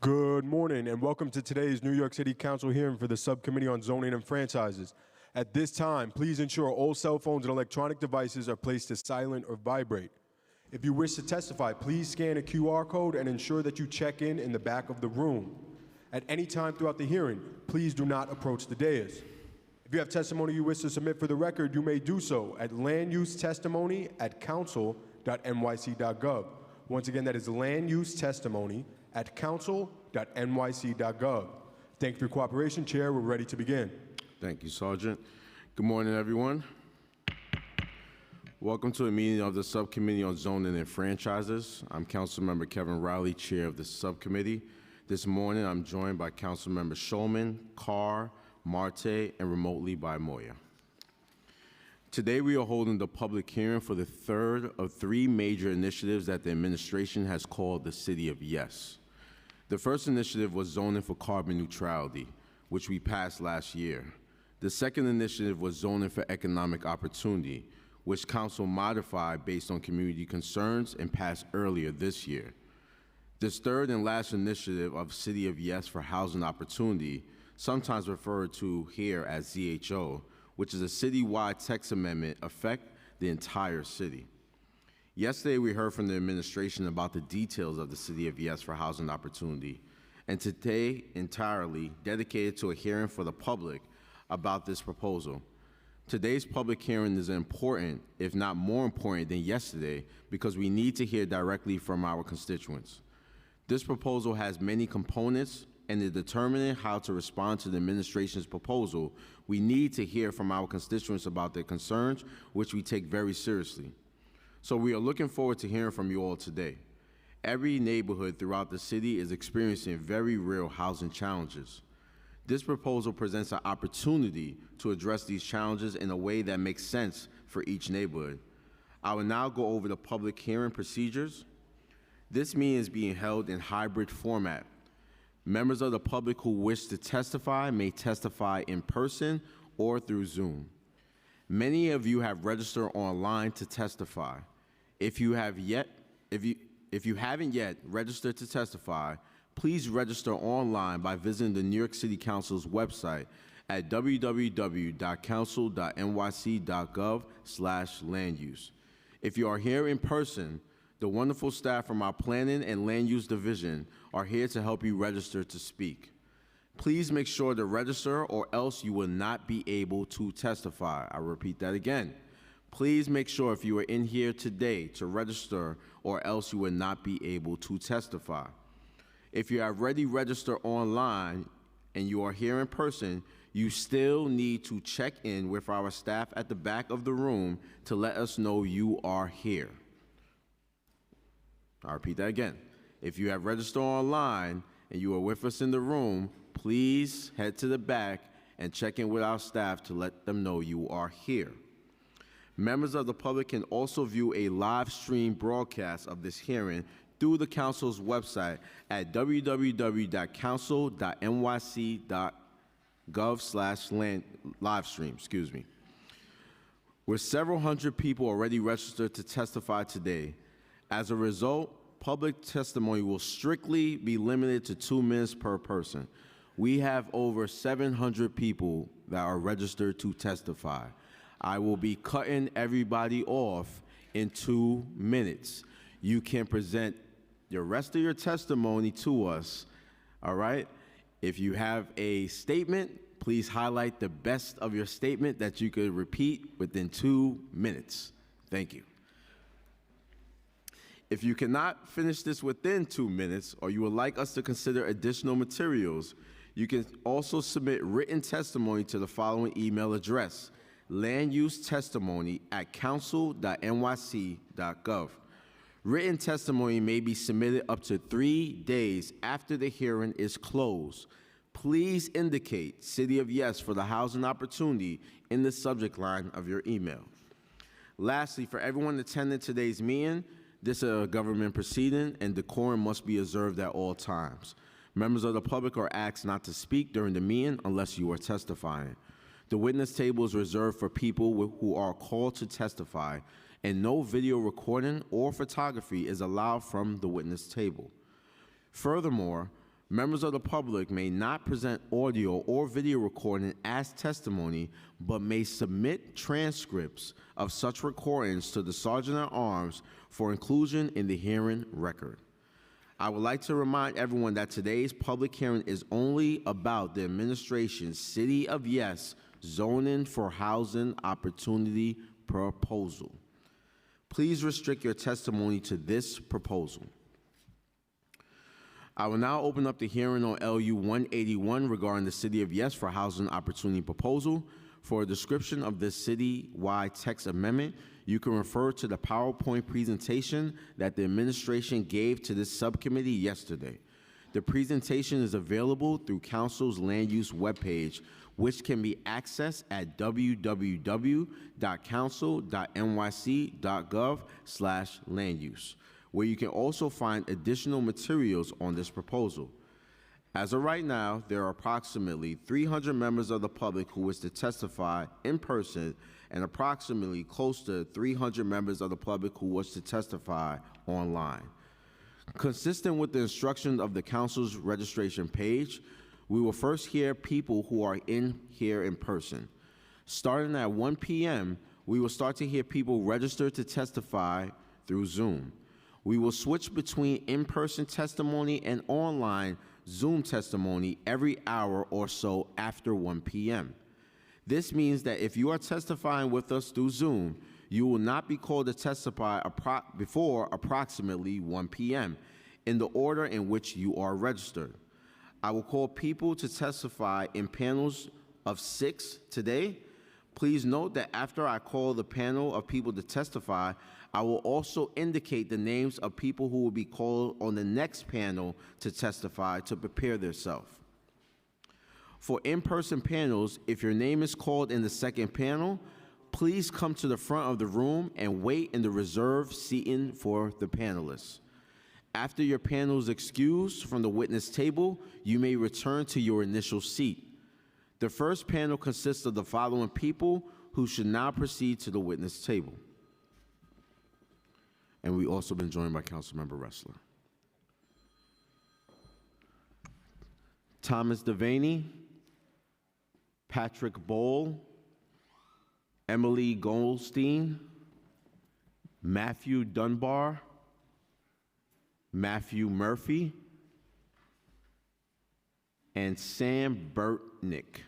Good morning and welcome to today's New York City Council hearing for the Subcommittee on Zoning and Franchises. At this time, please ensure all cell phones and electronic devices are placed to silent or vibrate. If you wish to testify, please scan a QR code and ensure that you check in the back of the room. At any time throughout the hearing, please do not approach the dais. If you have testimony you wish to submit for the record, you may do so at landusetestimony@council.nyc.gov. Once again, that is landusetestimony@council.nyc.gov. Thank you for your cooperation. Chair, we're ready to begin. Thank you, Sergeant. Good morning, everyone. Welcome to a meeting of the Subcommittee on Zoning and Franchises. I'm Councilmember Kevin Riley, Chair of the Subcommittee. This morning, I'm joined by Councilmember Shulman, Carr, Marte, and remotely by Moya. Today, we are holding the public hearing for the third of three major initiatives that the administration has called the City of Yes. The first initiative was zoning for carbon neutrality, which we passed last year. The second initiative was zoning for economic opportunity, which Council modified based on community concerns and passed earlier this year. This third and last initiative of City of Yes for housing opportunity, sometimes referred to here as ZHO, which is a citywide text amendment, affect the entire city. Yesterday, we heard from the administration about the details of the City of Yes for housing opportunity, and today entirely dedicated to a hearing for the public about this proposal. Today's public hearing is important, if not more important than yesterday, because we need to hear directly from our constituents. This proposal has many components, and in determining how to respond to the administration's proposal, we need to hear from our constituents about their concerns, which we take very seriously. So we are looking forward to hearing from you all today. Every neighborhood throughout the city is experiencing very real housing challenges. This proposal presents an opportunity to address these challenges in a way that makes sense for each neighborhood. I will now go over the public hearing procedures. This meeting is being held in hybrid format. Members of the public who wish to testify may testify in person or through Zoom. Many of you have registered online to testify. If you haven't yet registered to testify, please register online by visiting the New York City Council's website at www.council.nyc.gov/landuse. If you are here in person, the wonderful staff from our Planning and Land Use Division are here to help you register to speak. Please make sure to register or else you will not be able to testify. I repeat that again. Please make sure if you are in here today to register or else you will not be able to testify. If you have already registered online and you are here in person, you still need to check in with our staff at the back of the room to let us know you are here. I'll repeat that again. If you have registered online and you are with us in the room, please head to the back and check in with our staff to let them know you are here. Members of the public can also view a live stream broadcast of this hearing through the Council's website at www.council.nyc.gov/livestream. With several hundred people already registered to testify today, as a result, public testimony will strictly be limited to 2 minutes per person. We have over 700 people that are registered to testify. I will be cutting everybody off in 2 minutes. You can present the rest of your testimony to us, all right? If you have a statement, please highlight the best of your statement that you could repeat within 2 minutes. Thank you. If you cannot finish this within 2 minutes or you would like us to consider additional materials, you can also submit written testimony to the following email address: landusetestimony@council.nyc.gov. Written testimony may be submitted up to 3 days after the hearing is closed. Please indicate City of Yes for the housing opportunity in the subject line of your email. Lastly, for everyone attending today's meeting, this is a government proceeding and decorum must be observed at all times. Members of the public are asked not to speak during the meeting unless you are testifying. The witness table is reserved for people who are called to testify, and no video recording or photography is allowed from the witness table. Furthermore, Members of the public may not present audio or video recording as testimony, but may submit transcripts of such recordings to the Sergeant at Arms for inclusion in the hearing record. I would like to remind everyone that today's public hearing is only about the administration's City of Yes zoning for housing opportunity proposal. Please restrict your testimony to this proposal. I will now open up the hearing on LU 181 regarding the City of Yes for Housing Opportunity Proposal. For a description of this city-wide text amendment, you can refer to the PowerPoint presentation that the administration gave to this subcommittee yesterday. The presentation is available through Council's land use webpage, which can be accessed at www.council.nyc.gov/landuse, where you can also find additional materials on this proposal. As of right now, there are approximately 300 members of the public who wish to testify in person and approximately close to 300 members of the public who wish to testify online. Consistent with the instructions of the Council's registration page, we will first hear people who are here in person. Starting at 1 p.m., we will start to hear people register to testify through Zoom. We will switch between in-person testimony and online Zoom testimony every hour or so after 1 p.m. This means that if you are testifying with us through Zoom, you will not be called to testify before approximately 1 p.m. in the order in which you are registered. I will call people to testify in panels of 6 today. Please note that after I call the panel of people to testify, I will also indicate the names of people who will be called on the next panel to testify to prepare themselves. For in-person panels, if your name is called in the second panel, please come to the front of the room and wait in the reserved seating for the panelists. After your panel is excused from the witness table, you may return to your initial seat. The first panel consists of the following people who should now proceed to the witness table. And we also been joined by Councilmember Ressler. Thomas Devaney, Patrick Bowl, Emily Goldstein, Matthew Dunbar, Matthew Murphy, and Sam Burtnick.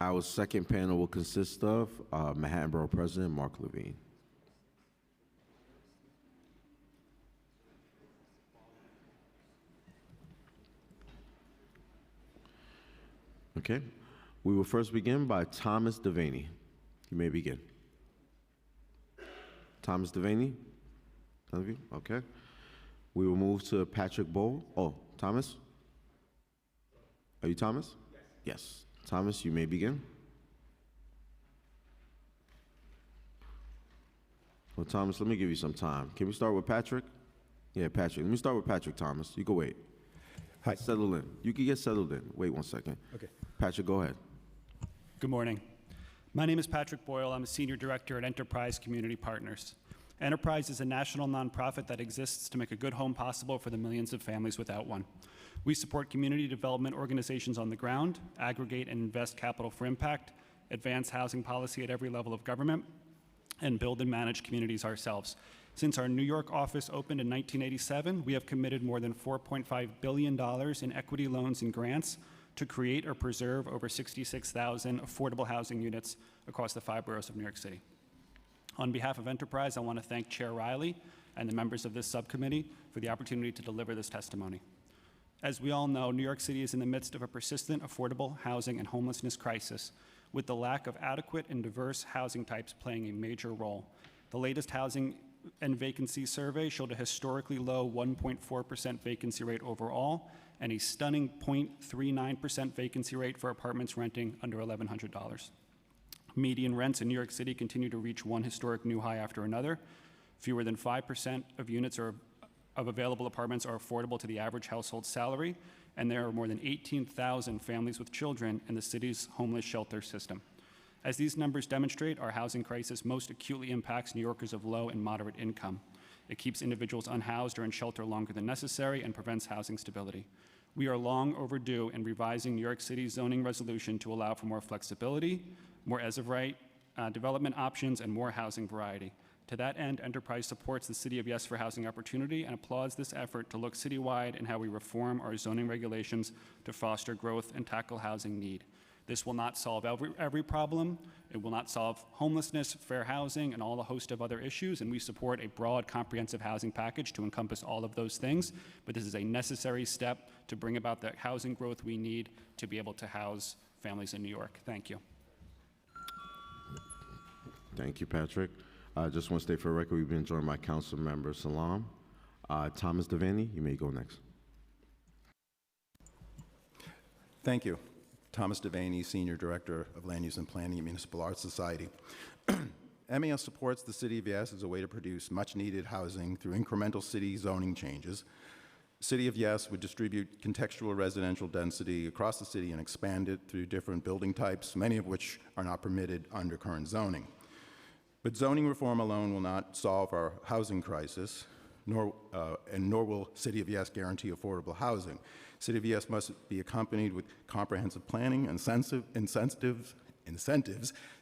Our second panel will consist of Manhattan Borough President Mark Levine. Okay, we will first begin by Thomas Devaney. You may begin. Thomas Devaney? None of you? Okay. We will move to Patrick Bowl. Oh, Thomas? Are you Thomas? Yes. Thomas, you may begin. Well, Thomas, let me give you some time. Can we start with Patrick? Yeah, Patrick. Let me start with Patrick, Thomas. You can wait. Hi. Settle in. You can get settled in. Wait 1 second. Okay. Patrick, go ahead. Good morning. My name is Patrick Boyle. I'm a senior director at Enterprise Community Partners. Enterprise is a national nonprofit that exists to make a good home possible for the millions of families without one. We support community development organizations on the ground, aggregate and invest capital for impact, advance housing policy at every level of government, and build and manage communities ourselves. Since our New York office opened in 1987, we have committed more than $4.5 billion in equity loans and grants to create or preserve over 66,000 affordable housing units across the 5 boroughs of New York City. On behalf of Enterprise, I want to thank Chair Riley and the members of this subcommittee for the opportunity to deliver this testimony. As we all know, New York City is in the midst of a persistent affordable housing and homelessness crisis, with the lack of adequate and diverse housing types playing a major role. The latest housing and vacancy survey showed a historically low 1.4% vacancy rate overall and a stunning 0.39% vacancy rate for apartments renting under $1,100. Median rents in New York City continue to reach one historic new high after another. Fewer than 5% of units of available apartments are affordable to the average household salary, and there are more than 18,000 families with children in the city's homeless shelter system. As these numbers demonstrate, our housing crisis most acutely impacts New Yorkers of low and moderate income. It keeps individuals unhoused or in shelter longer than necessary and prevents housing stability. We are long overdue in revising New York City's zoning resolution to allow for more flexibility, more as-of-right development options, and more housing variety. To that end, Enterprise supports the City of Yes for Housing Opportunity and applauds this effort to look citywide in how we reform our zoning regulations to foster growth and tackle housing need. This will not solve every problem. It will not solve homelessness, fair housing, and all a host of other issues, and we support a broad, comprehensive housing package to encompass all of those things, but this is a necessary step to bring about the housing growth we need to be able to house families in New York. Thank you. Thank you, Patrick. Just want to state for the record, we've been joined by Council Member Salam. Thomas Devaney, you may go next. Thank you. Thomas Devaney, Senior Director of Land Use and Planning at Municipal Arts Society. MES supports the City of Yes as a way to produce much-needed housing through incremental city zoning changes. City of Yes would distribute contextual residential density across the city and expand it through different building types, many of which are not permitted under current zoning. But zoning reform alone will not solve our housing crisis, nor will City of Yes guarantee affordable housing. City of Yes must be accompanied with comprehensive planning, incentives,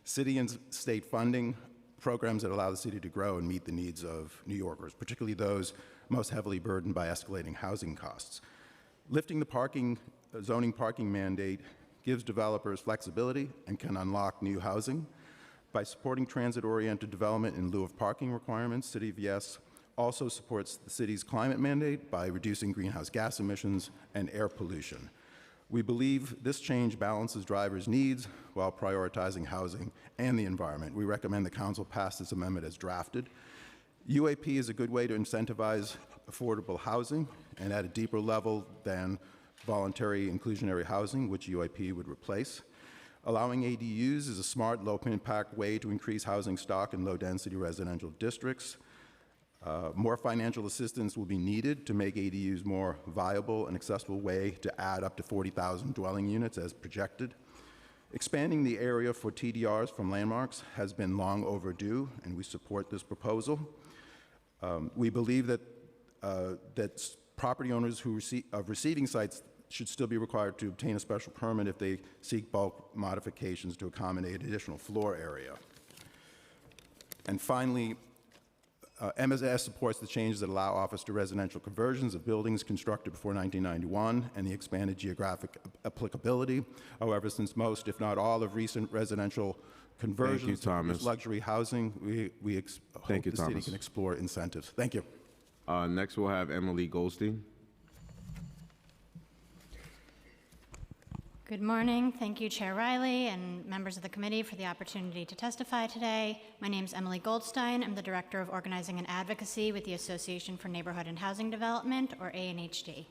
city and state funding, programs that allow the city to grow and meet the needs of New Yorkers, particularly those most heavily burdened by escalating housing costs. Lifting the zoning parking mandate gives developers flexibility and can unlock new housing. By supporting transit-oriented development in lieu of parking requirements, City of Yes also supports the city's climate mandate by reducing greenhouse gas emissions and air pollution. We believe this change balances drivers' needs while prioritizing housing and the environment. We recommend the Council pass this amendment as drafted. UAP is a good way to incentivize affordable housing and at a deeper level than voluntary inclusionary housing, which UAP would replace. Allowing ADUs is a smart, low-impact way to increase housing stock in low-density residential districts. More financial assistance will be needed to make ADUs more viable and accessible way to add up to 40,000 dwelling units as projected. Expanding the area for TDRs from landmarks has been long overdue, and we support this proposal. We believe that property owners of receiving sites should still be required to obtain a special permit if they seek bulk modifications to accommodate additional floor area. And finally, MSS supports the changes that allow office to residential conversions of buildings constructed before 1991 and the expanded geographic applicability. However, since most, if not all, of recent residential conversions to luxury housing, we hope the city can explore incentives. Thank you. Next, we'll have Emily Goldstein. Good morning. Thank you, Chair Riley and members of the committee for the opportunity to testify today. My name is Emily Goldstein. I'm the Director of Organizing and Advocacy with the Association for Neighborhood and Housing Development, or ANHD.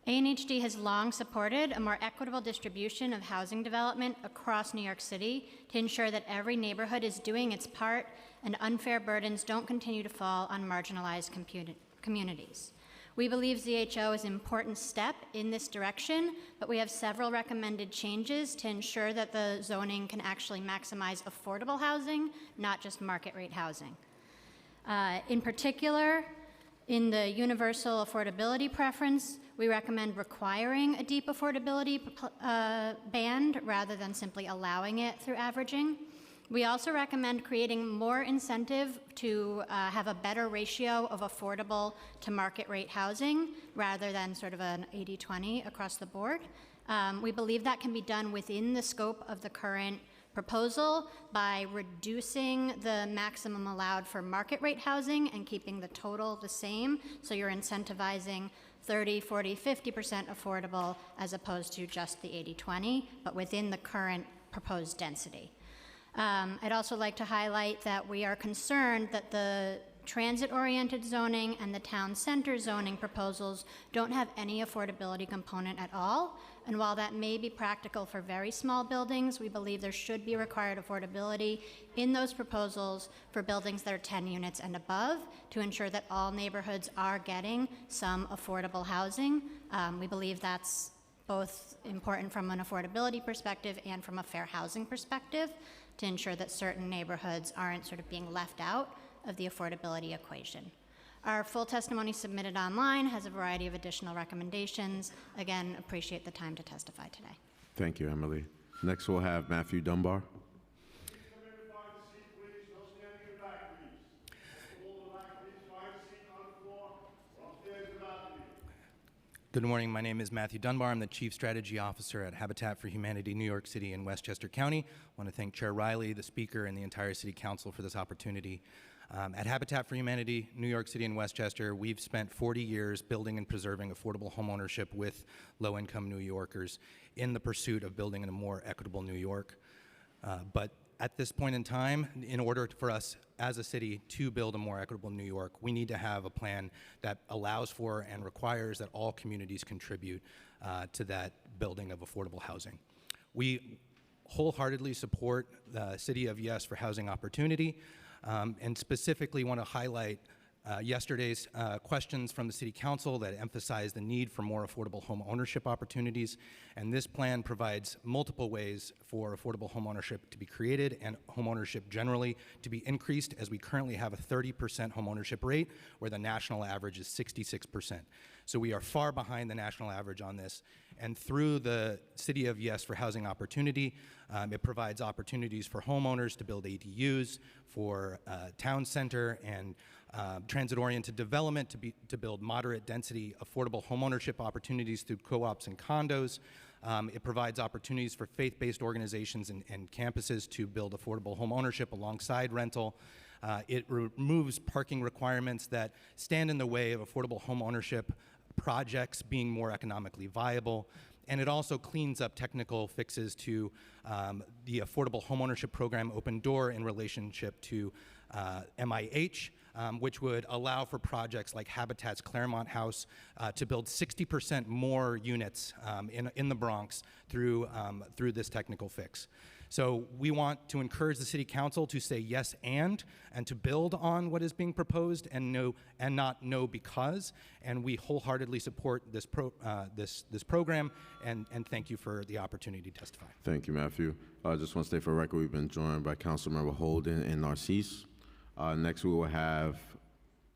ANHD has long supported a more equitable distribution of housing development across New York City to ensure that every neighborhood is doing its part and unfair burdens don't continue to fall on marginalized communities. We believe ZHO is an important step in this direction, but we have several recommended changes to ensure that the zoning can actually maximize affordable housing, not just market rate housing. In particular, in the universal affordability preference, we recommend requiring a deep affordability band rather than simply allowing it through averaging. We also recommend creating more incentive to have a better ratio of affordable to market rate housing rather than sort of an 80-20 across the board. We believe that can be done within the scope of the current proposal by reducing the maximum allowed for market rate housing and keeping the total the same. So you're incentivizing 30, 40, 50% affordable as opposed to just the 80-20, but within the current proposed density. I'd also like to highlight that we are concerned that the transit-oriented zoning and the town center zoning proposals don't have any affordability component at all. And while that may be practical for very small buildings, we believe there should be required affordability in those proposals for buildings that are 10 units and above to ensure that all neighborhoods are getting some affordable housing. We believe that's both important from an affordability perspective and from a fair housing perspective to ensure that certain neighborhoods aren't sort of being left out of the affordability equation. Our full testimony submitted online has a variety of additional recommendations. Again, appreciate the time to testify today. Thank you, Emily. Next, we'll have Matthew Dunbar. Good morning. My name is Matthew Dunbar. I'm the Chief Strategy Officer at Habitat for Humanity, New York City and Westchester County. I want to thank Chair Riley, the Speaker, and the entire City Council for this opportunity. At Habitat for Humanity, New York City and Westchester, we've spent 40 years building and preserving affordable homeownership with low-income New Yorkers in the pursuit of building a more equitable New York. But at this point in time, in order for us as a city to build a more equitable New York, we need to have a plan that allows for and requires that all communities contribute to that building of affordable housing. We wholeheartedly support the City of Yes for Housing Opportunity, and specifically want to highlight yesterday's questions from the City Council that emphasize the need for more affordable home ownership opportunities. And this plan provides multiple ways for affordable home ownership to be created and home ownership generally to be increased, as we currently have a 30% home ownership rate, where the national average is 66%. So we are far behind the national average on this. And through the City of Yes for Housing Opportunity, it provides opportunities for homeowners to build ADUs, for town center and transit-oriented development to build moderate density, affordable homeownership opportunities through co-ops and condos. It provides opportunities for faith-based organizations and campuses to build affordable home ownership alongside rental. It removes parking requirements that stand in the way of affordable home ownership projects being more economically viable. And it also cleans up technical fixes to the Affordable Homeownership Program Open Door in relationship to MIH, which would allow for projects like Habitat's Claremont House to build 60% more units in the Bronx through this technical fix. So we want to encourage the City Council to say yes and to build on what is being proposed and not no because. And we wholeheartedly support this program and thank you for the opportunity to testify. Thank you, Matthew. I just want to state for the record, we've been joined by Councilmember Holden and Narcisse. Next, we will have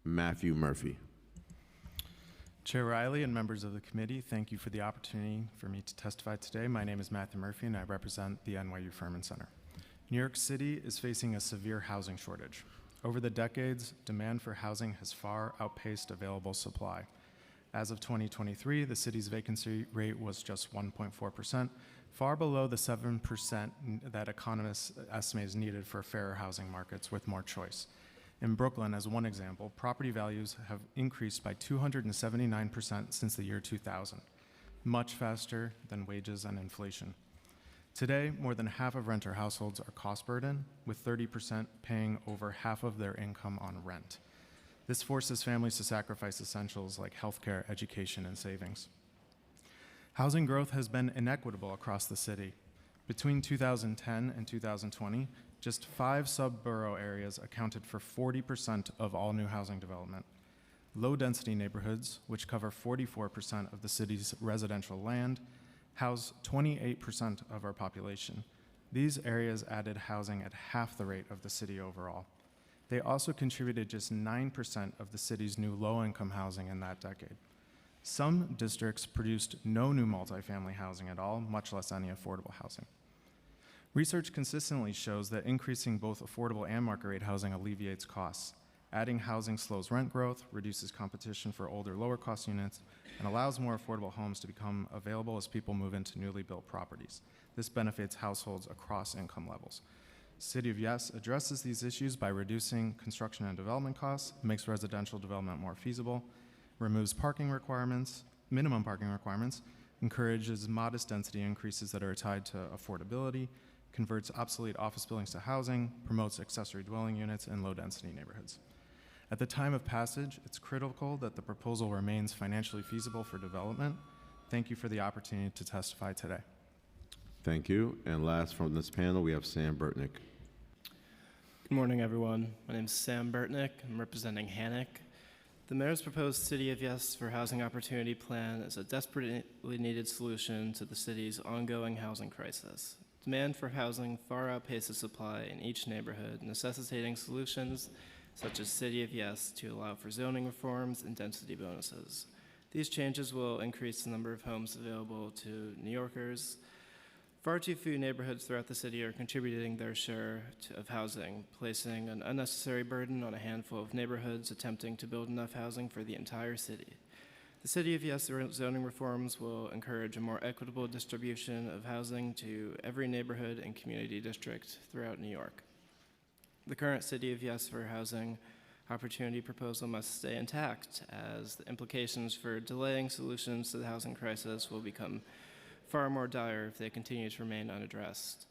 Matthew Murphy. Chair Riley and members of the committee, thank you for the opportunity for me to testify today. My name is Matthew Murphy and I represent the NYU Furman Center. New York City is facing a severe housing shortage. Over the decades, demand for housing has far outpaced available supply. As of 2023, the city's vacancy rate was just 1.4%, far below the 7% that economists estimate is needed for fairer housing markets with more choice. In Brooklyn, as one example, property values have increased by 279% since the year 2000, much faster than wages and inflation. Today, more than half of renter households are cost burdened, with 30% paying over half of their income on rent. This forces families to sacrifice essentials like healthcare, education, and savings. Housing growth has been inequitable across the city. Between 2010 and 2020, just 5 subborough areas accounted for 40% of all new housing development. Low-density neighborhoods, which cover 44% of the city's residential land, house 28% of our population. These areas added housing at half the rate of the city overall. They also contributed just 9% of the city's new low-income housing in that decade. Some districts produced no new multifamily housing at all, much less any affordable housing. Research consistently shows that increasing both affordable and market rate housing alleviates costs. Adding housing slows rent growth, reduces competition for older, lower cost units, and allows more affordable homes to become available as people move into newly built properties. This benefits households across income levels. City of Yes addresses these issues by reducing construction and development costs, makes residential development more feasible, removes parking requirements, minimum parking requirements, encourages modest density increases that are tied to affordability, converts obsolete office buildings to housing, promotes accessory dwelling units in low-density neighborhoods. At the time of passage, it's critical that the proposal remains financially feasible for development. Thank you for the opportunity to testify today. Thank you. And last from this panel, we have Sam Burtnick. Good morning, everyone. My name is Sam Burtnick. I'm representing Hannock. The mayor's proposed City of Yes for Housing Opportunity Plan is a desperately needed solution to the city's ongoing housing crisis. Demand for housing far outpaces supply in each neighborhood, necessitating solutions such as City of Yes to allow for zoning reforms and density bonuses. These changes will increase the number of homes available to New Yorkers. Far too few neighborhoods throughout the city are contributing their share of housing, placing an unnecessary burden on a handful of neighborhoods attempting to build enough housing for the entire city. The City of Yes zoning reforms will encourage a more equitable distribution of housing to every neighborhood and community district throughout New York. The current City of Yes for Housing Opportunity proposal must stay intact, as the implications for delaying solutions to the housing crisis will become far more dire if they continue to remain unaddressed.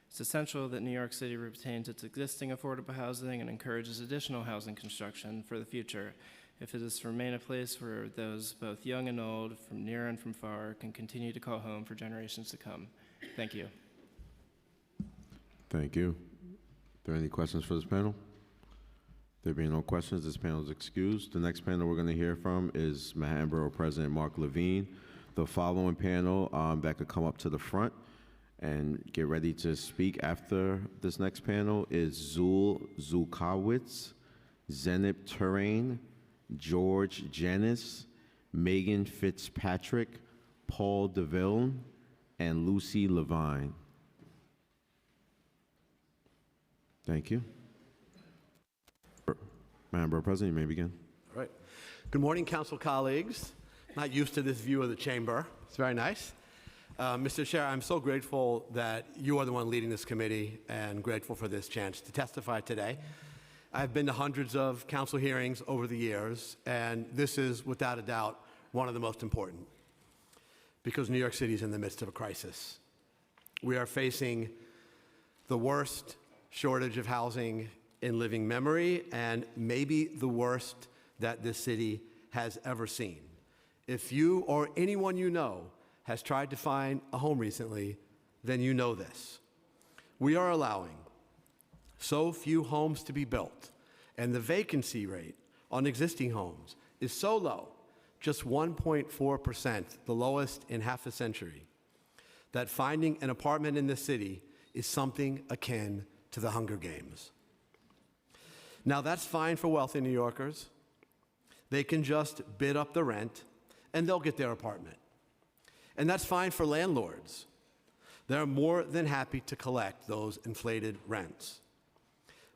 It's essential that New York City retains its existing affordable housing and encourages additional housing construction for the future if it is to remain a place where those both young and old, from near and from far, can continue to call home for generations to come. Thank you. Thank you. Are there any questions for this panel? There being no questions, this panel is excused. The next panel we're going to hear from is Manhattan Borough President Mark Levine. The following panel that could come up to the front and get ready to speak after this next panel is Zul Zulkowitz, Zenip Turain, George Janis, Megan Fitzpatrick, Paul DeVille, and Lucy Levine. Thank you. Madam Borough President, you may begin. All right. Good morning, council colleagues. Not used to this view of the chamber. It's very nice. Mr. Chair, I'm so grateful that you are the one leading this committee and grateful for this chance to testify today. I've been to hundreds of council hearings over the years, and this is, without a doubt, one of the most important because New York City is in the midst of a crisis. We are facing the worst shortage of housing in living memory and maybe the worst that this city has ever seen. If you or anyone you know has tried to find a home recently, then you know this. We are allowing so few homes to be built, and the vacancy rate on existing homes is so low, just 1.4%, the lowest in half a century, that finding an apartment in this city is something akin to the Hunger Games. Now, that's fine for wealthy New Yorkers. They can just bid up the rent and they'll get their apartment. And that's fine for landlords. They're more than happy to collect those inflated rents.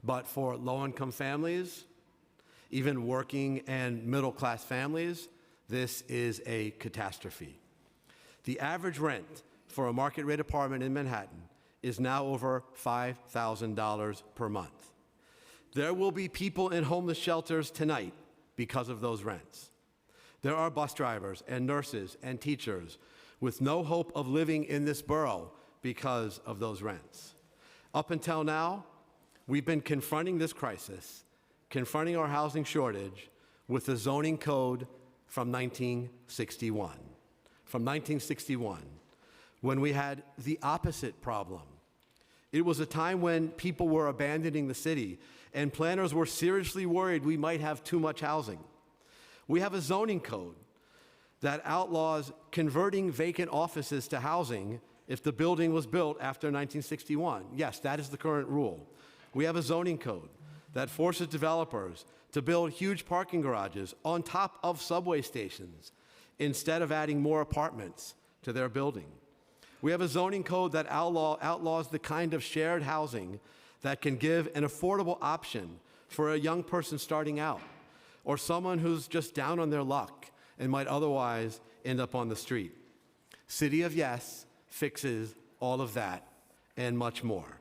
But for low-income families, even working and middle-class families, this is a catastrophe. The average rent for a market-rate apartment in Manhattan is now over $5,000 per month. There will be people in homeless shelters tonight because of those rents. There are bus drivers and nurses and teachers with no hope of living in this borough because of those rents. Up until now, we've been confronting this crisis, confronting our housing shortage with the zoning code from 1961. From 1961, when we had the opposite problem. It was a time when people were abandoning the city and planners were seriously worried we might have too much housing. We have a zoning code that outlaws converting vacant offices to housing if the building was built after 1961. Yes, that is the current rule. We have a zoning code that forces developers to build huge parking garages on top of subway stations instead of adding more apartments to their building. We have a zoning code that outlaws the kind of shared housing that can give an affordable option for a young person starting out or someone who's just down on their luck and might otherwise end up on the street. City of Yes fixes all of that and much more.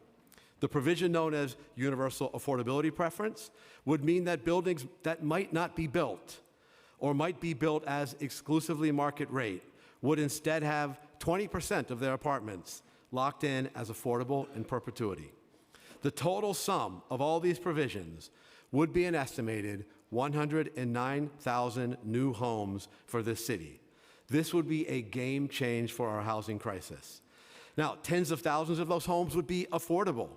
The provision known as universal affordability preference would mean that buildings that might not be built or might be built as exclusively market rate would instead have 20% of their apartments locked in as affordable in perpetuity. The total sum of all these provisions would be an estimated 109,000 new homes for this city. This would be a game change for our housing crisis. Now, tens of thousands of those homes would be affordable,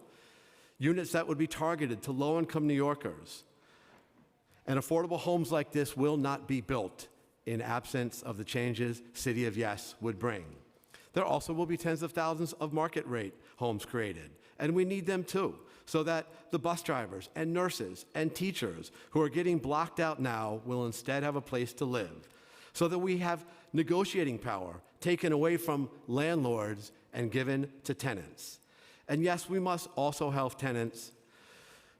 units that would be targeted to low-income New Yorkers. And affordable homes like this will not be built in absence of the changes City of Yes would bring. There also will be tens of thousands of market rate homes created, and we need them too, so that the bus drivers and nurses and teachers who are getting blocked out now will instead have a place to live, so that we have negotiating power taken away from landlords and given to tenants. And yes, we must also help tenants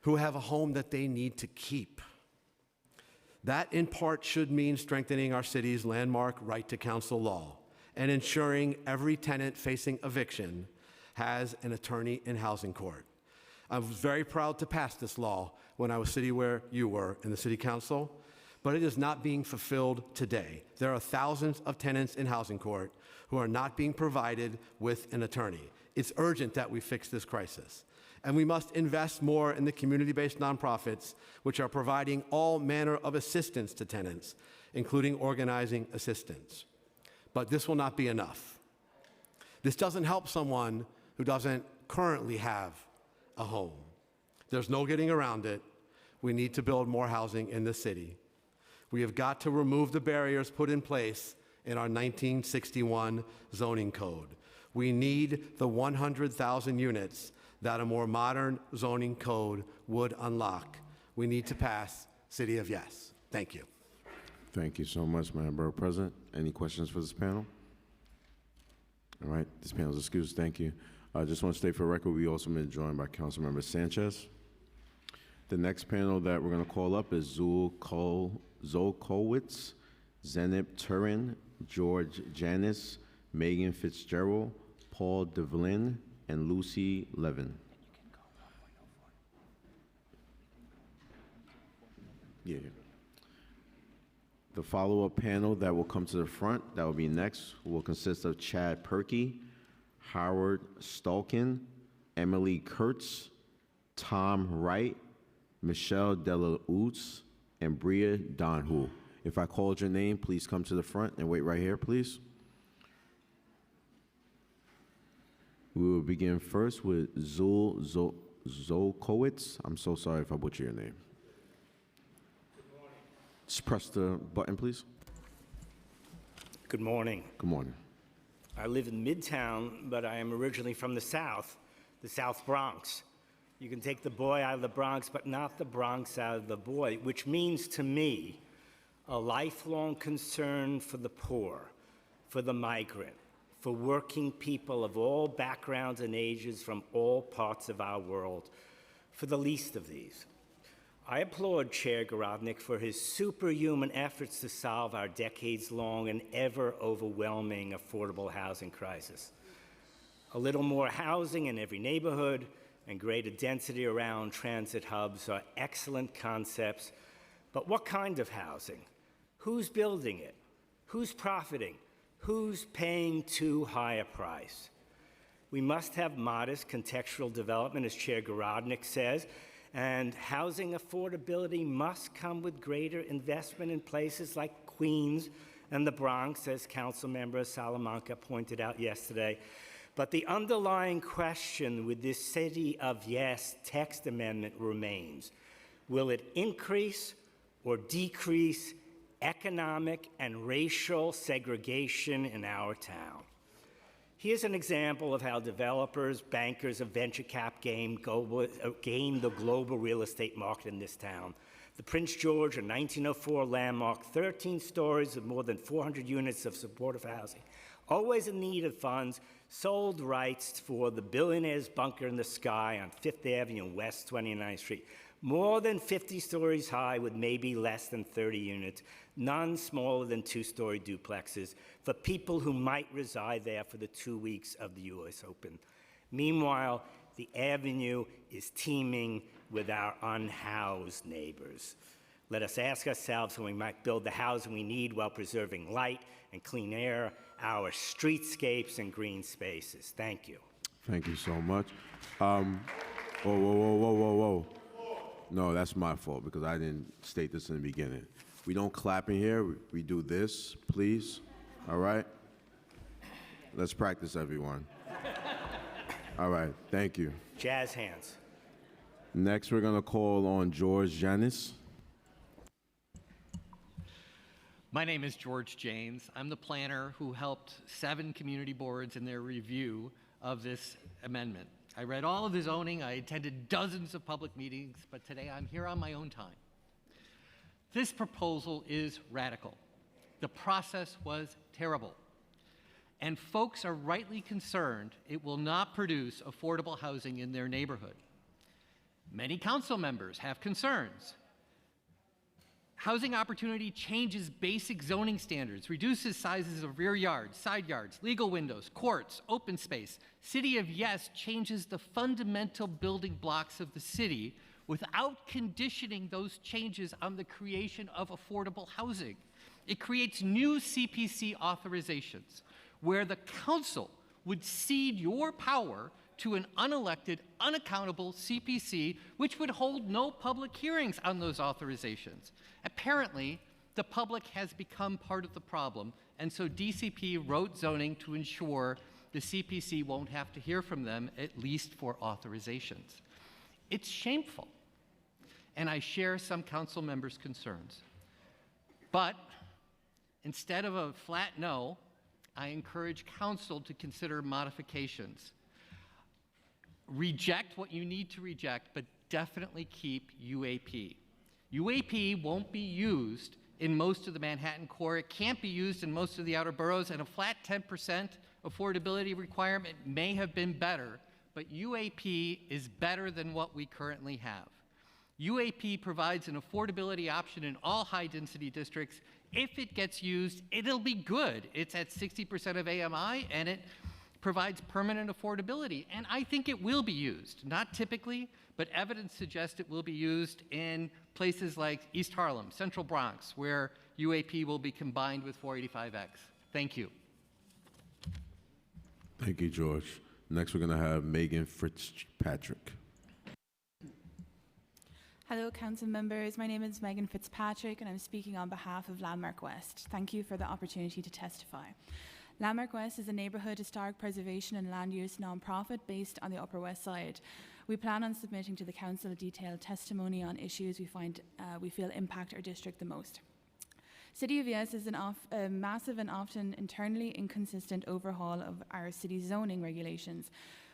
who have a home that they need to keep. That, in part, should mean strengthening our city's landmark right to counsel law and ensuring every tenant facing eviction has an attorney in housing court. I was very proud to pass this law when I was sitting where you were in the city council, but it is not being fulfilled today. There are thousands of tenants in housing court who are not being provided with an attorney. It's urgent that we fix this crisis. And we must invest more in the community-based nonprofits, which are providing all manner of assistance to tenants, including organizing assistance. But this will not be enough. This doesn't help someone who doesn't currently have a home. There's no getting around it. We need to build more housing in the city. We have got to remove the barriers put in place in our 1961 zoning code. We need the 100,000 units that a more modern zoning code would unlock. We need to pass City of Yes. Thank you. Thank you so much, Madam Borough President. Any questions for this panel? All right, this panel is excused. Thank you. I just want to state for the record, we also been joined by Councilmember Sanchez. The next panel that we're going to call up is Zul Kolwitz, Zenip Turin, George Janis, Megan Fitzgerald, Paul Devlin, and Lucy Levin. Yeah. The follow-up panel that will come to the front, that will be next, will consist of Chad Perkey, Howard Stolkin, Emily Kurtz, Tom Wright, Michelle Delautz, and Bria Donhu. If I called your name, please come to the front and wait right here, please. We will begin first with Zul Zolkowitz. I'm so sorry if I butcher your name. Just press the button, please. Good morning. Good morning. I live in Midtown, but I am originally from the South Bronx. You can take the boy out of the Bronx, but not the Bronx out of the boy, which means to me a lifelong concern for the poor, for the migrant, for working people of all backgrounds and ages from all parts of our world, for the least of these. I applaud Chair Garodnick for his superhuman efforts to solve our decades-long and ever-overwhelming affordable housing crisis. A little more housing in every neighborhood and greater density around transit hubs are excellent concepts, but what kind of housing? Who's building it? Who's profiting? Who's paying too high a price? We must have modest contextual development, as Chair Garodnick says, and housing affordability must come with greater investment in places like Queens and the Bronx, as Councilmember Salamanca pointed out yesterday. But the underlying question with this City of Yes text amendment remains: will it increase or decrease economic and racial segregation in our town? Here's an example of how developers, bankers, and venture cap game the global real estate market in this town. The Prince George, a 1904 landmark, 13 stories with more than 400 units of supportive housing, always in need of funds, sold rights for the billionaire's bunker in the sky on Fifth Avenue and West 29th Street. More than 50 stories high with maybe less than 30 units, none smaller than two-story duplexes for people who might reside there for the 2 weeks of the U.S. Open. Meanwhile, the avenue is teeming with our unhoused neighbors. Let us ask ourselves how we might build the housing we need while preserving light and clean air, our streetscapes and green spaces. Thank you. Thank you so much. Whoa. No, that's my fault because I didn't state this in the beginning. We don't clap in here. We do this, please. All right? Let's practice, everyone. All right, thank you. Jazz hands. Next, we're going to call on George Janis. My name is George James. I'm the planner who helped 7 community boards in their review of this amendment. I read all of the zoning, I attended dozens of public meetings, but today I'm here on my own time. This proposal is radical. The process was terrible. And folks are rightly concerned it will not produce affordable housing in their neighborhood. Many council members have concerns. Housing opportunity changes basic zoning standards, reduces sizes of rear yards, side yards, legal windows, courts, open space. City of Yes changes the fundamental building blocks of the city without conditioning those changes on the creation of affordable housing. It creates new CPC authorizations where the council would cede your power to an unelected, unaccountable CPC, which would hold no public hearings on those authorizations. Apparently, the public has become part of the problem, and so DCP wrote zoning to ensure the CPC won't have to hear from them, at least for authorizations. It's shameful, and I share some council members' concerns. But instead of a flat no, I encourage council to consider modifications. Reject what you need to reject, but definitely keep UAP. UAP won't be used in most of the Manhattan core. It can't be used in most of the outer boroughs, and a flat 10% affordability requirement may have been better, but UAP is better than what we currently have. UAP provides an affordability option in all high-density districts. If it gets used, it'll be good. It's at 60% of AMI, and it provides permanent affordability, and I think it will be used. Not typically, but evidence suggests it will be used in places like East Harlem, Central Bronx, where UAP will be combined with 485X. Thank you. Thank you, George. Next, we're going to have Megan Fitzpatrick. Hello, council members. My name is Megan Fitzpatrick, and I'm speaking on behalf of Landmark West. Thank you for the opportunity to testify. Landmark West is a neighbourhood historic preservation and land use nonprofit based on the Upper West Side. We plan on submitting to the council a detailed testimony on issues we feel impact our district the most. City of Yes is a massive and often internally inconsistent overhaul of our city zoning regulations.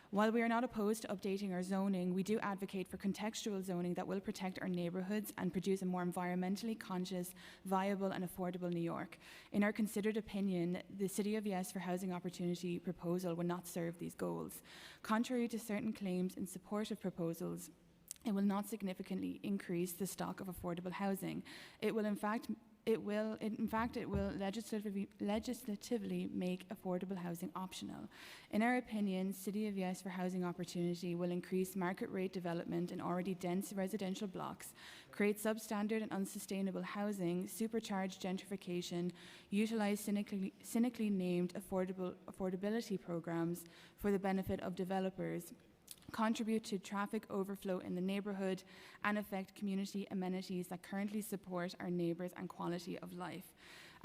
While we are not opposed to updating our zoning, we do advocate for contextual zoning that will protect our neighbourhoods and produce a more environmentally conscious, viable and affordable New York. In our considered opinion, the City of Yes for Housing Opportunity proposal will not serve these goals. Contrary to certain claims in support of proposals, it will not significantly increase the stock of affordable housing. It will legislatively make affordable housing optional. In our opinion, City of Yes for Housing Opportunity will increase market rate development in already dense residential blocks, create substandard and unsustainable housing, supercharge gentrification, utilize cynically named affordability programs for the benefit of developers, contribute to traffic overflow in the neighbourhood, and affect community amenities that currently support our neighbours and quality of life.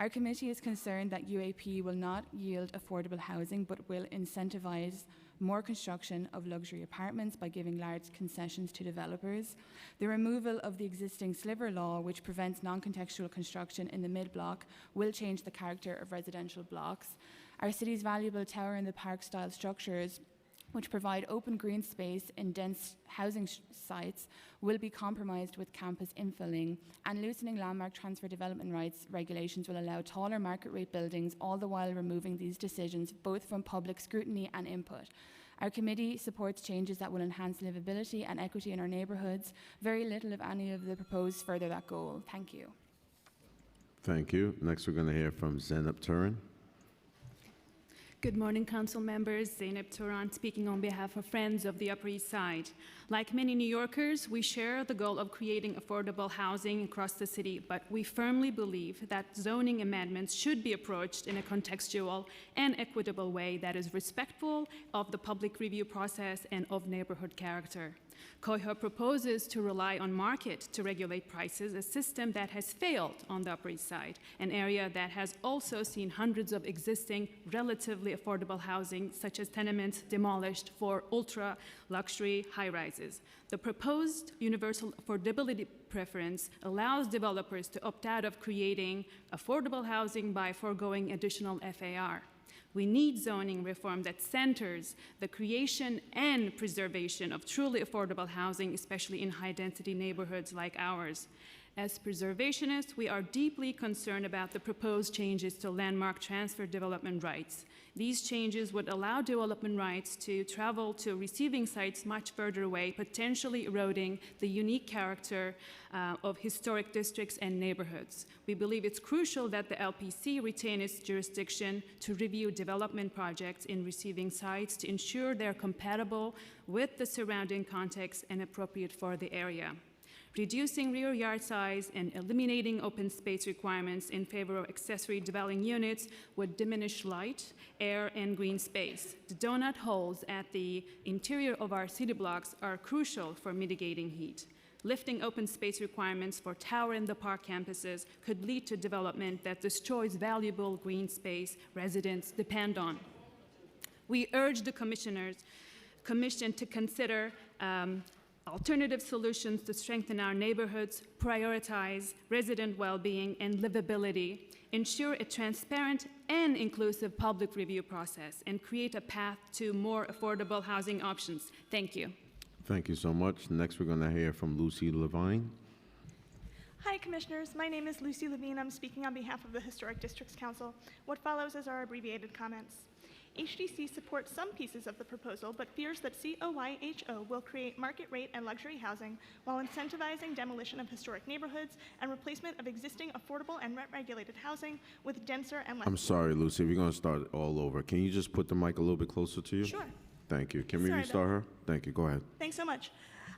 Our committee is concerned that UAP will not yield affordable housing but will incentivise more construction of luxury apartments by giving large concessions to developers. The removal of the existing sliver law, which prevents non-contextual construction in the mid-block, will change the character of residential blocks. Our city's valuable tower in the park-style structures, which provide open green space in dense housing sites, will be compromised with campus infilling, and loosening landmark transfer development rights regulations will allow taller market rate buildings, all the while removing these decisions both from public scrutiny and input. Our committee supports changes that will enhance livability and equity in our neighbourhoods. Very little, if any, of the proposed further that goal. Thank you. Thank you. Next, we're going to hear from Zainab Turan. Good morning, council members. Zainab Turan speaking on behalf of Friends of the Upper East Side. Like many New Yorkers, we share the goal of creating affordable housing across the city, but we firmly believe that zoning amendments should be approached in a contextual and equitable way that is respectful of the public review process and of neighborhood character. COIHO proposes to rely on market to regulate prices, a system that has failed on the Upper East Side, an area that has also seen hundreds of existing relatively affordable housing, such as tenements, demolished for ultra-luxury high-rises. The proposed universal affordability preference allows developers to opt out of creating affordable housing by foregoing additional FAR. We need zoning reform that centers the creation and preservation of truly affordable housing, especially in high-density neighborhoods like ours. As preservationists, we are deeply concerned about the proposed changes to landmark transfer development rights. These changes would allow development rights to travel to receiving sites much further away, potentially eroding the unique character of historic districts and neighborhoods. We believe it's crucial that the LPC retain its jurisdiction to review development projects in receiving sites to ensure they're compatible with the surrounding context and appropriate for the area. Reducing rear yard size and eliminating open space requirements in favor of accessory dwelling units would diminish light, air, and green space. The donut holes at the interior of our city blocks are crucial for mitigating heat. Lifting open space requirements for Tower in the Park campuses could lead to development that destroys valuable green space residents depend on. We urge the Commission to consider alternative solutions to strengthen our neighborhoods, prioritize resident well-being and livability, ensure a transparent and inclusive public review process, and create a path to more affordable housing options. Thank you. Thank you so much. Next, we're going to hear from Lucy Levine. Hi, Commissioners. My name is Lucy Levine. I'm speaking on behalf of the Historic Districts Council. What follows is our abbreviated comments. HDC supports some pieces of the proposal, but fears that COYHO will create market rate and luxury housing while incentivizing demolition of historic neighborhoods and replacement of existing affordable and rent-regulated housing with denser and less... I'm sorry, Lucy. We're going to start all over. Can you just put the mic a little bit closer to you? Sure. Thank you. Can we restart her? Thank you. Go ahead. Thanks so much.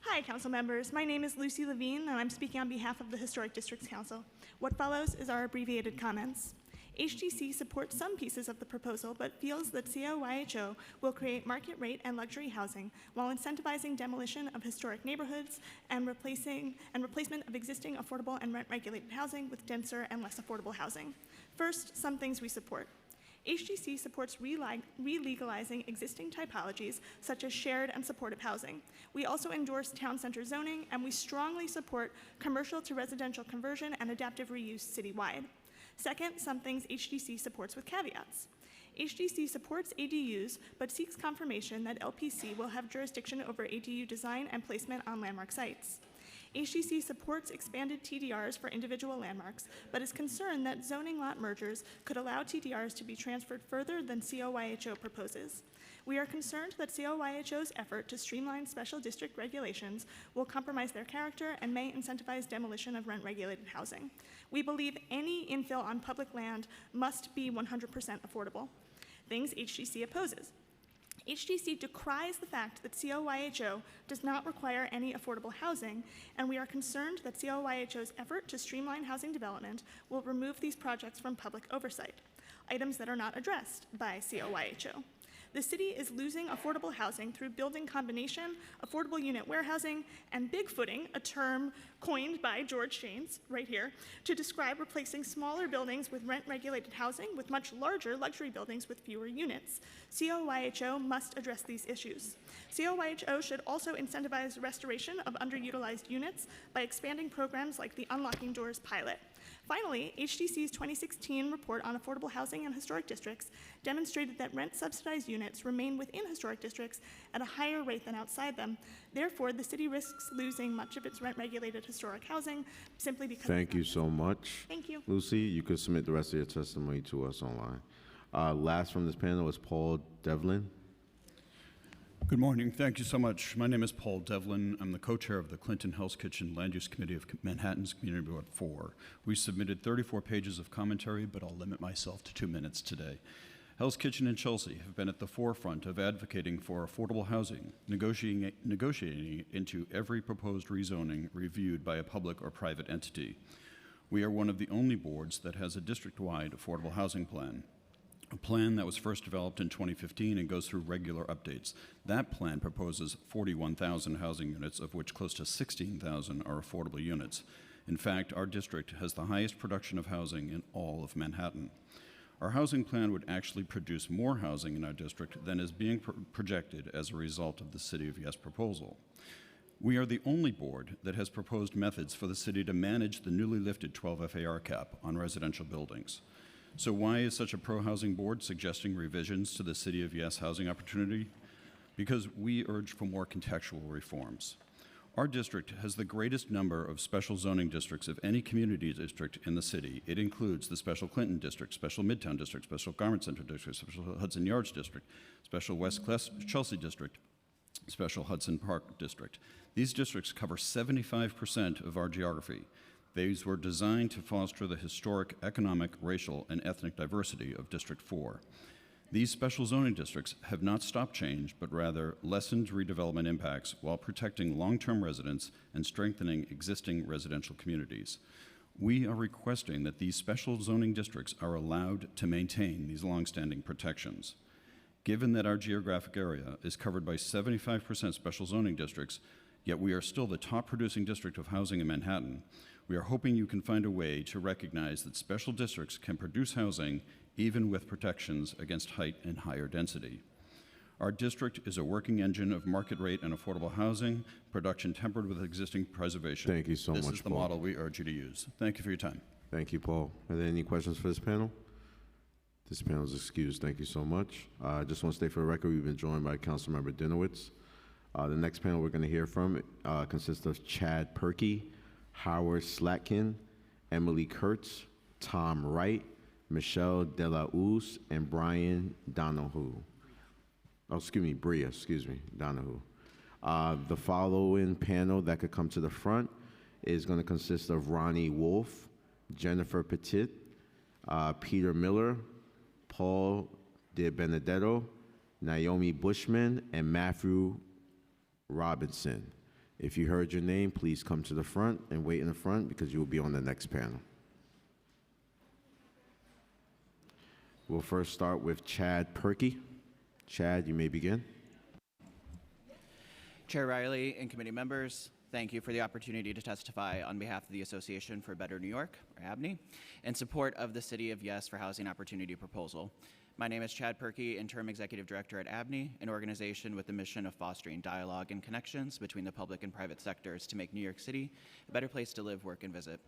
Hi, Council members. My name is Lucy Levine, and I'm speaking on behalf of the Historic Districts Council. What follows is our abbreviated comments. HDC supports some pieces of the proposal, but feels that COYHO will create market rate and luxury housing while incentivizing demolition of historic neighborhoods and replacement of existing affordable and rent-regulated housing with denser and less affordable housing. First, some things we support. HDC supports re-legalizing existing typologies such as shared and supportive housing. We also endorse town center zoning, and we strongly support commercial to residential conversion and adaptive reuse citywide. Second, some things HDC supports with caveats. HDC supports ADUs, but seeks confirmation that LPC will have jurisdiction over ADU design and placement on landmark sites. HDC supports expanded TDRs for individual landmarks, but is concerned that zoning lot mergers could allow TDRs to be transferred further than COYHO proposes. We are concerned that COYHO's effort to streamline special district regulations will compromise their character and may incentivize demolition of rent-regulated housing. We believe any infill on public land must be 100% affordable, things HDC opposes. HDC decries the fact that COYHO does not require any affordable housing, and we are concerned that COYHO's effort to streamline housing development will remove these projects from public oversight, items that are not addressed by COYHO. The city is losing affordable housing through building combination, affordable unit warehousing, and bigfooting, a term coined by George Janes, right here, to describe replacing smaller buildings with rent-regulated housing with much larger luxury buildings with fewer units. COYHO must address these issues. COYHO should also incentivize restoration of underutilized units by expanding programs like the Unlocking Doors pilot. Finally, HDC's 2016 report on affordable housing in historic districts demonstrated that rent-subsidized units remain within historic districts at a higher rate than outside them. Therefore, the city risks losing much of its rent-regulated historic housing simply because... Thank you so much. Thank you. Lucy, you could submit the rest of your testimony to us online. Last from this panel is Paul Devlin. Good morning. Thank you so much. My name is Paul Devlin. I'm the co-chair of the Clinton Hell's Kitchen Land Use Committee of Manhattan's Community Board 4. We submitted 34 pages of commentary, but I'll limit myself to 2 minutes today. Hell's Kitchen and Chelsea have been at the forefront of advocating for affordable housing, negotiating into every proposed rezoning reviewed by a public or private entity. We are one of the only boards that has a district-wide affordable housing plan. a plan that was first developed in 2015 and goes through regular updates. That plan proposes 41,000 housing units, of which close to 16,000 are affordable units. In fact, our district has the highest production of housing in all of Manhattan. Our housing plan would actually produce more housing in our district than is being projected as a result of the City of Yes proposal. We are the only board that has proposed methods for the city to manage the newly lifted 12 FAR cap on residential buildings. So why is such a pro-housing board suggesting revisions to the City of Yes housing opportunity? Because we urge for more contextual reforms. Our district has the greatest number of special zoning districts of any community district in the city. It includes the Special Clinton District, Special Midtown District, Special Garment Center District, Special Hudson Yards District, Special West Chelsea District, Special Hudson Park District. These districts cover 75% of our geography. These were designed to foster the historic, economic, racial, and ethnic diversity of District 4. These special zoning districts have not stopped change, but rather lessened redevelopment impacts while protecting long-term residents and strengthening existing residential communities. We are requesting that these special zoning districts are allowed to maintain these long-standing protections. Given that our geographic area is covered by 75% special zoning districts, yet we are still the top producing district of housing in Manhattan, we are hoping you can find a way to recognize that special districts can produce housing even with protections against height and higher density. Our district is a working engine of market rate and affordable housing, production tempered with existing preservation. Thank you so much, This is the Paul. model we urge you to use. Thank you for your time. Thank you, Paul. Are there any questions for this panel? This panel is excused. Thank you so much. I just want to state for the record, we've been joined by Councilmember Dinowitz. The next panel we're going to hear from consists of Chad Perky, Howard Slatkin, Emily Kurtz, Tom Wright, Michelle Delaus, and Brian Donahue. Oh, Bria, Donahue. The following panel that could come to the front is going to consist of Ronnie Wolf, Jennifer Petit, Peter Miller, Paul De Benedetto, Naomi Bushman, and Matthew Robinson. If you heard your name, please come to the front and wait in the front because you will be on the next panel. We'll first start with Chad Perky. Chad, you may begin. Chair Riley and committee members, thank you for the opportunity to testify on behalf of the Association for Better New York, or ABNY, in support of the City of Yes for Housing Opportunity proposal. My name is Chad Perky, Interim Executive Director at ABNY, an organization with the mission of fostering dialogue and connections between the public and private sectors to make New York City a better place to live, work, and visit.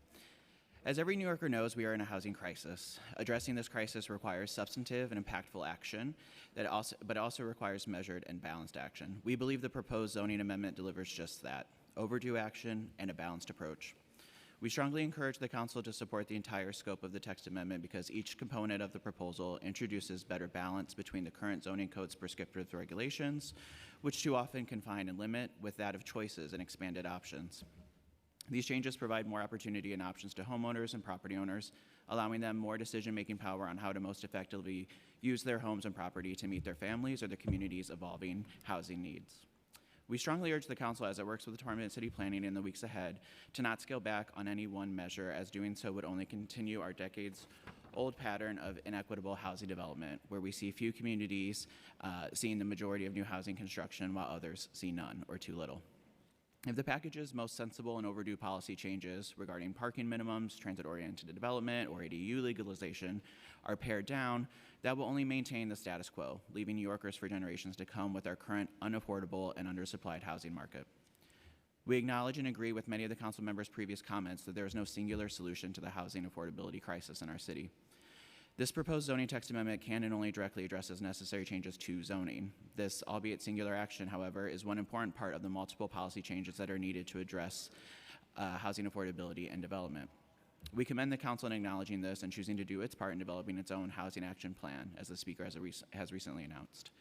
As every New Yorker knows, we are in a housing crisis. Addressing this crisis requires substantive and impactful action, but it also requires measured and balanced action. We believe the proposed zoning amendment delivers just that, overdue action and a balanced approach. We strongly encourage the Council to support the entire scope of the text amendment because each component of the proposal introduces better balance between the current zoning code's prescriptive regulations, which too often confine and limit, with that of choices and expanded options. These changes provide more opportunity and options to homeowners and property owners, allowing them more decision-making power on how to most effectively use their homes and property to meet their families or the community's evolving housing needs. We strongly urge the Council, as it works with the Department of City Planning in the weeks ahead, to not scale back on any one measure, as doing so would only continue our decades-old pattern of inequitable housing development, where we see few communities seeing the majority of new housing construction while others see none or too little. If the package's most sensible and overdue policy changes regarding parking minimums, transit-oriented development, or ADU legalization are pared down, that will only maintain the status quo, leaving New Yorkers for generations to come with our current unaffordable and undersupplied housing market. We acknowledge and agree with many of the Council members' previous comments that there is no singular solution to the housing affordability crisis in our city. This proposed zoning text amendment can and only directly addresses necessary changes to zoning. This, albeit singular action, however, is one important part of the multiple policy changes that are needed to address housing affordability and development. We commend the Council in acknowledging this and choosing to do its part in developing its own housing action plan, as the Speaker has recently announced.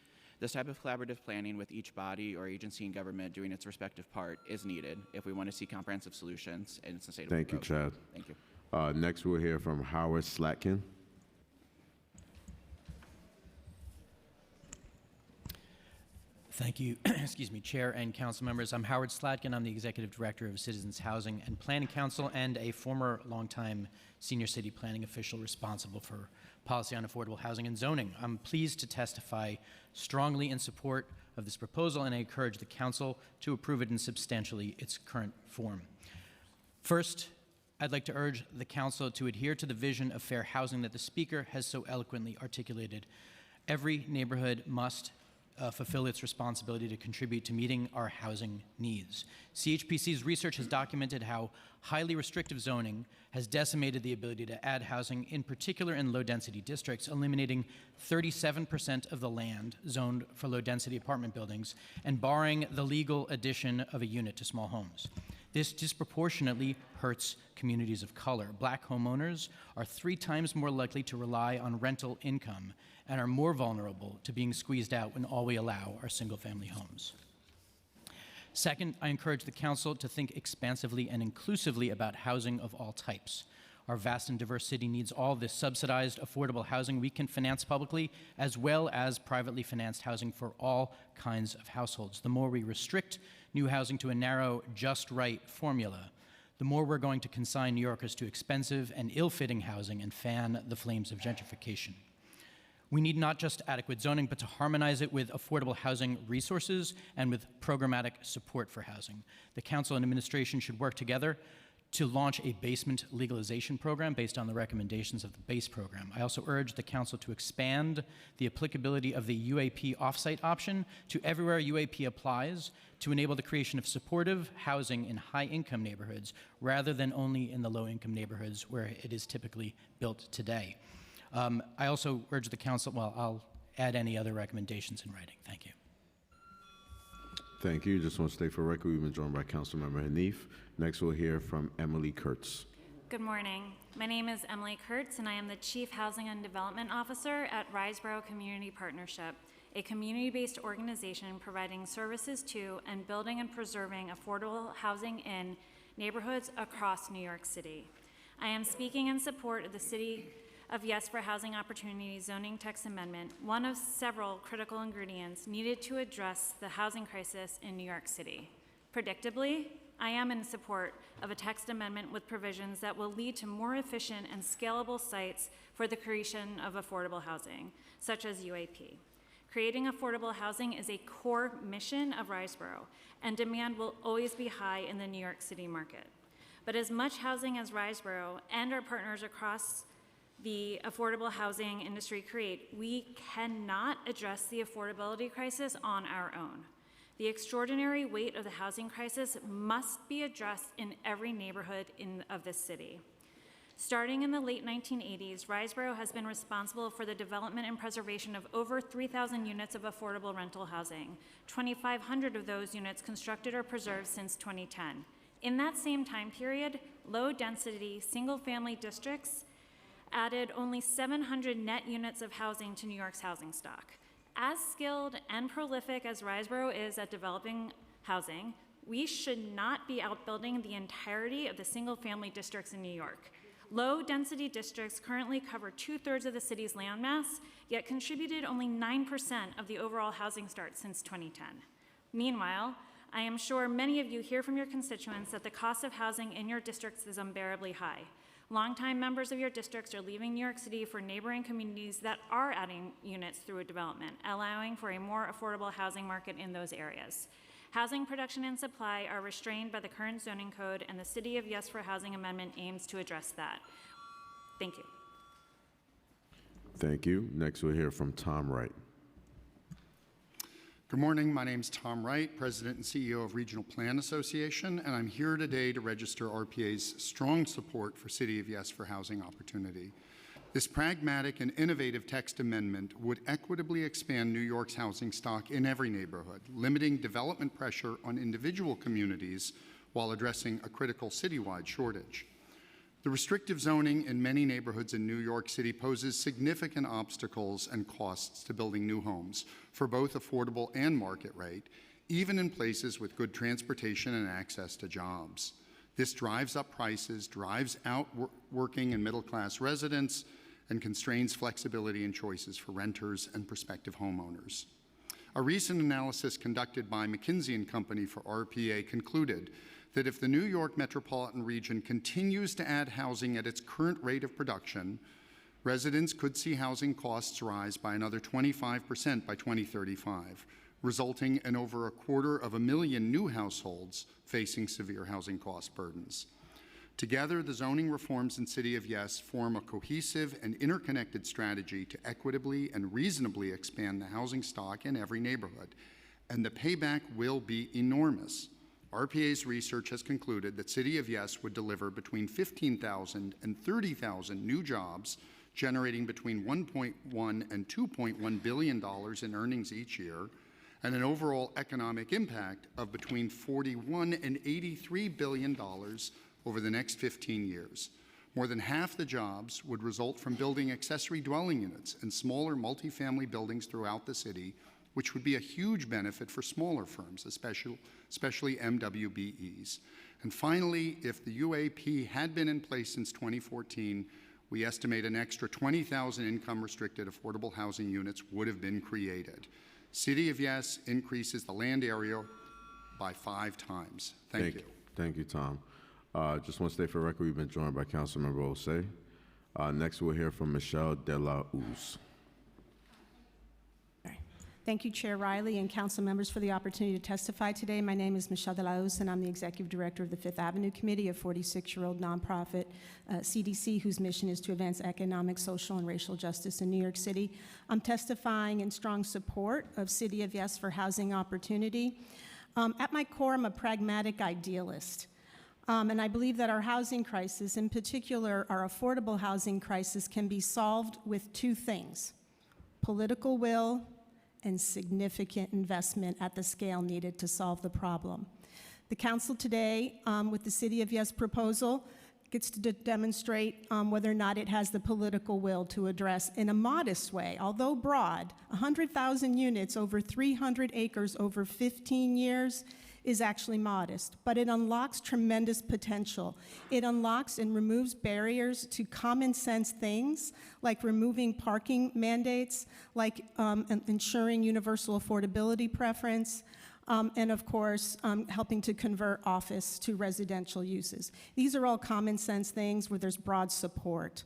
This type of collaborative planning with each body or agency in government doing its respective part is needed if we want to see comprehensive solutions and sustainable growth. Thank you, Chad. Thank you. Next, we'll hear from Howard Slatkin. Thank you, excuse me, Chair and Council members. I'm Howard Slatkin. I'm the Executive Director of Citizens Housing and Planning Council and a former longtime senior city planning official responsible for policy on affordable housing and zoning. I'm pleased to testify strongly in support of this proposal, and I encourage the Council to approve it in substantially its current form. First, I'd like to urge the Council to adhere to the vision of fair housing that the Speaker has so eloquently articulated. Every neighborhood must fulfill its responsibility to contribute to meeting our housing needs. CHPC's research has documented how highly restrictive zoning has decimated the ability to add housing, in particular in low-density districts, eliminating 37% of the land zoned for low-density apartment buildings and barring the legal addition of a unit to small homes. This disproportionately hurts communities of color. Black homeowners are 3 times more likely to rely on rental income and are more vulnerable to being squeezed out when all we allow are single-family homes. Second, I encourage the Council to think expansively and inclusively about housing of all types. Our vast and diverse city needs all this subsidized, affordable housing we can finance publicly, as well as privately financed housing for all kinds of households. The more we restrict new housing to a narrow, just right formula, the more we're going to consign New Yorkers to expensive and ill-fitting housing and fan the flames of gentrification. We need not just adequate zoning, but to harmonize it with affordable housing resources and with programmatic support for housing. The Council and administration should work together to launch a basement legalization program based on the recommendations of the BASE program. I also urge the Council to expand the applicability of the UAP offsite option to everywhere UAP applies to enable the creation of supportive housing in high-income neighborhoods rather than only in the low-income neighborhoods where it is typically built today. I also urge the Council, well, I'll add any other recommendations in writing. Thank you. Thank you. Just want to state for the record, we've been joined by Councilmember Hanif. Next, we'll hear from Emily Kurtz. Good morning. My name is Emily Kurtz, and I am the Chief Housing and Development Officer at Riseboro Community Partnership, a community-based organization providing services to and building and preserving affordable housing in neighborhoods across New York City. I am speaking in support of the City of Yes for Housing Opportunity zoning text amendment, one of several critical ingredients needed to address the housing crisis in New York City. Predictably, I am in support of a text amendment with provisions that will lead to more efficient and scalable sites for the creation of affordable housing, such as UAP. Creating affordable housing is a core mission of Riseboro, and demand will always be high in the New York City market. But as much housing as Riseboro and our partners across the affordable housing industry create, we cannot address the affordability crisis on our own. The extraordinary weight of the housing crisis must be addressed in every neighborhood of this city. Starting in the late 1980s, Riseboro has been responsible for the development and preservation of over 3,000 units of affordable rental housing, 2,500 of those units constructed or preserved since 2010. In that same time period, low-density, single-family districts added only 700 net units of housing to New York's housing stock. As skilled and prolific as Riseboro is at developing housing, we should not be outbuilding the entirety of the single-family districts in New York. Low-density districts currently cover 2/3 of the city's landmass, yet contributed only 9% of the overall housing starts since 2010. Meanwhile, I am sure many of you hear from your constituents that the cost of housing in your districts is unbearably high. Longtime members of your districts are leaving New York City for neighboring communities that are adding units through a development, allowing for a more affordable housing market in those areas. Housing production and supply are restrained by the current zoning code, and the City of Yes for Housing Amendment aims to address that. Thank you. Thank you. Next, we'll hear from Tom Wright. Good morning. My name is Tom Wright, President and CEO of Regional Plan Association, and I'm here today to register RPA's strong support for City of Yes for Housing Opportunity. This pragmatic and innovative text amendment would equitably expand New York's housing stock in every neighborhood, limiting development pressure on individual communities while addressing a critical citywide shortage. The restrictive zoning in many neighborhoods in New York City poses significant obstacles and costs to building new homes for both affordable and market rate, even in places with good transportation and access to jobs. This drives up prices, drives out working and middle-class residents, and constrains flexibility and choices for renters and prospective homeowners. A recent analysis conducted by McKinsey & Company for RPA concluded that if the New York metropolitan region continues to add housing at its current rate of production, residents could see housing costs rise by another 25% by 2035, resulting in over 250,000 new households facing severe housing cost burdens. Together, the zoning reforms in City of Yes form a cohesive and interconnected strategy to equitably and reasonably expand the housing stock in every neighborhood, and the payback will be enormous. RPA's research has concluded that City of Yes would deliver between 15,000 and 30,000 new jobs, generating between $1.1 and $2.1 billion in earnings each year, and an overall economic impact of between $41 and $83 billion over the next 15 years. More than half the jobs would result from building accessory dwelling units and smaller multifamily buildings throughout the city, which would be a huge benefit for smaller firms, especially MWBEs. And finally, if the UAP had been in place since 2014, we estimate an extra 20,000 income-restricted affordable housing units would have been created. City of Yes increases the land area by 5 times. Thank you. Thank you, Tom. Just want to state for the record, we've been joined by Councilmember Osei. Next, we'll hear from Michelle De La Uz. Thank you, Chair Riley and council members, for the opportunity to testify today. My name is Michelle De La Uz, and I'm the Executive Director of the Fifth Avenue Committee, a 46-year-old nonprofit CDC whose mission is to advance economic, social, and racial justice in New York City. I'm testifying in strong support of City of Yes for housing opportunity. At my core, I'm a pragmatic idealist. And I believe that our housing crisis, in particular our affordable housing crisis, can be solved with 2 things: political will and significant investment at the scale needed to solve the problem. The council today, with the City of Yes proposal, gets to demonstrate whether or not it has the political will to address, in a modest way, although broad, 100,000 units over 300 acres over 15 years is actually modest, but it unlocks tremendous potential. It unlocks and removes barriers to common sense things like removing parking mandates, like ensuring universal affordability preference, and of course, helping to convert office to residential uses. These are all common sense things where there's broad support.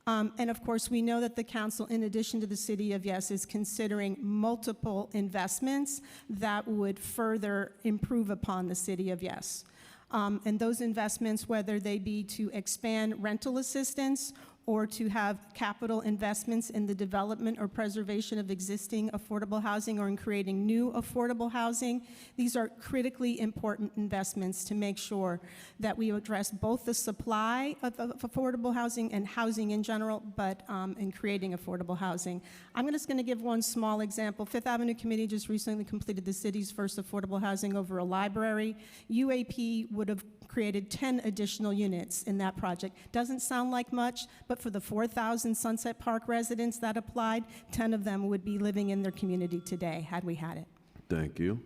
And of course, we know that the council, in addition to the City of Yes, is considering multiple investments that would further improve upon the City of Yes. And those investments, whether they be to expand rental assistance or to have capital investments in the development or preservation of existing affordable housing or in creating new affordable housing, these are critically important investments to make sure that we address both the supply of affordable housing and housing in general, but in creating affordable housing. I'm just going to give one small example. Fifth Avenue Committee just recently completed the city's first affordable housing over a library. UAP would have created 10 additional units in that project. Doesn't sound like much, but for the 4,000 Sunset Park residents that applied, 10 of them would be living in their community today had we had it. Thank you.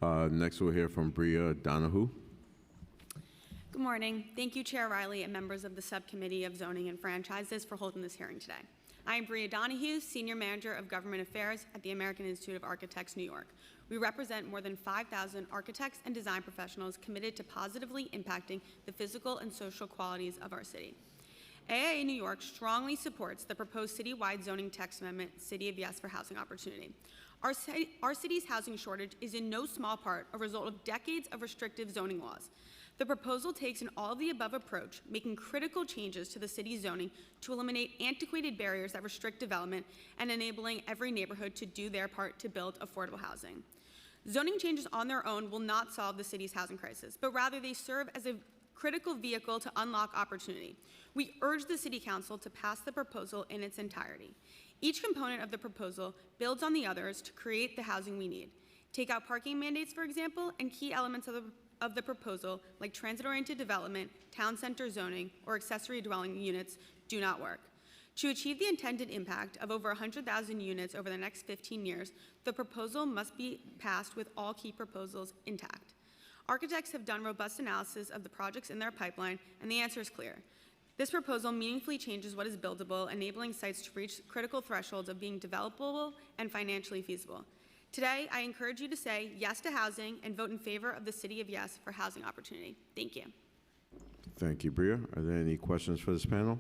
Next, we'll hear from Bria Donahue. Good morning. Thank you, Chair Riley and members of the Subcommittee of Zoning and Franchises for holding this hearing today. I am Bria Donahue, Senior Manager of Government Affairs at the American Institute of Architects, New York. We represent more than 5,000 architects and design professionals committed to positively impacting the physical and social qualities of our city. AIA New York strongly supports the proposed citywide zoning text amendment, City of Yes for Housing Opportunity. Our city's housing shortage is in no small part a result of decades of restrictive zoning laws. The proposal takes an all-of-the-above approach, making critical changes to the city's zoning to eliminate antiquated barriers that restrict development and enabling every neighborhood to do their part to build affordable housing. Zoning changes on their own will not solve the city's housing crisis, but rather they serve as a critical vehicle to unlock opportunity. We urge the City Council to pass the proposal in its entirety. Each component of the proposal builds on the others to create the housing we need. Take out parking mandates, for example, and key elements of the proposal, like transit-oriented development, town center zoning, or accessory dwelling units, do not work. To achieve the intended impact of over 100,000 units over the next 15 years, the proposal must be passed with all key proposals intact. Architects have done robust analysis of the projects in their pipeline, and the answer is clear. This proposal meaningfully changes what is buildable, enabling sites to reach critical thresholds of being developable and financially feasible. Today, I encourage you to say yes to housing and vote in favor of the City of Yes for housing opportunity. Thank you. Thank you, Bria. Are there any questions for this panel?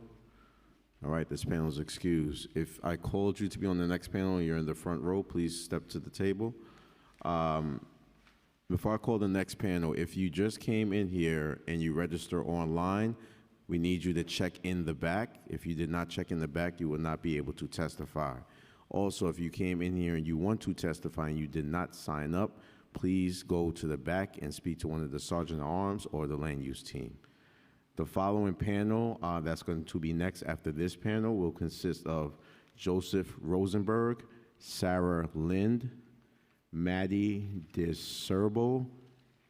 All right, this panel is excused. If I called you to be on the next panel and you're in the front row, please step to the table. Before I call the next panel, if you just came in here and you register online, we need you to check in the back. If you did not check in the back, you will not be able to testify. Also, if you came in here and you want to testify and you did not sign up, please go to the back and speak to one of the Sergeant at Arms or the land use team. The following panel that's going to be next after this panel will consist of Joseph Rosenberg, Sarah Lind, Maddie DeSerbo,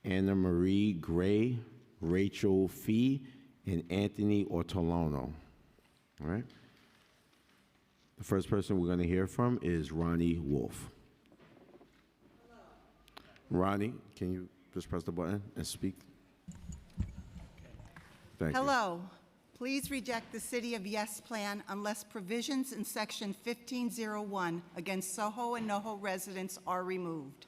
Anna Marie Gray, Rachel Fee, and Anthony Ortolano. All right? The first person we're going to hear from is Ronnie Wolf. Hello. Ronnie, can you just press the button and speak? Thank you. Hello. Please reject the City of Yes plan unless provisions in Section 1501 against Soho and NoHo residents are removed.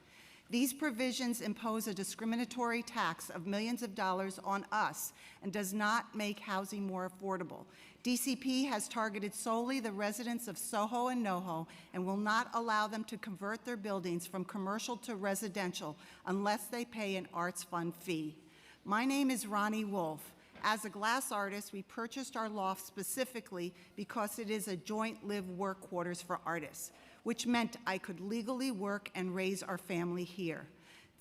These provisions impose a discriminatory tax of millions of dollars on us and does not make housing more affordable. DCP has targeted solely the residents of Soho and NoHo and will not allow them to convert their buildings from commercial to residential unless they pay an arts fund fee. My name is Ronnie Wolf. As a glass artist, we purchased our loft specifically because it is a joint live-work quarters for artists, which meant I could legally work and raise our family here.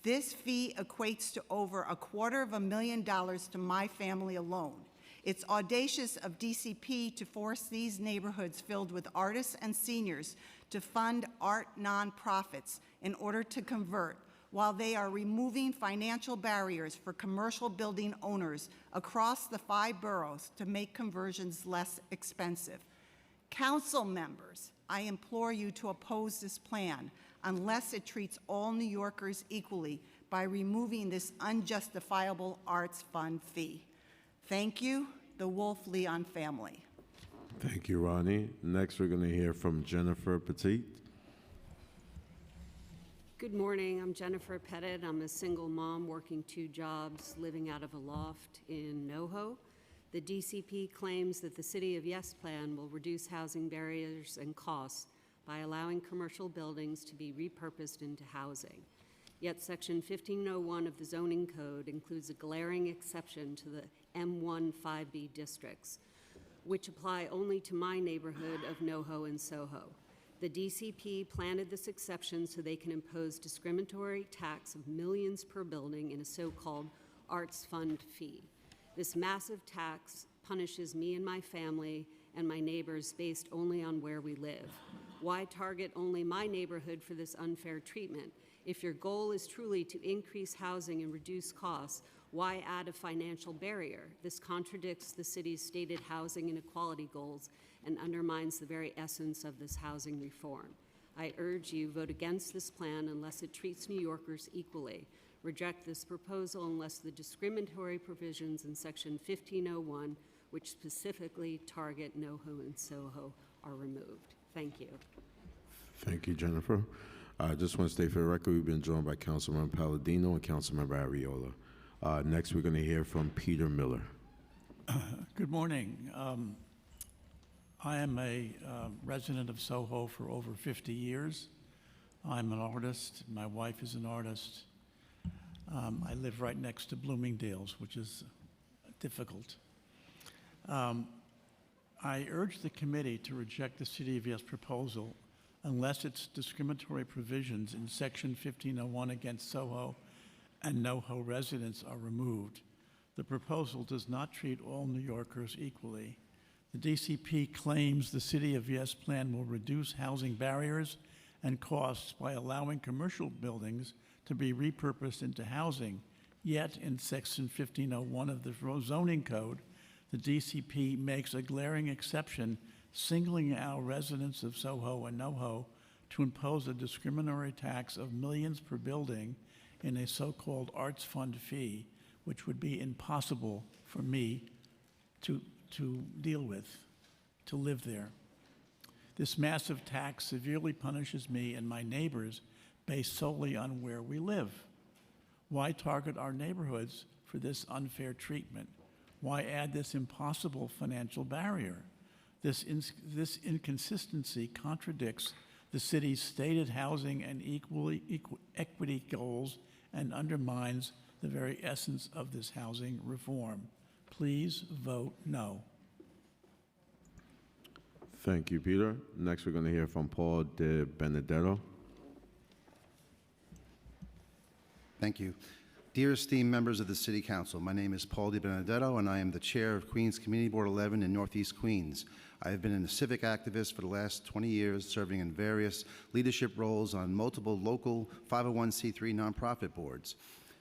This fee equates to over $250,000 to my family alone. It's audacious of DCP to force these neighborhoods filled with artists and seniors to fund art nonprofits in order to convert, while they are removing financial barriers for commercial building owners across the 5 boroughs to make conversions less expensive. Council members, I implore you to oppose this plan unless it treats all New Yorkers equally by removing this unjustifiable arts fund fee. Thank you, the Wolf Leon family. Thank you, Ronnie. Next, we're going to hear from Jennifer Petit. Good morning. I'm Jennifer Pettit. I'm a single mom working 2 jobs, living out of a loft in NoHo. The DCP claims that the City of Yes plan will reduce housing barriers and costs by allowing commercial buildings to be repurposed into housing. Yet Section 1501 of the zoning code includes a glaring exception to the M1 5B districts, which apply only to my neighborhood of NoHo and Soho. The DCP planted this exception so they can impose discriminatory tax of millions per building in a so-called arts fund fee. This massive tax punishes me and my family and my neighbors based only on where we live. Why target only my neighborhood for this unfair treatment? If your goal is truly to increase housing and reduce costs, why add a financial barrier? This contradicts the city's stated housing inequality goals and undermines the very essence of this housing reform. I urge you vote against this plan unless it treats New Yorkers equally. Reject this proposal unless the discriminatory provisions in Section 1501, which specifically target NoHo and Soho, are removed. Thank you. Thank you, Jennifer. I just want to state for the record, we've been joined by Councilmember Palladino and Councilmember Arriola. Next, we're going to hear from Peter Miller. Good morning. I am a resident of Soho for over 50 years. I'm an artist. My wife is an artist. I live right next to Bloomingdale's, which is difficult. I urge the committee to reject the City of Yes proposal unless its discriminatory provisions in Section 1501 against Soho and NoHo residents are removed. The proposal does not treat all New Yorkers equally. The DCP claims the City of Yes plan will reduce housing barriers and costs by allowing commercial buildings to be repurposed into housing. Yet, in Section 1501 of the zoning code, the DCP makes a glaring exception, singling out residents of Soho and NoHo to impose a discriminatory tax of millions per building in a so-called arts fund fee, which would be impossible for me to deal with, to live there. This massive tax severely punishes me and my neighbors based solely on where we live? Why target our neighborhoods for this unfair treatment? Why add this impossible financial barrier? This inconsistency contradicts the city's stated housing and equity goals and undermines the very essence of this housing reform. Please vote no. Thank you, Peter. Next, we're going to hear from Paul De Benedetto. Thank you. Dear esteemed members of the City Council, my name is Paul De Benedetto, and I am the chair of Queens Community Board 11 in Northeast Queens. I have been a civic activist for the last 20 years, serving in various leadership roles on multiple local 501c3 nonprofit boards.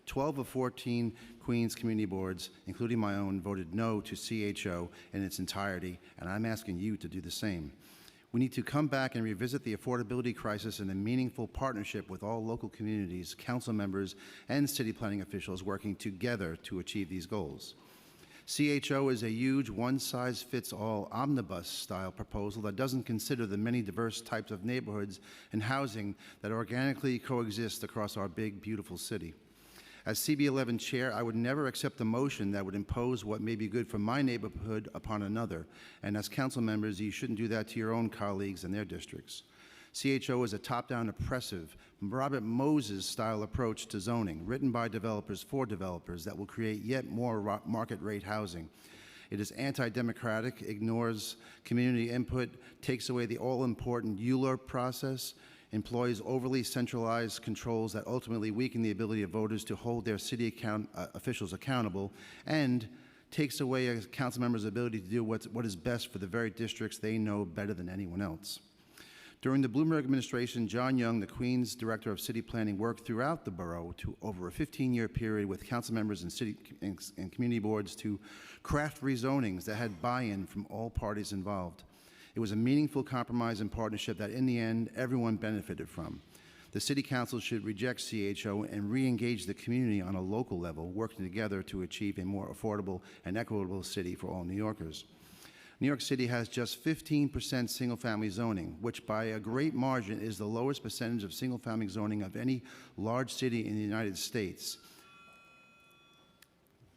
12 of 14 Queens Community Boards, including my own, voted no to CHO in its entirety, and I'm asking you to do the same. We need to come back and revisit the affordability crisis in a meaningful partnership with all local communities, council members, and city planning officials working together to achieve these goals. CHO is a huge one-size-fits-all omnibus-style proposal that doesn't consider the many diverse types of neighborhoods and housing that organically coexist across our big, beautiful city. As CB11 chair, I would never accept a motion that would impose what may be good for my neighborhood upon another. And as council members, you shouldn't do that to your own colleagues and their districts. CHO is a top-down oppressive, Robert Moses-style approach to zoning, written by developers for developers that will create yet more market-rate housing. It is anti-democratic, ignores community input, takes away the all-important ULURP process, employs overly centralized controls that ultimately weaken the ability of voters to hold their city officials accountable, and takes away a council member's ability to do what is best for the very districts they know better than anyone else. During the Bloomberg administration, John Young, the Queens Director of City Planning, worked throughout the borough over a 15-year period with council members and city and community boards to craft rezonings that had buy-in from all parties involved. It was a meaningful compromise and partnership that, in the end, everyone benefited from. The City Council should reject CHO and re-engage the community on a local level, working together to achieve a more affordable and equitable city for all New Yorkers. New York City has just 15% single-family zoning, which by a great margin is the lowest percentage of single-family zoning of any large city in the United States.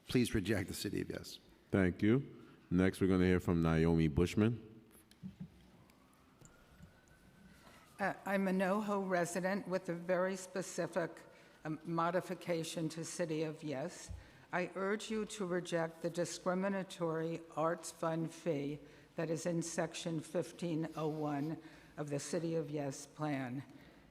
Please reject the City of Yes. Thank you. Next, we're going to hear from Naomi Bushman. I'm a NoHo resident with a very specific modification to City of Yes. I urge you to reject the discriminatory Arts Fund fee that is in Section 1501 of the City of Yes plan.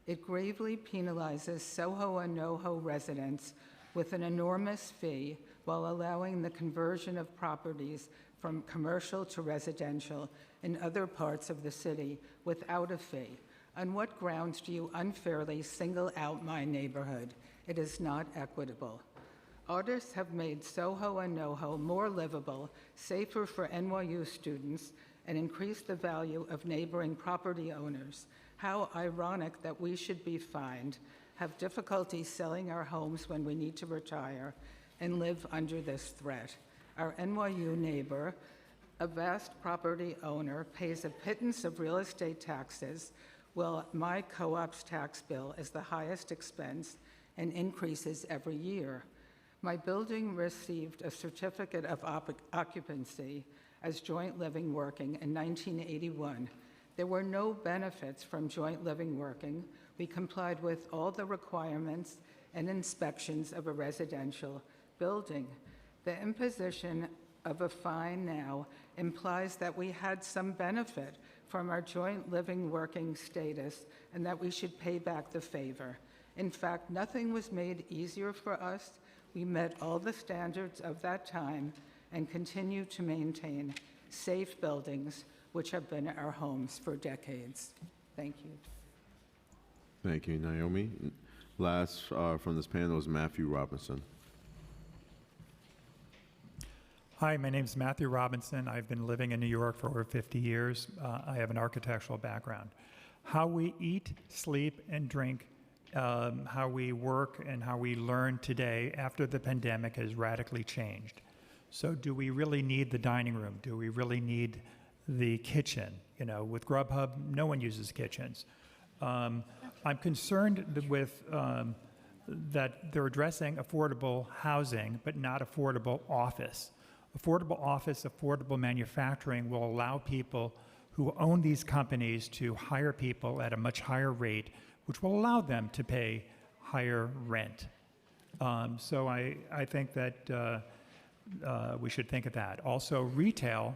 It gravely penalizes Soho and NoHo residents with an enormous fee while allowing the conversion of properties from commercial to residential in other parts of the city without a fee. On what grounds do you unfairly single out my neighborhood? It is not equitable. Artists have made Soho and NoHo more livable, safer for NYU students, and increased the value of neighboring property owners. How ironic that we should be fined, have difficulty selling our homes when we need to retire, and live under this threat. Our NYU neighbor, a vast property owner, pays a pittance of real estate taxes, while my co-op's tax bill is the highest expense and increases every year. My building received a certificate of occupancy as joint living working in 1981. There were no benefits from joint living working. We complied with all the requirements and inspections of a residential building. The imposition of a fine now implies that we had some benefit from our joint living working status and that we should pay back the favor. In fact, nothing was made easier for us. We met all the standards of that time and continue to maintain safe buildings, which have been our homes for decades. Thank you. Thank you, Naomi. Last from this panel is Matthew Robinson. Hi, my name is Matthew Robinson. I've been living in New York for over 50 years. I have an architectural background. How we eat, sleep, and drink, how we work, and how we learn today after the pandemic has radically changed. So do we really need the dining room? Do we really need the kitchen? You know, with Grubhub, no one uses kitchens. I'm concerned with that they're addressing affordable housing, but not affordable office. Affordable office, affordable manufacturing will allow people who own these companies to hire people at a much higher rate, which will allow them to pay higher rent. So I think that we should think of that. Also, retail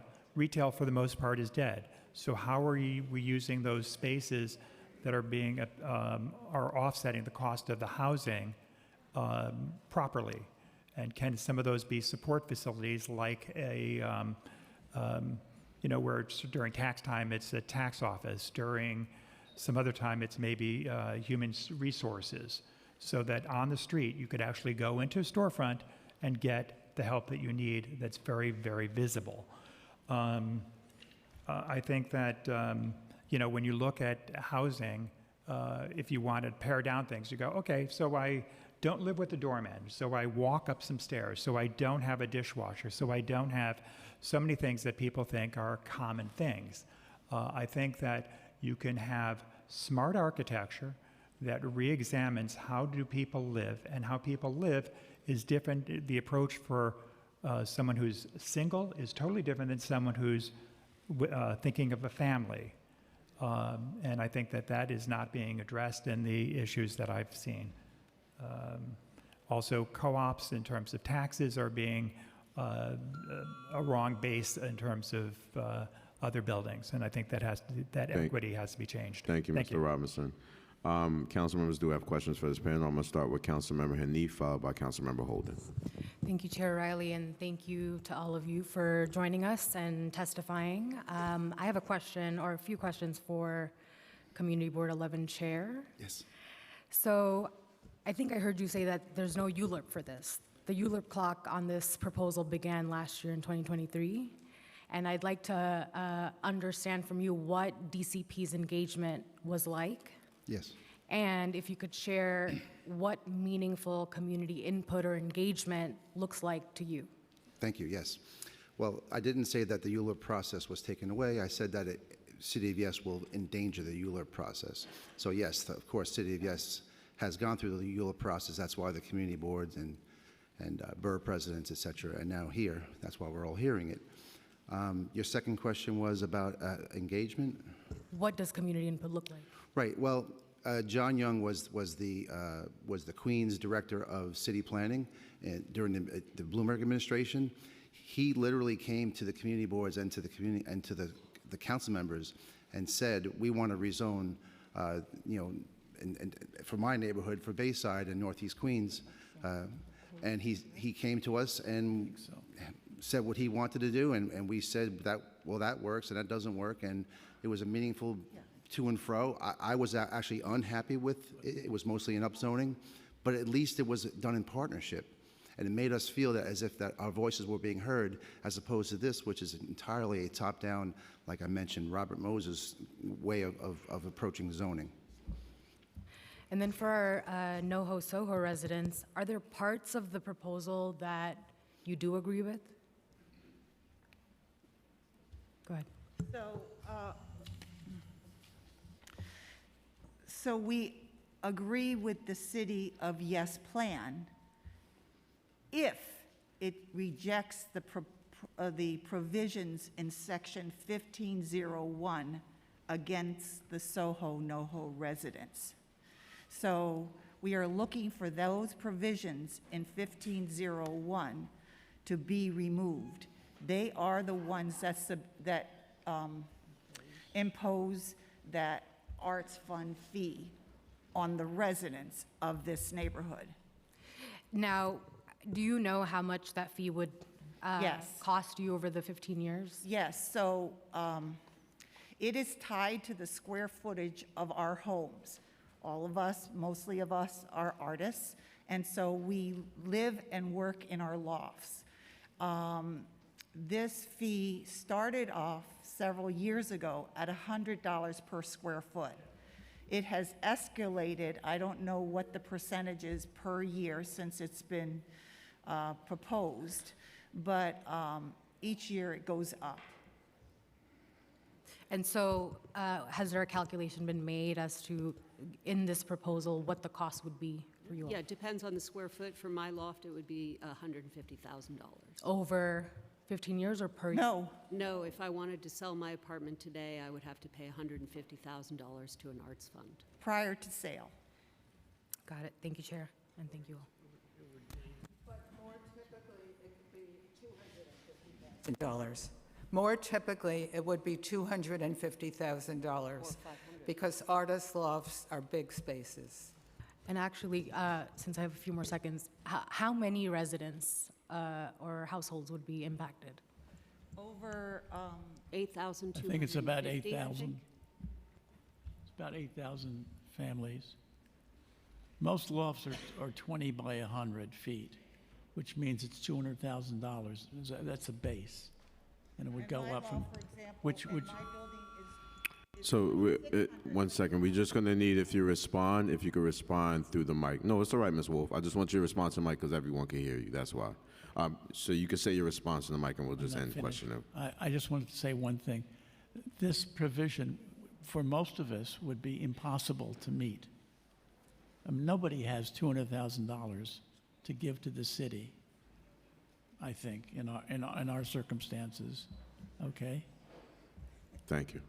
for the most part is dead. So how are we using those spaces that are being are offsetting the cost of the housing properly? And can some of those be support facilities like a, where it's during tax time it's a tax office, during some other time it's maybe human resources, so that on the street you could actually go into a storefront and get the help that you need that's very, very visible. I think that, when you look at housing, if you want to pare down things, you go, okay, so I don't live with the doorman, so I walk up some stairs, so I don't have a dishwasher, so I don't have so many things that people think are common things. I think that you can have smart architecture that re-examines how do people live, and how people live is different. The approach for someone who's single is totally different than someone who's thinking of a family. And I think that is not being addressed in the issues that I've seen. Also, co-ops in terms of taxes are being a wrong base in terms of other buildings, and I think that equity has to be changed. Thank you, Mr. Robinson. Council members do have questions for this panel. I'm going to start with Councilmember Hanif, followed by Councilmember Holden. Thank you, Chair Riley, and thank you to all of you for joining us and testifying. I have a question, or a few questions for Community Board 11 Chair. Yes. So I think I heard you say that there's no ULURP for this. The ULURP clock on this proposal began last year in 2023, and I'd like to understand from you what DCP's engagement was like. Yes. And if you could share what meaningful community input or engagement looks like to you. Thank you, yes. Well, I didn't say that the ULURP process was taken away. I said that City of Yes will endanger the ULURP process. So yes, of course, City of Yes has gone through the ULURP process. That's why the community boards and borough presidents, et cetera, are now here. That's why we're all hearing it. Your second question was about engagement? What does community input look like? Right. Well, John Young was the Queens Director of City Planning during the Bloomberg administration. He literally came to the community boards and to the community and to the council members and said, "We want to rezone, and for my neighborhood, for Bayside and Northeast Queens." And he came to us and said what he wanted to do, and we said that works and that doesn't work, and it was a meaningful to and fro. I was actually unhappy with it. It was mostly an upzoning, but at least it was done in partnership, and it made us feel that as if that our voices were being heard, as opposed to this, which is entirely a top-down, like I mentioned, Robert Moses way of approaching zoning. And then for our NoHo Soho residents, are there parts of the proposal that you do agree with? Go ahead. So we agree with the City of Yes plan if it rejects the provisions in Section 1501 against the Soho NoHo residents. So we are looking for those provisions in 1501 to be removed. They are the ones that impose that arts fund fee on the residents of this neighborhood. Now, do you know how much that fee would Yes. cost you over the 15 years? Yes, so it is tied to the square footage of our homes. All of us, mostly of us, are artists, and so we live and work in our lofts. This fee started off several years ago at $100 per square foot. It has escalated, I don't know what the percentage is per year since it's been proposed, but each year it goes up. And so has there a calculation been made as to in this proposal, what the cost would be for you all? Yeah, it depends on the square foot. For my loft, it would be $150,000. Over 15 years or per year? No. No, if I wanted to sell my apartment today, I would have to pay $150,000 to an arts fund. Prior to sale. Got it. Thank you, Chair, and thank you all. $250,000. More typically, it would be $250,000 because artist lofts are big spaces. And actually, since I have a few more seconds, how many residents or households would be impacted? Over 8,250. I think it's about 8,000. 8,000. It's about 8,000 families. Most lofts are 20 by 100 feet, which means it's $200,000. That's a base. And it would go up from, which, So, one second, we're just gonna need, if you could respond through the mic. No, it's all right, Ms. Wolf. I just want you to respond to the mic because everyone can hear you, that's why. So you can say your response to the mic and we'll just end questioning. I just wanted to say one thing. This provision, for most of us, would be impossible to meet. Nobody has $200,000 to give to the city, I think, in our circumstances, okay? Thank you.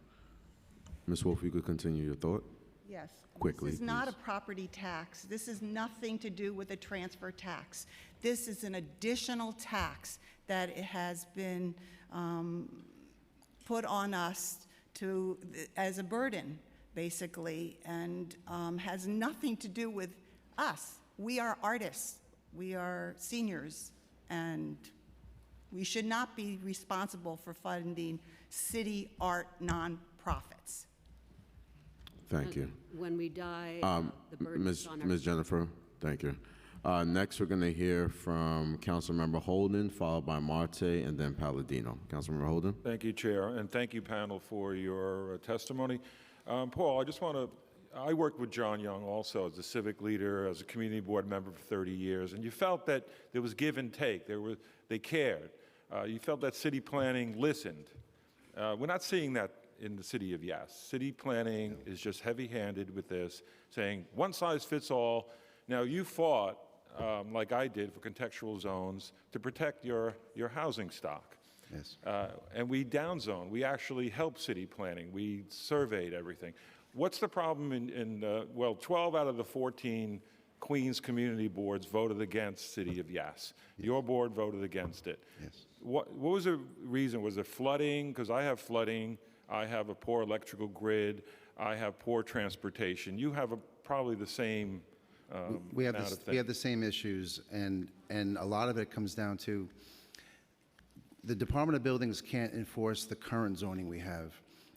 Ms. Wolf, you could continue your thought? Yes. Quickly, This is not a please. property tax. This is nothing to do with a transfer tax. This is an additional tax that it has been put on us as a burden, basically, and has nothing to do with us. We are artists. We are seniors, and we should not be responsible for funding city art nonprofits. Thank you. When we die, the burden is on our... Ms. Jennifer, thank you. Next, we're gonna hear from Councilmember Holden, followed by Marte, and then Palladino. Councilmember Holden? Thank you, Chair, and thank you, panel, for your testimony. Paul, I worked with John Young also as a civic leader, as a community board member for 30 years, and you felt that there was give and take. They cared. You felt that city planning listened. We're not seeing that in the city of Yes. City planning is just heavy-handed with this, saying one size fits all. Now, you fought, like I did, for contextual zones to protect your housing stock. Yes. And we downzone. We actually helped city planning. We surveyed everything. What's the problem well, 12 out of the 14 Queens community boards voted against City of Yes. Your board voted against it. Yes. What was the reason? Was it flooding? Because I have flooding. I have a poor electrical grid. I have poor transportation. You have probably the same we have amount of things. We have the same issues, and a lot of it comes down to the Department of Buildings can't enforce the current zoning we have.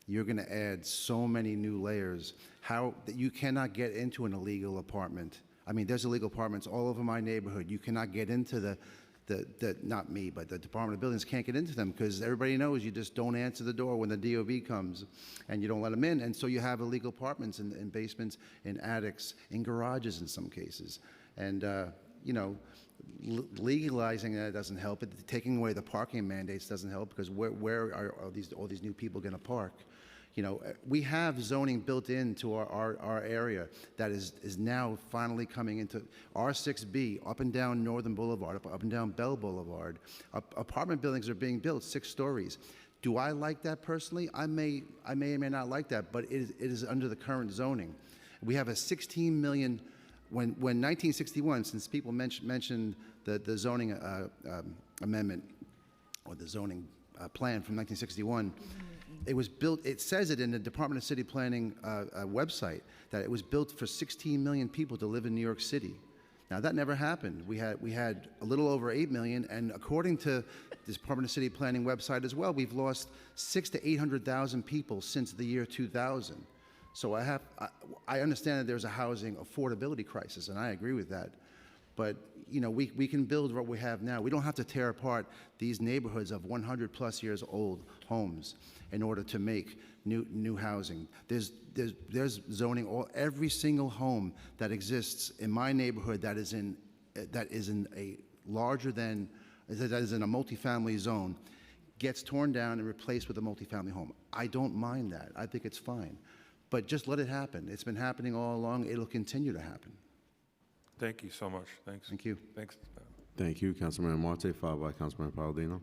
You're going to add so many new layers that you cannot get into an illegal apartment. I mean, there's illegal apartments all over my neighborhood. You cannot get into not me, but the Department of Buildings can't get into them because everybody knows you just don't answer the door when the DOB comes and you don't let them in. And so you have illegal apartments in basements, in attics, in garages in some cases. And, legalizing that doesn't help. Taking away the parking mandates doesn't help because where are all these new people going to park? We have zoning built into our area that is now finally coming into R6B, up and down Northern Boulevard, up and down Bell Boulevard. Apartment buildings are being built 6 stories. Do I like that personally? I may or may not like that, but it is under the current zoning. We have a 16 million, when 1961, since people mentioned the zoning amendment or the zoning plan from 1961, it was built, it says it in the Department of City Planning website, that it was built for 16 million people to live in New York City. Now, that never happened. We had a little over 8 million, and according to the Department of City Planning website as well, we've lost 600,000 to 800,000 people since the year 2000. So I understand that there's a housing affordability crisis, and I agree with that. But, we can build what we have now. We don't have to tear apart these neighborhoods of 100+ years old homes in order to make new housing. There's zoning every single home that exists in my neighborhood that is in a multifamily zone gets torn down and replaced with a multifamily home. I don't mind that. I think it's fine. But just let it happen. It's been happening all along. It'll continue to happen. Thank you so much. Thanks. Thank you. Thanks. Thank you, Councilmember Marte, followed by Councilmember Palladino.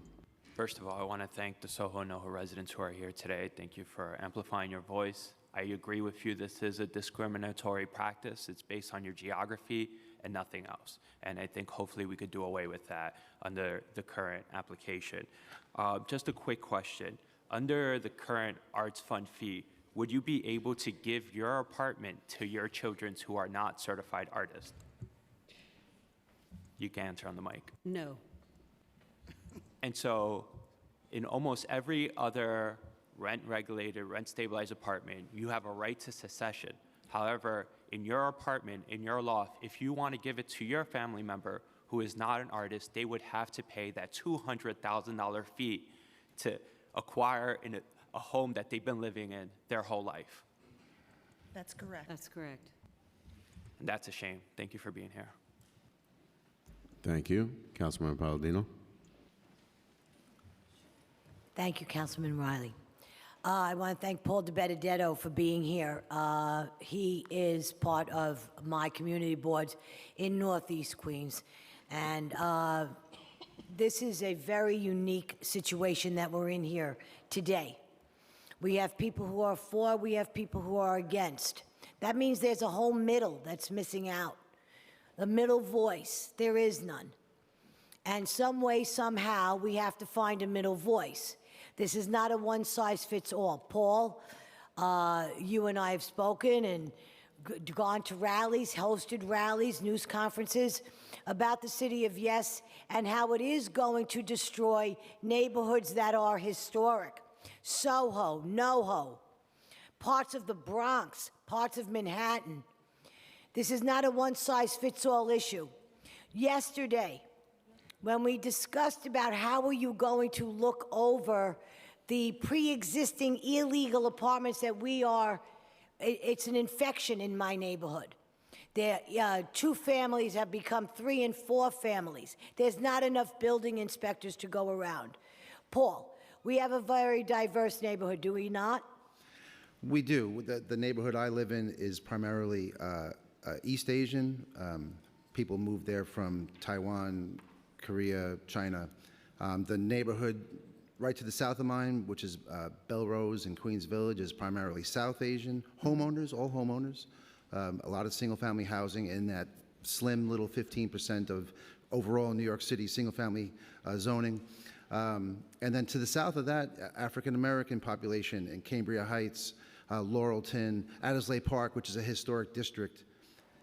First of all, I want to thank the Soho NoHo residents who are here today. Thank you for amplifying your voice. I agree with you. This is a discriminatory practice. It's based on your geography and nothing else. And I think hopefully we could do away with that under the current application. Just a quick question. Under the current arts fund fee, would you be able to give your apartment to your children who are not certified artists? You can answer on the mic. No. And so in almost every other rent-regulated, rent-stabilized apartment, you have a right to secession. However, in your apartment, in your loft, if you want to give it to your family member who is not an artist, they would have to pay that $200,000 fee to acquire a home that they've been living in their whole life. That's correct. That's correct. And that's a shame. Thank you for being here. Thank you. Councilmember Palladino. Thank you, Councilman Riley. I want to thank Paul DiBenedetto for being here. He is part of my community boards in Northeast Queens. And this is a very unique situation that we're in here today. We have people who are for, we have people who are against. That means there's a whole middle that's missing out. The middle voice, there is none. And some way, somehow, we have to find a middle voice. This is not a one-size-fits-all. Paul, you and I have spoken and gone to rallies, hosted rallies, news conferences about the city of Yes and how it is going to destroy neighborhoods that are historic. Soho, NoHo, parts of the Bronx, parts of Manhattan. This is not a one-size-fits-all issue. Yesterday, when we discussed about how are you going to look over the pre-existing illegal apartments that it's an infection in my neighborhood. There, 2 families have become 3 and 4 families. There's not enough building inspectors to go around. Paul, we have a very diverse neighborhood, do we not? We do. The neighborhood I live in is primarily East Asian. People move there from Taiwan, Korea, China. The neighborhood right to the south of mine, which is Belrose and Queens Village, is primarily South Asian homeowners, all homeowners. A lot of single-family housing in that slim little 15% of overall New York City single-family zoning. And then to the south of that, African-American population in Cambria Heights, Laurelton, Addersley Park, which is a historic district.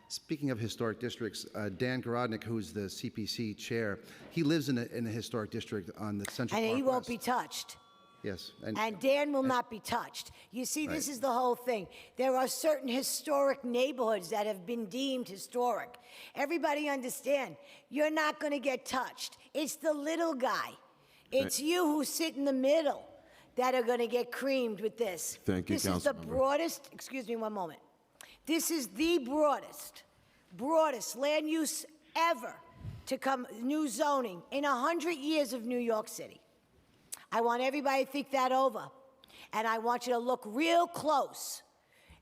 Speaking of historic districts, Dan Garodnik, who's the CPC chair, he lives in a historic district on the Central Park And he won't West. be touched. Yes. And Dan will not be touched. You see, this is the whole thing. There are certain historic neighborhoods that have been deemed historic. Everybody understand, you're not going to get touched. It's the little guy. It's you who sit in the middle that are going to get creamed with this. Thank you, This is the Councilmember. broadest, excuse me one moment. This is the broadest land use ever to come, new zoning, in 100 years of New York City. I want everybody to think that over. And I want you to look real close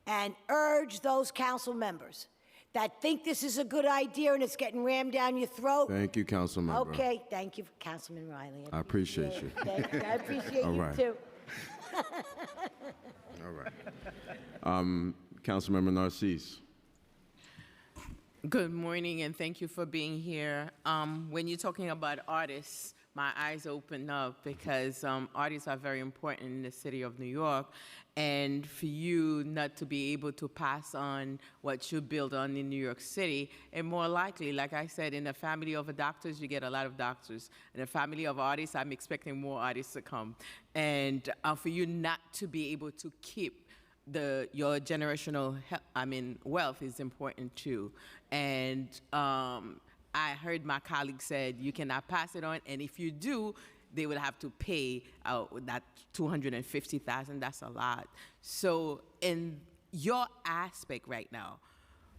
and urge those council members that think this is a good idea and it's getting rammed down your throat. Thank you, Councilmember. Okay, thank you, Councilman Riley. I appreciate you. Thank you. I appreciate All you right. too. All right. Councilmember Narcisse. Good morning, and thank you for being here. When you're talking about artists, my eyes open up because artists are very important in the city of New York, and for you not to be able to pass on what you build on in New York City, and more likely, like I said, in a family of doctors, you get a lot of doctors. In a family of artists, I'm expecting more artists to come. And for you not to be able to keep your generational wealth is important too. And I heard my colleague said you cannot pass it on, and if you do, they would have to pay that $250,000. That's a lot. So in your aspect right now,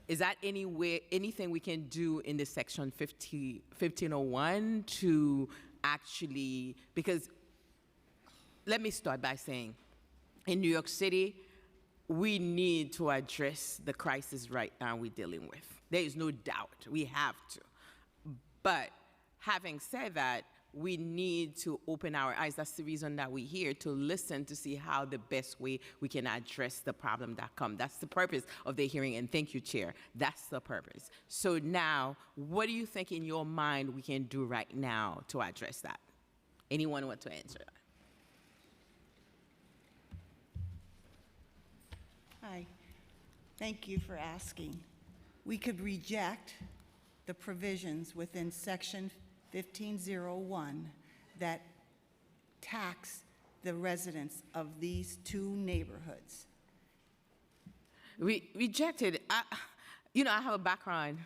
is that anything we can do in the section 1501 to actually, because let me start by saying, in New York City, we need to address the crisis right now we're dealing with. There is no doubt we have to. But having said that, we need to open our eyes. That's the reason that we're here, to listen to see how the best way we can address the problem that comes. That's the purpose of the hearing, and thank you, Chair. That's the purpose. So now, what do you think in your mind we can do right now to address that? Anyone want to answer that? Hi. Thank you for asking. We could reject the provisions within Section 1501 that tax the residents of these two neighborhoods. We rejected. You know, I have a background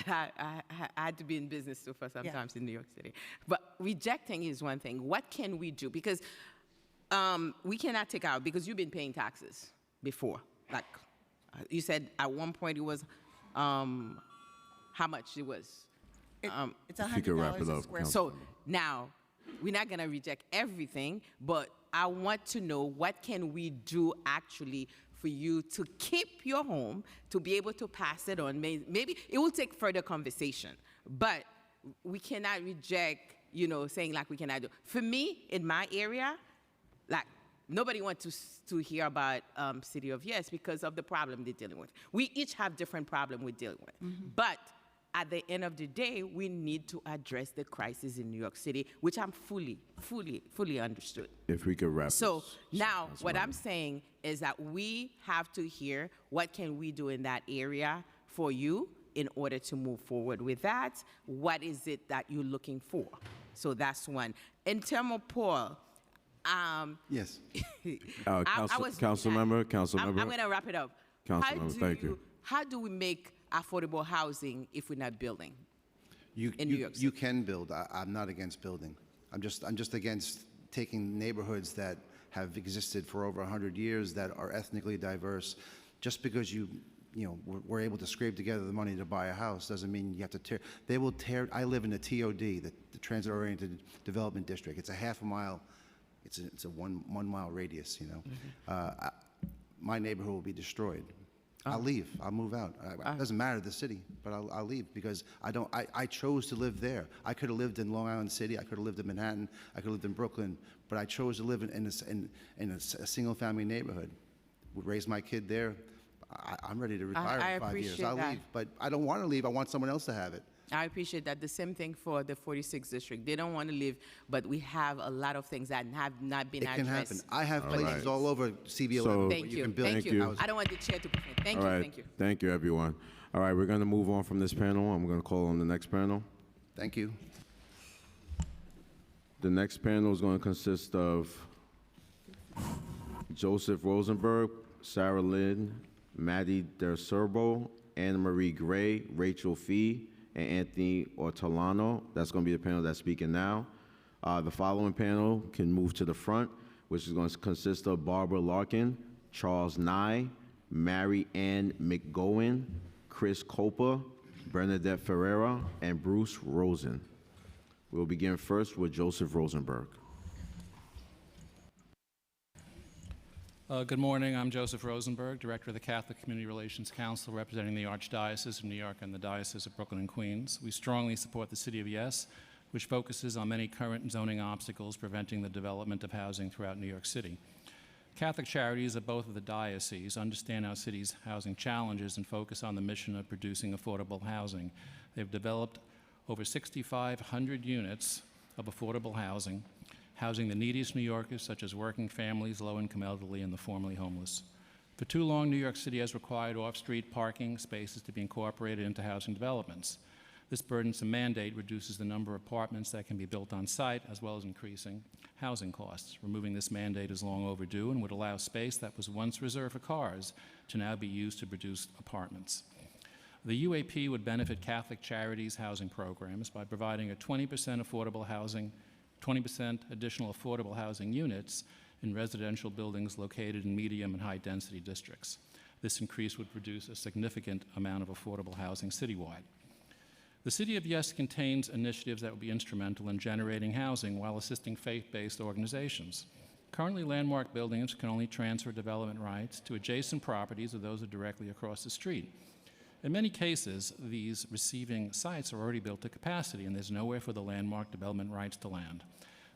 that I had to be in business too for sometimes in New York City. But rejecting is one thing. What can we do? Because we cannot take out, because you've been paying taxes before. Like you said, at one point it was, how much it was? It's $100 a square foot. So now, we're not going to reject everything, but I want to know what can we do actually for you to keep your home, to be able to pass it on. Maybe it will take further conversation, but we cannot reject, you know, saying like we cannot do. For me, in my area, like, nobody wants to hear about City of Yes because of the problem they're dealing with. We each have different problems we're dealing with. But at the end of the day, we need to address the crisis in New York City, which I'm fully understood. If we could wrap. So now what I'm saying is that we have to hear what can we do in that area for you in order to move forward with that. What is it that you're looking for? So that's one. In terms of Paul, Yes. Council member. I'm going to wrap it up. Thank you. How do we make affordable housing if we're not building in New York City? You can build. I'm not against building. I'm just against taking neighborhoods that have existed for over 100 years that are ethnically diverse. Just because we're able to scrape together the money to buy a house doesn't mean you have to tear. They will tear. I live in the TOD, the Transit-Oriented Development District. It's a half a mile. It's a one mile radius. My neighborhood will be destroyed. I'll leave. I'll move out. It doesn't matter the city, but I'll leave because I chose to live there. I could have lived in Long Island City. I could have lived in Manhattan. I could have lived in Brooklyn, but I chose to live in a single-family neighborhood. Would raise my kid there. I'm ready to retire in 5 years. I'll leave, but I don't want to leave. I want someone else to have it. I appreciate that. The same thing for the 46th district. They don't want to leave, but we have a lot of things that have not been addressed. It can happen. I have places all over CB11 where you can build. Thank you. I don't want the chair to complain. Thank you. Thank you. Thank you, everyone. All right, we're going to move on from this panel. I'm going to call on the next panel. Thank you. The next panel is going to consist of Joseph Rosenberg, Sarah Lynn, Maddie DeSerbo, Anna Marie Gray, Rachel Fee, and Anthony Ortolano. That's going to be the panel that's speaking now. The following panel can move to the front, which is going to consist of Barbara Larkin, Charles Nye, Mary Ann McGowan, Chris Copa, Bernadette Ferreira, and Bruce Rosen. We'll begin first with Joseph Rosenberg. Good morning. I'm Joseph Rosenberg, Director of the Catholic Community Relations Council, representing the Archdiocese of New York and the Diocese of Brooklyn and Queens. We strongly support the City of Yes, which focuses on many current zoning obstacles preventing the development of housing throughout New York City. Catholic Charities of both of the dioceses understand our city's housing challenges and focus on the mission of producing affordable housing. They've developed over 6,500 units of affordable housing, housing the neediest New Yorkers, such as working families, low-income elderly, and the formerly homeless. For too long, New York City has required off-street parking spaces to be incorporated into housing developments. This burdensome mandate reduces the number of apartments that can be built on site, as well as increasing housing costs. Removing this mandate is long overdue and would allow space that was once reserved for cars to now be used to produce apartments. The UAP would benefit Catholic Charities housing programs by providing a 20% additional affordable housing units in residential buildings located in medium and high density districts. This increase would produce a significant amount of affordable housing citywide. The City of Yes contains initiatives that will be instrumental in generating housing while assisting faith-based organizations. Currently, landmark buildings can only transfer development rights to adjacent properties or those are directly across the street. In many cases, these receiving sites are already built to capacity, and there's nowhere for the landmark development rights to land.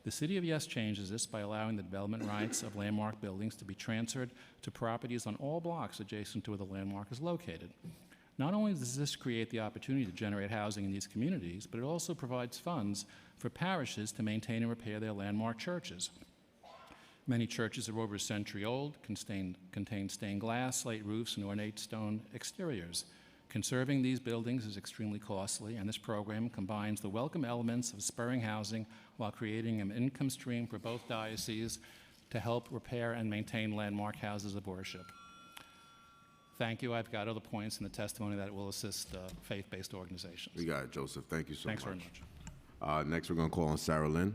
The City of Yes changes this by allowing the development rights of landmark buildings to be transferred to properties on all blocks adjacent to where the landmark is located. Not only does this create the opportunity to generate housing in these communities, but it also provides funds for parishes to maintain and repair their landmark churches. Many churches are over a century old, contain stained glass, slate roofs, and ornate stone exteriors. Conserving these buildings is extremely costly, and this program combines the welcome elements of spurring housing while creating an income stream for both dioceses to help repair and maintain landmark houses of worship. Thank you. I've got other points in the testimony that will assist faith-based organizations. You got it, Joseph. Thank you so Thanks much. very much. Next, we're going to call on Sarah Lynn.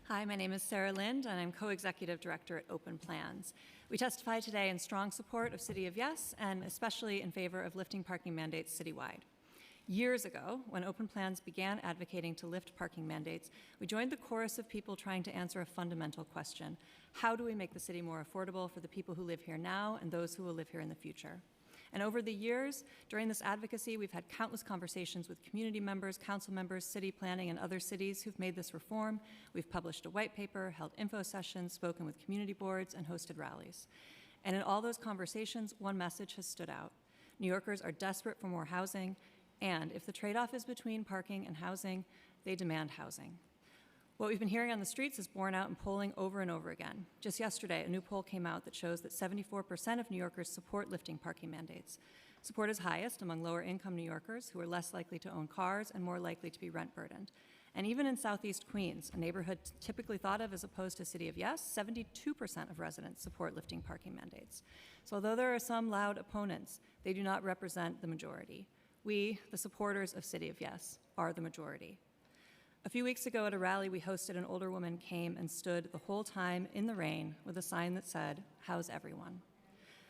Hi, my name is Sarah Lind, and I'm co-executive director at Open Plans. We testify today in strong support of City of Yes, and especially in favor of lifting parking mandates citywide. Years ago, when Open Plans began advocating to lift parking mandates, we joined the chorus of people trying to answer a fundamental question: how do we make the city more affordable for the people who live here now and those who will live here in the future? And over the years, during this advocacy, we've had countless conversations with community members, council members, city planning, and other cities who've made this reform. We've published a white paper, held info sessions, spoken with community boards, and hosted rallies. And in all those conversations, one message has stood out. New Yorkers are desperate for more housing, and if the trade-off is between parking and housing, they demand housing. What we've been hearing on the streets is borne out in polling over and over again. Just yesterday, a new poll came out that shows that 74% of New Yorkers support lifting parking mandates. Support is highest among lower-income New Yorkers who are less likely to own cars and more likely to be rent-burdened. And even in Southeast Queens, a neighborhood typically thought of as opposed to City of Yes, 72% of residents support lifting parking mandates. So although there are some loud opponents, they do not represent the majority. We, the supporters of City of Yes, are the majority. A few weeks ago at a rally we hosted, an older woman came and stood the whole time in the rain with a sign that said, "How's everyone?"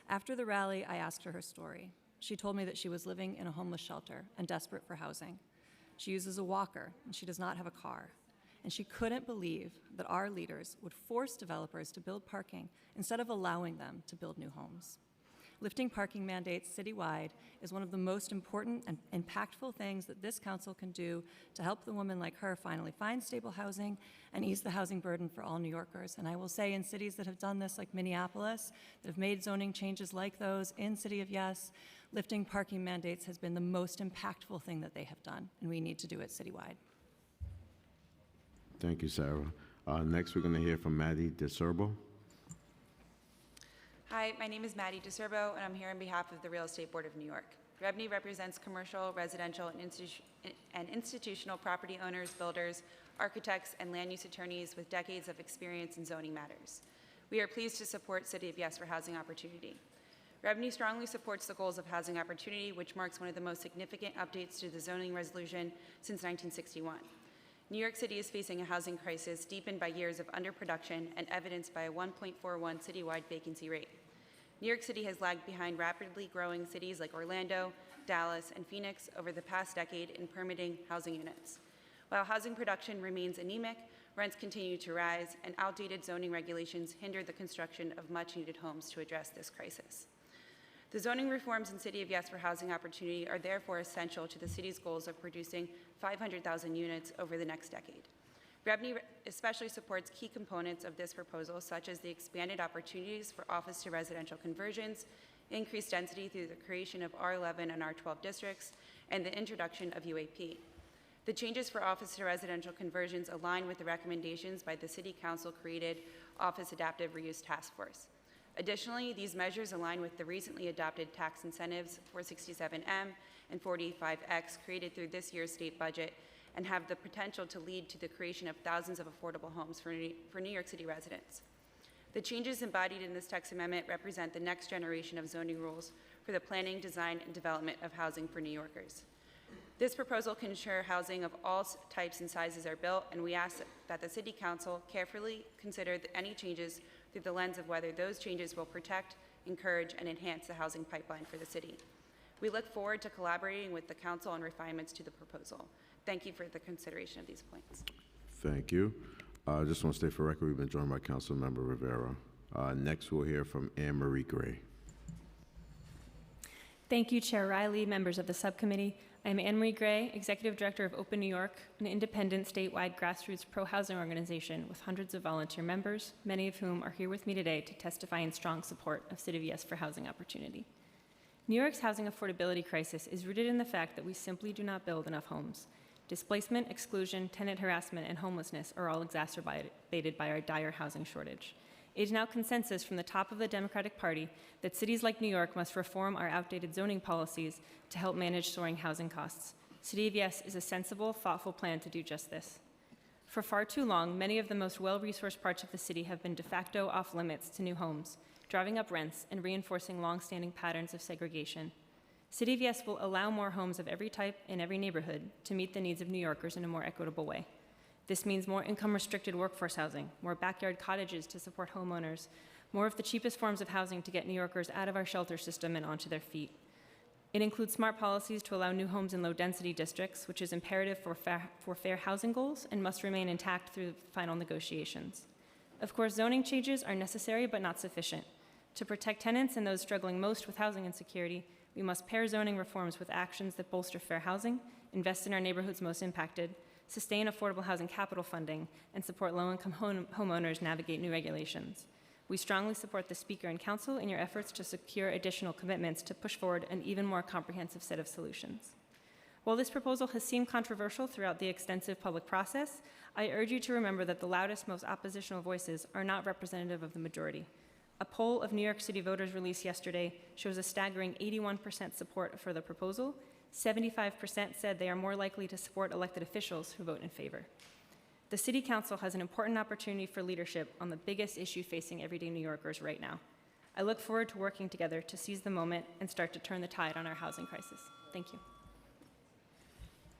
After the rally, I asked her story. She told me that she was living in a homeless shelter and desperate for housing. She uses a walker and she does not have a car. And she couldn't believe that our leaders would force developers to build parking instead of allowing them to build new homes. Lifting parking mandates citywide is one of the most important and impactful things that this council can do to help the woman like her finally find stable housing and ease the housing burden for all New Yorkers. And I will say, in cities that have done this, like Minneapolis, that have made zoning changes like those in City of Yes, lifting parking mandates has been the most impactful thing that they have done, and we need to do it citywide. Thank you, Sarah. Next, we're going to hear from Maddie DeSerbo. Hi, my name is Maddie DeSerbo, and I'm here on behalf of the Real Estate Board of New York. REBNY represents commercial, residential, and institutional property owners, builders, architects, and land use attorneys with decades of experience in zoning matters. We are pleased to support City of Yes for Housing Opportunity. REBNY strongly supports the goals of Housing Opportunity, which marks one of the most significant updates to the zoning resolution since 1961. New York City is facing a housing crisis deepened by years of underproduction and evidenced by a 1.41 citywide vacancy rate. New York City has lagged behind rapidly growing cities like Orlando, Dallas, and Phoenix over the past decade in permitting housing units. While housing production remains anemic, rents continue to rise, and outdated zoning regulations hinder the construction of much-needed homes to address this crisis. The zoning reforms in City of Yes for Housing Opportunity are therefore essential to the city's goals of producing 500,000 units over the next decade. REBNY especially supports key components of this proposal, such as the expanded opportunities for office to residential conversions, increased density through the creation of R11 and R12 districts, and the introduction of UAP. The changes for office to residential conversions align with the recommendations by the City Council-created Office Adaptive Reuse Task Force. Additionally, these measures align with the recently adopted tax incentives 467M and 45X created through this year's state budget and have the potential to lead to the creation of thousands of affordable homes for New York City residents. The changes embodied in this text amendment represent the next generation of zoning rules for the planning, design, and development of housing for New Yorkers. This proposal can ensure housing of all types and sizes are built, and we ask that the City Council carefully consider any changes through the lens of whether those changes will protect, encourage, and enhance the housing pipeline for the city. We look forward to collaborating with the Council on refinements to the proposal. Thank you for the consideration of these points. Thank you. I just want to state for record, we've been joined by Councilmember Rivera. Next, we'll hear from Anne Marie Gray. Thank you, Chair Riley, members of the subcommittee. I am Anne Marie Gray, Executive Director of Open New York, an independent statewide grassroots pro-housing organization with hundreds of volunteer members, many of whom are here with me today to testify in strong support of City of Yes for housing opportunity. New York's housing affordability crisis is rooted in the fact that we simply do not build enough homes. Displacement, exclusion, tenant harassment, and homelessness are all exacerbated by our dire housing shortage. It is now consensus from the top of the Democratic Party that cities like New York must reform our outdated zoning policies to help manage soaring housing costs. City of Yes is a sensible, thoughtful plan to do just this. For far too long, many of the most well-resourced parts of the city have been de facto off limits to new homes, driving up rents and reinforcing long-standing patterns of segregation. City of Yes will allow more homes of every type in every neighborhood to meet the needs of New Yorkers in a more equitable way. This means more income-restricted workforce housing, more backyard cottages to support homeowners, more of the cheapest forms of housing to get New Yorkers out of our shelter system and onto their feet. It includes smart policies to allow new homes in low-density districts, which is imperative for fair housing goals and must remain intact through final negotiations. Of course, zoning changes are necessary but not sufficient. To protect tenants and those struggling most with housing insecurity, we must pair zoning reforms with actions that bolster fair housing, invest in our neighborhoods most impacted, sustain affordable housing capital funding, and support low-income homeowners navigate new regulations. We strongly support the Speaker and Council in your efforts to secure additional commitments to push forward an even more comprehensive set of solutions. While this proposal has seemed controversial throughout the extensive public process, I urge you to remember that the loudest, most oppositional voices are not representative of the majority. A poll of New York City voters released yesterday shows a staggering 81% support for the proposal. 75% said they are more likely to support elected officials who vote in favor. The City Council has an important opportunity for leadership on the biggest issue facing everyday New Yorkers right now. I look forward to working together to seize the moment and start to turn the tide on our housing crisis. Thank you.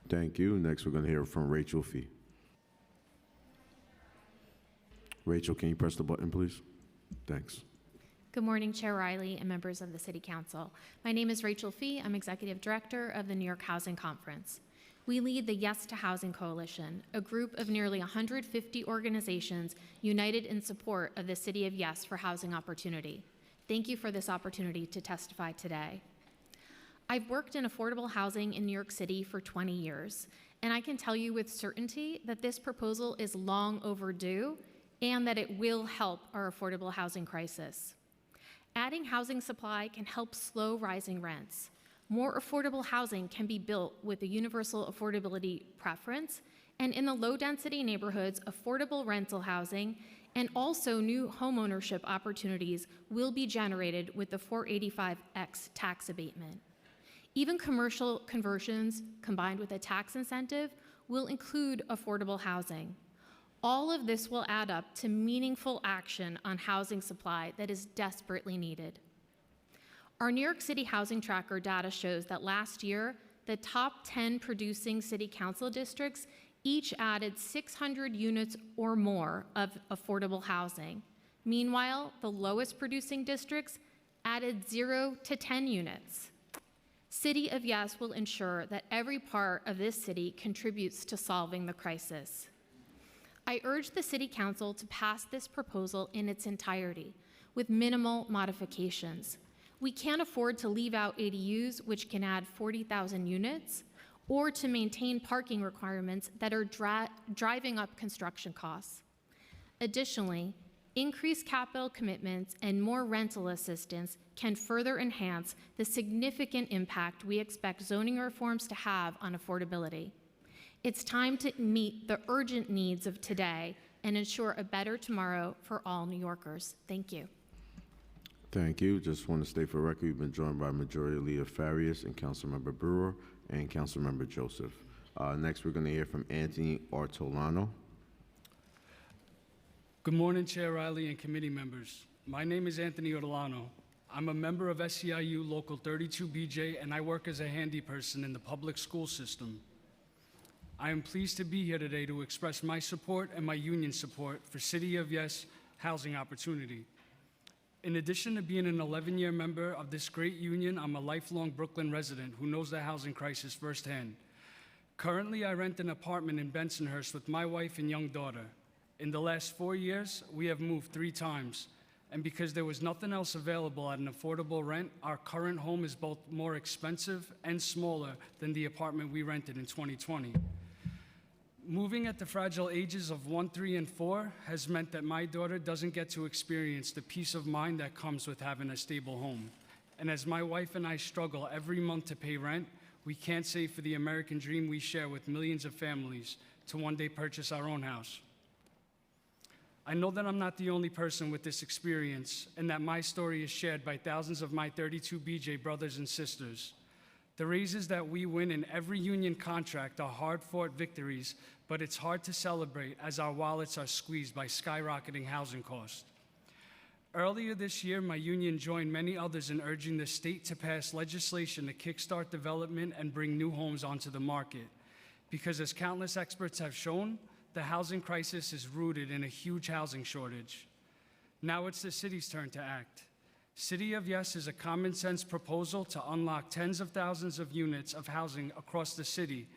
Thank you. Next, we're going to hear from Rachel Fee. Rachel, can you press the button, please? Thanks. Good morning, Chair Riley and members of the City Council. My name is Rachel Fee. I'm Executive Director of the New York Housing Conference. We lead the Yes to Housing Coalition, a group of nearly 150 organizations united in support of the City of Yes for housing opportunity. Thank you for this opportunity to testify today. I've worked in affordable housing in New York City for 20 years, and I can tell you with certainty that this proposal is long overdue and that it will help our affordable housing crisis. Adding housing supply can help slow rising rents. More affordable housing can be built with a universal affordability preference, and in the low-density neighborhoods, affordable rental housing and also new homeownership opportunities will be generated with the 485X tax abatement. Even commercial conversions combined with a tax incentive will include affordable housing. All of this will add up to meaningful action on housing supply that is desperately needed. Our New York City Housing Tracker data shows that last year, the top 10 producing city council districts each added 600 units or more of affordable housing. Meanwhile, the lowest producing districts added 0 to 10 units. City of Yes will ensure that every part of this city contributes to solving the crisis. I urge the City Council to pass this proposal in its entirety, with minimal modifications. We can't afford to leave out ADUs, which can add 40,000 units, or to maintain parking requirements that are driving up construction costs. Additionally, increased capital commitments and more rental assistance can further enhance the significant impact we expect zoning reforms to have on affordability. It's time to meet the urgent needs of today and ensure a better tomorrow for all New Yorkers. Thank you. Thank you. Just want to state for the record, we've been joined by Majority Leader Farias and Councilmember Brewer and Councilmember Joseph. Next, we're going to hear from Anthony Ortolano. Good morning, Chair Riley and committee members. My name is Anthony Ortolano. I'm a member of SEIU Local 32BJ, and I work as a handy person in the public school system. I am pleased to be here today to express my support and my union support for City of Yes housing opportunity. In addition to being an 11-year member of this great union, I'm a lifelong Brooklyn resident who knows the housing crisis firsthand. Currently, I rent an apartment in Bensonhurst with my wife and young daughter. In the last 4 years, we have moved 3 times. And because there was nothing else available at an affordable rent, our current home is both more expensive and smaller than the apartment we rented in 2020. Moving at the fragile ages of 1, 3, and 4 has meant that my daughter doesn't get to experience the peace of mind that comes with having a stable home. And as my wife and I struggle every month to pay rent, we can't save for the American dream we share with millions of families to one day purchase our own house. I know that I'm not the only person with this experience, and that my story is shared by thousands of my 32 BJ brothers and sisters. The raises that we win in every union contract are hard-fought victories, but it's hard to celebrate as our wallets are squeezed by skyrocketing housing costs. Earlier this year, my union joined many others in urging the state to pass legislation to kickstart development and bring new homes onto the market. Because as countless experts have shown, the housing crisis is rooted in a huge housing shortage. Now it's the city's turn to act. City of Yes is a common sense proposal to unlock tens of thousands of units of housing across the city.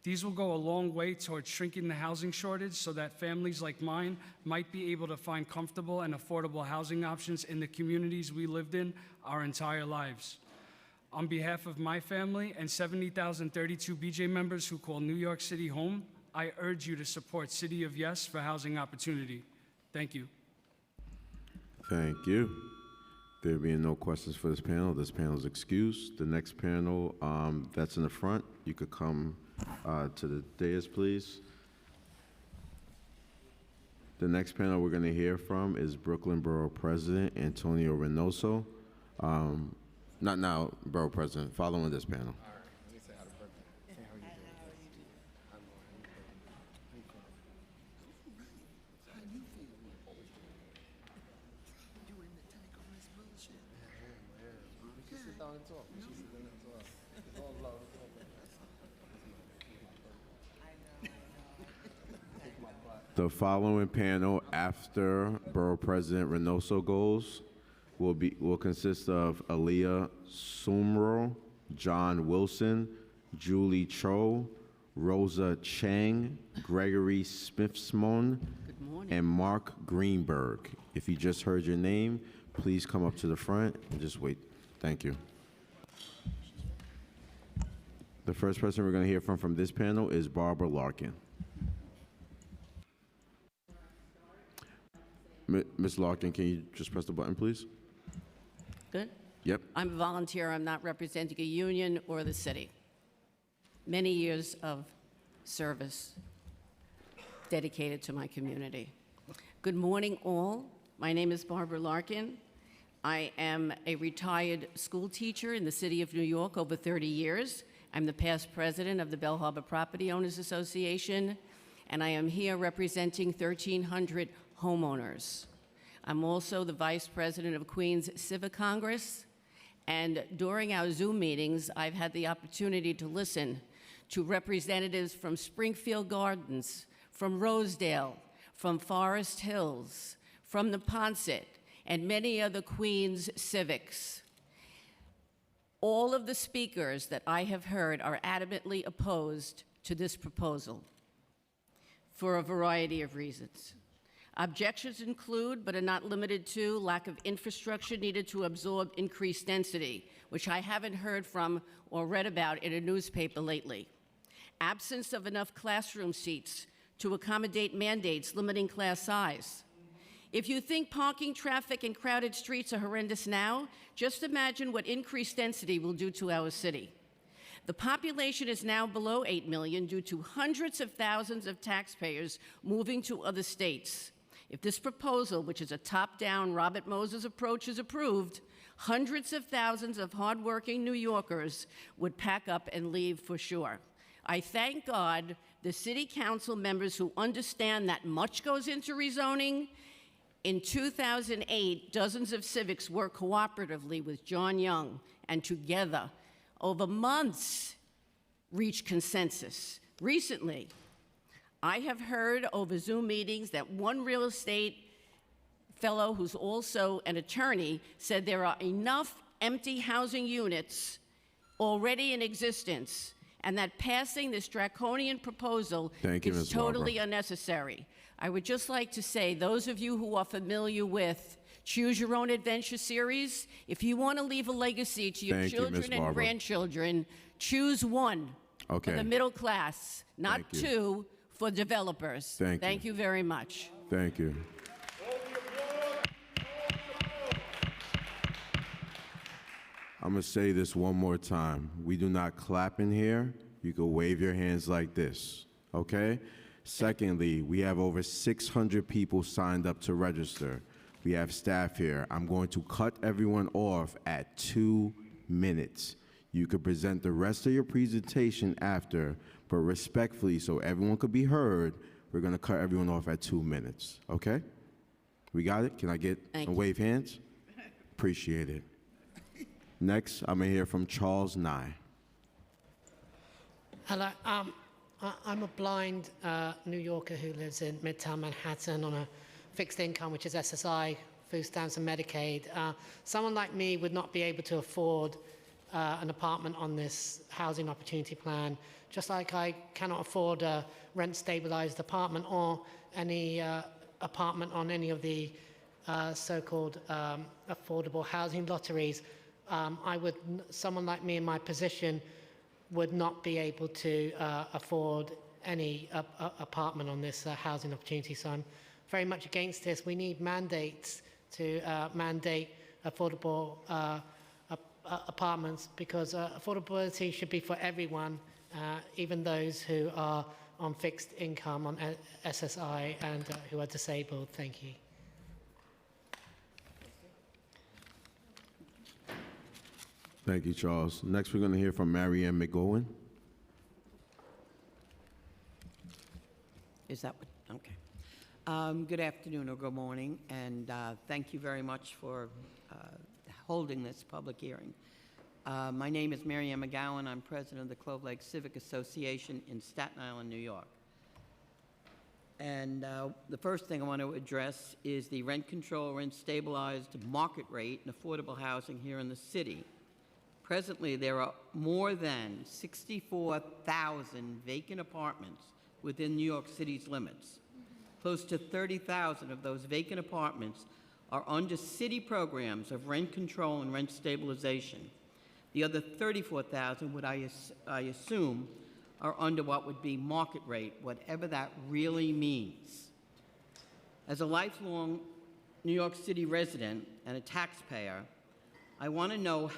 These will go a long way towards shrinking the housing shortage so that families like mine might be able to find comfortable and affordable housing options in the communities we lived in our entire lives. On behalf of my family and 70,032 BJ members who call New York City home, I urge you to support City of Yes for housing opportunity. Thank you. Thank you. There being no questions for this panel is excused. The next panel that's in the front, you could come to the dais, please. The next panel we're going to hear from is Brooklyn Borough President Antonio Reynoso. Not now, Borough President, following this panel. The following panel after Borough President Reynoso goes will consist of Aaliyah Sumro, John Wilson, Julie Cho, Rosa Chang, Gregory Smithsmon, and Mark Greenberg. If you just heard your name, please come up to the front and just wait. Thank you. The first person we're going to hear from this panel is Barbara Larkin. Ms. Larkin, can you just press the button, please? Good. Yep. I'm a volunteer. I'm not representing a union or the city. Many years of service dedicated to my community. Good morning, all. My name is Barbara Larkin. I am a retired school teacher in the city of New York over 30 years. I'm the past president of the Bell Harbor Property Owners Association, and I am here representing 1,300 homeowners. I'm also the vice president of Queens Civic Congress, and during our Zoom meetings, I've had the opportunity to listen to representatives from Springfield Gardens, from Rosedale, from Forest Hills, from the Neponset, and many other Queens civics. All of the speakers that I have heard are adamantly opposed to this proposal for a variety of reasons. Objections include, but are not limited to, lack of infrastructure needed to absorb increased density, which I haven't heard from or read about in a newspaper lately. Absence of enough classroom seats to accommodate mandates limiting class size. If you think parking, traffic, and crowded streets are horrendous now, just imagine what increased density will do to our city. The population is now below 8 million due to hundreds of thousands of taxpayers moving to other states. If this proposal, which is a top-down Robert Moses approach, is approved, hundreds of thousands of hardworking New Yorkers would pack up and leave for sure. I thank God the city council members who understand that much goes into rezoning. In 2008, dozens of civics worked cooperatively with John Young, and together, over months, reached consensus. Recently, I have heard over Zoom meetings that one real estate fellow who's also an attorney said there are enough empty housing units already in existence, and that passing this draconian proposal Thank you, is Ms. Barbara. totally unnecessary. I would just like to say, those of you who are familiar with Choose Your Own Adventure series, if you want to leave a legacy to your Thank you, Ms. children and Barbara. grandchildren, choose one Okay. for the middle class, not Thank you. two for developers. Thank you. you very much. Thank you. I'm going to say this one more time. We do not clap in here. You can wave your hands like this, okay? Secondly, we have over 600 people signed up to register. We have staff here. I'm going to cut everyone off at 2 minutes. You could present the rest of your presentation after, but respectfully, so everyone could be heard, we're going to cut everyone off at 2 minutes, okay? We got it? Can I get Thank a you. wave hands? Appreciate it. Next, I'm going to hear from Charles Nye. Hello. I'm a blind New Yorker who lives in Midtown Manhattan on a fixed income, which is SSI, food stamps and Medicaid. Someone like me would not be able to afford an apartment on this housing opportunity plan, just like I cannot afford a rent-stabilized apartment or any apartment on any of the so-called affordable housing lotteries. Someone like me in my position would not be able to afford any apartment on this housing opportunity. So I'm very much against this. We need mandates to mandate affordable apartments because affordability should be for everyone, even those who are on fixed income, on SSI, and who are disabled. Thank you. Thank you, Charles. Next, we're going to hear from Marianne McGowan. Is that what? Okay. Good afternoon or good morning, and thank you very much for holding this public hearing. My name is Marianne McGowan. I'm president of the Clove Lake Civic Association in Staten Island, New York. And the first thing I want to address is the rent control, rent stabilized market rate in affordable housing here in the city. Presently, there are more than 64,000 vacant apartments within New York City's limits. Close to 30,000 of those vacant apartments are under city programs of rent control and rent stabilization. The other 34,000, what I assume, are under what would be market rate, whatever that really means. As a lifelong New York City resident and a taxpayer, I want to know,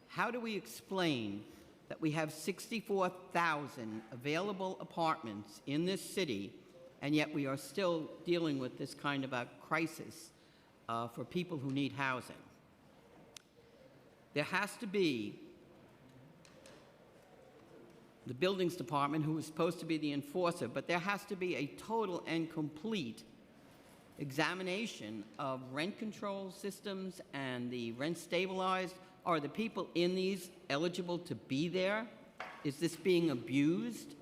how do we explain that we have 64,000 available apartments in this city, and yet we are still dealing with this kind of a crisis for people who need housing? There has to be the buildings department, who is supposed to be the enforcer, but there has to be a total and complete examination of rent control systems and the rent stabilized. Are the people in these eligible to be there? Is this being abused?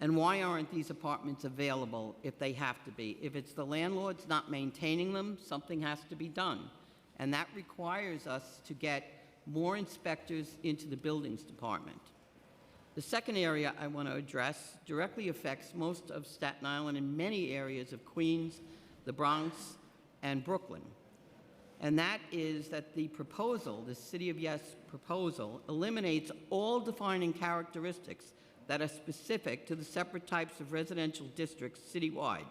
And why aren't these apartments available if they have to be? If it's the landlords not maintaining them, something has to be done. And that requires us to get more inspectors into the buildings department. The second area I want to address directly affects most of Staten Island and many areas of Queens, the Bronx, and Brooklyn. And that is that the proposal, the City of Yes proposal, eliminates all defining characteristics that are specific to the separate types of residential districts citywide.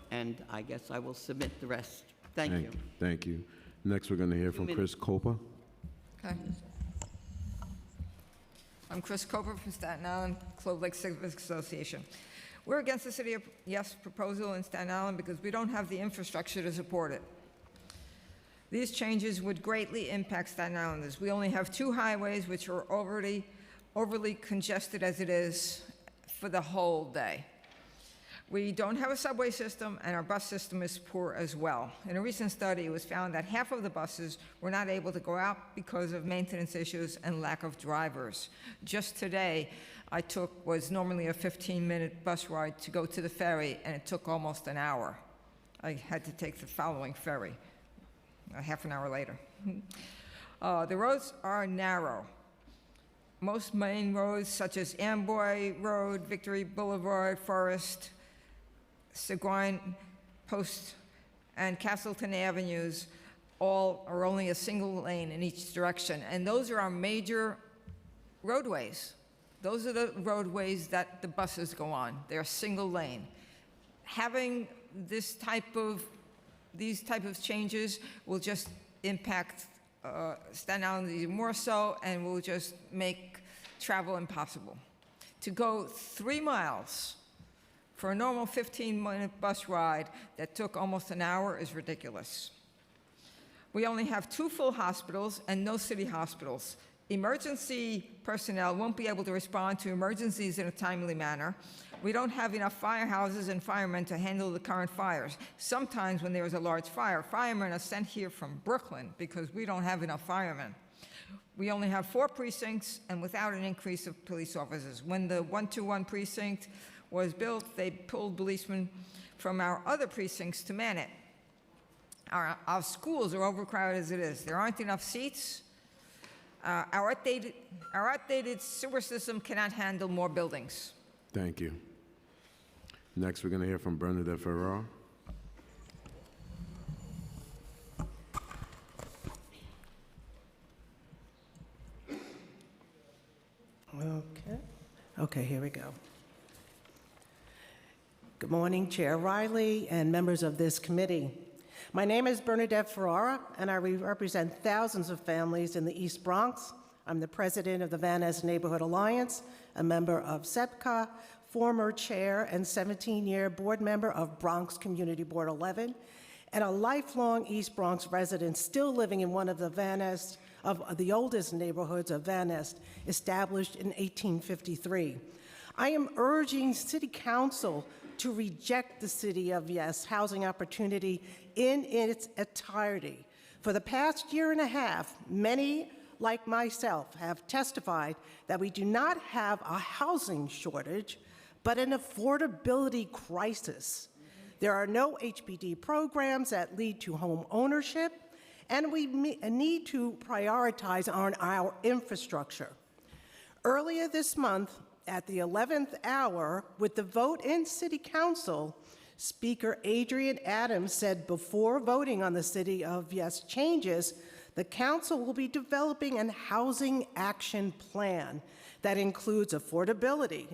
And I guess I will submit the rest. Thank you. Thank you. Next, we're going to hear from Chris Copa. Okay. I'm Chris Coper from Staten Island, Clove Lake Civic Association. We're against the City of Yes proposal in Staten Island because we don't have the infrastructure to support it. These changes would greatly impact Staten Islanders. We only have 2 highways, which are already overly congested as it is for the whole day. We don't have a subway system, and our bus system is poor as well. In a recent study, it was found that half of the buses were not able to go out because of maintenance issues and lack of drivers. Just today, was normally a 15-minute bus ride to go to the ferry, and it took almost an hour. I had to take the following ferry, half an hour later. The roads are narrow. most main roads such as Amboy Road, Victory Boulevard, Forest, Seguin Post, and Castleton Avenues all are only a single lane in each direction. And those are our major roadways. Those are the roadways that the buses go on. They're single lane. Having these type of changes will just impact Staten Island even more so, and will just make travel impossible. To go 3 miles for a normal 15-minute bus ride that took almost an hour is ridiculous. We only have 2 full hospitals and no city hospitals. Emergency personnel won't be able to respond to emergencies in a timely manner. We don't have enough firehouses and firemen to handle the current fires. Sometimes when there is a large fire, firemen are sent here from Brooklyn because we don't have enough firemen. We only have 4 precincts and without an increase of police officers. When the 121 precinct was built, they pulled policemen from our other precincts to man it. Our schools are overcrowded as it is. There aren't enough seats. Our outdated sewer system cannot handle more buildings. Thank you. Next, we're going to hear from Bernadette Ferrara. Okay, here we go. Good morning, Chair Riley and members of this committee. My name is Bernadette Ferrara, and I represent thousands of families in the East Bronx. I'm the president of the Van Ness Neighborhood Alliance, a member of SEPCA, former chair and 17-year board member of Bronx Community Board 11, and a lifelong East Bronx resident still living in one of the Van Ness, of the oldest neighborhoods of Van Ness, established in 1853. I am urging City Council to reject the City of Yes housing opportunity in its entirety. For the past year and a half, many like myself have testified that we do not have a housing shortage, but an affordability crisis. There are no HPD programs that lead to home ownership, and we need to prioritize on our infrastructure. Earlier this month, at the 11th hour, with the vote in City Council, Speaker Adrian Adams said before voting on the City of Yes changes, the Council will be developing a housing action plan that includes affordability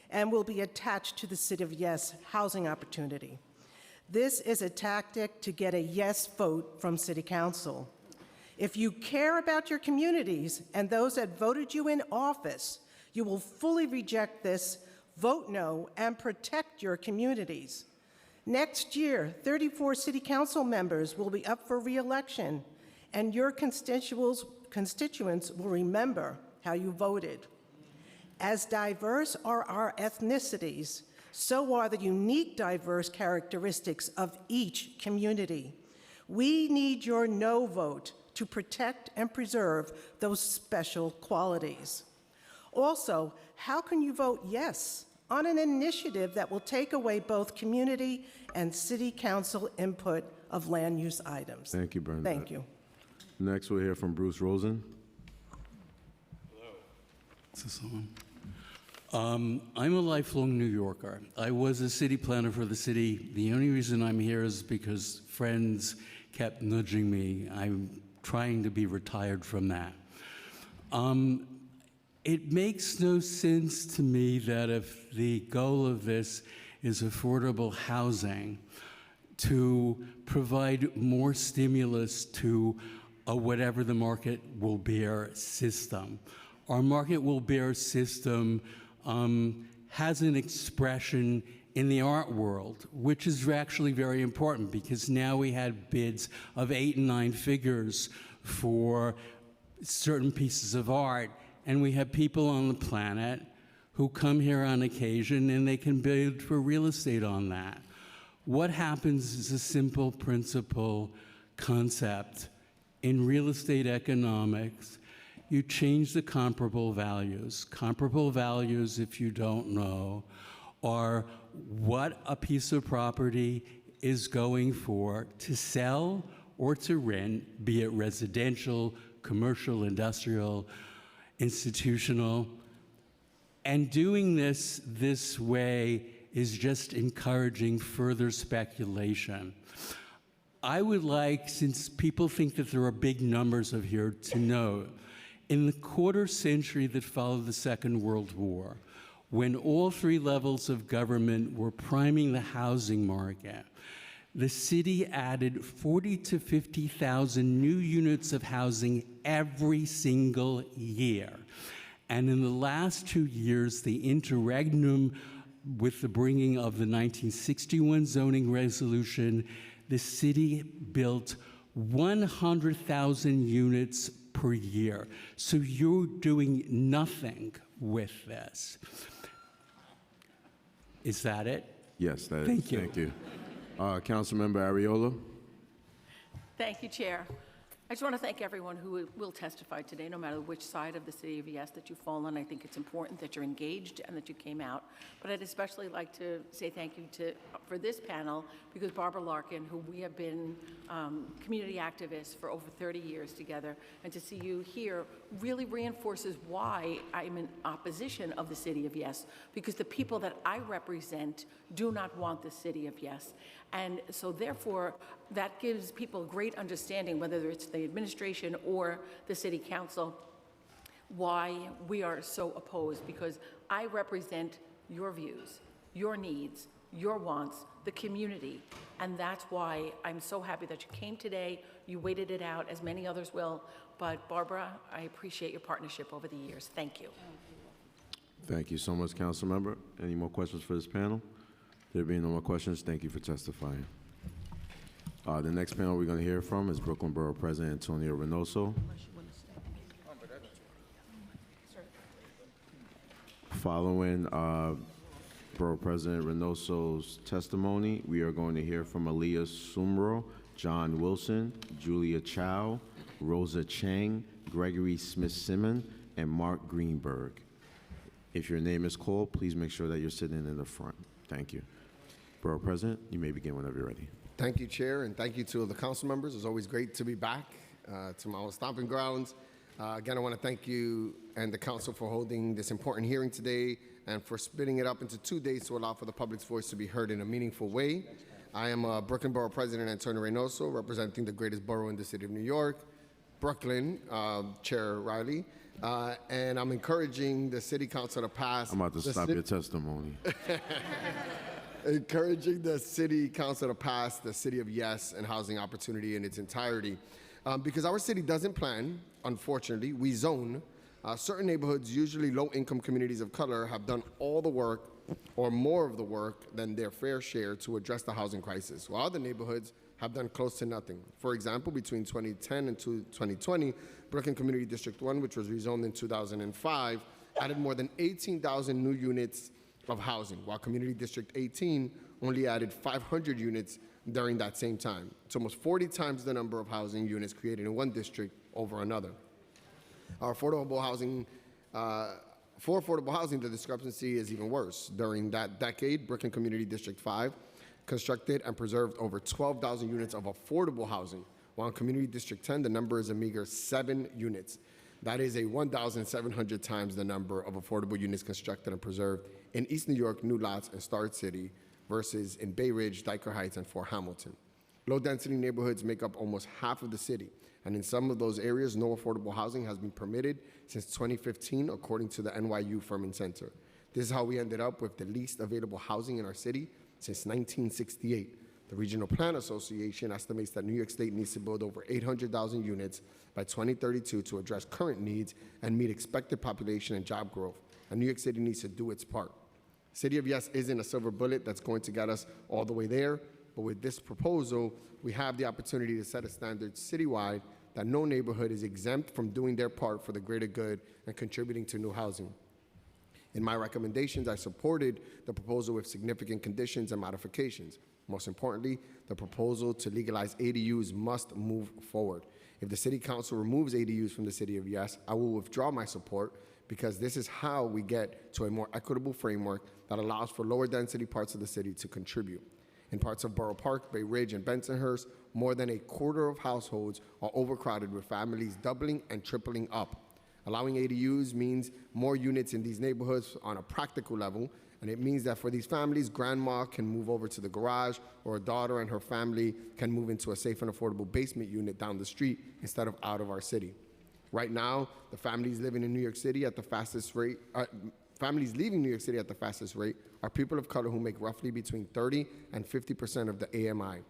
and will be attached to the City of Yes housing opportunity. This is a tactic to get a yes vote from City Council. If you care about your communities and those that voted you in office, you will fully reject this, vote no, and protect your communities. Next year, 34 City Council members will be up for re-election, and your constituents will remember how you voted. As diverse are our ethnicities, so are the unique diverse characteristics of each community. We need your no vote to protect and preserve those special qualities. Also, how can you vote yes on an initiative that will take away both community and City Council input of land use items? Thank you, Bernadette. Thank you. Next, we'll hear from Bruce Rosen. Is this on? I'm a lifelong New Yorker. I was a city planner for the city. The only reason I'm here is because friends kept nudging me. I'm trying to be retired from that. It makes no sense to me that if the goal of this is affordable housing, to provide more stimulus to a whatever the market will bear system. Our market will bear system has an expression in the art world, which is actually very important because now we had bids of 8 and 9 figures for certain pieces of art, and we have people on the planet who come here on occasion and they can bid for real estate on that. What happens is a simple principle concept in real estate economics. You change the comparable values. Comparable values, if you don't know, are what a piece of property is going for to sell or to rent, be it residential, commercial, industrial. institutional. And doing this way is just encouraging further speculation. I would like, since people think that there are big numbers of here, to note, in the quarter century that followed the Second World War, when all three levels of government were priming the housing market, the city added 40 to 50,000 new units of housing every single year. And in the last 2 years, the interregnum with the bringing of the 1961 zoning resolution, the city built 100,000 units per year. So you're doing nothing with this. Is that it? Yes, that is. Thank you. Thank you. Councilmember Ariola. Thank you, Chair. I just want to thank everyone who will testify today, no matter which side of the city of Yes that you fall on. I think it's important that you're engaged and that you came out. But I'd especially like to say thank you for this panel, because Barbara Larkin, who we have been community activists for over 30 years together, and to see you here really reinforces why I'm in opposition of the city of Yes, because the people that I represent do not want the city of Yes. And so therefore, that gives people great understanding, whether it's the administration or the city council, why we are so opposed, because I represent your views, your needs, your wants, the community. And that's why I'm so happy that you came today. You waited it out, as many others will. But Barbara, I appreciate your partnership over the years. Thank you. Thank you so much, Councilmember. Any more questions for this panel? There being no more questions, thank you for testifying. The next panel we're going to hear from is Brooklyn Borough President Antonio Reynoso. Following Borough President Reynoso's testimony, we are going to hear from Aaliyah Sumro, John Wilson, Julia Chow, Rosa Chang, Gregory Smith-Simon, and Mark Greenberg. If your name is called, please make sure that you're sitting in the front. Thank you. Borough President, you may begin whenever you're ready. Thank you, Chair, and thank you to the council members. It's always great to be back to my old stomping grounds. Again, I want to thank you and the council for holding this important hearing today and for splitting it up into 2 days to allow for the public's voice to be heard in a meaningful way. I am Brooklyn Borough President Antonio Reynoso, representing the greatest borough in the city of New York, Brooklyn, Chair Riley, and I'm encouraging the city council to pass. I'm about to stop your testimony. Encouraging the city council to pass the City of Yes and housing opportunity in its entirety. Because our city doesn't plan, unfortunately, we zone. Certain neighborhoods, usually low-income communities of color, have done all the work or more of the work than their fair share to address the housing crisis, while other neighborhoods have done close to nothing. For example, between 2010 and 2020, Brooklyn Community District 1, which was rezoned in 2005, added more than 18,000 new units of housing, while Community District 18 only added 500 units during that same time. It's almost 40 times the number of housing units created in one district over another. For affordable housing, the discrepancy is even worse. During that decade, Brooklyn Community District 5 constructed and preserved over 12,000 units of affordable housing, while in Community District 10, the number is a meager 7 units. That is a 1,700 times the number of affordable units constructed and preserved in East New York, New Lots, and Star City versus in Bay Ridge, Dyker Heights, and Fort Hamilton. Low-density neighborhoods make up almost half of the city, and in some of those areas, no affordable housing has been permitted since 2015, according to the NYU Furman Center. This is how we ended up with the least available housing in our city since 1968. The Regional Plan Association estimates that New York State needs to build over 800,000 units by 2032 to address current needs and meet expected population and job growth, and New York City needs to do its part. City of Yes isn't a silver bullet that's going to get us all the way there, but with this proposal, we have the opportunity to set a standard citywide that no neighborhood is exempt from doing their part for the greater good and contributing to new housing. In my recommendations, I supported the proposal with significant conditions and modifications. Most importantly, the proposal to legalize ADUs must move forward. If the City Council removes ADUs from the City of Yes, I will withdraw my support, because this is how we get to a more equitable framework that allows for lower density parts of the city to contribute. In parts of Borough Park, Bay Ridge, and Bensonhurst, more than a quarter of households are overcrowded, with families doubling and tripling up. Allowing ADUs means more units in these neighborhoods on a practical level, and it means that for these families, grandma can move over to the garage, or a daughter and her family can move into a safe and affordable basement unit down the street instead of out of our city. Right now, the families living in New York City at the fastest rate, families leaving New York City at the fastest rate are people of color who make roughly between 30 and 50% of the AMI,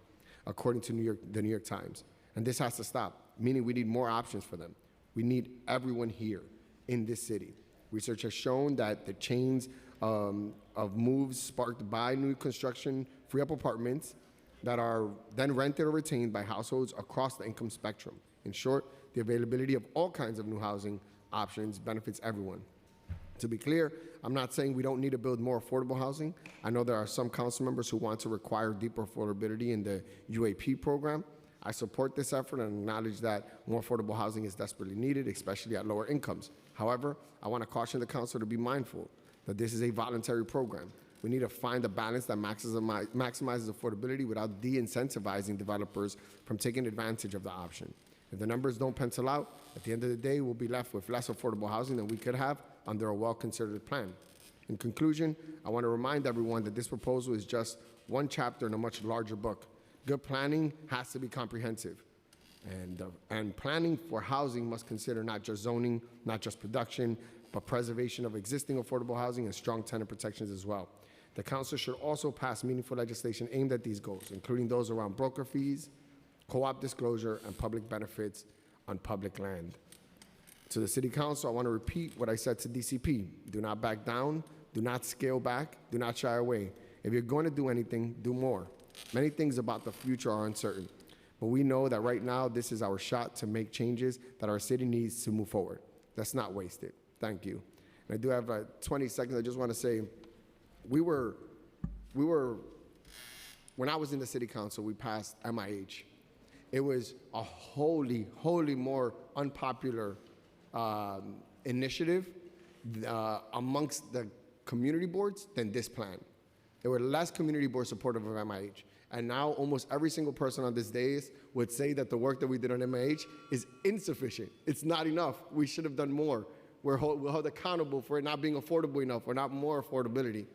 according to the New York Times. And this has to stop, meaning we need more options for them. We need everyone here in this city. Research has shown that the chains of moves sparked by new construction free up apartments that are then rented or retained by households across the income spectrum. In short, the availability of all kinds of new housing options benefits everyone. To be clear, I'm not saying we don't need to build more affordable housing. I know there are some council members who want to require deeper affordability in the UAP program. I support this effort and acknowledge that more affordable housing is desperately needed, especially at lower incomes. However, I want to caution the council to be mindful that this is a voluntary program. We need to find a balance that maximizes affordability without de-incentivizing developers from taking advantage of the option. If the numbers don't pencil out, at the end of the day, we'll be left with less affordable housing than we could have under a well-considered plan. In conclusion, I want to remind everyone that this proposal is just one chapter in a much larger book. Good planning has to be comprehensive. And planning for housing must consider not just zoning, not just production, but preservation of existing affordable housing and strong tenant protections as well. The council should also pass meaningful legislation aimed at these goals, including those around broker fees, co-op disclosure, and public benefits on public land. To the City Council, I want to repeat what I said to DCP. Do not back down, do not scale back, do not shy away. If you're going to do anything, do more. Many things about the future are uncertain, but we know that right now this is our shot to make changes that our city needs to move forward. Let's not waste it. Thank you. And I do have 20 seconds. I just want to say, when I was in the City Council, we passed MIH. It was a wholly more unpopular initiative amongst the community boards than this plan. There were less community boards supportive of MIH. And now almost every single person on this dais would say that the work that we did on MIH is insufficient. It's not enough. We should have done more. We're held accountable for it not being affordable enough or not more affordability.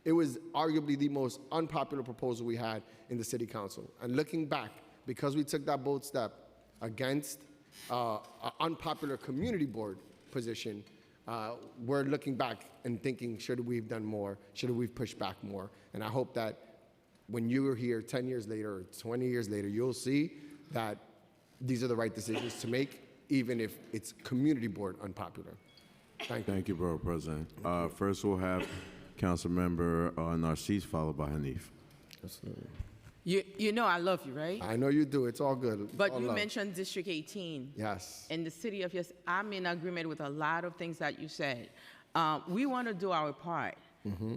It was arguably the most unpopular proposal we had in the City Council. And looking back, because we took that bold step against an unpopular community board position, we're looking back and thinking, should we have done more? Should we have pushed back more? And I hope that when you're here 10 years later or 20 years later, you'll see that these are the right decisions to make, even if it's community board unpopular. Thank you. Thank you, Borough President. First, we'll have Councilmember Narcisse, followed by Hanif. Absolutely. You know I love you, right? I know you do. It's all good. But all you love. mentioned District 18. Yes. In the city of yes, I'm in agreement with a lot of things that you said. We want to do our part. Mm-hmm.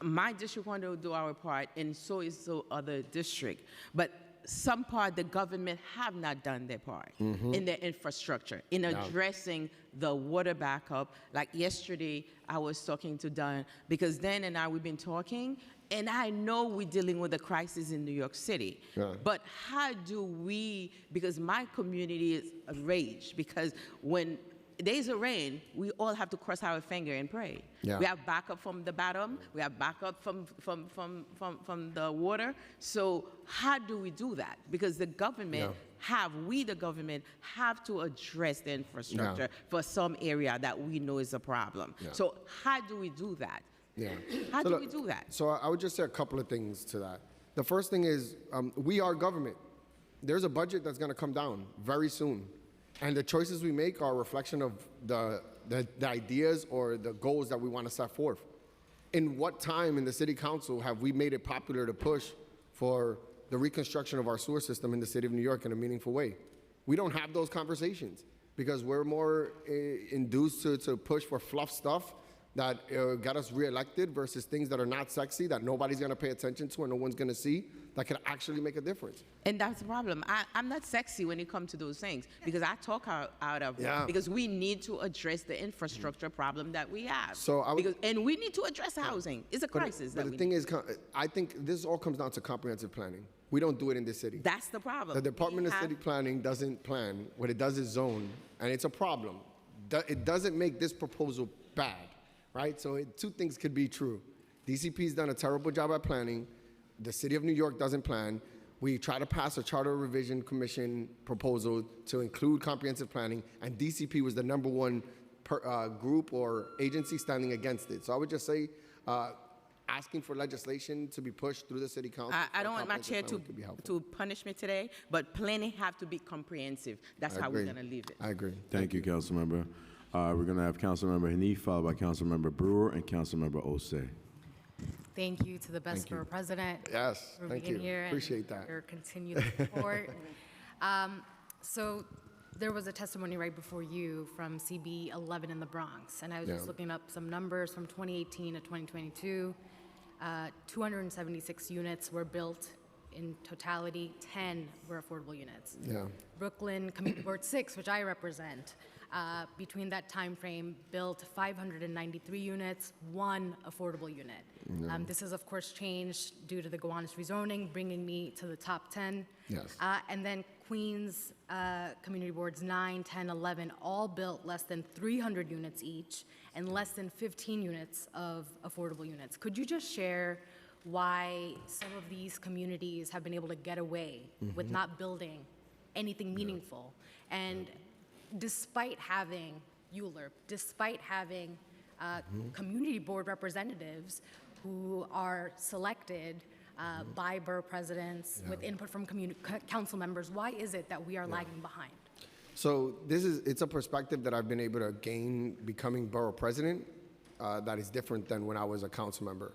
My district want to do our part, and so is the other district. But some part, the government have not done their part in the infrastructure, in addressing the water backup. Like yesterday, I was talking to Don, because Dan and I, we've been talking, and I know we're dealing with a crisis in New York City. Yeah. But how do we, because my community is enraged, because when there's a rain, we all have to cross our finger and pray. Yeah. We have backup from the bottom, we have backup from the water. So how do we do that? Because the government the government have to address the infrastructure for some area that we know is a problem. Yeah. So how do we do that? Yeah. How do we do that? So I would just say a couple of things to that. The first thing is we are government. There's a budget that's going to come down very soon. And the choices we make are a reflection of the ideas or the goals that we want to set forth. In what time in the City Council have we made it popular to push for the reconstruction of our sewer system in the city of New York in a meaningful way? We don't have those conversations because we're more induced to push for fluff stuff that got us reelected versus things that are not sexy, that nobody's going to pay attention to and no one's going to see, that can actually make a difference. And that's the problem. I'm not sexy when it comes to those things because I talk out of Yeah. because we need to address the infrastructure problem that we have. So and we need to address housing. It's a crisis. But the thing is, I think this all comes down to comprehensive planning. We don't do it in this city. That's the problem. The Department of City Planning doesn't plan. What it does is zone, and it's a problem. it doesn't make this proposal bad, right? So two things could be true. DCP's done a terrible job at planning. The city of New York doesn't plan. We try to pass a charter revision commission proposal to include comprehensive planning, and DCP was the number one group or agency standing against it. So I would just say, asking for legislation to be pushed through the city council. I don't want my chair to to punish me today, but planning have to be comprehensive. That's how we're going to leave it. I agree. Thank you, Councilmember. We're going to have Councilmember Hanif, followed by Councilmember Brewer and Councilmember Osei. Thank you to the best borough president. Yes, for thank being you. here Appreciate and that. your continued support. So there was a testimony right before you from CB 11 in the Bronx, and I was just looking up some numbers from 2018 to 2022. 276 units were built in totality. 10 were affordable units. Yeah. Brooklyn Community Board 6, which I represent, between that time frame, built 593 units, 1 affordable unit. This has, of course, changed due to the Gowanus rezoning, bringing me to the top 10. Yes. And then Queens Community Boards 9, 10, 11, all built less than 300 units each and less than 15 units of affordable units. Could you just share why some of these communities have been able to get away with not building anything meaningful? And despite having ULURP, despite having community board representatives who are selected by borough presidents with input from council members, why is it that we are lagging behind? So it's a perspective that I've been able to gain becoming borough president that is different than when I was a council member.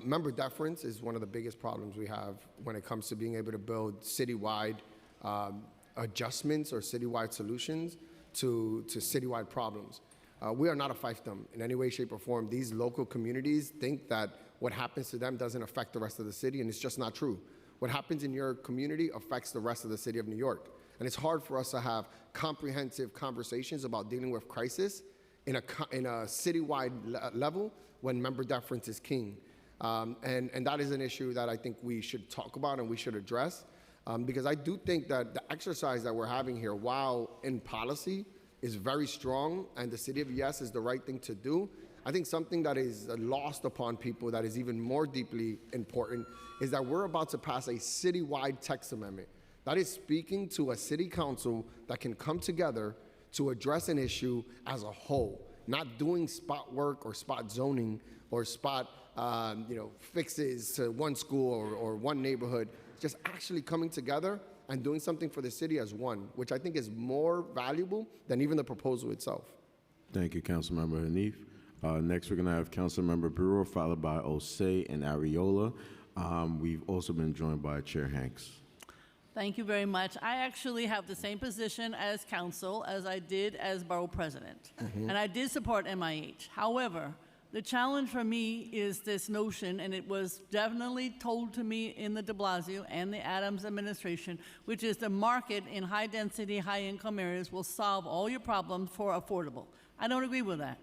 Member deference is one of the biggest problems we have when it comes to being able to build citywide adjustments or citywide solutions to citywide problems. We are not a fiefdom in any way, shape, or form. These local communities think that what happens to them doesn't affect the rest of the city, and it's just not true. What happens in your community affects the rest of the city of New York. And it's hard for us to have comprehensive conversations about dealing with crisis in a citywide level when member deference is king. And that is an issue that I think we should talk about and we should address. Because I do think that the exercise that we're having here, while in policy, is very strong, and the city of Yes is the right thing to do. I think something that is lost upon people that is even more deeply important is that we're about to pass a citywide text amendment. That is speaking to a city council that can come together to address an issue as a whole, not doing spot work or spot zoning or spot fixes to one school or one neighborhood, just actually coming together and doing something for the city as one, which I think is more valuable than even the proposal itself. Thank you, Councilmember Hanif. Next, we're going to have Councilmember Brewer, followed by Osei and Ariola. We've also been joined by Chair Hanks. Thank you very much. I actually have the same position as council as I did as borough president, and I did support MIH. However, the challenge for me is this notion, and it was definitely told to me in the de Blasio and the Adams administration, which is the market in high-density, high-income areas will solve all your problems for affordable. I don't agree with that.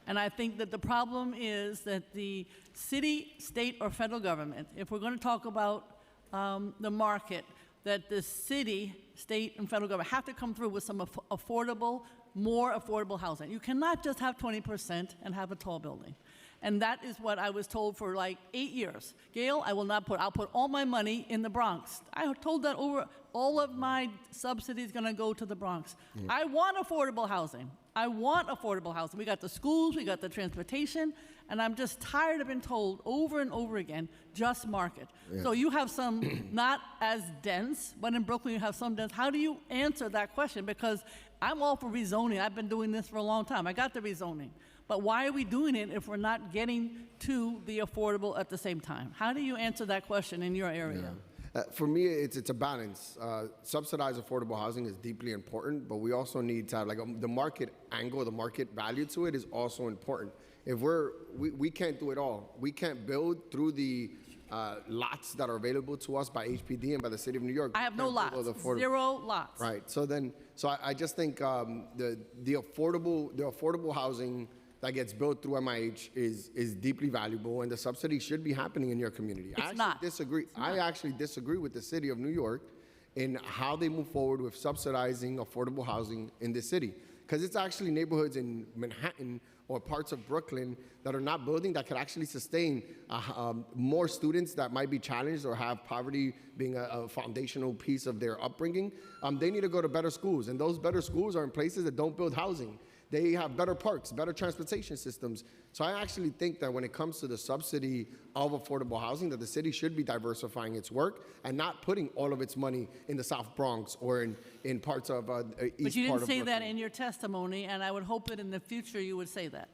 And I think that the problem is that the city, state, or federal government, if we're going to talk about the market, that the city, state, and federal government have to come through with some affordable, more affordable housing. You cannot just have 20% and have a tall building. And that is what I was told for like 8 years. Gail, I'll put all my money in the Bronx. I told that all of my subsidies gonna go to the Bronx. I want affordable housing. I want affordable housing. We got the schools, we got the transportation, and I'm just tired of being told over and over again, just market. So you have some not as dense, but in Brooklyn you have some dense. How do you answer that question? Because I'm all for rezoning. I've been doing this for a long time. I got the rezoning. But why are we doing it if we're not getting to the affordable at the same time? How do you answer that question in your area? For me, it's a balance. Subsidized affordable housing is deeply important, but we also need to have the market angle, the market value to it is also important. If we can't do it all. We can't build through the lots that are available to us by HPD and by the city of New York. I have no lots, 0 lots. Right. So I just think the affordable housing that gets built through MIH is deeply valuable, and the subsidy should be happening in your community. I actually disagree with the city of New York in how they move forward with subsidizing affordable housing in the city. because it's actually neighborhoods in Manhattan or parts of Brooklyn that are not building that could actually sustain more students that might be challenged or have poverty being a foundational piece of their upbringing. They need to go to better schools, and those better schools are in places that don't build housing. They have better parks, better transportation systems. So I actually think that when it comes to the subsidy of affordable housing, that the city should be diversifying its work and not putting all of its money in the South Bronx or in parts of But east you part didn't of say Brooklyn. that in your testimony, and I would hope that in the future you would say that.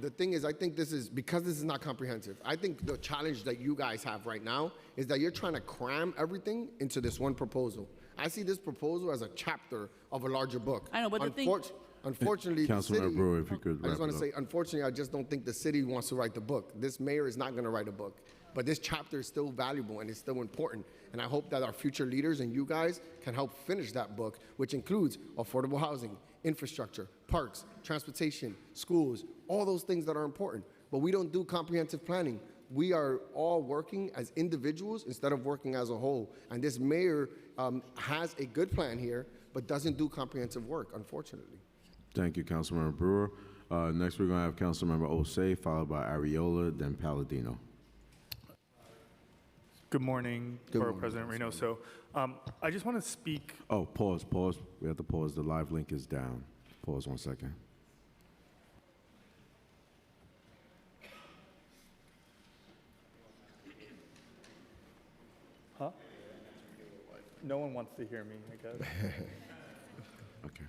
The thing is, I think this is, because this is not comprehensive, I think the challenge that you guys have right now is that you're trying to cram everything into this one proposal. I see this proposal as a chapter of a larger book. I know, but the thing... Unfortunately, the Councilmember city, Brewer, if you could I just wrap want it to up. say, unfortunately, I just don't think the city wants to write the book. This mayor is not going to write a book. But this chapter is still valuable and it's still important. And I hope that our future leaders and you guys can help finish that book, which includes affordable housing, infrastructure, parks, transportation, schools, all those things that are important. But we don't do comprehensive planning. We are all working as individuals instead of working as a whole. And this mayor has a good plan here, but doesn't do comprehensive work, unfortunately. Thank you, Councilmember Brewer. Next, we're going to have Councilmember Osei, followed by Ariola, then Palladino. Good morning, Good Borough morning, President Reynoso. I just want to speak. Oh, pause. We have to pause. The live link is down. Pause 1 second. Huh? No one wants to hear me, I guess. Okay.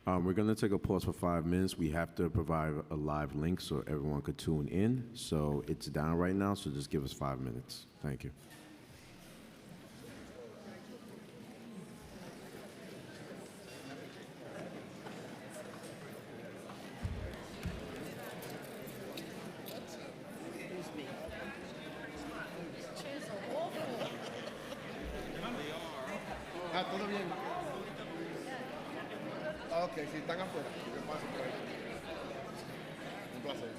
We're going to take a pause for 5 minutes. We have to provide a live link so everyone could tune in. So it's down right now, so just give us 5 minutes. Thank you. ¿Todo bien? Ok, si están afuera, que pasen por ahí. Un placer.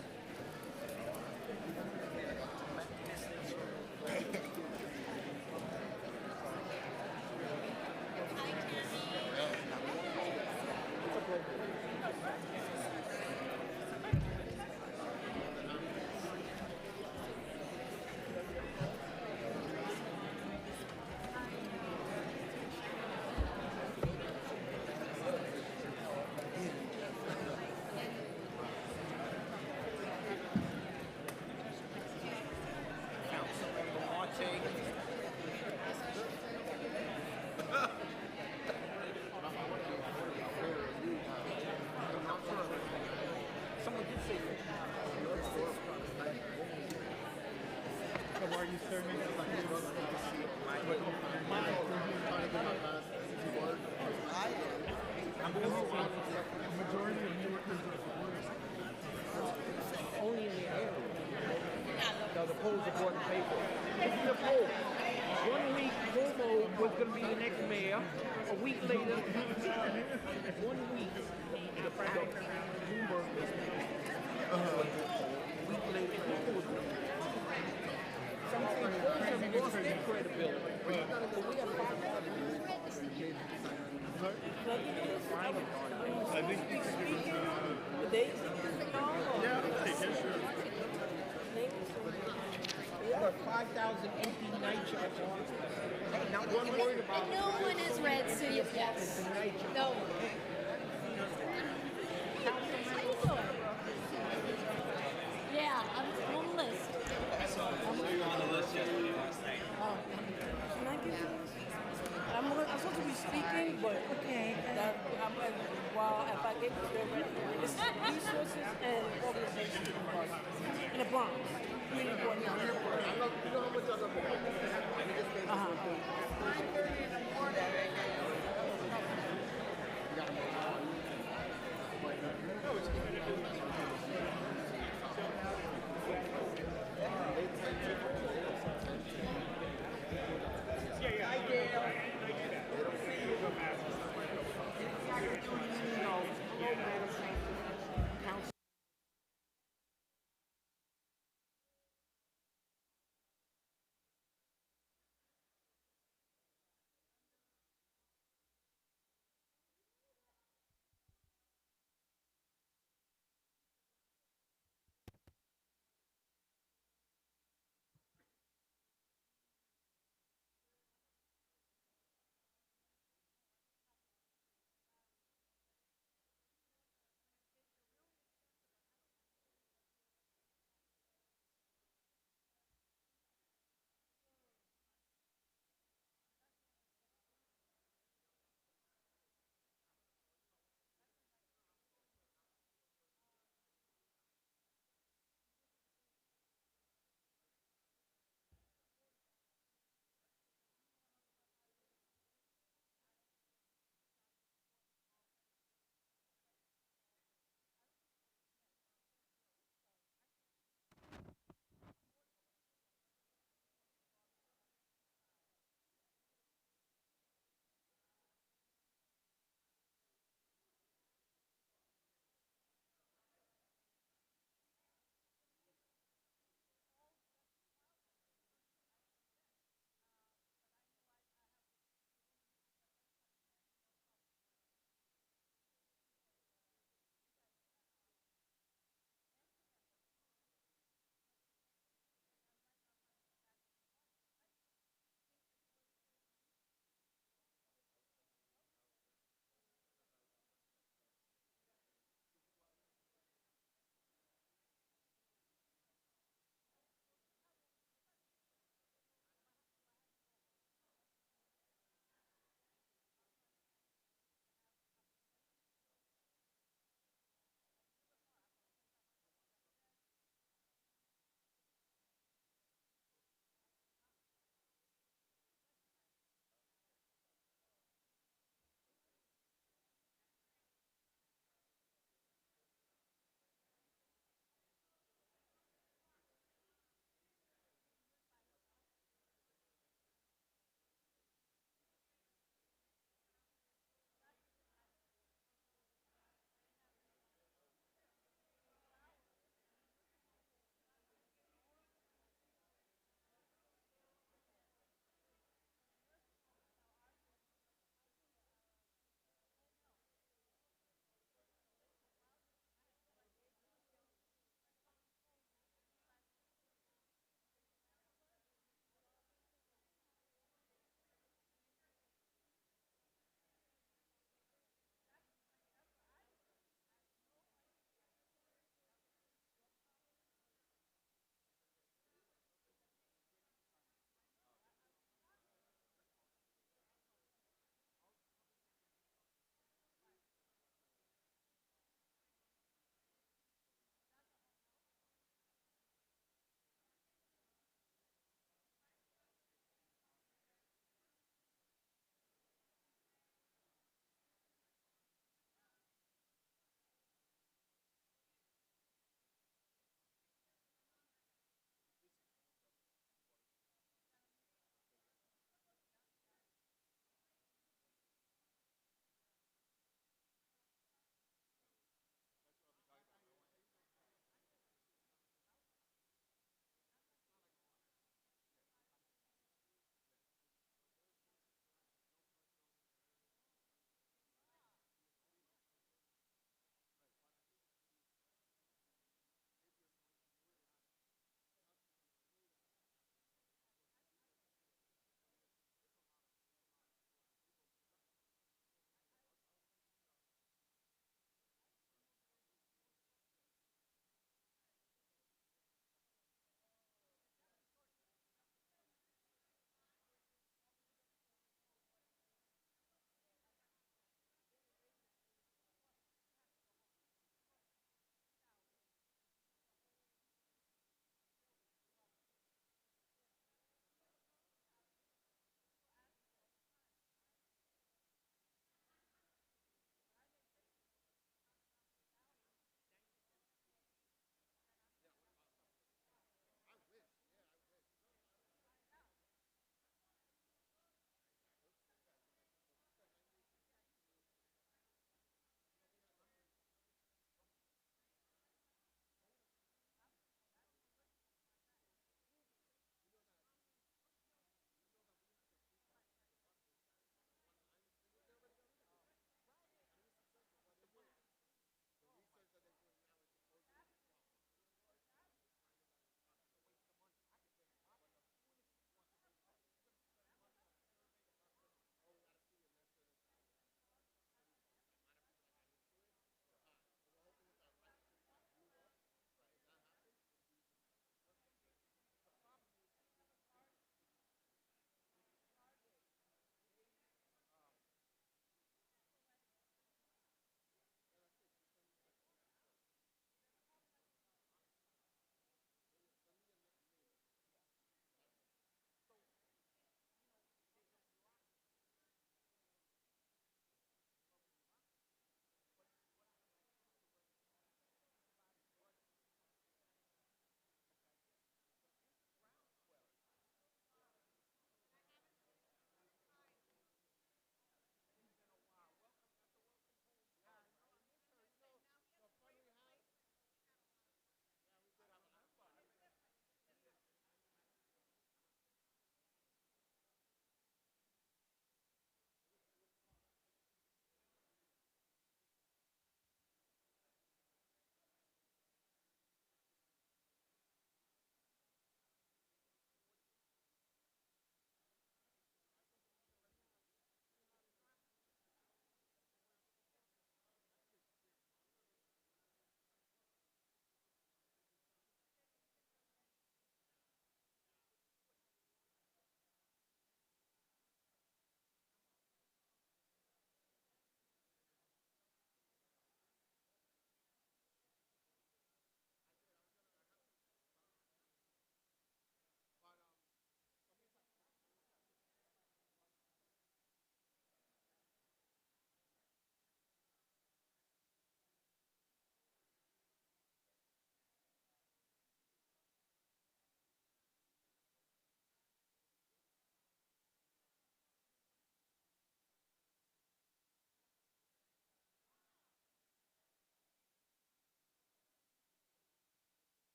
Only in the area. Now the polls are going to pay for it. This is a poll. 1 week, Cuomo was going to be the next mayor. A week later, 1 week, Bloomberg was a week later, Cuomo was going to be. Some things have lost their credibility. But we have There are 5,000 empty night shops. Not one word about it. No one has read City of Yes. No one. How you doing? Yeah, I'm on the list. So you're on the list yesterday, last night. Can I give you this? I'm supposed to be speaking, but okay. While if I get it's resources and organization in the Bronx. Really important.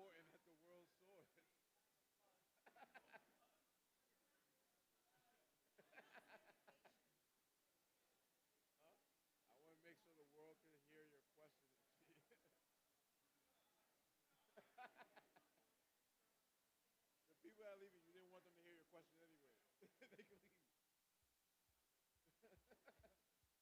important that the world saw it. Huh? I want to make sure the world can hear your question. The people that are leaving, you didn't want them to hear your question anyway. They can leave. No? Come on, y'all. Sophia doesn't hear.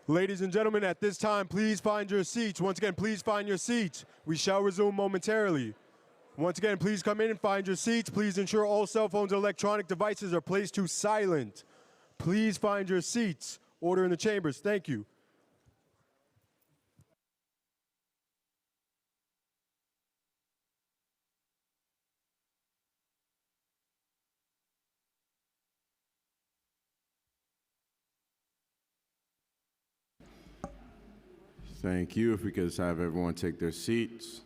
Ladies and gentlemen, at this time, please find your seats. Once again, please find your seats. We shall resume momentarily. Once again, please come in and find your seats. Please ensure all cell phones and electronic devices are placed to silent. Please find your seats. Order in the chambers. Thank you. Thank you. If we could just have everyone take their seats.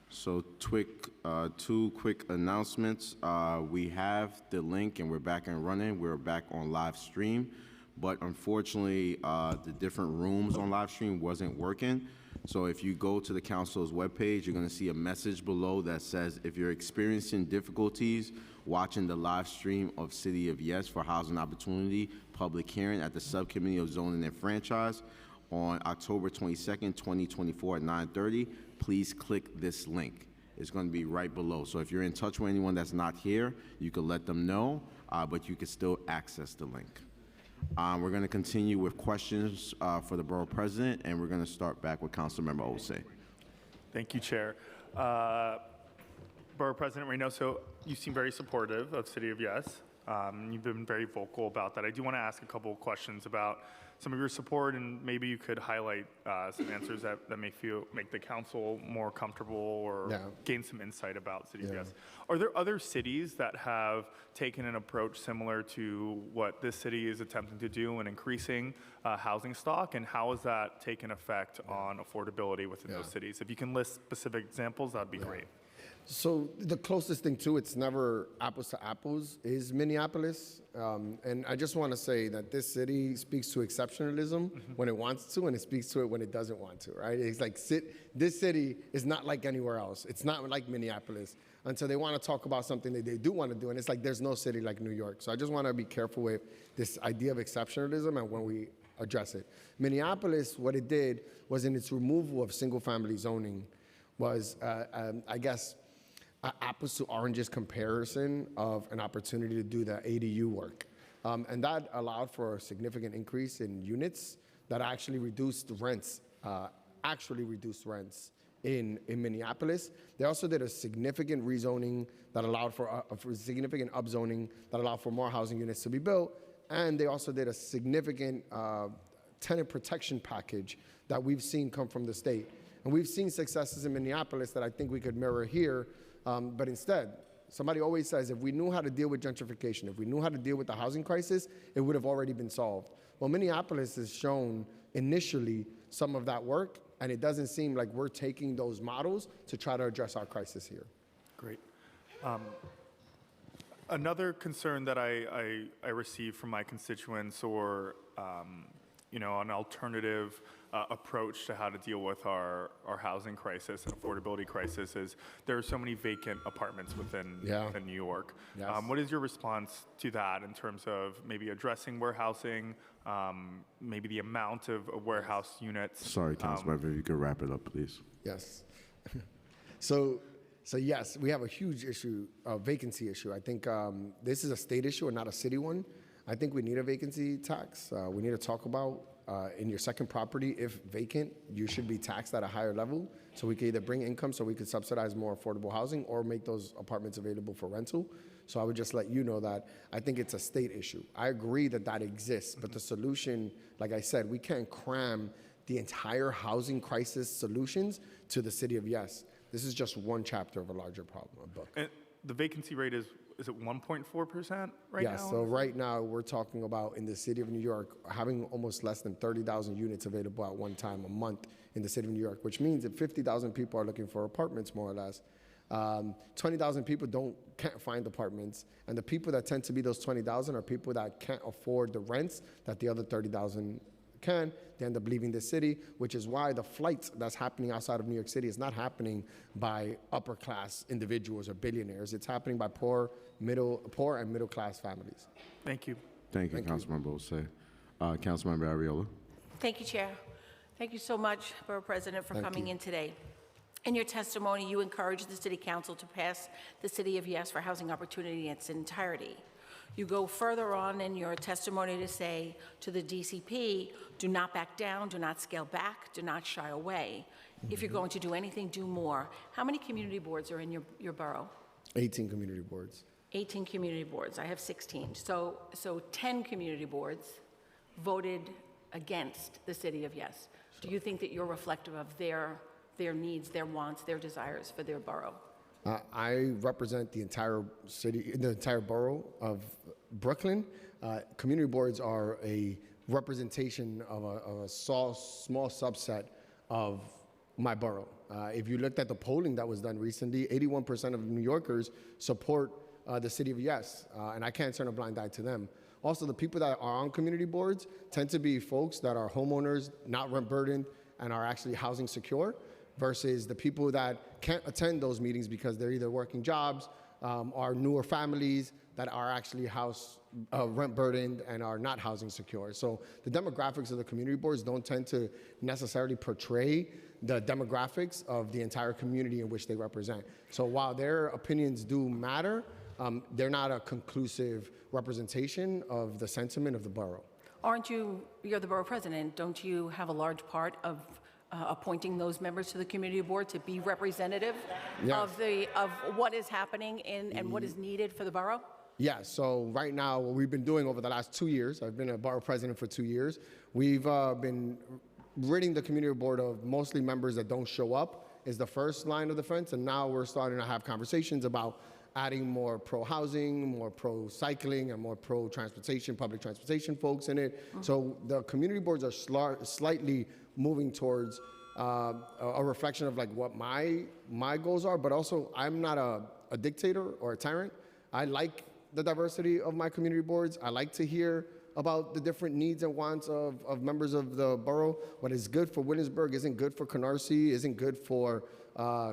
So two quick announcements. We have the link and we're back and running. We're back on live stream, but unfortunately the different rooms on live stream wasn't working. So if you go to the council's webpage, you're gonna see a message below that says, if you're experiencing difficulties watching the live stream of City of Yes for Housing Opportunity public hearing at the Subcommittee of Zoning and Franchise on October 22nd, 2024 at 9:30, please click this link. It's going to be right below. So if you're in touch with anyone that's not here, you can let them know, but you can still access the link. We're going to continue with questions for the Borough President, and we're going to start back with Councilmember Osei. Thank you, Chair. Borough President Reynoso, you seem very supportive of City of Yes. You've been very vocal about that. I do want to ask a couple of questions about some of your support, and maybe you could highlight some answers that make the council more comfortable or gain some insight about City of Yes. Are there other cities that have taken an approach similar to what this city is attempting to do in increasing housing stock, and how has that taken effect on affordability within those cities? If you can list specific examples, that'd be great. So the closest thing to it's never apples to apples is Minneapolis. And I just want to say that this city speaks to exceptionalism when it wants to, and it speaks to it when it doesn't want to, right? It's like this city is not like anywhere else. It's not like Minneapolis until they want to talk about something that they do want to do. And it's like there's no city like New York. So I just want to be careful with this idea of exceptionalism and when we address it. Minneapolis, what it did was in its removal of single family zoning, was, I guess, apples to oranges comparison of an opportunity to do the ADU work. And that allowed for a significant increase in units that actually reduced rents, in Minneapolis. They also did a significant rezoning that allowed for significant upzoning that allowed for more housing units to be built. And they also did a significant tenant protection package that we've seen come from the state. And we've seen successes in Minneapolis that I think we could mirror here. But instead, somebody always says, if we knew how to deal with gentrification, if we knew how to deal with the housing crisis, it would have already been solved. Well, Minneapolis has shown initially some of that work, and it doesn't seem like we're taking those models to try to address our crisis here. Great. Another concern that I receive from my constituents, or an alternative approach to how to deal with our housing crisis and affordability crisis, is there are so many vacant apartments within New York. Yes. What is your response to that in terms of maybe addressing warehousing, maybe the amount of warehouse units? Sorry, Councilmember, if you could wrap it up, please. Yes. So yes, we have a huge issue, a vacancy issue. I think this is a state issue and not a city one. I think we need a vacancy tax. We need to talk about in your second property, if vacant, you should be taxed at a higher level. So we could either bring income so we could subsidize more affordable housing or make those apartments available for rental. So I would just let you know that I think it's a state issue. I agree that that exists, but the solution, like I said, we can't cram the entire housing crisis solutions to the city of Yes. This is just one chapter of a larger problem, a book. And the vacancy rate is it 1.4% right now? Yes, so right now we're talking about in the city of New York having almost less than 30,000 units available at one time a month in the city of New York, which means that 50,000 people are looking for apartments more or less. 20,000 people can't find apartments, and the people that tend to be those 20,000 are people that can't afford the rents that the other 30,000 can. They end up leaving the city, which is why the flight that's happening outside of New York City is not happening by upper class individuals or billionaires. It's happening by poor and middle class families. Thank you. Thank you, Councilmember Osei. Councilmember Ariola. Thank you, Chair. Thank you so much, Borough President, for coming in today. In your testimony, you encouraged the City Council to pass the City of Yes for housing opportunity in its entirety. You go further on in your testimony to say to the DCP, do not back down, do not scale back, do not shy away. If you're going to do anything, do more. How many community boards are in your borough? 18 community boards. 18 community boards. I have 16. So 10 community boards voted against the City of Yes. Do you think that you're reflective of their needs, their wants, their desires for their borough? I represent the entire city, the entire borough of Brooklyn. Community boards are a representation of a small subset of my borough. If you looked at the polling that was done recently, 81% of New Yorkers support the City of Yes, and I can't turn a blind eye to them. Also, the people that are on community boards tend to be folks that are homeowners, not rent burdened, and are actually housing secure, versus the people that can't attend those meetings because they're either working jobs, are newer families that are actually rent burdened and are not housing secure. So the demographics of the community boards don't tend to necessarily portray the demographics of the entire community in which they represent. So while their opinions do matter, they're not a conclusive representation of the sentiment of the borough. You're the borough president, don't you have a large part of appointing those members to the community board to be representative of what is happening and what is needed for the borough? Yeah, so right now, what we've been doing over the last 2 years, I've been a borough president for 2 years, we've been ridding the community board of mostly members that don't show up is the first line of defense, and now we're starting to have conversations about adding more pro-housing, more pro-cycling, and more pro-transportation, public transportation folks in it. So the community boards are slightly moving towards a reflection of like what my goals are, but also I'm not a dictator or a tyrant. I like the diversity of my community boards. I like to hear about the different needs and wants of members of the borough. What is good for Williamsburg isn't good for Canarsie, isn't good for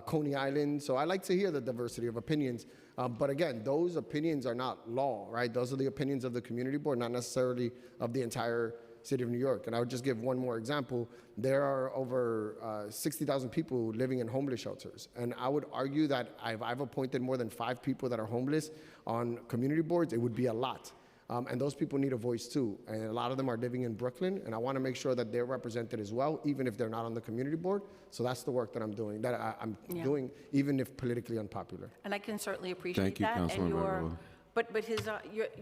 Coney Island. So I like to hear the diversity of opinions. But again, those opinions are not law, right? Those are the opinions of the community board, not necessarily of the entire city of New York. And I would just give one more example. There are over 60,000 people living in homeless shelters. And I would argue that I've appointed more than 5 people that are homeless on community boards. It would be a lot. And those people need a voice too. And a lot of them are living in Brooklyn, and I want to make sure that they're represented as well, even if they're not on the community board. So that's the work that I'm doing, I'm doing, even if politically unpopular. And I can certainly appreciate Thank you, that. Councilman Varela. But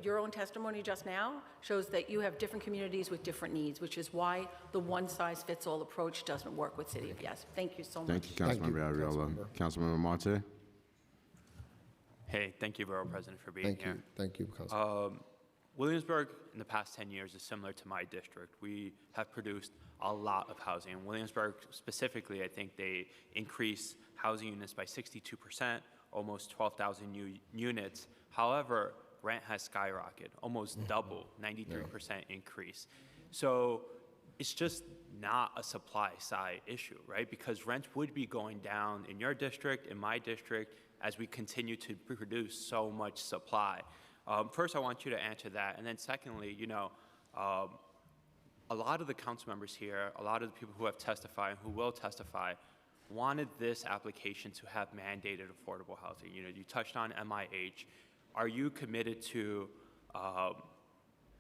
your own testimony just now shows that you have different communities with different needs, which is why the one-size-fits-all approach doesn't work with City of Yes. Thank you so much. Thank you, Councilmember Arriola. Councilmember Marte? Hey, thank you, Borough President, for being here. Thank you, Councilman. Williamsburg, in the past 10 years, is similar to my district. We have produced a lot of housing. In Williamsburg specifically, I think they increased housing units by 62%, almost 12,000 new units. However, rent has skyrocketed, almost double, 93% increase. So it's just not a supply side issue, right? Because rents would be going down in your district, in my district, as we continue to produce so much supply. First, I want you to answer that. And then secondly, a lot of the council members here, a lot of the people who have testified and who will testify, wanted this application to have mandated affordable housing. You touched on MIH. Are you committed to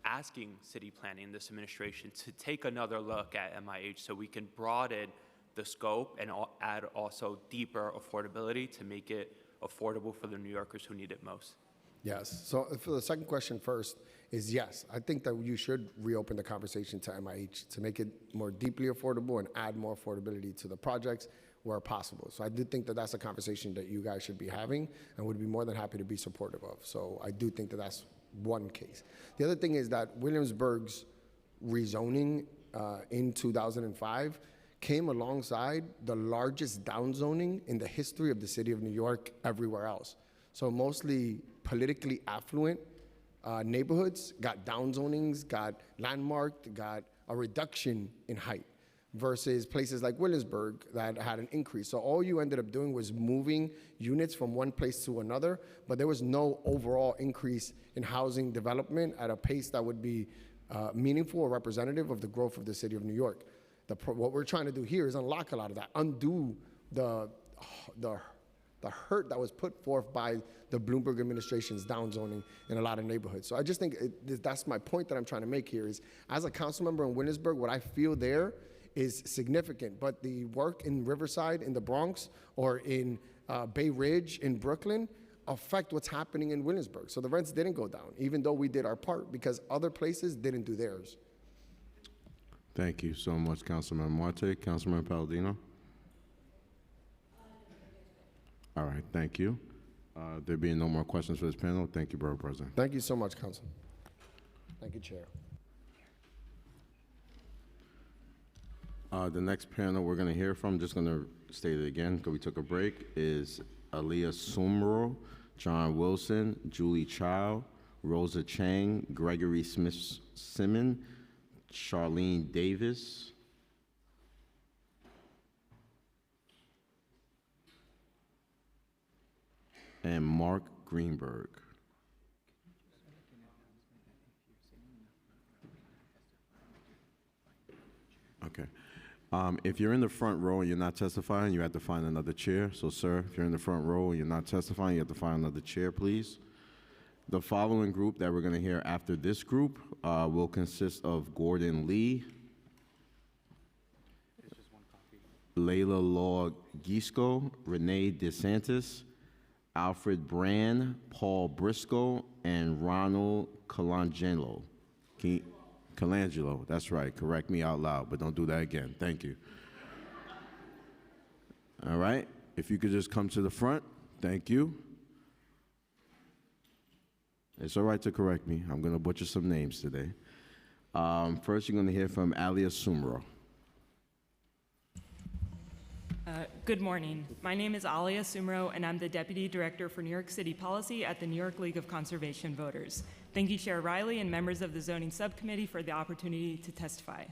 asking city planning, this administration, to take another look at MIH so we can broaden the scope and add also deeper affordability to make it affordable for the New Yorkers who need it most? Yes. So for the second question first is yes. I think that you should reopen the conversation to MIH to make it more deeply affordable and add more affordability to the projects where possible. So I do think that that's a conversation that you guys should be having and would be more than happy to be supportive of. So I do think that that's one case. The other thing is that Williamsburg's rezoning in 2005 came alongside the largest downzoning in the history of the city of New York everywhere else. So mostly politically affluent neighborhoods got downzonings, got landmarked, got a reduction in height versus places like Williamsburg that had an increase. So all you ended up doing was moving units from one place to another, but there was no overall increase in housing development at a pace that would be meaningful or representative of the growth of the city of New York. What we're trying to do here is unlock a lot of that, undo the hurt that was put forth by the Bloomberg administration's downzoning in a lot of neighborhoods. So I just think that's my point that I'm trying to make here is, as a council member in Williamsburg, what I feel there is significant, but the work in Riverside, in the Bronx, or in Bay Ridge, in Brooklyn, affect what's happening in Williamsburg. So the rents didn't go down, even though we did our part, because other places didn't do theirs. Thank you so much, Councilman Marte. Councilman Palladino? All right, thank you. There being no more questions for this panel, thank you, Borough President. Thank you so much, Council. Thank you, Chair. The next panel we're going to hear from, just going to state it again because we took a break, is Aliyah Sumro, John Wilson, Julie Chow, Rosa Chang, Gregory Smith-Simon, Charlene Davis, and Mark Greenberg. Okay. If you're in the front row and you're not testifying, you have to find another chair. So, sir, if you're in the front row and you're not testifying, you have to find another chair, please. The following group that we're going to hear after this group will consist of Gordon Lee, Layla Law Gisco, Renee DeSantis, Alfred Brand, Paul Briscoe, and Ronald Colangelo. Colangelo, that's right. Correct me out loud, but don't do that again. Thank you. All right. If you could just come to the front. Thank you. It's all right to correct me. I'm going to butcher some names today. First, you're going to hear from Aliyah Sumro. Good morning. My name is Aliyah Sumro, and I'm the Deputy Director for New York City Policy at the New York League of Conservation Voters. Thank you, Chair Riley and members of the Zoning Subcommittee for the opportunity to testify.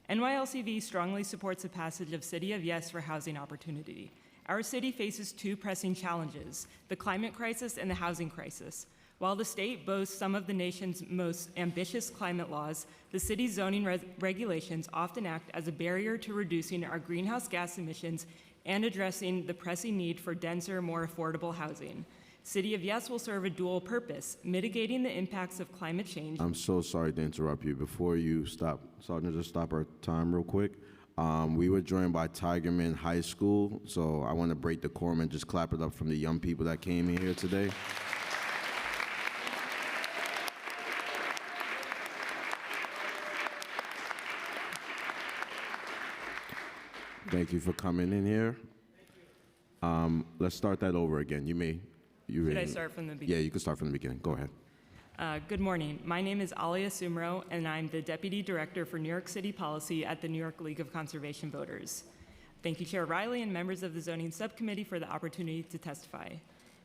NYLCV strongly supports the passage of City of Yes for housing opportunity. Our city faces two pressing challenges, the climate crisis and the housing crisis. While the state boasts some of the nation's most ambitious climate laws, the city's zoning regulations often act as a barrier to reducing our greenhouse gas emissions and addressing the pressing need for denser, more affordable housing. City of Yes will serve a dual purpose, mitigating the impacts of climate change. I'm so sorry to interrupt you. Before you stop, Sergeant, just stop our time real quick. We were joined by Tigerman High School, so I want to break the quorum and just clap it up from the young people that came in here today. Thank you for coming in here. Let's start that over again. Should I start from the beginning? Yeah, you can start from the beginning. Go ahead. Good morning. My name is Alia Sumro, and I'm the Deputy Director for New York City Policy at the New York League of Conservation Voters. Thank you, Chair Riley and members of the Zoning Subcommittee for the opportunity to testify.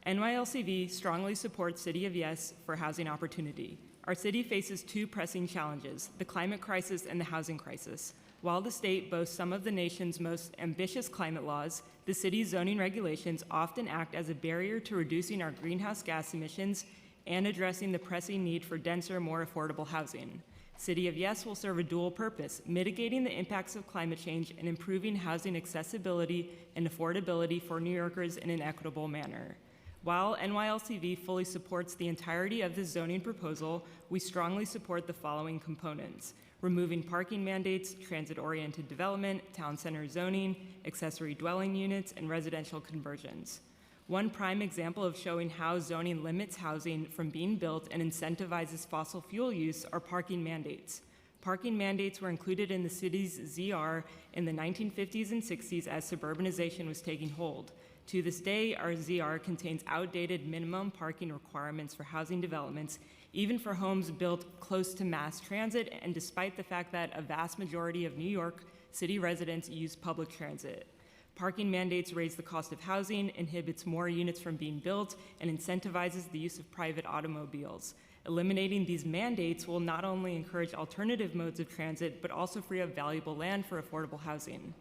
NYLCV strongly supports City of Yes for housing opportunity. Our city faces two pressing challenges, the climate crisis and the housing crisis. While the state boasts some of the nation's most ambitious climate laws, the city's zoning regulations often act as a barrier to reducing our greenhouse gas emissions and addressing the pressing need for denser, more affordable housing. City of Yes will serve a dual purpose, mitigating the impacts of climate change and improving housing accessibility and affordability for New Yorkers in an equitable manner. While NYLCV fully supports the entirety of this zoning proposal, we strongly support the following components: removing parking mandates, transit-oriented development, town center zoning, accessory dwelling units, and residential conversions. One prime example of showing how zoning limits housing from being built and incentivizes fossil fuel use are parking mandates. Parking mandates were included in the city's ZR in the 1950s and 60s as suburbanization was taking hold. To this day, our ZR contains outdated minimum parking requirements for housing developments, even for homes built close to mass transit, and despite the fact that a vast majority of New York City residents use public transit. Parking mandates raise the cost of housing, inhibits more units from being built, and incentivizes the use of private automobiles. Eliminating these mandates will not only encourage alternative modes of transit, but also free up valuable land for affordable housing.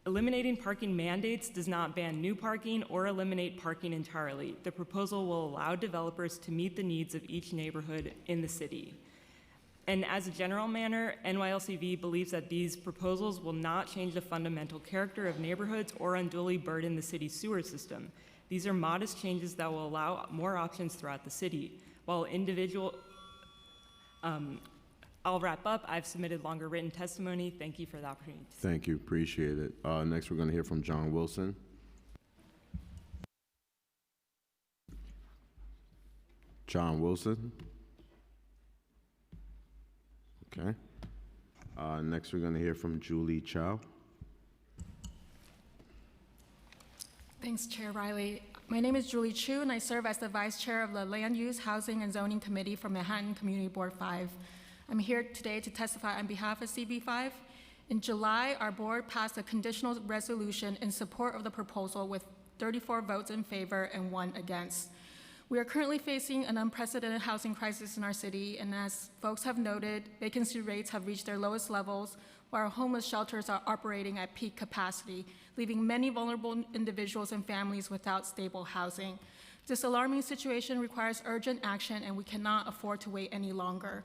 Eliminating parking mandates does not ban new parking or eliminate parking entirely. The proposal will allow developers to meet the needs of each neighborhood in the city. And as a general matter, NYLCV believes that these proposals will not change the fundamental character of neighborhoods or unduly burden the city's sewer system. These are modest changes that will allow more options throughout the city. While I'll wrap up. I've submitted longer written testimony. Thank you for the opportunity. Thank you. Appreciate it. Next, we're going to hear from John Wilson. John Wilson. Okay. Next, we're going to hear from Julie Chow. Thanks, Chair Riley. My name is Julie Chu, and I serve as the Vice Chair of the Land Use, Housing, and Zoning Committee for Manhattan Community Board 5. I'm here today to testify on behalf of CB5. In July, our board passed a conditional resolution in support of the proposal with 34 votes in favor and 1 against. We are currently facing an unprecedented housing crisis in our city, and as folks have noted, vacancy rates have reached their lowest levels, while our homeless shelters are operating at peak capacity, leaving many vulnerable individuals and families without stable housing. This alarming situation requires urgent action, and we cannot afford to wait any longer.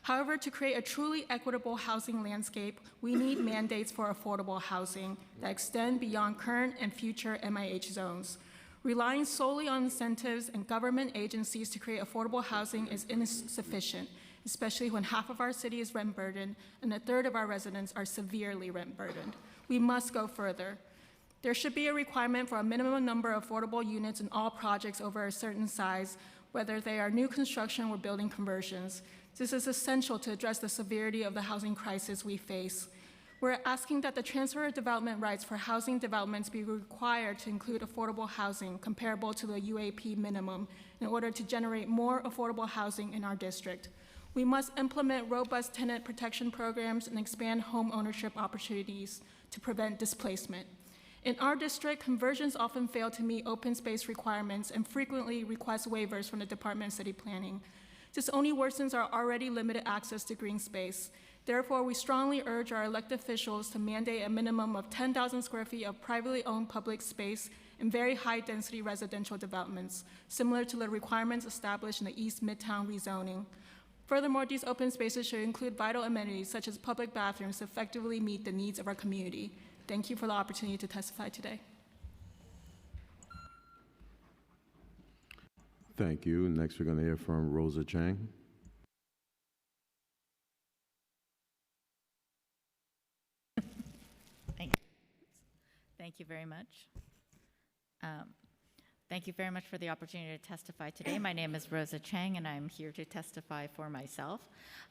However, to create a truly equitable housing landscape, we need mandates for affordable housing that extend beyond current and future MIH zones. Relying solely on incentives and government agencies to create affordable housing is insufficient, especially when half of our city is rent burdened and a third of our residents are severely rent burdened. We must go further. There should be a requirement for a minimum number of affordable units in all projects over a certain size, whether they are new construction or building conversions. This is essential to address the severity of the housing crisis we face. We're asking that the transfer of development rights for housing developments be required to include affordable housing comparable to the UAP minimum in order to generate more affordable housing in our district. We must implement robust tenant protection programs and expand home ownership opportunities to prevent displacement. In our district, conversions often fail to meet open space requirements and frequently request waivers from the Department of City Planning. This only worsens our already limited access to green space. Therefore, we strongly urge our elected officials to mandate a minimum of 10,000 square feet of privately owned public space in very high-density residential developments, similar to the requirements established in the East Midtown rezoning. Furthermore, these open spaces should include vital amenities such as public bathrooms to effectively meet the needs of our community. Thank you for the opportunity to testify today. Thank you. Next, we're going to hear from Rosa Chang. Thank you very much. Thank you very much for the opportunity to testify today. My name is Rosa Chang, and I'm here to testify for myself.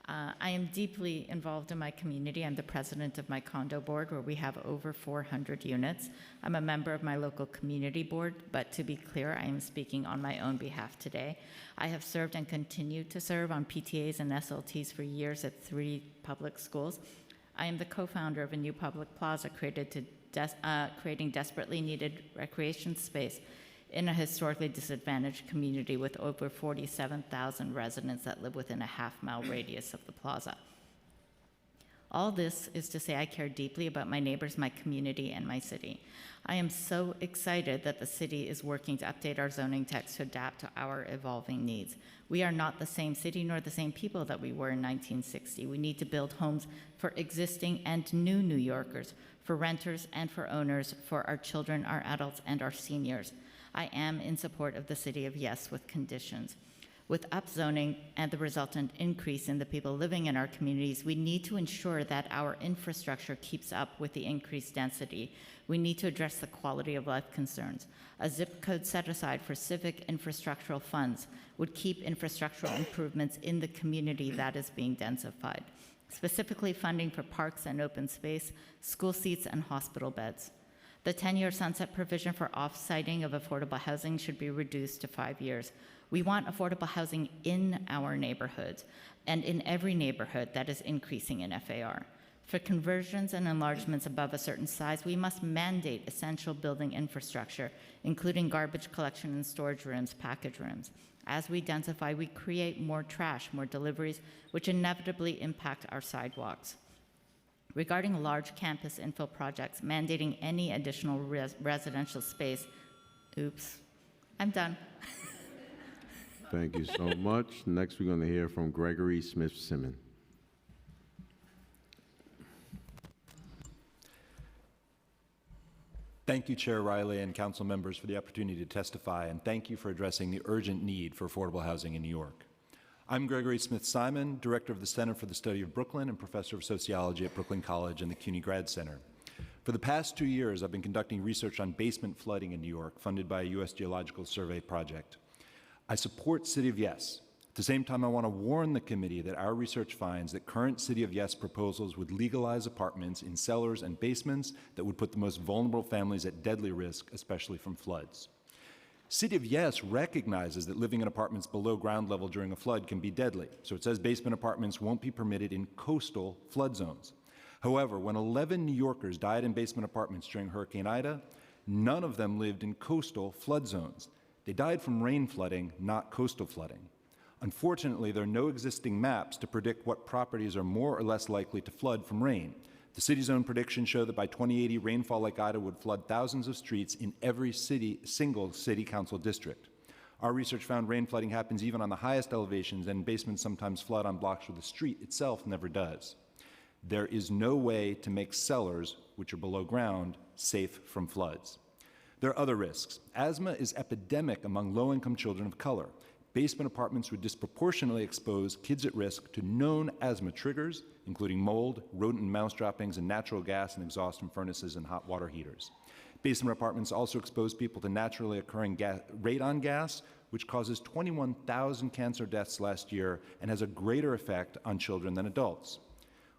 I am deeply involved in my community. I'm the president of my condo board, where we have over 400 units. I'm a member of my local community board, but to be clear, I am speaking on my own behalf today. I have served and continue to serve on PTAs and SLTs for years at 3 public schools. I am the co-founder of a new public plaza creating desperately needed recreation space in a historically disadvantaged community with over 47,000 residents that live within a half-mile radius of the plaza. All this is to say I care deeply about my neighbors, my community, and my city. I am so excited that the city is working to update our zoning text to adapt to our evolving needs. We are not the same city nor the same people that we were in 1960. We need to build homes for existing and new New Yorkers, for renters and for owners, for our children, our adults, and our seniors. I am in support of the City of Yes with conditions. With upzoning and the resultant increase in the people living in our communities, we need to ensure that our infrastructure keeps up with the increased density. We need to address the quality of life concerns. A zip code set aside for civic infrastructural funds would keep infrastructural improvements in the community that is being densified, specifically funding for parks and open space, school seats, and hospital beds. The 10-year sunset provision for off-siting of affordable housing should be reduced to 5 years. We want affordable housing in our neighborhoods and in every neighborhood that is increasing in FAR. For conversions and enlargements above a certain size, we must mandate essential building infrastructure, including garbage collection and storage rooms, package rooms. As we densify, we create more trash, more deliveries, which inevitably impact our sidewalks. Regarding large campus infill projects, mandating any additional residential space, oops, I'm done. Thank you so much. Next, we're going to hear from Gregory Smith-Simmons. Thank you, Chair Riley and council members, for the opportunity to testify, and thank you for addressing the urgent need for affordable housing in New York. I'm Gregory Smith-Simon, Director of the Center for the Study of Brooklyn and Professor of Sociology at Brooklyn College and the CUNY Grad Center. For the past 2 years, I've been conducting research on basement flooding in New York, funded by a U.S. Geological Survey project. I support City of Yes. At the same time, I want to warn the committee that our research finds that current City of Yes proposals would legalize apartments in cellars and basements that would put the most vulnerable families at deadly risk, especially from floods. City of Yes recognizes that living in apartments below ground level during a flood can be deadly, so it says basement apartments won't be permitted in coastal flood zones. However, when 11 New Yorkers died in basement apartments during Hurricane Ida, none of them lived in coastal flood zones. They died from rain flooding, not coastal flooding. Unfortunately, there are no existing maps to predict what properties are more or less likely to flood from rain. The city's own predictions show that by 2080, rainfall like Ida would flood thousands of streets in every single city council district. Our research found rain flooding happens even on the highest elevations, and basements sometimes flood on blocks where the street itself never does. There is no way to make cellars, which are below ground, safe from floods. There are other risks. Asthma is epidemic among low-income children of color. Basement apartments would disproportionately expose kids at risk to known asthma triggers, including mold, rodent and mouse droppings, and natural gas and exhaust from furnaces and hot water heaters. Basement apartments also expose people to naturally occurring radon gas, which causes 21,000 cancer deaths last year and has a greater effect on children than adults.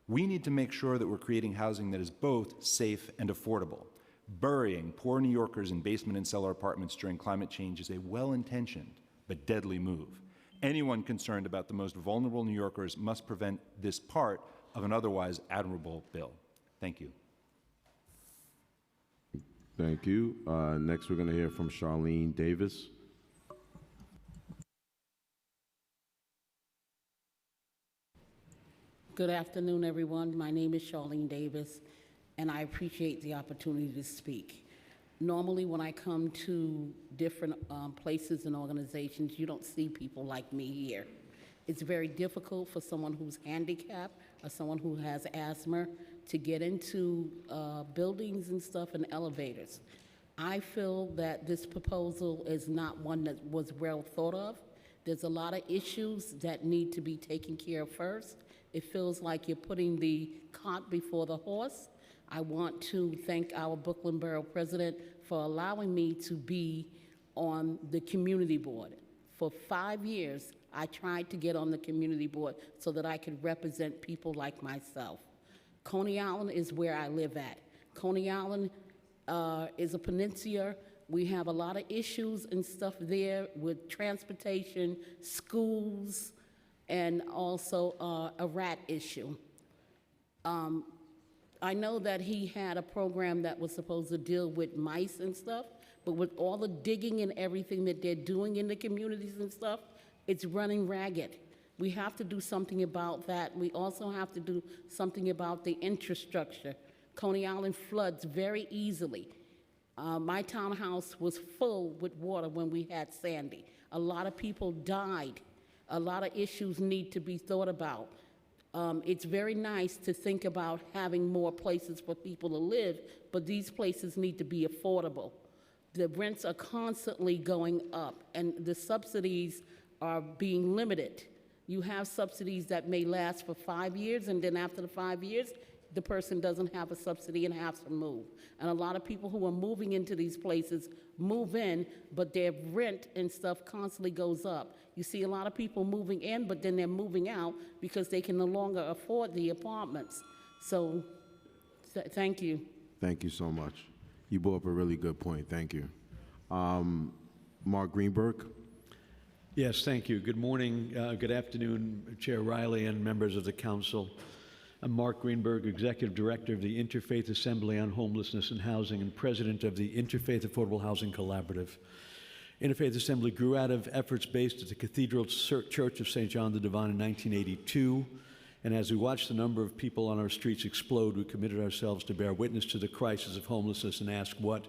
We need to make sure that we're creating housing that is both safe and affordable. Burying poor New Yorkers in basement and cellar apartments during climate change is a well-intentioned but deadly move. Anyone concerned about the most vulnerable New Yorkers must prevent this part of an otherwise admirable bill. Thank you. Thank you. Next, we're going to hear from Charlene Davis. Good afternoon, everyone. My name is Charlene Davis, and I appreciate the opportunity to speak. Normally, when I come to different places and organizations, you don't see people like me here. It's very difficult for someone who's handicapped or someone who has asthma to get into buildings and stuff and elevators. I feel that this proposal is not one that was well thought of. There's a lot of issues that need to be taken care of first. It feels like you're putting the cart before the horse. I want to thank our Brooklyn Borough President for allowing me to be on the community board. For 5 years, I tried to get on the community board so that I could represent people like myself. Coney Island is where I live at. Coney Island is a peninsula. We have a lot of issues and stuff there with transportation, schools, and also a rat issue. I know that he had a program that was supposed to deal with mice and stuff, but with all the digging and everything that they're doing in the communities and stuff, it's running ragged. We have to do something about that. We also have to do something about the infrastructure. Coney Island floods very easily. My townhouse was full with water when we had Sandy. A lot of people died. A lot of issues need to be thought about. It's very nice to think about having more places for people to live, but these places need to be affordable. The rents are constantly going up, and the subsidies are being limited. You have subsidies that may last for 5 years, and then after the 5 years, the person doesn't have a subsidy and has to move. And a lot of people who are moving into these places move in, but their rent and stuff constantly goes up. You see a lot of people moving in, but then they're moving out because they can no longer afford the apartments. So, thank you. Thank you so much. You brought up a really good point. Thank you. Mark Greenberg. Yes, thank you. Good morning, good afternoon, Chair Riley and members of the council. I'm Mark Greenberg, Executive Director of the Interfaith Assembly on Homelessness and Housing and President of the Interfaith Affordable Housing Collaborative. Interfaith Assembly grew out of efforts based at the Cathedral Church of St. John the Divine in 1982, and as we watched the number of people on our streets explode, we committed ourselves to bear witness to the crisis of homelessness and ask what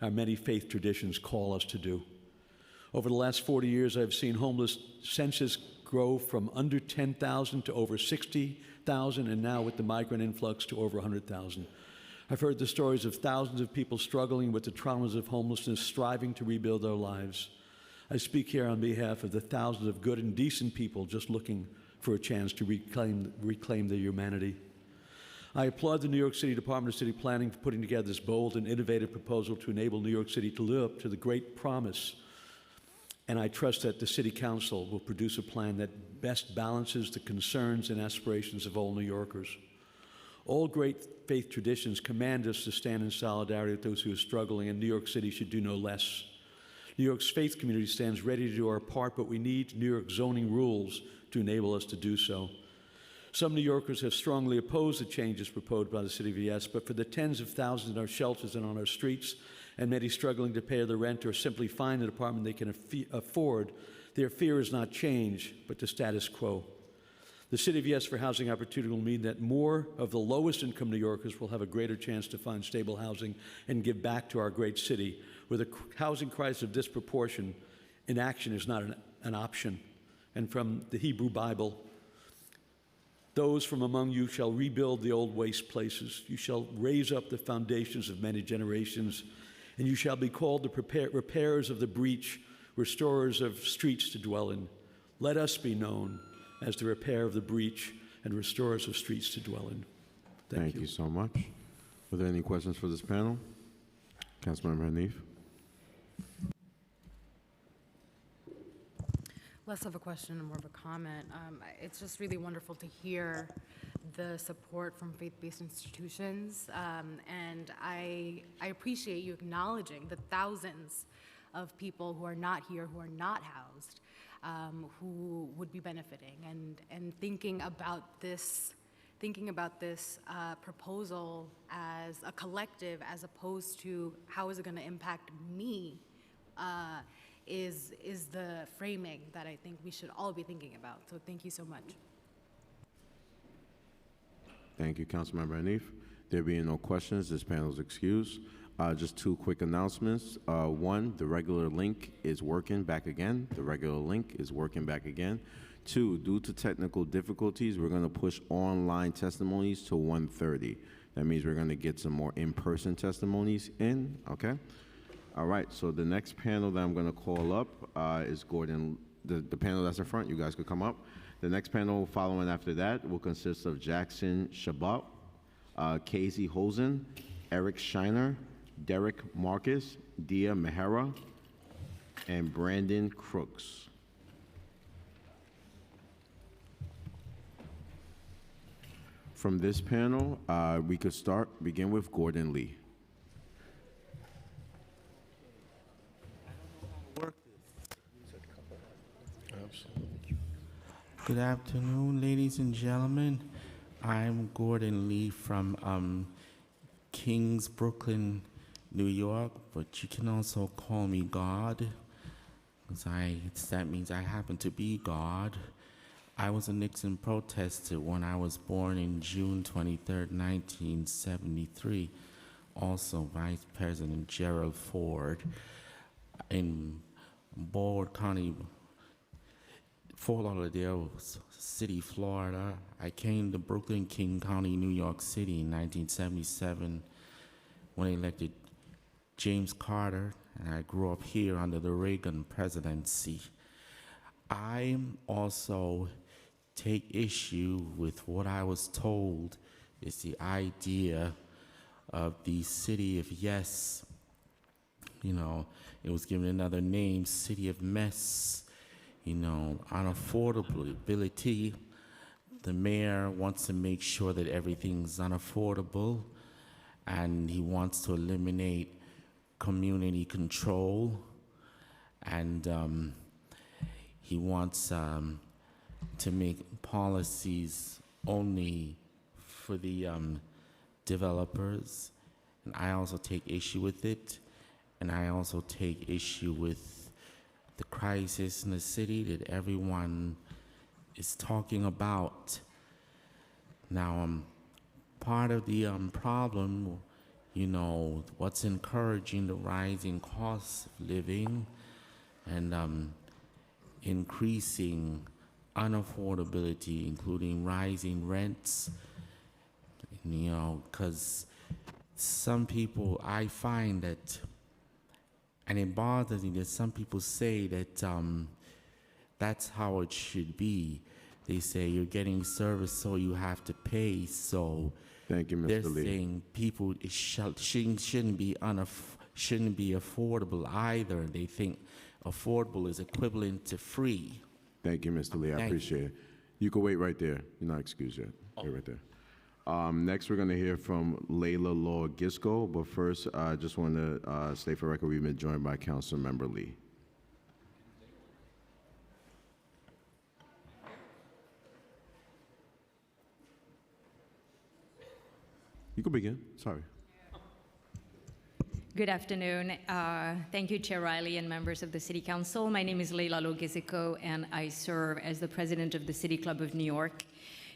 our many faith traditions call us to do. Over the last 40 years, I've seen homeless census grow from under 10,000 to over 60,000, and now with the migrant influx to over 100,000. I've heard the stories of thousands of people struggling with the traumas of homelessness, striving to rebuild their lives. I speak here on behalf of the thousands of good and decent people just looking for a chance to reclaim their humanity. I applaud the New York City Department of City Planning for putting together this bold and innovative proposal to enable New York City to live up to the great promise. And I trust that the City Council will produce a plan that best balances the concerns and aspirations of all New Yorkers. All great faith traditions command us to stand in solidarity with those who are struggling, and New York City should do no less. New York's faith community stands ready to do our part, but we need New York zoning rules to enable us to do so. Some New Yorkers have strongly opposed the changes proposed by the City of ES, but for the tens of thousands in our shelters and on our streets, and many struggling to pay their rent or simply find an apartment they can afford, their fear is not change, but the status quo. The City of Yes for Housing Opportunity will mean that more of the lowest income New Yorkers will have a greater chance to find stable housing and give back to our great city. With a housing crisis of this proportion, inaction is not an option. And from the Hebrew Bible, those from among you shall rebuild the old waste places. You shall raise up the foundations of many generations, and you shall be called the repairers of the breach, restorers of streets to dwell in. Let us be known as the repair of the breach and restorers of streets to dwell in. Thank you so much. Are there any questions for this panel? Councilmember Hanif. Less of a question and more of a comment. It's just really wonderful to hear the support from faith-based institutions, and I appreciate you acknowledging the thousands of people who are not here, who are not housed, who would be benefiting, and thinking about this proposal as a collective, as opposed to how is it going to impact me, is the framing that I think we should all be thinking about. So thank you so much. Thank you, Councilmember Hanif. There being no questions, this panel is excused. Just two quick announcements. One, the regular link is working back again. The regular link is working back again. Two, due to technical difficulties, we're going to push online testimonies to 1:30. That means we're going to get some more in-person testimonies in, okay? All right, so the next panel that I'm going to call up is Gordon, the panel that's in front. You guys could come up. The next panel following after that will consist of Jackson Shabbat, Casey Hosen, Eric Shiner, Derek Marcus, Dia Mehera, and Brandon Crooks. From this panel, we could begin with Gordon Lee. Good afternoon, ladies and gentlemen. I'm Gordon Lee from Kings, Brooklyn, New York, but you can also call me God, because that means I happen to be God. I was a Nixon protester when I was born in June 23rd, 1973. Also, Vice President Gerald Ford in Broward County, Fort Lauderdale City, Florida. I came to Brooklyn, King County, New York City in 1977 when they elected James Carter, and I grew up here under the Reagan presidency. I also take issue with what I was told is the idea of the City of Yes. You know, it was given another name, City of Mess. You know, unaffordability. The mayor wants to make sure that everything's unaffordable, and he wants to eliminate community control, and he wants to make policies only for the developers. And I also take issue with it, and I also take issue with the crisis in the city that everyone is talking about. Now, part of the problem, you know, what's encouraging the rising costs of living and increasing unaffordability, including rising rents, you know, because some people, I find that, and it bothers me that some people say that that's how it should be. They say you're getting service, so you have to pay. So thank you, Mr. they're Lee. saying people shouldn't be affordable either. They think affordable is equivalent to free. Thank you, Mr. Lee. I Thank appreciate it. You can wait right there. You're not excused yet. Wait right there. Next, we're going to hear from Layla Law Gisco, but first, I just want to state for record we've been joined by Council Member Lee. You can begin. Sorry. Good afternoon. Thank you, Chair Riley and members of the City Council. My name is Layla Law Gisco, and I serve as the president of the City Club of New York.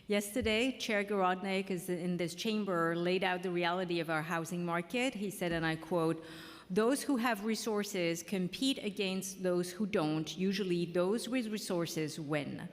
Yesterday, Chair Garodnick is in this chamber laid out the reality of our housing market. He said, and I quote, "Those who have resources compete against those who don't. Usually those with resources win."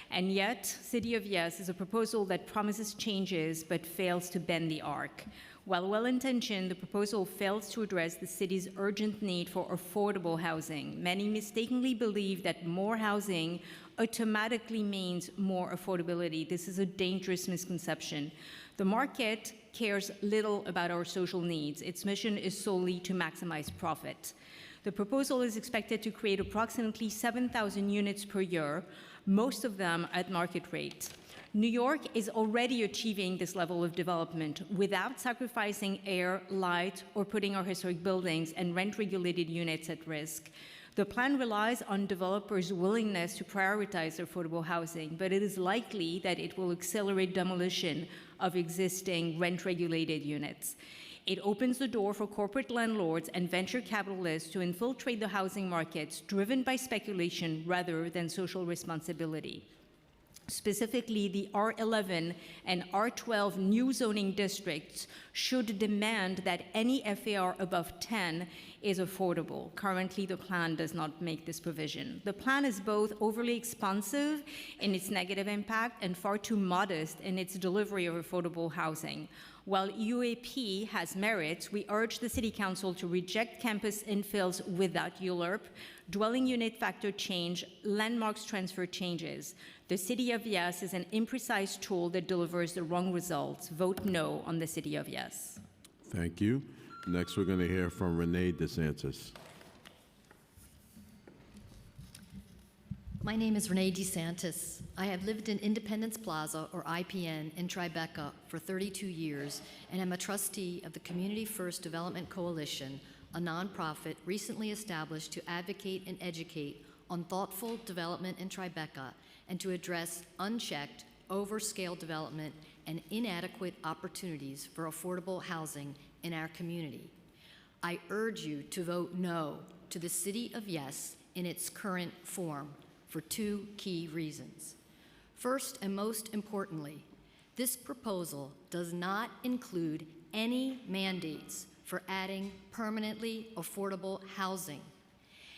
And yet, City of Yes is a proposal that promises changes but fails to bend the arc. While well-intentioned, the proposal fails to address the city's urgent need for affordable housing. Many mistakenly believe that more housing automatically means more affordability. This is a dangerous misconception. The market cares little about our social needs. Its mission is solely to maximize profit. The proposal is expected to create approximately 7,000 units per year, most of them at market rate. New York is already achieving this level of development without sacrificing air, light, or putting our historic buildings and rent-regulated units at risk. The plan relies on developers' willingness to prioritize affordable housing, but it is likely that it will accelerate demolition of existing rent-regulated units. It opens the door for corporate landlords and venture capitalists to infiltrate the housing markets driven by speculation rather than social responsibility. Specifically, the R11 and R12 new zoning districts should demand that any FAR above 10 is affordable. Currently, the plan does not make this provision. The plan is both overly expansive in its negative impact and far too modest in its delivery of affordable housing. While UAP has merits, we urge the City Council to reject campus infills without ULURP, dwelling unit factor change, landmarks transfer changes. The City of Yes is an imprecise tool that delivers the wrong results. Vote no on the City of Yes. Thank you. Next, we're going to hear from Renee DeSantis. My name is Renee DeSantis. I have lived in Independence Plaza, or IPN, in Tribeca for 32 years and am a trustee of the Community First Development Coalition, a nonprofit recently established to advocate and educate on thoughtful development in Tribeca and to address unchecked, overscale development and inadequate opportunities for affordable housing in our community. I urge you to vote no to the City of Yes in its current form for two key reasons. First, and most importantly, this proposal does not include any mandates for adding permanently affordable housing.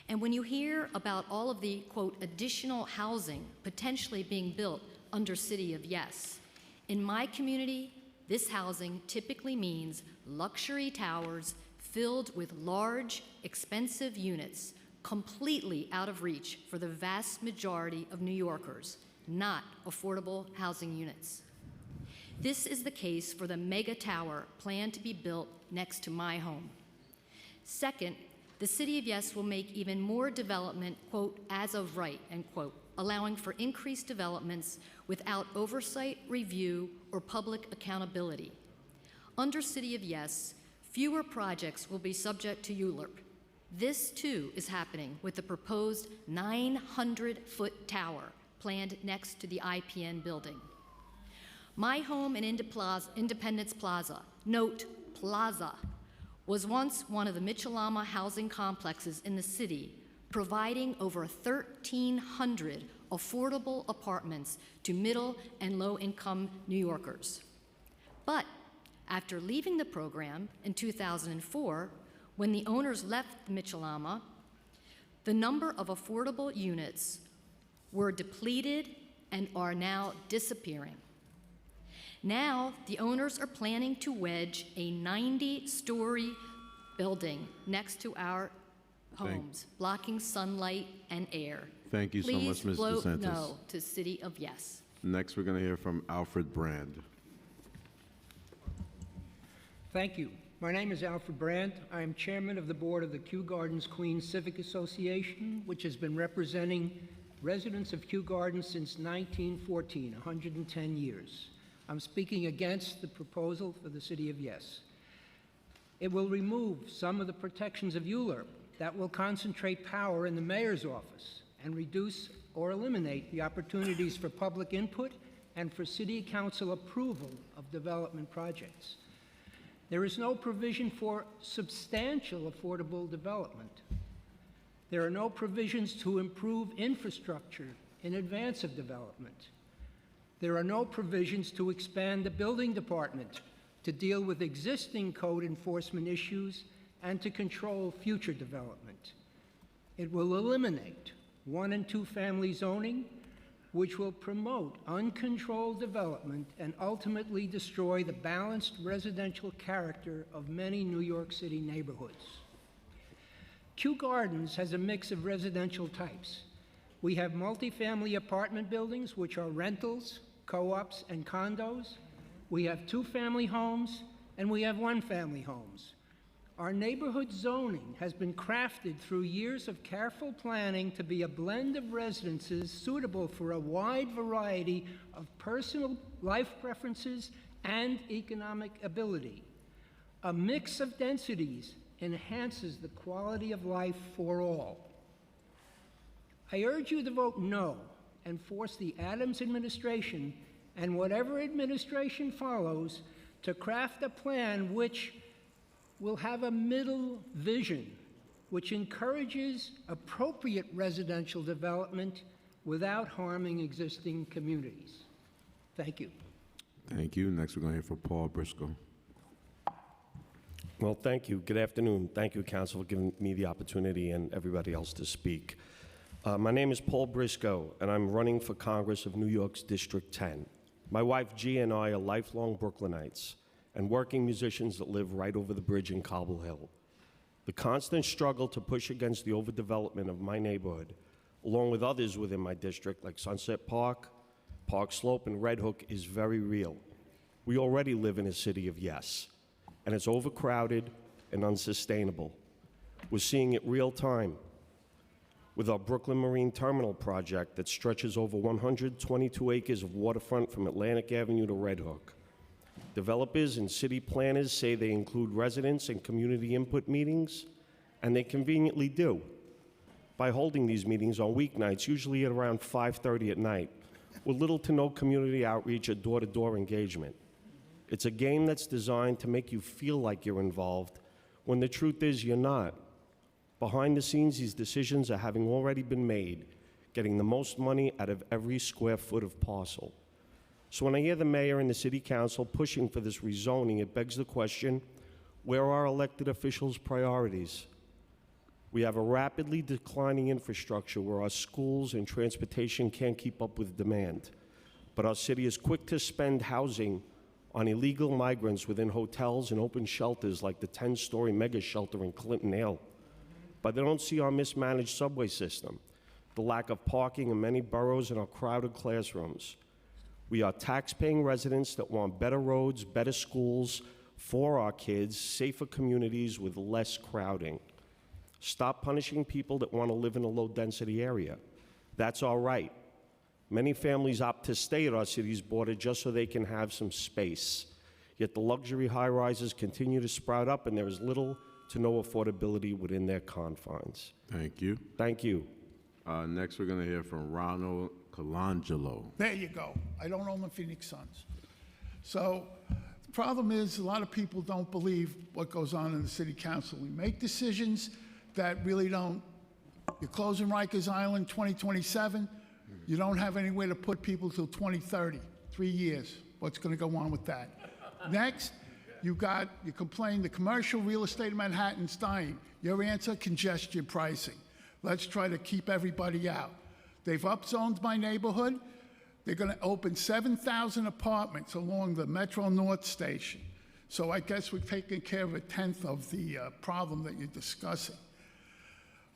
And when you hear about all of the, quote, additional housing potentially being built under City of Yes, in my community, this housing typically means luxury towers filled with large, expensive units completely out of reach for the vast majority of New Yorkers, not affordable housing units. This is the case for the mega tower planned to be built next to my home. Second, the City of Yes will make even more development, quote, as of right, end quote, allowing for increased developments without oversight, review, or public accountability. Under City of Yes, fewer projects will be subject to ULURP. This, too, is happening with the proposed 900-foot tower planned next to the IPN building. My home in Independence Plaza, note Plaza, was once one of the Mitchell-Lama housing complexes in the city, providing over 1,300 affordable apartments to middle and low-income New Yorkers. But after leaving the program in 2004, when the owners left Mitchell-Lama, the number of affordable units were depleted and are now disappearing. Now, the owners are planning to wedge a 90-story building next to our homes, blocking sunlight and air. Thank you so much, Ms. DeSantis. Please vote no to City of Yes. Next, we're going to hear from Alfred Brand. Thank you. My name is Alfred Brandt. I am chairman of the board of the Kew Gardens Queens Civic Association, which has been representing residents of Kew Gardens since 1914, 110 years. I'm speaking against the proposal for the City of Yes. It will remove some of the protections of ULURP that will concentrate power in the mayor's office and reduce or eliminate the opportunities for public input and for City Council approval of development projects. There is no provision for substantial affordable development. There are no provisions to improve infrastructure in advance of development. There are no provisions to expand the building department to deal with existing code enforcement issues and to control future development. It will eliminate 1- and 2-family zoning, which will promote uncontrolled development and ultimately destroy the balanced residential character of many New York City neighborhoods. Kew Gardens has a mix of residential types. We have multifamily apartment buildings, which are rentals, co-ops, and condos. We have 2-family homes, and we have 1-family homes. Our neighborhood zoning has been crafted through years of careful planning to be a blend of residences suitable for a wide variety of personal life preferences and economic ability. A mix of densities enhances the quality of life for all. I urge you to vote no and force the Adams administration and whatever administration follows to craft a plan which will have a middle vision, which encourages appropriate residential development without harming existing communities. Thank you. Thank you. Next, we're going to hear from Paul Briscoe. Well, thank you. Good afternoon. Thank you, Council, for giving me the opportunity and everybody else to speak. My name is Paul Briscoe, and I'm running for Congress of New York's District 10. My wife, G, and I are lifelong Brooklynites and working musicians that live right over the bridge in Cobble Hill. The constant struggle to push against the overdevelopment of my neighborhood, along with others within my district like Sunset Park, Park Slope, and Red Hook, is very real. We already live in a city of yes, and it's overcrowded and unsustainable. We're seeing it real time with our Brooklyn Marine Terminal project that stretches over 122 acres of waterfront from Atlantic Avenue to Red Hook. Developers and city planners say they include residents and community input meetings, and they conveniently do by holding these meetings on weeknights, usually at around 5:30 at night, with little to no community outreach or door-to-door engagement. It's a game that's designed to make you feel like you're involved, when the truth is you're not. Behind the scenes, these decisions are having already been made, getting the most money out of every square foot of parcel. So when I hear the mayor and the city council pushing for this rezoning, it begs the question, where are our elected officials' priorities? We have a rapidly declining infrastructure where our schools and transportation can't keep up with demand. But our city is quick to spend housing on illegal migrants within hotels and open shelters like the 10-story mega shelter in Clinton Hill. But they don't see our mismanaged subway system, the lack of parking in many boroughs, and our crowded classrooms. We are tax-paying residents that want better roads, better schools for our kids, safer communities with less crowding. Stop punishing people that want to live in a low-density area. That's our right. Many families opt to stay at our city's border just so they can have some space. Yet the luxury high-rises continue to sprout up, and there is little to no affordability within their confines. Thank you. Thank you. Next, we're going to hear from Ronald Colangelo. There you go. I don't own the Phoenix Suns. So the problem is a lot of people don't believe what goes on in the city council. We make decisions that really don't. You're closing Rikers Island 2027. You don't have anywhere to put people till 2030, 3 years. What's going to go on with that? Next, you complain the commercial real estate in Manhattan's dying. Your answer, congestion pricing. Let's try to keep everybody out. They've upzoned my neighborhood. They're going to open 7,000 apartments along the Metro North station. So I guess we've taken care of 1/10 of the problem that you're discussing.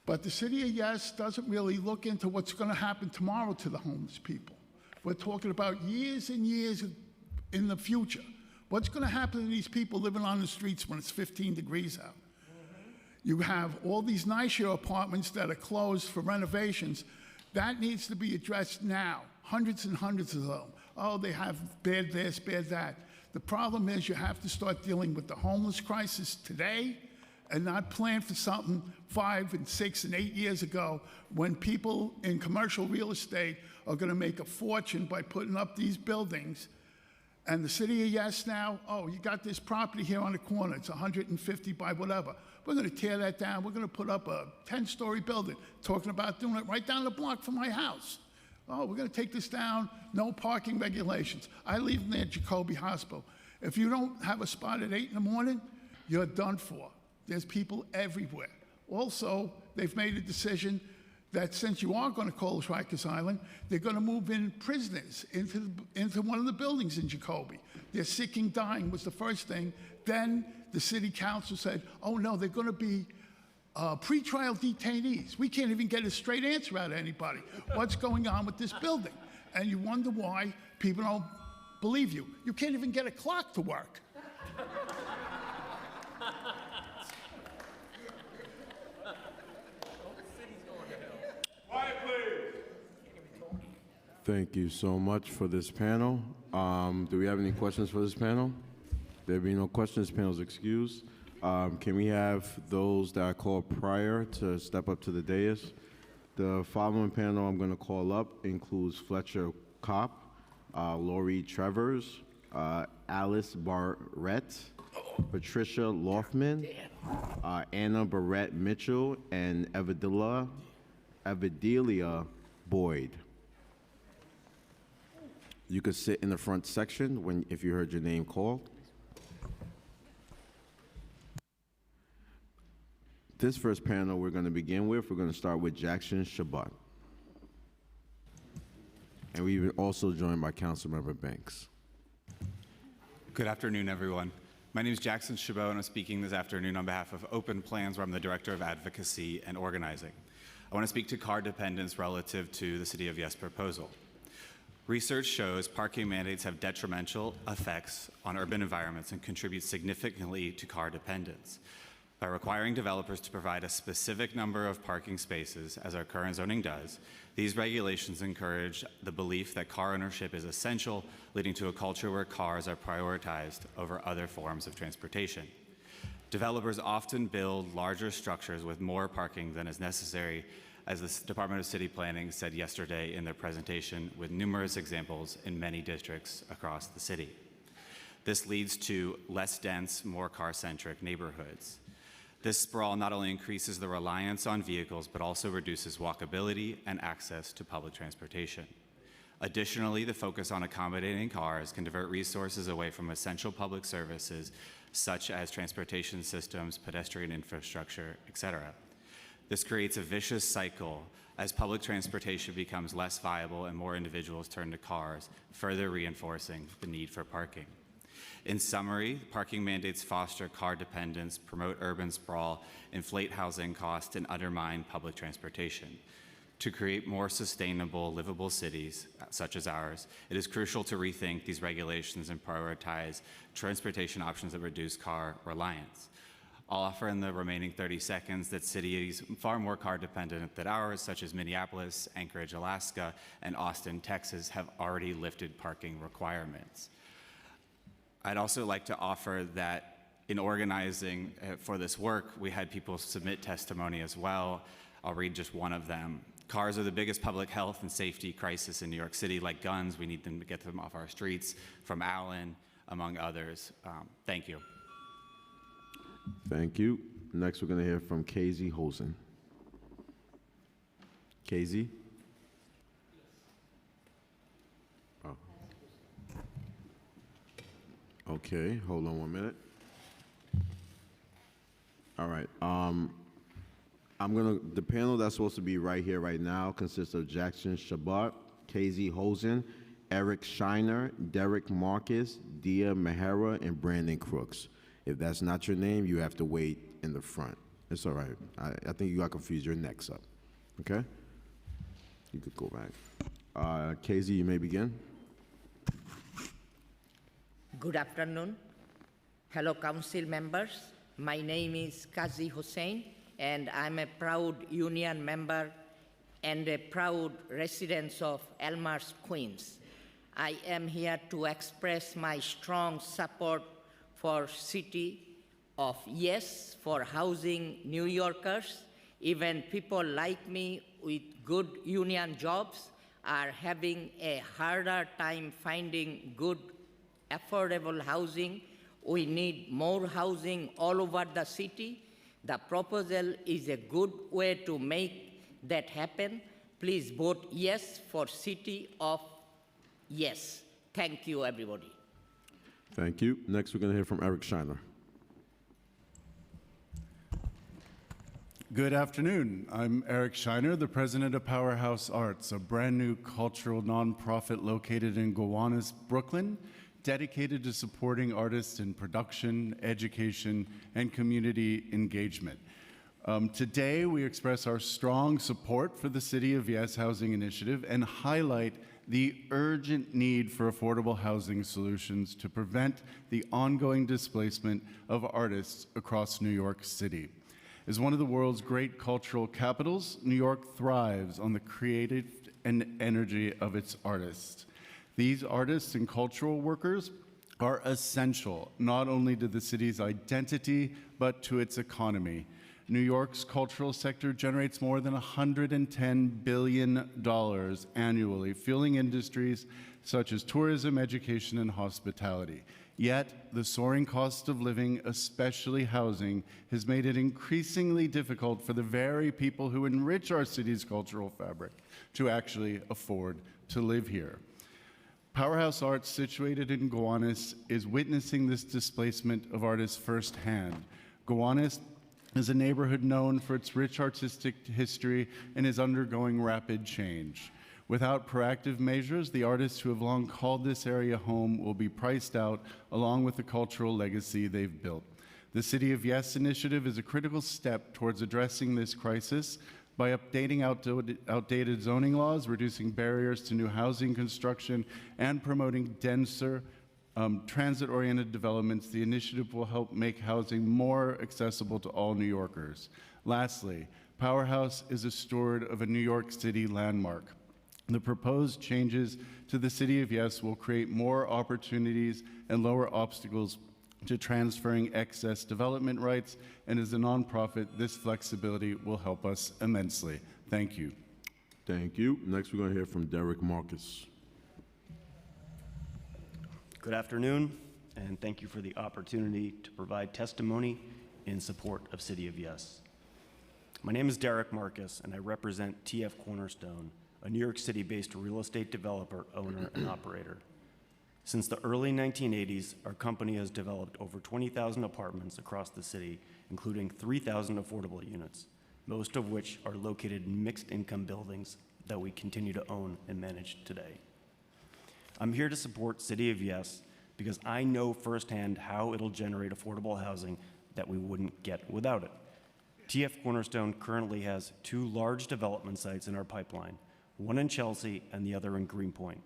But the city of Yes doesn't really look into what's going to happen tomorrow to the homeless people. We're talking about years and years in the future. What's going to happen to these people living on the streets when it's 15 degrees out? You have all these nice-year apartments that are closed for renovations. That needs to be addressed now. Hundreds and hundreds of them. Oh, they have bad this, bad that. The problem is you have to start dealing with the homeless crisis today and not plan for something 5 and 6 and 8 years ago when people in commercial real estate are going to make a fortune by putting up these buildings. And the city of Yes now, oh, you got this property here on the corner. It's 150 by whatever. We're going to tear that down. We're going to put up a 10-story building. Talking about doing it right down the block from my house. Oh, we're going to take this down. No parking regulations. I live near Jacoby Hospital. If you don't have a spot at 8 in the morning, you're done for. There's people everywhere. Also, they've made a decision that since you are going to close Rikers Island, they're going to move in prisoners into one of the buildings in Jacoby. They're sick and dying was the first thing. Then the city council said, oh no, they're going to be pretrial detainees. We can't even get a straight answer out of anybody. What's going on with this building? And you wonder why people don't believe you. You can't even get a clock to work. Thank you so much for this panel. Do we have any questions for this panel? There being no questions, panel is excused. Can we have those that I called prior to step up to the dais? The following panel I'm going to call up includes Fletcher Kopp, Laurie Trevors, Alice Barrett, Patricia Loftman, Anna Barrett Mitchell, and Evidelia Boyd. You could sit in the front section if you heard your name called. This first panel we're going to begin with, we're going to start with Jackson Shabbat. And we're also joined by Councilmember Banks. Good afternoon, everyone. My name is Jackson Chabot, and I'm speaking this afternoon on behalf of Open Plans, where I'm the Director of Advocacy and Organizing. I want to speak to car dependence relative to the City of Yes proposal. Research shows parking mandates have detrimental effects on urban environments and contribute significantly to car dependence. By requiring developers to provide a specific number of parking spaces, as our current zoning does, these regulations encourage the belief that car ownership is essential, leading to a culture where cars are prioritized over other forms of transportation. Developers often build larger structures with more parking than is necessary, as the Department of City Planning said yesterday in their presentation, with numerous examples in many districts across the city. This leads to less dense, more car-centric neighborhoods. This sprawl not only increases the reliance on vehicles, but also reduces walkability and access to public transportation. Additionally, the focus on accommodating cars can divert resources away from essential public services, such as transportation systems, pedestrian infrastructure, etc. This creates a vicious cycle as public transportation becomes less viable and more individuals turn to cars, further reinforcing the need for parking. In summary, parking mandates foster car dependence, promote urban sprawl, inflate housing costs, and undermine public transportation. To create more sustainable, livable cities, such as ours, it is crucial to rethink these regulations and prioritize transportation options that reduce car reliance. I'll offer in the remaining 30 seconds that cities far more car dependent than ours, such as Minneapolis, Anchorage, Alaska, and Austin, Texas, have already lifted parking requirements. I'd also like to offer that in organizing for this work, we had people submit testimony as well. I'll read just one of them. Cars are the biggest public health and safety crisis in New York City. Like guns, we need them to get them off our streets, from Allen, among others. Thank you. Thank you. Next, we're going to hear from Casey Hosen. Casey? Oh. Okay, hold on 1 minute. All right. The panel that's supposed to be right here, right now, consists of Jackson Shabbat, Casey Hosen, Eric Shiner, Derek Marcus, Dia Mahara, and Brandon Crooks. If that's not your name, you have to wait in the front. It's all right. I think you got confused. You're next up. Okay? You could go back. Casey, you may begin. Good afternoon. Hello, council members. My name is Kazi Hussein, and I'm a proud union member and a proud resident of Elmhurst, Queens. I am here to express my strong support for City of Yes for housing New Yorkers. Even people like me with good union jobs are having a harder time finding good, affordable housing. We need more housing all over the city. The proposal is a good way to make that happen. Please vote yes for City of Yes. Thank you, everybody. Thank you. Next, we're going to hear from Eric Shiner. Good afternoon. I'm Eric Shiner, the president of Powerhouse Arts, a brand new cultural nonprofit located in Gowanus, Brooklyn, dedicated to supporting artists in production, education, and community engagement. Today, we express our strong support for the City of Yes Housing Initiative and highlight the urgent need for affordable housing solutions to prevent the ongoing displacement of artists across New York City. As one of the world's great cultural capitals, New York thrives on the creative and energy of its artists. These artists and cultural workers are essential not only to the city's identity, but to its economy. New York's cultural sector generates more than $110 billion annually, fueling industries such as tourism, education, and hospitality. Yet, the soaring cost of living, especially housing, has made it increasingly difficult for the very people who enrich our city's cultural fabric to actually afford to live here. Powerhouse Arts, situated in Gowanus, is witnessing this displacement of artists firsthand. Gowanus is a neighborhood known for its rich artistic history and is undergoing rapid change. Without proactive measures, the artists who have long called this area home will be priced out, along with the cultural legacy they've built. The City of Yes initiative is a critical step towards addressing this crisis by updating outdated zoning laws, reducing barriers to new housing construction, and promoting denser, transit-oriented developments. The initiative will help make housing more accessible to all New Yorkers. Lastly, Powerhouse is a steward of a New York City landmark. The proposed changes to the City of Yes will create more opportunities and lower obstacles to transferring excess development rights, and as a nonprofit, this flexibility will help us immensely. Thank you. Thank you. Next, we're going to hear from Derek Marcus. Good afternoon, and thank you for the opportunity to provide testimony in support of City of Yes. My name is Derek Marcus, and I represent TF Cornerstone, a New York City-based real estate developer, owner, and operator. Since the early 1980s, our company has developed over 20,000 apartments across the city, including 3,000 affordable units, most of which are located in mixed-income buildings that we continue to own and manage today. I'm here to support City of Yes because I know firsthand how it'll generate affordable housing that we wouldn't get without it. TF Cornerstone currently has 2 large development sites in our pipeline, one in Chelsea and the other in Greenpoint.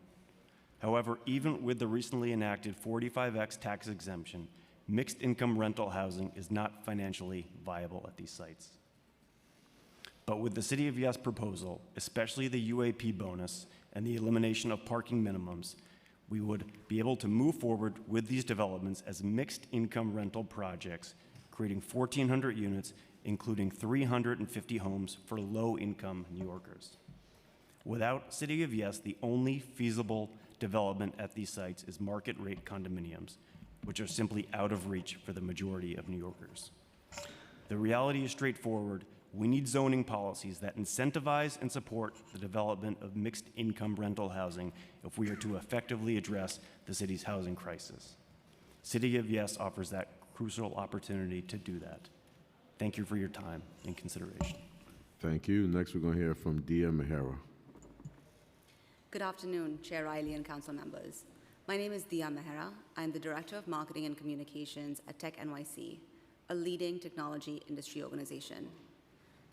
However, even with the recently enacted 45X tax exemption, mixed income rental housing is not financially viable at these sites. But with the City of Yes proposal, especially the UAP bonus and the elimination of parking minimums, we would be able to move forward with these developments as mixed income rental projects, creating 1,400 units, including 350 homes for low-income New Yorkers. Without City of Yes, the only feasible development at these sites is market-rate condominiums, which are simply out of reach for the majority of New Yorkers. The reality is straightforward. We need zoning policies that incentivize and support the development of mixed-income rental housing if we are to effectively address the city's housing crisis. City of Yes offers that crucial opportunity to do that. Thank you for your time and consideration. Thank you. Next, we're going to hear from Dia Mejera. Good afternoon, Chair Riley and council members. My name is Dia Mejera. I'm the Director of Marketing and Communications at Tech NYC, a leading technology industry organization.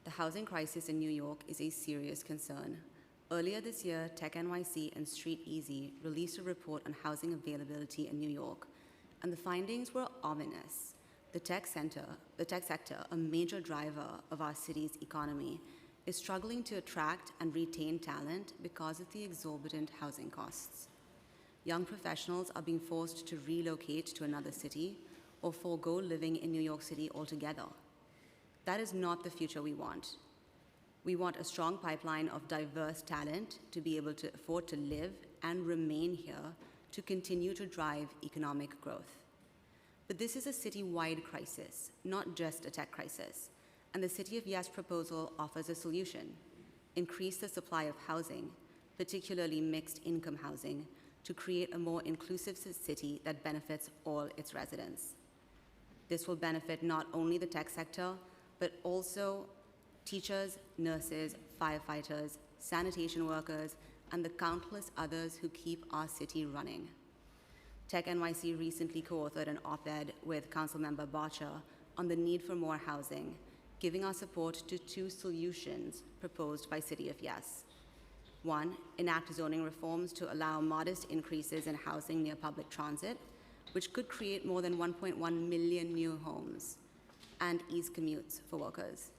The housing crisis in New York is a serious concern. Earlier this year, Tech NYC and Street Easy released a report on housing availability in New York, and the findings were ominous. The tech sector, a major driver of our city's economy, is struggling to attract and retain talent because of the exorbitant housing costs. Young professionals are being forced to relocate to another city or forego living in New York City altogether. That is not the future we want. We want a strong pipeline of diverse talent to be able to afford to live and remain here to continue to drive economic growth. But this is a citywide crisis, not just a tech crisis. And the City of Yes proposal offers a solution: increase the supply of housing, particularly mixed income housing, to create a more inclusive city that benefits all its residents. This will benefit not only the tech sector, but also teachers, nurses, firefighters, sanitation workers, and the countless others who keep our city running. Tech NYC recently co-authored an op-ed with Councilmember Bottcher on the need for more housing, giving our support to 2 solutions proposed by City of Yes. 1, enact zoning reforms to allow modest increases in housing near public transit, which could create more than 1.1 million new homes and ease commutes for workers.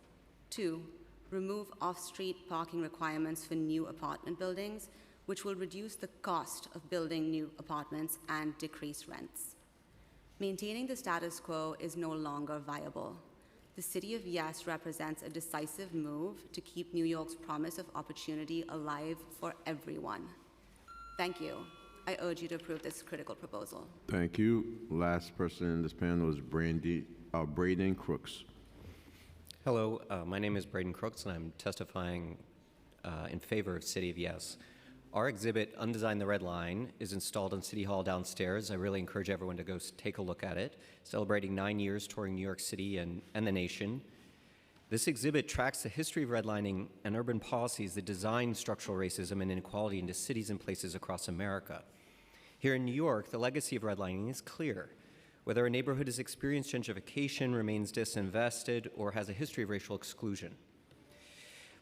2, remove off-street parking requirements for new apartment buildings, which will reduce the cost of building new apartments and decrease rents. Maintaining the status quo is no longer viable. The City of Yes represents a decisive move to keep New York's promise of opportunity alive for everyone. Thank you. I urge you to approve this critical proposal. Thank you. Last person in this panel is Braden Crooks. Hello, my name is Braden Crooks, and I'm testifying in favor of City of Yes. Our exhibit, Undesign the Red Line, is installed in City Hall downstairs. I really encourage everyone to go take a look at it, celebrating 9 years touring New York City and the nation. This exhibit tracks the history of redlining and urban policies that design structural racism and inequality into cities and places across America. Here in New York, the legacy of redlining is clear. Whether a neighborhood has experienced gentrification, remains disinvested, or has a history of racial exclusion.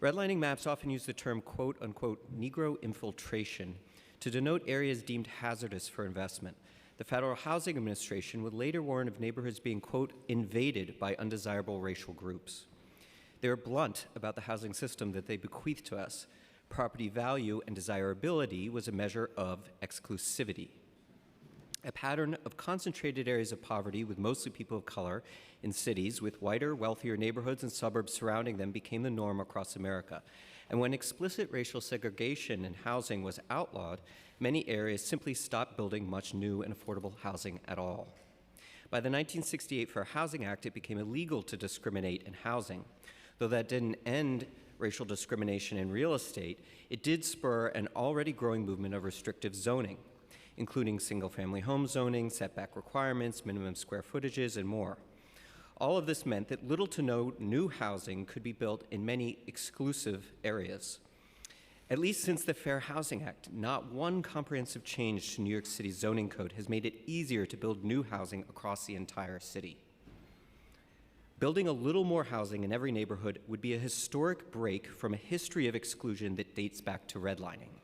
Redlining maps often use the term quote unquote Negro infiltration to denote areas deemed hazardous for investment. The Federal Housing Administration would later warn of neighborhoods being quote invaded by undesirable racial groups. They are blunt about the housing system that they bequeath to us. Property value and desirability was a measure of exclusivity. A pattern of concentrated areas of poverty with mostly people of color in cities with whiter, wealthier neighborhoods and suburbs surrounding them became the norm across America. And when explicit racial segregation in housing was outlawed, many areas simply stopped building much new and affordable housing at all. By the 1968 Fair Housing Act, it became illegal to discriminate in housing. Though that didn't end racial discrimination in real estate, it did spur an already growing movement of restrictive zoning, including single-family home zoning, setback requirements, minimum square footages, and more. All of this meant that little to no new housing could be built in many exclusive areas. At least since the Fair Housing Act, not one comprehensive change to New York City's zoning code has made it easier to build new housing across the entire city. Building a little more housing in every neighborhood would be a historic break from a history of exclusion that dates back to redlining.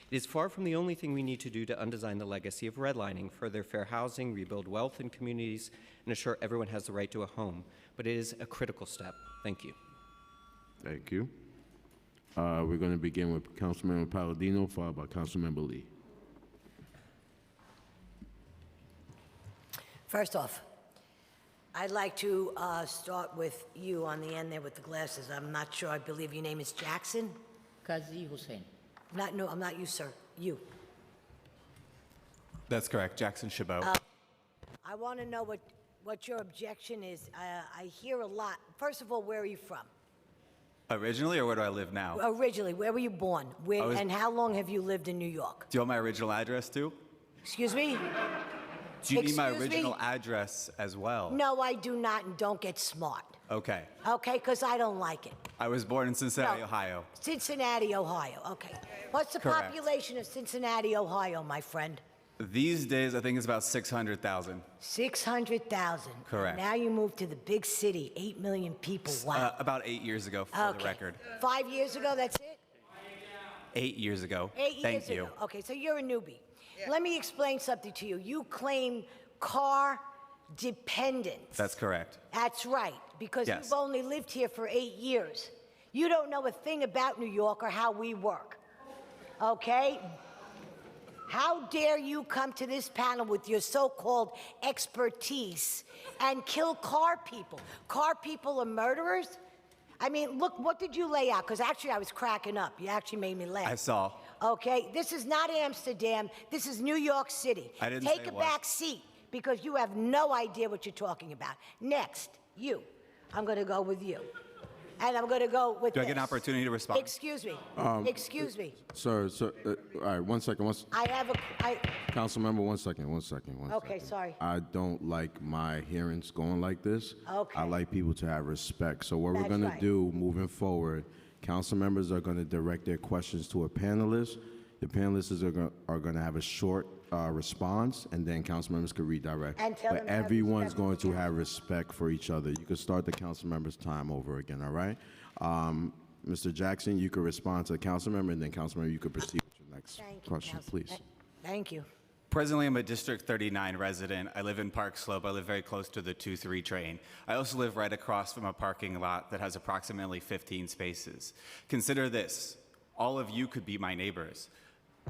It is far from the only thing we need to do to undesign the legacy of redlining, further fair housing, rebuild wealth in communities, and assure everyone has the right to a home. But it is a critical step. Thank you. Thank you. We're going to begin with Councilmember Palladino, followed by Councilmember Lee. First off, I'd like to start with you on the end there with the glasses. I'm not sure. I believe your name is Jackson? Kazi Hussein. No, I'm not you, sir. You. That's correct, Jackson Chabot. I want to know what your objection is. I hear a lot. First of all, where are you from? Originally, or where do I live now? Originally, where were you born? And how long have you lived in New York? Do you want my original address too? Excuse me? Do you need my Excuse me? original address as well? No, I do not, and don't get smart. Okay. Okay, because I don't like it. I was born in Cincinnati, No. Ohio. Cincinnati, Ohio. Okay. What's the Correct. population of Cincinnati, Ohio, my friend? These days, I think it's about 600,000. 600,000. Correct. Now you move to the big city, 8 million people. Wow. About 8 years ago, for the record. 5 years ago, that's it? 8 years ago. 8 years Thank you. ago. Okay, so you're a newbie. Let me explain something to you. You claim car dependence. That's correct. That's right, because Yes. you've only lived here for 8 years. You don't know a thing about New York or how we work. Okay? How dare you come to this panel with your so-called expertise and kill car people? Car people are murderers? I mean, look, what did you lay out? Because actually I was cracking up. You actually made me laugh. I saw. Okay, this is not Amsterdam. This is New York City. I didn't Take say a it was. back seat because you have no idea what you're talking about. Next, you. I'm going to go with you. And I'm going to go with Do I get an this. opportunity to respond? Excuse me. Excuse me. Sir, all right, 1 second. I have Councilmember, 1 second. Okay, sorry. I don't like my hearings going like this. Okay. I like people to have respect. So what we're That's going to right. do moving forward, council members are going to direct their questions to a panelist. The panelists are going to have a short response, and then council members can redirect. And tell But them to have everyone's respect for going to have respect for each other. You can start the council members' time over again, all right? Mr. Jackson, you can respond to the council member, and then council member, you can proceed with your next Thank you, question, Council- please. Thank you. Presently, I'm a District 39 resident. I live in Park Slope. I live very close to the 2-3 train. I also live right across from a parking lot that has approximately 15 spaces. Consider this. All of you could be my neighbors.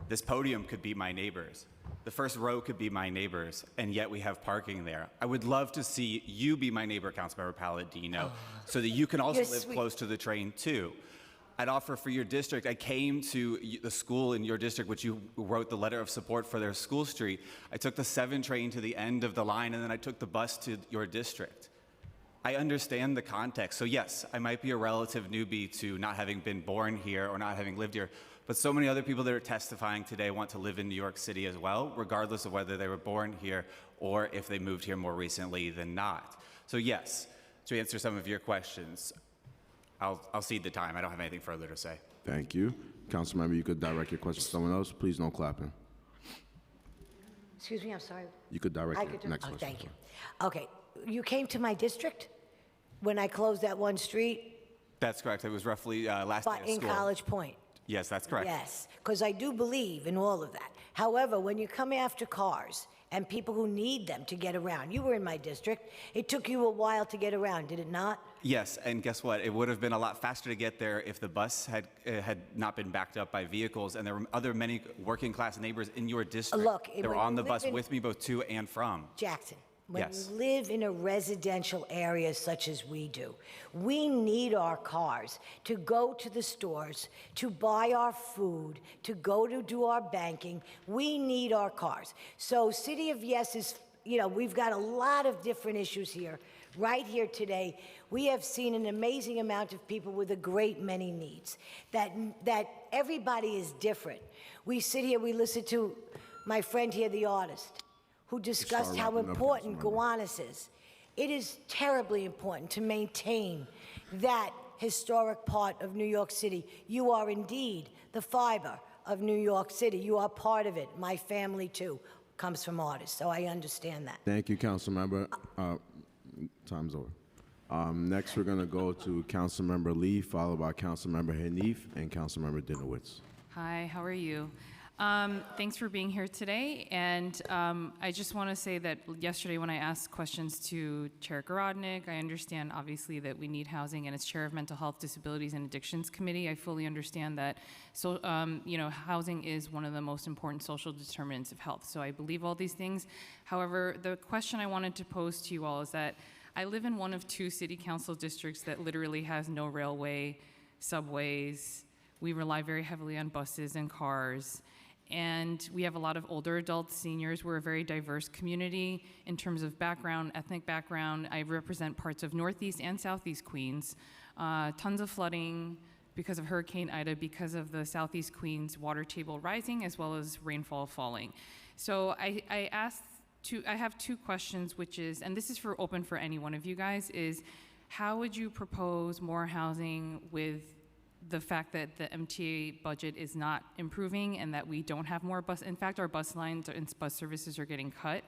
This podium could be my neighbors. The first row could be my neighbors, and yet we have parking there. I would love to see you be my neighbor, Councilmember Palladino, so that you can also You're live sweet. close to the train too. I'd offer for your district, I came to the school in your district, which you wrote the letter of support for their school street. I took the 7 train to the end of the line, and then I took the bus to your district. I understand the context. So yes, I might be a relative newbie to not having been born here or not having lived here, But so many other people that are testifying today want to live in New York City as well, regardless of whether they were born here or if they moved here more recently than not. So yes, to answer some of your questions, I'll cede the time. I don't have anything further to say. Thank you. Councilmember, you could direct your question to someone else. Please no clapping. Excuse me, I'm sorry. You could direct I your could do- next oh, question. Thank you. Okay, you came to my district when I closed that one street, That's correct. It was roughly last day but of in school. College Point. Yes, that's correct. Yes, because I do believe in all of that. However, when you come after cars and people who need them to get around, you were in my district, it took you a while to get around, did it not? Yes, and guess what? It would have been a lot faster to get there if the bus had not been backed up by vehicles, and there were other many working class neighbors in your district Look, that were when on you the bus live in- with me both to and from. Jackson, when Yes. you live in a residential area such as we do, we need our cars to go to the stores, to buy our food, to go to do our banking. We need our cars. So City of Yes is, we've got a lot of different issues here. Right here today, we have seen an amazing amount of people with a great many needs, that everybody is different. We sit here, we listen to my friend here, the artist, who discussed how wrapping up, important Councilmember. Gowanus is. It is terribly important to maintain that historic part of New York City. You are indeed the fiber of New York City. You are part of it. My family, too, comes from artists, so I understand that. Thank you, Councilmember. Time's over. Next, we're going to go to Councilmember Lee, followed by Councilmember Hanif and Councilmember Dinowitz. Hi, how are you? Thanks for being here today. And I just want to say that yesterday when I asked questions to Chair Garodnick, I understand obviously that we need housing, and as Chair of Mental Health, Disabilities, and Addictions Committee, I fully understand that housing is one of the most important social determinants of health. So I believe all these things. However, the question I wanted to pose to you all is that I live in one of 2 city council districts that literally has no railway, subways. We rely very heavily on buses and cars. And we have a lot of older adults, seniors. We're a very diverse community in terms of background, ethnic background. I represent parts of Northeast and Southeast Queens. Tons of flooding because of Hurricane Ida, because of the Southeast Queens water table rising, as well as rainfall falling. So I have 2 questions, which is, and this is open for any one of you guys, is how would you propose more housing with the fact that the MTA budget is not improving and that we don't have more bus, in fact, our bus lines and bus services are getting cut.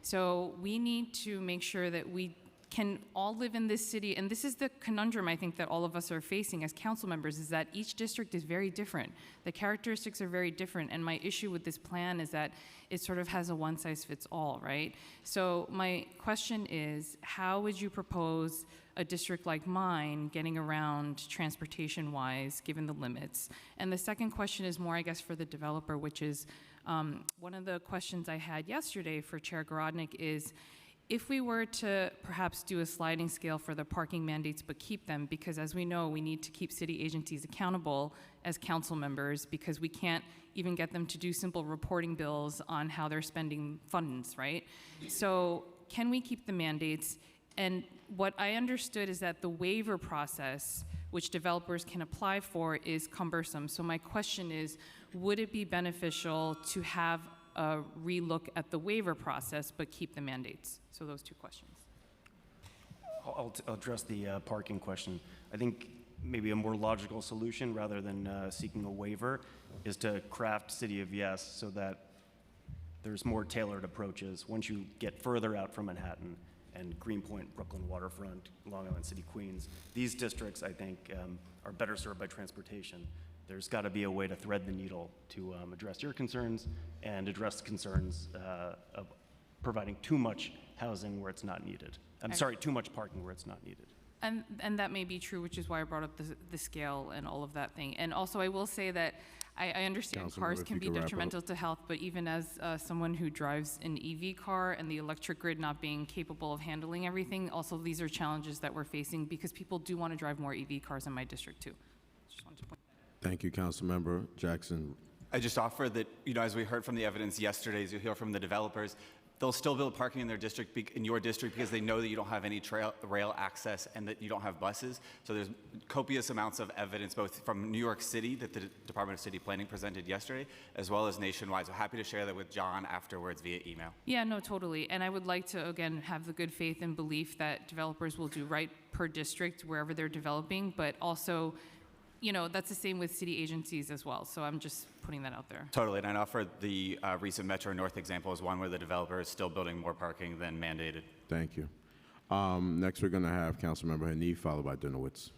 So we need to make sure that we can all live in this city, and this is the conundrum I think that all of us are facing as council members, is that each district is very different. The characteristics are very different, and my issue with this plan is that it sort of has a one-size-fits-all, right? So my question is, how would you propose a district like mine getting around transportation-wise, given the limits? And the second question is more, I guess, for the developer, which is one of the questions I had yesterday for Chair Garodnick is, if we were to perhaps do a sliding scale for the parking mandates but keep them, because as we know, we need to keep city agencies accountable as council members, because we can't even get them to do simple reporting bills on how they're spending funds, right? So can we keep the mandates? And what I understood is that the waiver process, which developers can apply for, is cumbersome. So my question is, would it be beneficial to have a relook at the waiver process but keep the mandates? So those 2 questions. I'll address the parking question. I think maybe a more logical solution, rather than seeking a waiver, is to craft City of Yes so that there's more tailored approaches once you get further out from Manhattan and Greenpoint, Brooklyn Waterfront, Long Island City, Queens. These districts, I think, are better served by transportation. There's got to be a way to thread the needle to address your concerns and address concerns of providing too much housing where it's not needed. I'm sorry, too much parking where it's not needed. And that may be true, which is why I brought up the scale and all of that thing. And also, I will say that I understand Councilmember, cars if can you be could wrap it up. detrimental to health, but even as someone who drives an EV car and the electric grid not being capable of handling everything, also these are challenges that we're facing because people do want to drive more EV cars in my district too. Just wanted to point. Thank you, Councilmember Jackson. I just offer that, as we heard from the evidence yesterday, as you hear from the developers, they'll still build parking in their district, in your district, because they know that you don't have any rail access and that you don't have buses. So there's copious amounts of evidence, both from New York City that the Department of City Planning presented yesterday, as well as nationwide. So happy to share that with John afterwards via email. Yeah, no, totally. And I would like to, again, have the good faith and belief that developers will do right per district wherever they're developing, but also, you know, that's the same with city agencies as well. So I'm just putting that out there. Totally, and I offer the recent Metro North example as one where the developer is still building more parking than mandated. Thank you. Next, we're going to have Councilmember Hanif, followed by Dunowitz.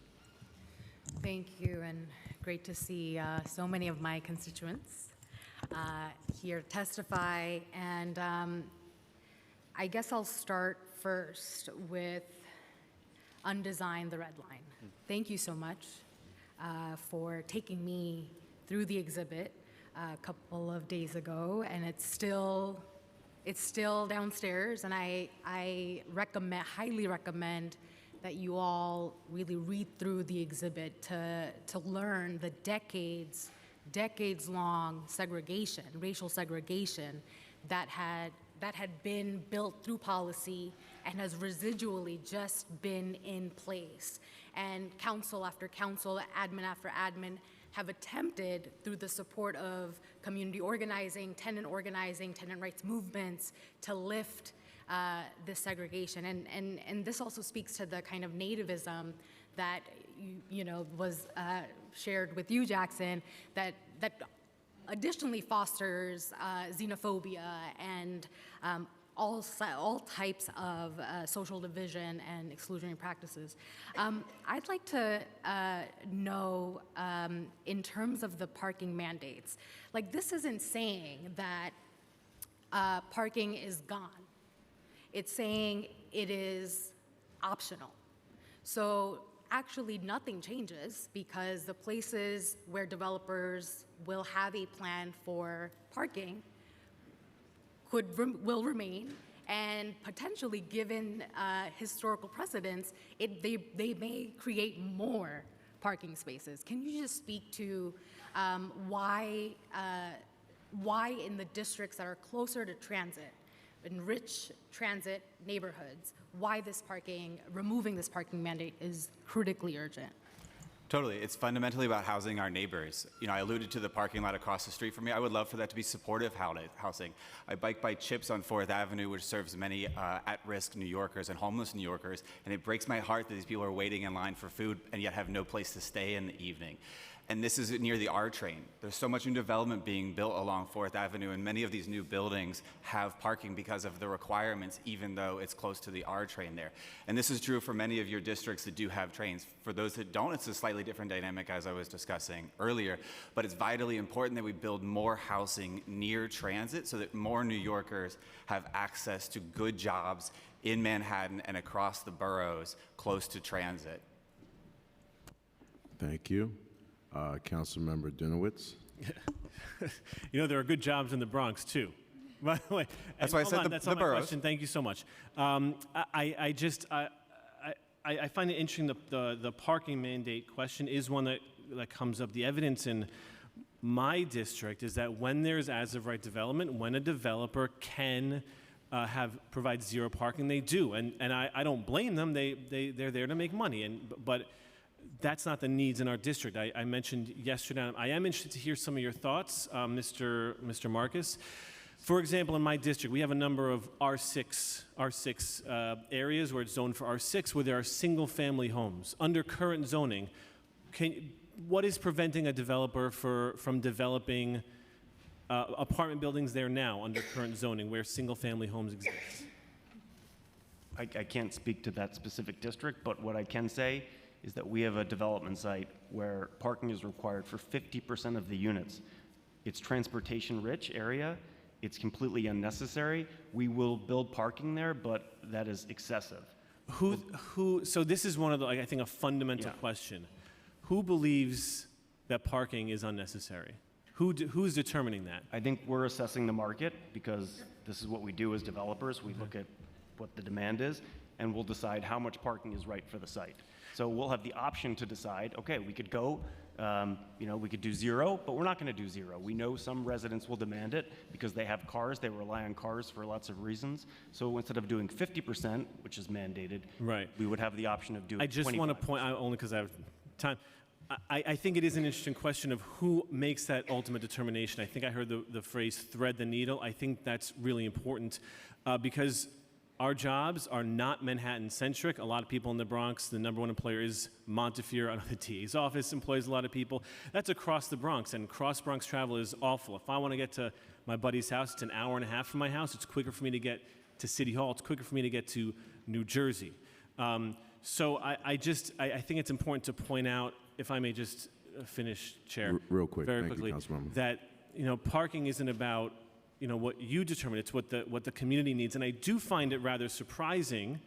Thank you, and great to see so many of my constituents here testify. And I guess I'll start first with Undesign the Red Line. Thank you so much for taking me through the exhibit a couple of days ago, and it's still downstairs, and I highly recommend that you all really read through the exhibit to learn the decades-long segregation, racial segregation that had been built through policy and has residually just been in place. And council after council, admin after admin, have attempted through the support of community organizing, tenant rights movements, to lift this segregation. And this also speaks to the kind of nativism that was shared with you, Jackson, that additionally fosters xenophobia and all types of social division and exclusionary practices. I'd like to know, in terms of the parking mandates, like, this isn't saying that parking is gone. It's saying it is optional. So actually nothing changes, because the places where developers will have a plan for parking will remain, and potentially, given historical precedents, they may create more parking spaces. Can you just speak to why in the districts that are closer to transit, in rich transit neighborhoods, why removing this parking mandate is critically urgent? Totally. It's fundamentally about housing our neighbors. I alluded to the parking lot across the street from me. I would love for that to be supportive housing. I bike by Chips on 4th Avenue, which serves many at-risk New Yorkers and homeless New Yorkers, and it breaks my heart that these people are waiting in line for food and yet have no place to stay in the evening. And this is near the R train. There's so much new development being built along 4th Avenue, and many of these new buildings have parking because of the requirements, even though it's close to the R train there. And this is true for many of your districts that do have trains. For those that don't, it's a slightly different dynamic, as I was discussing earlier. But it's vitally important that we build more housing near transit so that more New Yorkers have access to good jobs in Manhattan and across the boroughs close to transit. Thank you. Councilmember Dunowitz. There are good jobs in the Bronx, too. By the way, that's why I said that's the not my boroughs. question. Thank you so much. I find it interesting the parking mandate question is one that comes up. The evidence in my district is that when there's as-of-right development, when a developer can provide zero parking, they do, and I don't blame them. They're there to make money, but that's not the needs in our district. I mentioned yesterday, I am interested to hear some of your thoughts, Mr. Marcus. For example, in my district, we have a number of R6 areas where it's zoned for R6, where there are single-family homes. Under current zoning, what is preventing a developer from developing apartment buildings there now under current zoning where single-family homes exist? I can't speak to that specific district, but what I can say is that we have a development site where parking is required for 50% of the units. It's transportation-rich area. It's completely unnecessary. We will build parking there, but that is excessive. So this is one of the, I think, a fundamental question. Who believes that parking is unnecessary? Who's determining that? I think we're assessing the market, because this is what we do as developers. We look at what the demand is, and we'll decide how much parking is right for the site. So we'll have the option to decide, okay, we could go We could do 0, but we're not going to do 0. We know some residents will demand it because they have cars. They rely on cars for lots of reasons. So instead of doing 50%, which is mandated, right, we would have the option of doing 25%. I just want to point out, only because I have time, I think it is an interesting question of who makes that ultimate determination. I think I heard the phrase thread the needle. I think that's really important because our jobs are not Manhattan-centric. A lot of people in the Bronx, the number one employer is Montefiore. I know the DA's office employs a lot of people. That's across the Bronx, and cross-Bronx travel is awful. If I want to get to my buddy's house, it's an hour and a half from my house. It's quicker for me to get to City Hall. It's quicker for me to get to New Jersey. So I think it's important to point out, if I may just finish, Chair, real quick, very thank quickly, you, Councilmember. that parking isn't about what you determine. It's what the community needs. And I do find it rather surprising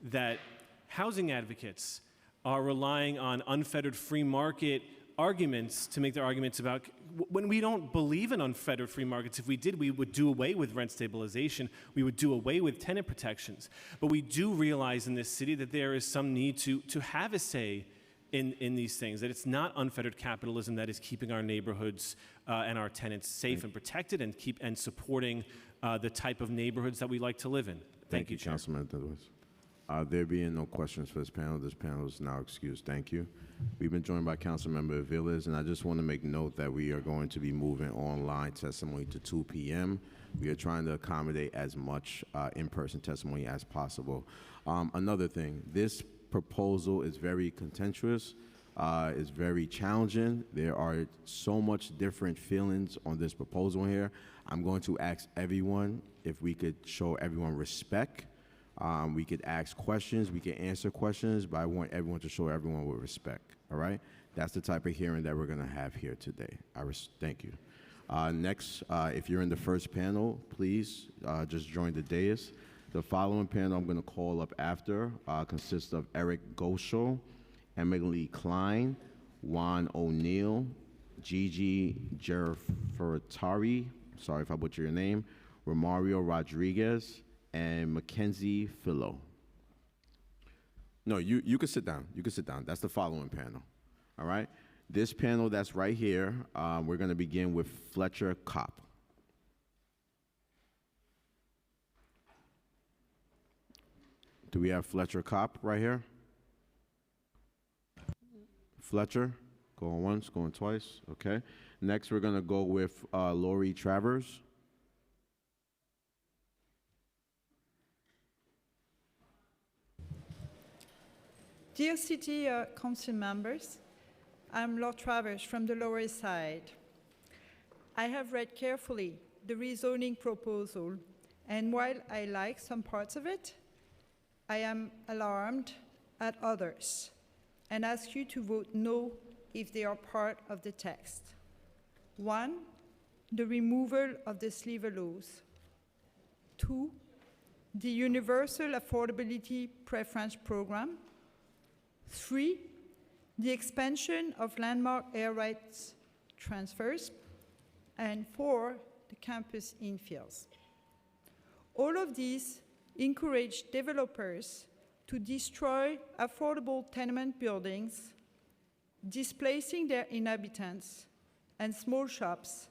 that housing advocates are relying on unfettered free market arguments to make their arguments about, when we don't believe in unfettered free markets. If we did, we would do away with rent stabilization. We would do away with tenant protections. But we do realize in this city that there is some need to have a say in these things, that it's not unfettered capitalism that is keeping our neighborhoods and our tenants safe and protected and supporting the type of neighborhoods that we like to live in. Thank you, Chair. Councilman Edwards. There being no questions for this panel is now excused. Thank you. We've been joined by Councilmember Villas, and I just want to make note that we are going to be moving online testimony to 2 p.m. We are trying to accommodate as much in-person testimony as possible. Another thing, this proposal is very contentious, is very challenging. There are so much different feelings on this proposal here. I'm going to ask everyone if we could show everyone respect. We could ask questions, we could answer questions, but I want everyone to show everyone with respect, all right? That's the type of hearing that we're gonna have here today. Thank you. Next, if you're in the first panel, please just join the dais. The following panel I'm going to call up after consists of Eric Gosho, Emily Klein, Juan O'Neill, Gigi Gerfertari, sorry if I butcher your name, Romario Rodriguez, and Mackenzie Philo. No, you can sit down. You can sit down. That's the following panel. All right? This panel that's right here, we're going to begin with Fletcher Kopp. Do we have Fletcher Kopp right here? Fletcher, going once, going twice, okay. Next, we're gonna go with Lori Travers. Dear City Council members, I'm Laura Travers from the Lower East Side. I have read carefully the rezoning proposal, and while I like some parts of it, I am alarmed at others and ask you to vote no if they are part of the text. 1, the removal of the sliver laws. 2, the Universal Affordability Preference Program. 3, the expansion of landmark air rights transfers. And 4, the campus infills. All of these encourage developers to destroy affordable tenement buildings, displacing their inhabitants and small shops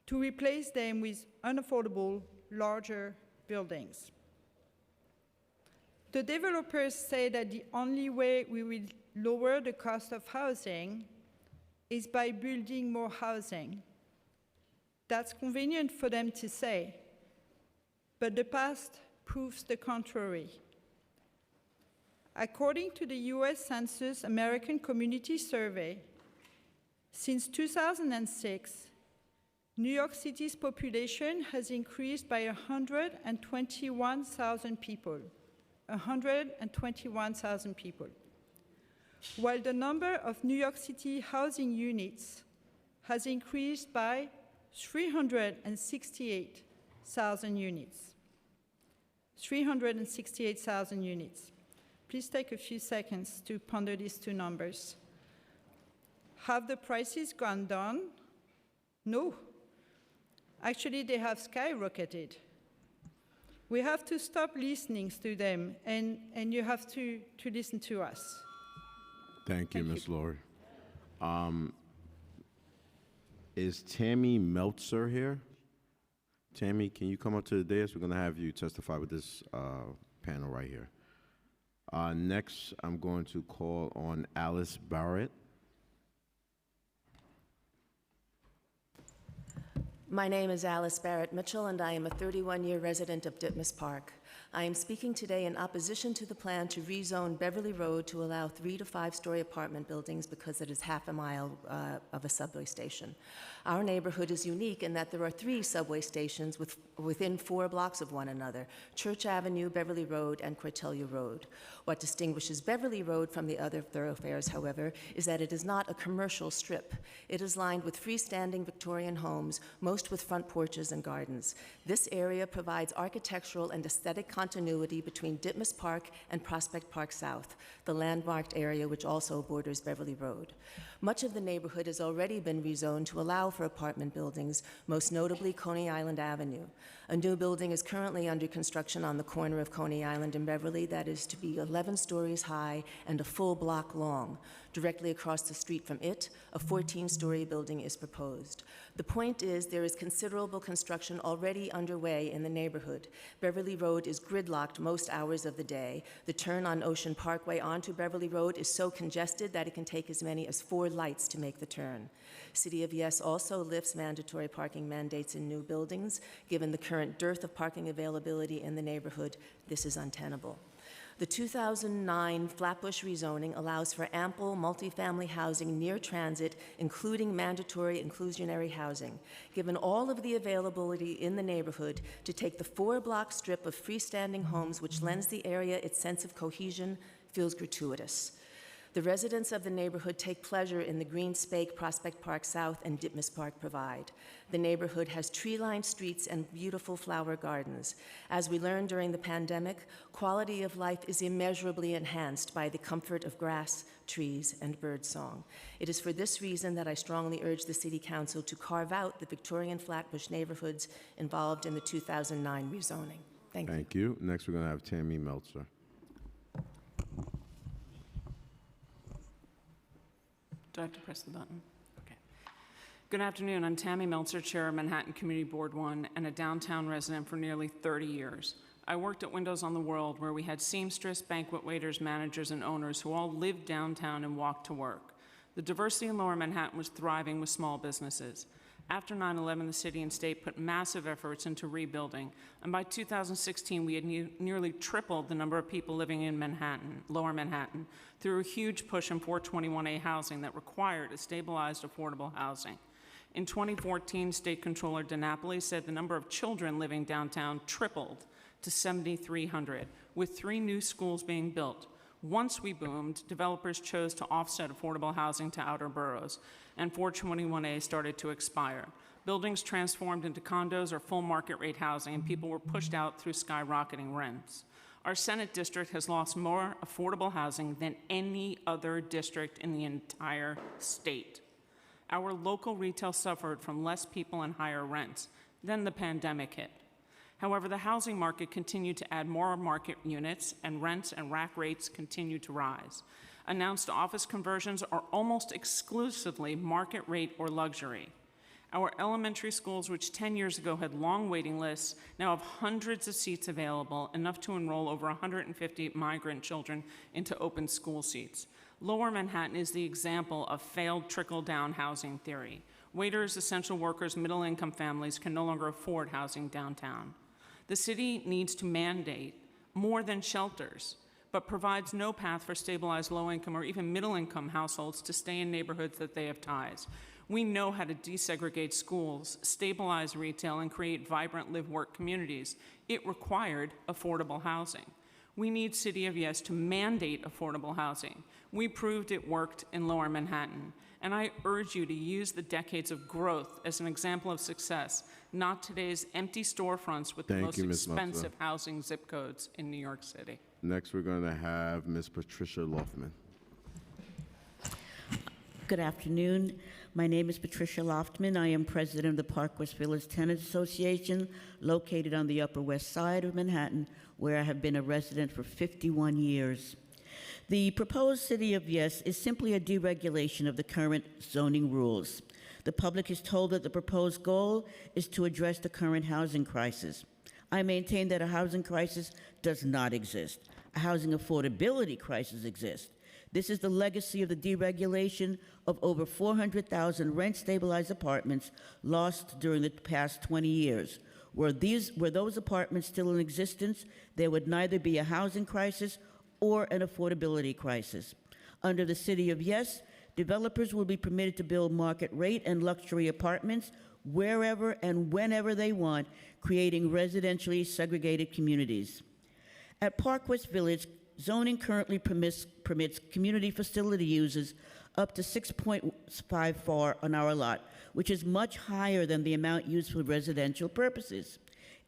to replace them with unaffordable, larger buildings. The developers say that the only way we will lower the cost of housing is by building more housing. That's convenient for them to say, but the past proves the contrary. According to the US Census American Community Survey, since 2006, New York City's population has increased by 121,000 people. 121,000 people. While the number of New York City housing units has increased by 368,000 units. 368,000 units. Please take a few seconds to ponder these two numbers. Have the prices gone down? No. Actually, they have skyrocketed. We have to stop listening to them, and you have to listen to us. Thank you, Ms. Lori. Is Tammy Meltzer here? Tammy, can you come up to the dais? We're going to have you testify with this panel right here. Next, I'm going to call on Alice Barrett. My name is Alice Barrett Mitchell, and I am a 31-year resident of Ditmas Park. I am speaking today in opposition to the plan to rezone Beverly Road to allow 3 to 5-story apartment buildings because it is half a mile of a subway station. Our neighborhood is unique in that there are 3 subway stations within 4 blocks of one another: Church Avenue, Beverly Road, and Cortelia Road. What distinguishes Beverly Road from the other thoroughfares, however, is that it is not a commercial strip. It is lined with freestanding Victorian homes, most with front porches and gardens. This area provides architectural and aesthetic continuity between Ditmas Park and Prospect Park South, the landmarked area which also borders Beverly Road. Much of the neighborhood has already been rezoned to allow for apartment buildings, most notably Coney Island Avenue. A new building is currently under construction on the corner of Coney Island and Beverly that is to be 11 stories high and a full block long. Directly across the street from it, a 14-story building is proposed. The point is there is considerable construction already underway in the neighborhood. Beverly Road is gridlocked most hours of the day. The turn on Ocean Parkway onto Beverly Road is so congested that it can take as many as 4 lights to make the turn. City of Yes also lifts mandatory parking mandates in new buildings. Given the current dearth of parking availability in the neighborhood, this is untenable. The 2009 Flatbush rezoning allows for ample multifamily housing near transit, including mandatory inclusionary housing. Given all of the availability in the neighborhood, to take the 4-block strip of freestanding homes which lends the area its sense of cohesion feels gratuitous. The residents of the neighborhood take pleasure in the green spake Prospect Park South and Ditmas Park provide. The neighborhood has tree-lined streets and beautiful flower gardens. As we learned during the pandemic, quality of life is immeasurably enhanced by the comfort of grass, trees, and birdsong. It is for this reason that I strongly urge the City Council to carve out the Victorian Flatbush neighborhoods involved in the 2009 rezoning. Thank you. Thank you. Next, we're going to have Tammy Meltzer. Do I have to press the button? Okay. Good afternoon. I'm Tammy Meltzer, Chair of Manhattan Community Board 1 and a downtown resident for nearly 30 years. I worked at Windows on the World, where we had seamstress, banquet waiters, managers, and owners who all lived downtown and walked to work. The diversity in Lower Manhattan was thriving with small businesses. After 9/11, the city and state put massive efforts into rebuilding, and by 2016, we had nearly tripled the number of people living in Manhattan, Lower Manhattan, through a huge push in 421A housing that required a stabilized, affordable housing. In 2014, State Controller DiNapoli said the number of children living downtown tripled to 7,300, with 3 new schools being built. Once we boomed, developers chose to offset affordable housing to outer boroughs, and 421A started to expire. Buildings transformed into condos or full market rate housing, and people were pushed out through skyrocketing rents. Our Senate district has lost more affordable housing than any other district in the entire state. Our local retail suffered from less people and higher rents. Then the pandemic hit. However, the housing market continued to add more market units, and rents and rack rates continued to rise. Announced office conversions are almost exclusively market rate or luxury. Our elementary schools, which 10 years ago had long waiting lists, now have hundreds of seats available, enough to enroll over 150 migrant children into open school seats. Lower Manhattan is the example of failed trickle-down housing theory. Waiters, essential workers, middle-income families can no longer afford housing downtown. The city needs to mandate more than shelters, but provides no path for stabilized low-income or even middle-income households to stay in neighborhoods that they have ties. We know how to desegregate schools, stabilize retail, and create vibrant live-work communities. It required affordable housing. We need City of Yes to mandate affordable housing. We proved it worked in Lower Manhattan. And I urge you to use the decades of growth as an example of success, not today's empty storefronts with the most expensive housing zip codes in New York City. Next, we're going to have Ms. Patricia Loftman. Good afternoon. My name is Patricia Loftman. I am president of the Park West Village Tenants Association, located on the Upper West Side of Manhattan, where I have been a resident for 51 years. The proposed City of Yes is simply a deregulation of the current zoning rules. The public is told that the proposed goal is to address the current housing crisis. I maintain that a housing crisis does not exist. A housing affordability crisis exists. This is the legacy of the deregulation of over 400,000 rent-stabilized apartments lost during the past 20 years. Were those apartments still in existence, there would neither be a housing crisis or an affordability crisis. Under the City of Yes, developers will be permitted to build market rate and luxury apartments wherever and whenever they want, creating residentially segregated communities. At Park West Village, zoning currently permits community facility uses up to 6.54 on our lot, which is much higher than the amount used for residential purposes.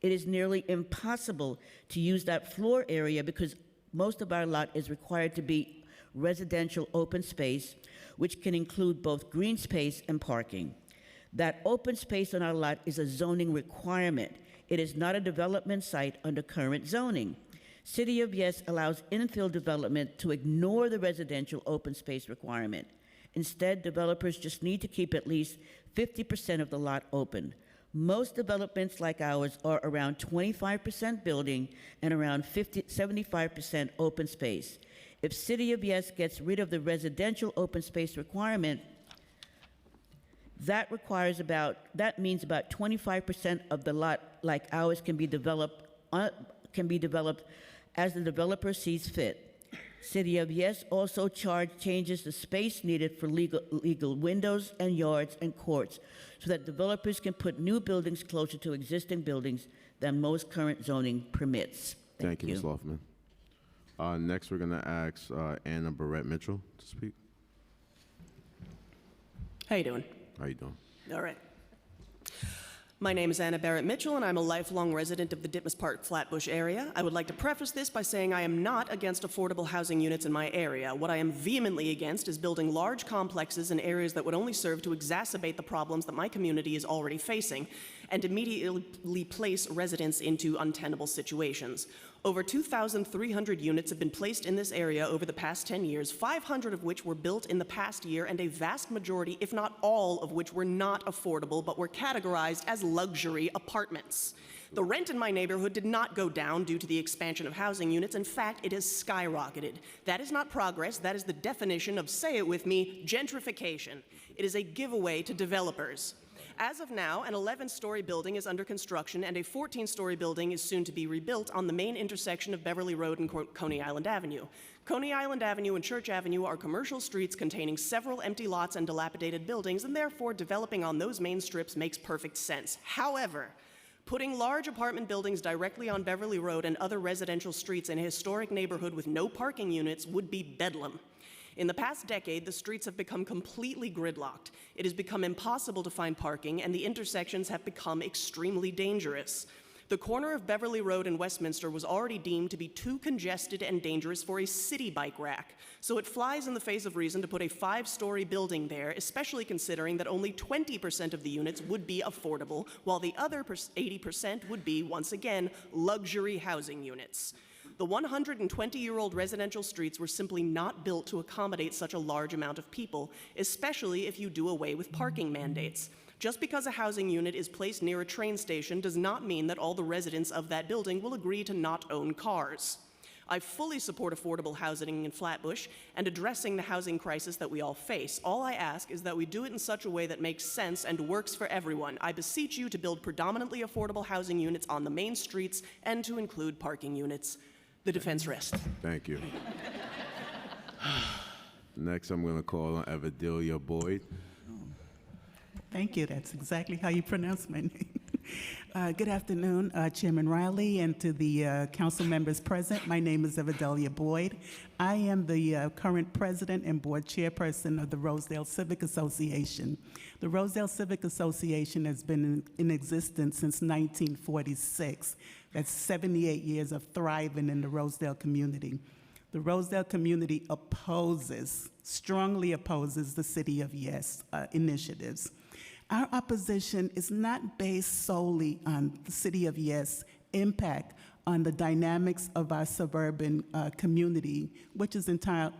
It is nearly impossible to use that floor area because most of our lot is required to be residential open space, which can include both green space and parking. That open space on our lot is a zoning requirement. It is not a development site under current zoning. City of Yes allows infill development to ignore the residential open space requirement. Instead, developers just need to keep at least 50% of the lot open. Most developments like ours are around 25% building and around 75% open space. If City of Yes gets rid of the residential open space requirement, that means about 25% of the lot like ours can be developed as the developer sees fit. City of Yes also changes the space needed for legal windows and yards and courts so that developers can put new buildings closer to existing buildings than most current zoning permits. Thank you, Ms. Loftman. Next, we're going to ask Anna Barrett Mitchell to speak. How you doing? How you doing? All right. My name is Anna Barrett Mitchell, and I'm a lifelong resident of the Ditmas Park Flatbush area. I would like to preface this by saying I am not against affordable housing units in my area. What I am vehemently against is building large complexes in areas that would only serve to exacerbate the problems that my community is already facing and immediately place residents into untenable situations. Over 2,300 units have been placed in this area over the past 10 years, 500 of which were built in the past year, and a vast majority, if not all, of which were not affordable but were categorized as luxury apartments. The rent in my neighborhood did not go down due to the expansion of housing units. In fact, it has skyrocketed. That is not progress. That is the definition of, say it with me, gentrification. It is a giveaway to developers. As of now, an 11-story building is under construction, and a 14-story building is soon to be rebuilt on the main intersection of Beverly Road and Coney Island Avenue. Coney Island Avenue and Church Avenue are commercial streets containing several empty lots and dilapidated buildings, and therefore developing on those main strips makes perfect sense. However, putting large apartment buildings directly on Beverly Road and other residential streets in a historic neighborhood with no parking units would be bedlam. In the past decade, the streets have become completely gridlocked. It has become impossible to find parking, and the intersections have become extremely dangerous. The corner of Beverly Road and Westminster was already deemed to be too congested and dangerous for a city bike rack, so it flies in the face of reason to put a 5-story building there, especially considering that only 20% of the units would be affordable, while the other 80% would be, once again, luxury housing units. The 120-year-old residential streets were simply not built to accommodate such a large amount of people, especially if you do away with parking mandates. Just because a housing unit is placed near a train station does not mean that all the residents of that building will agree to not own cars. I fully support affordable housing in Flatbush and addressing the housing crisis that we all face. All I ask is that we do it in such a way that makes sense and works for everyone. I beseech you to build predominantly affordable housing units on the main streets and to include parking units. The defense rests. Thank you. Next, I'm going to call on Evadilia Boyd. Thank you. That's exactly how you pronounce my name. Good afternoon, Chairman Riley, and to the council members present. My name is Evadilia Boyd. I am the current president and board chairperson of the Rosedale Civic Association. The Rosedale Civic Association has been in existence since 1946. That's 78 years of thriving in the Rosedale community. The Rosedale community strongly opposes the City of Yes initiatives. Our opposition is not based solely on the City of Yes impact on the dynamics of our suburban community, which is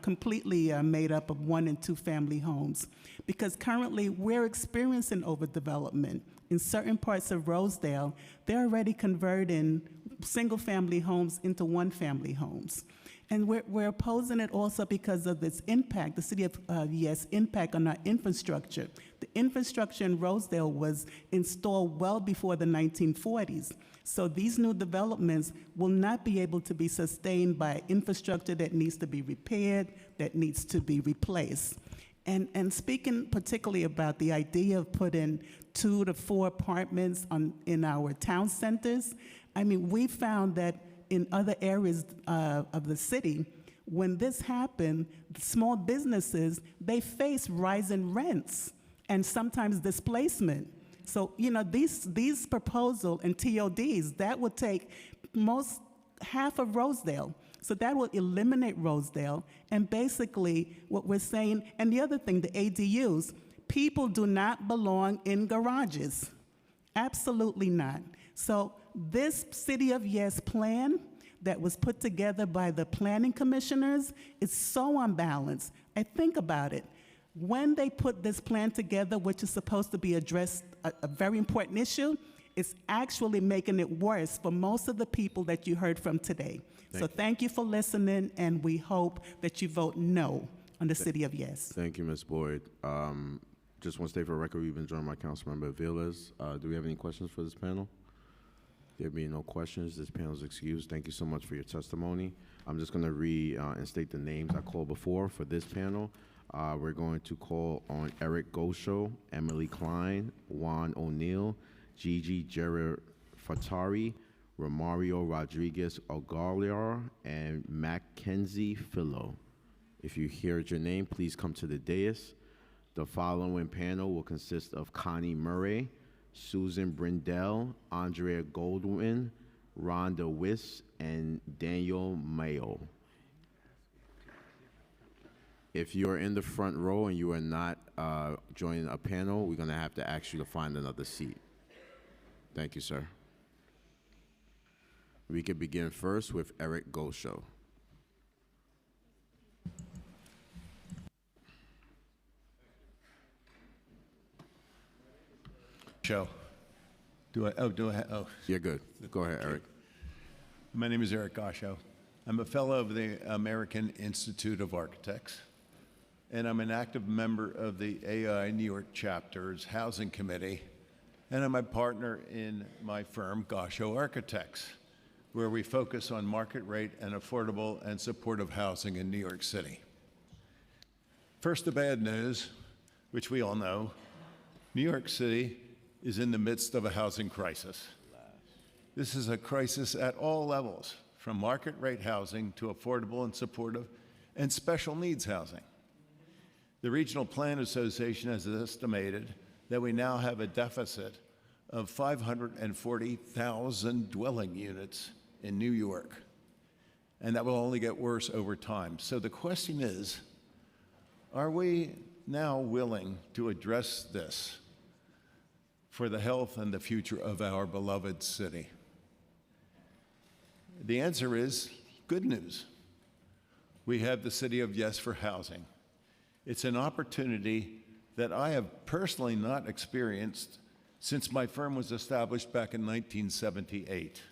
completely made up of 1 and 2 family homes. Because currently we're experiencing overdevelopment. In certain parts of Rosedale, they're already converting single-family homes into one-family homes. And we're opposing it also because of its impact, the city of yes, impact on our infrastructure. The infrastructure in Rosedale was installed well before the 1940s. So these new developments will not be able to be sustained by infrastructure that needs to be repaired, that needs to be replaced. And speaking particularly about the idea of putting 2 to 4 apartments in our town centers, I mean, we found that in other areas of the city, when this happened, small businesses, they face rising rents and sometimes displacement. So, you know, these proposals and TODs, that would take half of Rosedale. So that will eliminate Rosedale. And basically what we're saying, and the other thing, the ADUs, people do not belong in garages. Absolutely not. So this City of Yes plan that was put together by the planning commissioners is so unbalanced. I think about it. When they put this plan together, which is supposed to be addressed, a very important issue, it's actually making it worse for most of the people that you heard from today. So thank you for listening, and we hope that you vote no on the City of Yes. Thank you, Ms. Boyd. Just want to state for the record, we've been joined by Councilmember Velez. Do we have any questions for this panel? There being no questions, this panel is excused. Thank you so much for your testimony. I'm just going to read and state the names I called before for this panel. We're going to call on Eric Gosho, Emily Klein, Juan O'Neill, Gigi Fatari, Romario Rodriguez Ogaliar, and Mackenzie Philo. If you heard your name, please come to the dais. The following panel will consist of Connie Murray, Susan Brindell, Andrea Goldwyn, Rhonda Wiss, and Daniel Mayo. If you're in the front row and you are not joining a panel, we're going to have to ask you to find another seat. Thank you, sir. We could begin first with Eric Gosho. Show. You're good. Go ahead, Eric. My name is Eric Gosho. I'm a fellow of the American Institute of Architects, and I'm an active member of the AI New York chapter's Housing Committee, and I'm a partner in my firm, Gosho Architects, where we focus on market rate and affordable and supportive housing in New York City. First, the bad news, which we all know. New York City is in the midst of a housing crisis. This is a crisis at all levels, from market rate housing to affordable and supportive and special needs housing. The Regional Plan Association has estimated that we now have a deficit of 540,000 dwelling units in New York, and that will only get worse over time. So the question is, are we now willing to address this for the health and the future of our beloved city? The answer is good news. We have the City of Yes for Housing. It's an opportunity that I have personally not experienced since my firm was established back in 1978.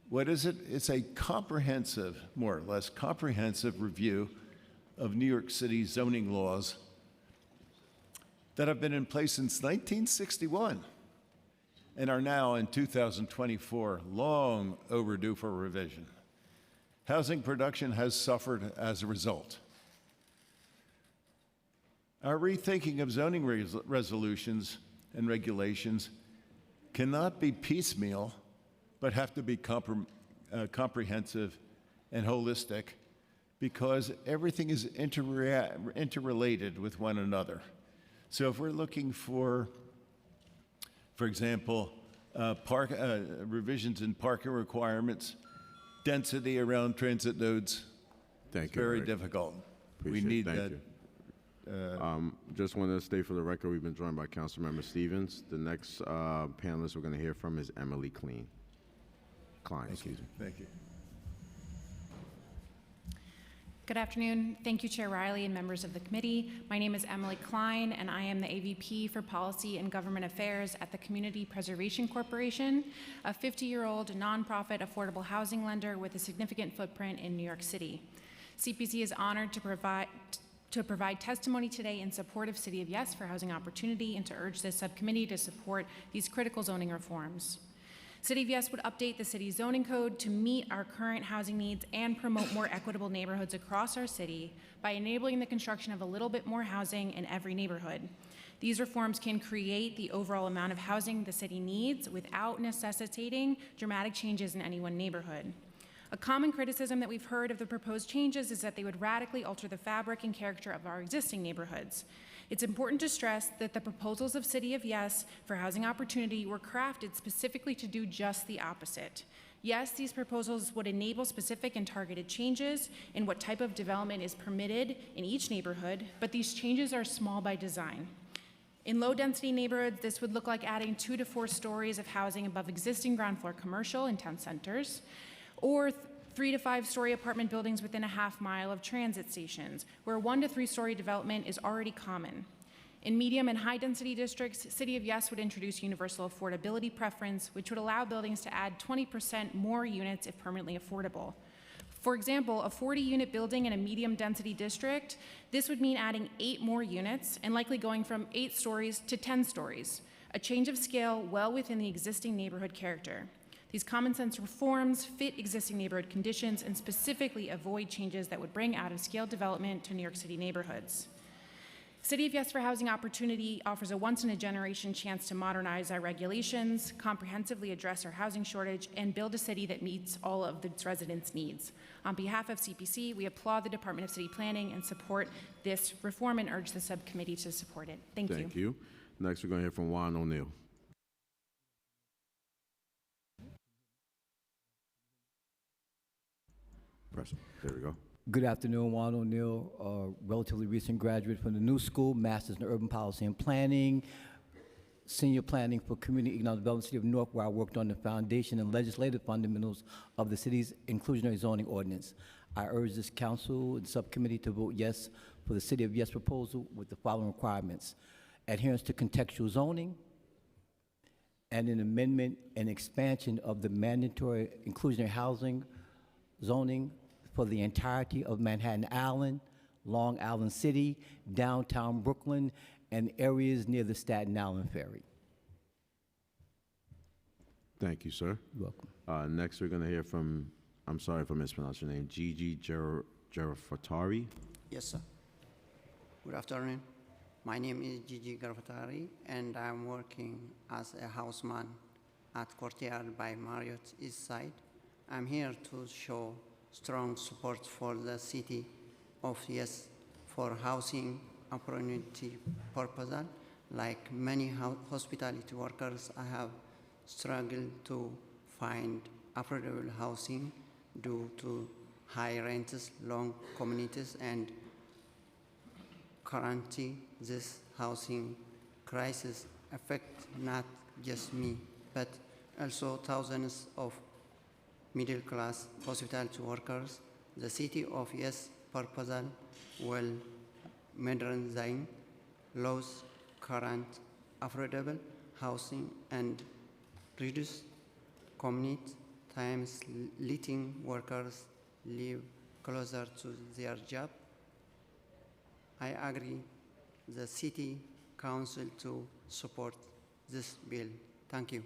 What is it? It's a comprehensive, more or less comprehensive review of New York City zoning laws that have been in place since 1961 and are now in 2024 long overdue for revision. Housing production has suffered as a result. Our rethinking of zoning resolutions and regulations cannot be piecemeal, but have to be comprehensive and holistic, because everything is interrelated with one another. So if we're looking for example, revisions in parking requirements, density around transit nodes, it's very difficult. We need that. Just want to state for the record, we've been joined by Councilmember Stevens. The next panelist we're going to hear from is Emily Klein. Klein, excuse me. Thank you. Good afternoon. Thank you, Chair Riley and members of the committee. My name is Emily Klein, and I am the AVP for Policy and Government Affairs at the Community Preservation Corporation, a 50-year-old nonprofit affordable housing lender with a significant footprint in New York City. CPC is honored to provide testimony today in support of City of Yes for housing opportunity and to urge this subcommittee to support these critical zoning reforms. City of Yes would update the city's zoning code to meet our current housing needs and promote more equitable neighborhoods across our city by enabling the construction of a little bit more housing in every neighborhood. These reforms can create the overall amount of housing the city needs without necessitating dramatic changes in any one neighborhood. A common criticism that we've heard of the proposed changes is that they would radically alter the fabric and character of our existing neighborhoods. It's important to stress that the proposals of City of Yes for housing opportunity were crafted specifically to do just the opposite. Yes, these proposals would enable specific and targeted changes in what type of development is permitted in each neighborhood, but these changes are small by design. In low-density neighborhoods, this would look like adding 2 to 4 stories of housing above existing ground-floor commercial in town centers, or 3 to 5 story apartment buildings within a half mile of transit stations, where 1 to 3 story development is already common. In medium and high density districts, City of Yes would introduce universal affordability preference, which would allow buildings to add 20% more units if permanently affordable. For example, a 40-unit building in a medium density district, this would mean adding 8 more units and likely going from 8 stories to 10 stories, a change of scale well within the existing neighborhood character. These common sense reforms fit existing neighborhood conditions and specifically avoid changes that would bring out-of-scale development to New York City neighborhoods. City of Yes for Housing Opportunity offers a once-in-a-generation chance to modernize our regulations, comprehensively address our housing shortage, and build a city that meets all of its residents' needs. On behalf of CPC, we applaud the Department of City Planning and support this reform and urge the subcommittee to support it. Thank you. Thank you. Next, we're going to hear from Juan O'Neill. There we go. Good afternoon, Juan O'Neill, a relatively recent graduate from the New School, Master's in Urban Policy and Planning, Senior Planning for Community Economic Development, City of Newark, where I worked on the foundation and legislative fundamentals of the city's inclusionary zoning ordinance. I urge this council and subcommittee to vote yes for the City of Yes proposal with the following requirements: adherence to contextual zoning, and an amendment and expansion of the mandatory inclusionary housing zoning for the entirety of Manhattan Island, Long Island City, downtown Brooklyn, and areas near the Staten Island Ferry. Thank you, sir. You're welcome. Next, we're going to hear from, I'm sorry if I mispronounced your name, Gigi Garafatari. Yes, sir. Good afternoon. My name is Gigi Garafatari, and I'm working as a houseman at Courtyard by Marriott East Side. I'm here to show strong support for the City of Yes for housing opportunity proposal. Like many hospitality workers, I have struggled to find affordable housing due to high rents, long communities, and currently this housing crisis affects not just me, but also thousands of middle-class hospitality workers. The City of Yes proposal will modernize laws, current affordable housing, and reduce commute times, letting workers live closer to their job. I agree the City Council to support this bill. Thank you.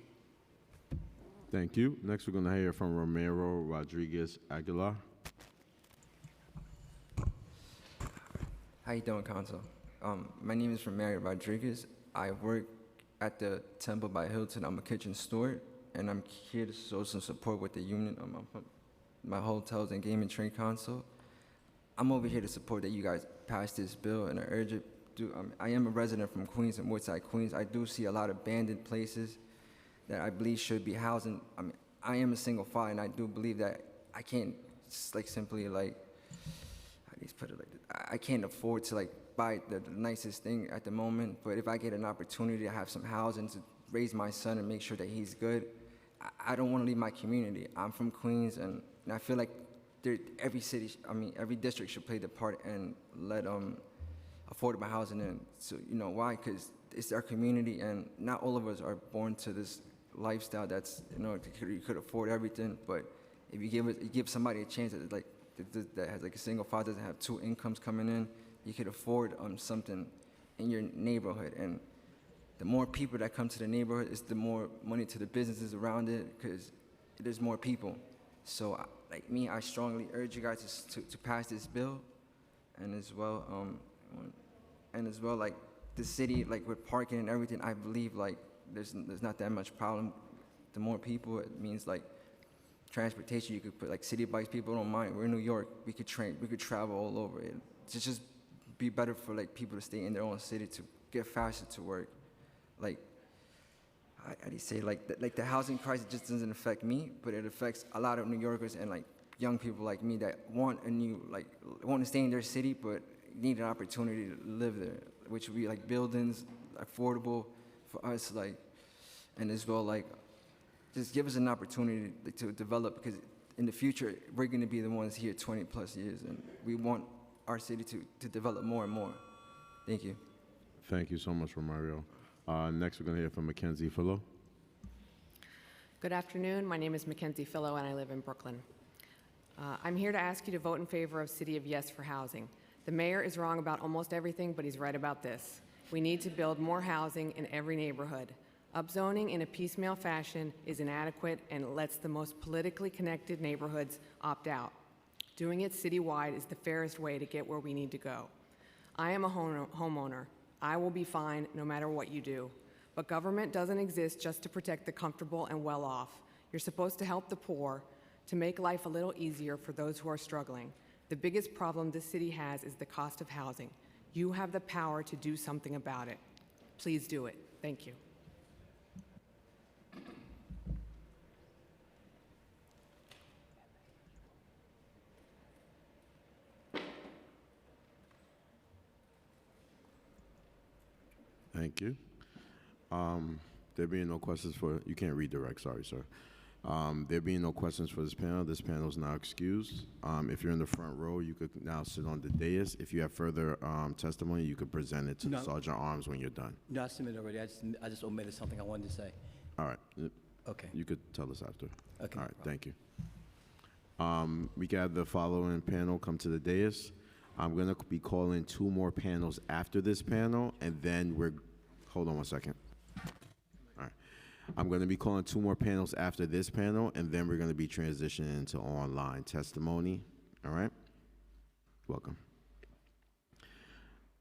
Thank you. Next, we're going to hear from Romero Rodriguez Aguilar. How you doing, Council? My name is Romero Rodriguez. I work at the Temple by Hilton. I'm a kitchen steward, and I'm here to show some support with the union of my hotels and gaming trade council. I'm over here to support that you guys pass this bill, and I urge it. I am a resident from Queens and Woodside, Queens. I do see a lot of abandoned places that I believe should be housing. I am a single father, and I do believe that I can't simply how do you put it I can't afford to buy the nicest thing at the moment. But if I get an opportunity to have some housing to raise my son and make sure that he's good, I don't want to leave my community. I'm from Queens, and I feel like every city, every district should play their part and let affordable housing in. So, you know, why? Because it's our community, and not all of us are born to this lifestyle that's, you know, you could afford everything, but if you give somebody a chance that has like a single father, doesn't have two incomes coming in, you could afford something in your neighborhood. And the more people that come to the neighborhood, it's the more money to the businesses around it, because there's more people. So like me, I strongly urge you guys to pass this bill, and as well like the city, like with parking and everything, I believe like there's not that much problem. The more people, it means like transportation. You could put like city bikes. People don't mind. We're in New York. We could travel all over it. It's just be better for like people to stay in their own city to get faster to work. Like, how do you say, like the housing crisis just doesn't affect me, but it affects a lot of New Yorkers and like young people like me that want to stay in their city, but need an opportunity to live there, which would be like buildings, affordable for us, like, and as well, like, just give us an opportunity to develop, because in the future, we're going to be the ones here 20 plus years, and we want our city to develop more and more. Thank you. Thank you so much, Romario. Next, we're going to hear from Mackenzie Fillo. Good afternoon. My name is Mackenzie Fillo, and I live in Brooklyn. I'm here to ask you to vote in favor of City of Yes for housing. The mayor is wrong about almost everything, but he's right about this. We need to build more housing in every neighborhood. Upzoning in a piecemeal fashion is inadequate and lets the most politically connected neighborhoods opt out. Doing it citywide is the fairest way to get where we need to go. I am a homeowner. I will be fine no matter what you do. But government doesn't exist just to protect the comfortable and well-off. You're supposed to help the poor, to make life a little easier for those who are struggling. The biggest problem this city has is the cost of housing. You have the power to do something about it. Please do it. Thank you. Thank you. There being no questions you can't redirect, sorry, sir. There being no questions for this panel is now excused. If you're in the front row, you could now sit on the dais. If you have further testimony, you could present it to the Sergeant Arms when you're done. No, I submitted already. I just omitted something I wanted to say. All right. Okay. You could tell us after. Okay. All right, thank you. We got the following panel come to the dais. I'm going to be calling two more panels after this panel, and then hold on one second. All right. I'm going to be calling two more panels after this panel, and then we're going to be transitioning into online testimony. All right? Welcome.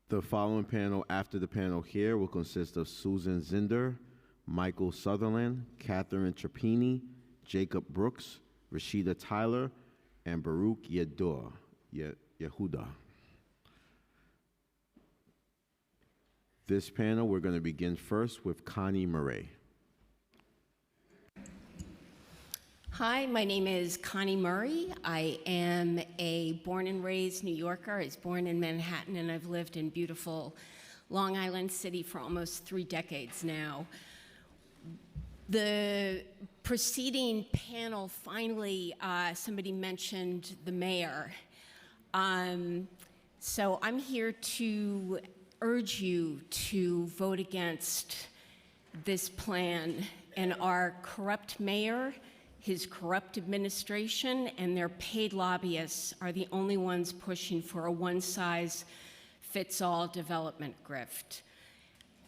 The following panel after the panel here will consist of Susan Zinder, Michael Sutherland, Catherine Trapini, Jacob Brooks, Rashida Tyler, and Baruch Yehuda. This panel, we're going to begin first with Connie Murray. Hi, my name is Connie Murray. I am a born and raised New Yorker. I was born in Manhattan, and I've lived in beautiful Long Island City for almost 3 decades now. The preceding panel, finally, somebody mentioned the mayor. So I'm here to urge you to vote against this plan, and our corrupt mayor, his corrupt administration, and their paid lobbyists are the only ones pushing for a one-size-fits-all development grift.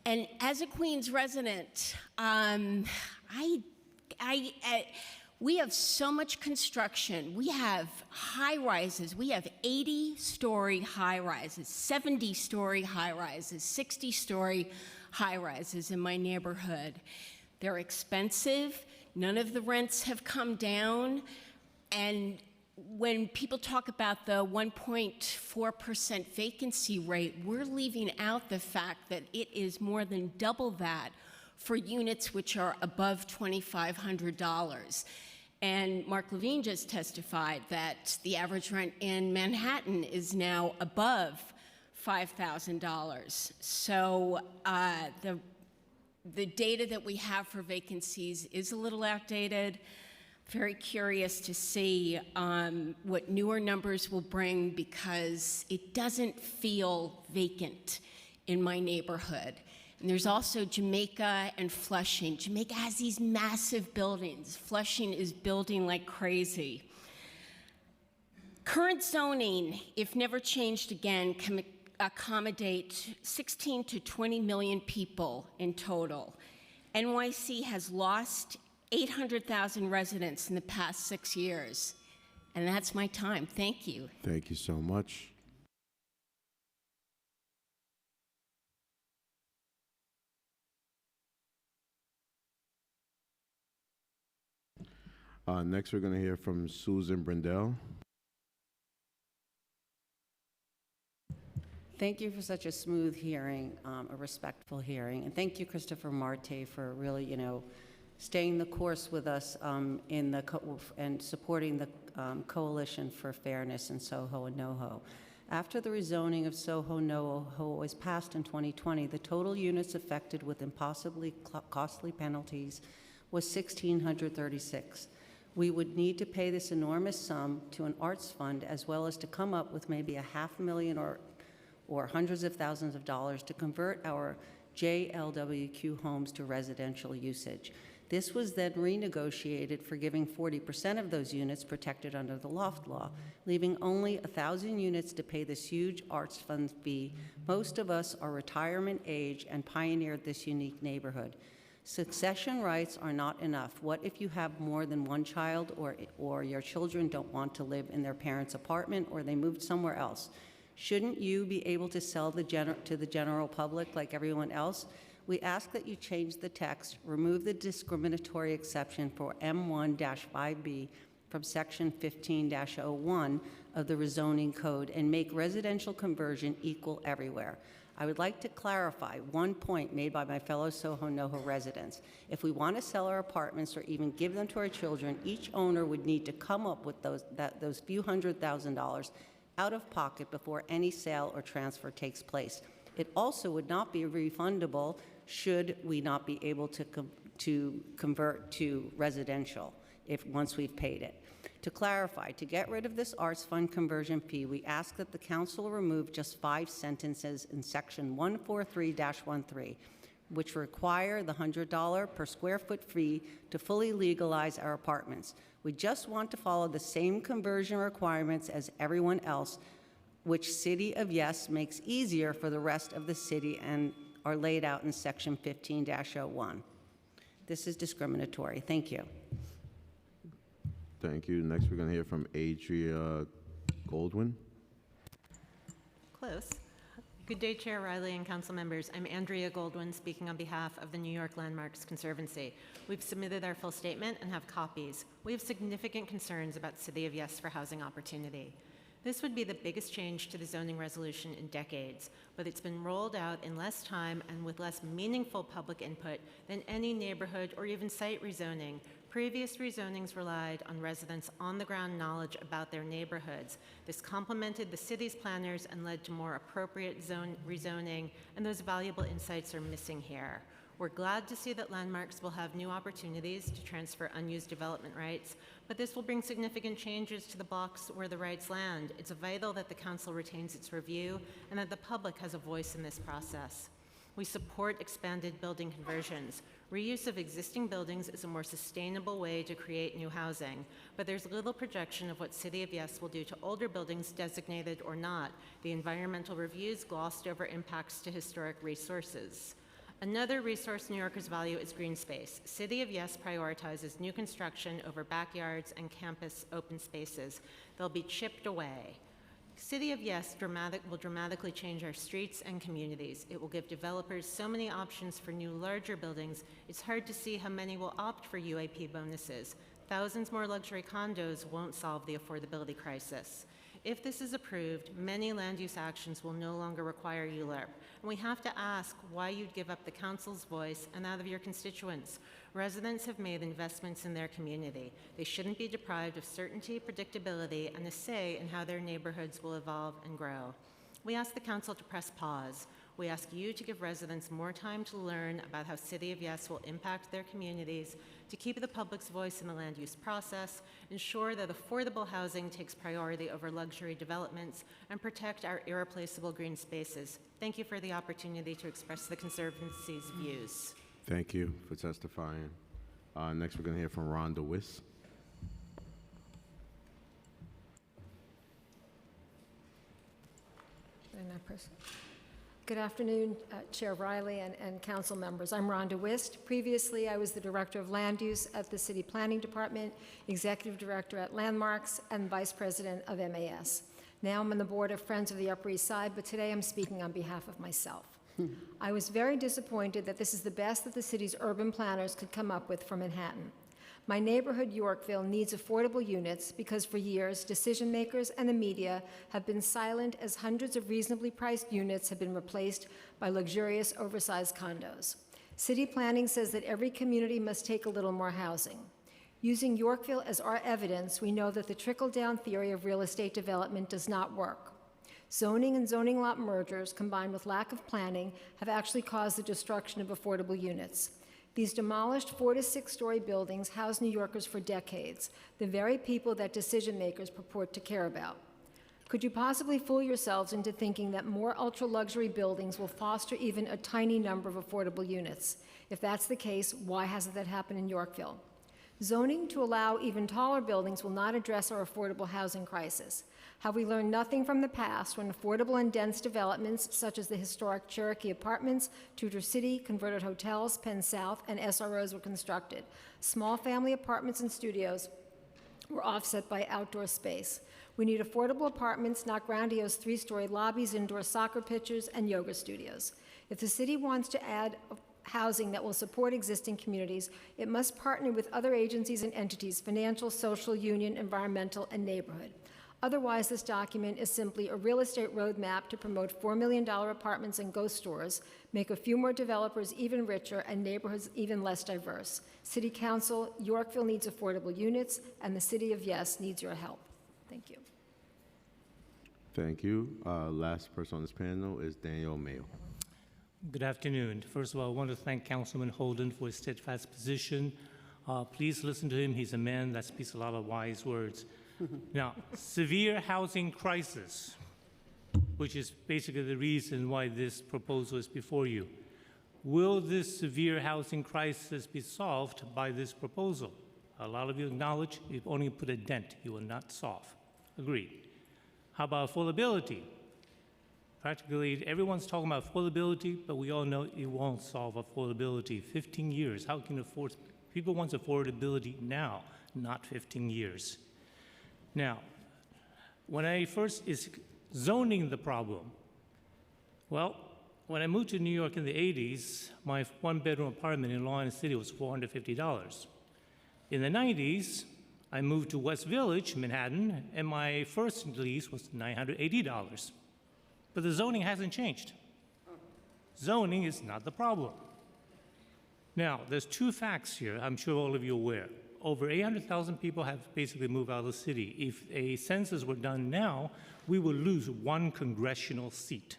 And as a Queens resident, we have so much construction. We have high-rises. We have 80-story high-rises, 70-story high-rises, 60-story high-rises in my neighborhood. They're expensive. None of the rents have come down. And when people talk about the 1.4% vacancy rate, we're leaving out the fact that it is more than double that for units which are above $2,500. And Mark Levine just testified that the average rent in Manhattan is now above $5,000. So the data that we have for vacancies is a little outdated. Very curious to see what newer numbers will bring, because it doesn't feel vacant in my neighborhood. And there's also Jamaica and Flushing. Jamaica has these massive buildings. Flushing is building like crazy. Current zoning, if never changed again, can accommodate 16 to 20 million people in total. NYC has lost 800,000 residents in the past 6 years. And that's my time. Thank you. Thank you so much. Next, we're going to hear from Susan Brindell. Thank you for such a smooth hearing, a respectful hearing. And thank you, Christopher Marte, for really, staying the course with us and supporting the Coalition for Fairness in Soho and NoHo. After the rezoning of Soho NoHo was passed in 2020, the total units affected with impossibly costly penalties was 1,636. We would need to pay this enormous sum to an arts fund, as well as to come up with maybe $500,000 or hundreds of thousands of dollars to convert our JLWQ homes to residential usage. This was then renegotiated for giving 40% of those units protected under the loft law, leaving only 1,000 units to pay this huge arts fund fee. Most of us are retirement age and pioneered this unique neighborhood. Succession rights are not enough. What if you have more than one child, or your children don't want to live in their parents' apartment, or they moved somewhere else? Shouldn't you be able to sell to the general public like everyone else? We ask that you change the text, remove the discriminatory exception for M1-5B from Section 15-01 of the rezoning code, and make residential conversion equal everywhere. I would like to clarify one point made by my fellow Soho NoHo residents. If we want to sell our apartments or even give them to our children, each owner would need to come up with those few $100,000 out of pocket before any sale or transfer takes place. It also would not be refundable should we not be able to convert to residential once we've paid it. To clarify, to get rid of this arts fund conversion fee, we ask that the council remove just 5 sentences in section 143-13, which require the $100 per square foot fee to fully legalize our apartments. We just want to follow the same conversion requirements as everyone else, which City of Yes makes easier for the rest of the city and are laid out in section 15-01. This is discriminatory. Thank you. Thank you. Next, we're going to hear from Adria Goldwyn. Close. Good day, Chair Riley and council members. I'm Andrea Goldwyn, speaking on behalf of the New York Landmarks Conservancy. We've submitted our full statement and have copies. We have significant concerns about City of Yes for housing opportunity. This would be the biggest change to the zoning resolution in decades, but it's been rolled out in less time and with less meaningful public input than any neighborhood or even site rezoning. Previous rezonings relied on residents' on-the-ground knowledge about their neighborhoods. This complemented the city's planners and led to more appropriate rezoning, and those valuable insights are missing here. We're glad to see that landmarks will have new opportunities to transfer unused development rights, but this will bring significant changes to the blocks where the rights land. It's vital that the council retains its review and that the public has a voice in this process. We support expanded building conversions. Reuse of existing buildings is a more sustainable way to create new housing, but there's little projection of what City of Yes will do to older buildings, designated or not. The environmental reviews glossed over impacts to historic resources. Another resource New Yorkers value is green space. City of Yes prioritizes new construction over backyards and campus open spaces. They'll be chipped away. City of Yes will dramatically change our streets and communities. It will give developers so many options for new, larger buildings, it's hard to see how many will opt for UAP bonuses. Thousands more luxury condos won't solve the affordability crisis. If this is approved, many land use actions will no longer require ULURP. And we have to ask why you'd give up the council's voice and that of your constituents. Residents have made investments in their community. They shouldn't be deprived of certainty, predictability, and a say in how their neighborhoods will evolve and grow. We ask the council to press pause. We ask you to give residents more time to learn about how City of Yes will impact their communities, to keep the public's voice in the land use process, ensure that affordable housing takes priority over luxury developments, and protect our irreplaceable green spaces. Thank you for the opportunity to express the Conservancy's views. Thank you for testifying. Next, we're going to hear from Rhonda Wiss. Good afternoon, Chair Riley and council members. I'm Rhonda Wist. Previously, I was the Director of Land Use at the City Planning Department, Executive Director at Landmarks, and Vice President of MAS. Now I'm on the board of Friends of the Upper East Side, but today I'm speaking on behalf of myself. I was very disappointed that this is the best that the city's urban planners could come up with for Manhattan. My neighborhood, Yorkville, needs affordable units because for years, decision makers and the media have been silent as hundreds of reasonably priced units have been replaced by luxurious, oversized condos. City planning says that every community must take a little more housing. Using Yorkville as our evidence, we know that the trickle-down theory of real estate development does not work. Zoning and zoning lot mergers, combined with lack of planning, have actually caused the destruction of affordable units. These demolished 4- to 6-story buildings house New Yorkers for decades, the very people that decision makers purport to care about. Could you possibly fool yourselves into thinking that more ultra-luxury buildings will foster even a tiny number of affordable units? If that's the case, why hasn't that happened in Yorkville? Zoning to allow even taller buildings will not address our affordable housing crisis. Have we learned nothing from the past when affordable and dense developments such as the historic Cherokee Apartments, Tudor City, converted hotels, Penn South, and SROs were constructed? Small family apartments and studios were offset by outdoor space. We need affordable apartments, not grandiose 3-story lobbies, indoor soccer pitches, and yoga studios. If the city wants to add housing that will support existing communities, it must partner with other agencies and entities, financial, social, union, environmental, and neighborhood. Otherwise, this document is simply a real estate roadmap to promote $4 million apartments and ghost stores, make a few more developers even richer, and neighborhoods even less diverse. City Council, Yorkville needs affordable units, and the City of Yes needs your help. Thank you. Thank you. Last person on this panel is Daniel Mayo. Good afternoon. First of all, I want to thank Councilman Holden for his steadfast position. Please listen to him. He's a man that speaks a lot of wise words. Now, severe housing crisis, which is basically the reason why this proposal is before you. Will this severe housing crisis be solved by this proposal? A lot of you acknowledge you've only put a dent, you will not solve. Agreed. How about affordability? Practically everyone's talking about affordability, but we all know it won't solve affordability. 15 years, how can afford? People want affordability now, not 15 years. Now, when I first is zoning the problem, well, when I moved to New York in the 80s, my one-bedroom apartment in Long Island City was $450. In the 90s, I moved to West Village, Manhattan, and my first lease was $980. But the zoning hasn't changed. Zoning is not the problem. Now, there's two facts here I'm sure all of you are aware. Over 800,000 people have basically moved out of the city. If a census were done now, we would lose 1 congressional seat.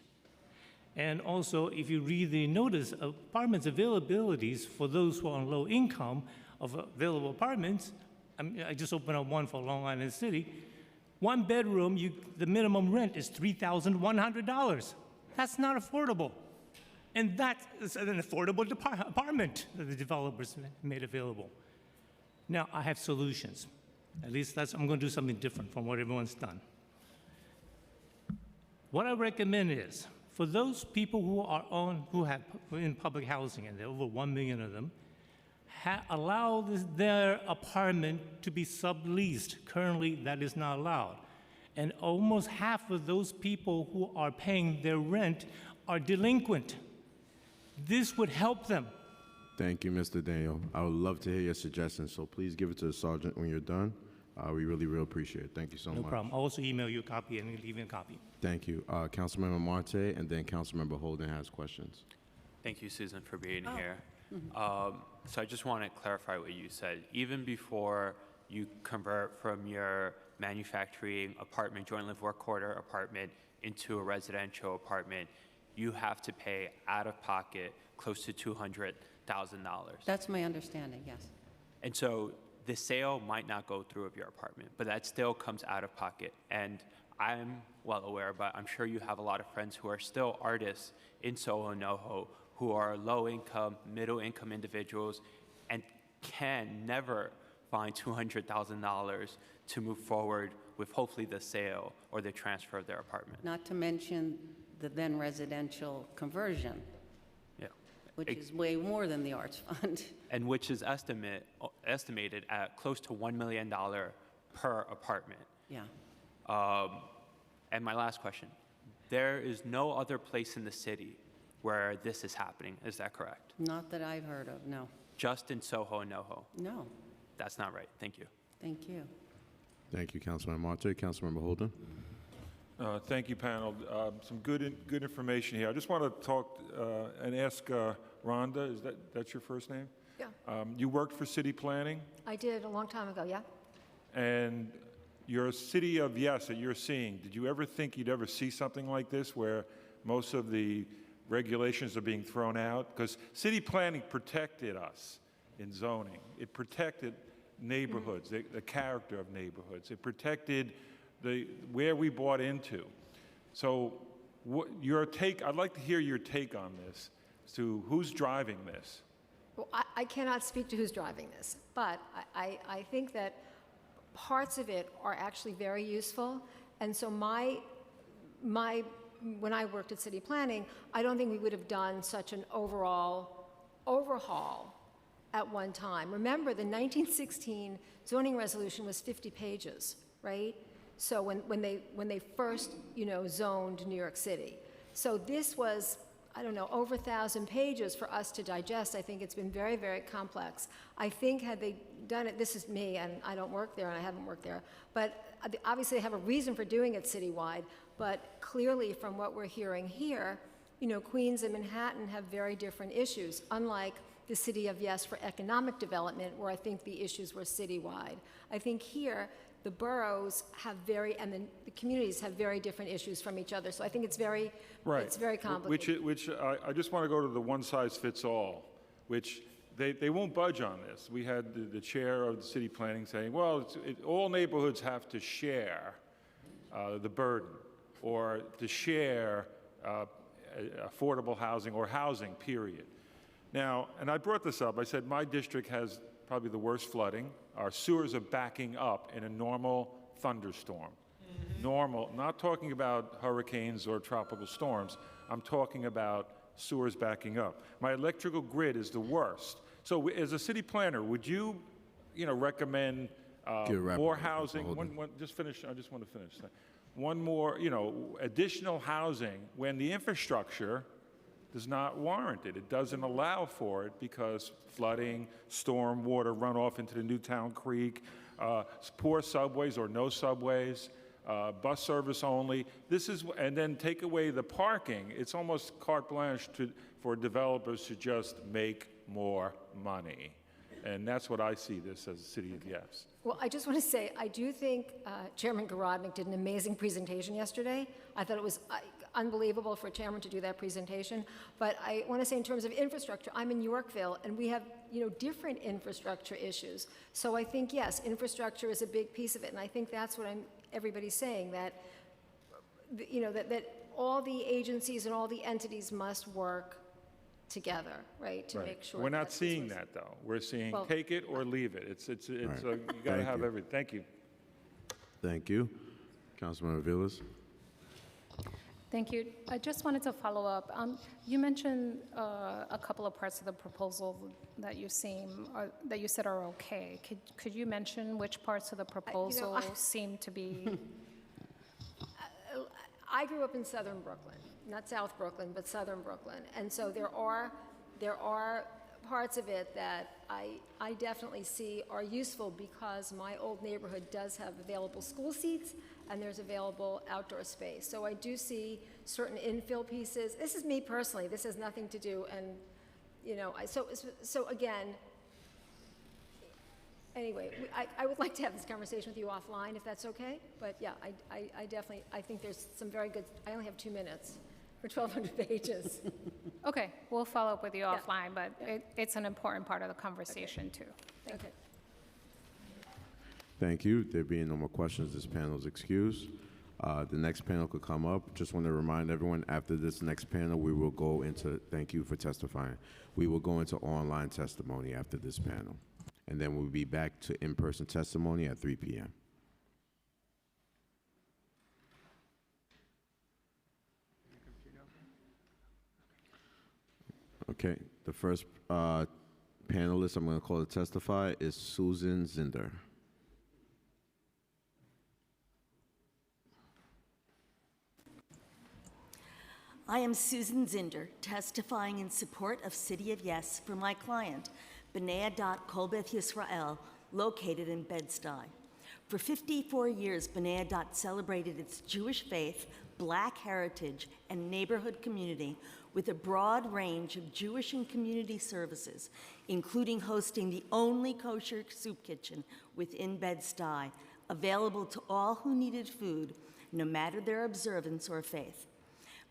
And also, if you read the notice of apartments availabilities for those who are on low income of available apartments, I just opened up one for Long Island City. 1 bedroom, the minimum rent is $3,100. That's not affordable. And that is an affordable apartment that the developers made available. Now, I have solutions. At least I'm going to do something different from what everyone's done. What I recommend is, for those people who have in public housing, and there are over 1 million of them, allow their apartment to be subleased. Currently, that is not allowed. And almost half of those people who are paying their rent are delinquent. This would help them. Thank you, Mr. Daniel. I would love to hear your suggestions, so please give it to the sergeant when you're done. We really appreciate it. Thank you so much. No problem. I'll also email you a copy and leave you a copy. Thank you. Councilmember Marte, and then Councilmember Holden has questions. Thank you, Susan, for being here. So I just want to clarify what you said. Even before you convert from your manufacturing apartment, joint live work quarter apartment into a residential apartment, you have to pay out of pocket close to $200,000. That's my understanding, yes. And so the sale might not go through of your apartment, but that still comes out of pocket. And I'm well aware, but I'm sure you have a lot of friends who are still artists in Soho, NoHo, who are low income, middle income individuals and can never find $200,000 to move forward with hopefully the sale or the transfer of their apartment. Not to mention the then residential conversion, Yeah. which is way more than the Arts Fund. And which is estimated at close to $1 million per apartment. Yeah. And my last question, there is no other place in the city where this is happening, is that correct? Not that I've heard of, no. Just in Soho and NoHo? No. That's not right, thank you. Thank you. Thank you, Councilmember Marte. Councilmember Holden? Thank you, panel. Some good information here. I just want to talk and ask Rhonda, that's your first name? Yeah. You worked for city planning, I did a long time ago, yeah? and your city of yes that you're seeing, did you ever think you'd ever see something like this where most of the regulations are being thrown out? Because city planning protected us in zoning. It protected neighborhoods, the character of neighborhoods. It protected where we bought into. So I'd like to hear your take on this, as to who's driving this. Well, I cannot speak to who's driving this, but I think that parts of it are actually very useful. And so when I worked at city planning, I don't think we would have done such an overall overhaul at one time. Remember, the 1916 zoning resolution was 50 pages, right? So when they first, zoned New York City. So this was, I don't know, over 1,000 pages for us to digest. I think it's been very, very complex. I think had they done it, this is me, and I don't work there, and I haven't worked there, but obviously they have a reason for doing it citywide, but clearly from what we're hearing here, Queens and Manhattan have very different issues, unlike the city of yes for economic development, where I think the issues were citywide. I think here, the boroughs have and the communities have very different issues from each other. So I think it's very, it's very complicated. Which I just want to go to the one size fits all, which they won't budge on this. We had the chair of the city planning saying, well, all neighborhoods have to share the burden or to share affordable housing or housing, period. Now, and I brought this up, I said my district has probably the worst flooding. Our sewers are backing up in a normal thunderstorm. Normal, not talking about hurricanes or tropical storms. I'm talking about sewers backing up. My electrical grid is the worst. So as a city planner, would you, recommend more housing? Just finish, I just want to finish. One more, additional housing when the infrastructure does not warrant it. It doesn't allow for it because flooding, storm water runoff into the Newtown Creek, poor subways or no subways, bus service only. And then take away the parking. It's almost carte blanche for developers to just make more money. And that's what I see this as a city of yes. Well, I just want to say, I do think Chairman Garodnick did an amazing presentation yesterday. I thought it was unbelievable for a chairman to do that presentation. But I want to say in terms of infrastructure, I'm in Yorkville, and we have, different infrastructure issues. So I think, yes, infrastructure is a big piece of it. And I think that's what everybody's saying, that, that all the agencies and all the entities must work together, right, to make sure. We're not seeing that, though. We're seeing take it or leave it. It's you got to have everything. Thank you. Thank you. Councilmember Villas. Thank you. I just wanted to follow up. You mentioned a couple of parts of the proposal that you said are okay. Could you mention which parts of the proposal seem to be? I grew up in southern Brooklyn, not South Brooklyn, but southern Brooklyn, and so there are parts of it that I definitely see are useful because my old neighborhood does have available school seats and there's available outdoor space. So I do see certain infill pieces. This is me personally. This has nothing to do, and so again. Anyway, I would like to have this conversation with you offline if that's okay. But yeah, I definitely think there's some very good. I only have 2 minutes. for 1,200 pages. Okay, we'll follow up with you Yeah. offline, but it's an important part of the conversation, too. Thank you. Thank you. There being no more questions, this panel is excused. The next panel could come up. Just want to remind everyone, after this next panel, we will go into, thank you for testifying. We will go into online testimony after this panel. And then we'll be back to in-person testimony at 3 p.m. Okay, the first panelist I'm going to call to testify is Susan Zinder. I am Susan Zinder, testifying in support of City of Yes for my client, B'nai Adat Kol Beth Yisrael, located in Bed-Stuy. For 54 years, B'nai Adat celebrated its Jewish faith, Black heritage, and neighborhood community with a broad range of Jewish and community services, including hosting the only kosher soup kitchen within Bed-Stuy, available to all who needed food, no matter their observance or faith.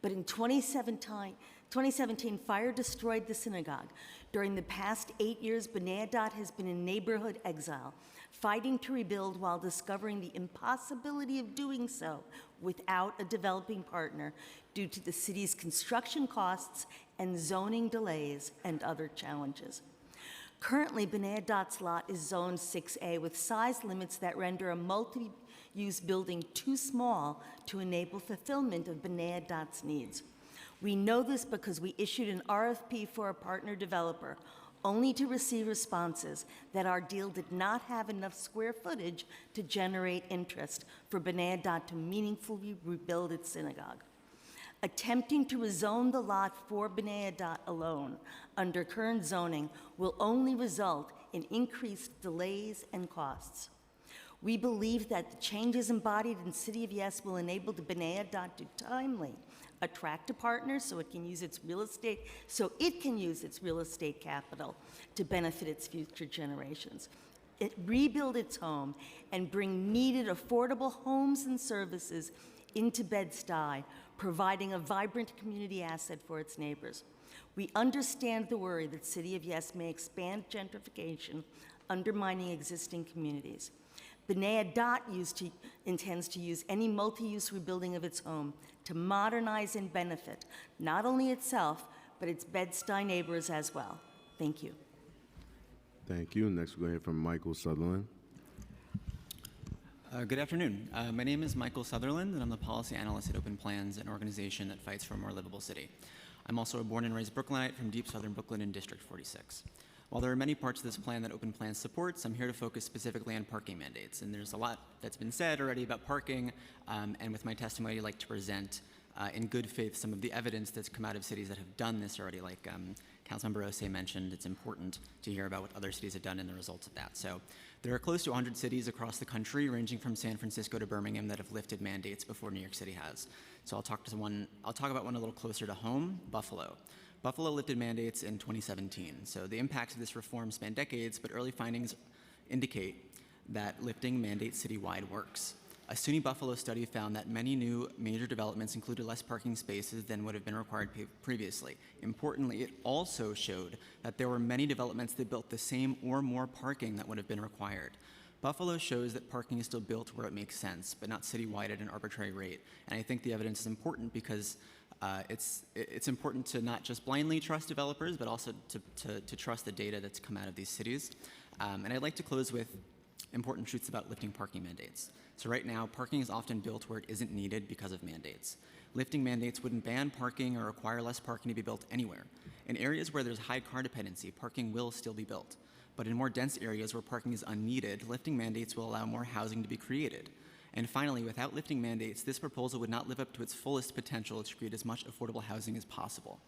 But in 2017, fire destroyed the synagogue. During the past 8 years, B'nai Adat has been in neighborhood exile, fighting to rebuild while discovering the impossibility of doing so without a developing partner due to the city's construction costs and zoning delays and other challenges. Currently, B'nai Adat's lot is zoned 6A with size limits that render a multi-use building too small to enable fulfillment of B'nai Adat's needs. We know this because we issued an RFP for a partner developer, only to receive responses that our deal did not have enough square footage to generate interest for B'nai Adat to meaningfully rebuild its synagogue. Attempting to rezone the lot for B'nai Adat alone under current zoning will only result in increased delays and costs. We believe that the changes embodied in City of Yes will enable the B'nai Adat to timely attract a partner so it can use its real estate capital to benefit its future generations. Rebuild its home and bring needed affordable homes and services into Bed-Stuy, providing a vibrant community asset for its neighbors. We understand the worry that City of Yes may expand gentrification, undermining existing communities. B'nai Adat intends to use any multi-use rebuilding of its home to modernize and benefit not only itself, but its Bed-Stuy neighbors as well. Thank you. Thank you. Next, we're going to hear from Michael Sutherland. Good afternoon. My name is Michael Sutherland, and I'm the policy analyst at Open Plans, an organization that fights for a more livable city. I'm also a born and raised Brooklynite from deep southern Brooklyn in District 46. While there are many parts of this plan that Open Plans supports, I'm here to focus specifically on parking mandates. And there's a lot that's been said already about parking, and with my testimony, I'd like to present in good faith some of the evidence that's come out of cities that have done this already. Like Councilmember Osei mentioned, it's important to hear about what other cities have done and the results of that. So there are close to 100 cities across the country, ranging from San Francisco to Birmingham, that have lifted mandates before New York City has. So I'll talk about one a little closer to home, Buffalo. Buffalo lifted mandates in 2017. So the impacts of this reform span decades, but early findings indicate that lifting mandates citywide works. A SUNY Buffalo study found that many new major developments included less parking spaces than would have been required previously. Importantly, it also showed that there were many developments that built the same or more parking that would have been required. Buffalo shows that parking is still built where it makes sense, but not citywide at an arbitrary rate. And I think the evidence is important because it's important to not just blindly trust developers, but also to trust the data that's come out of these cities. And I'd like to close with important truths about lifting parking mandates. So right now, parking is often built where it isn't needed because of mandates. Lifting mandates wouldn't ban parking or require less parking to be built anywhere. In areas where there's high car dependency, parking will still be built. But in more dense areas where parking is unneeded, lifting mandates will allow more housing to be created. And finally, without lifting mandates, this proposal would not live up to its fullest potential to create as much affordable housing as possible.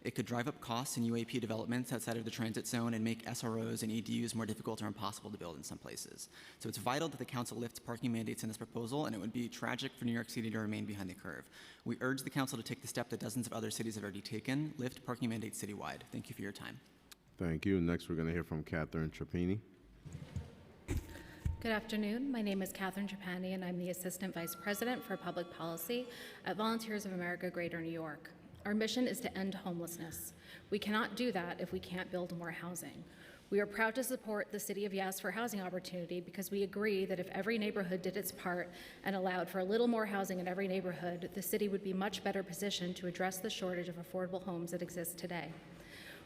It could drive up costs in UAP developments outside of the transit zone and make SROs and EDUs more difficult or impossible to build in some places. So it's vital that the council lifts parking mandates in this proposal, and it would be tragic for New York City to remain behind the curve. We urge the council to take the step that dozens of other cities have already taken, lift parking mandates citywide. Thank you for your time. Thank you. Next, we're going to hear from Catherine Trapani. Good afternoon. My name is Catherine Trapani, and I'm the Assistant Vice President for Public Policy at Volunteers of America Greater New York. Our mission is to end homelessness. We cannot do that if we can't build more housing. We are proud to support the City of Yes for housing opportunity because we agree that if every neighborhood did its part and allowed for a little more housing in every neighborhood, the city would be much better positioned to address the shortage of affordable homes that exists today.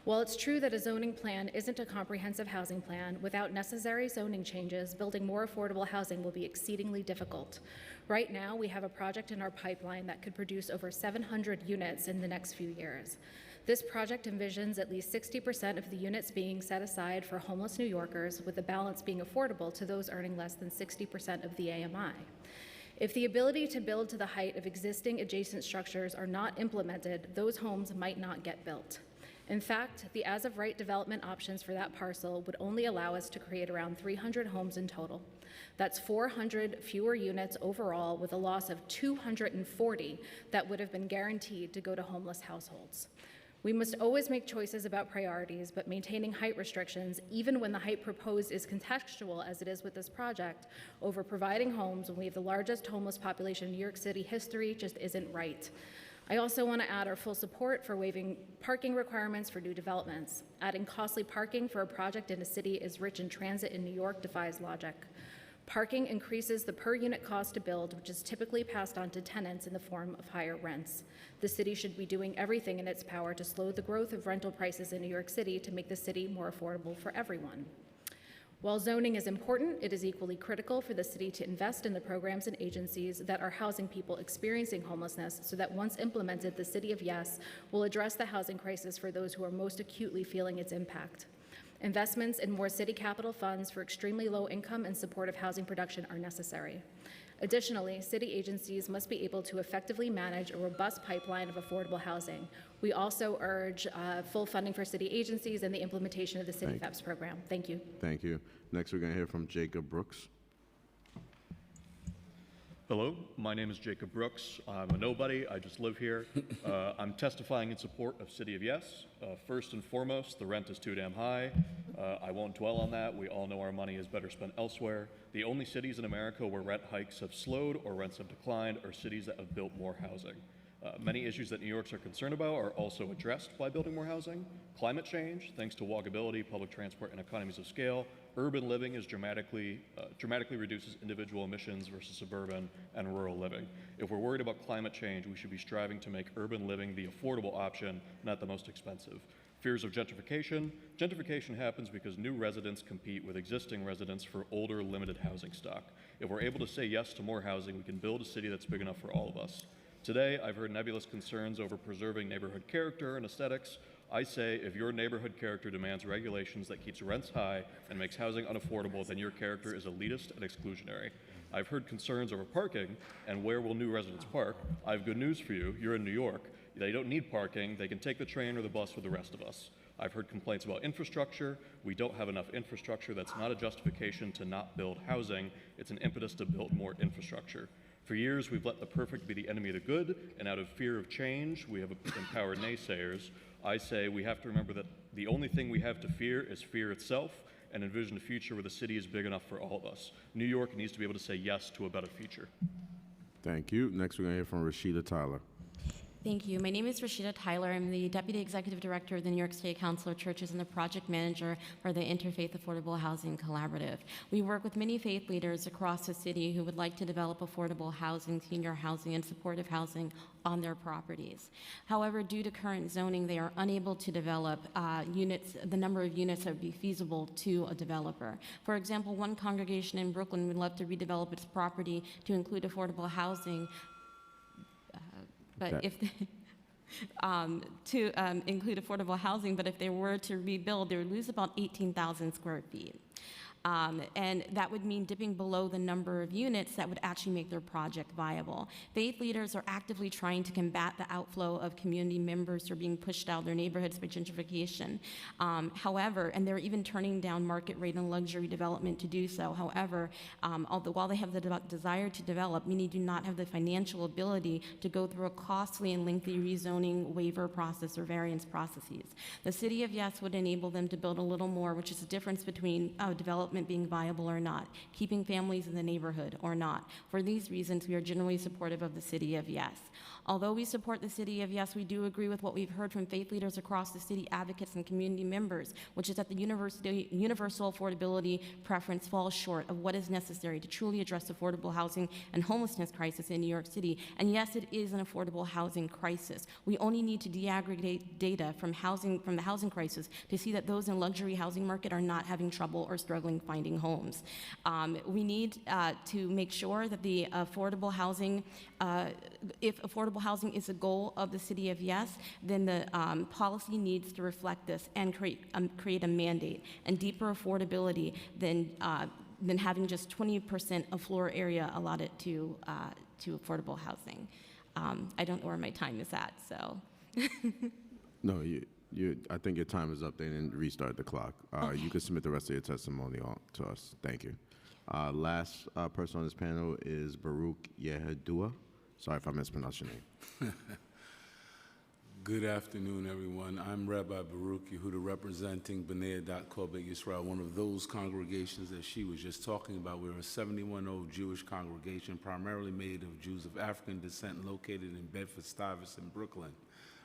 While it's true that a zoning plan isn't a comprehensive housing plan, without necessary zoning changes, building more affordable housing will be exceedingly difficult. Right now, we have a project in our pipeline that could produce over 700 units in the next few years. This project envisions at least 60% of the units being set aside for homeless New Yorkers, with the balance being affordable to those earning less than 60% of the AMI. If the ability to build to the height of existing adjacent structures are not implemented, those homes might not get built. In fact, the as-of-right development options for that parcel would only allow us to create around 300 homes in total. That's 400 fewer units overall, with a loss of 240 that would have been guaranteed to go to homeless households. We must always make choices about priorities, but maintaining height restrictions, even when the height proposed is contextual, as it is with this project, over providing homes when we have the largest homeless population in New York City history just isn't right. I also want to add our full support for waiving parking requirements for new developments. Adding costly parking for a project in a city as rich in transit in New York defies logic. Parking increases the per unit cost to build, which is typically passed on to tenants in the form of higher rents. The city should be doing everything in its power to slow the growth of rental prices in New York City to make the city more affordable for everyone. While zoning is important, it is equally critical for the city to invest in the programs and agencies that are housing people experiencing homelessness so that once implemented, the City of Yes will address the housing crisis for those who are most acutely feeling its impact. Investments in more city capital funds for extremely low income and supportive housing production are necessary. Additionally, city agencies must be able to effectively manage a robust pipeline of affordable housing. We also urge full funding for city agencies and the implementation of the City FEPS program. Thank you. Thank you. Next, we're going to hear from Jacob Brooks. Hello, my name is Jacob Brooks. I'm a nobody. I just live here. I'm testifying in support of City of Yes. First and foremost, the rent is too damn high. I won't dwell on that. We all know our money is better spent elsewhere. The only cities in America where rent hikes have slowed or rents have declined are cities that have built more housing. Many issues that New Yorkers are concerned about are also addressed by building more housing. Climate change, thanks to walkability, public transport, and economies of scale. Urban living is dramatically reduces individual emissions versus suburban and rural living. If we're worried about climate change, we should be striving to make urban living the affordable option, not the most expensive. Fears of gentrification. Gentrification happens because new residents compete with existing residents for older, limited housing stock. If we're able to say yes to more housing, we can build a city that's big enough for all of us. Today, I've heard nebulous concerns over preserving neighborhood character and aesthetics. I say if your neighborhood character demands regulations that keeps rents high and makes housing unaffordable, then your character is elitist and exclusionary. I've heard concerns over parking and where will new residents park. I have good news for you. You're in New York. They don't need parking. They can take the train or the bus with the rest of us. I've heard complaints about infrastructure. We don't have enough infrastructure. That's not a justification to not build housing. It's an impetus to build more infrastructure. For years, we've let the perfect be the enemy of the good, and out of fear of change, we have empowered naysayers. I say we have to remember that the only thing we have to fear is fear itself, and envision a future where the city is big enough for all of us. New York needs to be able to say yes to a better future. Thank you. Next, we're going to hear from Rashida Tyler. Thank you. My name is Rashida Tyler. I'm the Deputy Executive Director of the New York State Council of Churches and the Project Manager for the Interfaith Affordable Housing Collaborative. We work with many faith leaders across the city who would like to develop affordable housing, senior housing, and supportive housing on their properties. However, due to current zoning, they are unable to develop the number of units that would be feasible to a developer. For example, one congregation in Brooklyn would love to redevelop its property to include affordable housing, but if they, include affordable housing, but if they were to rebuild, they would lose about 18,000 square feet. And that would mean dipping below the number of units that would actually make their project viable. Faith leaders are actively trying to combat the outflow of community members who are being pushed out of their neighborhoods by gentrification. However, and they're even turning down market rate and luxury development to do so. However, while they have the desire to develop, many do not have the financial ability to go through a costly and lengthy rezoning waiver process or variance processes. The City of Yes would enable them to build a little more, which is the difference between development development being viable or not, keeping families in the neighborhood or not. For these reasons, we are generally supportive of the City of Yes. Although we support the City of Yes, we do agree with what we've heard from faith leaders across the city, advocates, and community members, which is that the universal affordability preference falls short of what is necessary to truly address affordable housing and homelessness crisis in New York City. And yes, it is an affordable housing crisis. We only need to deaggregate data from the housing crisis to see that those in luxury housing market are not having trouble or struggling finding homes. We need to make sure that the affordable housing, if affordable housing is a goal of the City of Yes, then the policy needs to reflect this and create a mandate and deeper affordability than having just 20% of floor area allotted to affordable housing. I don't know where my time is at, so. No, I think your time is up. They didn't restart the clock. You can submit the rest of your testimony to us. Thank you. Last person on this panel is Baruch Yehudua. Sorry if I mispronounced your name. Good afternoon, everyone. I'm Rabbi Baruch Yehuda, representing B'nai Adat Kol Beit Yisrael, one of those congregations that she was just talking about. We're a 71-year-old Jewish congregation, primarily made of Jews of African descent, located in Bedford-Stuyvesant, Brooklyn.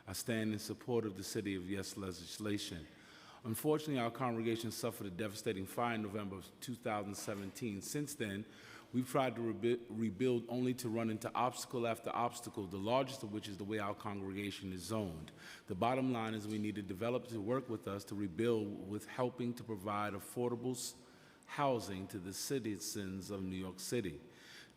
I stand in support of the City of Yes legislation. Unfortunately, our congregation suffered a devastating fire in November of 2017. Since then, we've tried to rebuild only to run into obstacle after obstacle, the largest of which is the way our congregation is zoned. The bottom line is we need a developer to work with us to rebuild with helping to provide affordable housing to the citizens of New York City.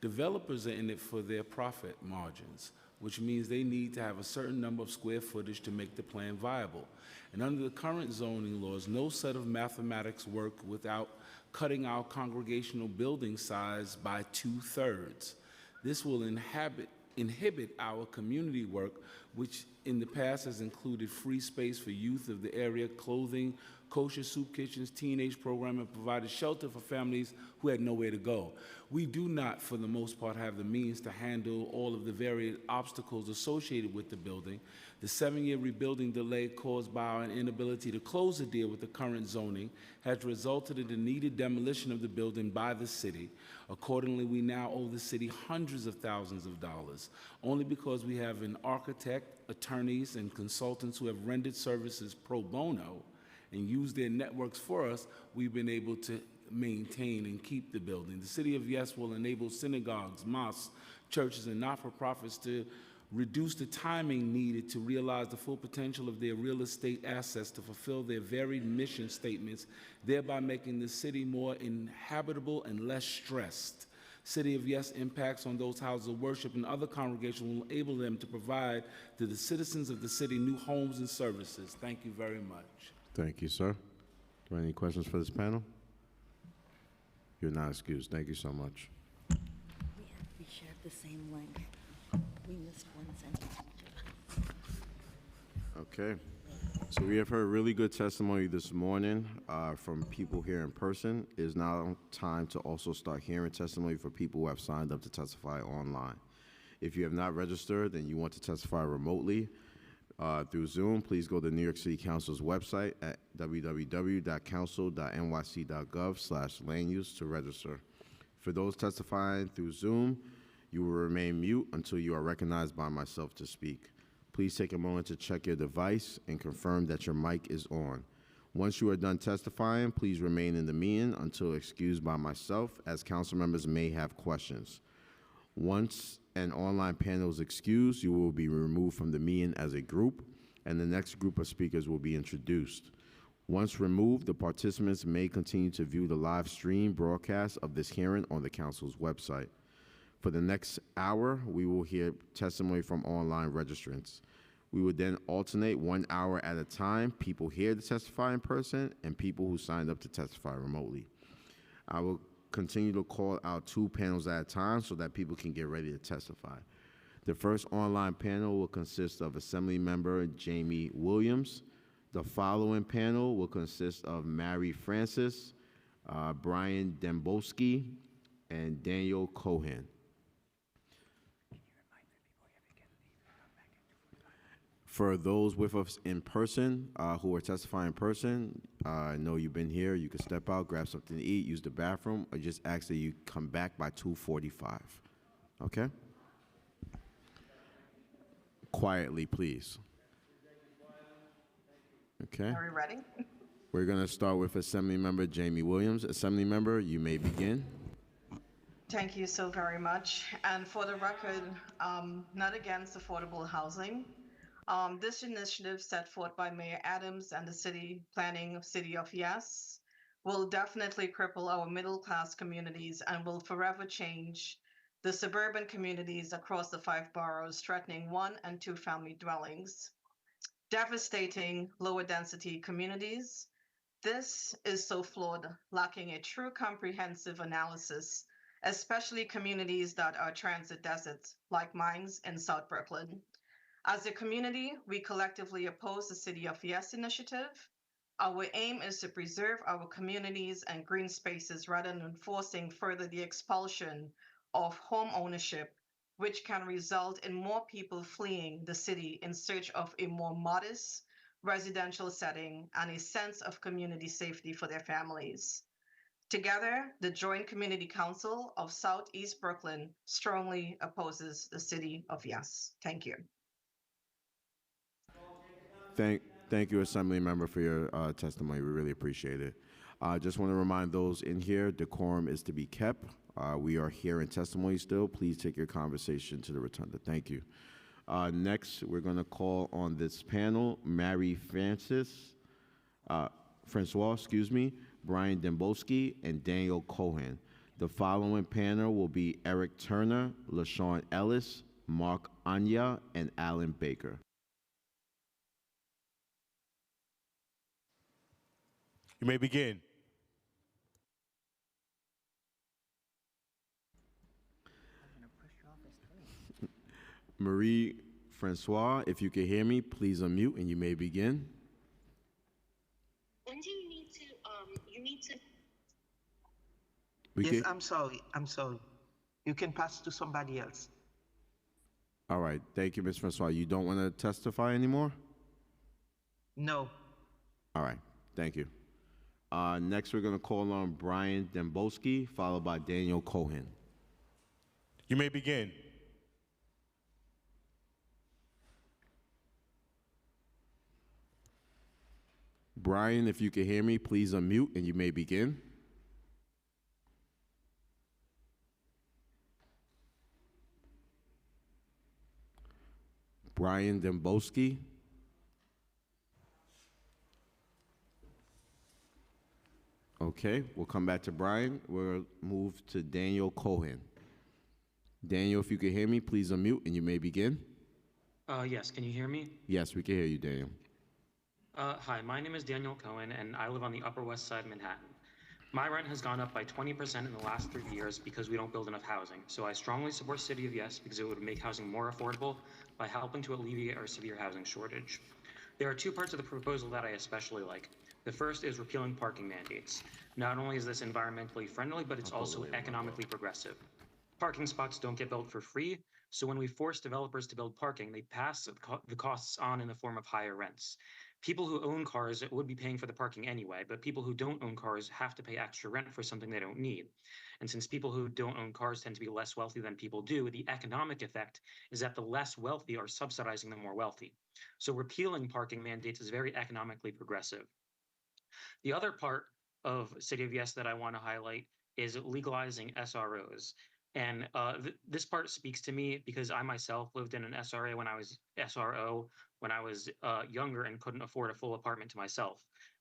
Developers are in it for their profit margins, which means they need to have a certain number of square footage to make the plan viable. And under the current zoning laws, no set of mathematics work without cutting our congregational building size by 2/3. This will inhibit our community work, which in the past has included free space for youth of the area, clothing, kosher soup kitchens, teenage program, and provided shelter for families who had nowhere to go. We do not, for the most part, have the means to handle all of the various obstacles associated with the building. The 7-year rebuilding delay caused by our inability to close the deal with the current zoning has resulted in the needed demolition of the building by the city. Accordingly, we now owe the city hundreds of thousands of dollars, only because we have an architect, attorneys, and consultants who have rendered services pro bono and used their networks for us. We've been able to maintain and keep the building. The City of Yes will enable synagogues, mosques, churches, and not-for-profits to reduce the timing needed to realize the full potential of their real estate assets to fulfill their varied mission statements, thereby making the city more inhabitable and less stressed. City of Yes impacts on those houses of worship and other congregations will enable them to provide to the citizens of the city new homes and services. Thank you very much. Thank you, sir. Do any questions for this panel? You're not excused. Thank you so much. We shared the same link. We missed one sentence. Okay. So we have heard really good testimony this morning from people here in person. It is now time to also start hearing testimony for people who have signed up to testify online. If you have not registered and you want to testify remotely through Zoom, please go to New York City Council's website at www.council.nyc.gov/landuse to register. For those testifying through Zoom, you will remain mute until you are recognized by myself to speak. Please take a moment to check your device and confirm that your mic is on. Once you are done testifying, please remain in the meeting until excused by myself, as council members may have questions. Once an online panel is excused, you will be removed from the meeting as a group, and the next group of speakers will be introduced. Once removed, the participants may continue to view the live stream broadcast of this hearing on the council's website. For the next hour, we will hear testimony from online registrants. We will then alternate 1 hour at a time, people here to testify in person and people who signed up to testify remotely. I will continue to call out 2 panels at a time so that people can get ready to testify. The first online panel will consist of Assembly Member Jamie Williams. The following panel will consist of Mary Francis, Brian Dembowski, and Daniel Cohen. For those with us in person who are testifying in person, I know you've been here. You can step out, grab something to eat, use the bathroom, or just ask that you come back by 2:45. Okay? Quietly, please. Okay? Are we ready? We're going to start with Assemblymember Jamie Williams. Assemblymember, you may begin. Thank you so very much. And for the record, not against affordable housing. This initiative set forth by Mayor Adams and the city planning of City of Yes will definitely cripple our middle-class communities and will forever change the suburban communities across the 5 boroughs, threatening 1- and 2-family dwellings, devastating lower density communities. This is so flawed, lacking a true comprehensive analysis, especially communities that are transit deserts, like mines in South Brooklyn. As a community, we collectively oppose the City of Yes initiative. Our aim is to preserve our communities and green spaces rather than forcing further the expulsion of home ownership, which can result in more people fleeing the city in search of a more modest residential setting and a sense of community safety for their families. Together, the Joint Community Council of Southeast Brooklyn strongly opposes the City of Yes. Thank you. Thank you, Assemblymember, for your testimony. We really appreciate it. I just want to remind those in here, decorum is to be kept. We are hearing testimony still. Please take your conversation to the rotunda. Thank you. Next, we're going to call on this panel, Mary Francois, Brian Dembowski, and Daniel Cohen. The following panel will be Eric Turner, LaShawn Ellis, Mark Anya, and Alan Baker. You may begin. Marie Francois, if you can hear me, please unmute and you may begin. When do you need to, Yes, I'm sorry. You can pass to somebody else. All right, thank you, Ms. Francois. You don't want to testify anymore? No. All right, thank you. Next, we're going to call on Brian Dembowski, followed by Daniel Cohen. You may begin. Brian, if you can hear me, please unmute and you may begin. Brian Dembowski. Okay, we'll come back to Brian. We'll move to Daniel Cohen. Daniel, if you can hear me, please unmute and you may begin. Yes, can you hear me? Yes, we can hear you, Daniel. Hi, my name is Daniel Cohen, and I live on the Upper West Side of Manhattan. My rent has gone up by 20% in the last 3 years because we don't build enough housing. So I strongly support City of Yes because it would make housing more affordable by helping to alleviate our severe housing shortage. There are 2 parts of the proposal that I especially like. The first is repealing parking mandates. Not only is this environmentally friendly, but it's also economically progressive. Parking spots don't get built for free, so when we force developers to build parking, they pass the costs on in the form of higher rents. People who own cars would be paying for the parking anyway, but people who don't own cars have to pay extra rent for something they don't need. And since people who don't own cars tend to be less wealthy than people do, the economic effect is that the less wealthy are subsidizing the more wealthy. So repealing parking mandates is very economically progressive. The other part of City of Yes that I want to highlight is legalizing SROs. And this part speaks to me because I myself lived in an SRO when I was younger and couldn't afford a full apartment to myself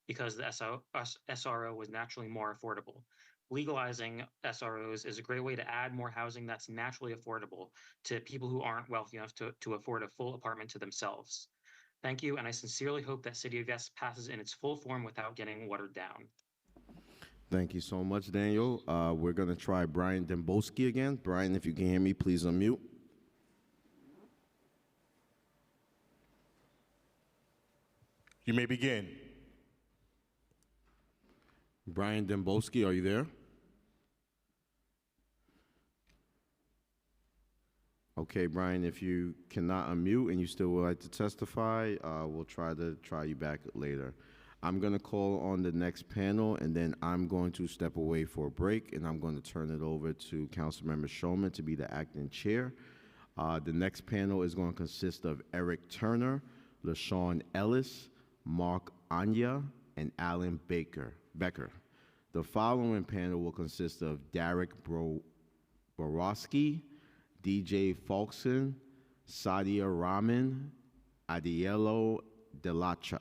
because the SRO was naturally more affordable. Legalizing SROs is a great way to add more housing that's naturally affordable to people who aren't wealthy enough to afford a full apartment to themselves. Thank you, and I sincerely hope that City of Yes passes in its full form without getting watered down. Thank you so much, Daniel. We're going to try Brian Dembowski again. Brian, if you can hear me, please unmute. You may begin. Brian Dembowski, are you there? Okay, Brian, if you cannot unmute and you still would like to testify, we'll try you back later. I'm going to call on the next panel, and then I'm going to step away for a break, and I'm going to turn it over to Councilmember Shulman to be the acting chair. The next panel is going to consist of Eric Turner, LaShawn Ellis, Mark Anya, and Alan Becker. The following panel will consist of Derek Borowski, DJ Folkson, Sadia Rahman, Adielo Delacha.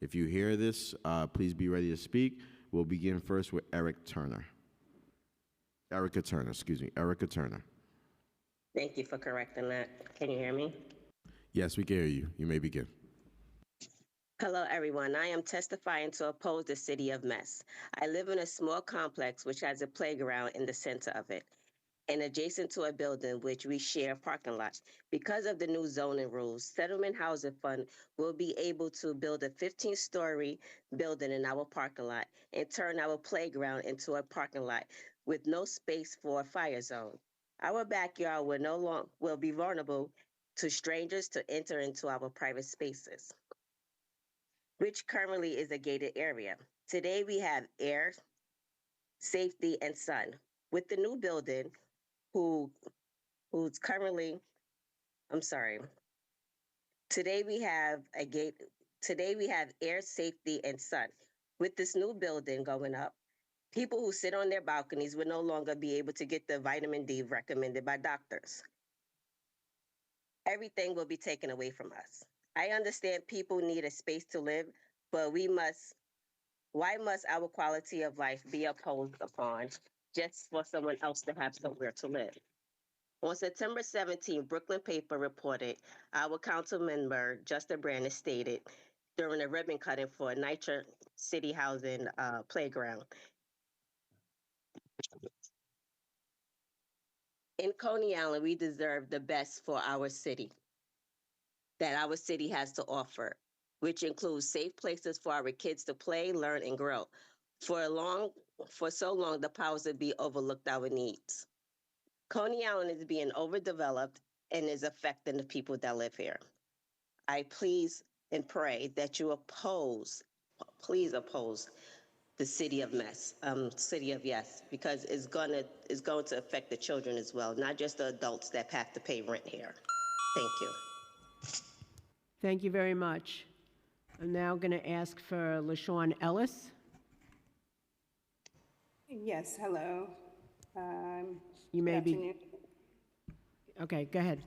If you hear this, please be ready to speak. We'll begin first with Erica Turner. Erica Turner. Thank you for correcting that. Can you hear me? Yes, we can hear you. You may begin. Hello, everyone. I am testifying to oppose the City of Mess. I live in a small complex which has a playground in the center of it and adjacent to a building which we share parking lots. Because of the new zoning rules, Settlement Housing Fund will be able to build a 15-story building in our parking lot and turn our playground into a parking lot with no space for a fire zone. Our backyard will be vulnerable to strangers to enter into our private spaces, which currently is a gated area. Today we have air, safety, and sun. With the new building, Today we have air, safety, and sun. With this new building going up, people who sit on their balconies will no longer be able to get the vitamin D recommended by doctors. Everything will be taken away from us. I understand people need a space to live, but why must our quality of life be imposed upon just for someone else to have somewhere to live? On September 17, Brooklyn Paper reported our council member, Justin Brandon, stated during a ribbon cutting for Nitra City Housing Playground. In Coney Island, we deserve the best for our city that our city has to offer, which includes safe places for our kids to play, learn, and grow. For so long, the powers that be overlooked our needs. Coney Island is being overdeveloped and is affecting the people that live here. I please and pray that you please oppose the City of Yes, because it's going to affect the children as well, not just the adults that have to pay rent here. Thank you. Thank you very much. I'm now going to ask for LaShawn Ellis. Yes, hello. You may be. Afternoon. Okay, go ahead.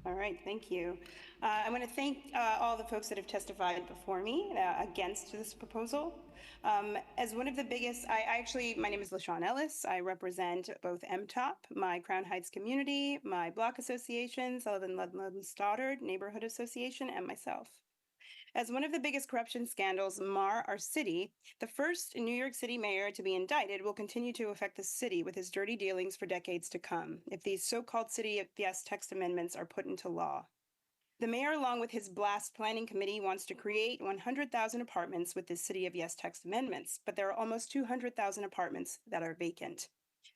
All right, thank you. I want to thank all the folks that have testified before me against this proposal. As one of the biggest, my name is LaShawn Ellis. I represent both MTOP, my Crown Heights community, my block association, Sullivan Ludlam Stoddard Neighborhood Association, and myself. As one of the biggest corruption scandals mar our city, the first New York City mayor to be indicted will continue to affect the city with his dirty dealings for decades to come, if these so-called City of Yes text amendments are put into law. The mayor, along with his BLAST planning committee, wants to create 100,000 apartments with the City of Yes text amendments, but there are almost 200,000 apartments that are vacant.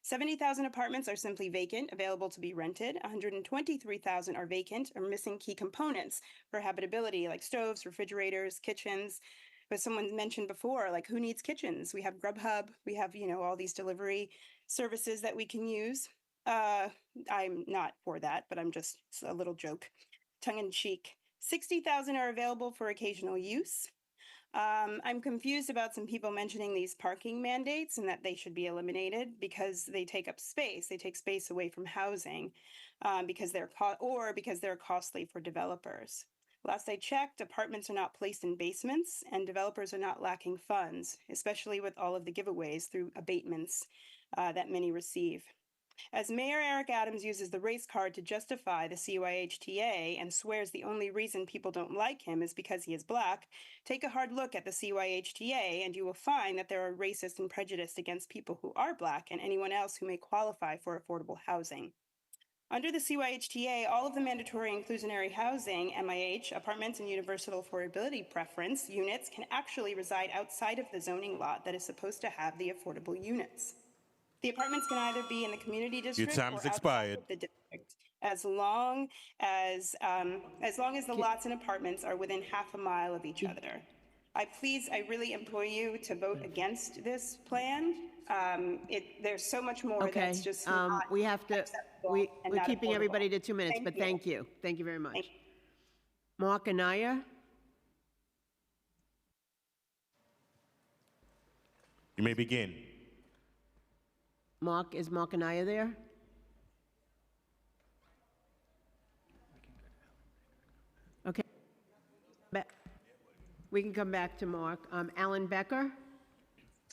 70,000 apartments are simply vacant, available to be rented. 123,000 are vacant or missing key components for habitability, like stoves, refrigerators, kitchens. But someone mentioned before, like, who needs kitchens? We have Grubhub, we have, all these delivery services that we can use. I'm not for that, but it's a little joke, tongue in cheek. 60,000 are available for occasional use. I'm confused about some people mentioning these parking mandates and that they should be eliminated because they take up space. They take space away from housing because they're costly for developers. Last I checked, apartments are not placed in basements and developers are not lacking funds, especially with all of the giveaways through abatements that many receive. As Mayor Eric Adams uses the race card to justify the CYHTA and swears the only reason people don't like him is because he is Black, take a hard look at the CYHTA and you will find that there are racist and prejudiced against people who are Black and anyone else who may qualify for affordable housing. Under the CYHTA, all of the mandatory inclusionary housing, MIH, apartments and universal affordability preference units can actually reside outside of the zoning lot that is supposed to have the affordable units. The apartments can either be in the community district Your time or has outside expired. of the district, as long as the lots and apartments are within half a mile of each other. I really implore you to vote against this plan. There's so much more Okay, that's just not we have to, acceptable and we're not keeping affordable. everybody to 2 minutes, but thank you. Thank you very much. Mark Anaya? You may begin. Is Mark Anaya there? Okay. We can come back to Mark. Alan Becker?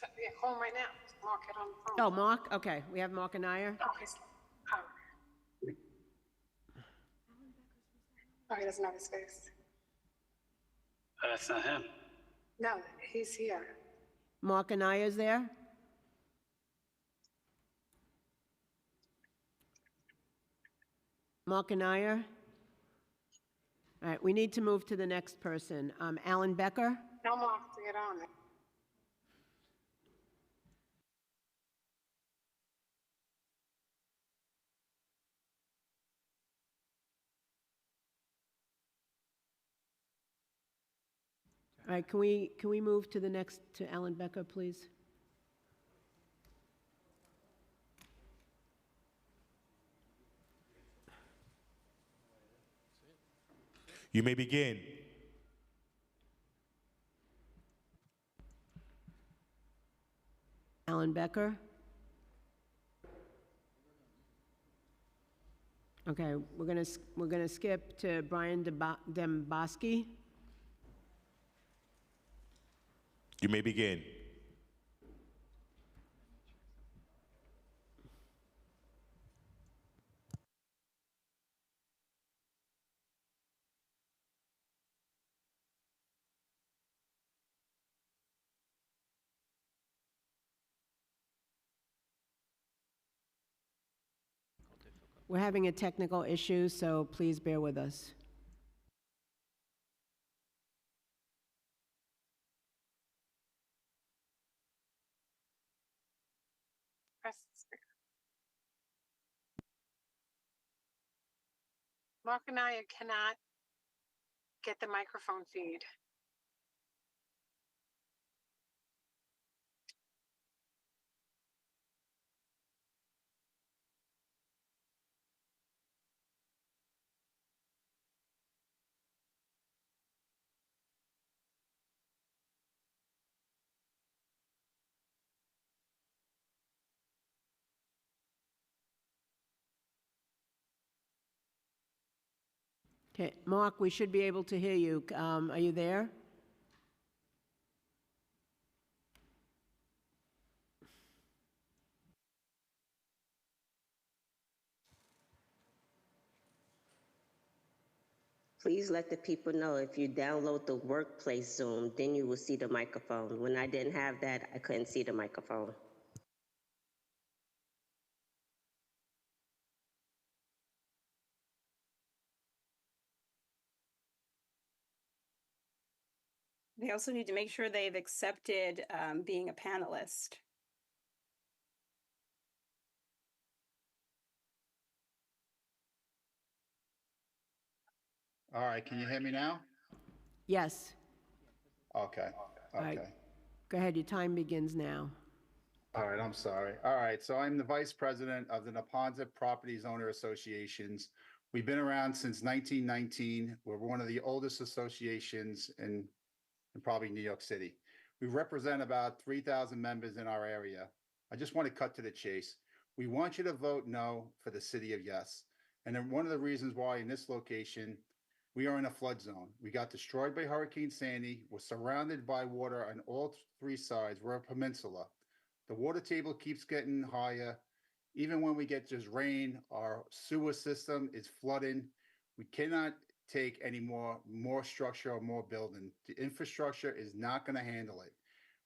Yeah, call him right now. Mark it on the phone. Oh, Mark, okay, we have Mark Anaya. Oh, he doesn't have his face. That's not him. No, he's here. Mark Anaya is there? Mark Anaya? All right, we need to move to the next person. Alan Becker? Tell Mark to get on it. All right, can we move to the next, to Alan Becker, please? You may begin. Alan Becker? Okay, we're gonna skip to Brian Demboski. You may begin. We're having a technical issue, so please bear with us. Press the speaker. Mark and I cannot get the microphone feed. Okay, Mark, we should be able to hear you. Are you there? Please let the people know if you download the workplace Zoom, then you will see the microphone. When I didn't have that, I couldn't see the microphone. They also need to make sure they've accepted being a panelist. All right, can you hear me now? Yes. Okay, All right. okay. Go ahead, your time begins now. All right, I'm sorry. All right, so I'm the vice president of the Neponset Properties Owner Associations. We've been around since 1919. We're one of the oldest associations in probably New York City. We represent about 3,000 members in our area. I just want to cut to the chase. We want you to vote no for the city of Yes. And then one of the reasons why in this location, we are in a flood zone. We got destroyed by Hurricane Sandy. We're surrounded by water on all three sides. We're a peninsula. The water table keeps getting higher. Even when we get just rain, our sewer system is flooding. We cannot take any more structure or more building. The infrastructure is not going to handle it.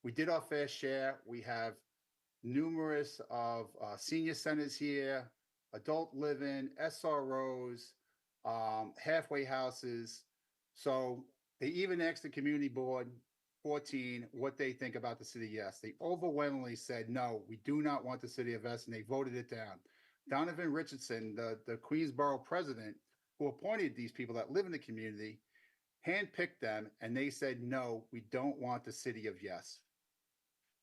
We did our fair share. We have numerous of senior centers here, adult living, SROs, halfway houses. So they even asked the community board 14 what they think about the city of Yes. They overwhelmingly said, no, we do not want the city of Yes, and they voted it down. Donovan Richardson, the Queensborough president, who appointed these people that live in the community, handpicked them, and they said, no, we don't want the city of Yes.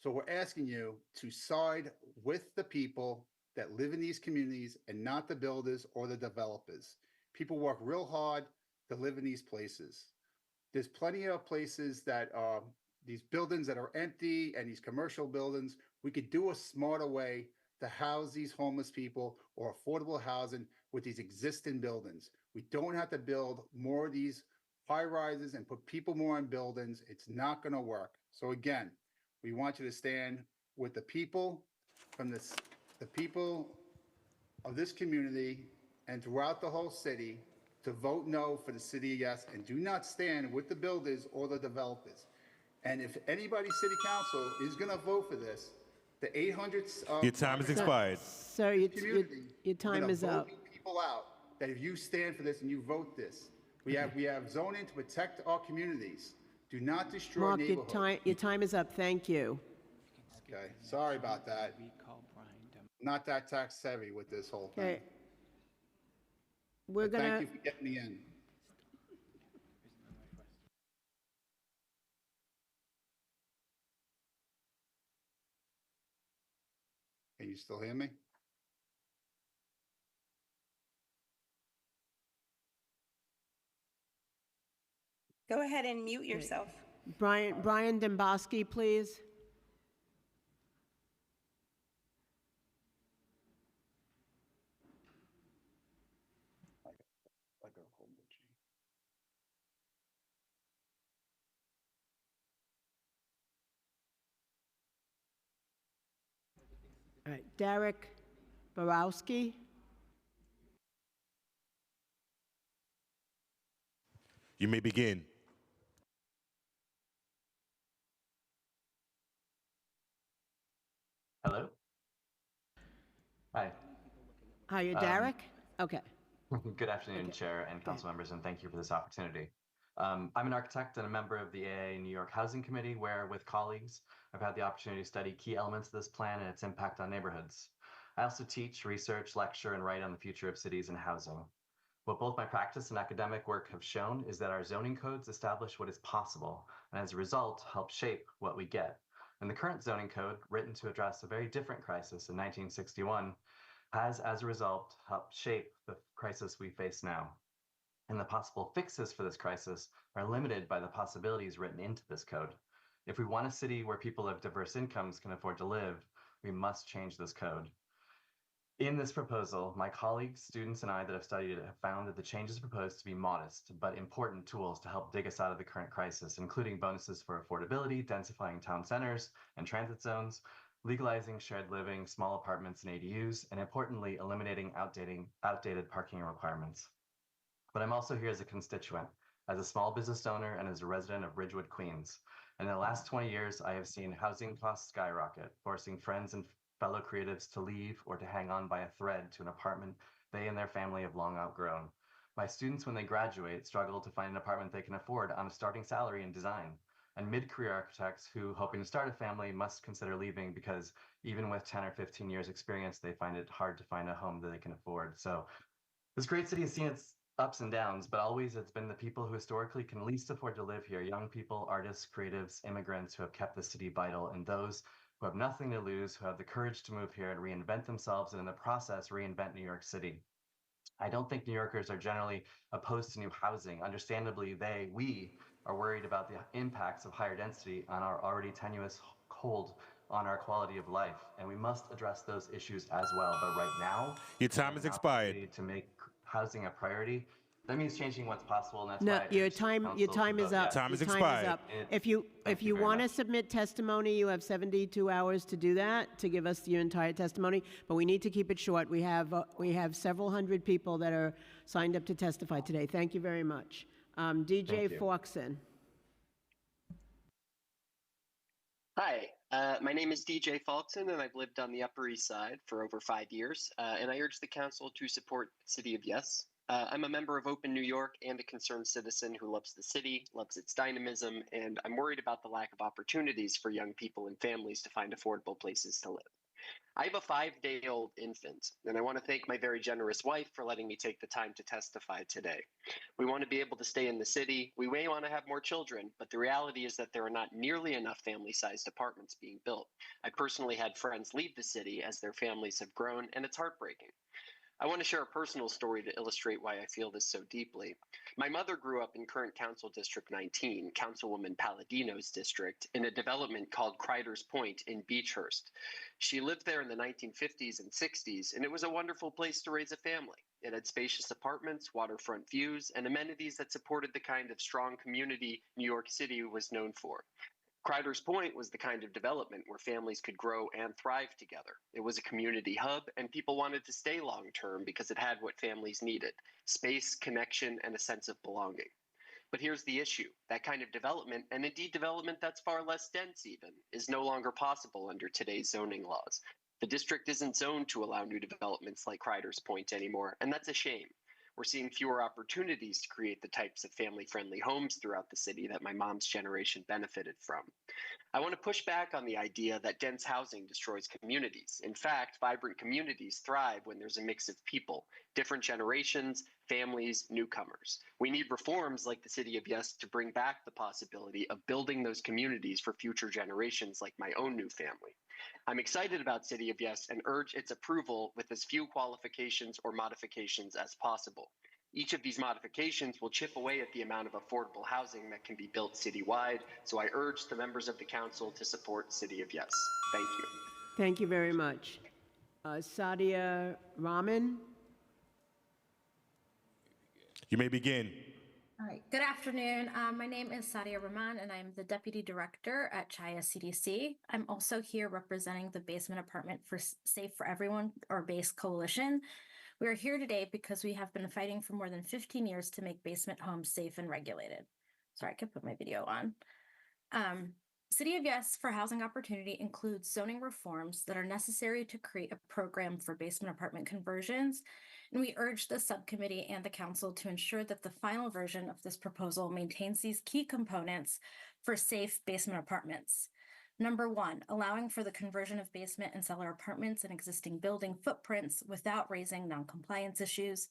So we're asking you to side with the people that live in these communities and not the builders or the developers. People work real hard to live in these places. There's plenty of places that are these buildings that are empty and these commercial buildings. We could do a smarter way to house these homeless people or affordable housing with these existing buildings. We don't have to build more of these high rises and put people more in buildings. It's not going to work. So again, we want you to stand with the people from the people of this community and throughout the whole city to vote no for the city of Yes, and do not stand with the builders or the developers. And if anybody city council is going to vote for this, the 800 Your time has expired. Sir, your time is up. People out that if you stand for this and you vote this, we have zoning to protect our communities. Do not destroy Mark, neighborhoods. your time is up. Thank you. Okay, sorry about that. Not that tax savvy with this whole thing. Okay. We're But gonna. Thank you for getting me in. Can you still hear me? Go ahead and mute yourself. Brian Dembowski, please. All right, Derek Borowski. You may begin. Hello? Hi. Hi, you're Derek? Okay. Good afternoon, Chair and council members, and thank you for this opportunity. I'm an architect and a member of the AIA New York Housing Committee, where with colleagues, I've had the opportunity to study key elements of this plan and its impact on neighborhoods. I also teach, research, lecture, and write on the future of cities and housing. What both my practice and academic work have shown is that our zoning codes establish what is possible, and as a result, help shape what we get. And the current zoning code, written to address a very different crisis in 1961, has, as a result, helped shape the crisis we face now. And the possible fixes for this crisis are limited by the possibilities written into this code. If we want a city where people of diverse incomes can afford to live, we must change this code. In this proposal, my colleagues, students, and I that have studied it have found that the changes proposed to be modest but important tools to help dig us out of the current crisis, including bonuses for affordability, densifying town centers and transit zones, legalizing shared living, small apartments and ADUs, and importantly, eliminating outdated parking requirements. But I'm also here as a constituent, as a small business owner and as a resident of Ridgewood, Queens. And in the last 20 years, I have seen housing costs skyrocket, forcing friends and fellow creatives to leave or to hang on by a thread to an apartment they and their family have long outgrown. My students, when they graduate, struggle to find an apartment they can afford on a starting salary in design. And mid-career architects who, hoping to start a family, must consider leaving because even with 10 or 15 years experience, they find it hard to find a home that they can afford. So this great city has seen its ups and downs, but always it's been the people who historically can least afford to live here, young people, artists, creatives, immigrants who have kept the city vital, and those who have nothing to lose, who have the courage to move here and reinvent themselves, and in the process, reinvent New York City. I don't think New Yorkers are generally opposed to new housing. Understandably, we are worried about the impacts of higher density on our already tenuous hold on our quality of life, and we must address those issues as well. But right now, your time has expired. To make housing a priority, that means changing what's possible, and that's No, why your time is up. Time Your is expired. up. If you want to submit testimony, you have 72 hours to do that, to give us your entire testimony, but we need to keep it short. We have several hundred people that are signed up to testify today. Thank you very much. DJ Faulkson. Hi, my name is DJ Faulkson, and I've lived on the Upper East Side for over 5 years, and I urge the council to support City of Yes. I'm a member of Open New York and a concerned citizen who loves the city, loves its dynamism, and I'm worried about the lack of opportunities for young people and families to find affordable places to live. I have a 5-day-old infant, and I want to thank my very generous wife for letting me take the time to testify today. We want to be able to stay in the city. We may want to have more children, but the reality is that there are not nearly enough family-sized apartments being built. I personally had friends leave the city as their families have grown, and it's heartbreaking. I want to share a personal story to illustrate why I feel this so deeply. My mother grew up in current Council District 19, Councilwoman Palladino's district, in a development called Crider's Point in Beechhurst. She lived there in the 1950s and 60s, and it was a wonderful place to raise a family. It had spacious apartments, waterfront views, and amenities that supported the kind of strong community New York City was known for. Crider's Point was the kind of development where families could grow and thrive together. It was a community hub, and people wanted to stay long term because it had what families needed: space, connection, and a sense of belonging. But here's the issue: that kind of development, and indeed development that's far less dense even, is no longer possible under today's zoning laws. The district isn't zoned to allow new developments like Crider's Point anymore, and that's a shame. We're seeing fewer opportunities to create the types of family-friendly homes throughout the city that my mom's generation benefited from. I want to push back on the idea that dense housing destroys communities. In fact, vibrant communities thrive when there's a mix of people, different generations, families, newcomers. We need reforms like the City of Yes to bring back the possibility of building those communities for future generations like my own new family. I'm excited about City of Yes and urge its approval with as few qualifications or modifications as possible. Each of these modifications will chip away at the amount of affordable housing that can be built citywide, so I urge the members of the council to support City of Yes. Thank you. Thank you very much. Sadia Rahman. You may begin. All right. Good afternoon. My name is Sadia Rahman, and I'm the Deputy Director at Chaya CDC. I'm also here representing the Basement Apartment for Safe for Everyone, or BASE Coalition. We are here today because we have been fighting for more than 15 years to make basement homes safe and regulated. Sorry, I could put my video on. City of Yes for Housing Opportunity includes zoning reforms that are necessary to create a program for basement apartment conversions, and we urge the subcommittee and the council to ensure that the final version of this proposal maintains these key components for safe basement apartments. Number one, allowing for the conversion of basement and cellar apartments in existing building footprints without raising noncompliance issues.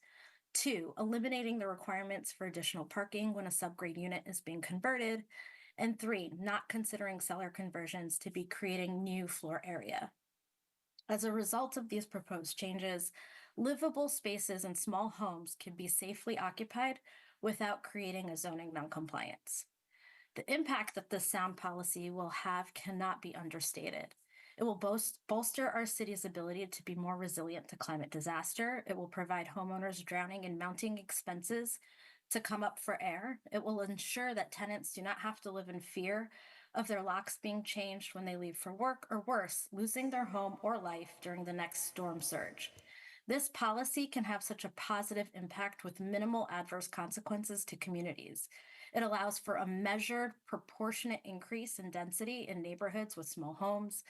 2, eliminating the requirements for additional parking when a subgrade unit is being converted. And 3, not considering cellar conversions to be creating new floor area. As a result of these proposed changes, livable spaces in small homes can be safely occupied without creating a zoning noncompliance. The impact that this sound policy will have cannot be understated. It will bolster our city's ability to be more resilient to climate disaster. It will provide homeowners drowning in mounting expenses to come up for air. It will ensure that tenants do not have to live in fear of their locks being changed when they leave for work, or worse, losing their home or life during the next storm surge. This policy can have such a positive impact with minimal adverse consequences to communities. It allows for a measured, proportionate increase in density in neighborhoods with small homes.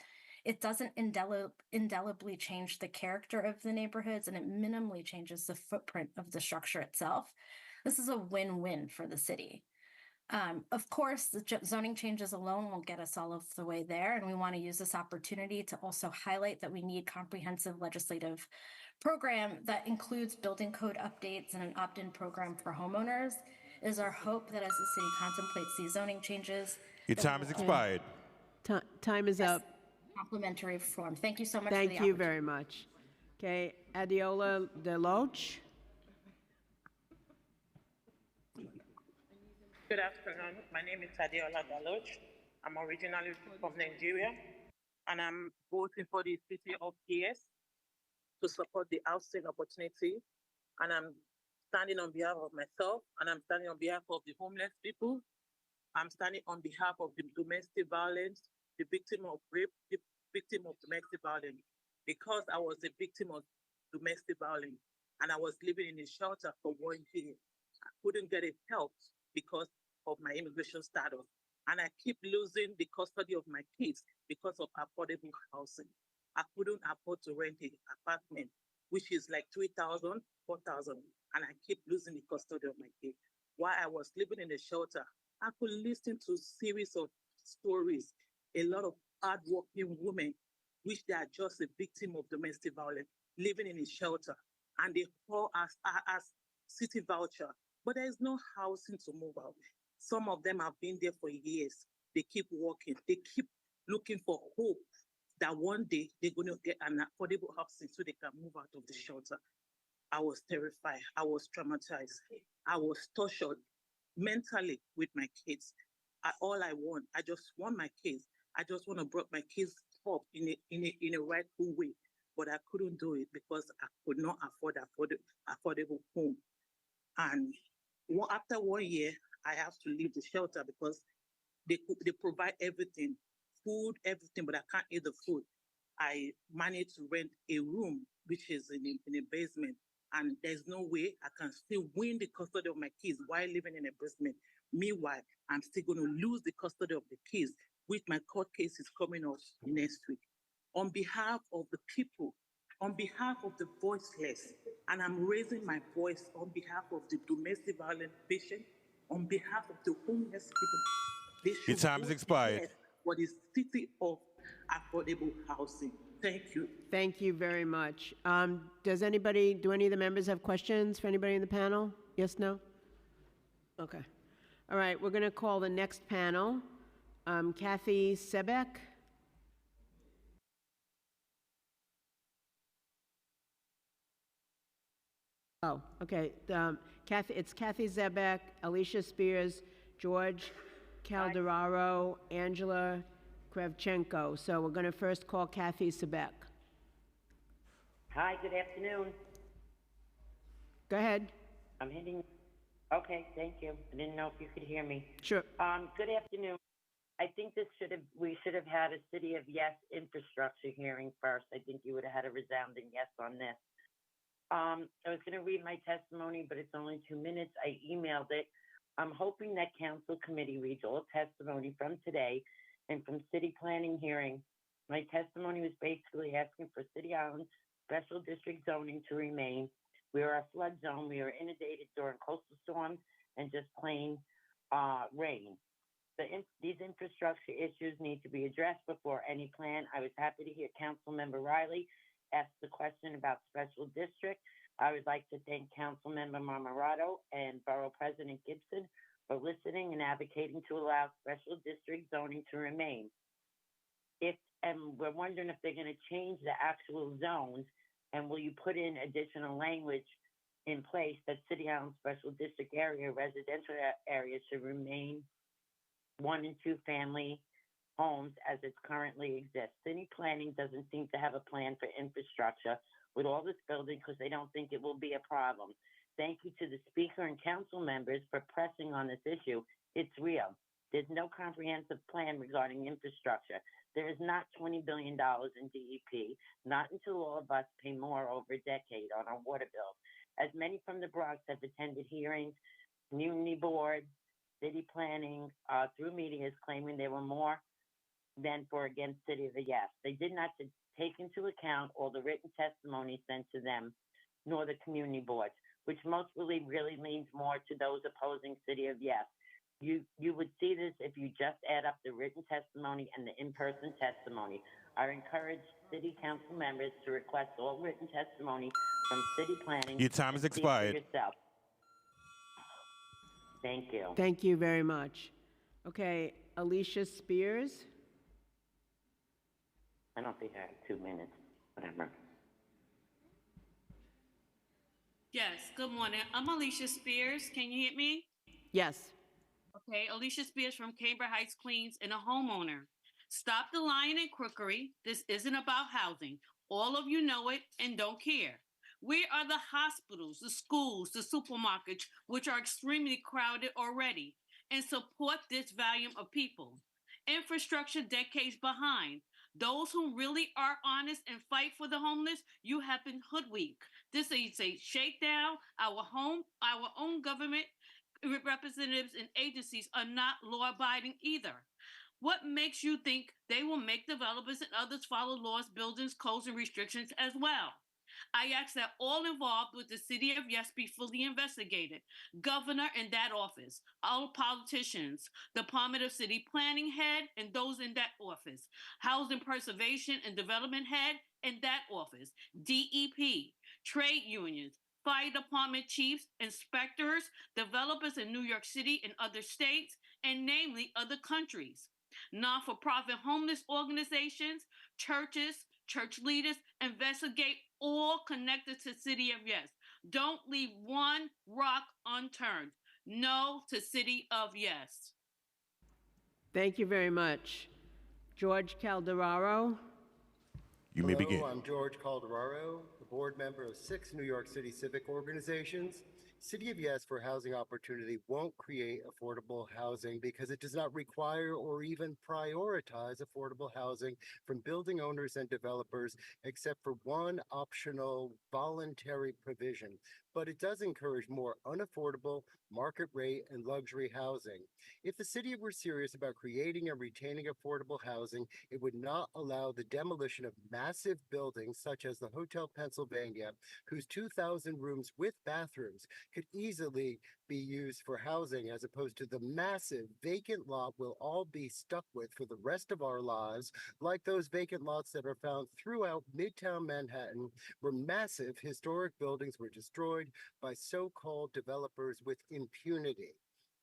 It doesn't indelibly change the character of the neighborhoods, and it minimally changes the footprint of the structure itself. This is a win-win for the city. Of course, the zoning changes alone won't get us all of the way there, and we want to use this opportunity to also highlight that we need comprehensive legislative program that includes building code updates and an opt-in program for homeowners. It is our hope that as the city contemplates these zoning changes— Your time has expired. Time is up. Complementary reform. Thank you so much for the Thank opportunity. you very much. Okay, Adiola Deloche. Good afternoon. My name is Adiola Deloche. I'm originally from Nigeria, and I'm voting for the City of Yes to support the housing opportunity. And I'm standing on behalf of myself, and I'm standing on behalf of the homeless people. I'm standing on behalf of the domestic violence, the victim of rape, the victim of domestic violence. Because I was a victim of domestic violence and I was living in a shelter for 1 year, I couldn't get help because of my immigration status. And I keep losing the custody of my kids because of affordable housing. I couldn't afford to rent an apartment, which is like $3,000, $4,000, and I keep losing the custody of my kids. While I was living in a shelter, I could listen to a series of stories, a lot of hardworking women which they are just a victim of domestic violence, living in a shelter, and they call us as city voucher, but there is no housing to move out. Some of them have been there for years. They keep working. They keep looking for hope that one day they're going to get an affordable housing so they can move out of the shelter. I was terrified. I was traumatized. I was tortured mentally with my kids. All I want, I just want my kids. I just want to bring my kids up in a rightful way, but I couldn't do it because I could not afford affordable home. And after 1 year, I have to leave the shelter because they provide everything, food, everything, but I can't eat the food. I managed to rent a room, which is in a basement, and there's no way I can still win the custody of my kids while living in a basement. Meanwhile, I'm still going to lose the custody of the kids, which my court case is coming up next week. On behalf of the people, on behalf of the voiceless, and I'm raising my voice on behalf of the domestic violence patient, on behalf of the homeless people. Your time has expired. For the city of affordable housing. Thank you. Thank you very much. Do any of the members have questions for anybody in the panel? Yes, no? Okay. All right, we're going to call the next panel. Kathy Sebek. Oh, okay. It's Kathy Zebek, Alicia Spears, George Calderaro, Angela Krevchenko. So we're going to first call Kathy Sebek. Hi, good afternoon. Go ahead. I'm hitting. Okay, thank you. I didn't know if you could hear me. Sure. Good afternoon. I think we should have had a City of Yes infrastructure hearing first. I think you would have had a resounding yes on this. I was going to read my testimony, but it's only 2 minutes. I emailed it. I'm hoping that council committee reads all testimony from today and from city planning hearing. My testimony was basically asking for City Island special district zoning to remain. We are a flood zone. We are inundated during coastal storms and just plain rain. These infrastructure issues need to be addressed before any plan. I was happy to hear Councilmember Riley ask the question about special district. I would like to thank Councilmember Marmorato and Borough President Gibson for listening and advocating to allow special district zoning to remain. And we're wondering if they're going to change the actual zones, and will you put in additional language in place that City Island Special District area, residential areas should remain 1 and 2 family homes as it currently exists. City planning doesn't seem to have a plan for infrastructure with all this building because they don't think it will be a problem. Thank you to the speaker and council members for pressing on this issue. It's real. There's no comprehensive plan regarding infrastructure. There is not $20 billion in DEP, not until all of us pay more over a decade on our water bills. As many from the Bronx have attended hearings, community boards, city planning, through media is claiming there were more than for against City of the Yes. They did not take into account all the written testimony sent to them, nor the community boards, which mostly really leans more to those opposing City of Yes. You would see this if you just add up the written testimony and the in-person testimony. I encourage city council members to request all written testimony from city planning. Your time has expired. Yourself. Thank you. Thank you very much. Okay, Alicia Spears. I don't think I have 2 minutes. Whatever. Yes, good morning. I'm Alicia Spears. Can you hear me? Yes. Okay, Alicia Spears from Cambridge Heights, Queens, and a homeowner. Stop the lying and crookery. This isn't about housing. All of you know it and don't care. Where are the hospitals, the schools, the supermarkets, which are extremely crowded already, and support this volume of people? Infrastructure decades behind. Those who really are honest and fight for the homeless, you have been hoodwinked. This is a shakedown. Our own government representatives and agencies are not law-abiding either. What makes you think they will make developers and others follow laws, buildings, codes, and restrictions as well? I ask that all involved with the city of Yes be fully investigated. Governor in that office, all politicians, Department of City Planning head and those in that office, Housing Preservation and Development head in that office, DEP, trade unions, fire department chiefs, inspectors, developers in New York City and other states, and namely other countries, non-for-profit homeless organizations, churches, church leaders, investigate all connected to City of Yes. Don't leave one rock unturned. No to City of Yes. Thank you very much. George Calderaro. You may begin. Hello, I'm George Calderaro, the board member of 6 New York City civic organizations. City of Yes for Housing Opportunity won't create affordable housing because it does not require or even prioritize affordable housing from building owners and developers, except for one optional voluntary provision. But it does encourage more unaffordable, market rate, and luxury housing. If the city were serious about creating and retaining affordable housing, it would not allow the demolition of massive buildings such as the Hotel Pennsylvania, whose 2,000 rooms with bathrooms could easily be used for housing, as opposed to the massive vacant lot we'll all be stuck with for the rest of our lives, like those vacant lots that are found throughout Midtown Manhattan, where massive historic buildings were destroyed by so-called developers with impunity.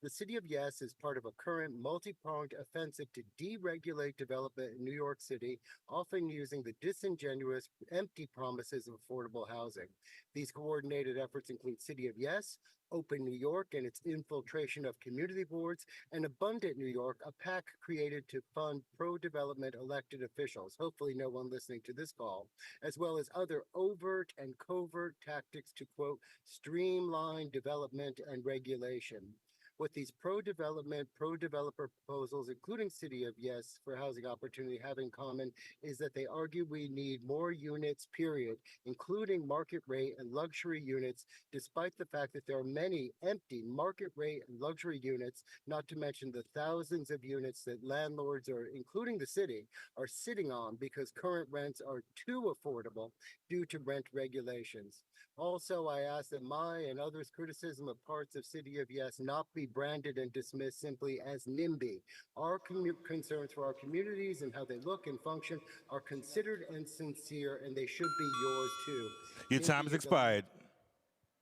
The City of Yes is part of a current multi-pronged offensive to deregulate development in New York City, often using the disingenuous, empty promises of affordable housing. These coordinated efforts include City of Yes, Open New York and its infiltration of community boards, and Abundant New York, a PAC created to fund pro-development elected officials, hopefully no one listening to this call, as well as other overt and covert tactics to, quote, streamline development and regulation. What these pro-development, pro-developer proposals, including City of Yes for Housing Opportunity, have in common is that they argue we need more units, period, including market rate and luxury units, despite the fact that there are many empty market rate and luxury units, not to mention the thousands of units that landlords, or including the city, are sitting on because current rents are too affordable due to rent regulations. Also, I ask that my and others' criticism of parts of City of Yes not be branded and dismissed simply as NIMBY. Our concerns for our communities and how they look and function are considered and sincere, and they should be yours too. Your time has expired.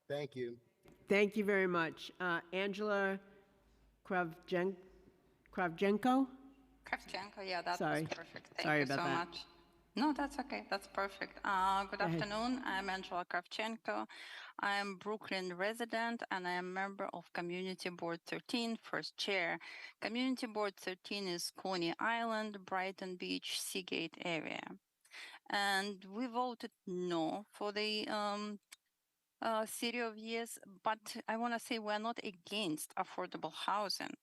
Thank you. Thank you very much. Angela Kravchenko? Kravchenko, yeah, that's Sorry. perfect. Thank Sorry you about so that. much. No, that's okay. That's perfect. Good ahead. afternoon. I'm Angela Kravchenko. I am Brooklyn resident and I am member of Community Board 13, first chair. Community Board 13 is Coney Island, Brighton Beach, Seagate area. And we voted no for the City of Yes, but I want to say we're not against affordable housing.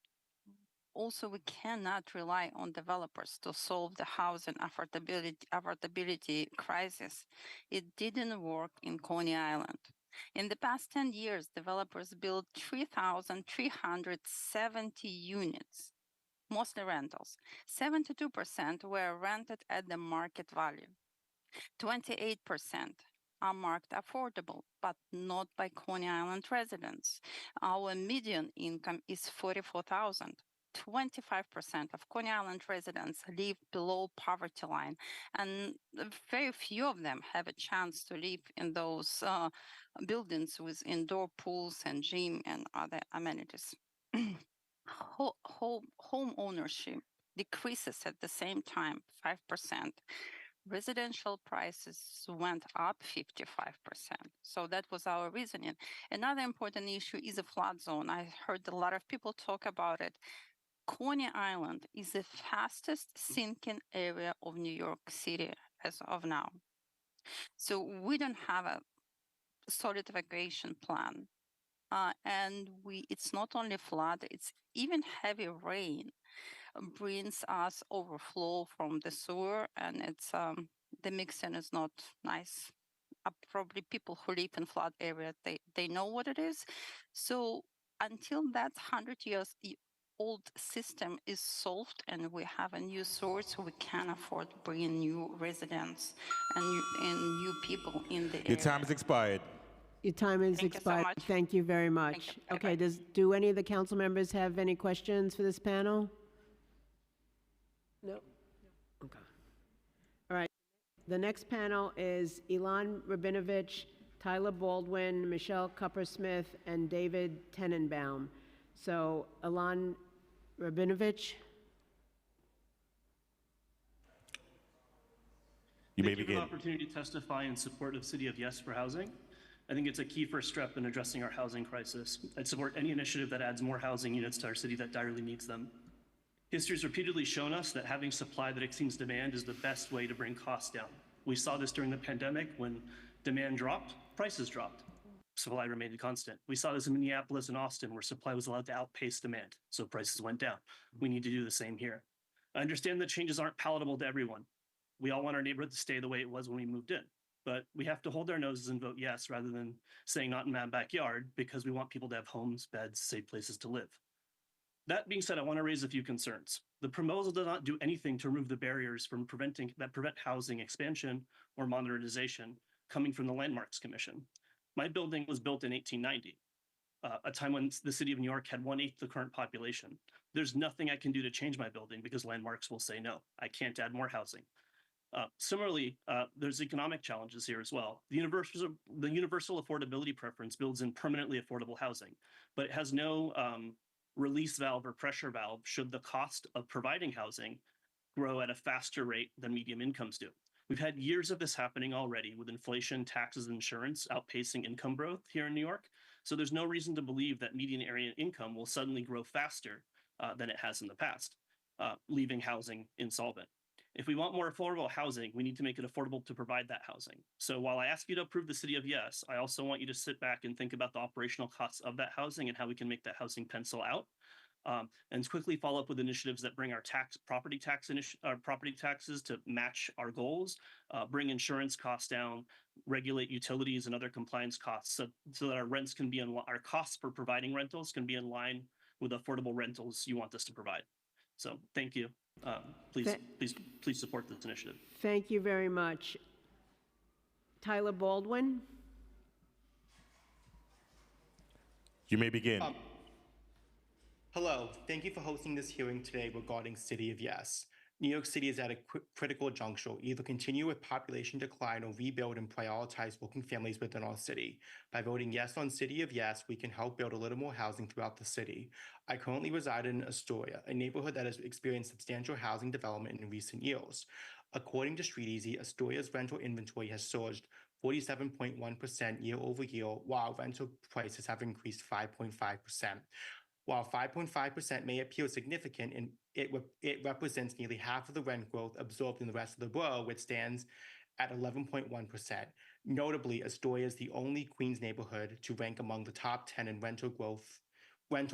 Also, we cannot rely on developers to solve the housing affordability crisis. It didn't work in Coney Island. In the past 10 years, developers built 3,370 units, mostly rentals. 72% were rented at the market value. 28% are marked affordable, but not by Coney Island residents. Our median income is $44,000. 25% of Coney Island residents live below poverty line, and very few of them have a chance to live in those buildings with indoor pools and gym and other amenities. Home ownership decreases at the same time, 5%. Residential prices went up 55%. So that was our reasoning. Another important issue is a flood zone. I heard a lot of people talk about it. Coney Island is the fastest sinking area of New York City as of now. So we don't have a solid evacuation plan. And it's not only flood, it's even heavy rain brings us overflow from the sewer, and it's the mixing is not nice. Probably people who live in flood area, they know what it is. So until that 100 old system is solved and we have a new source, we can afford bringing new residents and new people in the area. Your time has expired. Your time is Thank you so expired. much. Thank you very much. Okay, do any of the council members have any questions for this panel? No? Okay. All right. The next panel is Ilan Rabinovich, Tyler Baldwin, Michelle Cuppersmith, and David Tenenbaum. So, Ilan Rabinovich. You may Thank you for begin. the opportunity to testify in support of City of Yes for Housing. I think it's a key first step in addressing our housing crisis. I'd support any initiative that adds more housing units to our city that direly needs them. History has repeatedly shown us that having supply that exceeds demand is the best way to bring costs down. We saw this during the pandemic when demand dropped, prices dropped. Supply remained constant. We saw this in Minneapolis and Austin where supply was allowed to outpace demand, so prices went down. We need to do the same here. I understand that changes aren't palatable to everyone. We all want our neighborhood to stay the way it was when we moved in. But we have to hold our noses and vote yes rather than saying not in my backyard because we want people to have homes, beds, safe places to live. That being said, I want to raise a few concerns. The proposal does not do anything to remove the barriers from prevent housing expansion or modernization coming from the Landmarks Commission. My building was built in 1890, a time when the city of New York had 1/8 the current population. There's nothing I can do to change my building because Landmarks will say no. I can't add more housing. Similarly, there's economic challenges here as well. The universal affordability preference builds in permanently affordable housing, but it has no release valve or pressure valve should the cost of providing housing grow at a faster rate than median incomes do. We've had years of this happening already with inflation, taxes, and insurance outpacing income growth here in New York. So there's no reason to believe that median area income will suddenly grow faster than it has in the past, leaving housing insolvent. If we want more affordable housing, we need to make it affordable to provide that housing. So while I ask you to approve the City of Yes, I also want you to sit back and think about the operational costs of that housing and how we can make that housing pencil out. And quickly follow up with initiatives that bring our property taxes to match our goals, bring insurance costs down, regulate utilities and other compliance costs, so that our rents can be our costs for providing rentals can be in line with affordable rentals you want us to provide. So thank you. Please support this initiative. Thank you very much. Tyler Baldwin. You may begin. Hello, thank you for hosting this hearing today regarding City of Yes. New York City is at a critical juncture, either continue with population decline or rebuild and prioritize working families within our city. By voting yes on City of Yes, we can help build a little more housing throughout the city. I currently reside in Astoria, a neighborhood that has experienced substantial housing development in recent years. According to StreetEasy, Astoria's rental inventory has surged 47.1% year over year, while rental prices have increased 5.5%. While 5.5% may appear significant, and it represents nearly half of the rent growth absorbed in the rest of the borough, which stands at 11.1%. Notably, Astoria is the only Queens neighborhood to rank among the top 10 in rental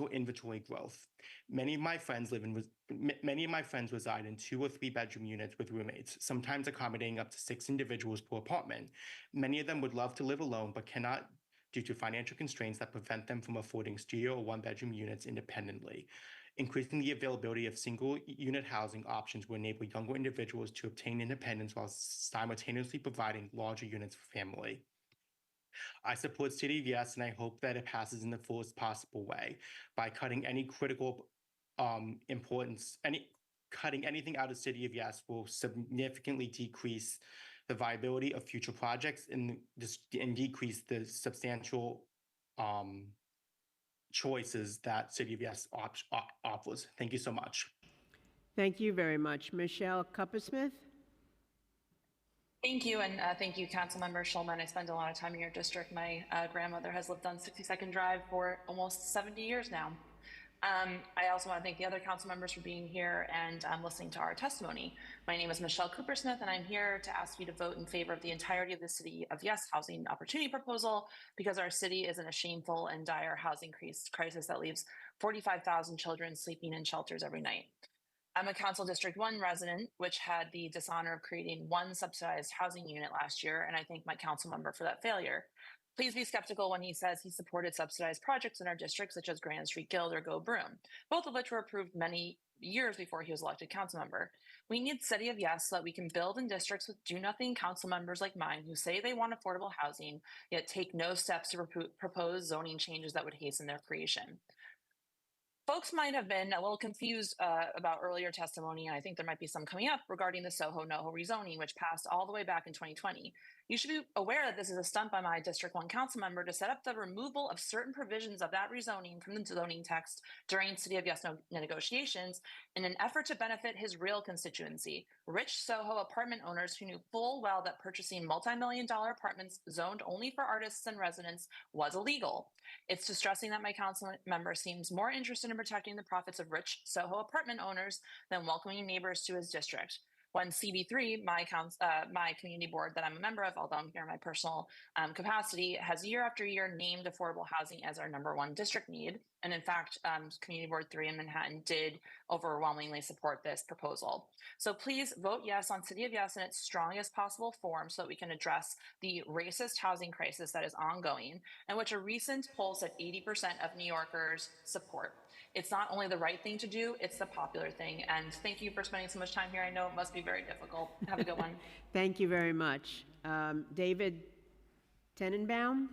inventory growth. Many of my friends reside in 2 or 3 bedroom units with roommates, sometimes accommodating up to 6 individuals per apartment. Many of them would love to live alone, but cannot due to financial constraints that prevent them from affording studio or 1-bedroom units independently. Increasing the availability of single-unit housing options will enable younger individuals to obtain independence while simultaneously providing larger units for family. I support City of Yes, and I hope that it passes in the fullest possible way by cutting any critical cutting anything out of City of Yes will significantly decrease the viability of future projects and decrease the substantial choices that City of Yes offers. Thank you so much. Thank you very much. Michelle Cuppersmith. Thank you, and thank you, Councilmember Schulman. I spend a lot of time in your district. My grandmother has lived on 62nd Drive for almost 70 years now. I also want to thank the other council members for being here and listening to our testimony. My name is Michelle Coopersmith, and I'm here to ask you to vote in favor of the entirety of the City of Yes housing opportunity proposal because our city is in a shameful and dire housing crisis that leaves 45,000 children sleeping in shelters every night. I'm a Council District 1 resident, which had the dishonor of creating 1 subsidized housing unit last year, and I thank my council member for that failure. Please be skeptical when he says he supported subsidized projects in our district, such as Grand Street Guild or Go Broom, both of which were approved many years before he was elected council member. We need City of Yes so that we can build in districts with do-nothing council members like mine who say they want affordable housing, yet take no steps to propose zoning changes that would hasten their creation. Folks might have been a little confused about earlier testimony, and I think there might be some coming up regarding the Soho NoHo rezoning, which passed all the way back in 2020. You should be aware that this is a stunt by my District 1 council member to set up the removal of certain provisions of that rezoning from the zoning text during City of Yes negotiations in an effort to benefit his real constituency, rich Soho apartment owners who knew full well that purchasing multi-million-dollar apartments zoned only for artists and residents was illegal. It's distressing that my council member seems more interested in protecting the profits of rich Soho apartment owners than welcoming neighbors to his district. When CB3, my community board that I'm a member of, although I'm here in my personal capacity, has year after year named affordable housing as our #1 district need. And in fact, Community Board 3 in Manhattan did overwhelmingly support this proposal. So please vote yes on City of Yes in its strongest possible form so that we can address the racist housing crisis that is ongoing and which a recent poll said 80% of New Yorkers support. It's not only the right thing to do, it's the popular thing. And thank you for spending so much time here. I know it must be very difficult. Have a good one. Thank you very much. David Tenenbaum?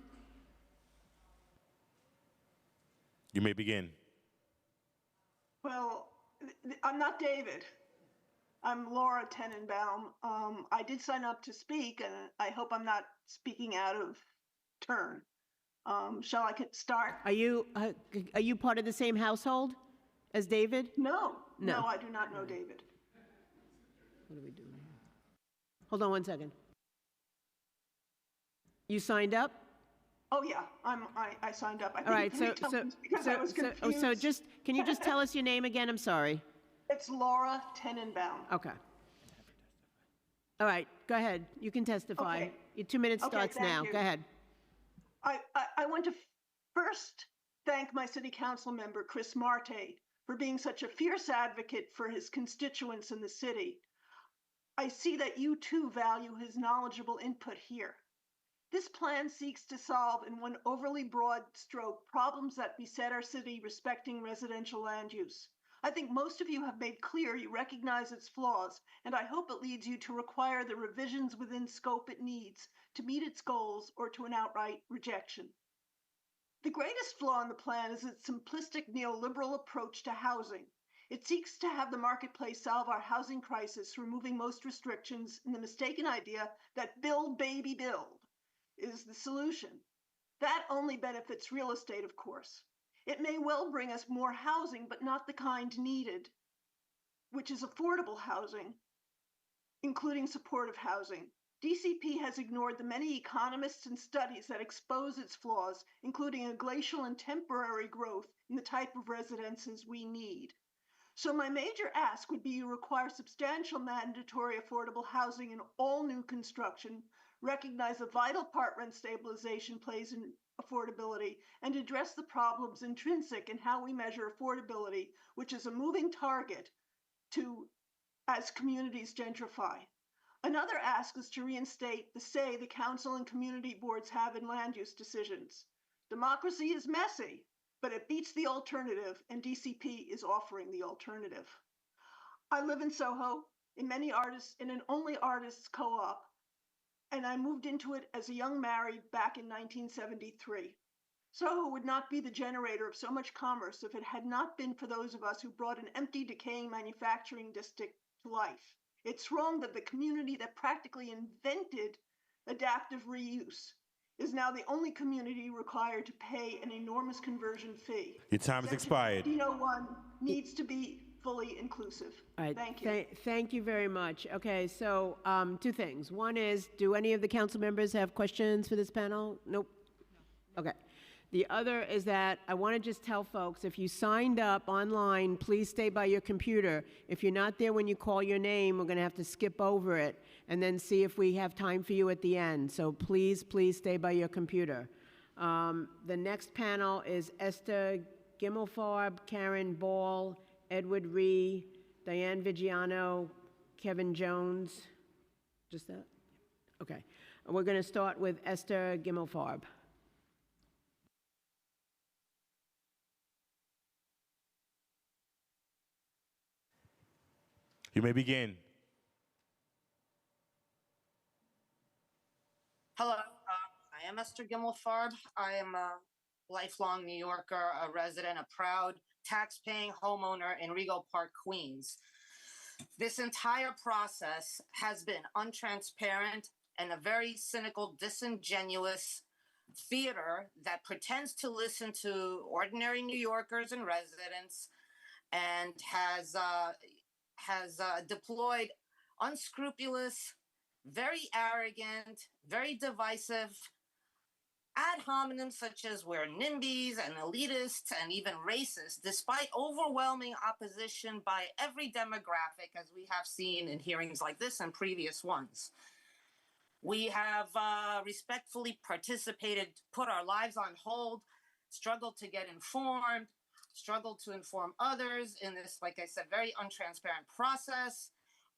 You may begin. Well, I'm not David. I'm Laura Tenenbaum. I did sign up to speak, and I hope I'm not speaking out of turn. Shall I start? Are you part of the same household as David? No, I do not know David. What are we doing here? Hold on one second. You signed up? Oh yeah, I signed up. I think All right, 3 times because I was confused. Can you just tell us your name again? I'm sorry. It's Laura Tenenbaum. Okay. All right, go ahead. You can testify. Okay. Your 2 minutes starts thank now. you. Go ahead. I want to first thank my city council member, Chris Marte, for being such a fierce advocate for his constituents in the city. I see that you too value his knowledgeable input here. This plan seeks to solve in one overly broad stroke problems that beset our city respecting residential land use. I think most of you have made clear you recognize its flaws, and I hope it leads you to require the revisions within scope it needs to meet its goals or to an outright rejection. The greatest flaw in the plan is its simplistic neoliberal approach to housing. It seeks to have the marketplace solve our housing crisis, removing most restrictions in the mistaken idea that build, baby, build is the solution. That only benefits real estate, of course. It may well bring us more housing, but not the kind needed, which is affordable housing, including supportive housing. DCP has ignored the many economists and studies that expose its flaws, including a glacial and temporary growth in the type of residences we need. So my major ask would be you require substantial mandatory affordable housing in all new construction, recognize the vital part rent stabilization plays in affordability, and address the problems intrinsic in how we measure affordability, which is a moving target as communities gentrify. Another ask is to reinstate the say the council and community boards have in land use decisions. Democracy is messy, but it beats the alternative, and DCP is offering the alternative. I live in Soho, in an only artists co-op, and I moved into it as a young married back in 1973. Soho would not be the generator of so much commerce if it had not been for those of us who brought an empty, decaying manufacturing district to life. It's wrong that the community that practically invented adaptive reuse is now the only community required to pay an enormous conversion fee. Your time has expired. 1501 needs to be fully inclusive. All right. Thank you. Thank you very much. Okay, so 2 things. One is, do any of the council members have questions for this panel? Nope. Okay. The other is that I want to just tell folks, if you signed up online, please stay by your computer. If you're not there when you call your name, we're going to have to skip over it and then see if we have time for you at the end. So please stay by your computer. The next panel is Esther Gimmelfarb, Karen Ball, Edward Ree, Diane Vigiano, Kevin Jones. Just that? Okay. We're going to start with Esther Gimmelfarb. You may begin. Hello, I am Esther Gimmelfarb. I am a lifelong New Yorker, a resident, a proud tax-paying homeowner in Rego Park, Queens. This entire process has been untransparent and a very cynical, disingenuous theater that pretends to listen to ordinary New Yorkers and residents and has deployed unscrupulous, very arrogant, very divisive ad hominem such as we're NIMBYs and elitists and even racist, despite overwhelming opposition by every demographic, as we have seen in hearings like this and previous ones. We have respectfully participated, put our lives on hold, struggled to get informed, struggled to inform others in this, like I said, very untransparent process.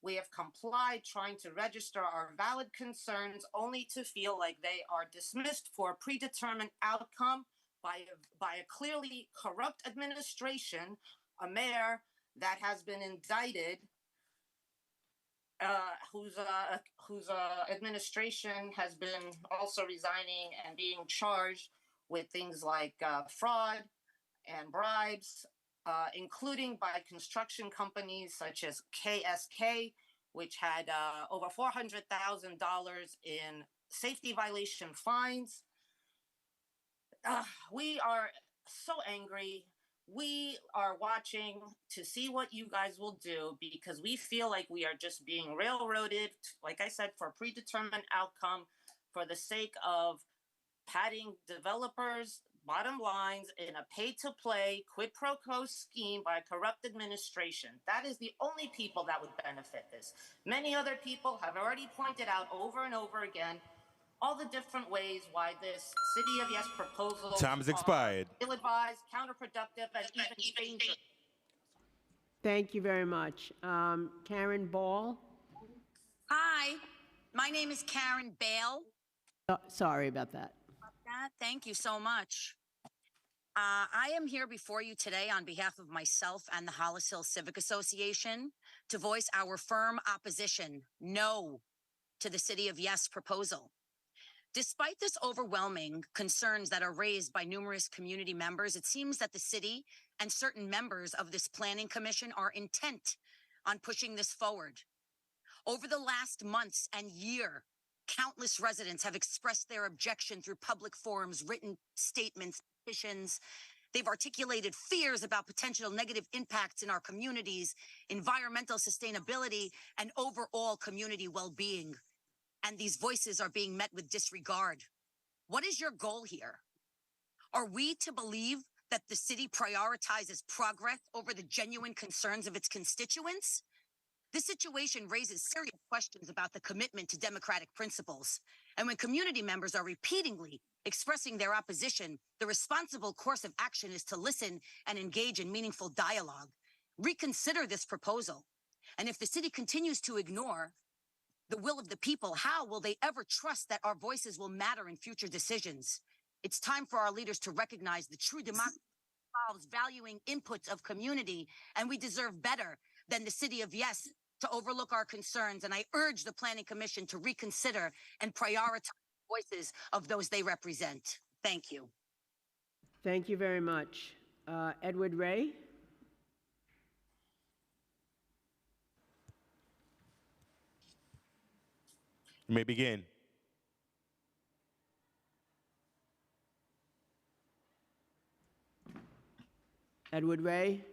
We have complied, trying to register our valid concerns, only to feel like they are dismissed for a predetermined outcome by a clearly corrupt administration, a mayor that has been indicted, whose administration has been also resigning and being charged with things like fraud and bribes, including by construction companies such as KSK, which had over $400,000 in safety violation fines. We are so angry. We are watching to see what you guys will do because we feel like we are just being railroaded, like I said, for a predetermined outcome for the sake of padding developers' bottom lines in a pay-to-play quid pro quo scheme by a corrupt administration. That is the only people that would benefit this. Many other people have already pointed out over and over again all the different ways why this City of Yes proposal Time has expired. Ill-advised, counterproductive, and even dangerous. Thank you very much. Karen Ball? Hi, my name is Karen Bale. Sorry about that. Thank you so much. I am here before you today on behalf of myself and the Hollis Hill Civic Association to voice our firm opposition, no, to the City of Yes proposal. Despite this overwhelming concerns that are raised by numerous community members, it seems that the city and certain members of this planning commission are intent on pushing this forward. Over the last months and year, countless residents have expressed their objection through public forums, written statements, petitions. They've articulated fears about potential negative impacts in our communities, environmental sustainability, and overall community well-being. And these voices are being met with disregard. What is your goal here? Are we to believe that the city prioritizes progress over the genuine concerns of its constituents? This situation raises serious questions about the commitment to democratic principles. And when community members are repeatedly expressing their opposition, the responsible course of action is to listen and engage in meaningful dialogue. Reconsider this proposal. And if the city continues to ignore the will of the people, how will they ever trust that our voices will matter in future decisions? It's time for our leaders to recognize the true democracy involves valuing inputs of community, and we deserve better than the City of Yes to overlook our concerns. And I urge the Planning Commission to reconsider and prioritize the voices of those they represent. Thank you. Thank you very much. Edward Ray? You may begin. Edward Ray?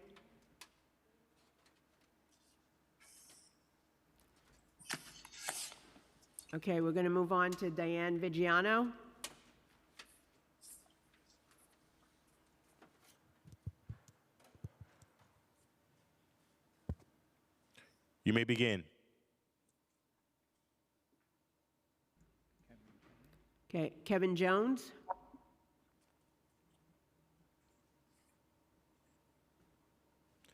Okay, we're going to move on to Diane Vigiano. You may begin. Okay, Kevin Jones?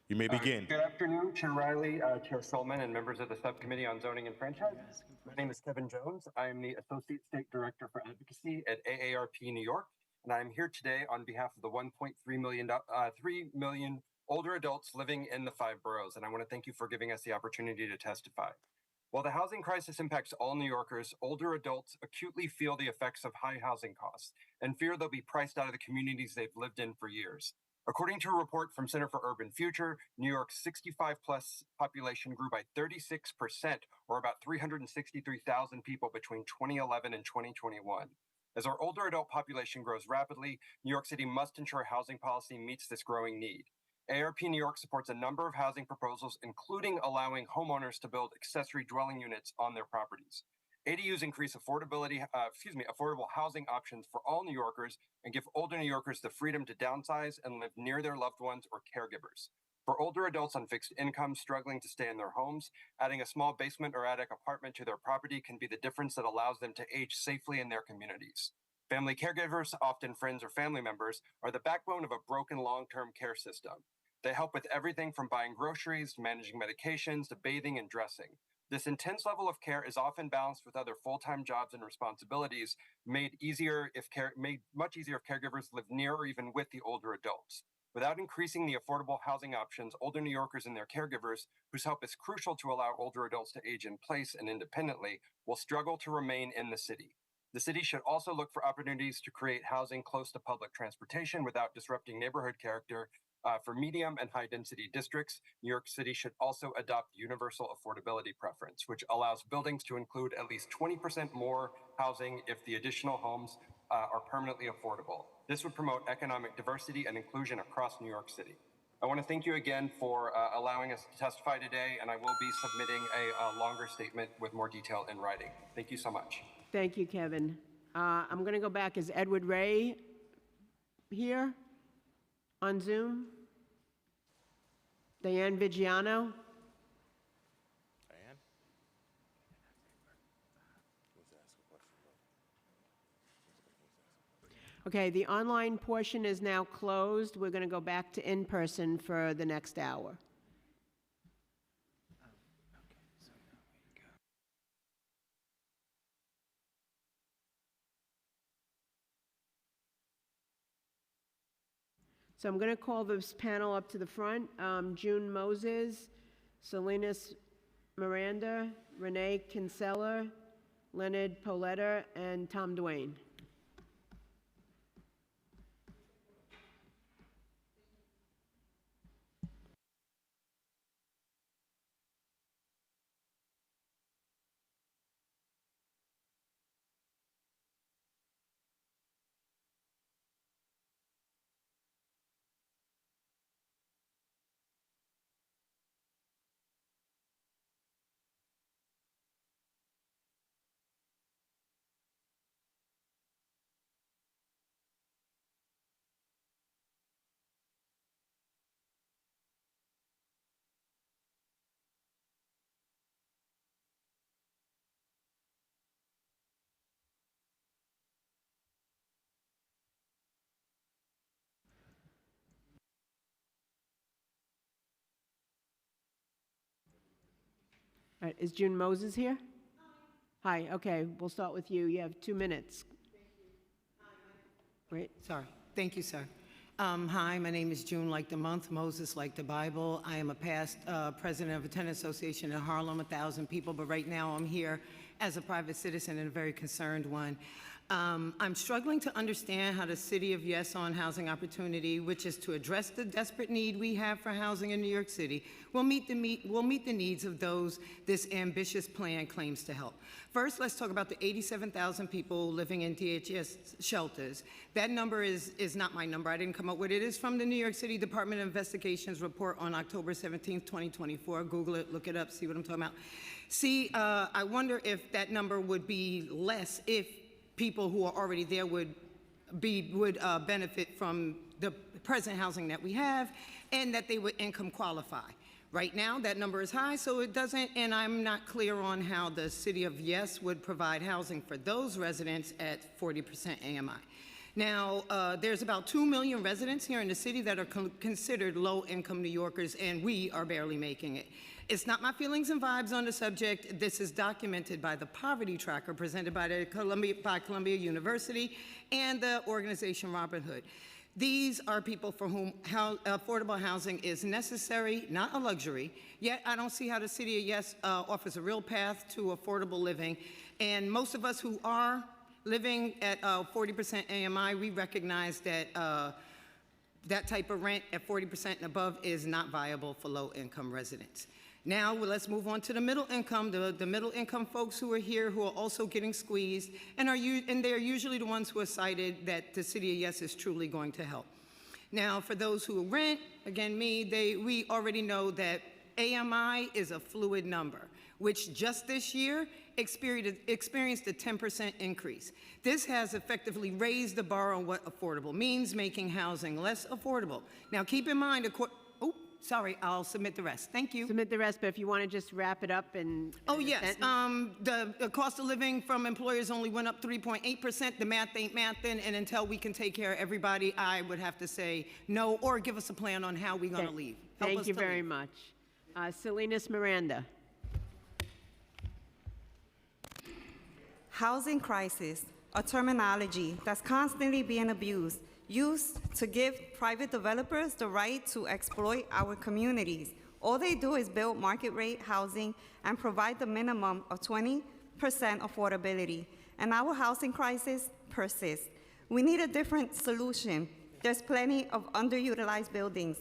You may begin. Good afternoon, Chair Riley, Chair Schulman, and members of the Subcommittee on Zoning and Franchises. My name is Kevin Jones. I am the Associate State Director for Advocacy at AARP New York, and I'm here today on behalf of the $1.3 million older adults living in the 5 boroughs, and I want to thank you for giving us the opportunity to testify. While the housing crisis impacts all New Yorkers, older adults acutely feel the effects of high housing costs and fear they'll be priced out of the communities they've lived in for years. According to a report from Center for Urban Future, New York's 65-plus population grew by 36%, or about 363,000 people between 2011 and 2021. As our older adult population grows rapidly, New York City must ensure housing policy meets this growing need. ARP New York supports a number of housing proposals, including allowing homeowners to build accessory dwelling units on their properties. ADUs increase affordable housing options for all New Yorkers and give older New Yorkers the freedom to downsize and live near their loved ones or caregivers. For older adults on fixed incomes struggling to stay in their homes, adding a small basement or attic apartment to their property can be the difference that allows them to age safely in their communities. Family caregivers, often friends or family members, are the backbone of a broken long-term care system. They help with everything from buying groceries to managing medications to bathing and dressing. This intense level of care is often balanced with other full-time jobs and responsibilities, made much easier if caregivers live near or even with the older adults. Without increasing the affordable housing options, older New Yorkers and their caregivers, whose help is crucial to allow older adults to age in place and independently, will struggle to remain in the city. The city should also look for opportunities to create housing close to public transportation without disrupting neighborhood character. For medium and high density districts, New York City should also adopt universal affordability preference, which allows buildings to include at least 20% more housing if the additional homes are permanently affordable. This would promote economic diversity and inclusion across New York City. I want to thank you again for allowing us to testify today, and I will be submitting a longer statement with more detail in writing. Thank you so much. Thank you, Kevin. I'm going to go back. Is Edward Ray here on Zoom? Diane Vigiano? Diane? Okay, the online portion is now closed. We're going to go back to in-person for the next hour. So I'm going to call this panel up to the front. June Moses, Salinas Miranda, Renee Kinsella, Leonard Poletta, and Tom Duane. All right, is June Moses here? Hi, okay, we'll start with you. You have 2 minutes. Great. Sorry. Thank you, sir. Hi, my name is June like the month, Moses like the Bible. I am a past president of a tenant association in Harlem, 1,000 people, but right now I'm here as a private citizen and a very concerned one. I'm struggling to understand how the City of Yes on Housing Opportunity, which is to address the desperate need we have for housing in New York City, will meet the needs of those this ambitious plan claims to help. First, let's talk about the 87,000 people living in DHS shelters. That number is not my number. I didn't come up with it. It is from the New York City Department of Investigation's report on October 17th, 2024. Google it, look it up, see what I'm talking about. See, I wonder if that number would be less if people who are already there would benefit from the present housing that we have, and that they would income qualify. Right now, that number is high, so it doesn't, and I'm not clear on how the City of Yes would provide housing for those residents at 40% AMI. Now, there's about 2 million residents here in the city that are considered low-income New Yorkers, and we are barely making it. It's not my feelings and vibes on the subject. This is documented by the Poverty Tracker presented by Columbia University and the organization Robin Hood. These are people for whom affordable housing is necessary, not a luxury. Yet I don't see how the City of Yes offers a real path to affordable living. And most of us who are living at 40% AMI, we recognize that that type of rent at 40% and above is not viable for low-income residents. Now, let's move on to the middle income, the middle income folks who are here who are also getting squeezed, and they're usually the ones who are cited that the City of Yes is truly going to help. Now, for those who rent, again, we already know that AMI is a fluid number, which just this year experienced a 10% increase. This has effectively raised the bar on what affordable means, making housing less affordable. Now, keep in mind, sorry, I'll submit the rest. Thank you. Submit the rest, but if you want to just wrap it up and. Oh, yes. The cost of living from employers only went up 3.8%. The math ain't mathin', and until we can take care of everybody, I would have to say no, or give us a plan on how we're going to leave. Thank you very much. Salinas Miranda. Housing crisis, a terminology that's constantly being abused, used to give private developers the right to exploit our communities. All they do is build market rate housing and provide the minimum of 20% affordability. And our housing crisis persists. We need a different solution. There's plenty of underutilized buildings.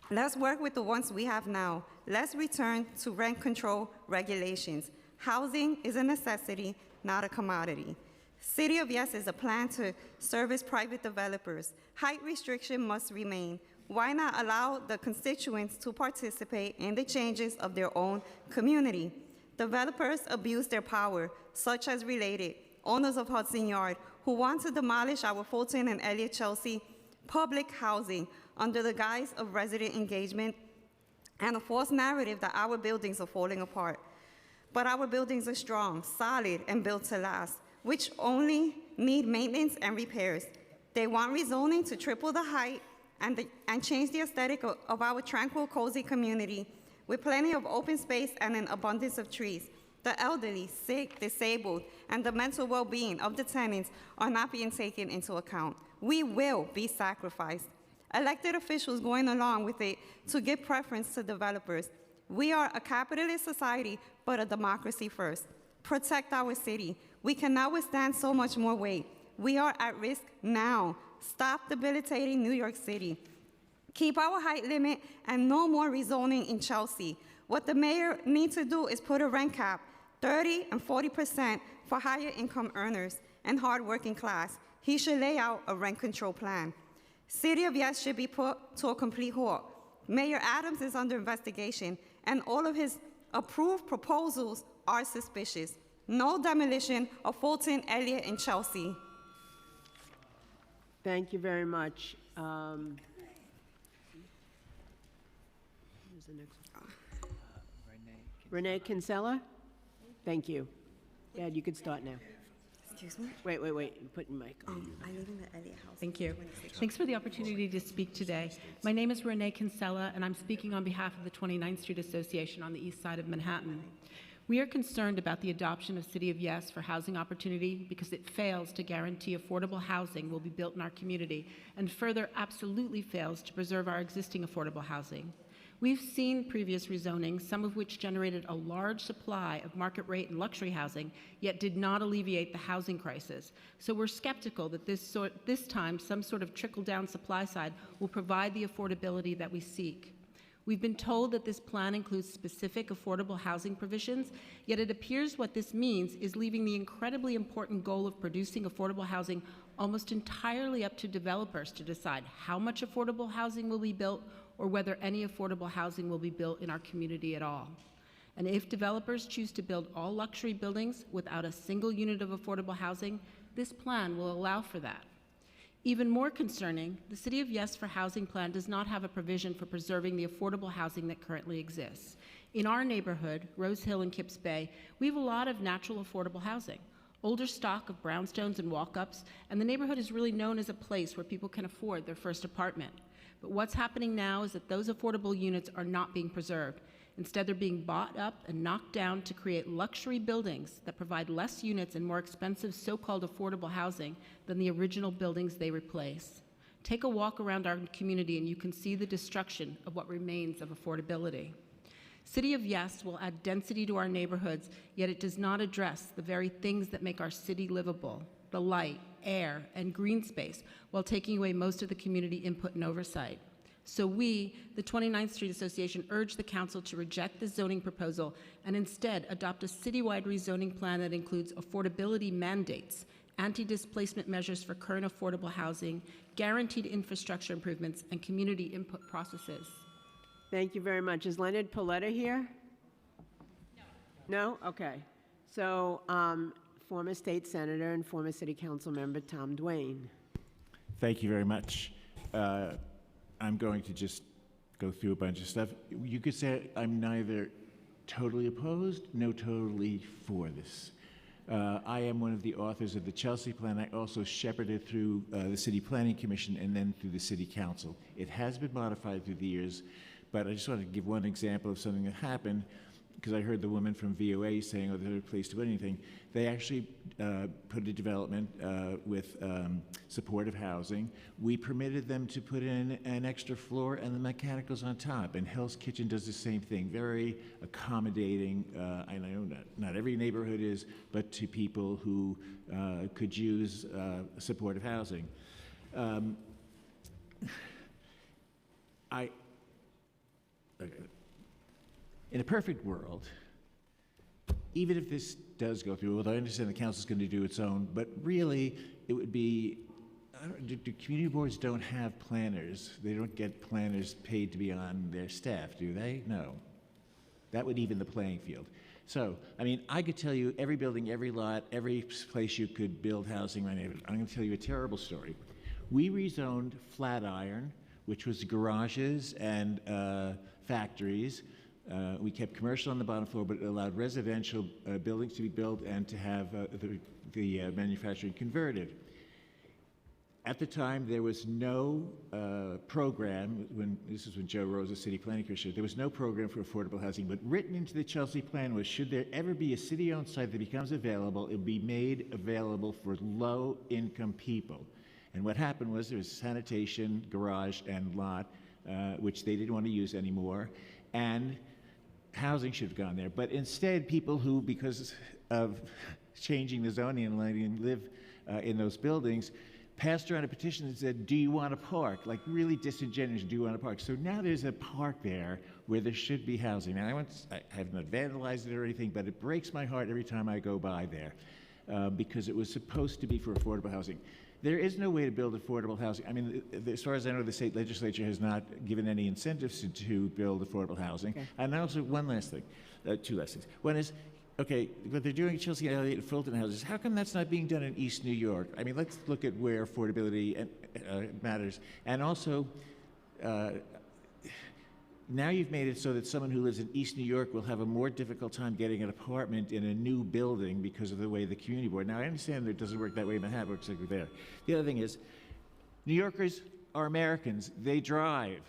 Let's work with the ones we have now. Let's return to rent control regulations. Housing is a necessity, not a commodity. City of Yes is a plan to service private developers. Height restriction must remain. Why not allow the constituents to participate in the changes of their own community? Developers abuse their power, such as Related, owners of Hudson Yard, who want to demolish our Fulton and Elliott Chelsea public housing under the guise of resident engagement and a false narrative that our buildings are falling apart. But our buildings are strong, solid, and built to last, which only need maintenance and repairs. They want rezoning to triple the height and change the aesthetic of our tranquil, cozy community with plenty of open space and an abundance of trees. The elderly, sick, disabled, and the mental well-being of the tenants are not being taken into account. We will be sacrificed. Elected officials going along with it to give preference to developers. We are a capitalist society, but a democracy first. Protect our city. We cannot withstand so much more weight. We are at risk now. Stop debilitating New York City. Keep our height limit and no more rezoning in Chelsea. What the mayor needs to do is put a rent cap, 30 and 40% for higher income earners and hardworking class. He should lay out a rent control plan. City of Yes should be put to a complete halt. Mayor Adams is under investigation, and all of his approved proposals are suspicious. No demolition of Fulton, Elliott, and Chelsea. Thank you very much. Who's the next one? Renee Kinsella? Thank you. Dad, you could start now. Excuse me? Wait. You're putting mic on. I live in the Elliott House. Thank you. Thanks for the opportunity to speak today. My name is Renee Kinsella, and I'm speaking on behalf of the 29th Street Association on the east side of Manhattan. We are concerned about the adoption of City of Yes for housing opportunity because it fails to guarantee affordable housing will be built in our community, and further absolutely fails to preserve our existing affordable housing. We've seen previous rezonings, some of which generated a large supply of market rate and luxury housing, yet did not alleviate the housing crisis. So we're skeptical that this time some sort of trickle-down supply side will provide the affordability that we seek. We've been told that this plan includes specific affordable housing provisions, yet it appears what this means is leaving the incredibly important goal of producing affordable housing almost entirely up to developers to decide how much affordable housing will be built or whether any affordable housing will be built in our community at all. And if developers choose to build all luxury buildings without a single unit of affordable housing, this plan will allow for that. Even more concerning, the City of Yes for Housing plan does not have a provision for preserving the affordable housing that currently exists. In our neighborhood, Rose Hill and Kips Bay, we have a lot of natural affordable housing, older stock of brownstones and walk-ups, and the neighborhood is really known as a place where people can afford their first apartment. But what's happening now is that those affordable units are not being preserved. Instead, they're being bought up and knocked down to create luxury buildings that provide less units and more expensive so-called affordable housing than the original buildings they replace. Take a walk around our community and you can see the destruction of what remains of affordability. City of Yes will add density to our neighborhoods, yet it does not address the very things that make our city livable, the light, air, and green space, while taking away most of the community input and oversight. So we, the 29th Street Association, urge the council to reject the zoning proposal and instead adopt a citywide rezoning plan that includes affordability mandates, anti-displacement measures for current affordable housing, guaranteed infrastructure improvements, and community input processes. Thank you very much. Is Leonard Paletta here? No? Okay. So, former state senator and former city council member Tom Duane. Thank you very much. I'm going to just go through a bunch of stuff. You could say I'm neither totally opposed, nor totally for this. I am one of the authors of the Chelsea Plan. I also shepherded through the City Planning Commission and then through the City Council. It has been modified through the years, but I just want to give one example of something that happened, because I heard the woman from VOA saying, oh, they're a place to put anything. They actually put a development with supportive housing. We permitted them to put in an extra floor and the mechanicals on top, and Hell's Kitchen does the same thing, very accommodating. I know not every neighborhood is, but to people who could use supportive housing. In a perfect world, even if this does go through, although I understand the council's going to do its own, but really it would be, do community boards don't have planners? They don't get planners paid to be on their staff, do they? No. That would even the playing field. So, I mean, I could tell you every building, every lot, every place you could build housing right now. I'm going to tell you a terrible story. We rezoned Flatiron, which was garages and factories. We kept commercial on the bottom floor, but it allowed residential buildings to be built and to have the manufacturing converted. At the time, there was no program, this is when Joe Rose was City Planning Commissioner, there was no program for affordable housing, but written into the Chelsea Plan was, should there ever be a city-owned site that becomes available, it would be made available for low-income people. And what happened was there was sanitation, garage, and lot, which they didn't want to use anymore, and housing should have gone there. But instead, people who, because of changing the zoning and letting them live in those buildings, passed around a petition that said, do you want a park? Like really disingenuous, do you want a park? So now there's a park there where there should be housing. Now I have not vandalized it or anything, but it breaks my heart every time I go by there because it was supposed to be for affordable housing. There is no way to build affordable housing. I mean, as far as I know, the state legislature has not given any incentives to build affordable housing. Okay. And also, one last thing, two last things. One is, okay, what they're doing at Chelsea, Elliott, and Fulton houses, how come that's not being done in East New York? I mean, let's look at where affordability matters. And also, now you've made it so that someone who lives in East New York will have a more difficult time getting an apartment in a new building because of the way the community board. Now, I understand that it doesn't work that way in Manhattan, it works like there. The other thing is, New Yorkers are Americans. They drive.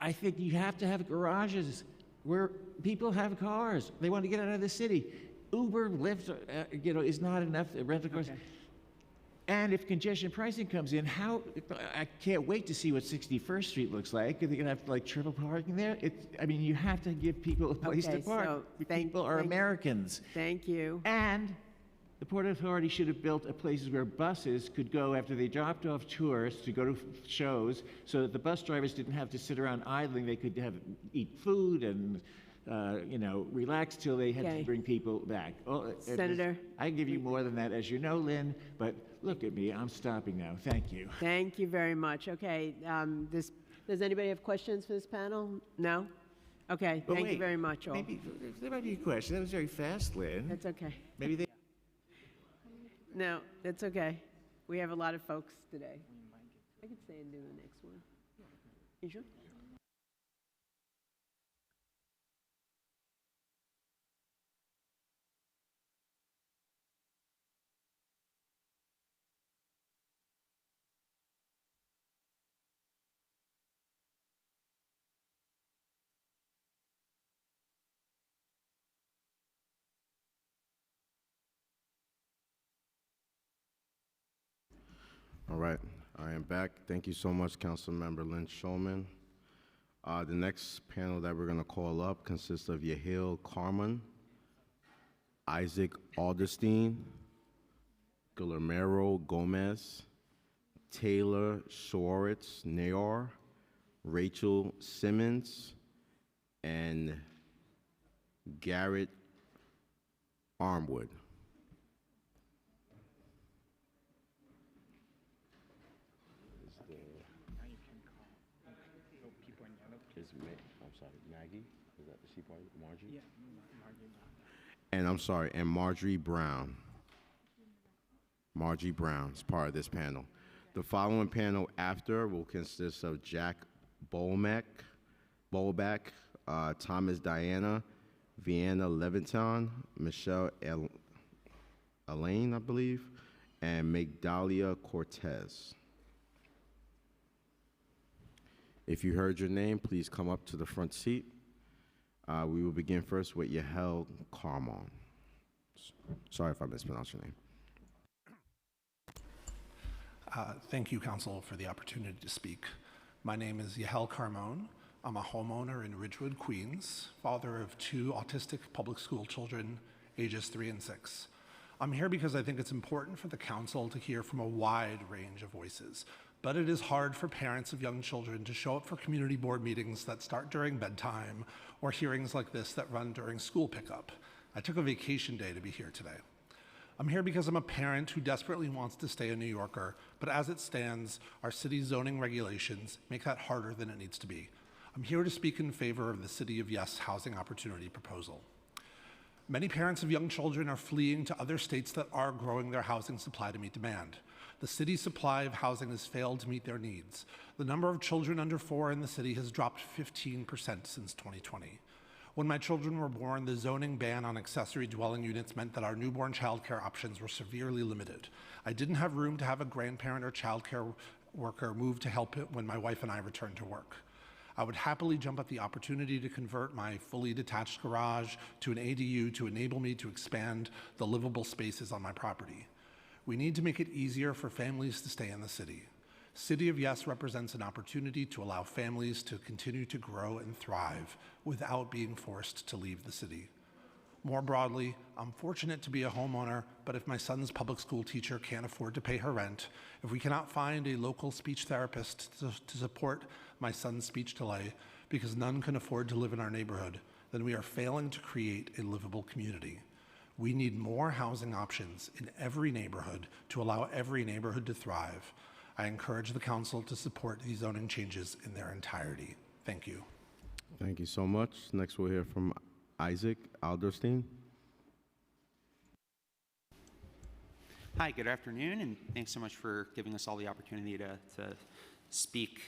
I think you have to have garages where people have cars. They want to get out of the city. Uber, Lyft, is not enough. Rental cars. Okay. And if congestion pricing comes in, I can't wait to see what 61st Street looks like. Are they going to have like triple parking there? I mean, you have to give people a place to park. So people are Americans. Thank you. And the Port Authority should have built places where buses could go after they dropped off tourists to go to shows, so that the bus drivers didn't have to sit around idling. They could eat food and relax till they had to bring people back. Senator. I can give you more than that, as you know, Lynn, but look at me. I'm stopping now. Thank you. Thank you very much. Okay. Does anybody have questions for this panel? No? Okay. Thank you very much, all. Maybe there might be a question. That was very fast, Lynn. That's okay. Maybe they... No, that's okay. We have a lot of folks today. I could stay and do the next one. You sure? All right, I am back. Thank you so much, Councilmember Lynn Shulman. The next panel that we're going to call up consists of Yahil Carmon, Isaac Alderstein, Guillermo Gomez, Taylor Schwartz Nayor, Rachel Simmons, and Garrett Armwood. I'm sorry, Maggie? Is that the she part? Margie? Yeah, Margie. And I'm sorry, and Marjorie Brown. Margie Brown is part of this panel. The following panel after will consist of Jack Bolback, Thomas Diana, Vienna Leviton, Michelle Elaine, I believe, and Migdalia Cortez. If you heard your name, please come up to the front seat. We will begin first with Yahel Carmon. Sorry if I mispronounced your name. Thank you, Council, for the opportunity to speak. My name is Yahel Carmon. I'm a homeowner in Ridgewood, Queens, father of 2 autistic public school children, ages 3 and 6. I'm here because I think it's important for the Council to hear from a wide range of voices. But it is hard for parents of young children to show up for community board meetings that start during bedtime or hearings like this that run during school pickup. I took a vacation day to be here today. I'm here because I'm a parent who desperately wants to stay a New Yorker, but as it stands, our city's zoning regulations make that harder than it needs to be. I'm here to speak in favor of the City of Yes housing opportunity proposal. Many parents of young children are fleeing to other states that are growing their housing supply to meet demand. The city's supply of housing has failed to meet their needs. The number of children under 4 in the city has dropped 15% since 2020. When my children were born, the zoning ban on accessory dwelling units meant that our newborn childcare options were severely limited. I didn't have room to have a grandparent or childcare worker move to help it when my wife and I returned to work. I would happily jump at the opportunity to convert my fully detached garage to an ADU to enable me to expand the livable spaces on my property. We need to make it easier for families to stay in the city. City of Yes represents an opportunity to allow families to continue to grow and thrive without being forced to leave the city. More broadly, I'm fortunate to be a homeowner, but if my son's public school teacher can't afford to pay her rent, if we cannot find a local speech therapist to support my son's speech delay because none can afford to live in our neighborhood, then we are failing to create a livable community. We need more housing options in every neighborhood to allow every neighborhood to thrive. I encourage the Council to support these zoning changes in their entirety. Thank you. Thank you so much. Next, we'll hear from Isaac Alderstein. Hi, good afternoon, and thanks so much for giving us all the opportunity to speak.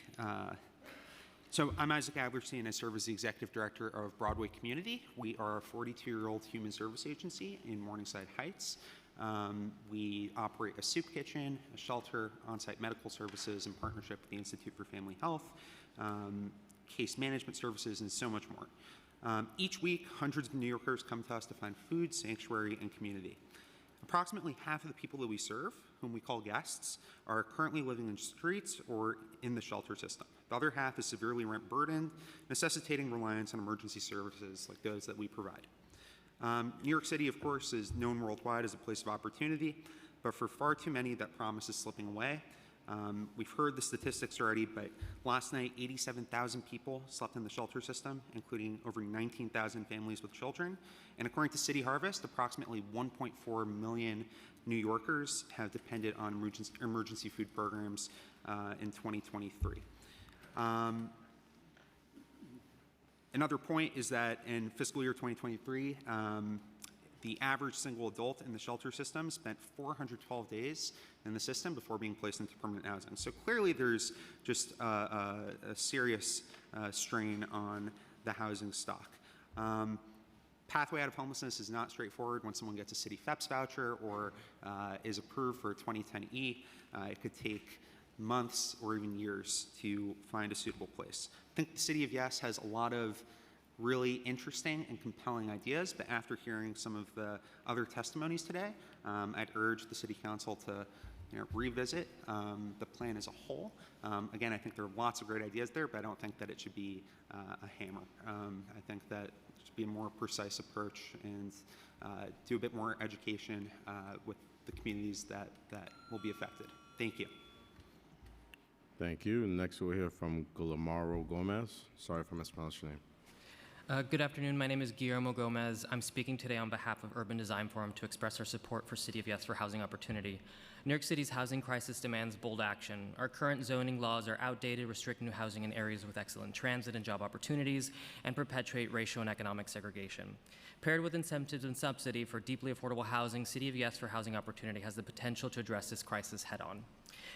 So I'm Isaac Alderstein. I serve as the Executive Director of Broadway Community. We are a 42-year-old human service agency in Morningside Heights. We operate a soup kitchen, a shelter, on-site medical services in partnership with the Institute for Family Health, case management services, and so much more. Each week, hundreds of New Yorkers come to us to find food, sanctuary, and community. Approximately half of the people that we serve, whom we call guests, are currently living in streets or in the shelter system. The other half is severely rent burdened, necessitating reliance on emergency services like those that we provide. New York City, of course, is known worldwide as a place of opportunity, but for far too many, that promise is slipping away. We've heard the statistics already, but last night, 87,000 people slept in the shelter system, including over 19,000 families with children. And according to City Harvest, approximately 1.4 million New Yorkers have depended on emergency food programs in 2023. Another point is that in fiscal year 2023, the average single adult in the shelter system spent 412 days in the system before being placed into permanent housing. So clearly there's just a serious strain on the housing stock. Pathway out of homelessness is not straightforward. When someone gets a city FEPS voucher or is approved for a 2010E, it could take months or even years to find a suitable place. I think the City of Yes has a lot of really interesting and compelling ideas, but after hearing some of the other testimonies today, I'd urge the City Council to revisit the plan as a whole. Again, I think there are lots of great ideas there, but I don't think that it should be a hammer. I think that it should be a more precise approach and do a bit more education with the communities that will be affected. Thank you. Thank you. Next, we'll hear from Guillermo Gomez. Sorry if I mispronounced your name. Good afternoon. My name is Guillermo Gomez. I'm speaking today on behalf of Urban Design Forum to express our support for City of Yes for housing opportunity. New York City's housing crisis demands bold action. Our current zoning laws are outdated, restrict new housing in areas with excellent transit and job opportunities, and perpetuate racial and economic segregation. Paired with incentives and subsidy for deeply affordable housing, City of Yes for housing opportunity has the potential to address this crisis head-on.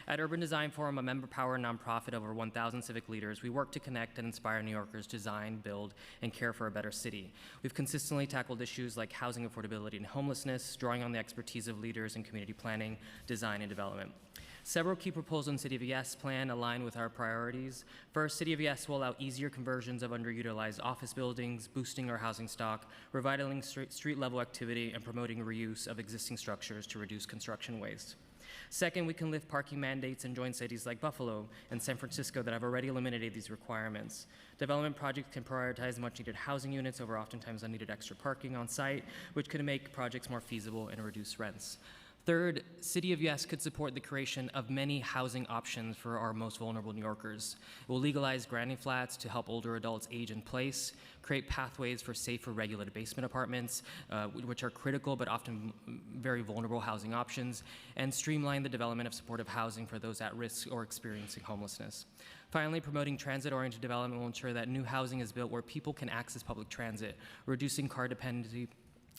At Urban Design Forum, a member-powered nonprofit of over 1,000 civic leaders, we work to connect and inspire New Yorkers to design, build, and care for a better city. We've consistently tackled issues like housing affordability and homelessness, drawing on the expertise of leaders in community planning, design, and development. Several key proposals in City of Yes plan align with our priorities. First, City of Yes will allow easier conversions of underutilized office buildings, boosting our housing stock, revitalizing street-level activity, and promoting reuse of existing structures to reduce construction waste. Second, we can lift parking mandates and join cities like Buffalo and San Francisco that have already eliminated these requirements. Development projects can prioritize much-needed housing units over oftentimes unneeded extra parking on site, which could make projects more feasible and reduce rents. Third, City of Yes could support the creation of many housing options for our most vulnerable New Yorkers. It will legalize granny flats to help older adults age in place, create pathways for safer regulated basement apartments, which are critical but often very vulnerable housing options, and streamline the development of supportive housing for those at risk or experiencing homelessness. Finally, promoting transit-oriented development will ensure that new housing is built where people can access public transit, reducing car dependency,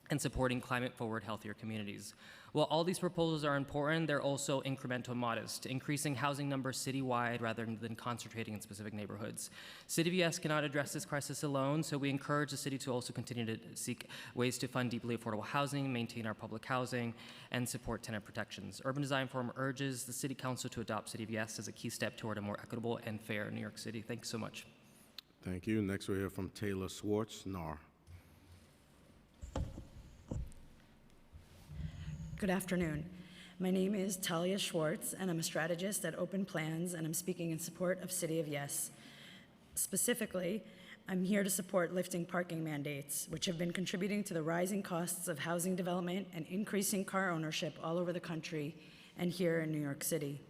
and supporting climate-forward, healthier communities. While all these proposals are important, they're also incremental and modest, increasing housing numbers citywide rather than concentrating in specific neighborhoods. City of Yes cannot address this crisis alone, so we encourage the city to also continue to seek ways to fund deeply affordable housing, maintain our public housing, and support tenant protections. Urban Design Forum urges the City Council to adopt City of Yes as a key step toward a more equitable and fair New York City. Thank you so much. Thank you. Next, we'll hear from Taylor Swartz, NAR. Good afternoon. My name is Talia Schwartz, and I'm a strategist at Open Plans, and I'm speaking in support of City of Yes. Specifically, I'm here to support lifting parking mandates, which have been contributing to the rising costs of housing development and increasing car ownership all over the country and here in New York City.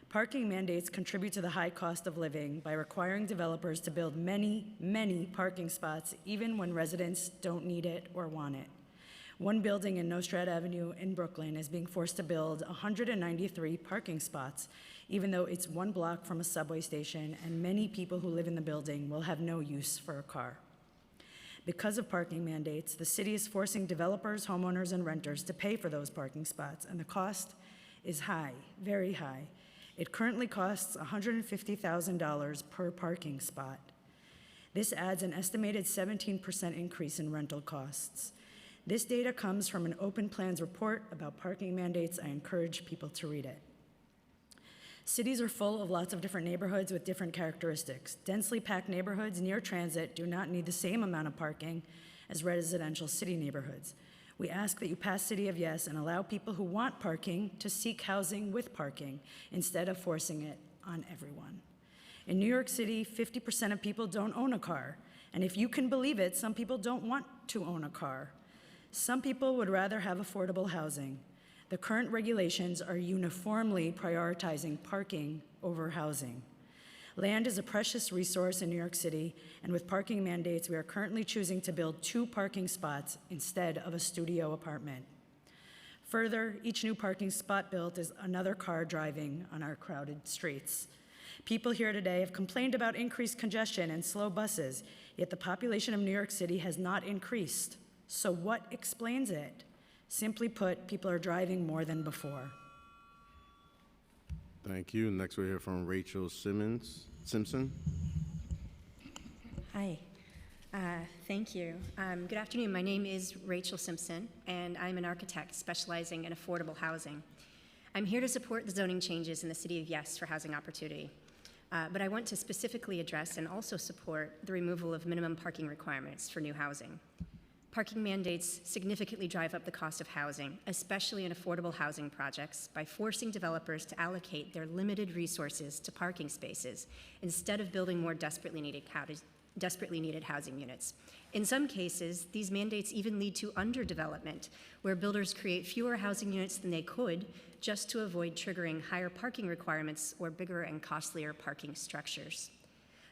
Parking mandates contribute to the high cost of living by requiring developers to build many, many parking spots, even when residents don't need it or want it. One building in Nostrad Avenue in Brooklyn is being forced to build 193 parking spots, even though it's one block from a subway station and many people who live in the building will have no use for a car. Because of parking mandates, the city is forcing developers, homeowners, and renters to pay for those parking spots, and the cost is high, very high. It currently costs $150,000 per parking spot. This adds an estimated 17% increase in rental costs. This data comes from an Open Plans report about parking mandates. I encourage people to read it. Cities are full of lots of different neighborhoods with different characteristics. Densely packed neighborhoods near transit do not need the same amount of parking as residential city neighborhoods. We ask that you pass City of Yes and allow people who want parking to seek housing with parking instead of forcing it on everyone. In New York City, 50% of people don't own a car. And if you can believe it, some people don't want to own a car. Some people would rather have affordable housing. The current regulations are uniformly prioritizing parking over housing. Land is a precious resource in New York City, and with parking mandates, we are currently choosing to build 2 parking spots instead of a studio apartment. Further, each new parking spot built is another car driving on our crowded streets. People here today have complained about increased congestion and slow buses, yet the population of New York City has not increased. So what explains it? Simply put, people are driving more than before. Thank you. Next, we'll hear from Rachel Simpson. Hi. Thank you. Good afternoon. My name is Rachel Simpson, and I'm an architect specializing in affordable housing. I'm here to support the zoning changes in the City of Yes for housing opportunity. But I want to specifically address and also support the removal of minimum parking requirements for new housing. Parking mandates significantly drive up the cost of housing, especially in affordable housing projects, by forcing developers to allocate their limited resources to parking spaces instead of building more desperately needed housing units. In some cases, these mandates even lead to underdevelopment, where builders create fewer housing units than they could just to avoid triggering higher parking requirements or bigger and costlier parking structures.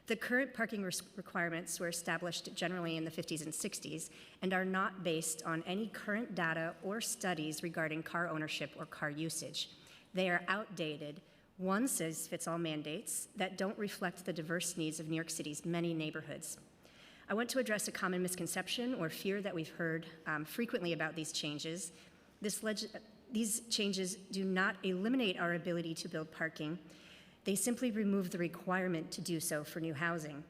The current parking requirements were established generally in the 50s and 60s and are not based on any current data or studies regarding car ownership or car usage. They are outdated, one-size-fits-all mandates that don't reflect the diverse needs of New York City's many neighborhoods. I want to address a common misconception or fear that we've heard frequently about these changes. These changes do not eliminate our ability to build parking. They simply remove the requirement to do so for new housing.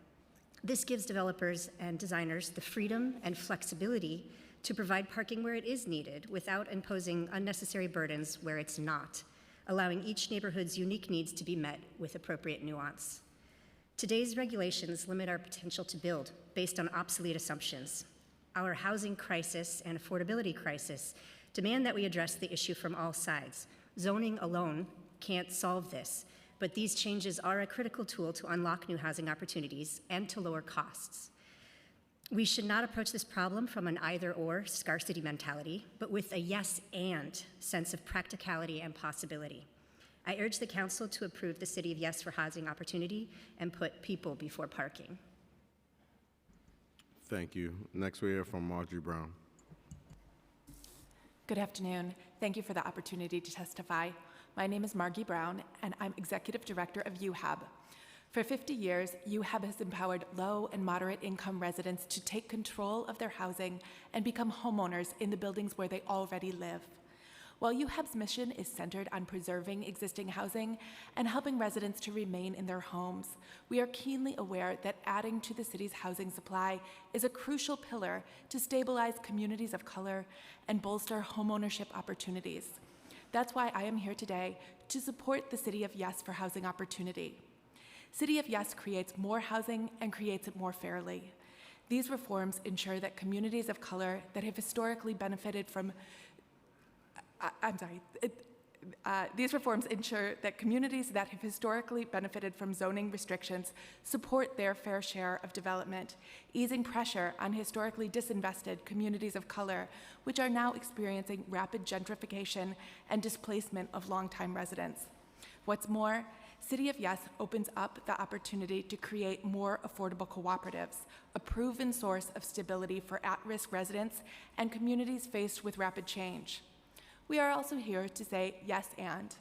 This gives developers and designers the freedom and flexibility to provide parking where it is needed without imposing unnecessary burdens where it's not, allowing each neighborhood's unique needs to be met with appropriate nuance. Today's regulations limit our potential to build based on obsolete assumptions. Our housing crisis and affordability crisis demand that we address the issue from all sides. Zoning alone can't solve this, but these changes are a critical tool to unlock new housing opportunities and to lower costs. We should not approach this problem from an either-or scarcity mentality, but with a yes-and sense of practicality and possibility. I urge the Council to approve the City of Yes for Housing Opportunity and put people before parking. Thank you. Next we hear from Marjorie Brown. Good afternoon. Thank you for the opportunity to testify. My name is Margie Brown, and I'm Executive Director of UHAB. For 50 years, UHAB has empowered low and moderate income residents to take control of their housing and become homeowners in the buildings where they already live. While UHAB's mission is centered on preserving existing housing and helping residents to remain in their homes, we are keenly aware that adding to the city's housing supply is a crucial pillar to stabilize communities of color and bolster homeownership opportunities. That's why I am here today to support the City of Yes for Housing Opportunity. City of Yes creates more housing and creates it more fairly. These reforms ensure that communities of color that have historically benefited from these reforms ensure that communities that have historically benefited from zoning restrictions support their fair share of development, easing pressure on historically disinvested communities of color, which are now experiencing rapid gentrification and displacement of longtime residents. What's more, City of Yes opens up the opportunity to create more affordable cooperatives, a proven source of stability for at-risk residents and communities faced with rapid change. We are also here to say yes and.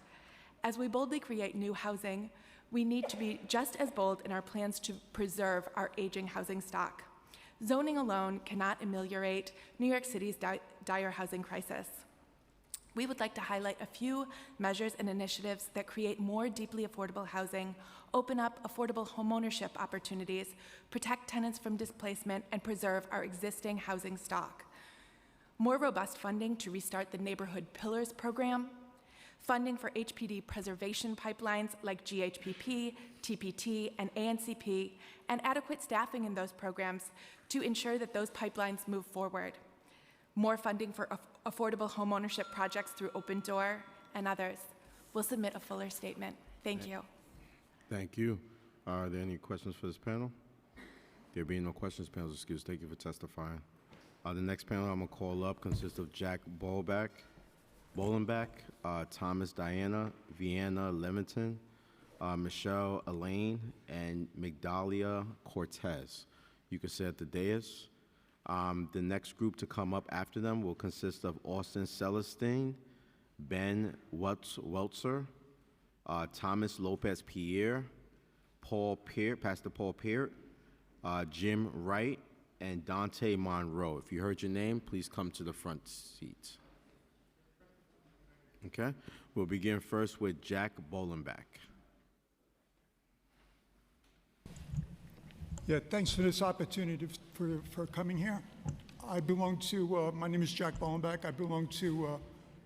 As we boldly create new housing, we need to be just as bold in our plans to preserve our aging housing stock. Zoning alone cannot ameliorate New York City's dire housing crisis. We would like to highlight a few measures and initiatives that create more deeply affordable housing, open up affordable homeownership opportunities, protect tenants from displacement, and preserve our existing housing stock. More robust funding to restart the Neighborhood Pillars program, funding for HPD preservation pipelines like GHPP, TPT, and ANCP, and adequate staffing in those programs to ensure that those pipelines move forward. More funding for affordable homeownership projects through Open Door and others. We'll submit a fuller statement. Thank you. Thank you. Are there any questions for this panel? There being no questions, panel's excused. Thank you for testifying. The next panel I'm going to call up consists of Jack Bolenbach, Thomas Diana, Vienna Leviton, Michelle Elaine, and Migdalia Cortez. You can sit at the dais. The next group to come up after them will consist of Austin Celestine, Ben Weltzer, Thomas Lopez Pierre, Pastor Paul Peart, Jim Wright, and Dante Monroe. If you heard your name, please come to the front seats. Okay, we'll begin first with Jack Bolenbach. Yeah, thanks for this opportunity for coming here. I belong to, my name is Jack Bolenbach. I belong to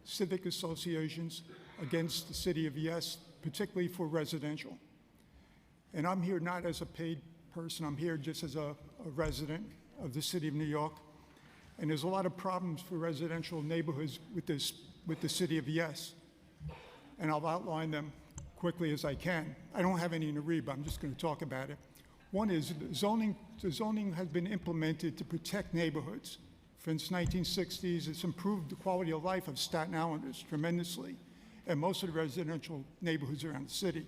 civic associations against the City of Yes, particularly for residential. And I'm here not as a paid person, I'm here just as a resident of the City of New York. And there's a lot of problems for residential neighborhoods with the city of Yes. And I'll outline them quickly as I can. I don't have any in the read, but I'm just going to talk about it. One is the zoning has been implemented to protect neighborhoods. Since 1960s, it's improved the quality of life of Staten Islanders tremendously, and most of the residential neighborhoods around the city.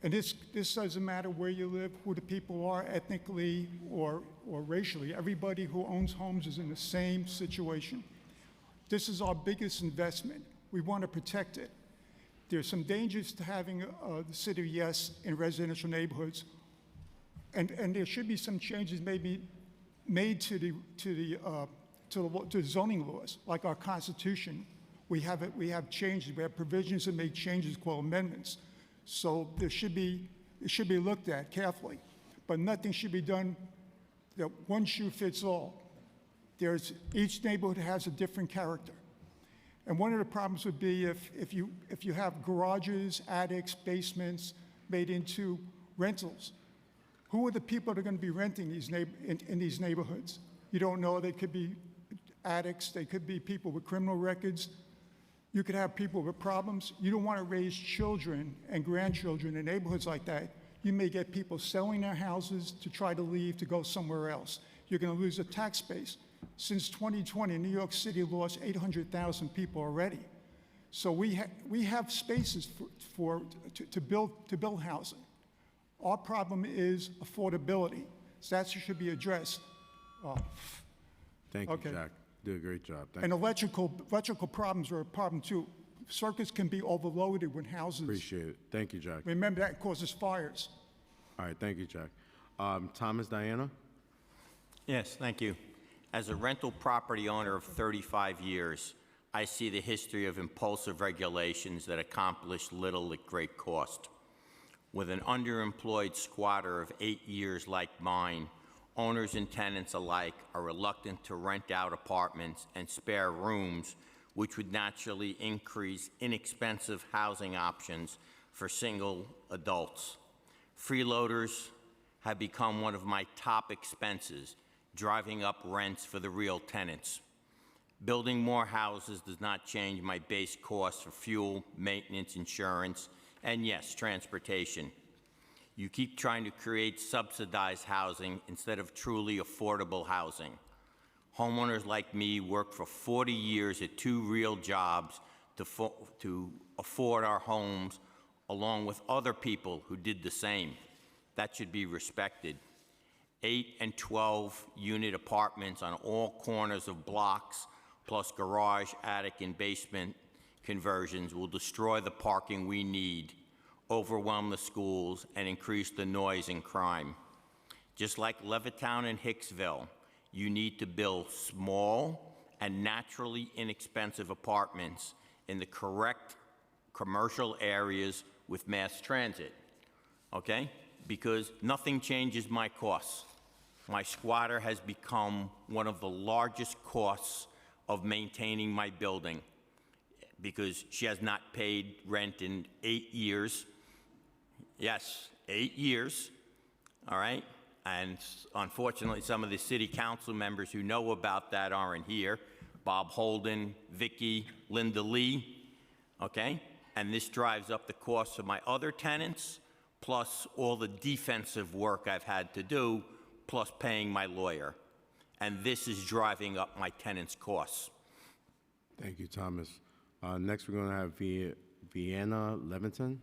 And this doesn't matter where you live, who the people are, ethnically or racially. Everybody who owns homes is in the same situation. This is our biggest investment. We want to protect it. There's some dangers to having the city of Yes in residential neighborhoods, and there should be some changes maybe made to the zoning laws, like our Constitution. We have changes. We have provisions that make changes called amendments. So it should be looked at carefully, but nothing should be done that one shoe fits all. Each neighborhood has a different character. And one of the problems would be if you have garages, attics, basements made into rentals. Who are the people that are going to be renting in these neighborhoods? You don't know. They could be addicts. They could be people with criminal records. You could have people with problems. You don't want to raise children and grandchildren in neighborhoods like that. You may get people selling their houses to try to leave to go somewhere else. You're going to lose a tax base. Since 2020, New York City lost 800,000 people already. So we have spaces to build housing. Our problem is affordability. So that should be addressed. Thank you, Jack. Did a great job. Thank And you. electrical problems are a problem too. Circuits can be overloaded when houses. Appreciate it. Thank you, Jack. Remember, that causes fires. All right, thank you, Jack. Thomas Diana? Yes, thank you. As a rental property owner of 35 years, I see the history of impulsive regulations that accomplish little at great cost. With an underemployed squatter of 8 years like mine, owners and tenants alike are reluctant to rent out apartments and spare rooms, which would naturally increase inexpensive housing options for single adults. Freeloaders have become one of my top expenses, driving up rents for the real tenants. Building more houses does not change my base costs for fuel, maintenance, insurance, and yes, transportation. You keep trying to create subsidized housing instead of truly affordable housing. Homeowners like me worked for 40 years at 2 real jobs to afford our homes, along with other people who did the same. That should be respected. 8 and 12 unit apartments on all corners of blocks, plus garage, attic, and basement conversions will destroy the parking we need, overwhelm the schools, and increase the noise and crime. Just like Levittown and Hicksville, you need to build small and naturally inexpensive apartments in the correct commercial areas with mass transit, okay? Because nothing changes my costs. My squatter has become one of the largest costs of maintaining my building because she has not paid rent in 8 years. Yes, 8 years, all right? And unfortunately, some of the city council members who know about that aren't here. Bob Holden, Vicky, Linda Lee, okay? And this drives up the costs of my other tenants, plus all the defensive work I've had to do, plus paying my lawyer. And this is driving up my tenants' costs. Thank you, Thomas. Next, we're going to have Vienna Levinson.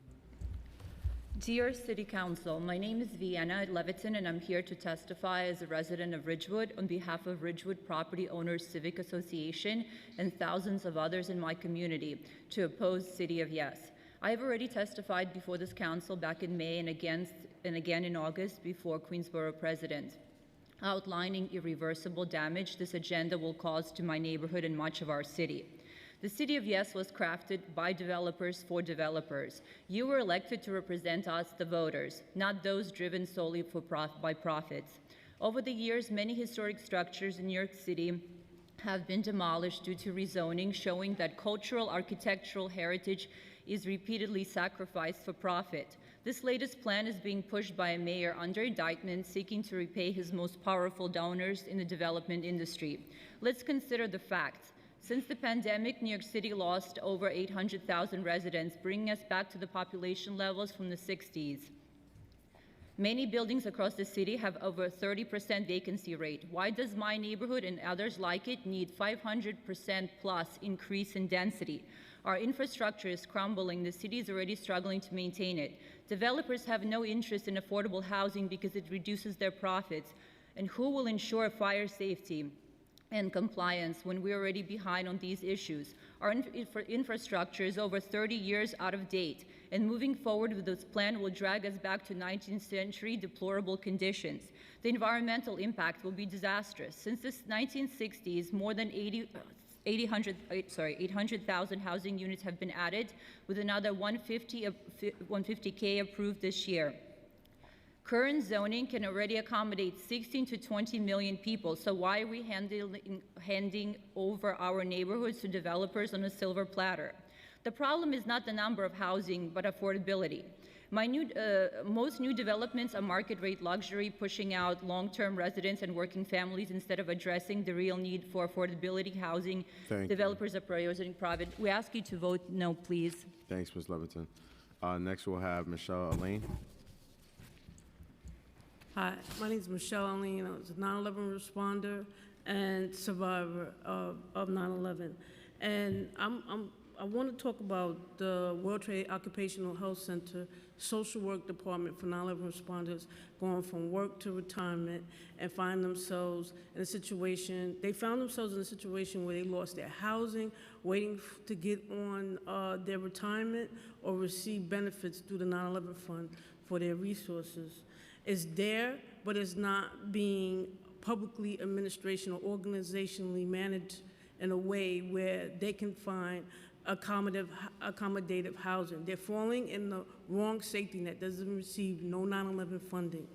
Dear City Council, my name is Vienna Levitin, and I'm here to testify as a resident of Ridgewood on behalf of Ridgewood Property Owners Civic Association and thousands of others in my community to oppose City of Yes. I have already testified before this council back in May and again in August before Queensborough President, outlining irreversible damage this agenda will cause to my neighborhood and much of our city. The City of Yes was crafted by developers for developers. You were elected to represent us, the voters, not those driven solely by profits. Over the years, many historic structures in New York City have been demolished due to rezoning, showing that cultural architectural heritage is repeatedly sacrificed for profit. This latest plan is being pushed by a mayor under indictment seeking to repay his most powerful donors in the development industry. Let's consider the facts. Since the pandemic, New York City lost over 800,000 residents, bringing us back to the population levels from the 60s. Many buildings across the city have over 30% vacancy rate. Why does my neighborhood and others like it need 500% plus increase in density? Our infrastructure is crumbling. The city is already struggling to maintain it. Developers have no interest in affordable housing because it reduces their profits. And who will ensure fire safety and compliance when we're already behind on these issues? Our infrastructure is over 30 years out of date, and moving forward with this plan will drag us back to 19th century deplorable conditions. The environmental impact will be disastrous. Since the 1960s, more than 800,000 housing units have been added, with another 150K approved this year. Current zoning can already accommodate 16 to 20 million people, so why are we handing over our neighborhoods to developers on a silver platter? The problem is not the number of housing, but affordability. Most new developments are market-rate luxury, pushing out long-term residents and working families instead of addressing the real need for affordability housing. Developers are prioritizing private. We ask you to vote no, please. Thanks, Ms. Leviton. Next, we'll have Michelle Elaine. Hi, my name is Michelle Allen. I was a 9/11 responder and survivor of 9/11. And I want to talk about the World Trade Occupational Health Center social work department for 9/11 responders going from work to retirement and find themselves in a situation, they found themselves in a situation where they lost their housing, waiting to get on their retirement or receive benefits through the 9/11 fund for their resources. It's there, but it's not being publicly administration or organizationally managed in a way where they can find accommodative housing. They're falling in the wrong safety net, doesn't receive no 9/11 funding,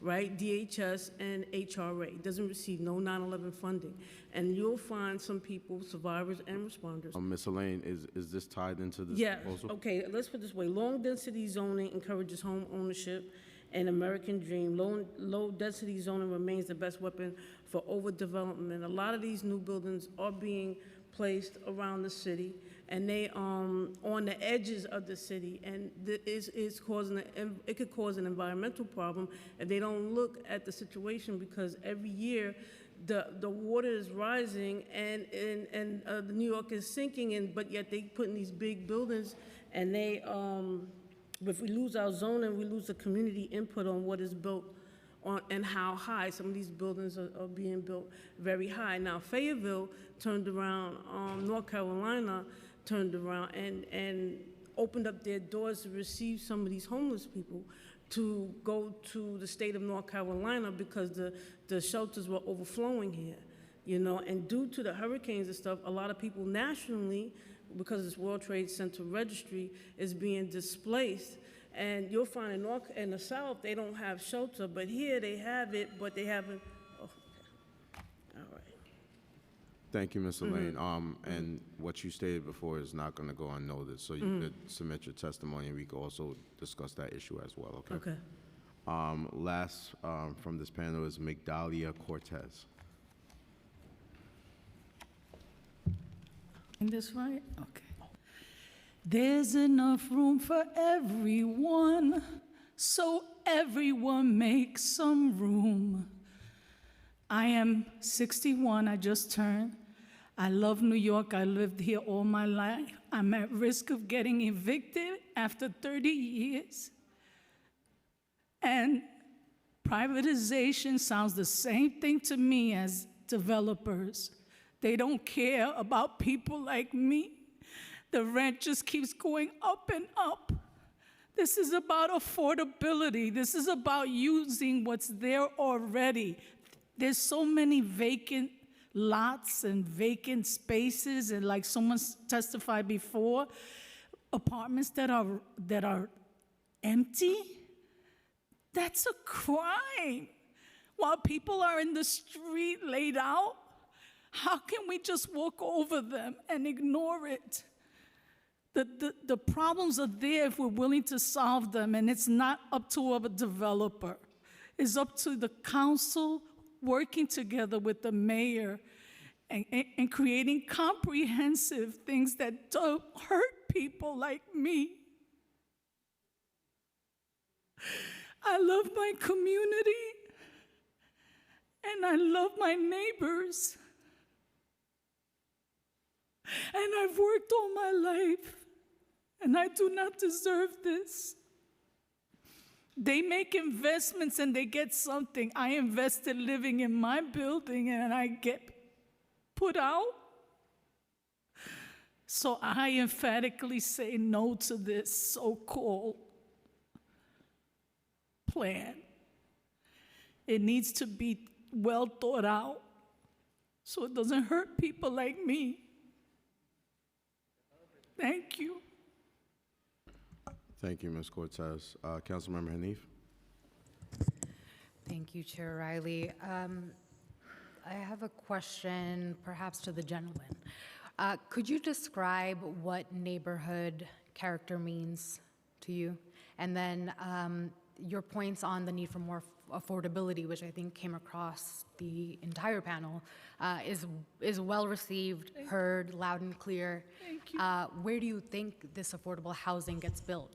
right? DHS and HRA doesn't receive no 9/11 funding. And you'll find some people, survivors and responders. Ms. Elaine, is this tied into this Yes, proposal? okay, let's put it this way. Long density zoning encourages home ownership and American dream. Low density zoning remains the best weapon for overdevelopment. A lot of these new buildings are being placed around the city, and they on the edges of the city, and it could cause an environmental problem if they don't look at the situation, because every year the water is rising and the New York is sinking, but yet they put in these big buildings, and they if we lose our zoning, we lose the community input on what is built on and how high. Some of these buildings are being built very high. Now, Fayetteville turned around, North Carolina turned around and opened up their doors to receive some of these homeless people to go to the state of North Carolina because the shelters were overflowing here, you know, and due to the hurricanes and stuff, a lot of people nationally, because this World Trade Center registry, is being displaced. And you'll find in the South, they don't have shelter, but here they have it, but they haven't. Oh, okay. All right. Thank you, Ms. Elaine. And what you stated before is not going to go unnoticed, so you could submit your testimony, and we could also discuss that issue as well, okay? Okay. Last from this panel is Migdalia Cortez. In this right? Okay. There's enough room for everyone, so everyone make some room. I am 61, I just turned. I love New York, I lived here all my life. I'm at risk of getting evicted after 30 years. And privatization sounds the same thing to me as developers. They don't care about people like me. The rent just keeps going up and up. This is about affordability. This is about using what's there already. There's so many vacant lots and vacant spaces, and like someone testified before, apartments that are empty. That's a crime. While people are in the street laid out, how can we just walk over them and ignore it? The problems are there if we're willing to solve them, and it's not up to a developer. It's up to the council working together with the mayor and creating comprehensive things that don't hurt people like me. I love my community, and I love my neighbors. And I've worked all my life, and I do not deserve this. They make investments and they get something. I invested living in my building and I get put out. So I emphatically say no to this so-called plan. It needs to be well thought out so it doesn't hurt people like me. Thank you. Thank you, Ms. Cortez. Councilmember Hanif. Thank you, Chair Riley. I have a question perhaps to the gentleman. Could you describe what neighborhood character means to you? And then your points on the need for more affordability, which I think came across the entire panel, is well received, heard loud and clear. Thank you. Where do you think this affordable housing gets built?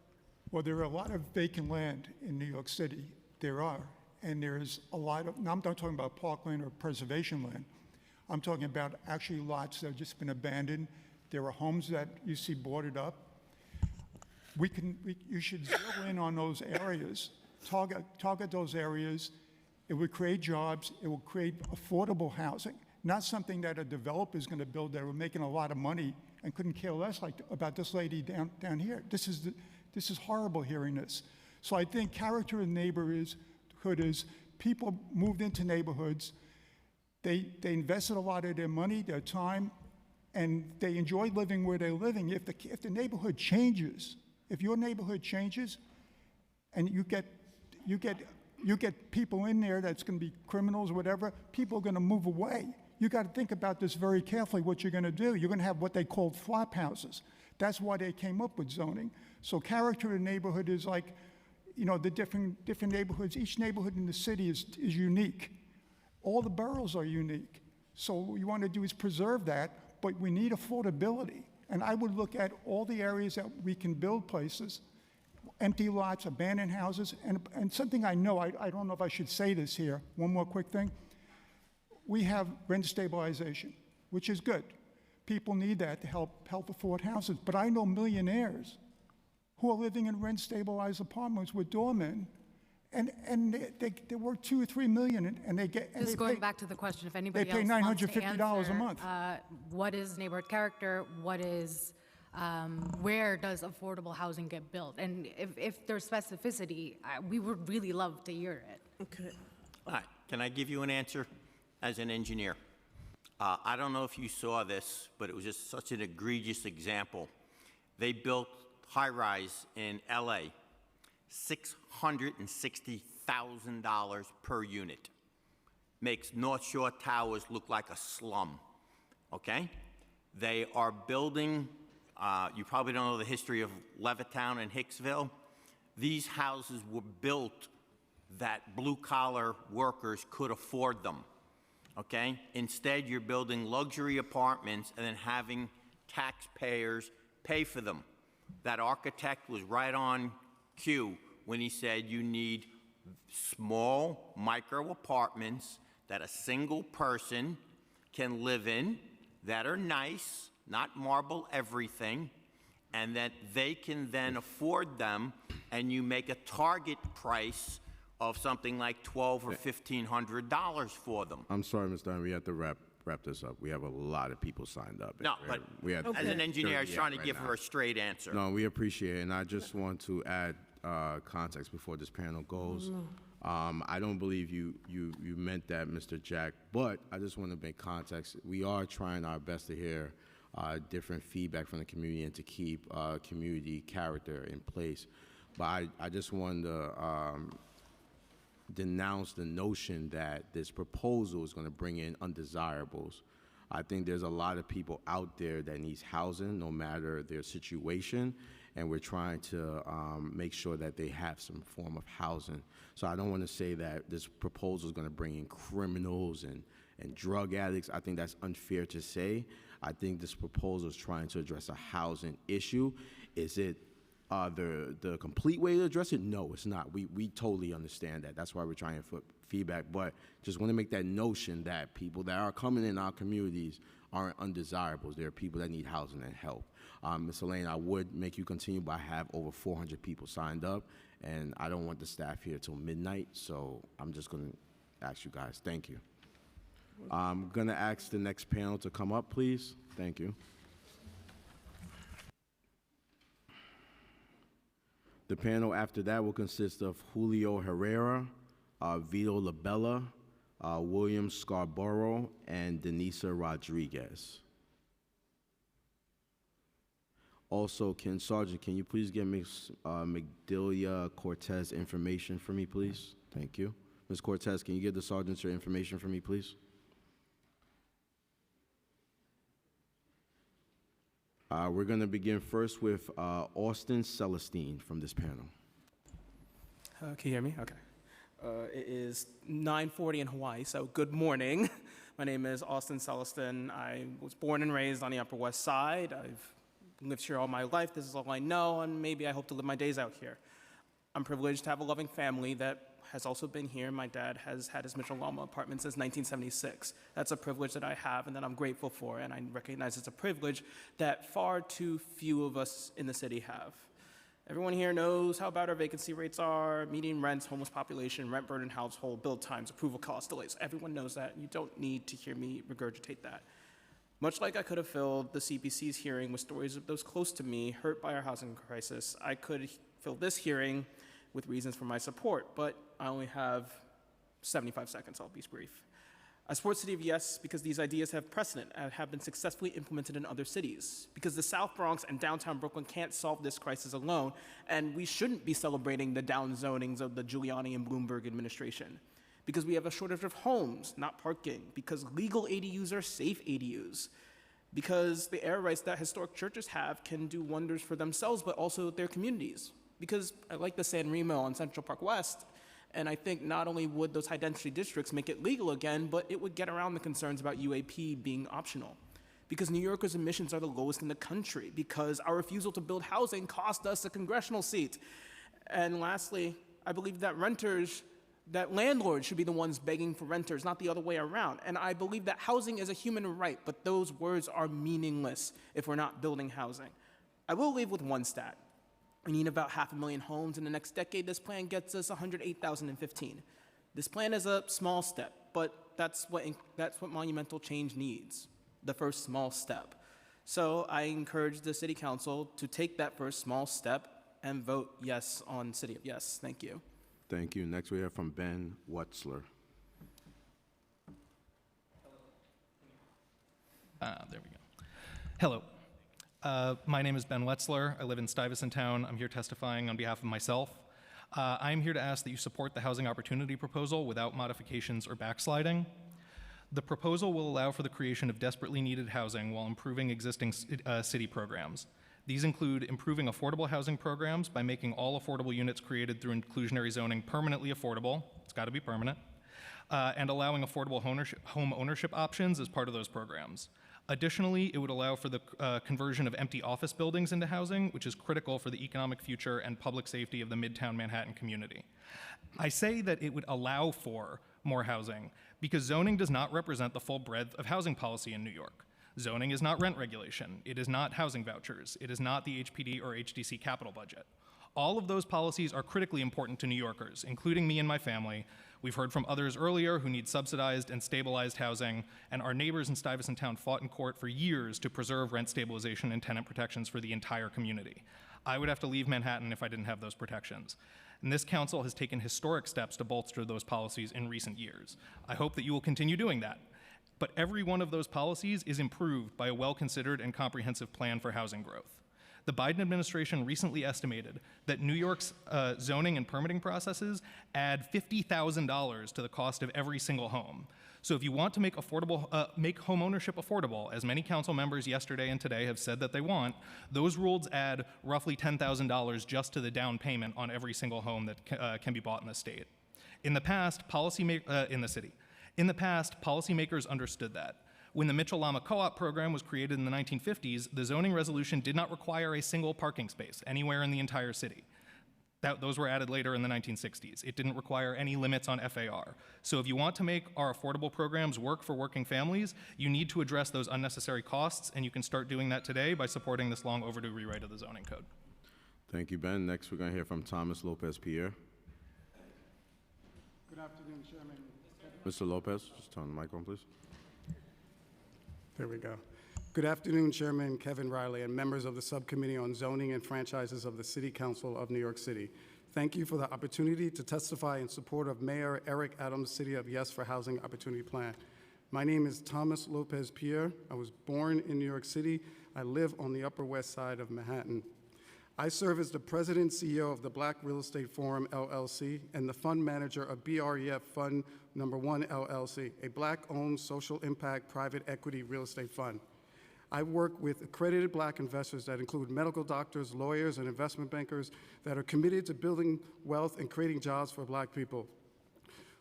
Well, there are a lot of vacant land in New York City. There are. And there's a lot of, now I'm not talking about parkland or preservation land. I'm talking about actually lots that have just been abandoned. There are homes that you see boarded up. You should zero in on those areas, target those areas. It would create jobs. It will create affordable housing, not something that a developer is going to build that are making a lot of money and couldn't care less about this lady down here. This is horrible hearing this. So I think character in neighborhood is people moved into neighborhoods. They invested a lot of their money, their time, and they enjoy living where they're living. If the neighborhood changes, if your neighborhood changes, and you get people in there that's going to be criminals or whatever, people are going to move away. You got to think about this very carefully, what you're going to do. You're going to have what they call flop houses. That's why they came up with zoning. So character in neighborhood is like, you know, the different neighborhoods. Each neighborhood in the city is unique. All the boroughs are unique. So what we want to do is preserve that, but we need affordability. And I would look at all the areas that we can build places, empty lots, abandoned houses, and something I know, I don't know if I should say this here, one more quick thing. We have rent stabilization, which is good. People need that to help afford houses. But I know millionaires who are living in rent-stabilized apartments with doormen, and they work $2 or $3 million, and they get. Just going back to the question, if anybody they pay else wants to $950 a month. What is neighborhood character? What is, where does affordable housing get built? And if there's specificity, we would really love to hear it. Okay. All right, can I give you an answer as an engineer? I don't know if you saw this, but it was just such an egregious example. They built high-rise in LA, $660,000 per unit. Makes North Shore Towers look like a slum, okay? They are building, you probably don't know the history of Levittown and Hicksville. These houses were built that blue-collar workers could afford them, okay? Instead, you're building luxury apartments and then having taxpayers pay for them. That architect was right on cue when he said you need small micro apartments that a single person can live in that are nice, not marble everything, and that they can then afford them, and you make a target price of something like $1,200 or $1,500 for them. I'm sorry, Ms. Dunn, we have to wrap this up. We have a lot of people signed up. No, but as an engineer, I was trying to give her a straight answer. No, we appreciate it, and I just want to add context before this panel goes. I don't believe you meant that, Mr. Jack, but I just want to make context. We are trying our best to hear different feedback from the community and to keep community character in place. But I just wanted to denounce the notion that this proposal is going to bring in undesirables. I think there's a lot of people out there that needs housing, no matter their situation, and we're trying to make sure that they have some form of housing. So I don't want to say that this proposal is going to bring in criminals and drug addicts. I think that's unfair to say. I think this proposal is trying to address a housing issue. Is it the complete way to address it? No, it's not. We totally understand that. That's why we're trying to put feedback. But just want to make that notion that people that are coming in our communities aren't undesirables. There are people that need housing and help. Ms. Elaine, I would make you continue, but I have over 400 people signed up, and I don't want the staff here till midnight, so I'm just going to ask you guys. Thank you. I'm going to ask the next panel to come up, please. Thank you. The panel after that will consist of Julio Herrera, Vito Labella, William Scarborough, and Denisa Rodriguez. Also, Sergeant, can you please get Ms. Magdilia Cortez information for me, please? Thank you. Ms. Cortez, can you give the sergeants your information for me, please? We're going to begin first with Austin Celestine from this panel. Can you hear me? Okay. It is 9:40 in Hawaii, so good morning. My name is Austin Celestine. I was born and raised on the Upper West Side. I've lived here all my life. This is all I know, and maybe I hope to live my days out here. I'm privileged to have a loving family that has also been here. My dad has had his Mitchell Lama apartment since 1976. That's a privilege that I have and that I'm grateful for, and I recognize it's a privilege that far too few of us in the city have. Everyone here knows how bad our vacancy rates are, median rents, homeless population, rent burden household, build times, approval costs, delays. Everyone knows that. You don't need to hear me regurgitate that. Much like I could have filled the CPC's hearing with stories of those close to me hurt by our housing crisis, I could fill this hearing with reasons for my support, but I only have 75 seconds. I'll be brief. I support City of Yes because these ideas have precedent and have been successfully implemented in other cities. Because the South Bronx and downtown Brooklyn can't solve this crisis alone, and we shouldn't be celebrating the downzonings of the Giuliani and Bloomberg administration. Because we have a shortage of homes, not parking. Because legal ADUs are safe ADUs. Because the air rights that historic churches have can do wonders for themselves, but also their communities. Because I like the San Remo on Central Park West, and I think not only would those high-density districts make it legal again, but it would get around the concerns about UAP being optional. Because New Yorkers' emissions are the lowest in the country. Because our refusal to build housing cost us a congressional seat. And lastly, I believe that landlords should be the ones begging for renters, not the other way around. And I believe that housing is a human right, but those words are meaningless if we're not building housing. I will leave with one stat. We need about 500,000 homes in the next decade. This plan gets us 108,015. This plan is a small step, but that's what monumental change needs, the first small step. So I encourage the City Council to take that first small step and vote yes on City of Yes. Thank you. Thank you. Next we have from Ben Wetzler. There we go. Hello. My name is Ben Wetzler. I live in Stuyvesant Town. I'm here testifying on behalf of myself. I'm here to ask that you support the Housing Opportunity Proposal without modifications or backsliding. The proposal will allow for the creation of desperately needed housing while improving existing city programs. These include improving affordable housing programs by making all affordable units created through inclusionary zoning permanently affordable. It's got to be permanent. And allowing affordable home ownership options as part of those programs. Additionally, it would allow for the conversion of empty office buildings into housing, which is critical for the economic future and public safety of the Midtown Manhattan community. I say that it would allow for more housing because zoning does not represent the full breadth of housing policy in New York. Zoning is not rent regulation. It is not housing vouchers. It is not the HPD or HDC capital budget. All of those policies are critically important to New Yorkers, including me and my family. We've heard from others earlier who need subsidized and stabilized housing, and our neighbors in Stuyvesant Town fought in court for years to preserve rent stabilization and tenant protections for the entire community. I would have to leave Manhattan if I didn't have those protections. And this council has taken historic steps to bolster those policies in recent years. I hope that you will continue doing that. But every one of those policies is improved by a well-considered and comprehensive plan for housing growth. The Biden administration recently estimated that New York's zoning and permitting processes add $50,000 to the cost of every single home. So if you want to make home ownership affordable, as many council members yesterday and today have said that they want, those rules add roughly $10,000 just to the down payment on every single home that can be bought in the state. In the past, policymakers understood that. When the Mitchell-Lama Co-op program was created in the 1950s, the zoning resolution did not require a single parking space anywhere in the entire city. Those were added later in the 1960s. It didn't require any limits on FAR. So if you want to make our affordable programs work for working families, you need to address those unnecessary costs, and you can start doing that today by supporting this long overdue rewrite of the zoning code. Thank you, Ben. Next, we're going to hear from Thomas Lopez Pierre. Good afternoon, Chairman. Mr. Lopez, just turn the mic on, please. There we go. Good afternoon, Chairman Kevin Riley and members of the Subcommittee on Zoning and Franchises of the City Council of New York City. Thank you for the opportunity to testify in support of Mayor Eric Adams' City of Yes for Housing Opportunity Plan. My name is Thomas Lopez Pierre. I was born in New York City. I live on the Upper West Side of Manhattan. I serve as the President and CEO of the Black Real Estate Forum, LLC, and the fund manager of BREF Fund No. 1, LLC, a Black-owned social impact private equity real estate fund. I work with accredited Black investors that include medical doctors, lawyers, and investment bankers that are committed to building wealth and creating jobs for Black people.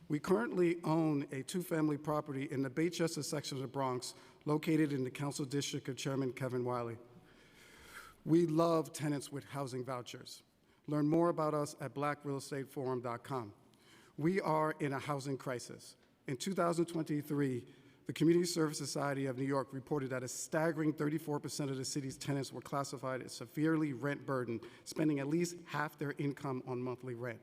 We currently own a two-family property in the Baychester section of the Bronx, located in the council district of Chairman Kevin Wiley. We love tenants with housing vouchers. Learn more about us at blackrealestateforum.com. We are in a housing crisis. In 2023, the Community Service Society of New York reported that a staggering 34% of the city's tenants were classified as severely rent burdened, spending at least half their income on monthly rent.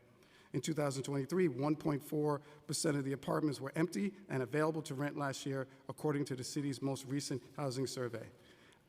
In 2023, 1.4% of the apartments were empty and available to rent last year, according to the city's most recent housing survey.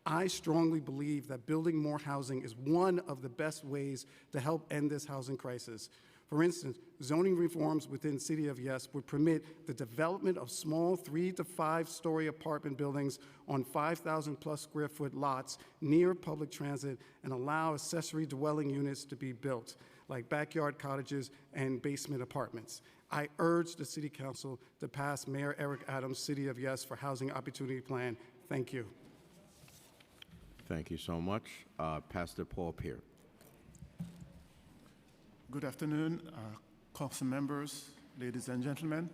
I strongly believe that building more housing is one of the best ways to help end this housing crisis. For instance, zoning reforms within City of Yes would permit the development of small 3 to 5 story apartment buildings on 5,000 plus square foot lots near public transit and allow accessory dwelling units to be built, like backyard cottages and basement apartments. I urge the City Council to pass Mayor Eric Adams' City of Yes for Housing Opportunity Plan. Thank you. Thank you so much. Pastor Paul Peart. Good afternoon, council members, ladies and gentlemen.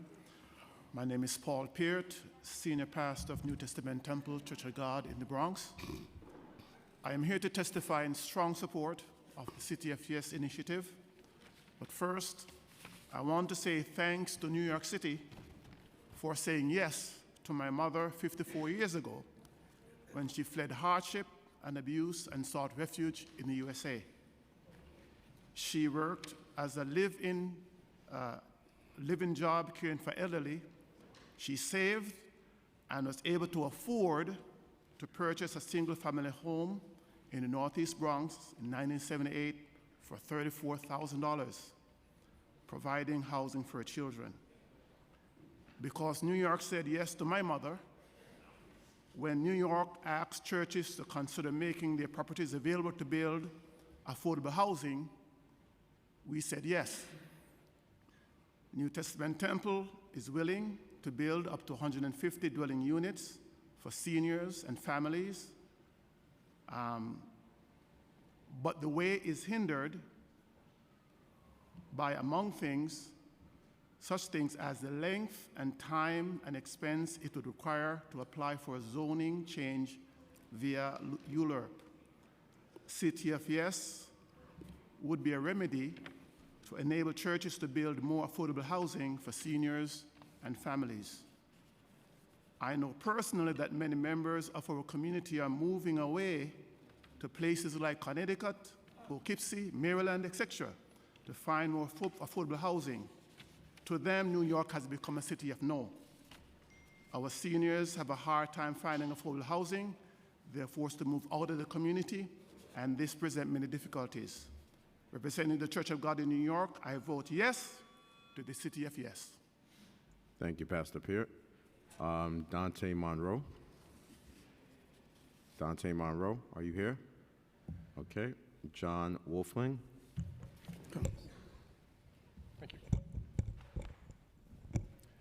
My name is Paul Peart, senior pastor of New Testament Temple Church of God in the Bronx. I am here to testify in strong support of the City of Yes initiative. But first, I want to say thanks to New York City for saying yes to my mother 54 years ago when she fled hardship and abuse and sought refuge in the USA. She worked as a live-in job caring for elderly. She saved and was able to afford to purchase a single-family home in the Northeast Bronx in 1978 for $34,000, providing housing for her children. Because New York said yes to my mother, when New York asked churches to consider making their properties available to build affordable housing, we said yes. New Testament Temple is willing to build up to 150 dwelling units for seniors and families, but the way is hindered by, among things, such things as the length and time and expense it would require to apply for a zoning change via ULURP. City of Yes would be a remedy to enable churches to build more affordable housing for seniors and families. I know personally that many members of our community are moving away to places like Connecticut, Poughkeepsie, Maryland, etc., to find more affordable housing. To them, New York has become a city of no. Our seniors have a hard time finding affordable housing. They're forced to move out of the community, and this presents many difficulties. Representing the Church of God in New York, I vote yes to the City of Yes. Thank you, Pastor Peart. Dante Monroe. Dante Monroe, are you here? Okay, John Wolfling.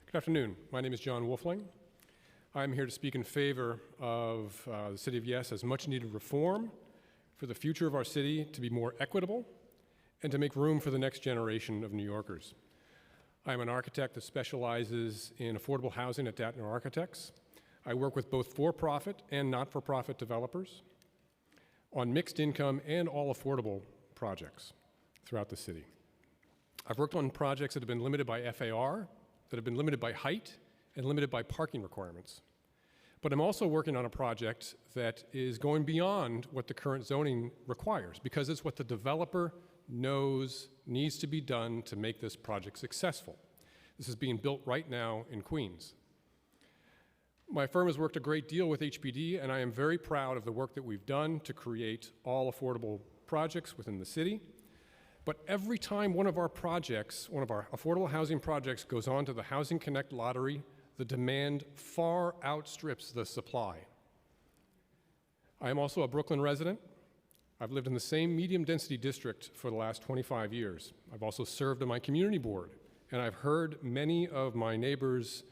Good afternoon. My name is John Wolfling. I'm here to speak in favor of the City of Yes as much-needed reform for the future of our city to be more equitable and to make room for the next generation of New Yorkers. I'm an architect that specializes in affordable housing at Datner Architects. I work with both for-profit and not-for-profit developers on mixed income and all affordable projects throughout the city. I've worked on projects that have been limited by FAR, that have been limited by height, and limited by parking requirements. But I'm also working on a project that is going beyond what the current zoning requires, because it's what the developer knows needs to be done to make this project successful. This is being built right now in Queens. My firm has worked a great deal with HPD, and I am very proud of the work that we've done to create all affordable projects within the city. But every time one of our projects, one of our affordable housing projects goes on to the Housing Connect lottery, the demand far outstrips the supply. I am also a Brooklyn resident. I've lived in the same medium-density district for the last 25 years. I've also served on my community board, and I've heard many of my neighbors'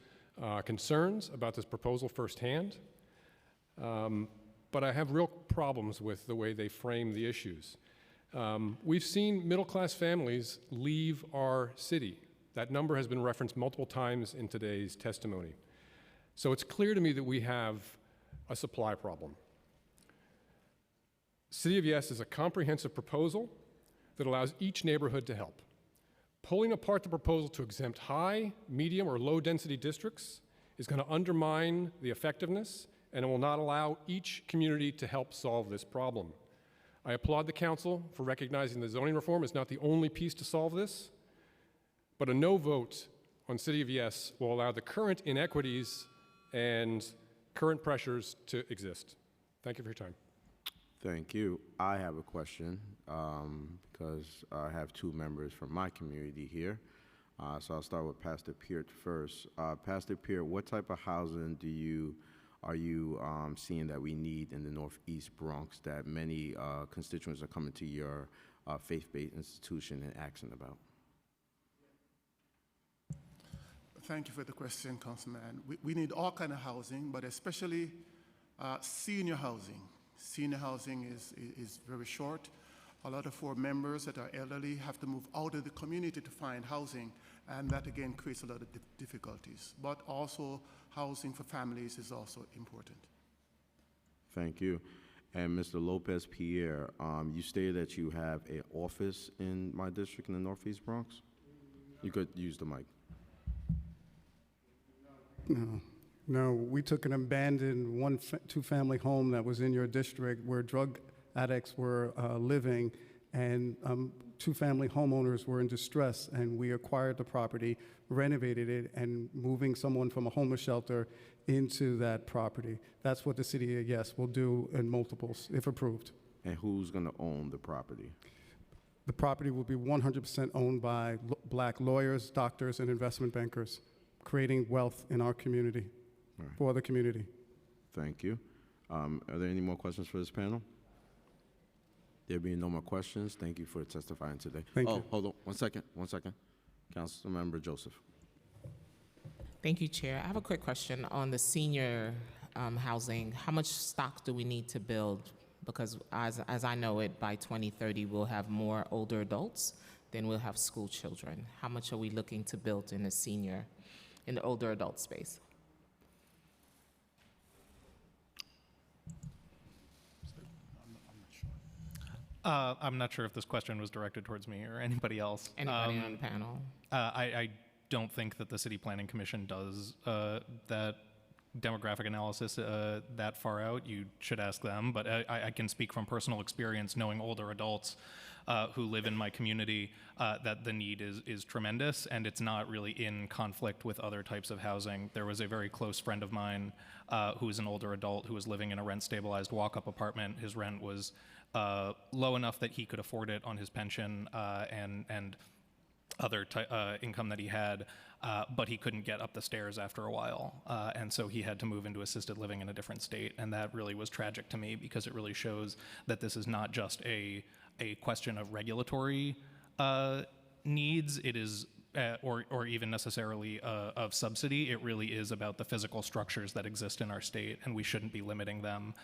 concerns about this proposal firsthand. But I have real problems with the way they frame the issues. We've seen middle-class families leave our city. That number has been referenced multiple times in today's testimony. So it's clear to me that we have a supply problem. City of Yes is a comprehensive proposal that allows each neighborhood to help. Pulling apart the proposal to exempt high, medium, or low-density districts is going to undermine the effectiveness, and it will not allow each community to help solve this problem. I applaud the council for recognizing that zoning reform is not the only piece to solve this, but a no vote on City of Yes will allow the current inequities and current pressures to exist. Thank you for your time. Thank you. I have a question because I have two members from my community here. So I'll start with Pastor Peart first. Pastor Peart, what type of housing are you seeing that we need in the Northeast Bronx that many constituents are coming to your faith-based institution and asking about? Thank you for the question, Councilman. We need all kind of housing, but especially senior housing. Senior housing is very short. A lot of our members that are elderly have to move out of the community to find housing, and that again creates a lot of difficulties. But also housing for families is also important. Thank you. And Mr. Lopez Pierre, you stated that you have an office in my district in the Northeast Bronx? You could use the mic. No, we took an abandoned two-family home that was in your district where drug addicts were living, and two-family homeowners were in distress, and we acquired the property, renovated it, and moving someone from a homeless shelter into that property. That's what the City of Yes will do in multiples, if approved. And who's going to own the property? The property will be 100% owned by black lawyers, doctors, and investment bankers, creating wealth in our community, for the community. Thank you. Are there any more questions for this panel? There being no more questions, thank you for testifying today. Thank you. Hold on, one second. Councilmember Joseph. Thank you, Chair. I have a quick question on the senior housing. How much stock do we need to build? Because as I know it, by 2030, we'll have more older adults than we'll have school children. How much are we looking to build in the older adult space? I'm not sure if this question was directed towards me or anybody else. Anybody on the panel? I don't think that the City Planning Commission does that demographic analysis that far out. You should ask them, but I can speak from personal experience knowing older adults who live in my community that the need is tremendous, and it's not really in conflict with other types of housing. There was a very close friend of mine who is an older adult who was living in a rent-stabilized walk-up apartment. His rent was low enough that he could afford it on his pension, and other income that he had, but he couldn't get up the stairs after a while. And so he had to move into assisted living in a different state. And that really was tragic to me because it really shows that this is not just a question of regulatory needs. It is, or even necessarily of subsidy. It really is about the physical structures that exist in our state, and we shouldn't be limiting them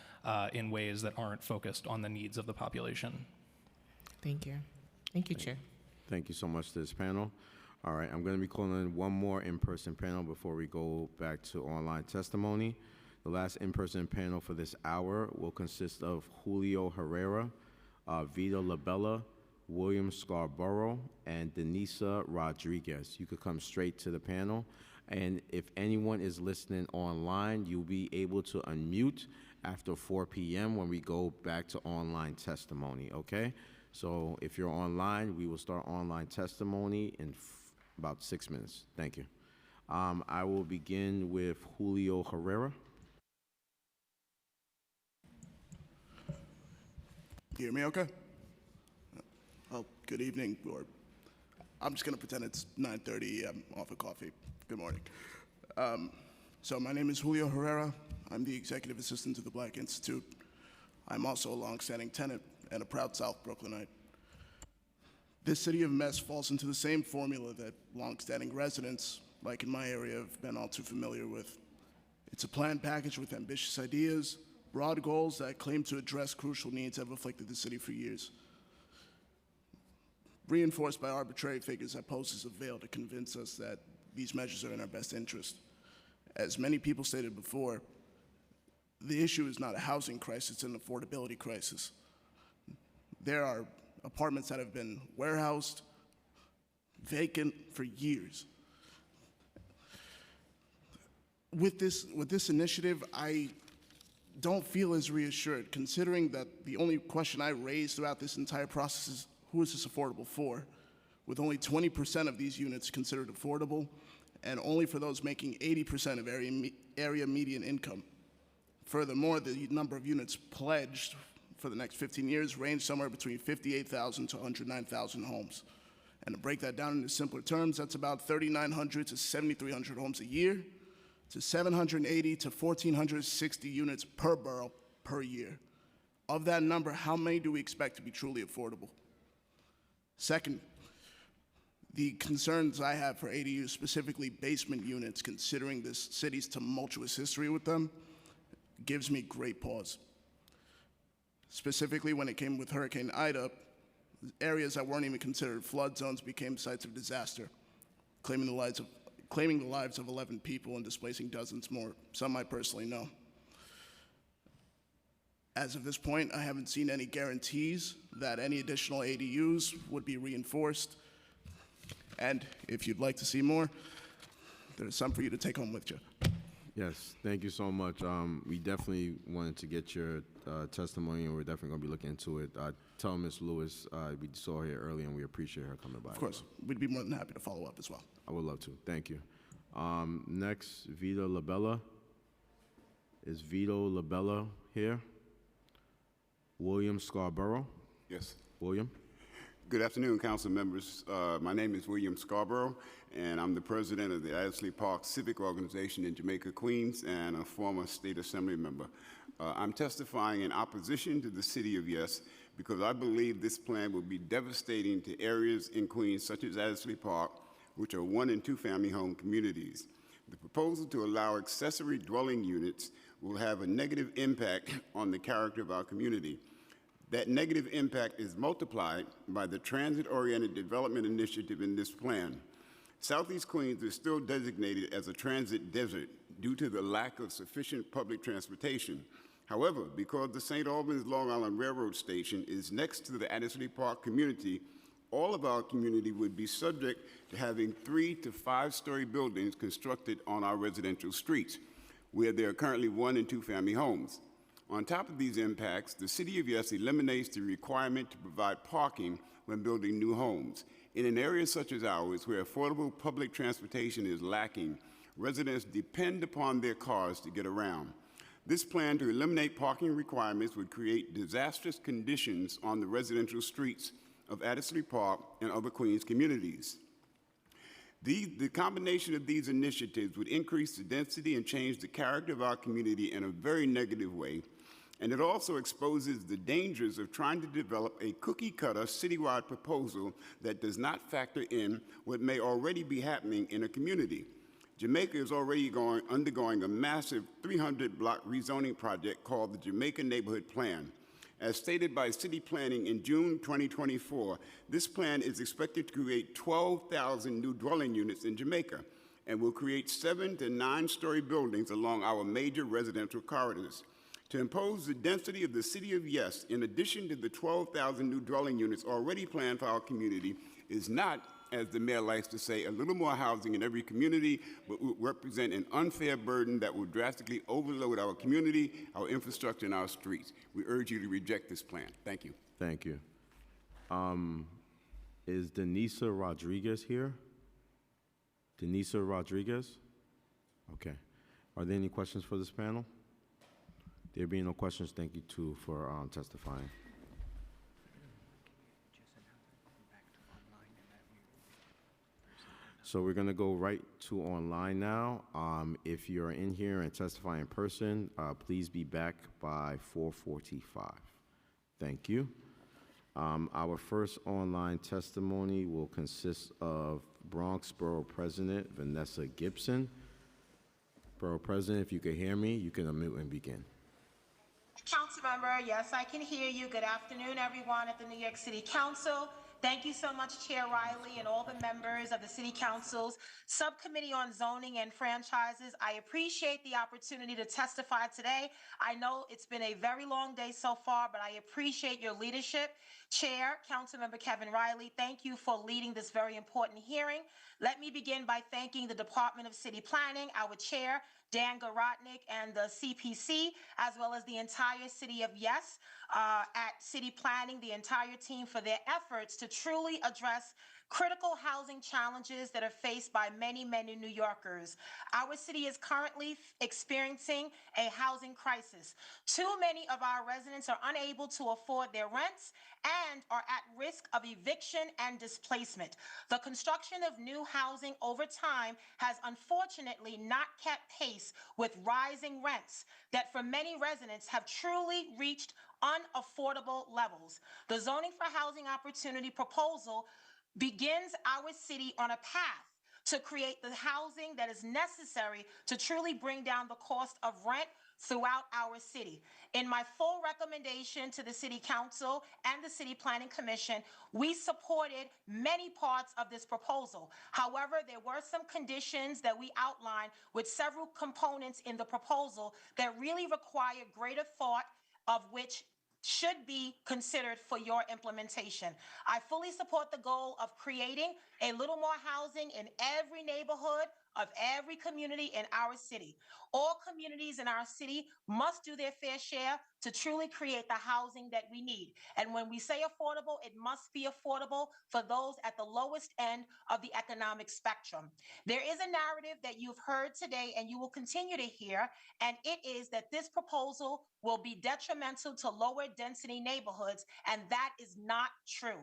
in ways that aren't focused on the needs of the population. Thank you. Thank you, Chair. Thank you so much to this panel. All right, I'm going to be calling in one more in-person panel before we go back to online testimony. The last in-person panel for this hour will consist of Julio Herrera, Vito Labella, William Scarborough, and Denisa Rodriguez. You could come straight to the panel. And if anyone is listening online, you'll be able to unmute after 4 p.m. when we go back to online testimony, okay? So if you're online, we will start online testimony in about 6 minutes. Thank you. I will begin with Julio Herrera. You hear me okay? Oh, good evening, or I'm just gonna pretend it's 9:30, I'm off of coffee. Good morning. So my name is Julio Herrera. I'm the executive assistant to the Black Institute. I'm also a longstanding tenant and a proud South Brooklynite. This city of mess falls into the same formula that longstanding residents, like in my area, have been all too familiar with. It's a planned package with ambitious ideas, broad goals that claim to address crucial needs that have afflicted the city for years, reinforced by arbitrary figures that pose as a veil to convince us that these measures are in our best interest. As many people stated before, the issue is not a housing crisis, it's an affordability crisis. There are apartments that have been warehoused, vacant for years. With this initiative, I don't feel as reassured, considering that the only question I raised throughout this entire process is, who is this affordable for? With only 20% of these units considered affordable, and only for those making 80% of area median income. Furthermore, the number of units pledged for the next 15 years range somewhere between 58,000 to 109,000 homes. And to break that down into simpler terms, that's about 3,900 to 7,300 homes a year, to 780 to 1,460 units per borough per year. Of that number, how many do we expect to be truly affordable? Second, the concerns I have for ADUs, specifically basement units, considering this city's tumultuous history with them, gives me great pause. Specifically, when it came with Hurricane Ida, areas that weren't even considered flood zones became sites of disaster, claiming the lives of 11 people and displacing dozens more, some I personally know. As of this point, I haven't seen any guarantees that any additional ADUs would be reinforced. And if you'd like to see more, there's some for you to take home with you. Yes, thank you so much. We definitely wanted to get your testimony, and we're definitely going to be looking into it. Tell Ms. Lewis we saw her earlier, and we appreciate her coming by. Of course, we'd be more than happy to follow up as well. I would love to. Thank you. Next, Vito Labella. Is Vito Labella here? William Scarborough. Yes. William. Good afternoon, council members. My name is William Scarborough, and I'm the president of the Adderley Park Civic Organization in Jamaica, Queens, and a former state assembly member. I'm testifying in opposition to the city of Yes because I believe this plan will be devastating to areas in Queens such as Adderley Park, which are 1- and 2-family home communities. The proposal to allow accessory dwelling units will have a negative impact on the character of our community. That negative impact is multiplied by the transit-oriented development initiative in this plan. Southeast Queens is still designated as a transit desert due to the lack of sufficient public transportation. However, because the St. Albans Long Island Railroad Station is next to the Adderley Park community, all of our community would be subject to having 3- to 5-story buildings constructed on our residential streets, where there are currently 1- and 2-family homes. On top of these impacts, the City of Yes eliminates the requirement to provide parking when building new homes. In an area such as ours, where affordable public transportation is lacking, residents depend upon their cars to get around. This plan to eliminate parking requirements would create disastrous conditions on the residential streets of Adderley Park and other Queens communities. The combination of these initiatives would increase the density and change the character of our community in a very negative way, and it also exposes the dangers of trying to develop a cookie-cutter citywide proposal that does not factor in what may already be happening in a community. Jamaica is already undergoing a massive 300-block rezoning project called the Jamaica Neighborhood Plan. As stated by City Planning in June 2024, this plan is expected to create 12,000 new dwelling units in Jamaica and will create 7 to 9-story buildings along our major residential corridors. To impose the density of the City of Yes, in addition to the 12,000 new dwelling units already planned for our community, is not, as the mayor likes to say, a little more housing in every community, but will represent an unfair burden that will drastically overload our community, our infrastructure, and our streets. We urge you to reject this plan. Thank you. Thank you. Is Denisa Rodriguez here? Denisa Rodriguez? Okay. Are there any questions for this panel? There being no questions, thank you too for testifying. So we're going to go right to online now. If you're in here and testify in person, please be back by 4:45. Thank you. Our first online testimony will consist of Bronx Borough President Vanessa Gibson. Borough President, if you could hear me, you can unmute and begin. Councilmember, yes, I can hear you. Good afternoon, everyone at the New York City Council. Thank you so much, Chair Riley, and all the members of the City Council's Subcommittee on Zoning and Franchises. I appreciate the opportunity to testify today. I know it's been a very long day so far, but I appreciate your leadership. Chair, Councilmember Kevin Riley, thank you for leading this very important hearing. Let me begin by thanking the Department of City Planning, our Chair, Dan Garodnick, and the CPC, as well as the entire City of Yes at City Planning, the entire team for their efforts to truly address critical housing challenges that are faced by many, many New Yorkers. Our city is currently experiencing a housing crisis. Too many of our residents are unable to afford their rents and are at risk of eviction and displacement. The construction of new housing over time has unfortunately not kept pace with rising rents that for many residents have truly reached unaffordable levels. The Zoning for Housing Opportunity proposal begins our city on a path to create the housing that is necessary to truly bring down the cost of rent throughout our city. In my full recommendation to the City Council and the City Planning Commission, we supported many parts of this proposal. However, there were some conditions that we outlined with several components in the proposal that really require greater thought, of which should be considered for your implementation. I fully support the goal of creating a little more housing in every neighborhood of every community in our city. All communities in our city must do their fair share to truly create the housing that we need. And when we say affordable, it must be affordable for those at the lowest end of the economic spectrum. There is a narrative that you've heard today and you will continue to hear, and it is that this proposal will be detrimental to lower density neighborhoods, and that is not true.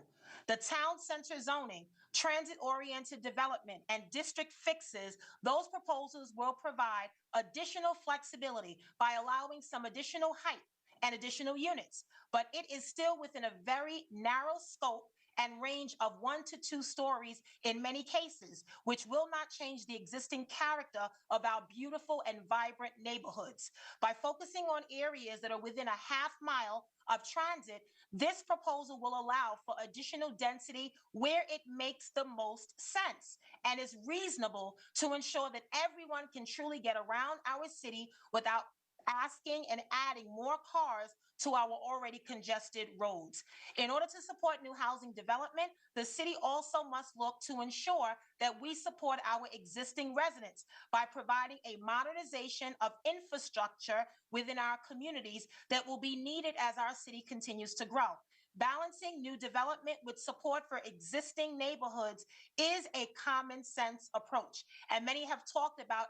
The town center zoning, transit-oriented development, and district fixes, those proposals will provide additional flexibility by allowing some additional height and additional units, but it is still within a very narrow scope and range of 1 to 2 stories in many cases, which will not change the existing character of our beautiful and vibrant neighborhoods. By focusing on areas that are within a half mile of transit, this proposal will allow for additional density where it makes the most sense and is reasonable to ensure that everyone can truly get around our city without asking and adding more cars to our already congested roads. In order to support new housing development, the city also must look to ensure that we support our existing residents by providing a modernization of infrastructure within our communities that will be needed as our city continues to grow. Balancing new development with support for existing neighborhoods is a common sense approach, and many have talked about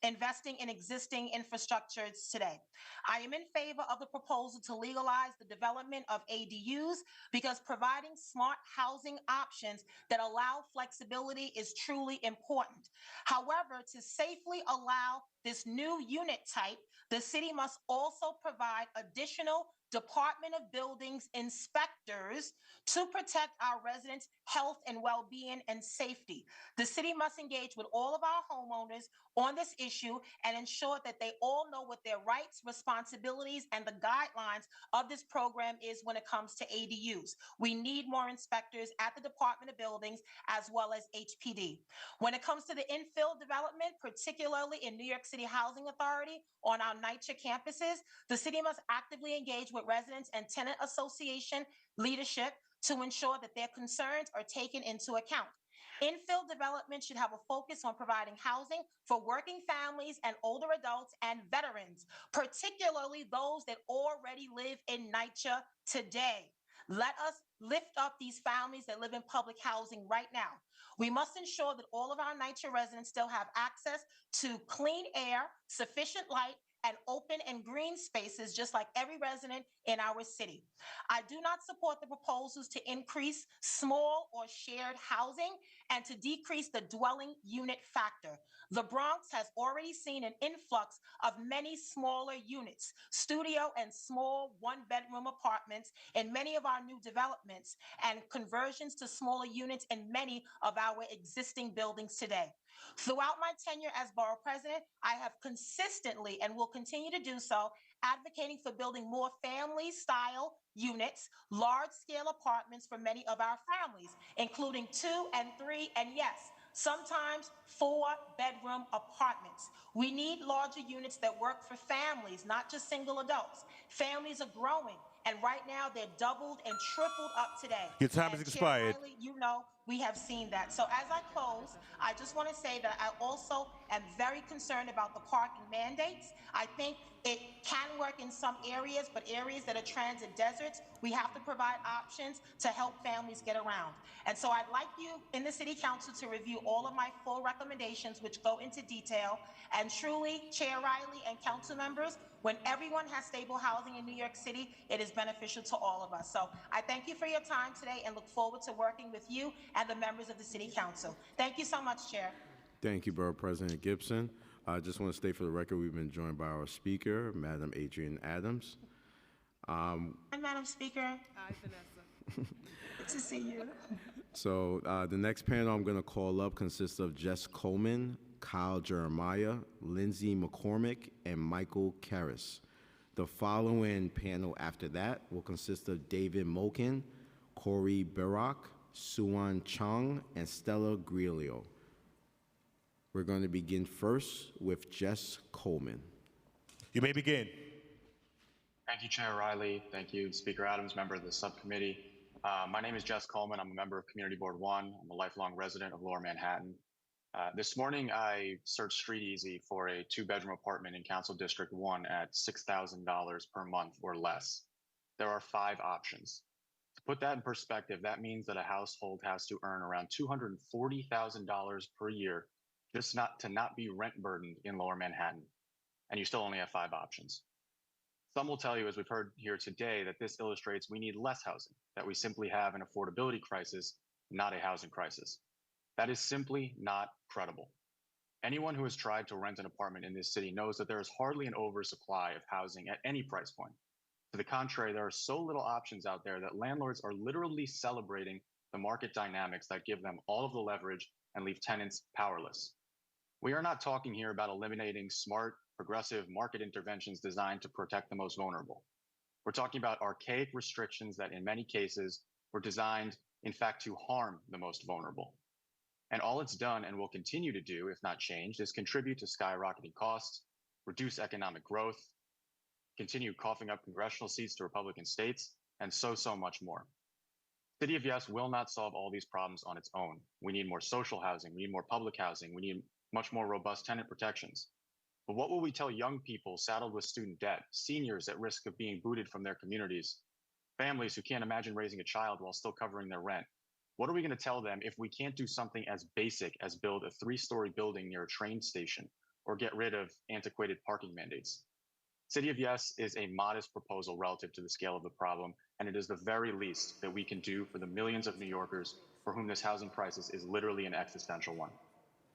investing in existing infrastructures today. I am in favor of the proposal to legalize the development of ADUs because providing smart housing options that allow flexibility is truly important. However, to safely allow this new unit type, the city must also provide additional Department of Buildings inspectors to protect our residents' health and well-being and safety. The city must engage with all of our homeowners on this issue and ensure that they all know what their rights, responsibilities, and the guidelines of this program is when it comes to ADUs. We need more inspectors at the Department of Buildings as well as HPD. When it comes to the infill development, particularly in New York City Housing Authority on our NYCHA campuses, the city must actively engage with residents and tenant association leadership to ensure that their concerns are taken into account. Infill development should have a focus on providing housing for working families and older adults and veterans, particularly those that already live in NYCHA today. Let us lift up these families that live in public housing right now. We must ensure that all of our NYCHA residents still have access to clean air, sufficient light, and open and green spaces, just like every resident in our city. I do not support the proposals to increase small or shared housing and to decrease the dwelling unit factor. The Bronx has already seen an influx of many smaller units, studio and small one-bedroom apartments in many of our new developments, and conversions to smaller units in many of our existing buildings today. Throughout my tenure as borough president, I have consistently and will continue to do so, advocating for building more family-style units, large-scale apartments for many of our families, including 2 and 3, and yes, sometimes 4-bedroom apartments. We need larger units that work for families, not just single adults. Families are growing, and right now they're doubled and tripled up today. Your time And has Chair expired. Riley, you know, we have seen that. So as I close, I just want to say that I also am very concerned about the parking mandates. I think it can work in some areas, but areas that are transit deserts, we have to provide options to help families get around. And so I'd like you in the City Council to review all of my full recommendations, which go into detail. And truly, Chair Riley and council members, when everyone has stable housing in New York City, it is beneficial to all of us. So I thank you for your time today and look forward to working with you and the members of the City Council. Thank you so much, Chair. Thank you, Borough President Gibson. I just want to state for the record, we've been joined by our speaker, Madam Adrienne Adams. Hi, Madam Speaker. Hi, Vanessa. Good to see you. So the next panel I'm going to call up consists of Jess Coleman, Kyle Jeremiah, Lindsay McCormick, and Michael Karras. The following panel after that will consist of David Moken, Corey Barak, Suan Chung, and Stella Grillo. We're going to begin first with Jess Coleman. You may begin. Thank you, Chair Riley. Thank you, Speaker Adams, member of the subcommittee. My name is Jess Coleman. I'm a member of Community Board 1. I'm a lifelong resident of Lower Manhattan. This morning, I searched StreetEasy for a 2-bedroom apartment in Council District 1 at $6,000 per month or less. There are 5 options. To put that in perspective, that means that a household has to earn around $240,000 per year just to not be rent burdened in Lower Manhattan. And you still only have 5 options. Some will tell you, as we've heard here today, that this illustrates we need less housing, that we simply have an affordability crisis, not a housing crisis. That is simply not credible. Anyone who has tried to rent an apartment in this city knows that there is hardly an oversupply of housing at any price point. To the contrary, there are so little options out there that landlords are literally celebrating the market dynamics that give them all of the leverage and leave tenants powerless. We are not talking here about eliminating smart, progressive market interventions designed to protect the most vulnerable. We're talking about archaic restrictions that in many cases were designed, in fact, to harm the most vulnerable. And all it's done and will continue to do, if not changed, is contribute to skyrocketing costs, reduce economic growth, continue coughing up congressional seats to Republican states, and so much more. City of Yes will not solve all these problems on its own. We need more social housing, we need more public housing, we need much more robust tenant protections. But what will we tell young people saddled with student debt, seniors at risk of being booted from their communities, families who can't imagine raising a child while still covering their rent? What are we going to tell them if we can't do something as basic as build a 3-story building near a train station or get rid of antiquated parking mandates. City of Yes is a modest proposal relative to the scale of the problem, and it is the very least that we can do for the millions of New Yorkers for whom this housing crisis is literally an existential one.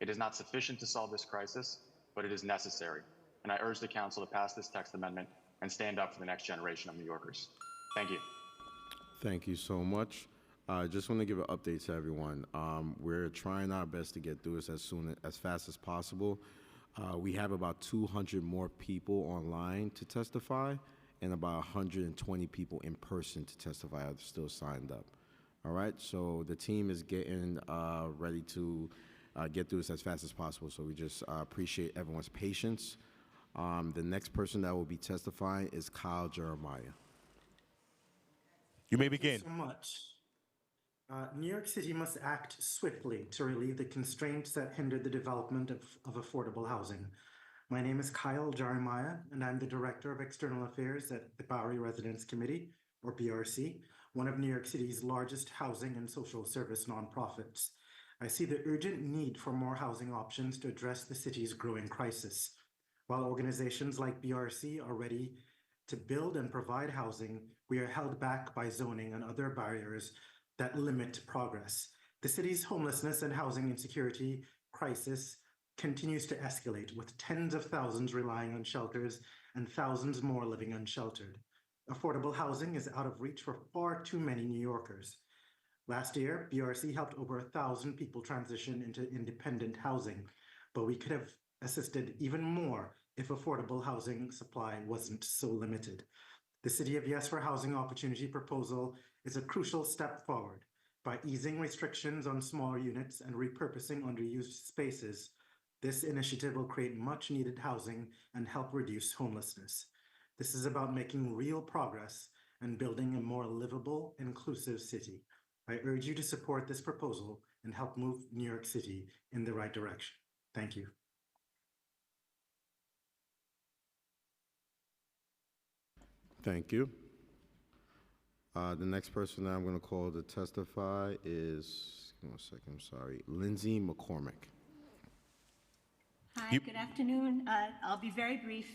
It is not sufficient to solve this crisis, but it is necessary, and I urge the Council to pass this text amendment and stand up for the next generation of New Yorkers. Thank you. Thank you so much. I just want to give an update to everyone. We're trying our best to get through this as fast as possible. We have about 200 more people online to testify, and about 120 people in person to testify are still signed up. All right, so the team is getting ready to get through this as fast as possible, so we just appreciate everyone's patience. The next person that will be testifying is Kyle Jeremiah. You may begin. Thank you so much. New York City must act swiftly to relieve the constraints that hinder the development of affordable housing. My name is Kyle Jeremiah, and I'm the Director of External Affairs at the Bowery Residents Committee, or BRC, one of New York City's largest housing and social service nonprofits. I see the urgent need for more housing options to address the city's growing crisis. While organizations like BRC are ready to build and provide housing, we are held back by zoning and other barriers that limit progress. The city's homelessness and housing insecurity crisis continues to escalate, with tens of thousands relying on shelters and thousands more living unsheltered. Affordable housing is out of reach for far too many New Yorkers. Last year, BRC helped over 1,000 people transition into independent housing, but we could have assisted even more if affordable housing supply wasn't so limited. The City of Yes for Housing Opportunity proposal is a crucial step forward. By easing restrictions on smaller units and repurposing underused spaces, this initiative will create much needed housing and help reduce homelessness. This is about making real progress and building a more livable, inclusive city. I urge you to support this proposal and help move New York City in the right direction. Thank you. Thank you. The next person that I'm going to call to testify is, give me a second, I'm sorry, Lindsay McCormick. Hi, good afternoon. I'll be very brief.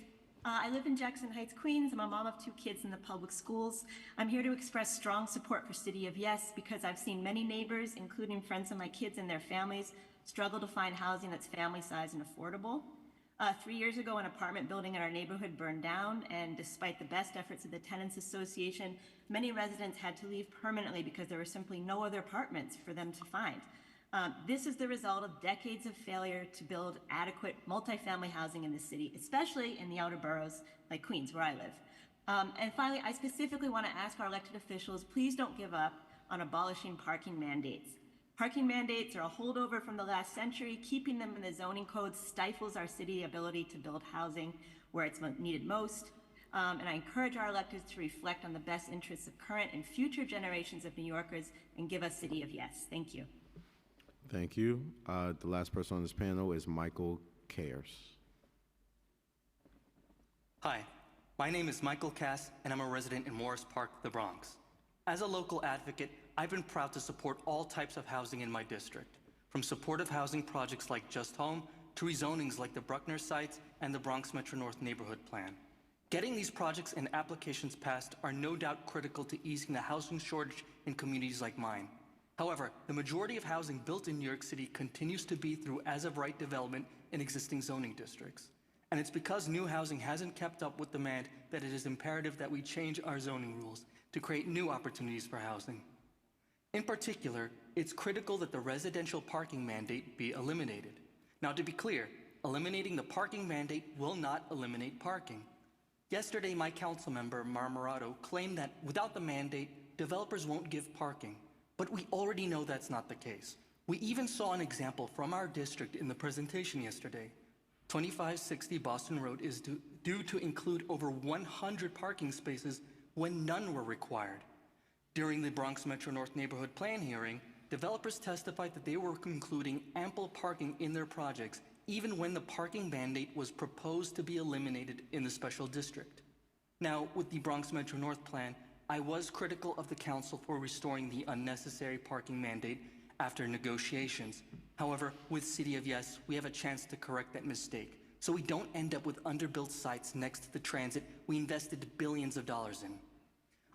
I live in Jackson Heights, Queens. I'm a mom of 2 kids in the public schools. I'm here to express strong support for City of Yes because I've seen many neighbors, including friends of my kids and their families, struggle to find housing that's family size and affordable. 3 years ago, an apartment building in our neighborhood burned down, and despite the best efforts of the Tenants Association, many residents had to leave permanently because there were simply no other apartments for them to find. This is the result of decades of failure to build adequate multifamily housing in the city, especially in the outer boroughs like Queens, where I live. And finally, I specifically want to ask our elected officials, please don't give up on abolishing parking mandates. Parking mandates are a holdover from the last century. Keeping them in the zoning code stifles our city's ability to build housing where it's needed most. And I encourage our electeds to reflect on the best interests of current and future generations of New Yorkers and give us City of Yes. Thank you. Thank you. The last person on this panel is Michael Kayers. Hi, my name is Michael Cass, and I'm a resident in Morris Park, the Bronx. As a local advocate, I've been proud to support all types of housing in my district, from supportive housing projects like Just Home to rezonings like the Bruckner sites and the Bronx Metro North Neighborhood Plan. Getting these projects and applications passed are no doubt critical to easing the housing shortage in communities like mine. However, the majority of housing built in New York City continues to be through as-of-right development in existing zoning districts. And it's because new housing hasn't kept up with demand that it is imperative that we change our zoning rules to create new opportunities for housing. In particular, it's critical that the residential parking mandate be eliminated. Now, to be clear, eliminating the parking mandate will not eliminate parking. Yesterday, my council member, Marmorato, claimed that without the mandate, developers won't give parking. But we already know that's not the case. We even saw an example from our district in the presentation yesterday. 2560 Boston Road is due to include over 100 parking spaces when none were required. During the Bronx Metro North Neighborhood Plan hearing, developers testified that they were including ample parking in their projects, even when the parking mandate was proposed to be eliminated in the special district. Now, with the Bronx Metro North Plan, I was critical of the council for restoring the unnecessary parking mandate after negotiations. However, with City of Yes, we have a chance to correct that mistake so we don't end up with underbuilt sites next to the transit we invested billions of dollars in.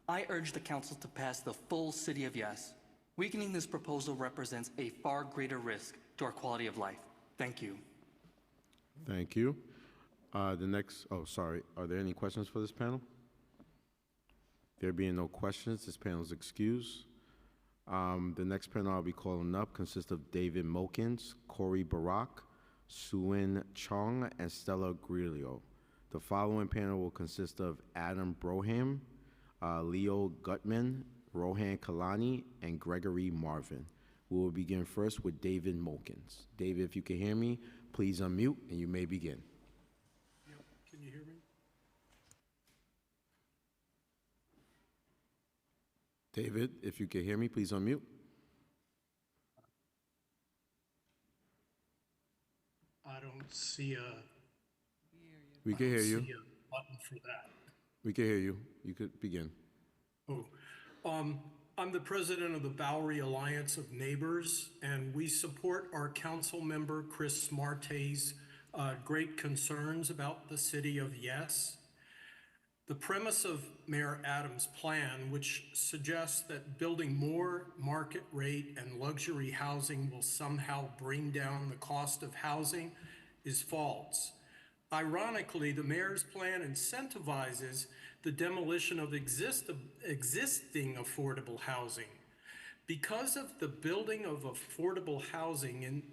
I urge the council to pass the full City of Yes. Weakening this proposal represents a far greater risk to our quality of life. Thank you. Thank you. Are there any questions for this panel? There being no questions, this panel is excused. The next panel I'll be calling up consists of David Mokins, Corey Barak, Suin Chong, and Stella Grillo. The following panel will consist of Adam Broham, Leo Gutman, Rohan Kalani, and Gregory Marvin. We will begin first with David Mokins. David, if you can hear me, please unmute and you may begin. Can you hear me? David, if you can hear me, please unmute. I don't see a. We can hear you. See a button for that. We can hear you. You could begin. I'm the president of the Bowery Alliance of Neighbors, and we support our council member Chris Smarte's great concerns about the City of Yes. The premise of Mayor Adams' plan, which suggests that building more market rate and luxury housing will somehow bring down the cost of housing, is false. Ironically, the mayor's plan incentivizes the demolition of existing affordable housing. Because of the building of affordable housing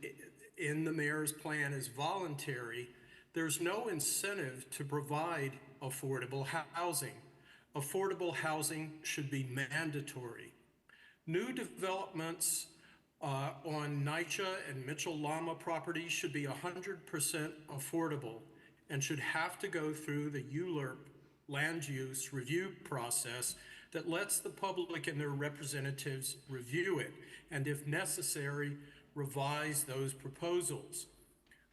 in the mayor's plan is voluntary, there's no incentive to provide affordable housing. Affordable housing should be mandatory. New developments on NYCHA and Mitchell-Lama properties should be 100% affordable and should have to go through the ULURP land use review process that lets the public and their representatives review it, and if necessary, revise those proposals.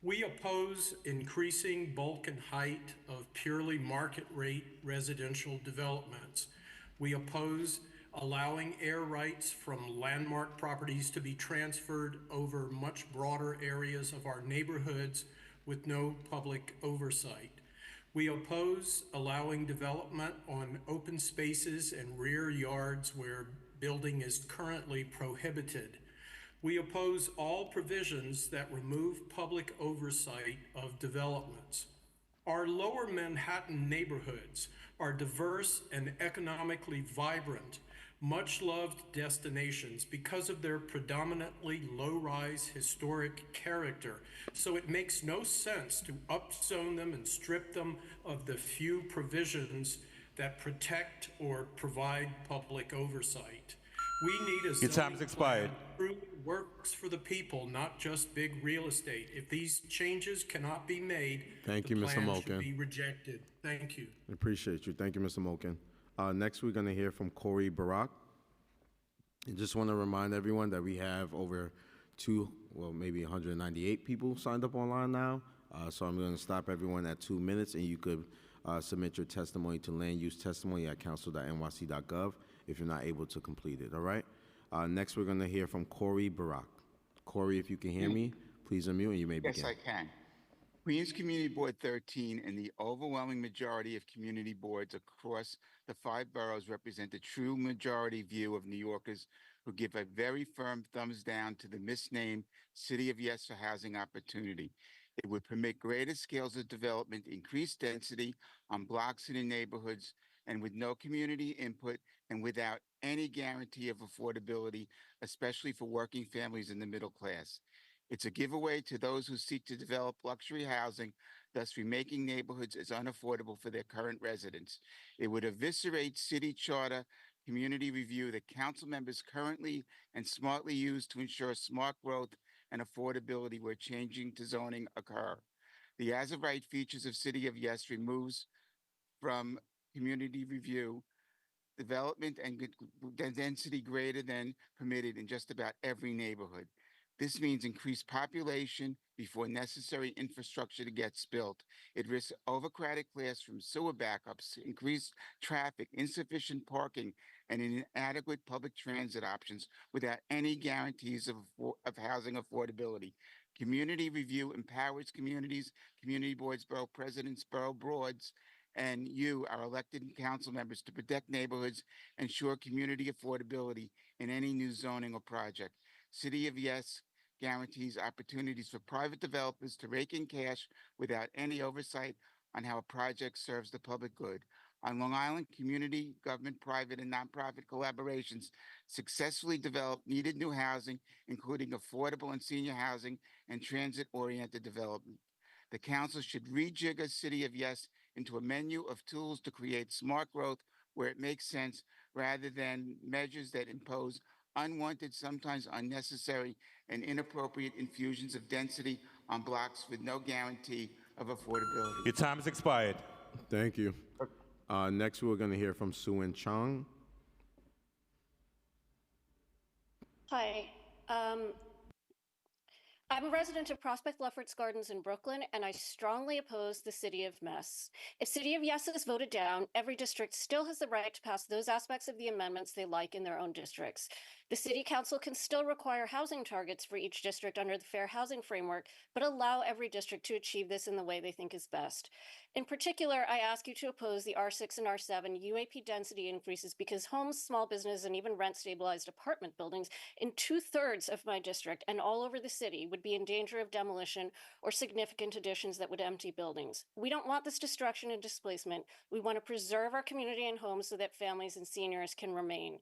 We oppose increasing bulk and height of purely market rate residential developments. We oppose allowing air rights from landmark properties to be transferred over much broader areas of our neighborhoods with no public oversight. We oppose allowing development on open spaces and rear yards where building is currently prohibited. We oppose all provisions that remove public oversight of developments. Our lower Manhattan neighborhoods are diverse and economically vibrant, much-loved destinations because of their predominantly low-rise historic character, so it makes no sense to upzone them and strip them of the few provisions that protect or provide public oversight. We need a Your time has expired. Truly works for the people, not just big real estate. If these changes cannot be made, Thank you, Mr. plan Moken. should be rejected. Thank you. Appreciate you. Thank you, Mr. Moken. Next, we're going to hear from Corey Barak. I just want to remind everyone that we have over maybe 198 people signed up online now. So I'm going to stop everyone at 2 minutes, and you could submit your testimony to landusetestimony@council.nyc.gov if you're not able to complete it, all right? Next, we're going to hear from Corey Barak. Corey, if you can hear me, please unmute and you may begin. Yes, I can. Queens Community Board 13 and the overwhelming majority of community boards across the 5 boroughs represent the true majority view of New Yorkers who give a very firm thumbs down to the misnamed City of Yes for housing opportunity. It would permit greater scales of development, increased density on blocks and in neighborhoods, and with no community input and without any guarantee of affordability, especially for working families in the middle class. It's a giveaway to those who seek to develop luxury housing, thus remaking neighborhoods as unaffordable for their current residents. It would eviscerate city charter community review that council members currently and smartly use to ensure smart growth and affordability where changing to zoning occur. The as-of-right features of City of Yes removes from community review development and density greater than permitted in just about every neighborhood. This means increased population before necessary infrastructure gets built. It risks overcrowded classrooms, sewer backups, increased traffic, insufficient parking, and inadequate public transit options without any guarantees of housing affordability. Community review empowers communities, community boards, borough presidents, borough boards, and you, our elected council members, to protect neighborhoods, ensure community affordability in any new zoning or project. City of Yes guarantees opportunities for private developers to rake in cash without any oversight on how a project serves the public good. On Long Island, community, government, private, and nonprofit collaborations successfully developed needed new housing, including affordable and senior housing and transit-oriented development. The council should rejigger City of Yes into a menu of tools to create smart growth where it makes sense, rather than measures that impose unwanted, sometimes unnecessary, and inappropriate infusions of density on blocks with no guarantee of affordability. Your time has expired. Thank you. Next, we're going to hear from Suen Chong. Hi. I'm a resident of Prospect Lefferts Gardens in Brooklyn, and I strongly oppose the City of Mess. If City of Yes is voted down, every district still has the right to pass those aspects of the amendments they like in their own districts. The City Council can still require housing targets for each district under the Fair Housing Framework, but allow every district to achieve this in the way they think is best. In particular, I ask you to oppose the R6 and R7 UAP density increases because homes, small business, and even rent-stabilized apartment buildings in 2/3 of my district and all over the city would be in danger of demolition or significant additions that would empty buildings. We don't want this destruction and displacement. We want to preserve our community and homes so that families and seniors can remain.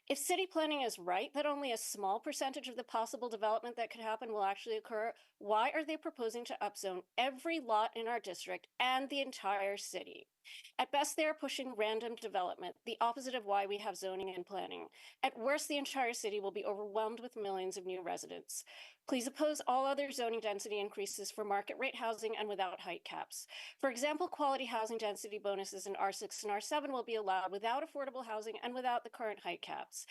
If city planning is right that only a small percentage of the possible development that could happen will actually occur, why are they proposing to upzone every lot in our district and the entire city? At best, they are pushing random development, the opposite of why we have zoning and planning. At worst, the entire city will be overwhelmed with millions of new residents. Please oppose all other zoning density increases for market rate housing and without height caps. For example, quality housing density bonuses in R6 and R7 will be allowed without affordable housing and without the current height caps.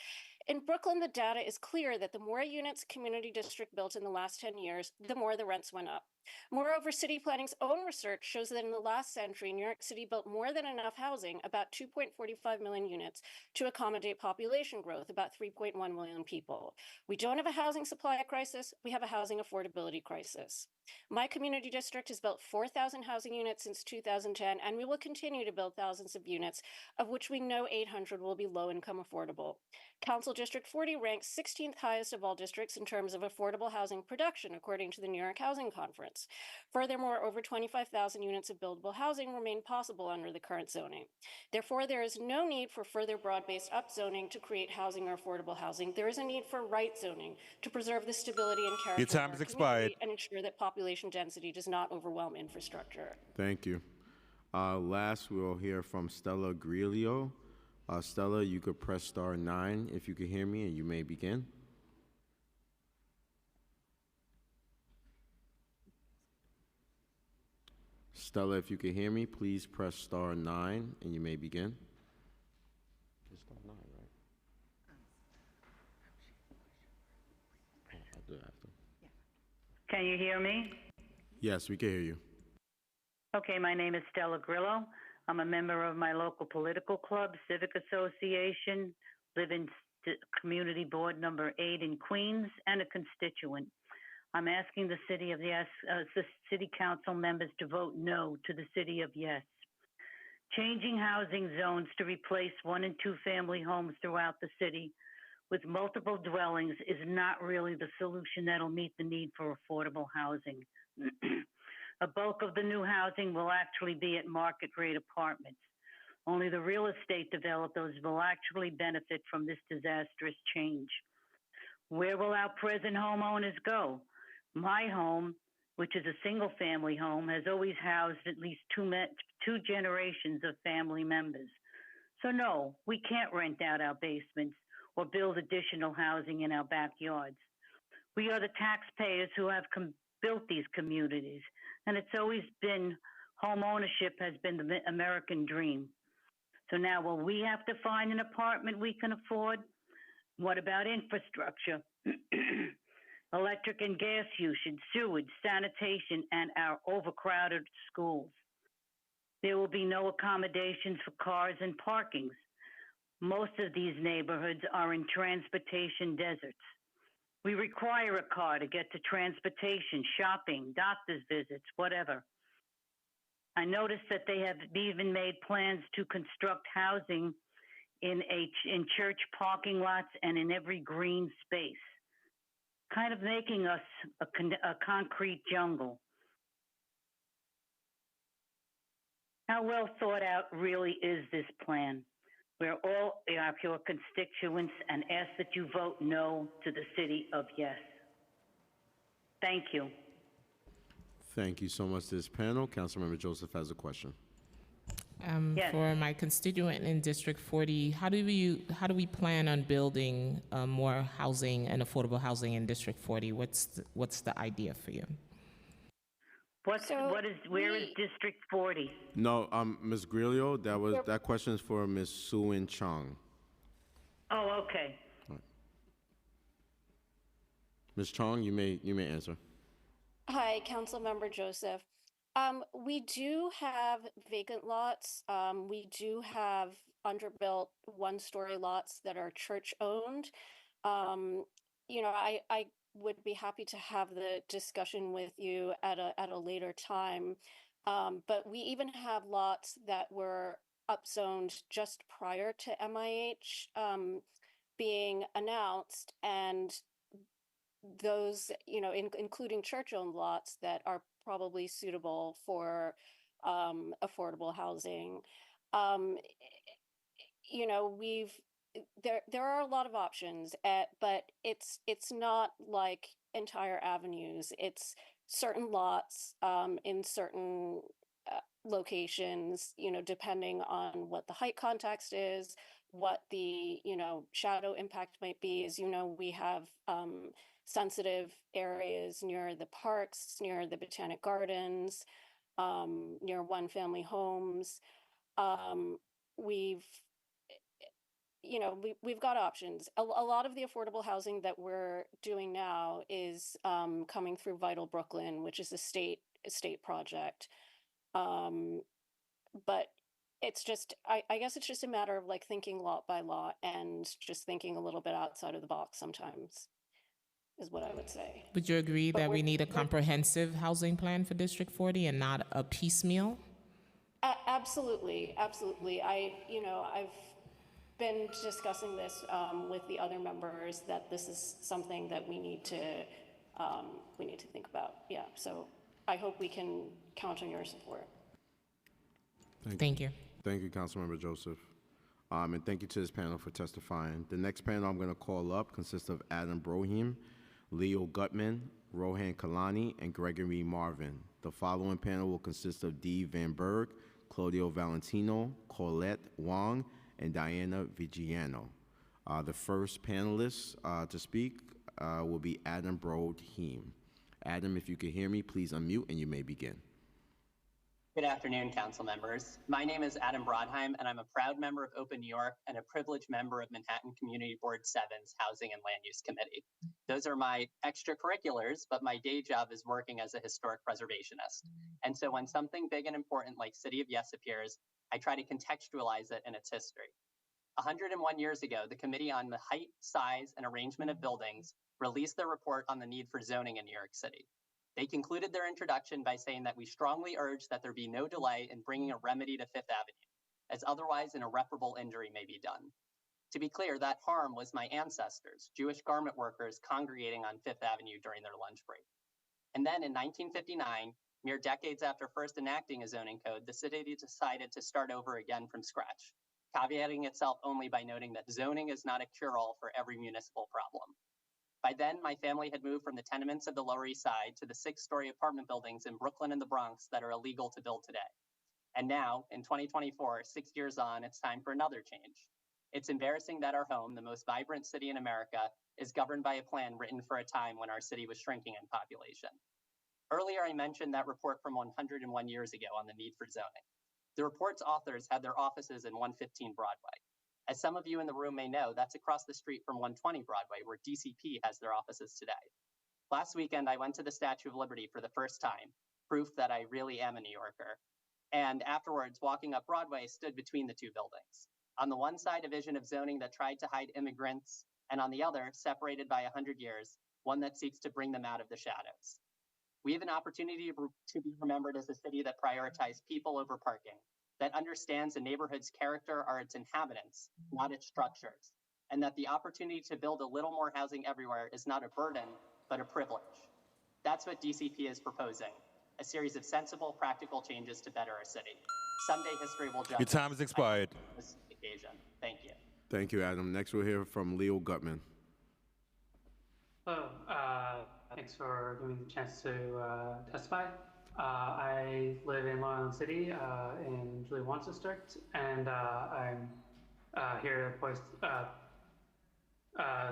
In Brooklyn, the data is clear that the more units community district built in the last 10 years, the more the rents went up. Moreover, city planning's own research shows that in the last century, New York City built more than enough housing, about 2.45 million units, to accommodate population growth, about 3.1 million people. We don't have a housing supply crisis, we have a housing affordability crisis. My community district has built 4,000 housing units since 2010, and we will continue to build thousands of units, of which we know 800 will be low-income affordable. Council District 40 ranks 16th highest of all districts in terms of affordable housing production, according to the New York Housing Conference. Furthermore, over 25,000 units of buildable housing remain possible under the current zoning. Therefore, there is no need for further broad-based upzoning to create housing or affordable housing. There is a need for right zoning to preserve the stability and character Your time of has our expired. community and ensure that population density does not overwhelm infrastructure. Thank you. Last, we'll hear from Stella Grillo. Stella, you could press *9 if you can hear me, and you may begin. Stella, if you can hear me, please press *9 and you may begin. It's *9, right? I'll do it after. Can you hear me? Yes, we can hear you. Okay, my name is Stella Grillo. I'm a member of my local political club, Civic Association, live in Community Board number 8 in Queens, and a constituent. I'm asking the City of Yes, the City Council members to vote no to the City of Yes. Changing housing zones to replace 1- and 2-family homes throughout the city with multiple dwellings is not really the solution that'll meet the need for affordable housing. A bulk of the new housing will actually be at market rate apartments. Only the real estate developers will actually benefit from this disastrous change. Where will our present homeowners go? My home, which is a single-family home, has always housed at least two generations of family members. So no, we can't rent out our basements or build additional housing in our backyards. We are the taxpayers who have built these communities, and it's always been home ownership has been the American dream. So now will we have to find an apartment we can afford? What about infrastructure? electric and gas usage, sewage, sanitation, and our overcrowded schools. There will be no accommodations for cars and parkings. Most of these neighborhoods are in transportation deserts. We require a car to get to transportation, shopping, doctor's visits, whatever. I noticed that they have even made plans to construct housing in church parking lots and in every green space, kind of making us a concrete jungle. How well thought out really is this plan? We're all your constituents and ask that you vote no to the city of yes. Thank you. Thank you so much to this panel. Councilmember Joseph has a question. Yes. For my constituent in District 40, how do we plan on building more housing and affordable housing in District 40? What's the idea for you? Where is District 40? No, Ms. Grillo, that question is for Ms. Suin Chong. Oh, okay. Ms. Chong, you may answer. Hi, Councilmember Joseph. We do have vacant lots. We do have underbuilt one-story lots that are church-owned. I would be happy to have the discussion with you at a later time. But we even have lots that were upzoned just prior to MIH being announced, and those, including church-owned lots that are probably suitable for affordable housing. There are a lot of options, but it's not like entire avenues. It's certain lots in certain locations, depending on what the height context is, what the, shadow impact might be. As you know, we have sensitive areas near the parks, near the Botanic Gardens, near one-family homes. We've got options. A lot of the affordable housing that we're doing now is coming through Vital Brooklyn, which is a state project. But it's just, I guess it's just a matter of like thinking lot by lot and just thinking a little bit outside of the box sometimes, is what I would say. Would you agree that we need a comprehensive housing plan for District 40 and not a piecemeal? Absolutely, absolutely. I've been discussing this with the other members, that this is something that we need to think about. Yeah, so I hope we can count on your support. Thank you. Thank you, Councilmember Joseph. And thank you to this panel for testifying. The next panel I'm going to call up consists of Adam Brohim, Leo Gutman, Rohan Kalani, and Gregory Marvin. The following panel will consist of Dee Van Berg, Claudio Valentino, Colette Wong, and Diana Vigiano. The first panelist to speak will be Adam Brohim. Adam, if you can hear me, please unmute and you may begin. Good afternoon, council members. My name is Adam Brodheim, and I'm a proud member of Open New York and a privileged member of Manhattan Community Board 7's Housing and Land Use Committee. Those are my extracurriculars, but my day job is working as a historic preservationist. And so when something big and important like City of Yes appears, I try to contextualize it in its history. 101 years ago, the Committee on the Height, Size, and Arrangement of Buildings released their report on the need for zoning in New York City. They concluded their introduction by saying that we strongly urge that there be no delay in bringing a remedy to Fifth Avenue, as otherwise an irreparable injury may be done. To be clear, that harm was my ancestors, Jewish garment workers congregating on Fifth Avenue during their lunch break. And then in 1959, mere decades after first enacting a zoning code, the city decided to start over again from scratch, caveating itself only by noting that zoning is not a cure-all for every municipal problem. By then, my family had moved from the tenements of the Lower East Side to the 6-story apartment buildings in Brooklyn and the Bronx that are illegal to build today. And now, in 2024, 6 years on, it's time for another change. It's embarrassing that our home, the most vibrant city in America, is governed by a plan written for a time when our city was shrinking in population. Earlier, I mentioned that report from 101 years ago on the need for zoning. The report's authors had their offices in 115 Broadway. As some of you in the room may know, that's across the street from 120 Broadway, where DCP has their offices today. Last weekend, I went to the Statue of Liberty for the first time, proof that I really am a New Yorker. And afterwards, walking up Broadway, stood between the two buildings. On the one side, a vision of zoning that tried to hide immigrants, and on the other, separated by 100 years, one that seeks to bring them out of the shadows. We have an opportunity to be remembered as a city that prioritizes people over parking, that understands a neighborhood's character are its inhabitants, not its structures, and that the opportunity to build a little more housing everywhere is not a burden, but a privilege. That's what DCP is proposing, a series of sensible, practical changes to better our city. Someday history will judge. Your time has expired. This occasion. Thank you. Thank you, Adam. Next, we'll hear from Leo Gutman. Hello. Thanks for giving me the chance to testify. I live in Long Island City in Julie Wants District, and I'm here to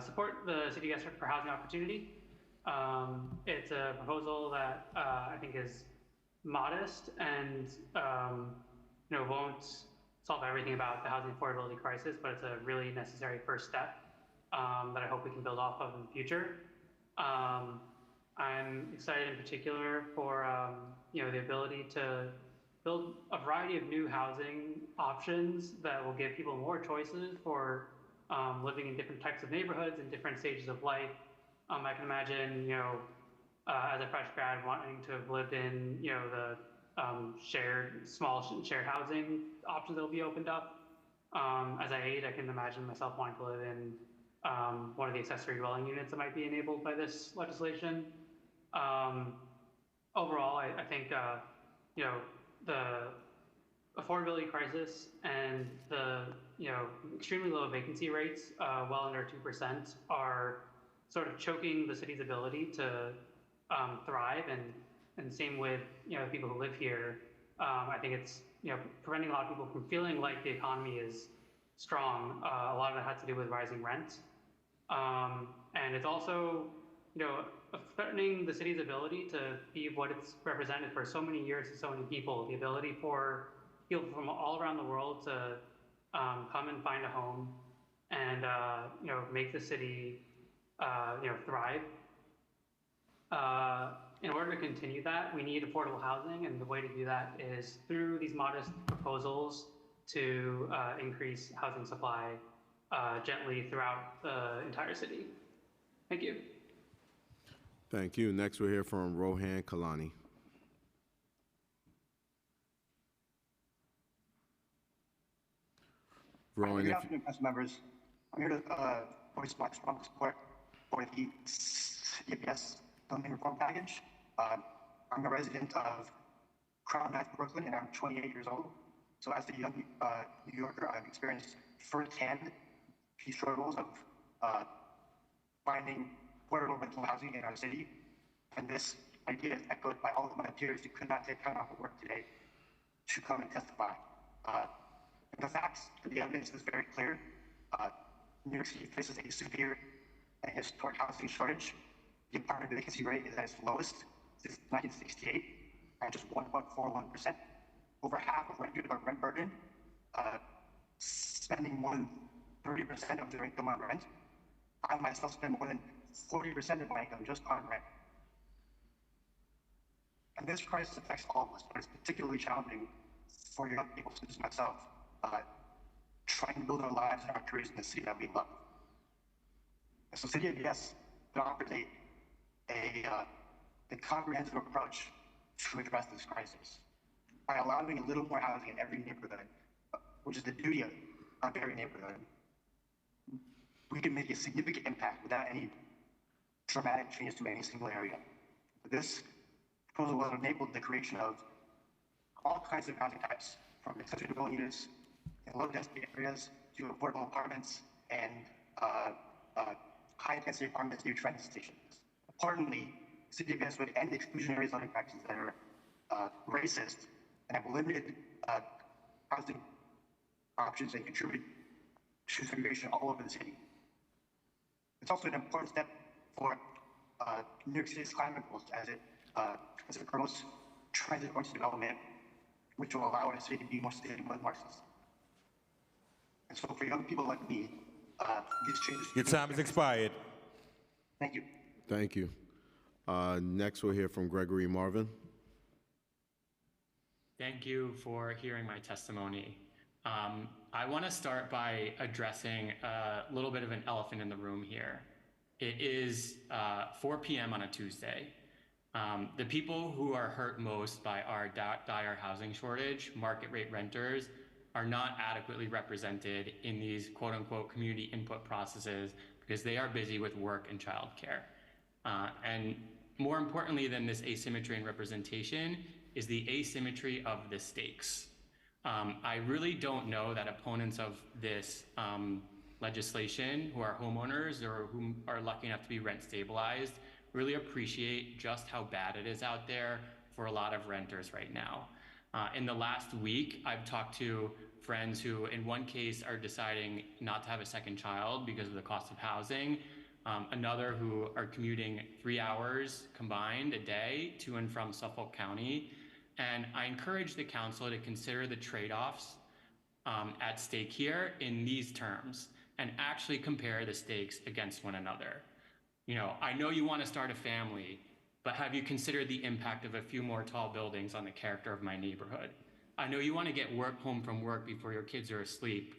support the city district for housing opportunity. It's a proposal that I think is modest and won't solve everything about the housing affordability crisis, but it's a really necessary first step that I hope we can build off of in the future. I'm excited in particular for the ability to build a variety of new housing options that will give people more choices for living in different types of neighborhoods and different stages of life. I can imagine, as a fresh grad, wanting to have lived in, the small shared housing options that will be opened up. As I age, I can imagine myself wanting to live in one of the accessory dwelling units that might be enabled by this legislation. Overall, I think, the affordability crisis and the, extremely low vacancy rates, well under 2%, are sort of choking the city's ability to thrive. And same with, people who live here. I think it's, preventing a lot of people from feeling like the economy is strong. A lot of that has to do with rising rent. And it's also, threatening the city's ability to be what it's represented for so many years to so many people. The ability for people from all around the world to come and find a home and, make the city, thrive. In order to continue that, we need affordable housing, and the way to do that is through these modest proposals to increase housing supply gently throughout the entire city. Thank you. Thank you. Next, we'll hear from Rohan Kalani. Rohan, Good afternoon, council members. I'm here to voice my strong support for the CPS zoning reform package. I'm a resident of Crown Heights, Brooklyn, and I'm 28 years old. So as a young New Yorker, I've experienced firsthand the struggles of finding affordable rental housing in our city. And this idea is echoed by all of my peers who could not take time off of work today to come and testify. The facts, the evidence is very clear. New York City faces a severe and historic housing shortage. The apartment vacancy rate is at its lowest since 1968 at just 1.41%. Over half of renters are rent burden, spending more than 30% of their income on rent. I myself spend more than 40% of my income just on rent. And this crisis affects all of us, but it's particularly challenging for young people such as myself, trying to build our lives and our careers in the city that we love. And so City of Yes offers a comprehensive approach to address this crisis by allowing a little more housing in every neighborhood, which is the duty of every neighborhood. We can make a significant impact without any dramatic changes to any single area. This proposal will enable the creation of all kinds of housing types, from accessory dwelling units in low density areas to affordable apartments and high intensity apartments near transit stations. Importantly, City of Yes would end exclusionary zoning practices that are racist and have limited housing options and contribute to segregation all over the city. It's also an important step for New York City's climate goals as it promotes transit-oriented development, which will allow our city to be more sustainable and Marxist. And so for young people like me, these changes... Your time has expired. Thank you. Thank you. Next, we'll hear from Gregory Marvin. Thank you for hearing my testimony. I want to start by addressing a little bit of an elephant in the room here. It is 4 p.m. on a Tuesday. The people who are hurt most by our dire housing shortage, market rate renters, are not adequately represented in these quote unquote community input processes because they are busy with work and childcare. And more importantly than this asymmetry in representation is the asymmetry of the stakes. I really don't know that opponents of this legislation who are homeowners or who are lucky enough to be rent stabilized really appreciate just how bad it is out there for a lot of renters right now. In the last week, I've talked to friends who in one case are deciding not to have a second child because of the cost of housing, another who are commuting 3 hours combined a day to and from Suffolk County. And I encourage the council to consider the trade-offs at stake here in these terms and actually compare the stakes against one another. You know, I know you want to start a family, but have you considered the impact of a few more tall buildings on the character of my neighborhood? I know you want to get home from work before your kids are asleep,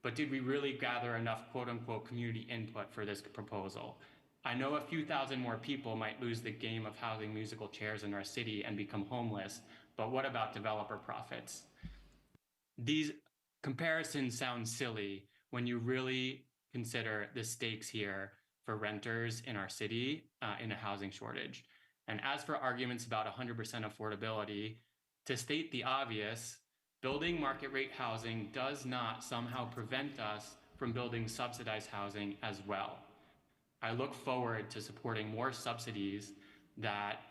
but did we really gather enough quote unquote community input for this proposal? I know a few thousand more people might lose the game of housing musical chairs in our city and become homeless, but what about developer profits? These comparisons sound silly when you really consider the stakes here for renters in our city in a housing shortage. And as for arguments about 100% affordability, to state the obvious, building market rate housing does not somehow prevent us from building subsidized housing as well. I look forward to supporting more subsidies that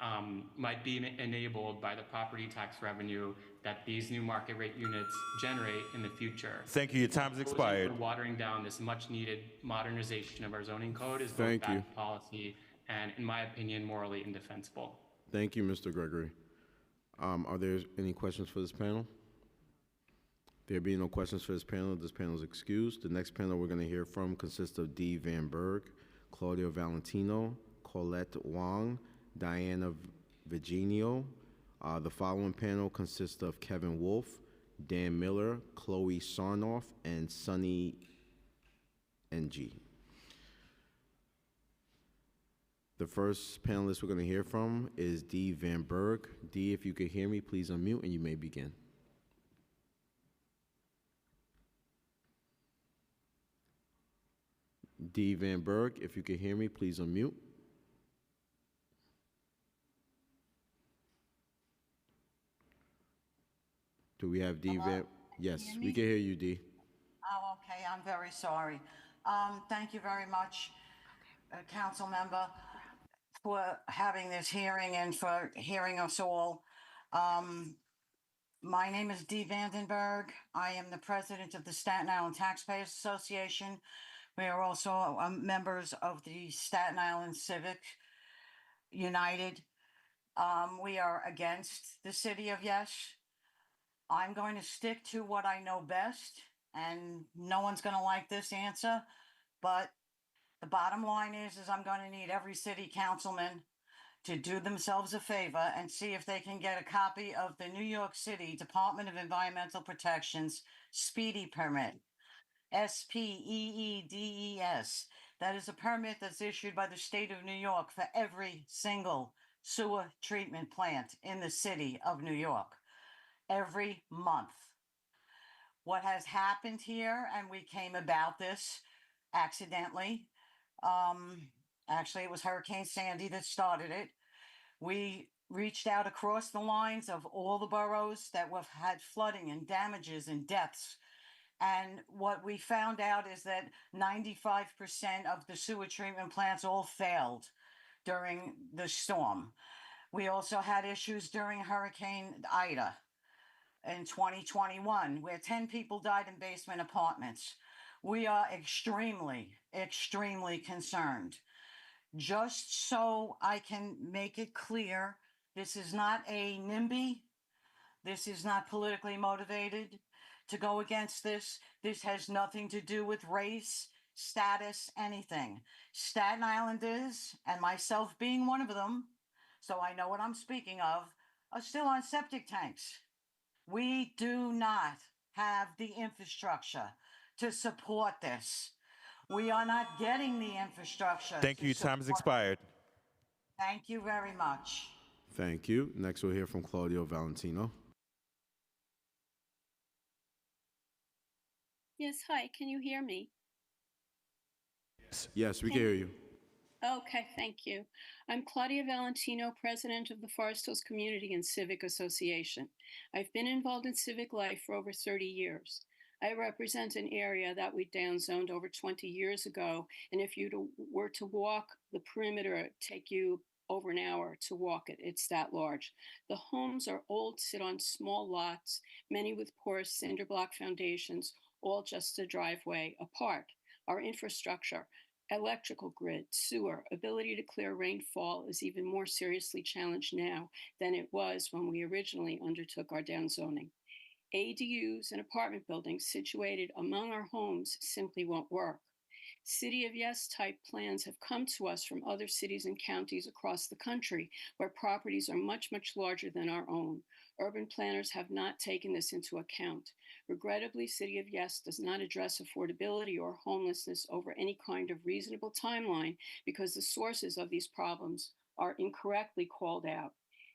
might be enabled by the property tax revenue that these new market rate units generate in the future. Thank you. Your time's expired. Watering down this much needed modernization of our zoning code is both bad policy and, in my opinion, morally indefensible. Thank you, Mr. Gregory. Are there any questions for this panel? There being no questions for this panel is excused. The next panel we're going to hear from consists of Dee Van Berg, Claudio Valentino, Colette Wong, Diana Virginio. The following panel consists of Kevin Wolf, Dan Miller, Chloe Sarnoff, and Sunny NG. The first panelist we're going to hear from is Dee Van Berg. Dee, if you could hear me, please unmute and you may begin. Dee Van Berg, if you could hear me, please unmute. Do we have Dee Van? Yes, we can hear you, Dee. Oh, okay. I'm very sorry. Thank you very much, council member, for having this hearing and for hearing us all. My name is Dee Vandenberg. I am the president of the Staten Island Taxpayers Association. We are also members of the Staten Island Civic United. We are against the city of Yes. I'm going to stick to what I know best, and no one's going to like this answer, but the bottom line is I'm going to need every city councilman to do themselves a favor and see if they can get a copy of the New York City Department of Environmental Protection's Speedy Permit, SPEEDES. That is a permit that's issued by the state of New York for every single sewer treatment plant in the city of New York. Every month. What has happened here, and we came about this accidentally. Actually, it was Hurricane Sandy that started it. We reached out across the lines of all the boroughs that had flooding and damages and deaths. And what we found out is that 95% of the sewer treatment plants all failed during the storm. We also had issues during Hurricane Ida in 2021, where 10 people died in basement apartments. We are extremely, extremely concerned. Just so I can make it clear, this is not a NIMBY. This is not politically motivated to go against this. This has nothing to do with race, status, anything. Staten Islanders, and myself being one of them, so I know what I'm speaking of, are still on septic tanks. We do not have the infrastructure to support this. We are not getting the infrastructure. Thank you. Your time has expired. Thank you very much. Thank you. Next, we'll hear from Claudio Valentino. Yes, hi, can you hear me? Yes, we can hear you. Okay, thank you. I'm Claudia Valentino, president of the Forest Hills Community and Civic Association. I've been involved in civic life for over 30 years. I represent an area that we downzoned over 20 years ago, and if you were to walk the perimeter, it'd take you over an hour to walk it. It's that large. The homes are old, sit on small lots, many with porous cinder block foundations, all just a driveway apart. Our infrastructure, electrical grid, sewer, ability to clear rainfall is even more seriously challenged now than it was when we originally undertook our downzoning. ADUs and apartment buildings situated among our homes simply won't work. City of Yes type plans have come to us from other cities and counties across the country where properties are much, much larger than our own. Urban planners have not taken this into account. Regrettably, City of Yes does not address affordability or homelessness over any kind of reasonable timeline because the sources of these problems are incorrectly called out.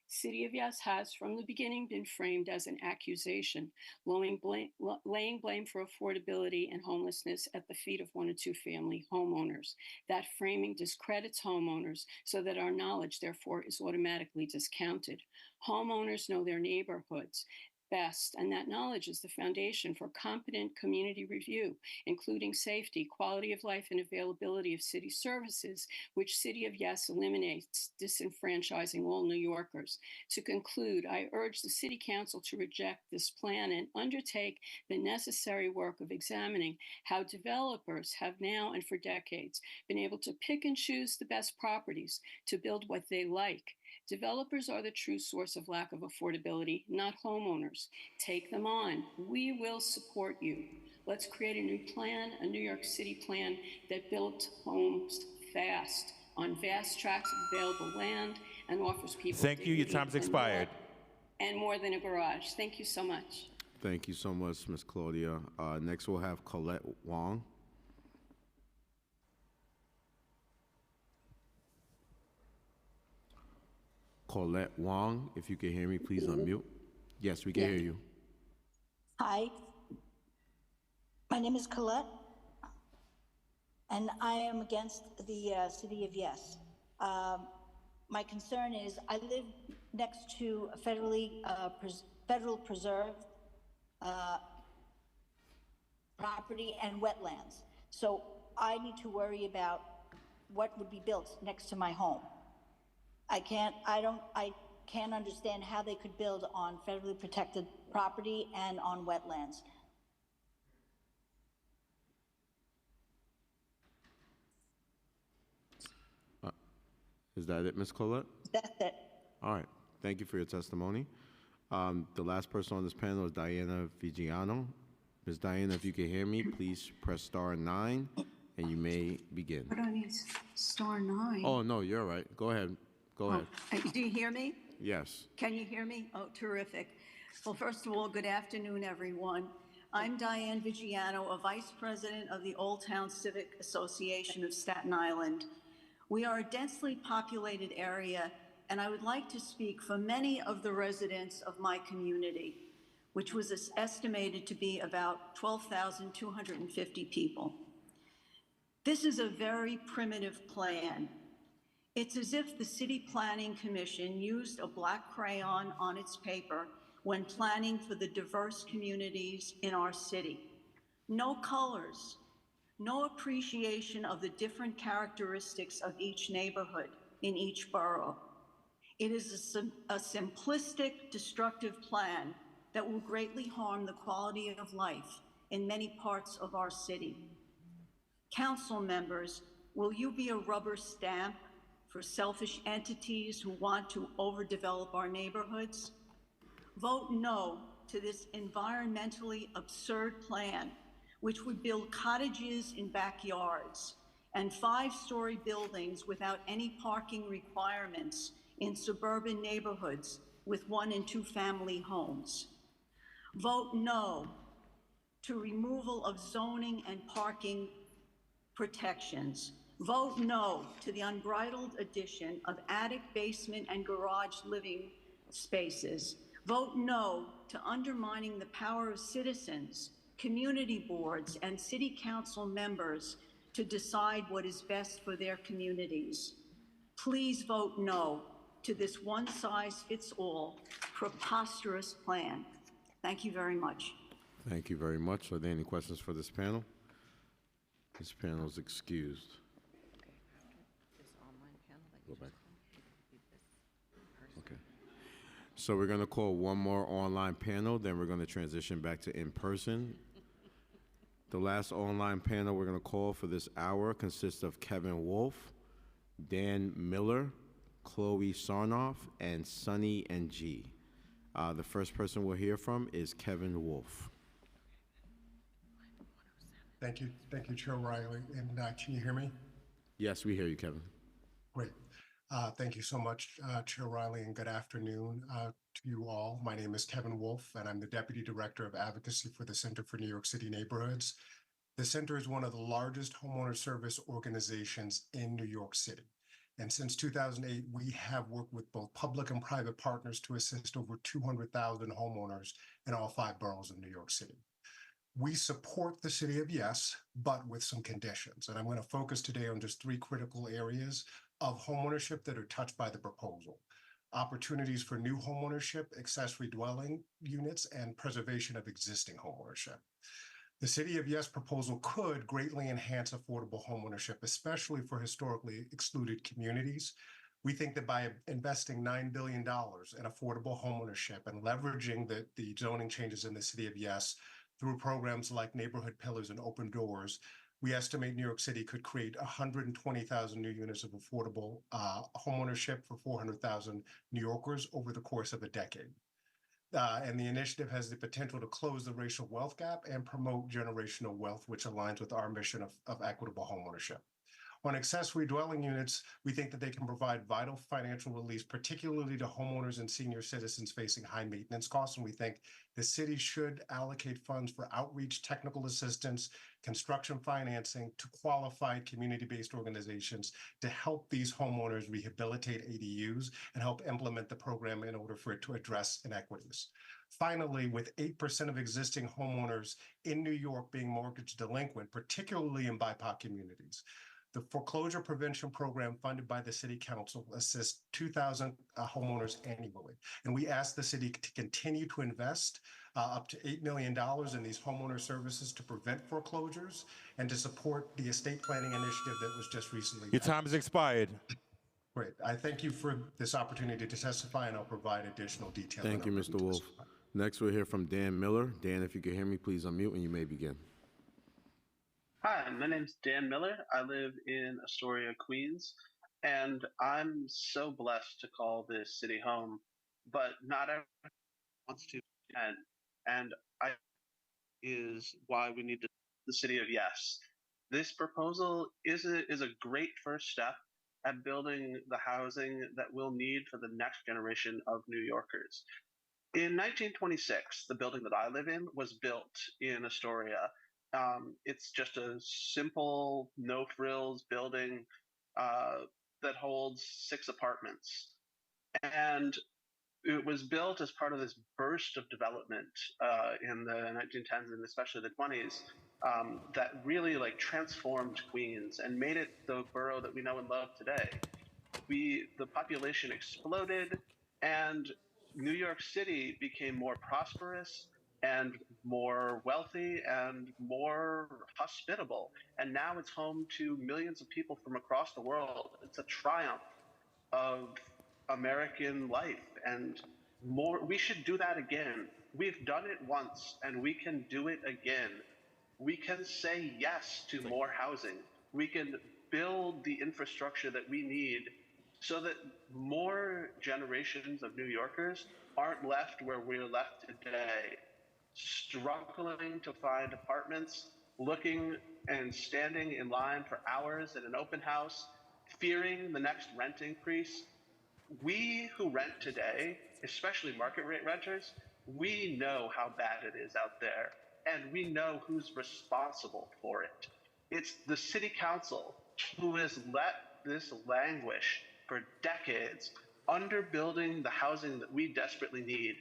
City of Yes has from the beginning been framed as an accusation, laying blame for affordability and homelessness at the feet of one or two family homeowners. That framing discredits homeowners so that our knowledge, therefore, is automatically discounted. Homeowners know their neighborhoods best, and that knowledge is the foundation for competent community review, including safety, quality of life, and availability of city services, which City of Yes eliminates, disenfranchising all New Yorkers. To conclude, I urge the City Council to reject this plan and undertake the necessary work of examining how developers have now and for decades been able to pick and choose the best properties to build what they like. Developers are the true source of lack of affordability, not homeowners. Take them on. We will support you. Let's create a new plan, a New York City plan that builds homes fast on vast tracts of available land and offers people Thank you. Your dignity time's expired. and more than a garage. Thank you so much. Thank you so much, Ms. Claudia. Next, we'll have Colette Wong. Colette Wong, if you can hear me, please unmute. Yes, we can hear you. Hi, my name is Colette, and I am against the City of Yes. My concern is I live next to a federal preserved property and wetlands. So I need to worry about what would be built next to my home. I can't understand how they could build on federally protected property and on wetlands. Is that it, Ms. Colette? That's it. All right. Thank you for your testimony. The last person on this panel is Diana Vigiano. Ms. Diana, if you can hear me, please press *9, and you may begin. What do I need? *9? Oh, no, you're all right. Go ahead. Go ahead. Do you hear me? Yes. Can you hear me? Oh, terrific. Well, first of all, good afternoon, everyone. I'm Diane Vigiano, a vice president of the Old Town Civic Association of Staten Island. We are a densely populated area, and I would like to speak for many of the residents of my community, which was estimated to be about 12,250 people. This is a very primitive plan. It's as if the City Planning Commission used a black crayon on its paper when planning for the diverse communities in our city. No colors, no appreciation of the different characteristics of each neighborhood in each borough. It is a simplistic, destructive plan that will greatly harm the quality of life in many parts of our city. Council members, will you be a rubber stamp for selfish entities who want to overdevelop our neighborhoods? Vote no to this environmentally absurd plan, which would build cottages in backyards and 5-story buildings without any parking requirements in suburban neighborhoods with 1- and 2-family homes. Vote no to removal of zoning and parking protections. Vote no to the unbridled addition of attic, basement, and garage living spaces. Vote no to undermining the power of citizens, community boards, and city council members to decide what is best for their communities. Please vote no to this one-size-fits-all preposterous plan. Thank you very much. Thank you very much. Are there any questions for this panel? This panel is excused. Go back. Okay. So we're going to call one more online panel, then we're going to transition back to in-person. The last online panel we're going to call for this hour consists of Kevin Wolf, Dan Miller, Chloe Sarnoff, and Sunny NG. The first person we'll hear from is Kevin Wolf. Thank you, Chair Riley. And can you hear me? Yes, we hear you, Kevin. Great. Thank you so much, Chair Riley, and good afternoon to you all. My name is Kevin Wolf, and I'm the Deputy Director of Advocacy for the Center for New York City Neighborhoods. The center is one of the largest homeowner service organizations in New York City. And since 2008, we have worked with both public and private partners to assist over 200,000 homeowners in all 5 boroughs of New York City. We support the City of Yes, but with some conditions. And I'm going to focus today on just 3 critical areas of homeownership that are touched by the proposal: opportunities for new homeownership, accessory dwelling units, and preservation of existing homeownership. The City of Yes proposal could greatly enhance affordable homeownership, especially for historically excluded communities. We think that by investing $9 billion in affordable homeownership and leveraging the zoning changes in the City of Yes through programs like Neighborhood Pillars and Open Doors, we estimate New York City could create 120,000 new units of affordable homeownership for 400,000 New Yorkers over the course of a decade. And the initiative has the potential to close the racial wealth gap and promote generational wealth, which aligns with our mission of equitable homeownership. On accessory dwelling units, we think that they can provide vital financial relief, particularly to homeowners and senior citizens facing high maintenance costs. And we think the city should allocate funds for outreach, technical assistance, construction financing to qualified community-based organizations to help these homeowners rehabilitate ADUs and help implement the program in order for it to address inequities. Finally, with 8% of existing homeowners in New York being mortgage delinquent, particularly in BIPOC communities, the foreclosure prevention program funded by the City Council assists 2,000 homeowners annually. And we ask the city to continue to invest up to $8 million in these homeowner services to prevent foreclosures and to support the estate planning initiative that was just recently. Your time has expired. Great. I thank you for this opportunity to testify, and I'll provide additional detail. Thank you, Mr. Wolf. Next, we'll hear from Dan Miller. Dan, if you can hear me, please unmute and you may begin. Hi, my name's Dan Miller. I live in Astoria, Queens, and I'm so blessed to call this city home, but not everyone wants to. And I is why we need the City of Yes. This proposal is a great first step at building the housing that we'll need for the next generation of New Yorkers. In 1926, the building that I live in was built in Astoria. It's just a simple, no-frills building that holds 6 apartments. And it was built as part of this burst of development in the 1910s and especially the 20s that really transformed Queens and made it the borough that we know and love today. The population exploded, and New York City became more prosperous and more wealthy and more hospitable. And now it's home to millions of people from across the world. It's a triumph of American life, and we should do that again. We've done it once, and we can do it again. We can say yes to more housing. We can build the infrastructure that we need so that more generations of New Yorkers aren't left where we're left today, struggling to find apartments, looking and standing in line for hours at an open house, fearing the next rent increase. We who rent today, especially market rate renters, we know how bad it is out there, and we know who's responsible for it. It's the city council who has let this languish for decades, underbuilding the housing that we desperately need.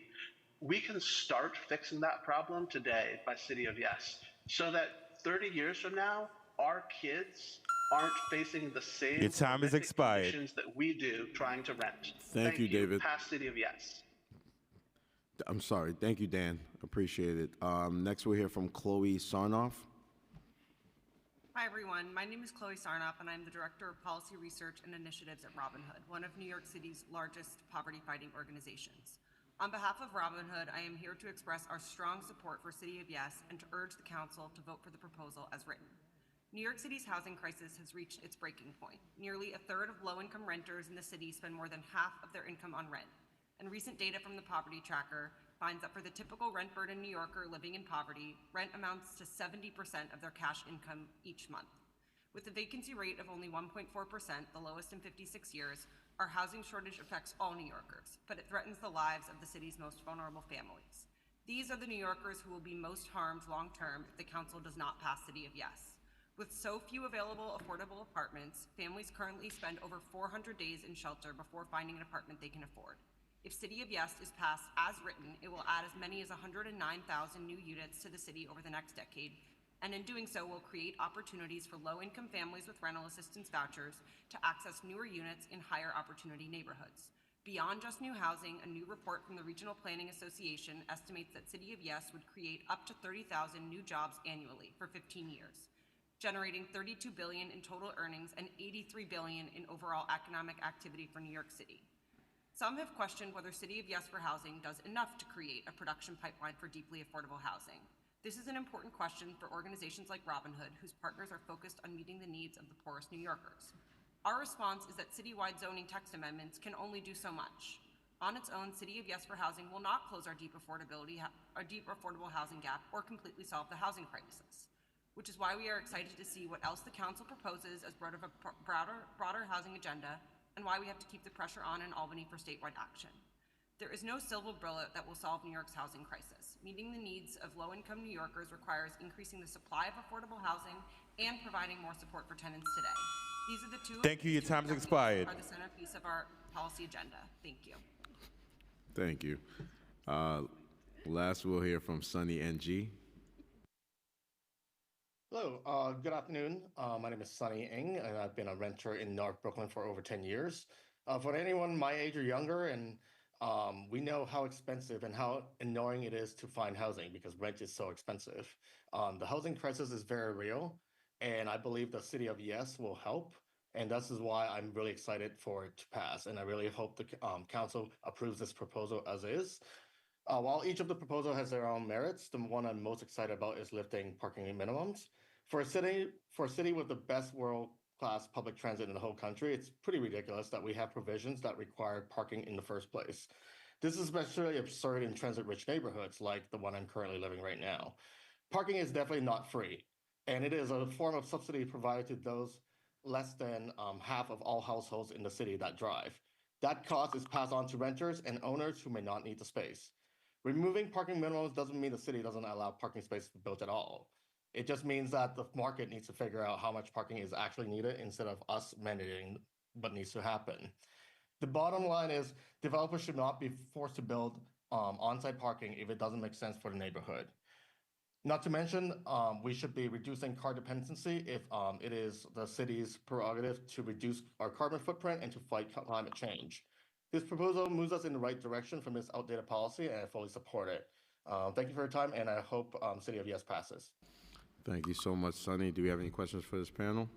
We can start fixing that problem today by City of Yes, so that 30 years from now, our kids aren't facing the same Your time is horrific expired. conditions that we do trying to rent. Thank you, David. Pass City of Yes. I'm sorry. Thank you, Dan. Appreciate it. Next, we'll hear from Chloe Sarnoff. Hi, everyone. My name is Chloe Sarnoff, and I'm the Director of Policy Research and Initiatives at Robin Hood, one of New York City's largest poverty-fighting organizations. On behalf of Robin Hood, I am here to express our strong support for City of Yes and to urge the Council to vote for the proposal as written. New York City's housing crisis has reached its breaking point. Nearly a third of low-income renters in the city spend more than half of their income on rent. And recent data from the Poverty Tracker finds that for the typical rent-burdened New Yorker living in poverty, rent amounts to 70% of their cash income each month. With a vacancy rate of only 1.4%, the lowest in 56 years, our housing shortage affects all New Yorkers, but it threatens the lives of the city's most vulnerable families. These are the New Yorkers who will be most harmed long-term if the Council does not pass City of Yes. With so few available affordable apartments, families currently spend over 400 days in shelter before finding an apartment they can afford. If City of Yes is passed as written, it will add as many as 109,000 new units to the city over the next decade, and in doing so will create opportunities for low-income families with rental assistance vouchers to access newer units in higher opportunity neighborhoods. Beyond just new housing, a new report from the Regional Planning Association estimates that City of Yes would create up to 30,000 new jobs annually for 15 years, generating $32 billion in total earnings and $83 billion in overall economic activity for New York City. Some have questioned whether City of Yes for Housing does enough to create a production pipeline for deeply affordable housing. This is an important question for organizations like Robin Hood, whose partners are focused on meeting the needs of the poorest New Yorkers. Our response is that citywide zoning text amendments can only do so much. On its own, City of Yes for Housing will not close our deep affordable housing gap or completely solve the housing crisis, which is why we are excited to see what else the Council proposes as part of a broader housing agenda, and why we have to keep the pressure on in Albany for statewide action. There is no silver bullet that will solve New York's housing crisis. Meeting the needs of low-income New Yorkers requires increasing the supply of affordable housing and providing more support for tenants today. These are the two. Thank you. Your time has expired. Are the centerpiece of our policy agenda. Thank you. Thank you. Last, we'll hear from Sunny NG. Hello, good afternoon. My name is Sunny Ng, and I've been a renter in North Brooklyn for over 10 years. For anyone my age or younger, and we know how expensive and how annoying it is to find housing because rent is so expensive. The housing crisis is very real, and I believe the City of Yes will help. And this is why I'm really excited for it to pass. And I really hope the council approves this proposal as is. While each of the proposals has their own merits, the one I'm most excited about is lifting parking minimums. For a city with the best world-class public transit in the whole country, it's pretty ridiculous that we have provisions that require parking in the first place. This is especially absurd in transit-rich neighborhoods like the one I'm currently living right now. Parking is definitely not free, and it is a form of subsidy provided to those less than half of all households in the city that drive. That cost is passed on to renters and owners who may not need the space. Removing parking minimums doesn't mean the city doesn't allow parking space to be built at all. It just means that the market needs to figure out how much parking is actually needed instead of us mandating what needs to happen. The bottom line is developers should not be forced to build on-site parking if it doesn't make sense for the neighborhood. Not to mention, we should be reducing car dependency if it is the city's prerogative to reduce our carbon footprint and to fight climate change. This proposal moves us in the right direction from this outdated policy, and I fully support it. Thank you for your time, and I hope City of Yes passes. Thank you so much, Sunny. Do we have any questions for this panel?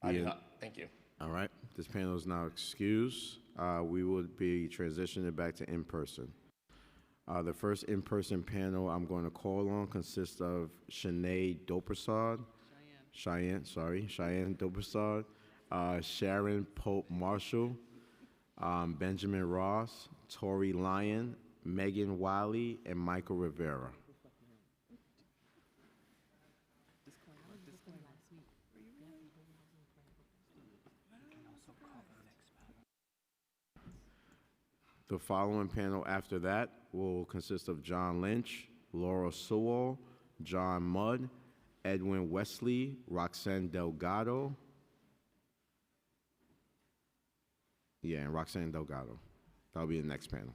I do not. Thank you. All right. This panel is now excused. We will be transitioning back to in-person. The first in-person panel I'm going to call on consists of Shanae Dopersad, Cheyenne Dopersad, Sharon Pope Marshall, Benjamin Ross, Tori Lyon, Megan Wiley, and Michael Rivera. The following panel after that will consist of John Lynch, Laura Sewell, John Mudd, Edwin Wesley, Roxanne Delgado. Yeah, and Roxanne Delgado. That'll be the next panel.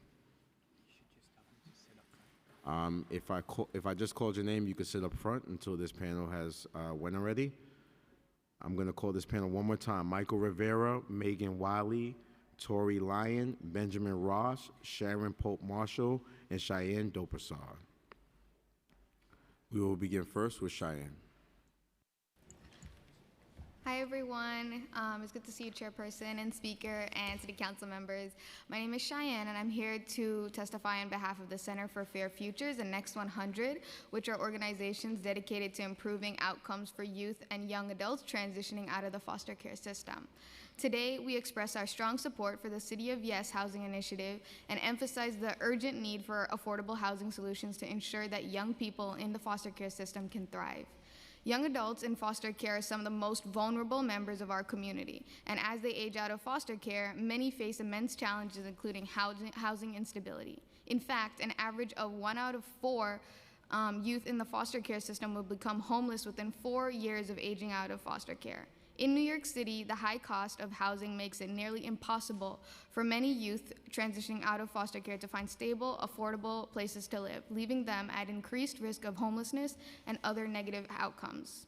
If I just called your name, you could sit up front until this panel has went already. I'm going to call this panel one more time. Michael Rivera, Megan Wiley, Tori Lyon, Benjamin Ross, Sharon Pope Marshall, and Cheyenne Dopersar. We will begin first with Cheyenne. Hi everyone, it's good to see you, Chairperson and Speaker and City Council members. My name is Cheyenne and I'm here to testify on behalf of the Center for Fair Futures and Next 100, which are organizations dedicated to improving outcomes for youth and young adults transitioning out of the foster care system. Today, we express our strong support for the City of Yes Housing Initiative and emphasize the urgent need for affordable housing solutions to ensure that young people in the foster care system can thrive. Young adults in foster care are some of the most vulnerable members of our community, and as they age out of foster care, many face immense challenges, including housing instability. In fact, an average of 1 out of 4 youth in the foster care system will become homeless within 4 years of aging out of foster care. In New York City, the high cost of housing makes it nearly impossible for many youth transitioning out of foster care to find stable, affordable places to live, leaving them at increased risk of homelessness and other negative outcomes.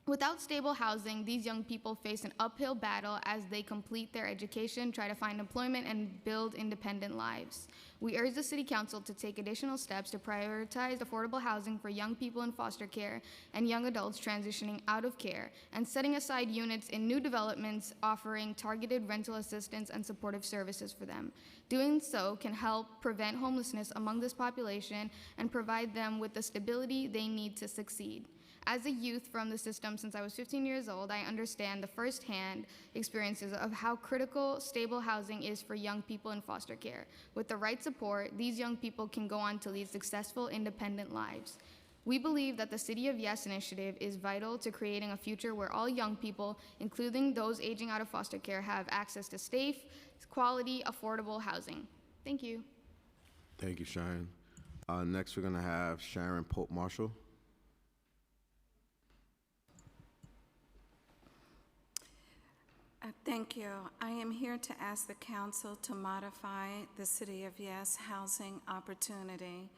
Without stable housing, these young people face an uphill battle as they complete their education, try to find employment, and build independent lives. We urge the City Council to take additional steps to prioritize affordable housing for young people in foster care and young adults transitioning out of care, and setting aside units in new developments offering targeted rental assistance and supportive services for them. Doing so can help prevent homelessness among this population and provide them with the stability they need to succeed. As a youth from the system since I was 15 years old, I understand the firsthand experiences of how critical stable housing is for young people in foster care. With the right support, these young people can go on to lead successful, independent lives. We believe that the City of Yes initiative is vital to creating a future where all young people, including those aging out of foster care, have access to safe, quality, affordable housing. Thank you. Thank you, Cheyenne. Next, we're going to have Sharon Pope Marshall. Thank you. I am here to ask the council to modify the City of Yes housing opportunity.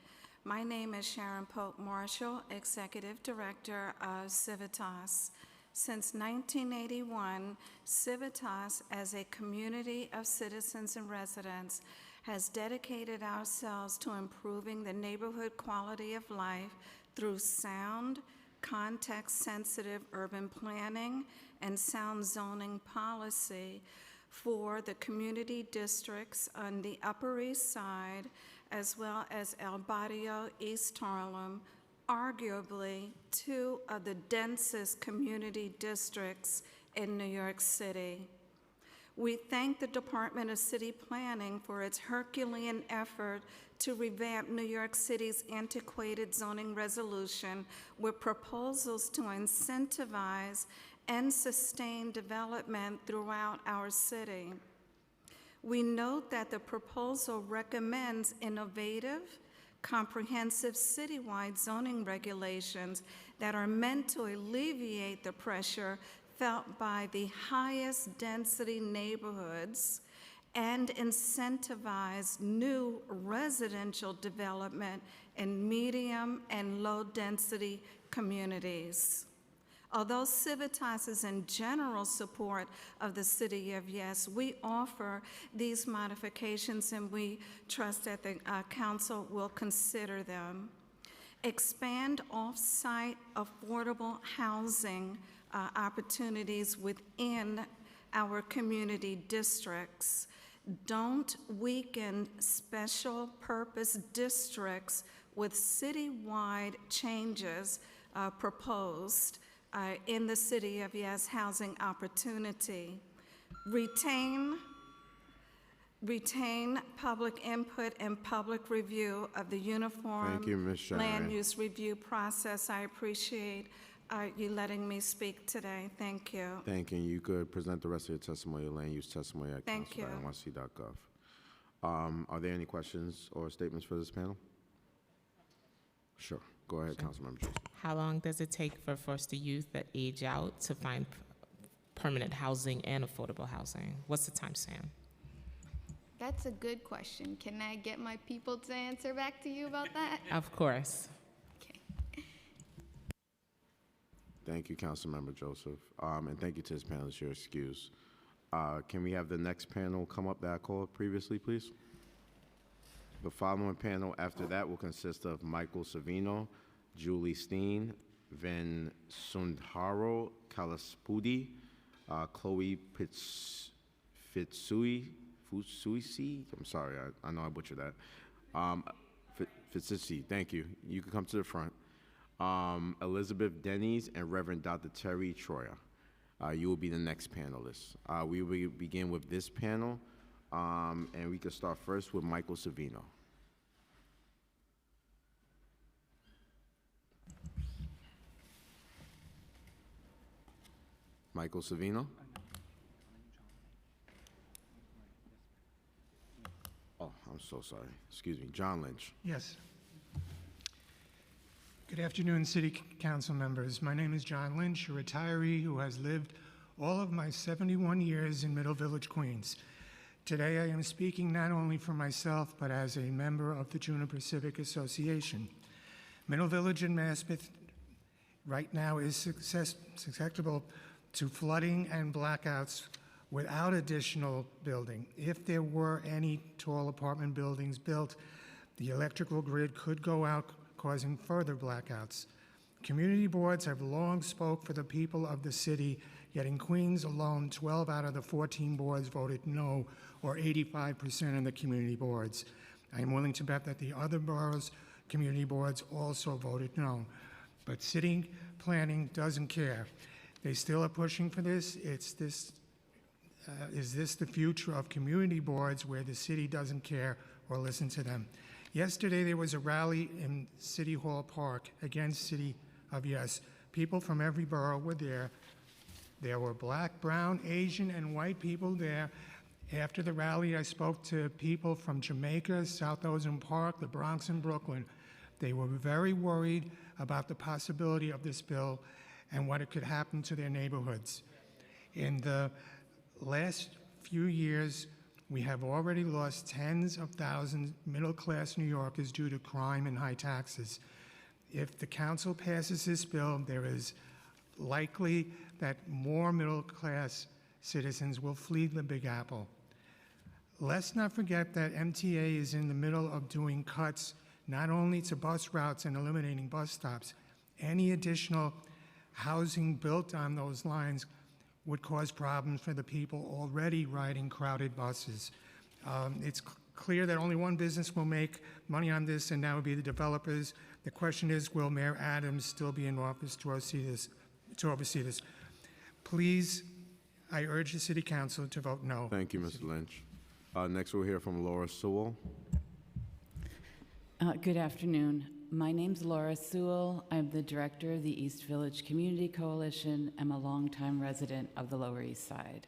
My name is Sharon Pope Marshall, Executive Director of Civitas. Since 1981, Civitas, as a community of citizens and residents, has dedicated ourselves to improving the neighborhood quality of life through sound, context-sensitive urban planning and sound zoning policy for the community districts on the Upper East Side, as well as El Barrio, East Harlem, arguably 2 of the densest community districts in New York City. We thank the Department of City Planning for its Herculean effort to revamp New York City's antiquated zoning resolution with proposals to incentivize and sustain development throughout our city. We note that the proposal recommends innovative, comprehensive citywide zoning regulations that are meant to alleviate the pressure felt by the highest density neighborhoods and incentivize new residential development in medium and low density communities. Although Civitas is in general support of the City of Yes, we offer these modifications and we trust that the council will consider them. Expand off-site affordable housing opportunities within our community districts. Don't weaken special purpose districts with citywide changes proposed in the City of Yes housing opportunity. Retain public input and public review of the uniform land use review process. I appreciate you letting me speak today. Thank you. Thank you. You could present the rest of your testimony, your land use testimony at Thank you. council.nyc.gov. Are there any questions or statements for this panel? Sure. Go ahead, Councilmember Joseph. How long does it take for foster youth that age out to find permanent housing and affordable housing? What's the time span? That's a good question. Can I get my people to answer back to you about that? Of course. Thank you, Councilmember Joseph. And thank you to this panel. It's your excuse. Can we have the next panel come up that I called previously, please? The following panel after that will consist of Michael Savino, Julie Steen, Van Sundharo Kalaspudi, Chloe Fitsuisi, I'm sorry, I know I butchered that. Fitsuisi, thank you. You can come to the front. Elizabeth Denny's and Reverend Dr. Terry Troyer. You will be the next panelist. We will begin with this panel, and we can start first with Michael Savino. Michael Savino. Oh, I'm so sorry. Excuse me. John Lynch. Yes. Good afternoon, City Council members. My name is John Lynch, a retiree who has lived all of my 71 years in Middle Village, Queens. Today I am speaking not only for myself, but as a member of the Juniper Civic Association. Middle Village in Maspeth right now is susceptible to flooding and blackouts without additional building. If there were any tall apartment buildings built, the electrical grid could go out, causing further blackouts. Community boards have long spoke for the people of the city, yet in Queens alone, 12 out of the 14 boards voted no, or 85% of the community boards. I am willing to bet that the other boroughs' community boards also voted no. But city planning doesn't care. They still are pushing for this. Is this the future of community boards where the city doesn't care or listen to them? Yesterday, there was a rally in City Hall Park against City of Yes. People from every borough were there. There were black, brown, Asian, and white people there. After the rally, I spoke to people from Jamaica, South Ozone Park, the Bronx, and Brooklyn. They were very worried about the possibility of this bill and what it could happen to their neighborhoods. In the last few years, we have already lost tens of thousands middle-class New Yorkers due to crime and high taxes. If the council passes this bill, there is likely that more middle-class citizens will flee the Big Apple. Let's not forget that MTA is in the middle of doing cuts not only to bus routes and eliminating bus stops. Any additional housing built on those lines would cause problems for the people already riding crowded buses. It's clear that only one business will make money on this, and that would be the developers. The question is, will Mayor Adams still be in office to oversee this? Please, I urge the City Council to vote no. Thank you, Mr. Lynch. Next, we'll hear from Laura Sewell. Good afternoon. My name's Laura Sewell. I'm the director of the East Village Community Coalition. I'm a longtime resident of the Lower East Side.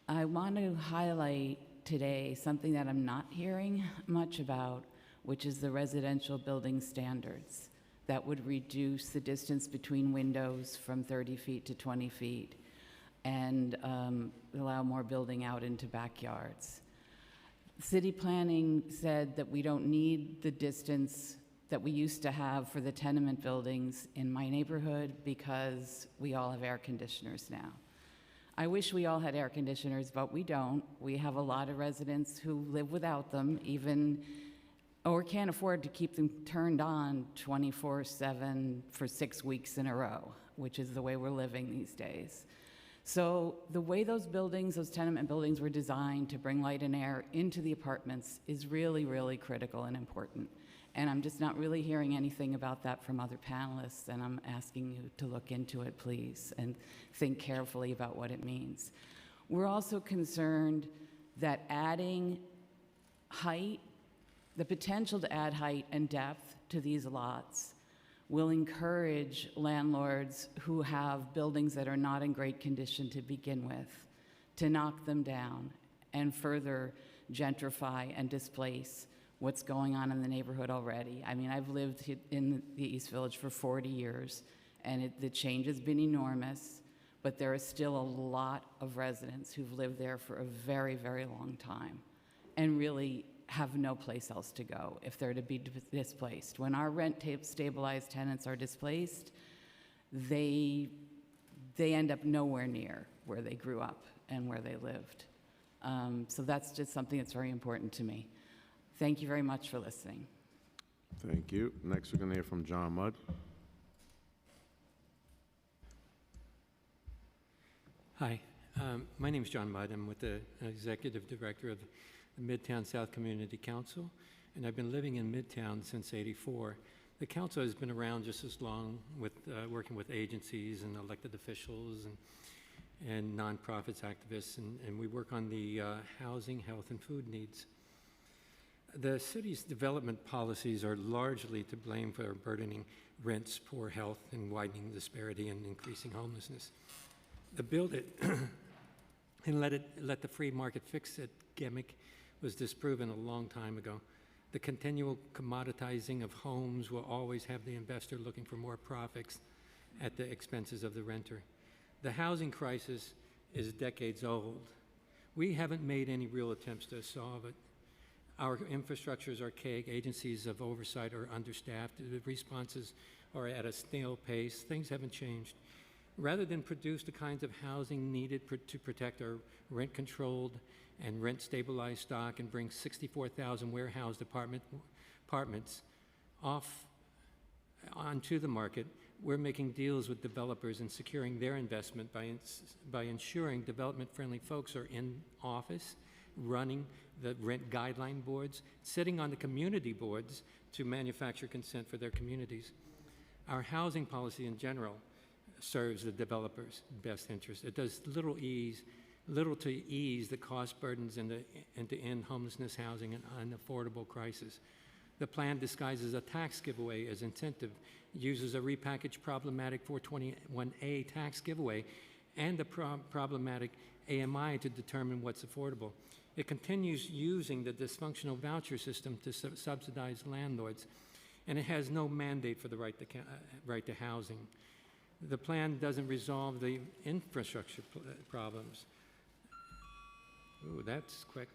I want to highlight today something that I'm not hearing much about, which is the residential building standards that would reduce the distance between windows from 30 feet to 20 feet and allow more building out into backyards. City planning said that we don't need the distance that we used to have for the tenement buildings in my neighborhood because we all have air conditioners now. I wish we all had air conditioners, but we don't. We have a lot of residents who live without them, or can't afford to keep them turned on 24/7 for 6 weeks in a row, which is the way we're living these days. So the way those buildings, those tenement buildings were designed to bring light and air into the apartments is really, really critical and important. And I'm just not really hearing anything about that from other panelists, and I'm asking you to look into it, please, and think carefully about what it means. We're also concerned that adding height, the potential to add height and depth to these lots will encourage landlords who have buildings that are not in great condition to begin with to knock them down and further gentrify and displace what's going on in the neighborhood already. I mean, I've lived in the East Village for 40 years, and the change has been enormous, but there is still a lot of residents who've lived there for a very, very long time and really have no place else to go if they're to be displaced. When our rent-stabilized tenants are displaced, they end up nowhere near where they grew up and where they lived. So that's just something that's very important to me. Thank you very much for listening. Thank you. Next, we're going to hear from John Mudd. Hi, my name is John Mudd. I'm with the Executive Director of the Midtown South Community Council, and I've been living in Midtown since '84. The council has been around just as long, with working with agencies and elected officials and nonprofits, activists, and we work on the housing, health, and food needs. The city's development policies are largely to blame for burdening rents, poor health, and widening disparity and increasing homelessness. The build it and let the free market fix it gimmick was disproven a long time ago. The continual commoditizing of homes will always have the investor looking for more profits at the expenses of the renter. The housing crisis is decades old. We haven't made any real attempts to solve it. Our infrastructure is archaic. Agencies of oversight are understaffed. The responses are at a snail pace. Things haven't changed. Rather than produce the kinds of housing needed to protect our rent-controlled and rent-stabilized stock and bring 64,000 warehoused apartments onto the market, we're making deals with developers and securing their investment by ensuring development-friendly folks are in office, running the rent guideline boards, sitting on the community boards to manufacture consent for their communities. Our housing policy in general serves the developers' best interest. It does little to ease the cost burdens and to end homelessness, housing, and unaffordable crisis. The plan disguises a tax giveaway as incentive, uses a repackaged problematic 421A tax giveaway and a problematic AMI to determine what's affordable. It continues using the dysfunctional voucher system to subsidize landlords, and it has no mandate for the right to housing. The plan doesn't resolve the infrastructure problems. Ooh, that's quick.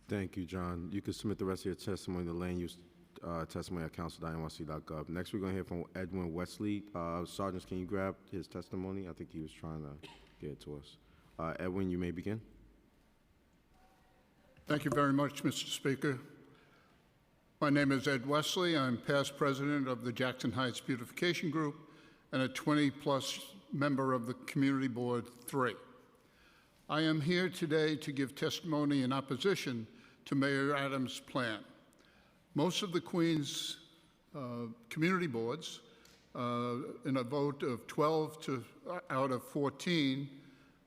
Thank you, John. You can submit the rest of your testimony to land use testimony at council.nyc.gov. Next, we're going to hear from Edwin Wesley. Sergeants, can you grab his testimony? I think he was trying to get it to us. Edwin, you may begin. Thank you very much, Mr. Speaker. My name is Ed Wesley. I'm past president of the Jackson Heights Beautification Group and a 20-plus member of the Community Board 3. I am here today to give testimony in opposition to Mayor Adams' plan. Most of the Queens community boards, in a vote of 12 out of 14,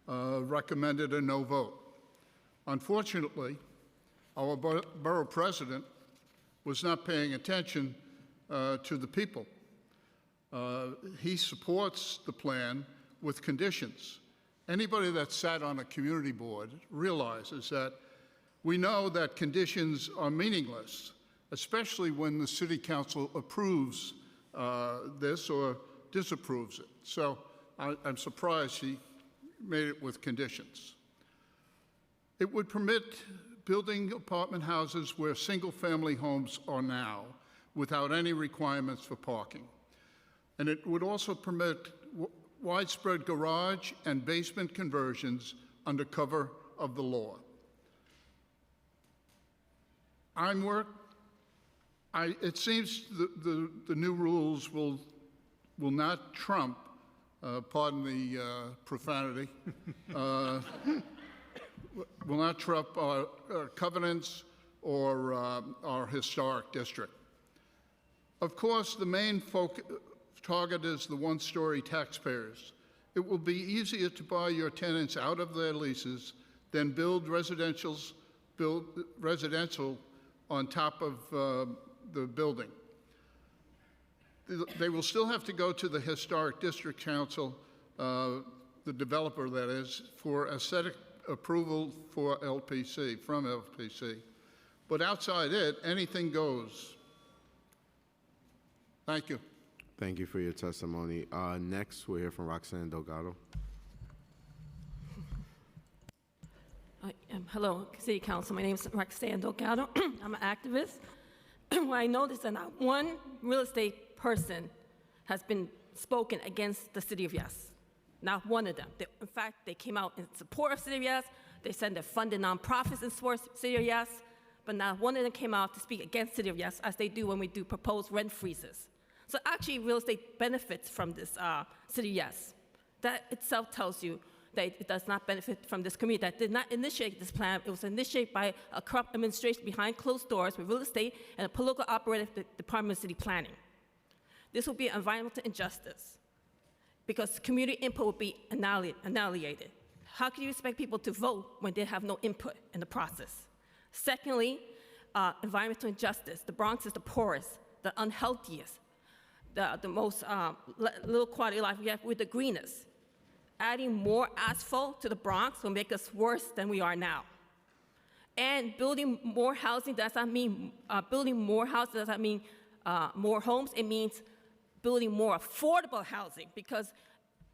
recommended a no vote. Unfortunately, our borough president was not paying attention to the people. He supports the plan with conditions. Anybody that sat on a community board realizes that we know that conditions are meaningless, especially when the city council approves this or disapproves it. So I'm surprised he made it with conditions. It would permit building apartment houses where single-family homes are now without any requirements for parking. And it would also permit widespread garage and basement conversions under cover of the law. It seems the new rules will not trump, pardon the profanity, will not trump our covenants or our historic district. Of course, the main target is the one-story taxpayers. It will be easier to buy your tenants out of their leases than build residential on top of the building. They will still have to go to the Historic District Council, the developer that is, for aesthetic approval for LPC, from LPC. But outside it, anything goes. Thank you. Thank you for your testimony. Next, we'll hear from Roxanne Delgado. Hello, City Council. My name is Roxanne Delgado. I'm an activist. What I noticed that not one real estate person has been spoken against the City of Yes. Not one of them. In fact, they came out in support of City of Yes. They said they're funding nonprofits in support of City of Yes, but not one of them came out to speak against City of Yes, as they do when we do proposed rent freezes. So actually, real estate benefits from this City of Yes. That itself tells you that it does not benefit from this community. That did not initiate this plan. It was initiated by a corrupt administration behind closed doors with real estate and a political operative Department of City Planning. This will be environmental injustice because community input will be annihilated. How can you expect people to vote when they have no input in the process? Secondly, environmental injustice. The Bronx is the poorest, the unhealthiest, the most little quality of life we have with the greenest. Adding more asphalt to the Bronx will make us worse than we are now. And building more housing does not mean more homes. It means building more affordable housing, because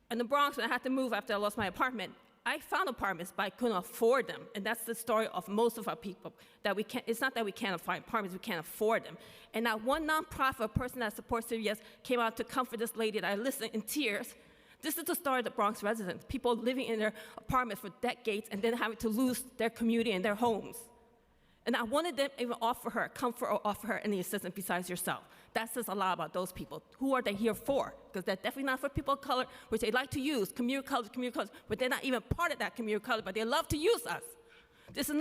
in the Bronx, when I had to move after I lost my apartment, I found apartments, but I couldn't afford them. And that's the story of most of our people, that we can't, it's not that we can't find apartments, we can't afford them. And not one nonprofit, a person that supports City Yes, came out to comfort this lady that I listened in tears. This is the story of the Bronx residents, people living in their apartments for decades and then having to lose their community and their homes. And I wanted them even offer her comfort or offer her any assistance besides yourself. That says a lot about those people. Who are they here for? Because they're definitely not for people of color, which they like to use, community colors, but they're not even part of that community color, but they love to use us. This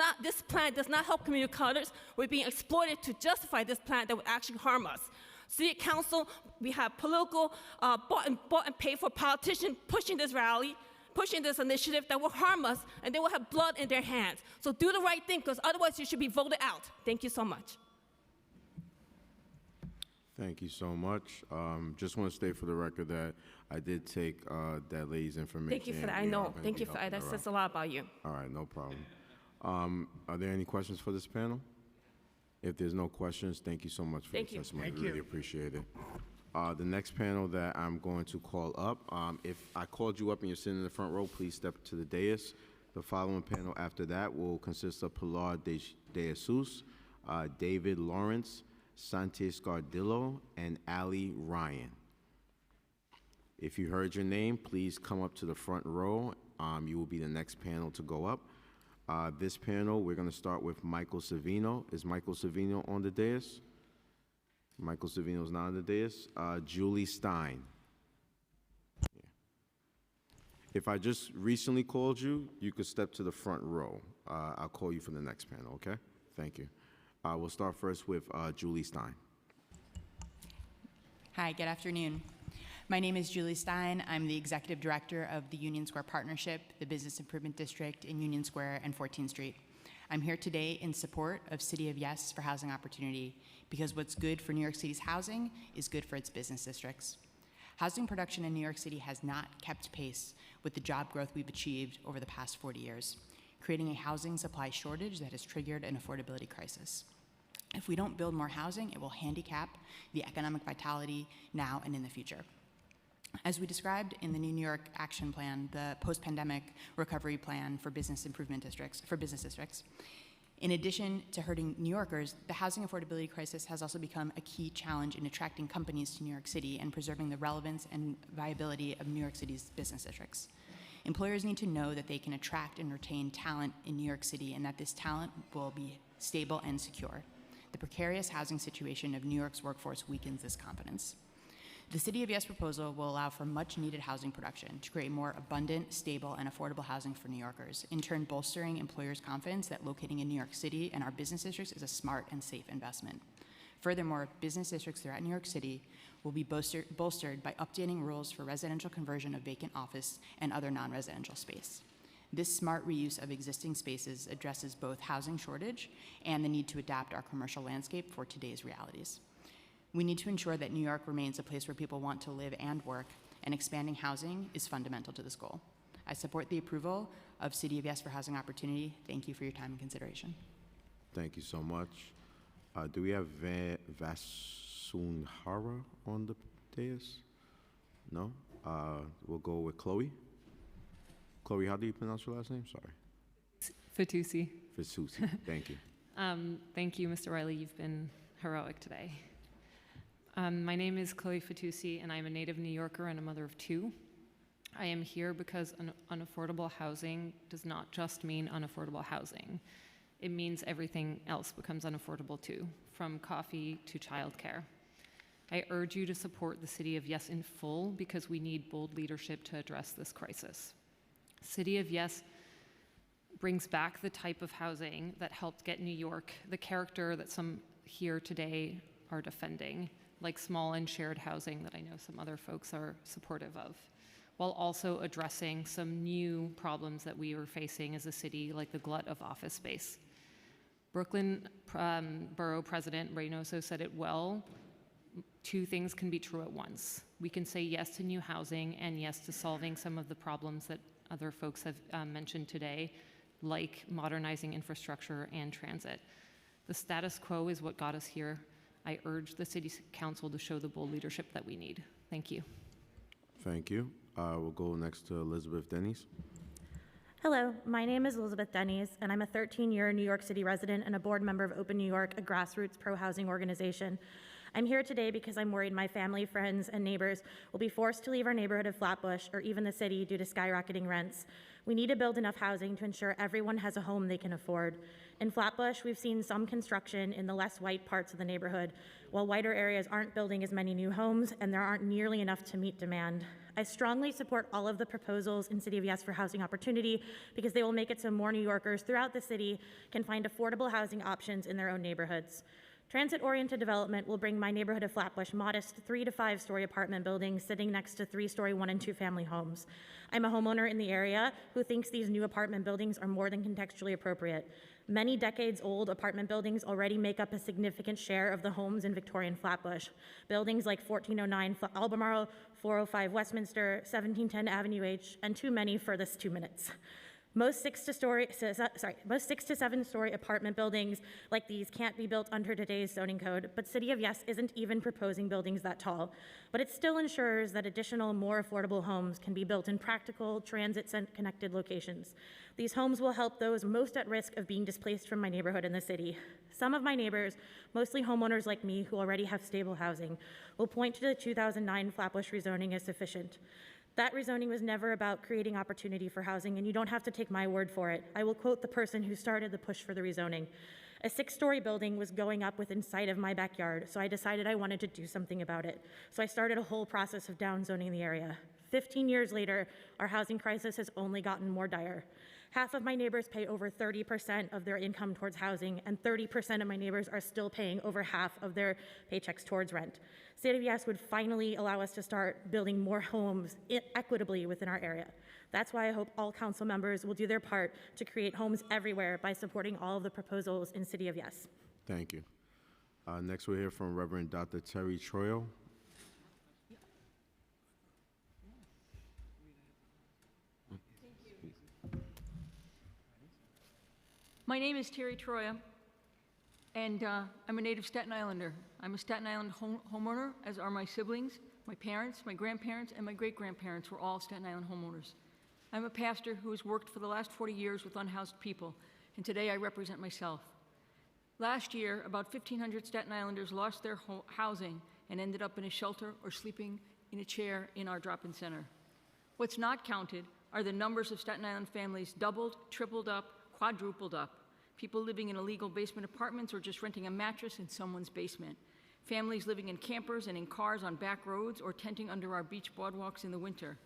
plan does not help community colors. We're being exploited to justify this plan that would actually harm us. City Council, we have political bought and paid for politicians pushing this rally, pushing this initiative that will harm us, and they will have blood in their hands. So do the right thing, because otherwise you should be voted out. Thank you so much. Thank you so much. Just want to state for the record that I did take that lady's information. Thank you for that. I know. Thank you for that. That says a lot about you. All right, no problem. Are there any questions for this panel? If there's no questions, thank you so much for your testimony. Thank Really you. appreciate it. The next panel that I'm going to call up, if I called you up and you're sitting in the front row, please step to the dais. The following panel after that will consist of Pilar de Jesus, David Lawrence, Santi Scardillo, and Ali Ryan. If you heard your name, please come up to the front row. You will be the next panel to go up. This panel, we're going to start with Michael Savino. Is Michael Savino on the dais? Michael Savino is not on the dais. Julie Stein. Yeah. If I just recently called you, you could step to the front row. I'll call you for the next panel, okay? Thank you. We'll start first with Julie Stein. Hi, good afternoon. My name is Julie Stein. I'm the Executive Director of the Union Square Partnership, the Business Improvement District in Union Square and 14th Street. I'm here today in support of City of Yes for housing opportunity, because what's good for New York City's housing is good for its business districts. Housing production in New York City has not kept pace with the job growth we've achieved over the past 40 years, creating a housing supply shortage that has triggered an affordability crisis. If we don't build more housing, it will handicap the economic vitality now and in the future. As we described in the New York Action Plan, the post-pandemic recovery plan for business improvement districts, in addition to hurting New Yorkers, the housing affordability crisis has also become a key challenge in attracting companies to New York City and preserving the relevance and viability of New York City's business districts. Employers need to know that they can attract and retain talent in New York City and that this talent will be stable and secure. The precarious housing situation of New York's workforce weakens this confidence. The City of Yes proposal will allow for much-needed housing production to create more abundant, stable, and affordable housing for New Yorkers, in turn bolstering employers' confidence that locating in New York City and our business districts is a smart and safe investment. Furthermore, business districts throughout New York City will be bolstered by updating rules for residential conversion of vacant office and other non-residential space. This smart reuse of existing spaces addresses both housing shortage and the need to adapt our commercial landscape for today's realities. We need to ensure that New York remains a place where people want to live and work, and expanding housing is fundamental to this goal. I support the approval of City of Yes for Housing Opportunity. Thank you for your time and consideration. Thank you so much. Do we have Vasunhara on the dais? No? We'll go with Chloe. Chloe, how do you pronounce your last name? Sorry. Fatusi. Fatusi. Thank you. Thank you, Mr. Riley. You've been heroic today. My name is Chloe Fatusi, and I'm a native New Yorker and a mother of two. I am here because unaffordable housing does not just mean unaffordable housing. It means everything else becomes unaffordable too, from coffee to childcare. I urge you to support the City of Yes in full because we need bold leadership to address this crisis. City of Yes brings back the type of housing that helped get New York the character that some here today are defending, like small and shared housing that I know some other folks are supportive of, while also addressing some new problems that we are facing as a city, like the glut of office space. Brooklyn Borough President Reynoso said it well. Two things can be true at once. We can say yes to new housing and yes to solving some of the problems that other folks have mentioned today, like modernizing infrastructure and transit. The status quo is what got us here. I urge the City Council to show the bold leadership that we need. Thank you. Thank you. We'll go next to Elizabeth Denny's. Hello, my name is Elizabeth Denny's, and I'm a 13-year New York City resident and a board member of Open New York, a grassroots pro-housing organization. I'm here today because I'm worried my family, friends, and neighbors will be forced to leave our neighborhood of Flatbush or even the city due to skyrocketing rents. We need to build enough housing to ensure everyone has a home they can afford. In Flatbush, we've seen some construction in the less white parts of the neighborhood, while whiter areas aren't building as many new homes and there aren't nearly enough to meet demand. I strongly support all of the proposals in City of Yes for Housing Opportunity because they will make it so more New Yorkers throughout the city can find affordable housing options in their own neighborhoods. Transit-oriented development will bring my neighborhood of Flatbush modest 3 to 5 story apartment buildings sitting next to 3-story 1 and 2 family homes. I'm a homeowner in the area who thinks these new apartment buildings are more than contextually appropriate. Many decades-old apartment buildings already make up a significant share of the homes in Victorian Flatbush. Buildings like 1409 Albemarle, 405 Westminster, 1710 Avenue H, and too many for this 2 minutes. Most 6 to 7 story apartment buildings like these can't be built under today's zoning code, but City of Yes isn't even proposing buildings that tall. But it still ensures that additional, more affordable homes can be built in practical, transit-connected locations. These homes will help those most at risk of being displaced from my neighborhood in the city. Some of my neighbors, mostly homeowners like me who already have stable housing, will point to the 2009 Flatbush rezoning as sufficient. That rezoning was never about creating opportunity for housing, and you don't have to take my word for it. I will quote the person who started the push for the rezoning. A 6-story building was going up within sight of my backyard, so I decided I wanted to do something about it. So I started a whole process of downzoning the area. 15 years later, our housing crisis has only gotten more dire. Half of my neighbors pay over 30% of their income towards housing, and 30% of my neighbors are still paying over half of their paychecks towards rent. City of Yes would finally allow us to start building more homes equitably within our area. That's why I hope all council members will do their part to create homes everywhere by supporting all of the proposals in City of Yes. Thank you. Next, we'll hear from Reverend Dr. Terry Troyo. My name is Terry Troya, and I'm a native Staten Islander. I'm a Staten Island homeowner, as are my siblings, my parents, my grandparents, and my great-grandparents were all Staten Island homeowners. I'm a pastor who has worked for the last 40 years with unhoused people, and today I represent myself. Last year, about 1,500 Staten Islanders lost their housing and ended up in a shelter or sleeping in a chair in our drop-in center. What's not counted are the numbers of Staten Island families doubled, tripled up, quadrupled up. People living in illegal basement apartments or just renting a mattress in someone's basement. Families living in campers and in cars on back roads or tenting under our beach boardwalks in the winter.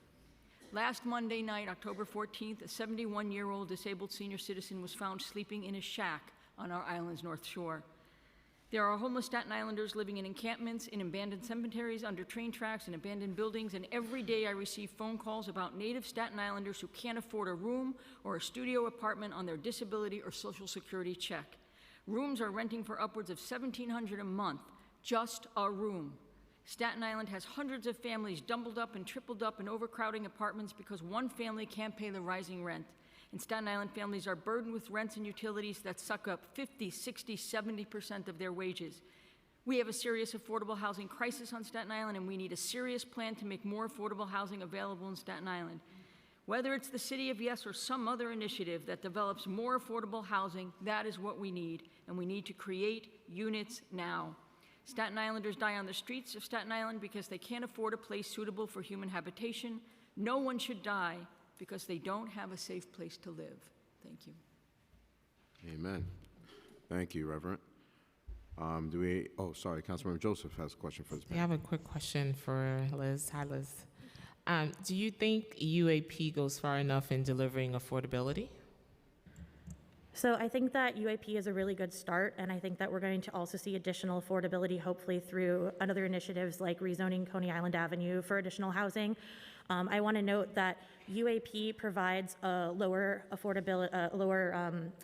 Last Monday night, October 14th, a 71-year-old disabled senior citizen was found sleeping in a shack on our island's North Shore. There are homeless Staten Islanders living in encampments, in abandoned cemeteries, under train tracks, and abandoned buildings, and every day I receive phone calls about native Staten Islanders who can't afford a room or a studio apartment on their disability or Social Security check. Rooms are renting for upwards of $1,700 a month, just a room. Staten Island has hundreds of families doubled up and tripled up in overcrowding apartments because one family can't pay the rising rent. And Staten Island families are burdened with rents and utilities that suck up 50, 60, 70% of their wages. We have a serious affordable housing crisis on Staten Island, and we need a serious plan to make more affordable housing available in Staten Island. Whether it's the City of Yes or some other initiative that develops more affordable housing, that is what we need, and we need to create units now. Staten Islanders die on the streets of Staten Island because they can't afford a place suitable for human habitation. No one should die because they don't have a safe place to live. Thank you. Amen. Thank you, Reverend. Sorry, Councilmember Joseph has a question for this I have a quick question for Liz. Hi, Liz. Do you think UAP goes far enough in delivering affordability? So I think that UAP is a really good start, and I think that we're going to also see additional affordability, hopefully through other initiatives like rezoning Coney Island Avenue for additional housing. I want to note that UAP provides a lower affordability,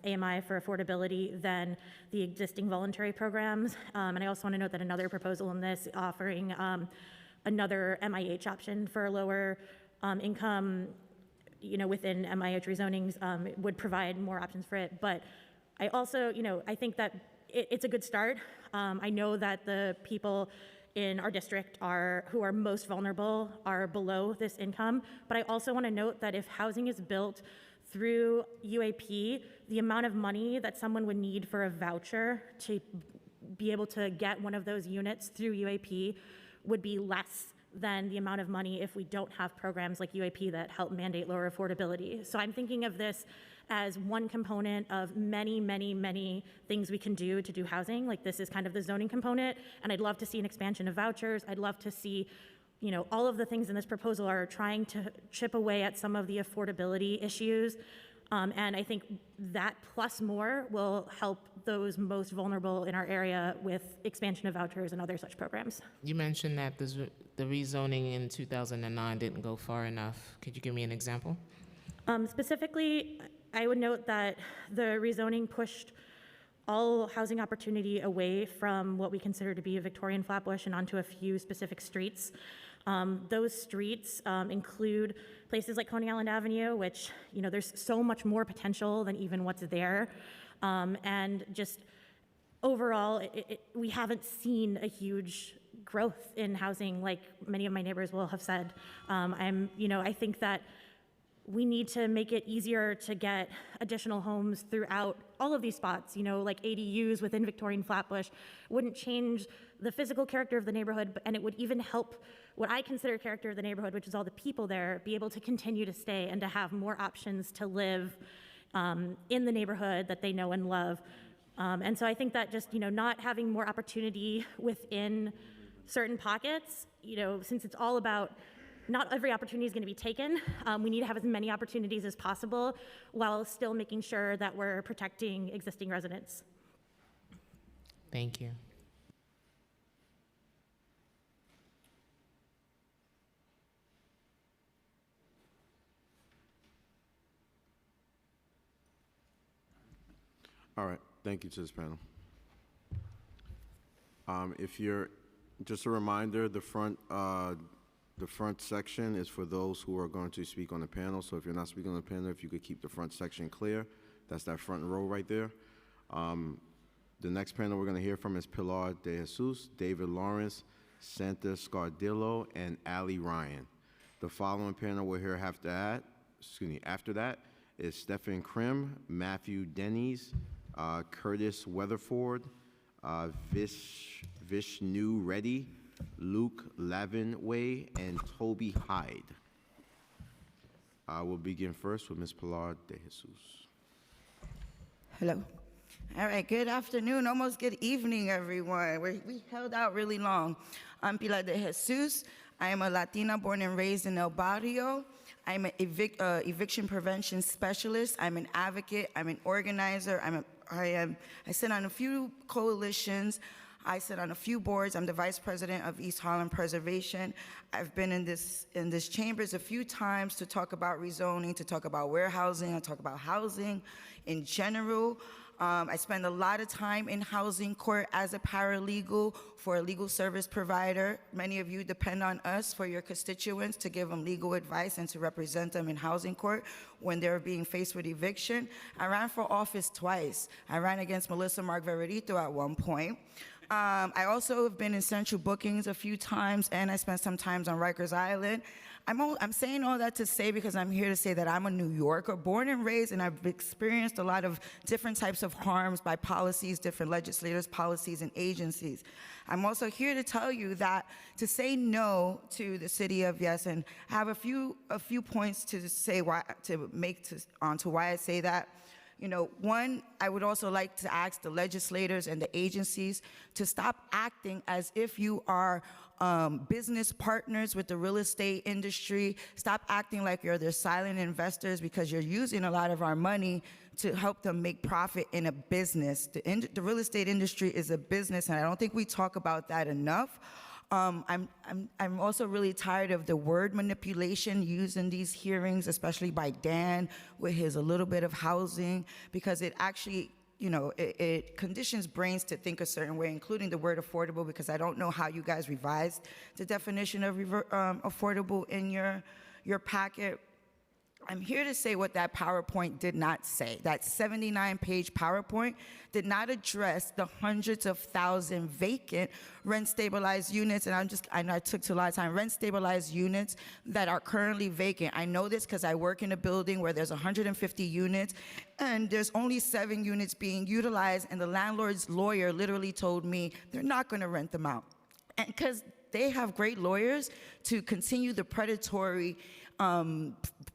AMI for affordability than the existing voluntary programs. And I also want to note that another proposal in this offering another MIH option for lower income, within MIH rezonings, would provide more options for it. But I also, I think that it's a good start. I know that the people in our district who are most vulnerable are below this income, but I also want to note that if housing is built through UAP, the amount of money that someone would need for a voucher to be able to get one of those units through UAP would be less than the amount of money if we don't have programs like UAP that help mandate lower affordability. So I'm thinking of this as one component of many, many, many things we can do to do housing. Like, this is kind of the zoning component, and I'd love to see an expansion of vouchers. I'd love to see, all of the things in this proposal are trying to chip away at some of the affordability issues. And I think that plus more will help those most vulnerable in our area with expansion of vouchers and other such programs. You mentioned that the rezoning in 2009 didn't go far enough. Could you give me an example? Specifically, I would note that the rezoning pushed all housing opportunity away from what we consider to be a Victorian Flatbush and onto a few specific streets. Those streets include places like Coney Island Avenue, which, there's so much more potential than even what's there. And just overall, we haven't seen a huge growth in housing like many of my neighbors will have said. I think that we need to make it easier to get additional homes throughout all of these spots, like ADUs within Victorian Flatbush wouldn't change the physical character of the neighborhood, and it would even help what I consider character of the neighborhood, which is all the people there, be able to continue to stay and to have more options to live in the neighborhood that they know and love. And so I think that just, not having more opportunity within certain pockets, since it's all about not every opportunity is going to be taken. We need to have as many opportunities as possible while still making sure that we're protecting existing residents. Thank you. All right, thank you to this panel. Just a reminder, the front section is for those who are going to speak on the panel. So if you're not speaking on the panel, if you could keep the front section clear, that's that front row right there. The next panel we're going to hear from is Pilar de Jesus, David Lawrence, Santa Scardillo, and Ali Ryan. The following panel we'll hear after that is Stephen Krim, Matthew Denny's, Curtis Weatherford, Vishnu Reddy, Luke Lavinway, and Toby Hyde. We'll begin first with Ms. Pilar de Jesus. Hello. All right, good afternoon, almost good evening, everyone. We held out really long. I'm Pilar de Jesus. I am a Latina born and raised in El Barrio. I'm an eviction prevention specialist. I'm an advocate. I'm an organizer. I sit on a few coalitions. I sit on a few boards. I'm the vice president of East Harlem Preservation. I've been in this chambers a few times to talk about rezoning, to talk about warehousing, to talk about housing in general. I spend a lot of time in housing court as a paralegal for a legal service provider. Many of you depend on us for your constituents to give them legal advice and to represent them in housing court when they're being faced with eviction. I ran for office twice. I ran against Melissa Margverito at one point. I also have been in central bookings a few times, and I spent some time on Rikers Island. I'm saying all that to say because I'm here to say that I'm a New Yorker, born and raised, and I've experienced a lot of different types of harms by policies, different legislators, policies, and agencies. I'm also here to tell you that to say no to the city of Yes, and I have a few points to say why onto why I say that. You know, one, I would also like to ask the legislators and the agencies to stop acting as if you are business partners with the real estate industry. Stop acting like you're their silent investors because you're using a lot of our money to help them make profit in a business. The real estate industry is a business, and I don't think we talk about that enough. I'm also really tired of the word manipulation used in these hearings, especially by Dan with his a little bit of housing, because it actually, you know, it conditions brains to think a certain way, including the word affordable, because I don't know how you guys revised the definition of affordable in your packet. I'm here to say what that PowerPoint did not say. That 79-page PowerPoint did not address the hundreds of thousands vacant rent-stabilized units, and I know I took a lot of time, rent-stabilized units that are currently vacant. I know this because I work in a building where there's 150 units, and there's only 7 units being utilized, and the landlord's lawyer literally told me they're not going to rent them out. And because they have great lawyers to continue the predatory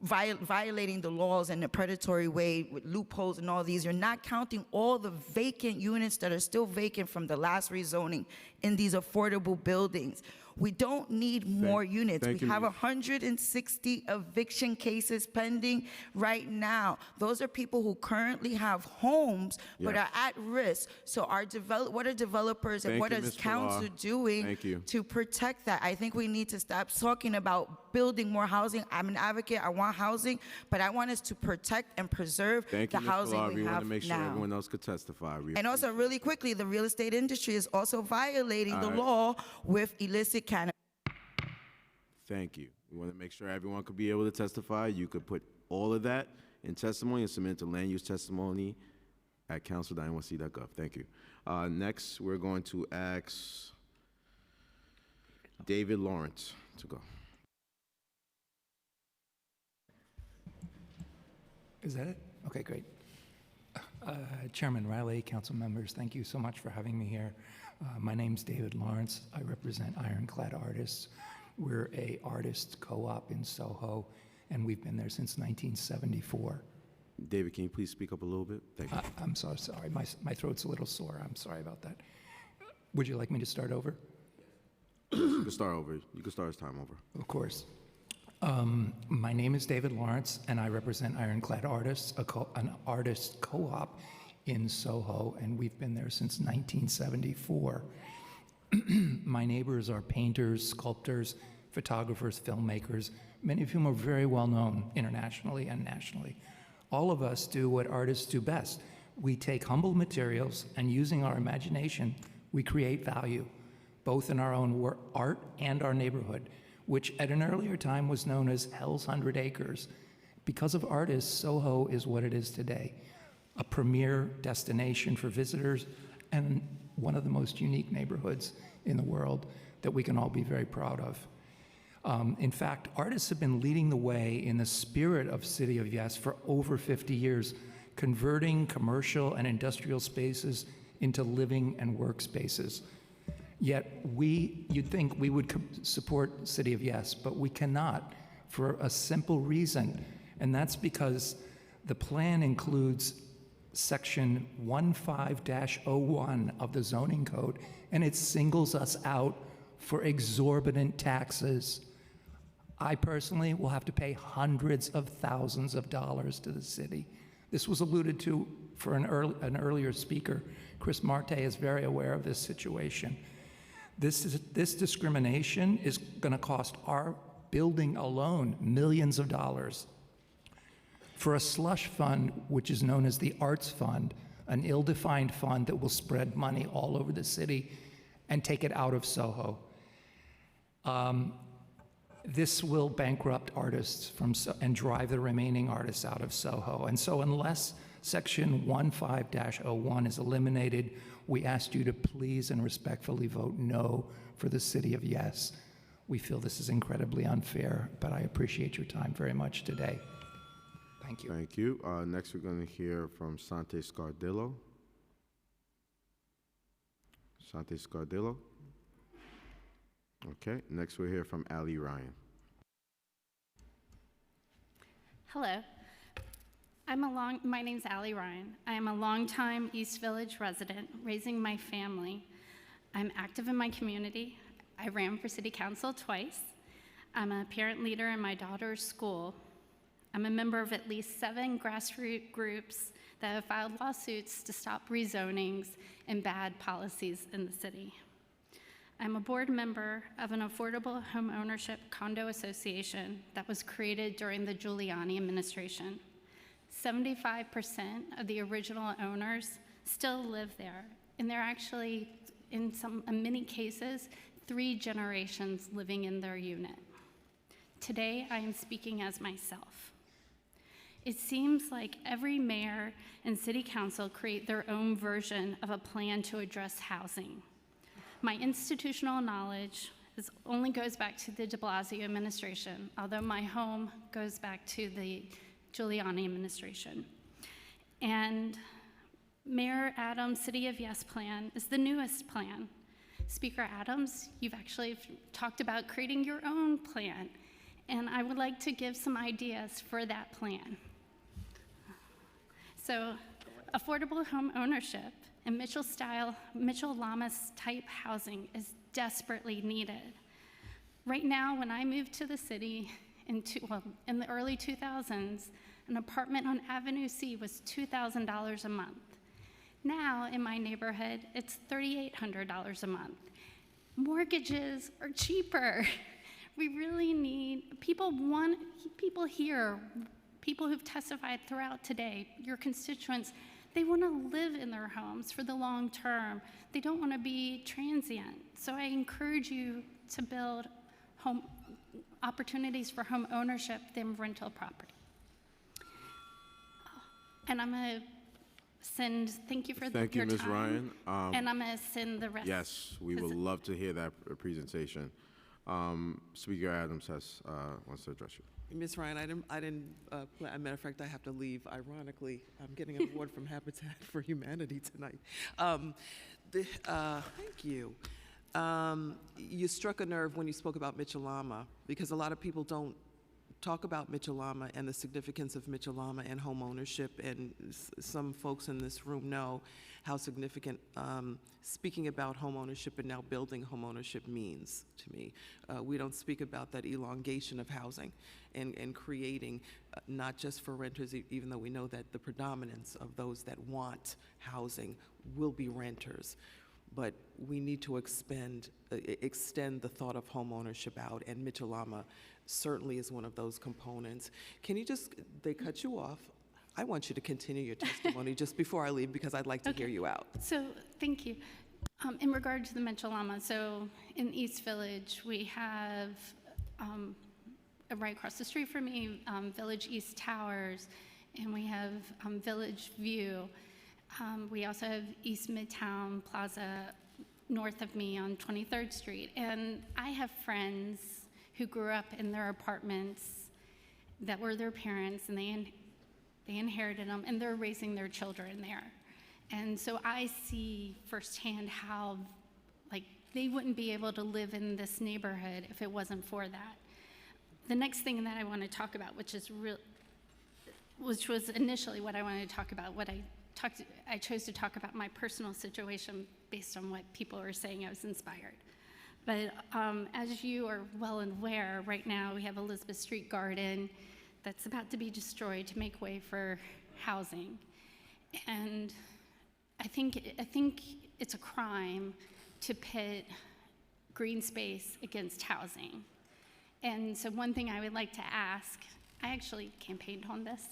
violating the laws in a predatory way with loopholes and all these. You're not counting all the vacant units that are still vacant from the last rezoning in these affordable buildings. We don't need more units. We have 160 eviction cases pending right now. Those are people who currently have homes but are at risk. So what are developers and what is council doing to protect that? I think we need to stop talking about building more housing. I'm an advocate. I want housing, but I want us to protect and preserve the housing we We want have to make sure now. everyone else could testify. And also, really quickly, the real estate industry is also violating the law with illicit cannabis. Thank you. We want to make sure everyone could be able to testify. You could put all of that in testimony and submit it to land use testimony at council.nyc.gov. Thank you. Next, we're going to ask David Lawrence to go. Is that it? Okay, great. Chairman Riley, council members, thank you so much for having me here. My name's David Lawrence. I represent Ironclad Artists. We're a artist co-op in Soho, and we've been there since 1974. David, can you please speak up a little bit? Thank you. I'm so sorry. My throat's a little sore. I'm sorry about that. Would you like me to start over? You can start over. You can start as time over. Of course. My name is David Lawrence, and I represent Ironclad Artists, an artist co-op in Soho, and we've been there since 1974. My neighbors are painters, sculptors, photographers, filmmakers, many of whom are very well known internationally and nationally. All of us do what artists do best. We take humble materials, and using our imagination, we create value, both in our own art and our neighborhood, which at an earlier time was known as Hell's 100 Acres. Because of artists, Soho is what it is today, a premier destination for visitors and one of the most unique neighborhoods in the world that we can all be very proud of. In fact, artists have been leading the way in the spirit of City of Yes for over 50 years, converting commercial and industrial spaces into living and work spaces. Yet you'd think we would support City of Yes, but we cannot for a simple reason, and that's because the plan includes Section 15-01 of the zoning code, and it singles us out for exorbitant taxes. I personally will have to pay hundreds of thousands of dollars to the city. This was alluded to for an earlier speaker. Chris Marte is very aware of this situation. This discrimination is going to cost our building alone millions of dollars. For a slush fund, which is known as the Arts Fund, an ill-defined fund that will spread money all over the city and take it out of Soho. This will bankrupt artists and drive the remaining artists out of Soho. And so unless Section 15-01 is eliminated, we ask you to please and respectfully vote no for the City of Yes. We feel this is incredibly unfair, but I appreciate your time very much today. Thank you. Thank you. Next, we're going to hear from Sante Scardillo. Sante Scardillo. Okay. Next, we'll hear from Ali Ryan. Hello. My name's Ali Ryan. I am a longtime East Village resident, raising my family. I'm active in my community. I ran for city council twice. I'm a parent leader in my daughter's school. I'm a member of at least 7 grassroots groups that have filed lawsuits to stop rezonings and bad policies in the city. I'm a board member of an affordable home ownership condo association that was created during the Giuliani administration. 75% of the original owners still live there, and they're actually, in many cases, 3 generations living in their unit. Today, I am speaking as myself. It seems like every mayor and city council create their own version of a plan to address housing. My institutional knowledge only goes back to the de Blasio administration, although my home goes back to the Giuliani administration. And Mayor Adams' City of Yes plan is the newest plan. Speaker Adams, you've actually talked about creating your own plan, and I would like to give some ideas for that plan. So, affordable home ownership and Mitchell-Lamas type housing is desperately needed. Right now, when I moved to the city in the early 2000s, an apartment on Avenue C was $2,000 a month. Now, in my neighborhood, it's $3,800 a month. Mortgages are cheaper. We really need, people here, people who've testified throughout today, your constituents, they want to live in their homes for the long term. They don't want to be transient. So I encourage you to build home opportunities for home ownership than rental property. And I'm going to thank you for your time. Thank you, Ms. Ryan. And I'm going to send the rest. Yes, we would love to hear that presentation. Speaker Adams wants to address you. Ms. Ryan, I didn't plan. As a matter of fact, I have to leave. Ironically, I'm getting an award from Habitat for Humanity tonight. Thank you. You struck a nerve when you spoke about Mitchell-Lama, because a lot of people don't talk about Mitchell-Lama and the significance of Mitchell-Lama and home ownership, and some folks in this room know how significant speaking about home ownership and now building home ownership means to me. We don't speak about that elongation of housing and creating, not just for renters, even though we know that the predominance of those that want housing will be renters. But we need to extend the thought of home ownership out, and Mitchell-Lama certainly is one of those components. Can you they cut you off. I want you to continue your testimony just before I leave, because I'd like to hear you out. So, thank you. In regard to the Mitchell-Lama, so in East Village, we have right across the street from me, Village East Towers, and we have Village View. We also have East Midtown Plaza north of me on 23rd Street. And I have friends who grew up in their apartments that were their parents, and they inherited them, and they're raising their children there. And so I see firsthand how, they wouldn't be able to live in this neighborhood if it wasn't for that. The next thing that I want to talk about, which was initially what I wanted to talk about, I chose to talk about my personal situation based on what people were saying. I was inspired. But as you are well aware, right now we have Elizabeth Street Garden that's about to be destroyed to make way for housing. And I think it's a crime to pit green space against housing. And so one thing I would like to ask, I actually campaigned on this,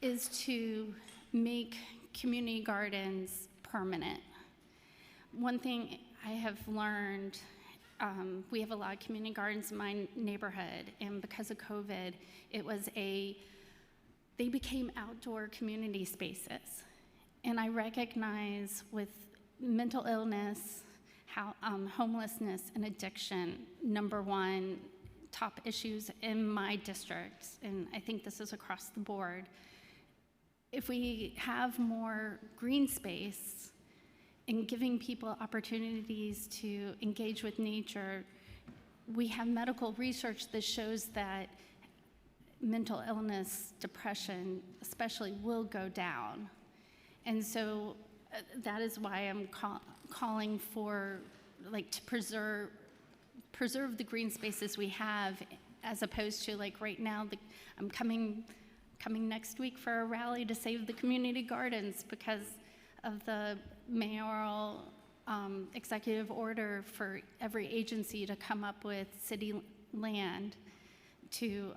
is to make community gardens permanent. One thing I have learned, we have a lot of community gardens in my neighborhood, and because of COVID, they became outdoor community spaces. And I recognize with mental illness, homelessness and addiction, number one top issues in my district, and I think this is across the board. If we have more green space and giving people opportunities to engage with nature, we have medical research that shows that mental illness, depression especially, will go down. And so that is why I'm calling for, like, to preserve the green spaces we have, as opposed to, like, right now, I'm coming next week for a rally to save the community gardens because of the mayoral executive order for every agency to come up with city land to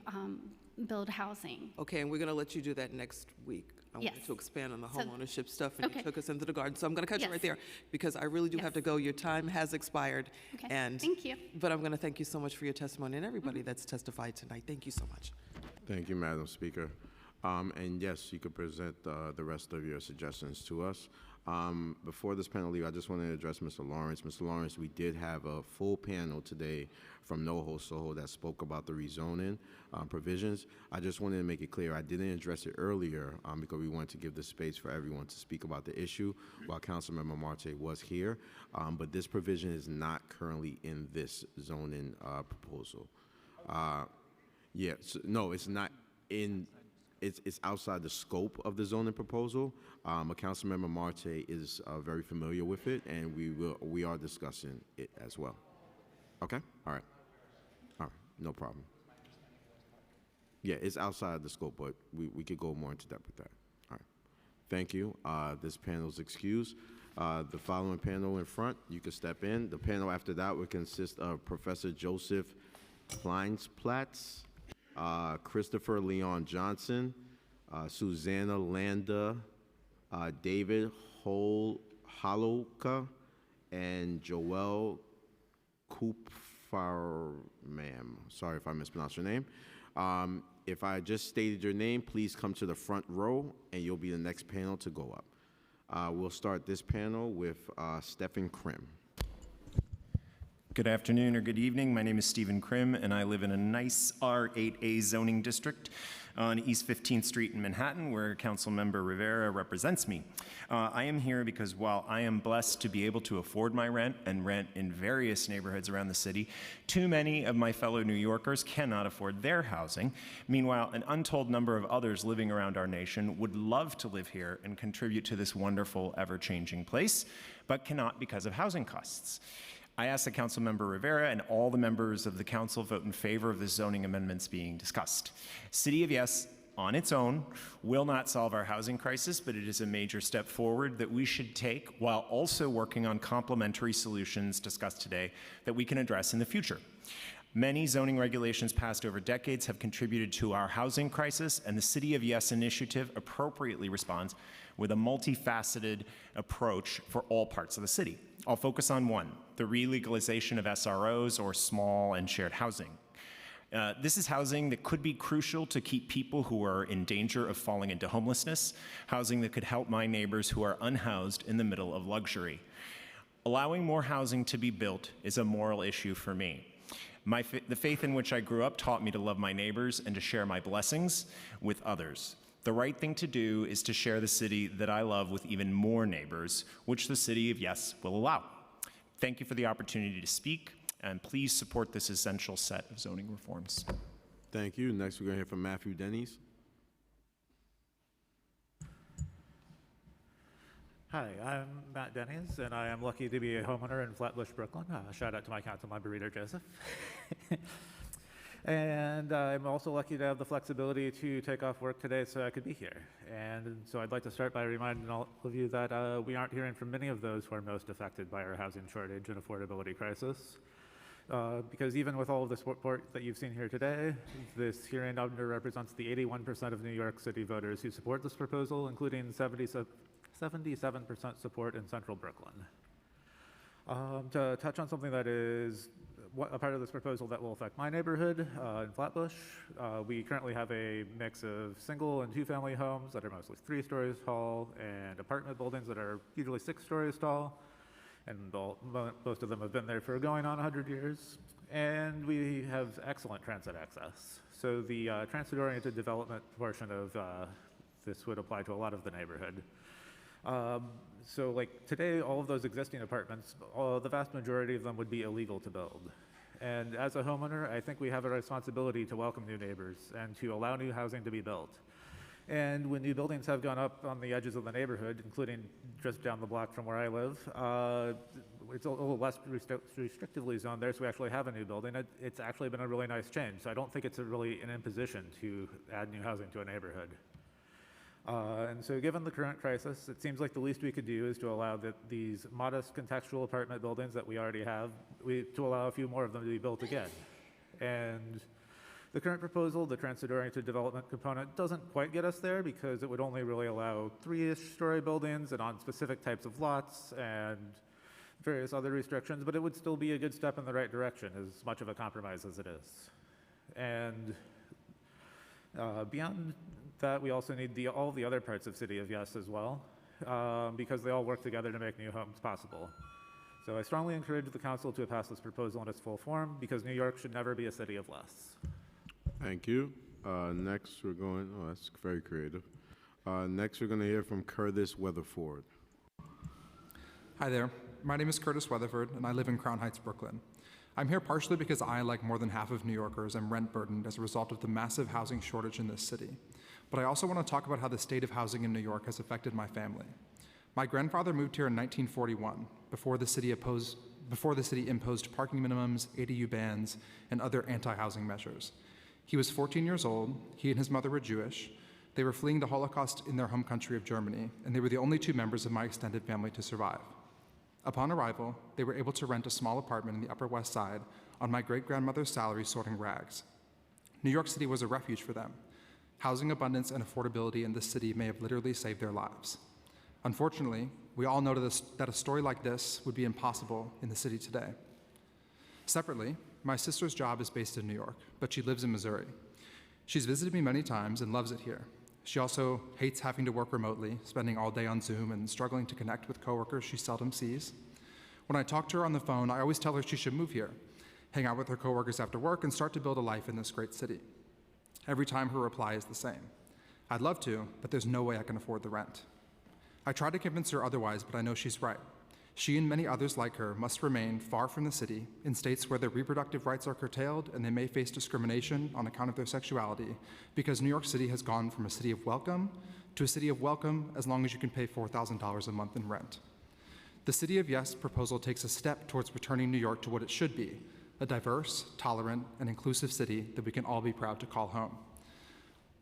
build housing. Okay, and we're going to let you do that next week. I wanted to expand on the home ownership stuff, and you took us into the garden. So I'm going to cut you right there because I really do have to go. Your time has expired. Okay, and, thank you. But I'm going to thank you so much for your testimony and everybody that's testified tonight. Thank you so much. Thank you, Madam Speaker. And yes, you could present the rest of your suggestions to us. Before this panel leave, I just want to address Mr. Lawrence. Mr. Lawrence, we did have a full panel today from NoHo Soho that spoke about the rezoning provisions. I just wanted to make it clear, I didn't address it earlier because we wanted to give the space for everyone to speak about the issue while Councilmember Marte was here. But this provision is not currently in this zoning proposal. No, it's not in. It's outside the scope of the zoning proposal. Councilmember Marte is very familiar with it, and we are discussing it as well. Okay? All right. No problem. Yeah, it's outside the scope, but we could go more into depth with that. All right. Thank you. This panel is excused. The following panel in front, you can step in. The panel after that would consist of Professor Joseph Kleinsplatt, Christopher Leon Johnson, Susanna Landa, David Holoka, and Joelle Kupfarmam. Sorry if I mispronounced your name. If I just stated your name, please come to the front row, and you'll be the next panel to go up. We'll start this panel with Stephen Krim. Good afternoon or good evening. My name is Stephen Krim, and I live in a nice R8A zoning district on East 15th Street in Manhattan, where Councilmember Rivera represents me. I am here because while I am blessed to be able to afford my rent and rent in various neighborhoods around the city, too many of my fellow New Yorkers cannot afford their housing. Meanwhile, an untold number of others living around our nation would love to live here and contribute to this wonderful, ever-changing place, but cannot because of housing costs. I ask that Councilmember Rivera and all the members of the council vote in favor of the zoning amendments being discussed. City of Yes, on its own, will not solve our housing crisis, but it is a major step forward that we should take while also working on complementary solutions discussed today that we can address in the future. Many zoning regulations passed over decades have contributed to our housing crisis, and the City of Yes initiative appropriately responds with a multifaceted approach for all parts of the city. I'll focus on one, the relegalization of SROs, or small and shared housing. This is housing that could be crucial to keep people who are in danger of falling into homelessness, housing that could help my neighbors who are unhoused in the middle of luxury. Allowing more housing to be built is a moral issue for me. The faith in which I grew up taught me to love my neighbors and to share my blessings with others. The right thing to do is to share the city that I love with even more neighbors, which the City of Yes will allow. Thank you for the opportunity to speak, and please support this essential set of zoning reforms. Thank you. Next, we're going to hear from Matthew Denny's. Hi, I'm Matt Denny's, and I am lucky to be a homeowner in Flatbush, Brooklyn. Shout out to my council member, Rita Joseph. And I'm also lucky to have the flexibility to take off work today so I could be here. And so I'd like to start by reminding all of you that we aren't hearing from many of those who are most affected by our housing shortage and affordability crisis. Because even with all of the support that you've seen here today, this hearing underrepresents the 81% of New York City voters who support this proposal, including 77% 77% support in central Brooklyn. To touch on something that is a part of this proposal that will affect my neighborhood in Flatbush, we currently have a mix of single and two-family homes that are mostly 3 stories tall and apartment buildings that are usually 6 stories tall, and most of them have been there for going on 100 years. And we have excellent transit access. So the transit-oriented development portion of this would apply to a lot of the neighborhood. So like today, all of those existing apartments, the vast majority of them would be illegal to build. And as a homeowner, I think we have a responsibility to welcome new neighbors and to allow new housing to be built. And when new buildings have gone up on the edges of the neighborhood, including just down the block from where I live, it's a little less restrictively zoned there, so we actually have a new building. It's actually been a really nice change. So I don't think it's really an imposition to add new housing to a neighborhood. And so given the current crisis, it seems like the least we could do is to allow these modest contextual apartment buildings that we already have, to allow a few more of them to be built again. And the current proposal, the transit-oriented development component, doesn't quite get us there because it would only really allow 3-ish story buildings and on specific types of lots and various other restrictions, but it would still be a good step in the right direction, as much of a compromise as it is. And beyond that, we also need all the other parts of City of Yes as well, because they all work together to make new homes possible. So I strongly encourage the council to pass this proposal in its full form, because New York should never be a city of less. Thank you. Next, we're going, oh, that's very creative. Next, we're going to hear from Curtis Weatherford. Hi there. My name is Curtis Weatherford, and I live in Crown Heights, Brooklyn. I'm here partially because I, like more than half of New Yorkers, am rent-burdened as a result of the massive housing shortage in this city. But I also want to talk about how the state of housing in New York has affected my family. My grandfather moved here in 1941, before the city imposed parking minimums, ADU bans, and other anti-housing measures. He was 14 years old, he and his mother were Jewish, they were fleeing the Holocaust in their home country of Germany, and they were the only 2 members of my extended family to survive. Upon arrival, they were able to rent a small apartment in the Upper West Side on my great-grandmother's salary sorting rags. New York City was a refuge for them. Housing abundance and affordability in this city may have literally saved their lives. Unfortunately, we all know that a story like this would be impossible in the city today. Separately, my sister's job is based in New York, but she lives in Missouri. She's visited me many times and loves it here. She also hates having to work remotely, spending all day on Zoom and struggling to connect with coworkers she seldom sees. When I talk to her on the phone, I always tell her she should move here, hang out with her coworkers after work, and start to build a life in this great city. Every time her reply is the same. I'd love to, but there's no way I can afford the rent. I try to convince her otherwise, but I know she's right. She and many others like her must remain far from the city, in states where their reproductive rights are curtailed and they may face discrimination on account of their sexuality, because New York City has gone from a city of welcome to a city of welcome as long as you can pay $4,000 a month in rent. The City of Yes proposal takes a step towards returning New York to what it should be, a diverse, tolerant, and inclusive city that we can all be proud to call home.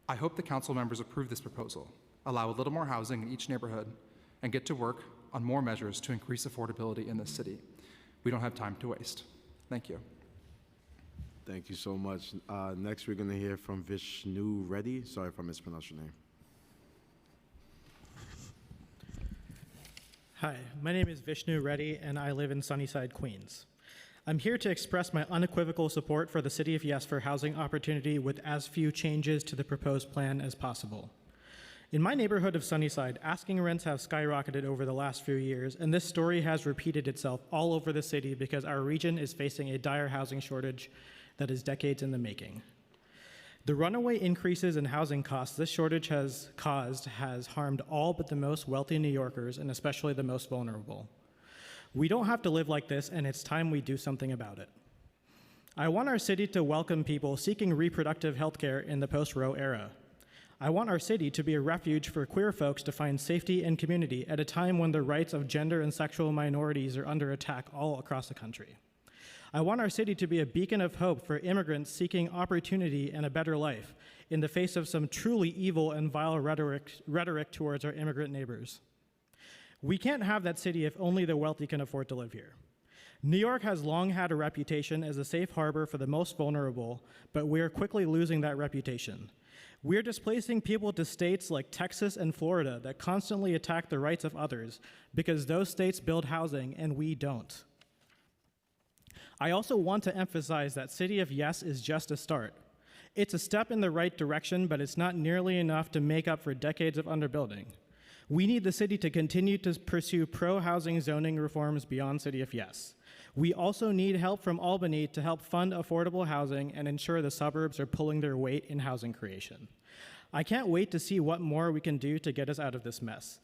I hope the council members approve this proposal, allow a little more housing in each neighborhood, and get to work on more measures to increase affordability in this city. We don't have time to waste. Thank you. Thank you so much. Next, we're going to hear from Vishnu Reddy. Sorry if I mispronounced your name. Hi, my name is Vishnu Reddy, and I live in Sunnyside, Queens. I'm here to express my unequivocal support for the City of Yes for housing opportunity with as few changes to the proposed plan as possible. In my neighborhood of Sunnyside, asking rents have skyrocketed over the last few years, and this story has repeated itself all over the city because our region is facing a dire housing shortage that is decades in the making. The runaway increases in housing costs this shortage has caused has harmed all but the most wealthy New Yorkers, and especially the most vulnerable. We don't have to live like this, and it's time we do something about it. I want our city to welcome people seeking reproductive health care in the post-Roe era. I want our city to be a refuge for queer folks to find safety and community at a time when the rights of gender and sexual minorities are under attack all across the country. I want our city to be a beacon of hope for immigrants seeking opportunity and a better life in the face of some truly evil and vile rhetoric towards our immigrant neighbors. We can't have that city if only the wealthy can afford to live here. New York has long had a reputation as a safe harbor for the most vulnerable, but we are quickly losing that reputation. We're displacing people to states like Texas and Florida that constantly attack the rights of others because those states build housing and we don't. I also want to emphasize that City of Yes is just a start. It's a step in the right direction, but it's not nearly enough to make up for decades of underbuilding. We need the city to continue to pursue pro-housing zoning reforms beyond City of Yes. We also need help from Albany to help fund affordable housing and ensure the suburbs are pulling their weight in housing creation. I can't wait to see what more we can do to get us out of this mess.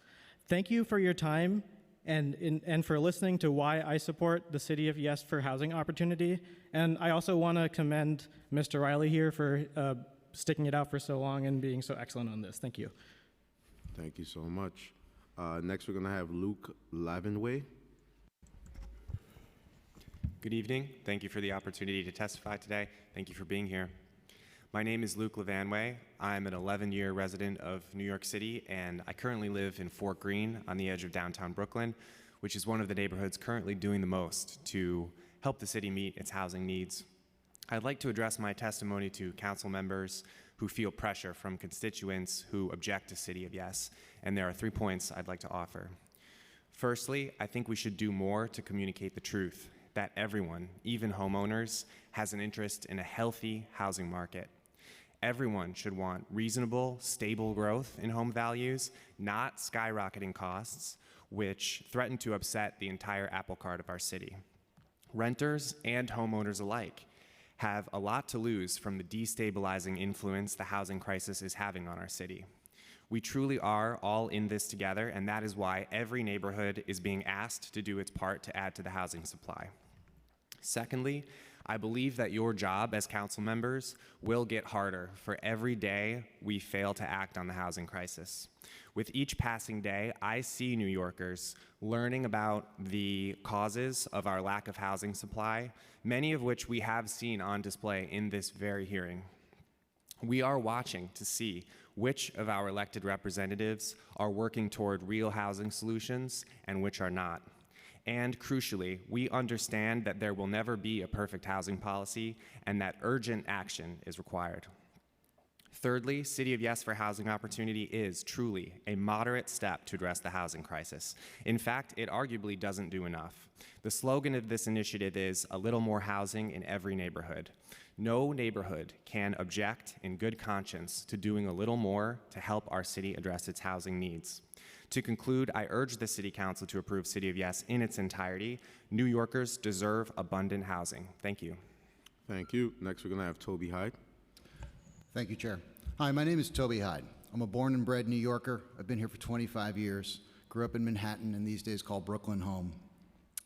Thank you for your time and for listening to why I support the City of Yes for housing opportunity. And I also want to commend Mr. Riley here for sticking it out for so long and being so excellent on this. Thank you. Thank you so much. Next, we're going to have Luke Lavenway. Good evening. Thank you for the opportunity to testify today. Thank you for being here. My name is Luke Lavanway. I'm an 11-year resident of New York City, and I currently live in Fort Greene on the edge of downtown Brooklyn, which is one of the neighborhoods currently doing the most to help the city meet its housing needs. I'd like to address my testimony to council members who feel pressure from constituents who object to City of Yes, and there are 3 points I'd like to offer. Firstly, I think we should do more to communicate the truth, that everyone, even homeowners, has an interest in a healthy housing market. Everyone should want reasonable, stable growth in home values, not skyrocketing costs, which threaten to upset the entire apple cart of our city. Renters and homeowners alike have a lot to lose from the destabilizing influence the housing crisis is having on our city. We truly are all in this together, and that is why every neighborhood is being asked to do its part to add to the housing supply. Secondly, I believe that your job as council members will get harder for every day we fail to act on the housing crisis. With each passing day, I see New Yorkers learning about the causes of our lack of housing supply, many of which we have seen on display in this very hearing. We are watching to see which of our elected representatives are working toward real housing solutions and which are not. And crucially, we understand that there will never be a perfect housing policy and that urgent action is required. Thirdly, City of Yes for Housing Opportunity is truly a moderate step to address the housing crisis. In fact, it arguably doesn't do enough. The slogan of this initiative is "a little more housing in every neighborhood." No neighborhood can object in good conscience to doing a little more to help our city address its housing needs. To conclude, I urge the City Council to approve City of Yes in its entirety. New Yorkers deserve abundant housing. Thank you. Thank you. Next, we're going to have Toby Hyde. Thank you, Chair. Hi, my name is Toby Hyde. I'm a born and bred New Yorker. I've been here for 25 years, grew up in Manhattan, and these days call Brooklyn home.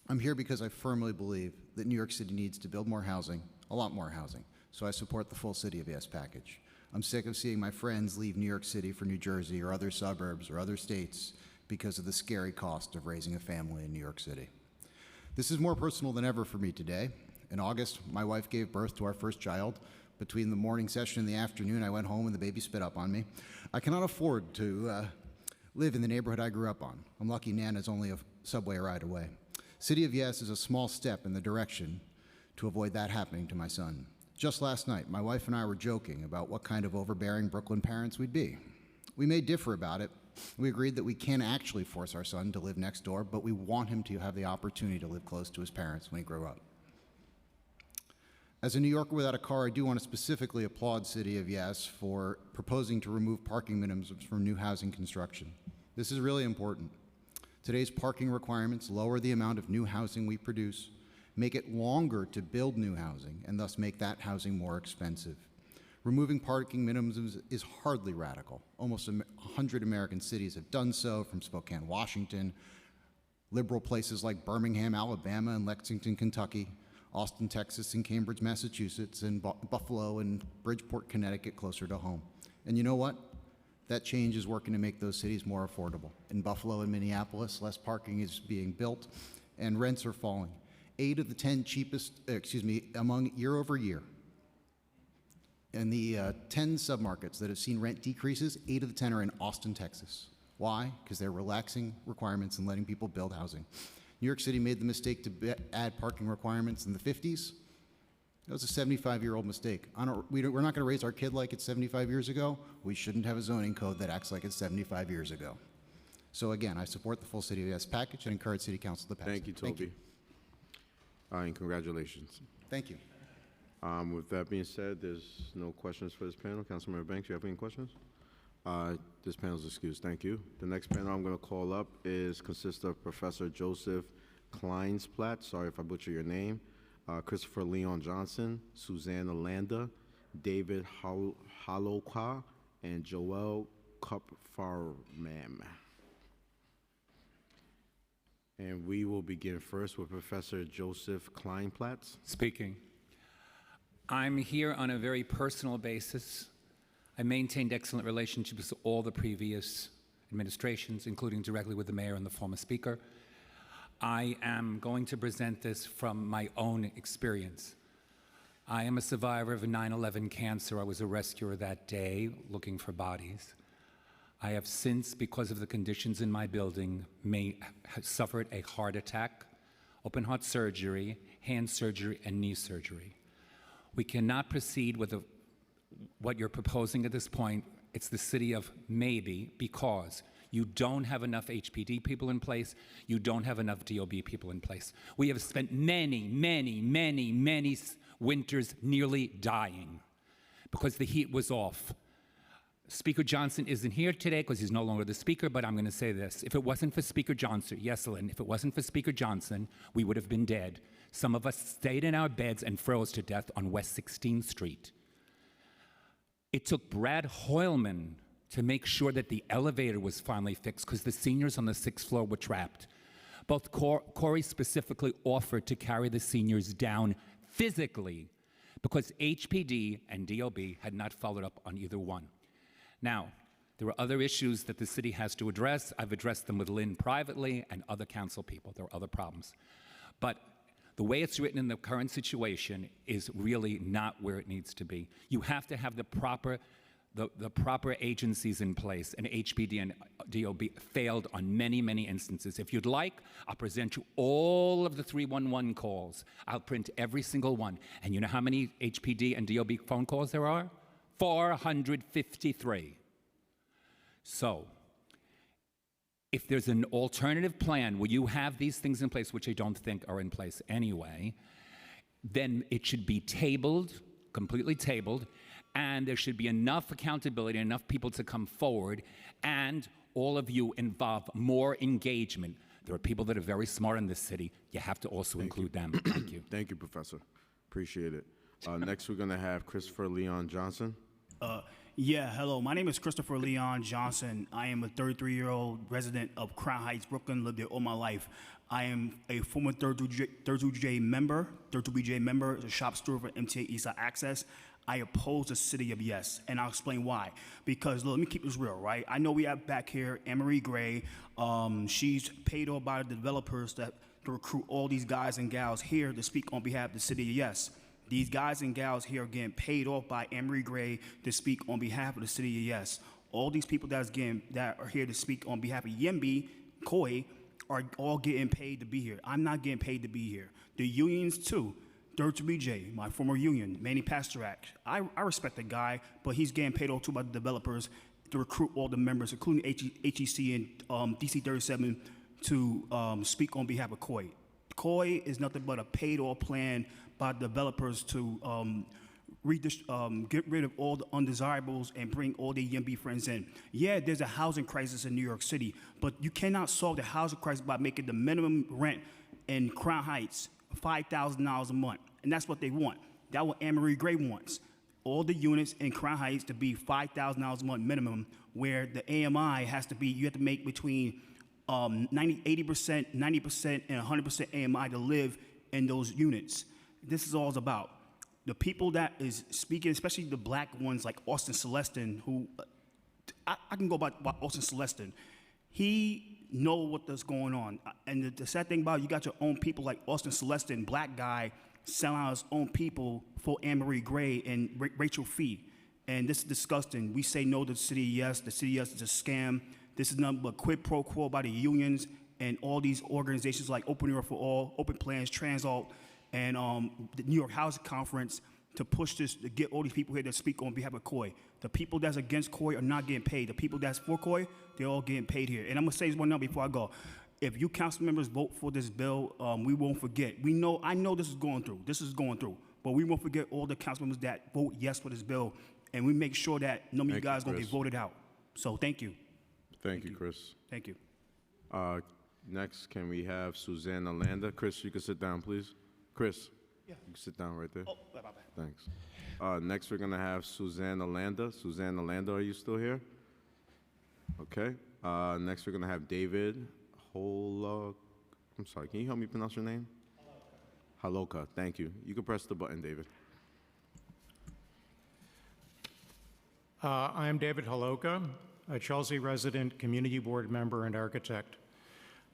I'm here because I firmly believe that New York City needs to build more housing, a lot more housing, so I support the full City of Yes package. I'm sick of seeing my friends leave New York City for New Jersey or other suburbs or other states because of the scary cost of raising a family in New York City. This is more personal than ever for me today. In August, my wife gave birth to our first child. Between the morning session and the afternoon, I went home and the baby spit up on me. I cannot afford to live in the neighborhood I grew up on. I'm lucky Nana's only a subway ride away. City of Yes is a small step in the direction to avoid that happening to my son. Just last night, my wife and I were joking about what kind of overbearing Brooklyn parents we'd be. We may differ about it. We agreed that we can't actually force our son to live next door, but we want him to have the opportunity to live close to his parents when he grows up. As a New Yorker without a car, I do want to specifically applaud City of Yes for proposing to remove parking minimums from new housing construction. This is really important. Today's parking requirements lower the amount of new housing we produce, make it longer to build new housing, and thus make that housing more expensive. Removing parking minimums is hardly radical. Almost 100 American cities have done so, from Spokane, Washington, liberal places like Birmingham, Alabama, and Lexington, Kentucky, Austin, Texas, and Cambridge, Massachusetts, and Buffalo and Bridgeport, Connecticut, closer to home. And you know what? That change is working to make those cities more affordable. In Buffalo and Minneapolis, less parking is being built, and rents are falling. 8 of the 10 cheapest, among year over year. In the 10 submarkets that have seen rent decreases, 8 of the 10 are in Austin, Texas. Why? Because they're relaxing requirements and letting people build housing. New York City made the mistake to add parking requirements in the 50s. That was a 75-year-old mistake. We're not going to raise our kid like it's 75 years ago. We shouldn't have a zoning code that acts like it's 75 years ago. So again, I support the full City of Yes package and encourage City Council to pass it. Thank you, Toby. And congratulations. Thank you. With that being said, there's no questions for this panel. Councilmember Banks, you have any questions? This panel is excused. Thank you. The next panel I'm going to call up consists of Professor Joseph Kleinsplatt. Sorry if I butcher your name. Christopher Leon Johnson, Susanna Landa, David Holoka, and Joel Kupfarmam. And we will begin first with Professor Joseph Kleinsplatt. Speaking. I'm here on a very personal basis. I maintained excellent relationships with all the previous administrations, including directly with the mayor and the former speaker. I am going to present this from my own experience. I am a survivor of a 9/11 cancer. I was a rescuer that day looking for bodies. I have since, because of the conditions in my building, suffered a heart attack, open heart surgery, hand surgery, and knee surgery. We cannot proceed with what you're proposing at this point. It's the city of maybe, because you don't have enough HPD people in place, you don't have enough DOB people in place. We have spent many winters nearly dying because the heat was off. Speaker Johnson isn't here today because he's no longer the speaker, but I'm going to say this. If it wasn't for Speaker Johnson, yes, Lynn, if it wasn't for Speaker Johnson, we would have been dead. Some of us stayed in our beds and froze to death on West 16th Street. It took Brad Hoylman to make sure that the elevator was finally fixed because the seniors on the 6th floor were trapped. Both Corey specifically offered to carry the seniors down physically because HPD and DOB had not followed up on either one. Now, there are other issues that the city has to address. I've addressed them with Lynn privately and other council people. There are other problems. But the way it's written in the current situation is really not where it needs to be. You have to have the proper agencies in place, and HPD and DOB failed on many instances. If you'd like, I'll present you all of the 311 calls. I'll print every single one. And you know how many HPD and DOB phone calls there are? 453. So, if there's an alternative plan where you have these things in place, which I don't think are in place anyway, then it should be tabled, completely tabled, and there should be enough accountability, enough people to come forward, and all of you involve more engagement. There are people that are very smart in this city. You have to also include them. Thank you. Thank you, Professor. Appreciate it. Next, we're going to have Christopher Leon Johnson. Hello. My name is Christopher Leon Johnson. I am a 33-year-old resident of Crown Heights, Brooklyn, lived there all my life. I am a former 32J member, as a shop steward for MTA Eastside Access. I oppose the City of Yes, and I'll explain why. Because, look, let me keep this real, right? I know we have back here Anne-Marie Gray. She's paid off by the developers to recruit all these guys and gals here to speak on behalf of the City of Yes. These guys and gals here are getting paid off by Anne-Marie Gray to speak on behalf of the City of Yes. All these people that are here to speak on behalf of Yembe, Koi, are all getting paid to be here. I'm not getting paid to be here. The unions, too. 33J, my former union, Manny Pastorak. I respect the guy, but he's getting paid off too by the developers to recruit all the members, including HEC and DC 37, to speak on behalf of Koi. Koi is nothing but a paid-off plan by developers to get rid of all the undesirables and bring all the Yembe friends in. Yeah, there's a housing crisis in New York City, but you cannot solve the housing crisis by making the minimum rent in Crown Heights $5,000 a month, and that's what they want. That's what Anne-Marie Gray wants. All the units in Crown Heights to be $5,000 a month minimum, where the AMI has to be, you have to make between 80%, 90%, and 100% AMI to live in those units. This is all it's about. The people that is speaking, especially the black ones like Austin Celestin, who, I can go about Austin Celestin. He know what's going on. And the sad thing about it, you got your own people like Austin Celestin, black guy, selling out his own people for Anne-Marie Gray and Rachel Fee. And this is disgusting. We say no to the City of Yes. The City of Yes is a scam. This is nothing but quid pro quo by the unions and all these organizations like Open Door for All, Open Plans, Transalt, and the New York Housing Conference to push this, to get all these people here to speak on behalf of COI. The people that's against COI are not getting paid. The people that's for COI, they're all getting paid here. And I'm gonna say this one now before I go. If you council members vote for this bill, we won't forget. I know this is going through, but we won't forget all the council members that vote yes for this bill, and we make sure that none of you guys gonna get voted out. So thank you. Thank you, Chris. Thank you. Next, can we have Susanna Landa? Chris, you can sit down, please. Chris, you can sit down right there. Oh, bye. Thanks. Next, we're going to have Susanna Landa. Susanna Landa, are you still here? Okay. Next, we're going to have David Holoka. I'm sorry, can you help me pronounce your name? Holoka, thank you. You can press the button, David. I am David Holoka, a Chelsea resident, community board member, and architect.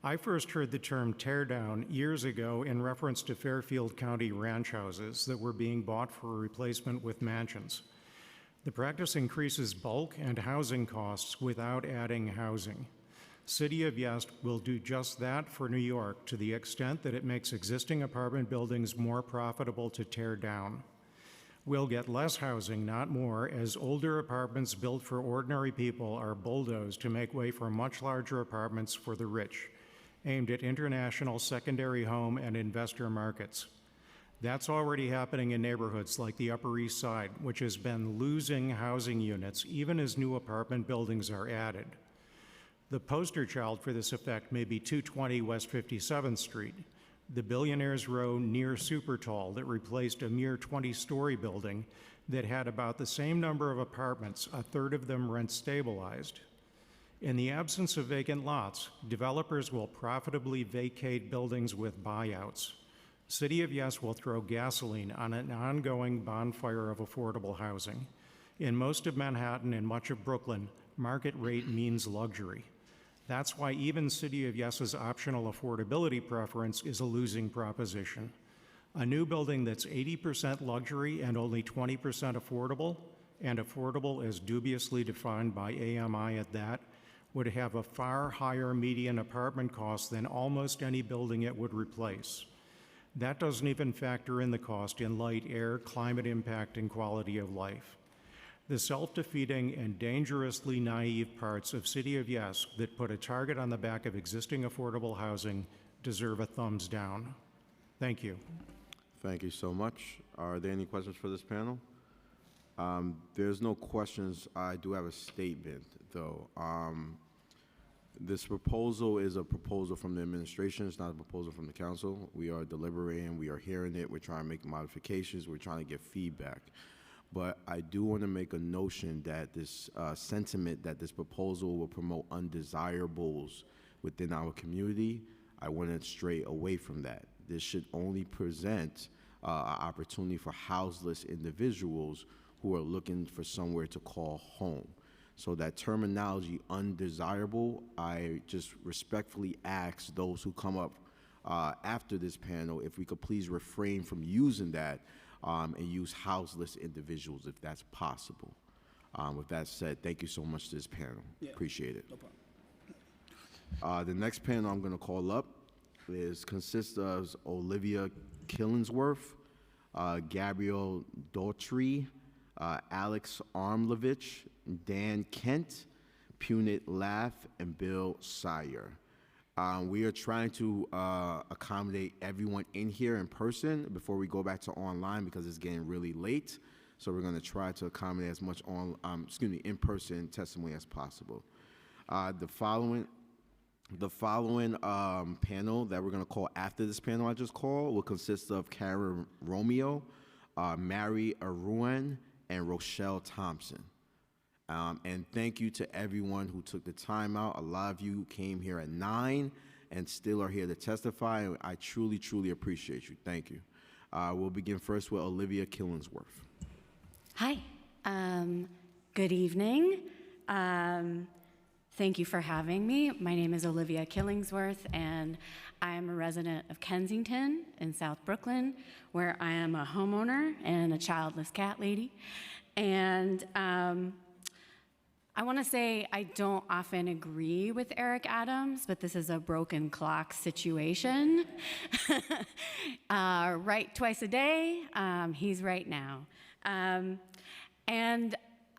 I first heard the term tear down years ago in reference to Fairfield County ranch houses that were being bought for replacement with mansions. The practice increases bulk and housing costs without adding housing. City of Yes will do just that for New York to the extent that it makes existing apartment buildings more profitable to tear down. We'll get less housing, not more, as older apartments built for ordinary people are bulldozed to make way for much larger apartments for the rich, aimed at international secondary home and investor markets. That's already happening in neighborhoods like the Upper East Side, which has been losing housing units even as new apartment buildings are added. The poster child for this effect may be 220 West 57th Street, the Billionaires Row near Super Tall that replaced a mere 20-story building that had about the same number of apartments, a third of them rent stabilized. In the absence of vacant lots, developers will profitably vacate buildings with buyouts. City of Yes will throw gasoline on an ongoing bonfire of affordable housing. In most of Manhattan and much of Brooklyn, market rate means luxury. That's why even City of Yes's optional affordability preference is a losing proposition. A new building that's 80% luxury and only 20% affordable, and affordable as dubiously defined by AMI at that, would have a far higher median apartment cost than almost any building it would replace. That doesn't even factor in the cost in light, air, climate impact, and quality of life. The self-defeating and dangerously naive parts of City of Yes that put a target on the back of existing affordable housing deserve a thumbs down. Thank you. Thank you so much. Are there any questions for this panel? There's no questions. I do have a statement, though. This proposal is a proposal from the administration. It's not a proposal from the council. We are deliberating. We are hearing it. We're trying to make modifications. We're trying to get feedback. But I do want to make a notion that this sentiment that this proposal will promote undesirables within our community, I want to stray away from that. This should only present an opportunity for houseless individuals who are looking for somewhere to call home. So that terminology, undesirable, I just respectfully ask those who come up after this panel if we could please refrain from using that and use houseless individuals if that's possible. With that said, thank you so much to this panel. Appreciate it. No problem. The next panel I'm going to call up consists of Olivia Killingsworth, Gabrielle Daughtry, Alex Armlovich, Dan Kent, Punit Laff, and Bill Sire. We are trying to accommodate everyone in here in person before we go back to online because it's getting really late. So we're going to try to accommodate as much in-person testimony as possible. The following panel that we're going to call after this panel I just called will consist of Karen Romeo, Mary Aruen, and Rochelle Thompson. And thank you to everyone who took the time out. A lot of you came here at 9 and still are here to testify. And I truly, truly appreciate you. Thank you. We'll begin first with Olivia Killingsworth. Hi. Good evening. Thank you for having me. My name is Olivia Killingsworth, and I am a resident of Kensington in South Brooklyn, where I am a homeowner and a childless cat lady. And I want to say I don't often agree with Eric Adams, but this is a broken clock situation. Right twice a day, he's right now. And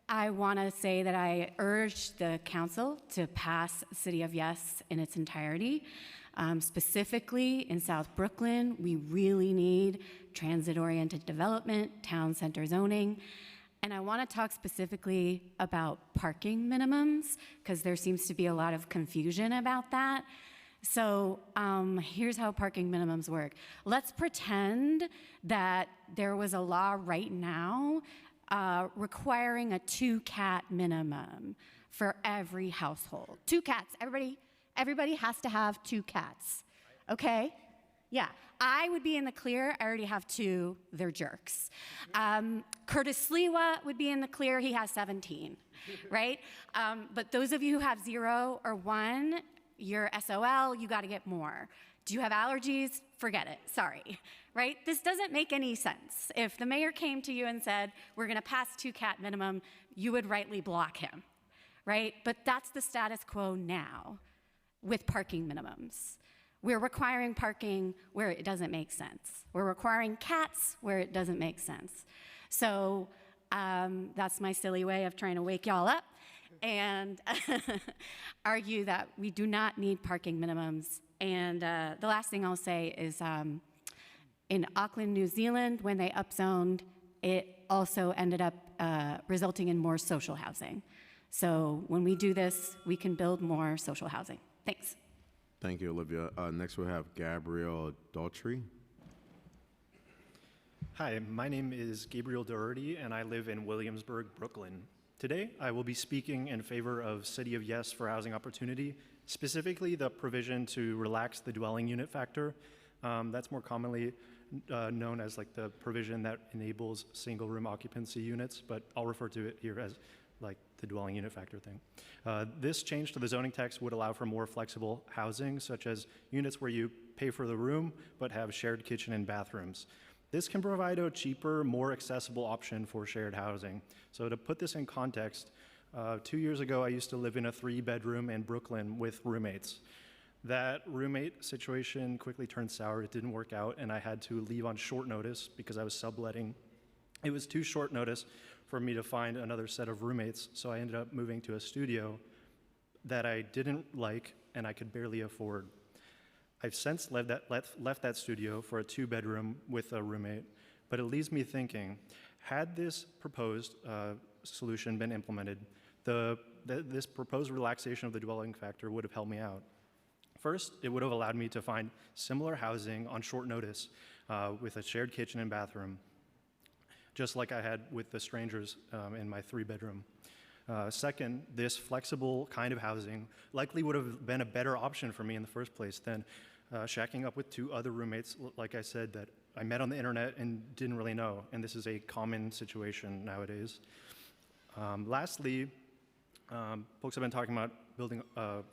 I want to say that I urge the council to pass City of Yes in its entirety. Specifically in South Brooklyn, we really need transit-oriented development, town center zoning. And I want to talk specifically about parking minimums, because there seems to be a lot of confusion about that. So here's how parking minimums work. Let's pretend that there was a law right now requiring a 2-cat minimum for every household. 2 cats. Everybody has to have 2 cats. Okay? Yeah. I would be in the clear. I already have 2. They're jerks. Curtis Sliwa would be in the clear. He has 17, right? But those of you who have 0 or 1, you're SOL. You got to get more. Do you have allergies? Forget it. Sorry, right? This doesn't make any sense. If the mayor came to you and said, we're going to pass 2-cat minimum, you would rightly block him, right? But that's the status quo now with parking minimums. We're requiring parking where it doesn't make sense. We're requiring cats where it doesn't make sense. So that's my silly way of trying to wake y'all up and argue that we do not need parking minimums. And the last thing I'll say is in Auckland, New Zealand, when they upzoned, it also ended up resulting in more social housing. So when we do this, we can build more social housing. Thanks. Thank you, Olivia. Next we have Gabriel Daughtry. Hi, my name is Gabriel Doherty, and I live in Williamsburg, Brooklyn. Today, I will be speaking in favor of City of Yes for housing opportunity, specifically the provision to relax the dwelling unit factor. That's more commonly known as like the provision that enables single room occupancy units, but I'll refer to it here as like the dwelling unit factor thing. This change to the zoning text would allow for more flexible housing, such as units where you pay for the room but have shared kitchen and bathrooms. This can provide a cheaper, more accessible option for shared housing. So to put this in context, 2 years ago I used to live in a 3-bedroom in Brooklyn with roommates. That roommate situation quickly turned sour. It didn't work out, and I had to leave on short notice because I was subletting. It was too short notice for me to find another set of roommates, so I ended up moving to a studio that I didn't like and I could barely afford. I've since left that studio for a 2-bedroom with a roommate, but it leaves me thinking, had this proposed solution been implemented, this proposed relaxation of the dwelling factor would have helped me out. First, it would have allowed me to find similar housing on short notice with a shared kitchen and bathroom, just like I had with the strangers in my 3-bedroom. Second, this flexible kind of housing likely would have been a better option for me in the first place than shacking up with 2 other roommates, like I said, that I met on the internet and didn't really know, and this is a common situation nowadays. Lastly, folks have been talking about building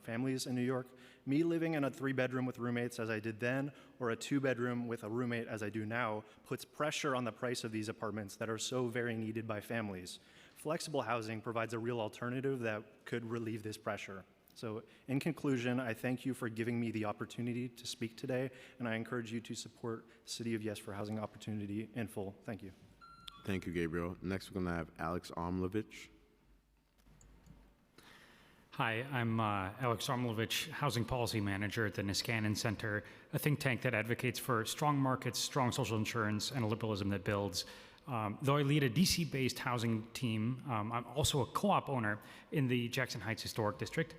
families in New York. Me living in a 3-bedroom with roommates as I did then, or a 2-bedroom with a roommate as I do now, puts pressure on the price of these apartments that are so very needed by families. Flexible housing provides a real alternative that could relieve this pressure. So in conclusion, I thank you for giving me the opportunity to speak today, and I encourage you to support City of Yes for housing opportunity in full. Thank you. Thank you, Gabriel. Next, we're going to have Alex Armlovich. Hi, I'm Alex Armlovich, Housing Policy Manager at the Niskanen Center, a think tank that advocates for strong markets, strong social insurance, and a liberalism that builds. Though I lead a DC-based housing team, I'm also a co-op owner in the Jackson Heights Historic District.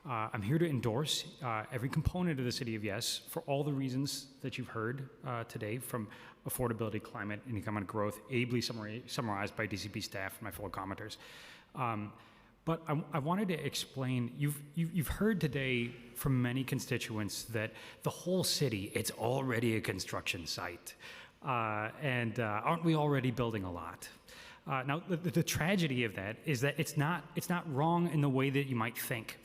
I'm here to endorse every component of the City of Yes for all the reasons that you've heard today, from affordability, climate, and economic growth, ably summarized by DCP staff and my fellow commenters. But I wanted to explain, you've heard today from many constituents that the whole city, it's already a construction site. And aren't we already building a lot? Now, the tragedy of that is that it's not wrong in the way that you might think.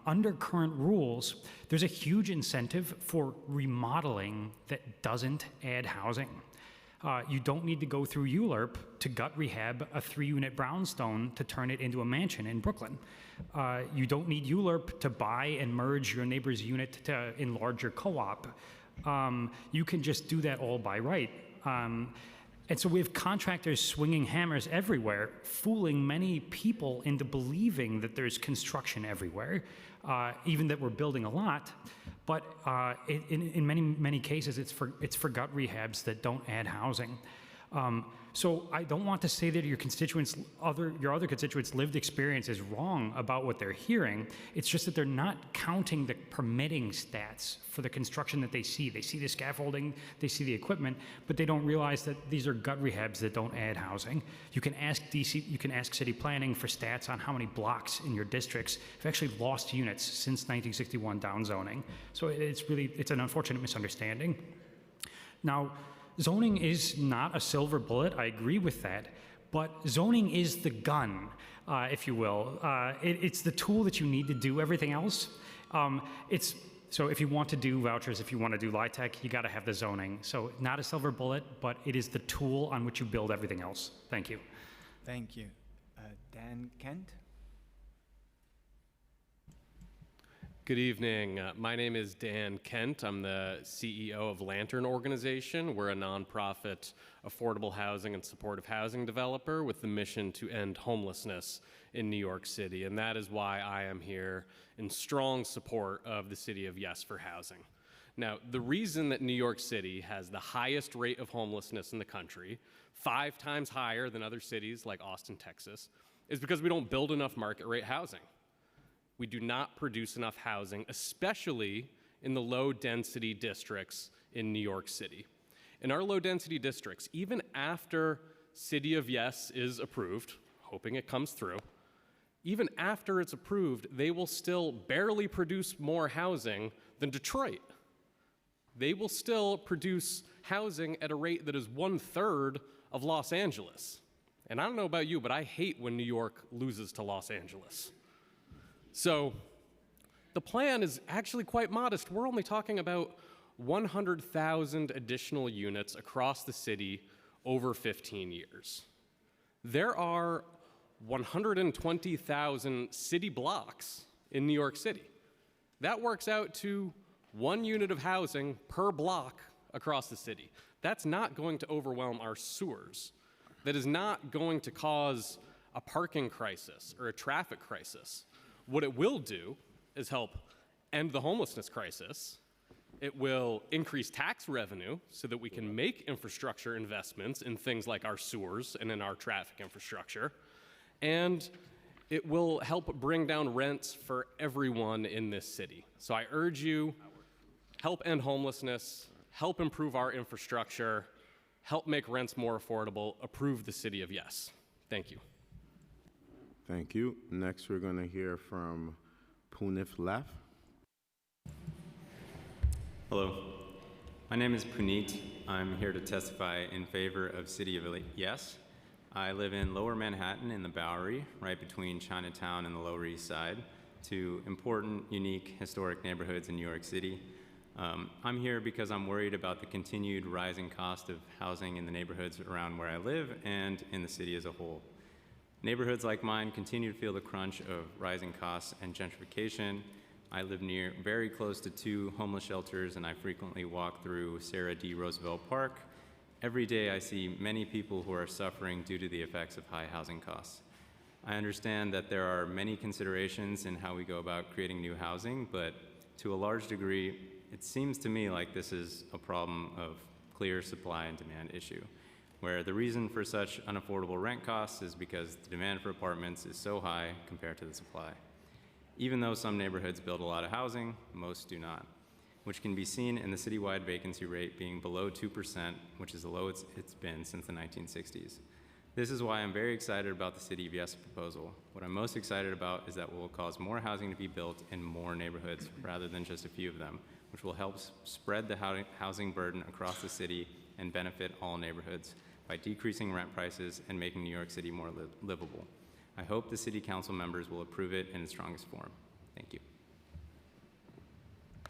Under current rules, there's a huge incentive for remodeling that doesn't add housing. You don't need to go through ULURP to gut rehab a 3-unit brownstone to turn it into a mansion in Brooklyn. You don't need ULURP to buy and merge your neighbor's unit to enlarge your co-op. You can just do that all by right. And so we have contractors swinging hammers everywhere, fooling many people into believing that there's construction everywhere, even that we're building a lot. But in many cases, it's for gut rehabs that don't add housing. So I don't want to say that your other constituents' lived experience is wrong about what they're hearing. It's just that they're not counting the permitting stats for the construction that they see. They see the scaffolding, they see the equipment, but they don't realize that these are gut rehabs that don't add housing. You can ask city planning for stats on how many blocks in your districts have actually lost units since 1961 downzoning. So it's an unfortunate misunderstanding. Now, zoning is not a silver bullet, I agree with that, but zoning is the gun, if you will. It's the tool that you need to do everything else. So if you want to do vouchers, if you want to do LIHTC, you got to have the zoning. So not a silver bullet, but it is the tool on which you build everything else. Thank you. Thank you. Dan Kent? Good evening. My name is Dan Kent. I'm the CEO of Lantern Organization. We're a nonprofit affordable housing and supportive housing developer with the mission to end homelessness in New York City. And that is why I am here in strong support of the City of Yes for Housing. Now, the reason that New York City has the highest rate of homelessness in the country, 5 times higher than other cities like Austin, Texas, is because we don't build enough market rate housing. We do not produce enough housing, especially in the low-density districts in New York City. In our low-density districts, even after City of Yes is approved, hoping it comes through, even after it's approved, they will still barely produce more housing than Detroit. They will still produce housing at a rate that is 1/3 of Los Angeles. And I don't know about you, but I hate when New York loses to Los Angeles. So the plan is actually quite modest. We're only talking about 100,000 additional units across the city over 15 years. There are 120,000 city blocks in New York City. That works out to 1 unit of housing per block across the city. That's not going to overwhelm our sewers. That is not going to cause a parking crisis or a traffic crisis. What it will do is help end the homelessness crisis. It will increase tax revenue so that we can make infrastructure investments in things like our sewers and in our traffic infrastructure. And it will help bring down rents for everyone in this city. So I urge you, help end homelessness, help improve our infrastructure, help make rents more affordable, approve the City of Yes. Thank you. Thank you. Next, we're going to hear from Punith Laf. Hello. My name is Puneet. I'm here to testify in favor of City of Yes. I live in Lower Manhattan in the Bowery, right between Chinatown and the Lower East Side, 2 important, unique, historic neighborhoods in New York City. I'm here because I'm worried about the continued rising cost of housing in the neighborhoods around where I live and in the city as a whole. Neighborhoods like mine continue to feel the crunch of rising costs and gentrification. I live very close to 2 homeless shelters, and I frequently walk through Sarah D. Roosevelt Park. Every day I see many people who are suffering due to the effects of high housing costs. I understand that there are many considerations in how we go about creating new housing, but to a large degree, it seems to me like this is a problem of clear supply and demand issue, where the reason for such unaffordable rent costs is because the demand for apartments is so high compared to the supply. Even though some neighborhoods build a lot of housing, most do not, which can be seen in the citywide vacancy rate being below 2%, which is the lowest it's been since the 1960s. This is why I'm very excited about the City of Yes proposal. What I'm most excited about is that it will cause more housing to be built in more neighborhoods rather than just a few of them, which will help spread the housing burden across the city and benefit all neighborhoods by decreasing rent prices and making New York City more livable. I hope the City Council members will approve it in its strongest form. Thank you.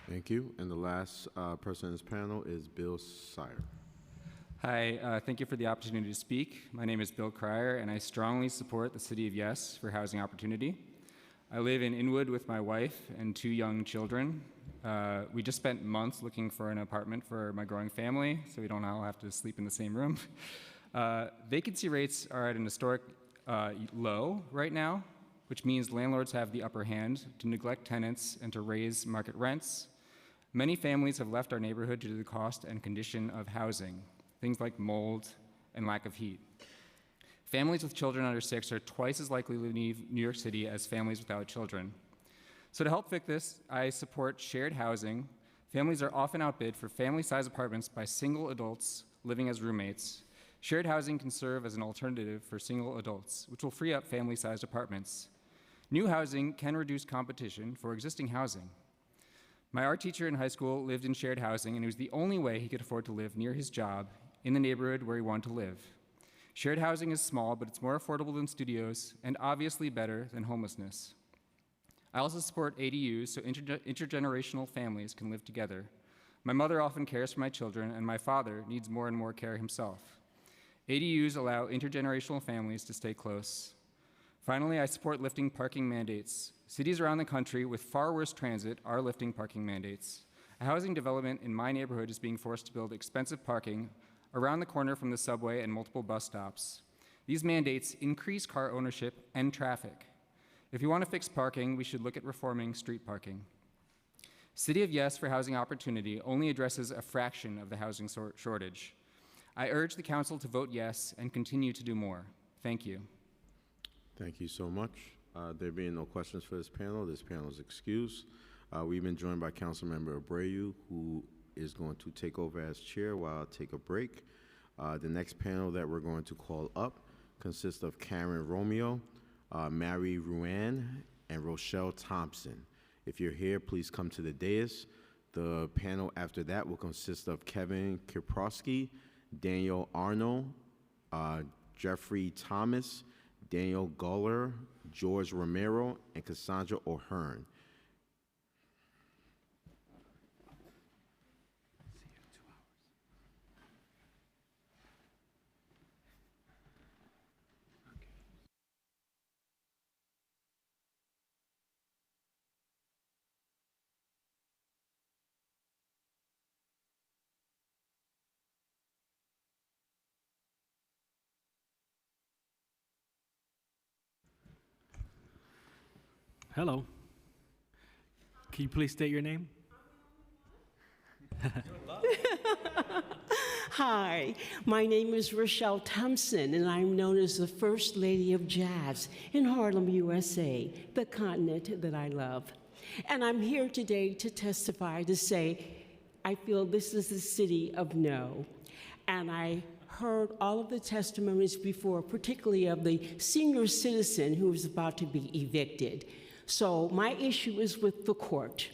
Thank you. And the last person in this panel is Bill Sire. Hi, thank you for the opportunity to speak. My name is Bill Cryer, and I strongly support the City of Yes for housing opportunity. I live in Inwood with my wife and 2 young children. We just spent months looking for an apartment for my growing family, so we don't all have to sleep in the same room. Vacancy rates are at an historic low right now, which means landlords have the upper hand to neglect tenants and to raise market rents. Many families have left our neighborhood due to the cost and condition of housing, things like mold and lack of heat. Families with children under 6 are twice as likely to leave New York City as families without children. So to help fix this, I support shared housing. Families are often outbid for family-sized apartments by single adults living as roommates. Shared housing can serve as an alternative for single adults, which will free up family-sized apartments. New housing can reduce competition for existing housing. My art teacher in high school lived in shared housing, and it was the only way he could afford to live near his job in the neighborhood where he wanted to live. Shared housing is small, but it's more affordable than studios and obviously better than homelessness. I also support ADUs so intergenerational families can live together. My mother often cares for my children, and my father needs more and more care himself. ADUs allow intergenerational families to stay close. Finally, I support lifting parking mandates. Cities around the country with far worse transit are lifting parking mandates. A housing development in my neighborhood is being forced to build expensive parking around the corner from the subway and multiple bus stops. These mandates increase car ownership and traffic. If you want to fix parking, we should look at reforming street parking. City of Yes for Housing Opportunity only addresses a fraction of the housing shortage. I urge the council to vote yes and continue to do more. Thank you. Thank you so much. There being no questions for this panel is excused. We've been joined by Councilmember Abreu, who is going to take over as chair while I take a break. The next panel that we're going to call up consists of Karen Romeo, Mary Ruan, and Rochelle Thompson. If you're here, please come to the dais. The panel after that will consist of Kevin Kiprowski, Daniel Arnold, Jeffrey Thomas, Daniel Guller, George Romero, and Cassandra O'Hearn. Hello. Can you please state your name? Hi, my name is Rochelle Thompson, and I'm known as the First Lady of Jazz in Harlem, USA, the continent that I love. And I'm here today to testify to say I feel this is the city of no. And I heard all of the testimonies before, particularly of the senior citizen who was about to be evicted. So my issue is with the court.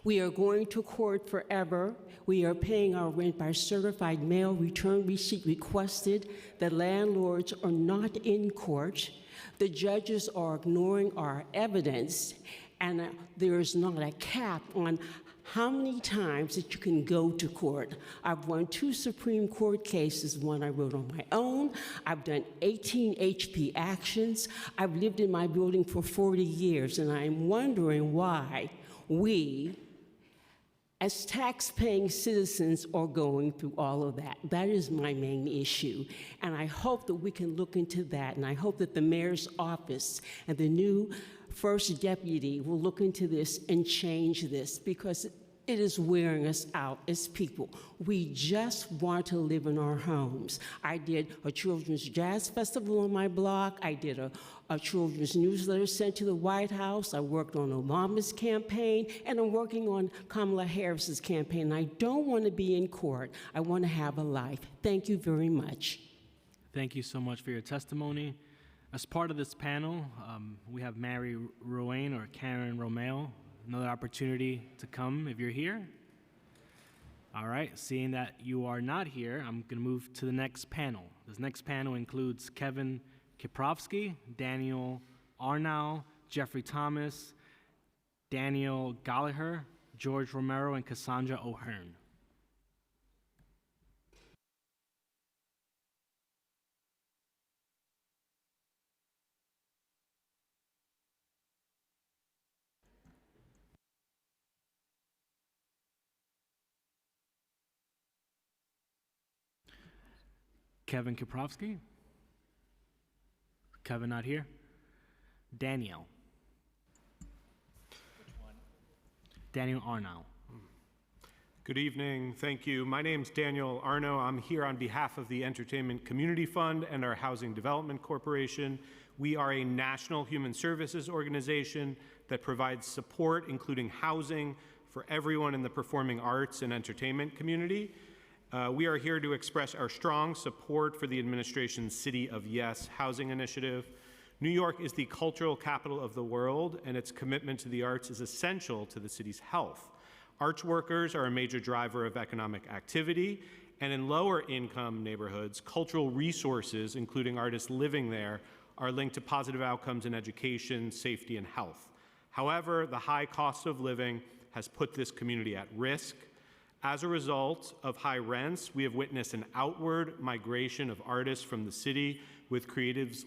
We are going to court forever. We are paying our rent by certified mail, return receipt requested. The landlords are not in court. The judges are ignoring our evidence, and there is not a cap on how many times that you can go to court. I've won 2 Supreme Court cases, one I wrote on my own. I've done 18 HP actions. I've lived in my building for 40 years, and I'm wondering why we, as tax-paying citizens, are going through all of that. That is my main issue. And I hope that we can look into that, and I hope that the mayor's office and the new first deputy will look into this and change this, because it is wearing us out as people. We just want to live in our homes. I did a children's jazz festival on my block. I did a children's newsletter sent to the White House. I worked on Obama's campaign, and I'm working on Kamala Harris's campaign. I don't want to be in court. I want to have a life. Thank you very much. Thank you so much for your testimony. As part of this panel, we have Mary Ruane or Karen Romeo. Another opportunity to come if you're here. All right, seeing that you are not here, I'm going to move to the next panel. This next panel includes Kevin Kiprowski, Daniel Arnold, Jeffrey Thomas, Daniel Gallagher, George Romero, and Cassandra O'Hearn. Kevin Kiprowski? Kevin not here. Daniel. Daniel Arnau. Good evening. Thank you. My name's Daniel Arno. I'm here on behalf of the Entertainment Community Fund and our Housing Development Corporation. We are a national human services organization that provides support, including housing, for everyone in the performing arts and entertainment community. We are here to express our strong support for the administration's City of Yes housing initiative. New York is the cultural capital of the world, and its commitment to the arts is essential to the city's health. Arts workers are a major driver of economic activity, and in lower income neighborhoods, cultural resources, including artists living there, are linked to positive outcomes in education, safety, and health. However, the high cost of living has put this community at risk. As a result of high rents, we have witnessed an outward migration of artists from the city, with creatives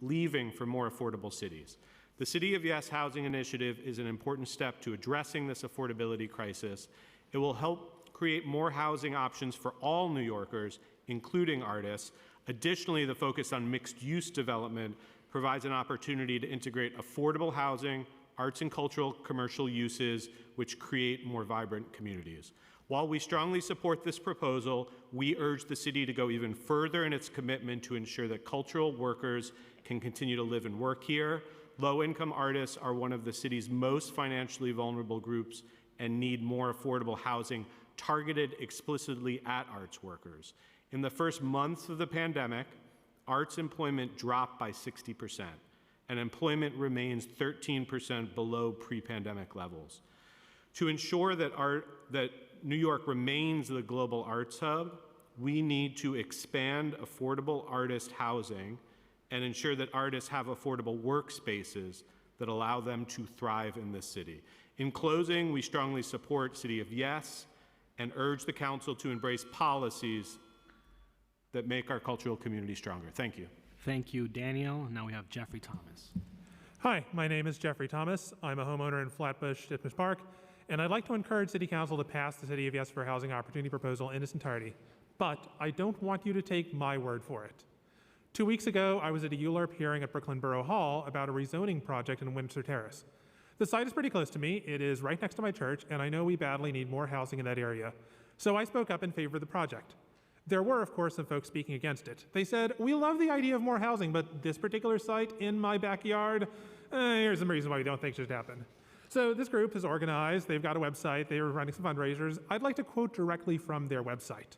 leaving for more affordable cities. The City of Yes Housing Initiative is an important step to addressing this affordability crisis. It will help create more housing options for all New Yorkers, including artists. Additionally, the focus on mixed-use development provides an opportunity to integrate affordable housing, arts and cultural commercial uses, which create more vibrant communities. While we strongly support this proposal, we urge the city to go even further in its commitment to ensure that cultural workers can continue to live and work here. Low-income artists are one of the city's most financially vulnerable groups and need more affordable housing targeted explicitly at arts workers. In the first months of the pandemic, arts employment dropped by 60%, and employment remains 13% below pre-pandemic levels. To ensure that New York remains the global arts hub, we need to expand affordable artist housing and ensure that artists have affordable workspaces that allow them to thrive in this city. In closing, we strongly support City of Yes and urge the council to embrace policies that make our cultural community stronger. Thank you. Thank you, Daniel. Now we have Jeffrey Thomas. Hi, my name is Jeffrey Thomas. I'm a homeowner in Flatbush, Titmus Park, and I'd like to encourage City Council to pass the City of Yes for Housing Opportunity proposal in its entirety. But I don't want you to take my word for it. 2 weeks ago, I was at a ULURP hearing at Brooklyn Borough Hall about a rezoning project in Windsor Terrace. The site is pretty close to me. It is right next to my church, and I know we badly need more housing in that area. So I spoke up in favor of the project. There were, of course, some folks speaking against it. They said, we love the idea of more housing, but this particular site in my backyard, here's some reason why we don't think it should happen. So this group is organized. They've got a website. They were running some fundraisers. I'd like to quote directly from their website.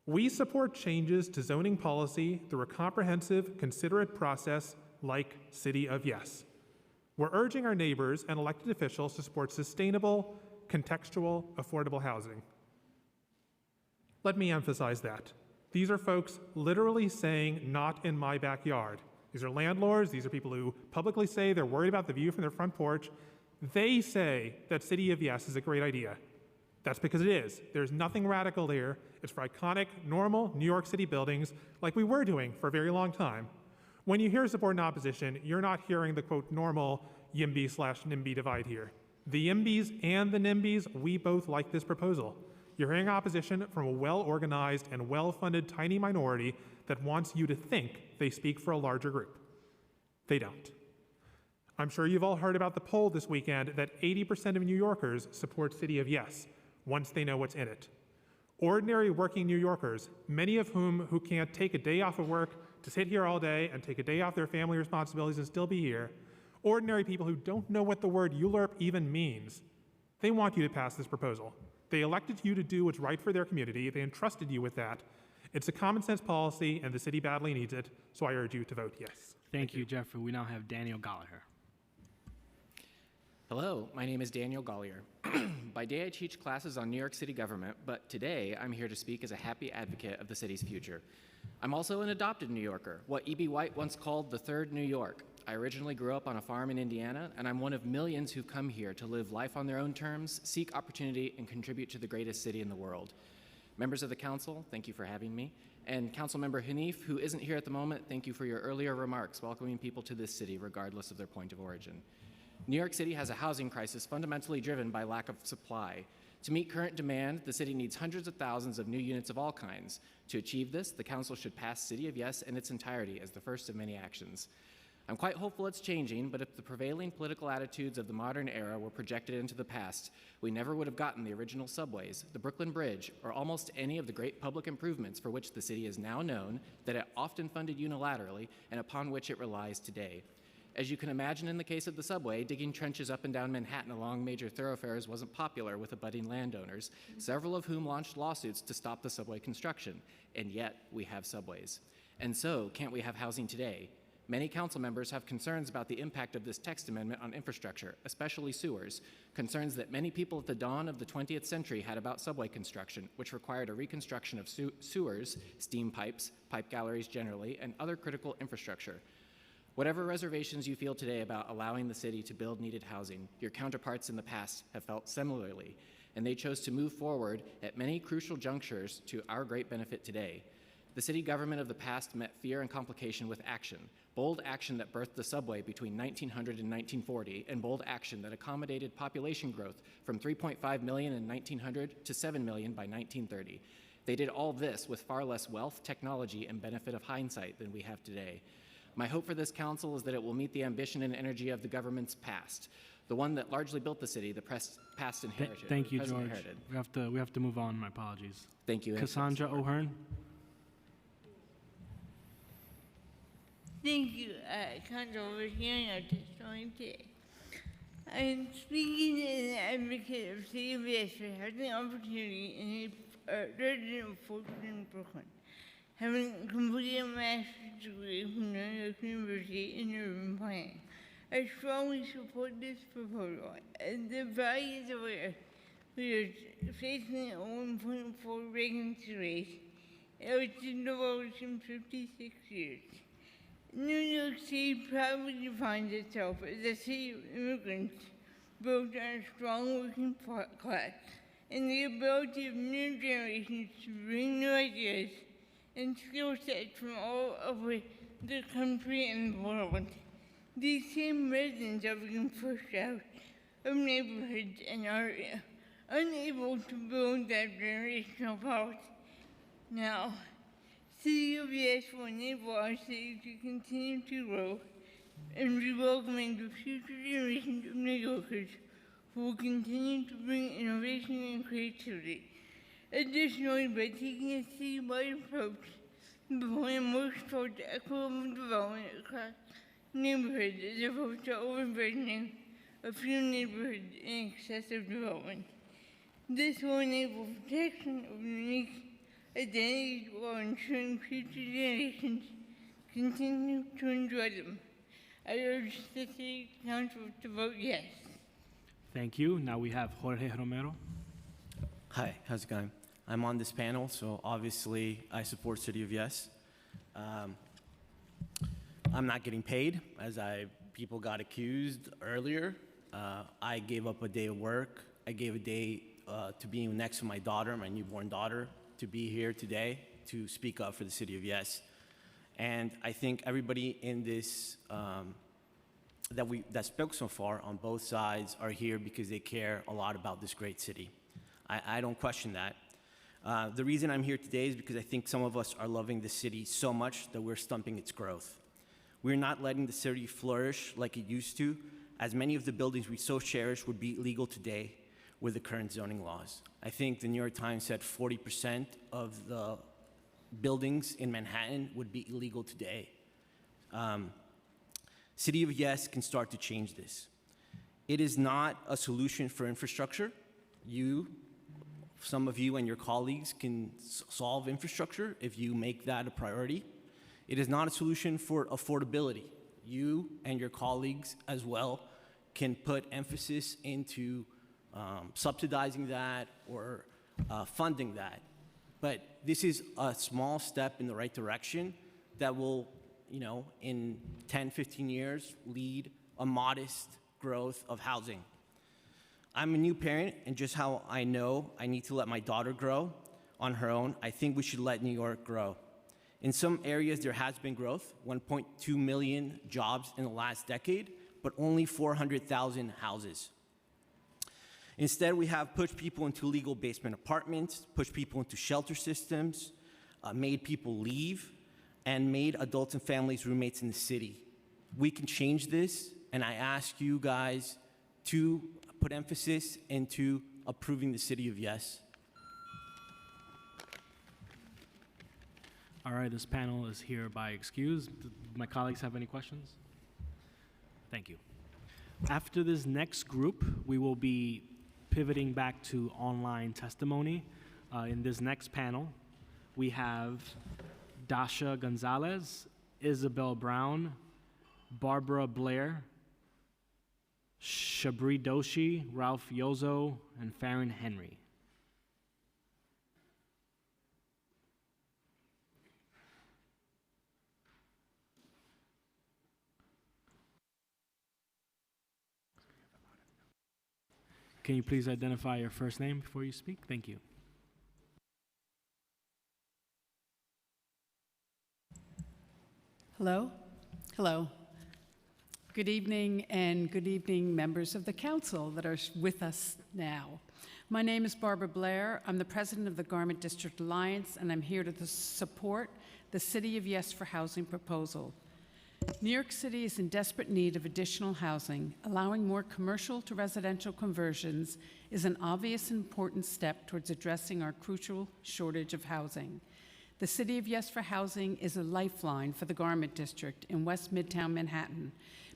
We support changes to zoning policy through a comprehensive, considerate process like City of Yes. We're urging our neighbors and elected officials to support sustainable, contextual, affordable housing. Let me emphasize that. These are folks literally saying, not in my backyard. These are landlords. These are people who publicly say they're worried about the view from their front porch. They say that City of Yes is a great idea. That's because it is. There's nothing radical there. It's for iconic, normal New York City buildings like we were doing for a very long time. When you hear support and opposition, you're not hearing the, quote, normal YIMBY/NIMBY divide here. The YIMBYs and the NIMBYs, we both like this proposal. You're hearing opposition from a well-organized and well-funded tiny minority that wants you to think they speak for a larger group. They don't. I'm sure you've all heard about the poll this weekend that 80% of New Yorkers support City of Yes once they know what's in it. Ordinary working New Yorkers, many of whom who can't take a day off of work to sit here all day and take a day off their family responsibilities and still be here, ordinary people who don't know what the word ULURP even means, they want you to pass this proposal. They elected you to do what's right for their community. They entrusted you with that. It's a common sense policy, and the city badly needs it, so I urge you to vote yes. Thank you, Jeffrey. We now have Daniel Gallagher. Hello, my name is Daniel Gollier. By day, I teach classes on New York City government, but today I'm here to speak as a happy advocate of the city's future. I'm also an adopted New Yorker, what E.B. White once called the third New York. I originally grew up on a farm in Indiana, and I'm one of millions who come here to live life on their own terms, seek opportunity, and contribute to the greatest city in the world. Members of the council, thank you for having me. And Councilmember Hanif, who isn't here at the moment, thank you for your earlier remarks welcoming people to this city regardless of their point of origin. New York City has a housing crisis fundamentally driven by lack of supply. To meet current demand, the city needs hundreds of thousands of new units of all kinds. To achieve this, the council should pass City of Yes in its entirety as the first of many actions. I'm quite hopeful it's changing, but if the prevailing political attitudes of the modern era were projected into the past, we never would have gotten the original subways, the Brooklyn Bridge, or almost any of the great public improvements for which the city is now known, that it often funded unilaterally, and upon which it relies today. As you can imagine in the case of the subway, digging trenches up and down Manhattan along major thoroughfares wasn't popular with abutting landowners, several of whom launched lawsuits to stop the subway construction. And yet, we have subways. And so, can't we have housing today? Many council members have concerns about the impact of this text amendment on infrastructure, especially sewers, concerns that many people at the dawn of the 20th century had about subway construction, which required a reconstruction of sewers, steam pipes, pipe galleries generally, and other critical infrastructure. Whatever reservations you feel today about allowing the city to build needed housing, your counterparts in the past have felt similarly, and they chose to move forward at many crucial junctures to our great benefit today. The city government of the past met fear and complication with action, bold action that birthed the subway between 1900 and 1940, and bold action that accommodated population growth from 3.5 million in 1900 to 7 million by 1930. They did all this with far less wealth, technology, and benefit of hindsight than we have today. My hope for this council is that it will meet the ambition and energy of the government's past, the one that largely built the city, the past inherited. Thank you, present George. inherited. We have to move on. My apologies. Thank you. Cassandra O'Hearn. Thank you, Council, for hearing our testimony today. I am speaking as an advocate of City of Yes for housing opportunity in a resident of Fort Greene, Brooklyn. Having completed a master's degree from New York University in urban planning, I strongly support this proposal. As the valley is aware, we are facing a 1.4 vacancy rate, which is the lowest in 56 years. New York City proudly defines itself as a city of immigrants built on a strong working class and the ability of new generations to bring new ideas and skill sets from all over the country and the world. These same residents are being pushed out of neighborhoods and are unable to build that generational wealth. Now, City of Yes will enable our city to continue to grow and be welcoming to future generations of New Yorkers who will continue to bring innovation and creativity. Additionally, by taking a citywide approach, the plan works towards equitable development across neighborhoods as opposed to overburdening a few neighborhoods in excessive development. This will enable protection of unique identities while ensuring future generations continue to enjoy them. I urge the City Council to vote yes. Thank you. Now we have Jorge Romero. Hi, how's it going? I'm on this panel, so obviously I support City of Yes. I'm not getting paid, as people got accused earlier. I gave up a day of work. I gave a day to being next to my daughter, my newborn daughter, to be here today to speak up for the City of Yes. And I think everybody in this that spoke so far on both sides are here because they care a lot about this great city. I don't question that. The reason I'm here today is because I think some of us are loving the city so much that we're stumping its growth. We're not letting the city flourish like it used to, as many of the buildings we so cherish would be illegal today with the current zoning laws. I think the New York Times said 40% of the buildings in Manhattan would be illegal today. City of Yes can start to change this. It is not a solution for infrastructure. Some of you and your colleagues can solve infrastructure if you make that a priority. It is not a solution for affordability. You and your colleagues as well can put emphasis into subsidizing that or funding that. But this is a small step in the right direction that will, in 10, 15 years, lead a modest growth of housing. I'm a new parent, and just how I know I need to let my daughter grow on her own, I think we should let New York grow. In some areas, there has been growth, 1.2 million jobs in the last decade, but only 400,000 houses. Instead, we have pushed people into legal basement apartments, pushed people into shelter systems, made people leave, and made adults and families roommates in the city. We can change this, and I ask you guys to put emphasis into approving the City of Yes. All right, this panel is hereby excused. Do my colleagues have any questions? Thank you. After this next group, we will be pivoting back to online testimony. In this next panel, we have Dasha Gonzalez, Isabel Brown, Barbara Blair, Shabri Doshi, Ralph Yozo, and Farron Henry. Can you please identify your first name before you speak? Thank you. Hello? Hello. Good evening, and good evening, members of the council that are with us now. My name is Barbara Blair. I'm the president of the Garment District Alliance, and I'm here to support the City of Yes for Housing proposal. New York City is in desperate need of additional housing. Allowing more commercial to residential conversions is an obvious and important step towards addressing our crucial shortage of housing. The City of Yes for Housing is a lifeline for the Garment District in West Midtown Manhattan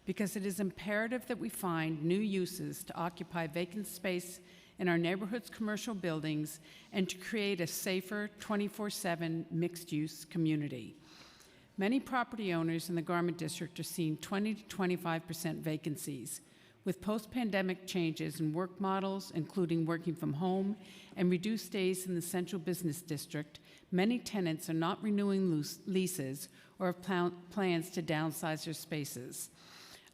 because it is imperative that we find new uses to occupy vacant space in our neighborhood's commercial buildings and to create a safer 24/7 mixed-use community. Many property owners in the Garment District are seeing 20 to 25% vacancies. With post-pandemic changes in work models, including working from home and reduced days in the central business district, many tenants are not renewing leases or have plans to downsize their spaces.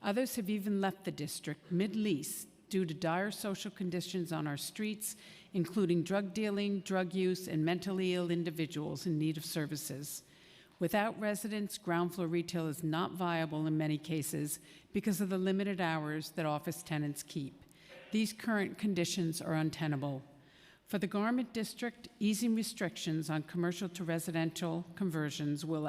Others have even left the district mid-lease due to dire social conditions on our streets, including drug dealing, drug use, and mentally ill individuals in need of services. Without residents, ground floor retail is not viable in many cases because of the limited hours that office tenants keep. These current conditions are untenable. For the Garment District, easing restrictions on commercial to residential conversions will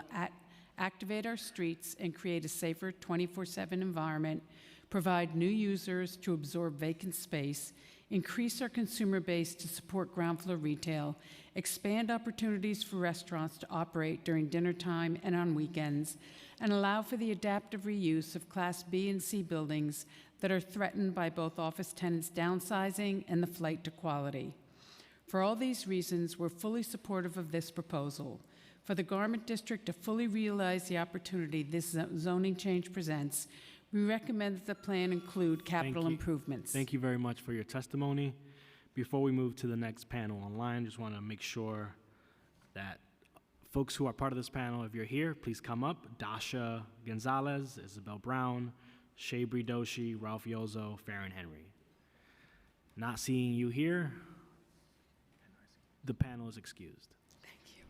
activate our streets and create a safer 24/7 environment, provide new users to absorb vacant space, increase our consumer base to support ground floor retail, expand opportunities for restaurants to operate during dinner time and on weekends, and allow for the adaptive reuse of Class B and C buildings that are threatened by both office tenants downsizing and the flight to quality. For all these reasons, we're fully supportive of this proposal. For the Garment District to fully realize the opportunity this zoning change presents, we recommend that the plan include capital improvements. Thank you very much for your testimony. Before we move to the next panel online, just want to make sure that folks who are part of this panel, if you're here, please come up. Dasha Gonzalez, Isabel Brown, Shabri Doshi, Ralph Yozo, Farron Henry. Not seeing you here, the panel is excused. Thank you.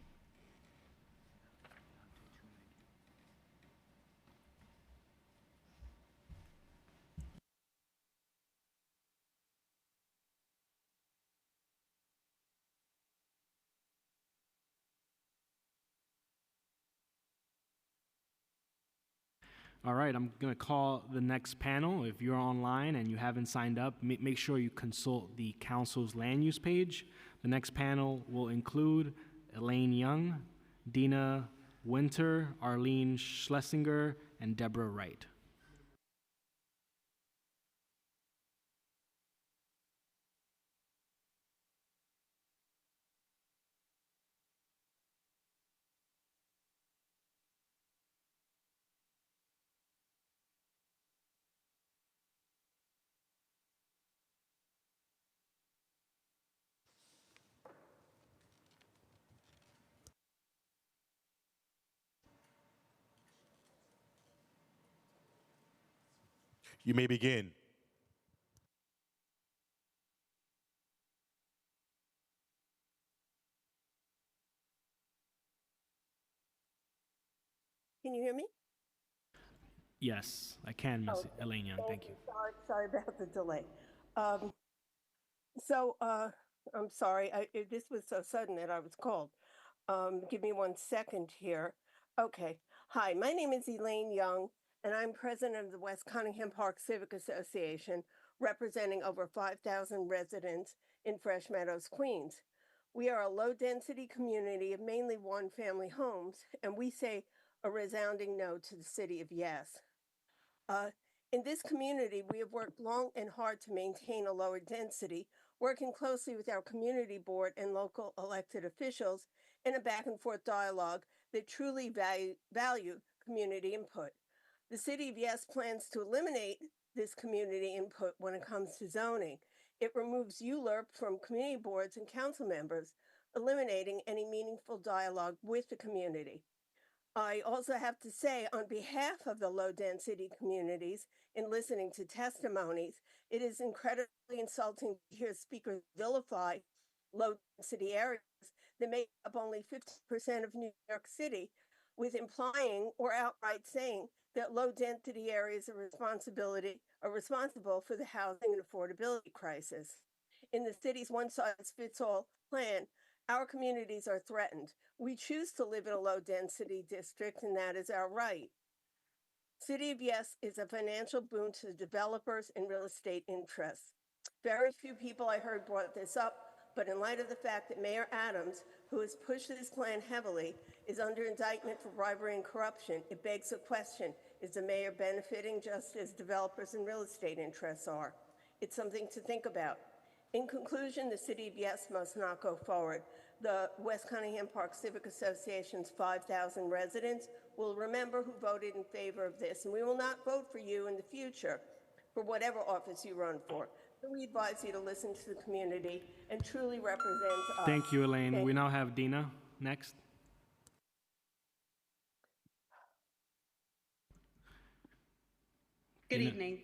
All right, I'm going to call the next panel. If you're online and you haven't signed up, make sure you consult the council's land use page. The next panel will include Elaine Young, Dina Winter, Arlene Schlesinger, and Deborah Wright. You may begin. Can you hear me? Yes, I can, Ms. Elaine Young. Thank you. Sorry about the delay. I'm sorry, this was so sudden that I was called. Give me 1 second here. Okay. Hi, my name is Elaine Young, and I'm president of the West Cunningham Park Civic Association, representing over 5,000 residents in Fresh Meadows, Queens. We are a low-density community of mainly one-family homes, and we say a resounding no to the city of Yes. Uh, in this community, we have worked long and hard to maintain a lower density, working closely with our community board and local elected officials in a back and forth dialogue that truly value community input. The City of Yes plans to eliminate this community input when it comes to zoning. It removes ULURP from community boards and council members, eliminating any meaningful dialogue with the community. I also have to say, on behalf of the low density communities, in listening to testimonies, it is incredibly insulting to hear speakers vilify low density areas that make up only 50% of New York City, with implying or outright saying that low density areas are responsible for the housing and affordability crisis. In the city's one size fits all plan, our communities are threatened. We choose to live in a low density district, and that is our right. City of Yes is a financial boon to the developers and real estate interests. Very few people I heard brought this up, but in light of the fact that Mayor Adams, who has pushed this plan heavily, is under indictment for bribery and corruption, it begs the question, is the mayor benefiting just as developers and real estate interests are? It's something to think about. In conclusion, the City of Yes must not go forward. The West Cunningham Park Civic Association's 5,000 residents will remember who voted in favor of this, and we will not vote for you in the future for whatever office you run for. So we advise you to listen to the community and truly represent us. Thank you, Elaine. We now have Dina next. Good evening.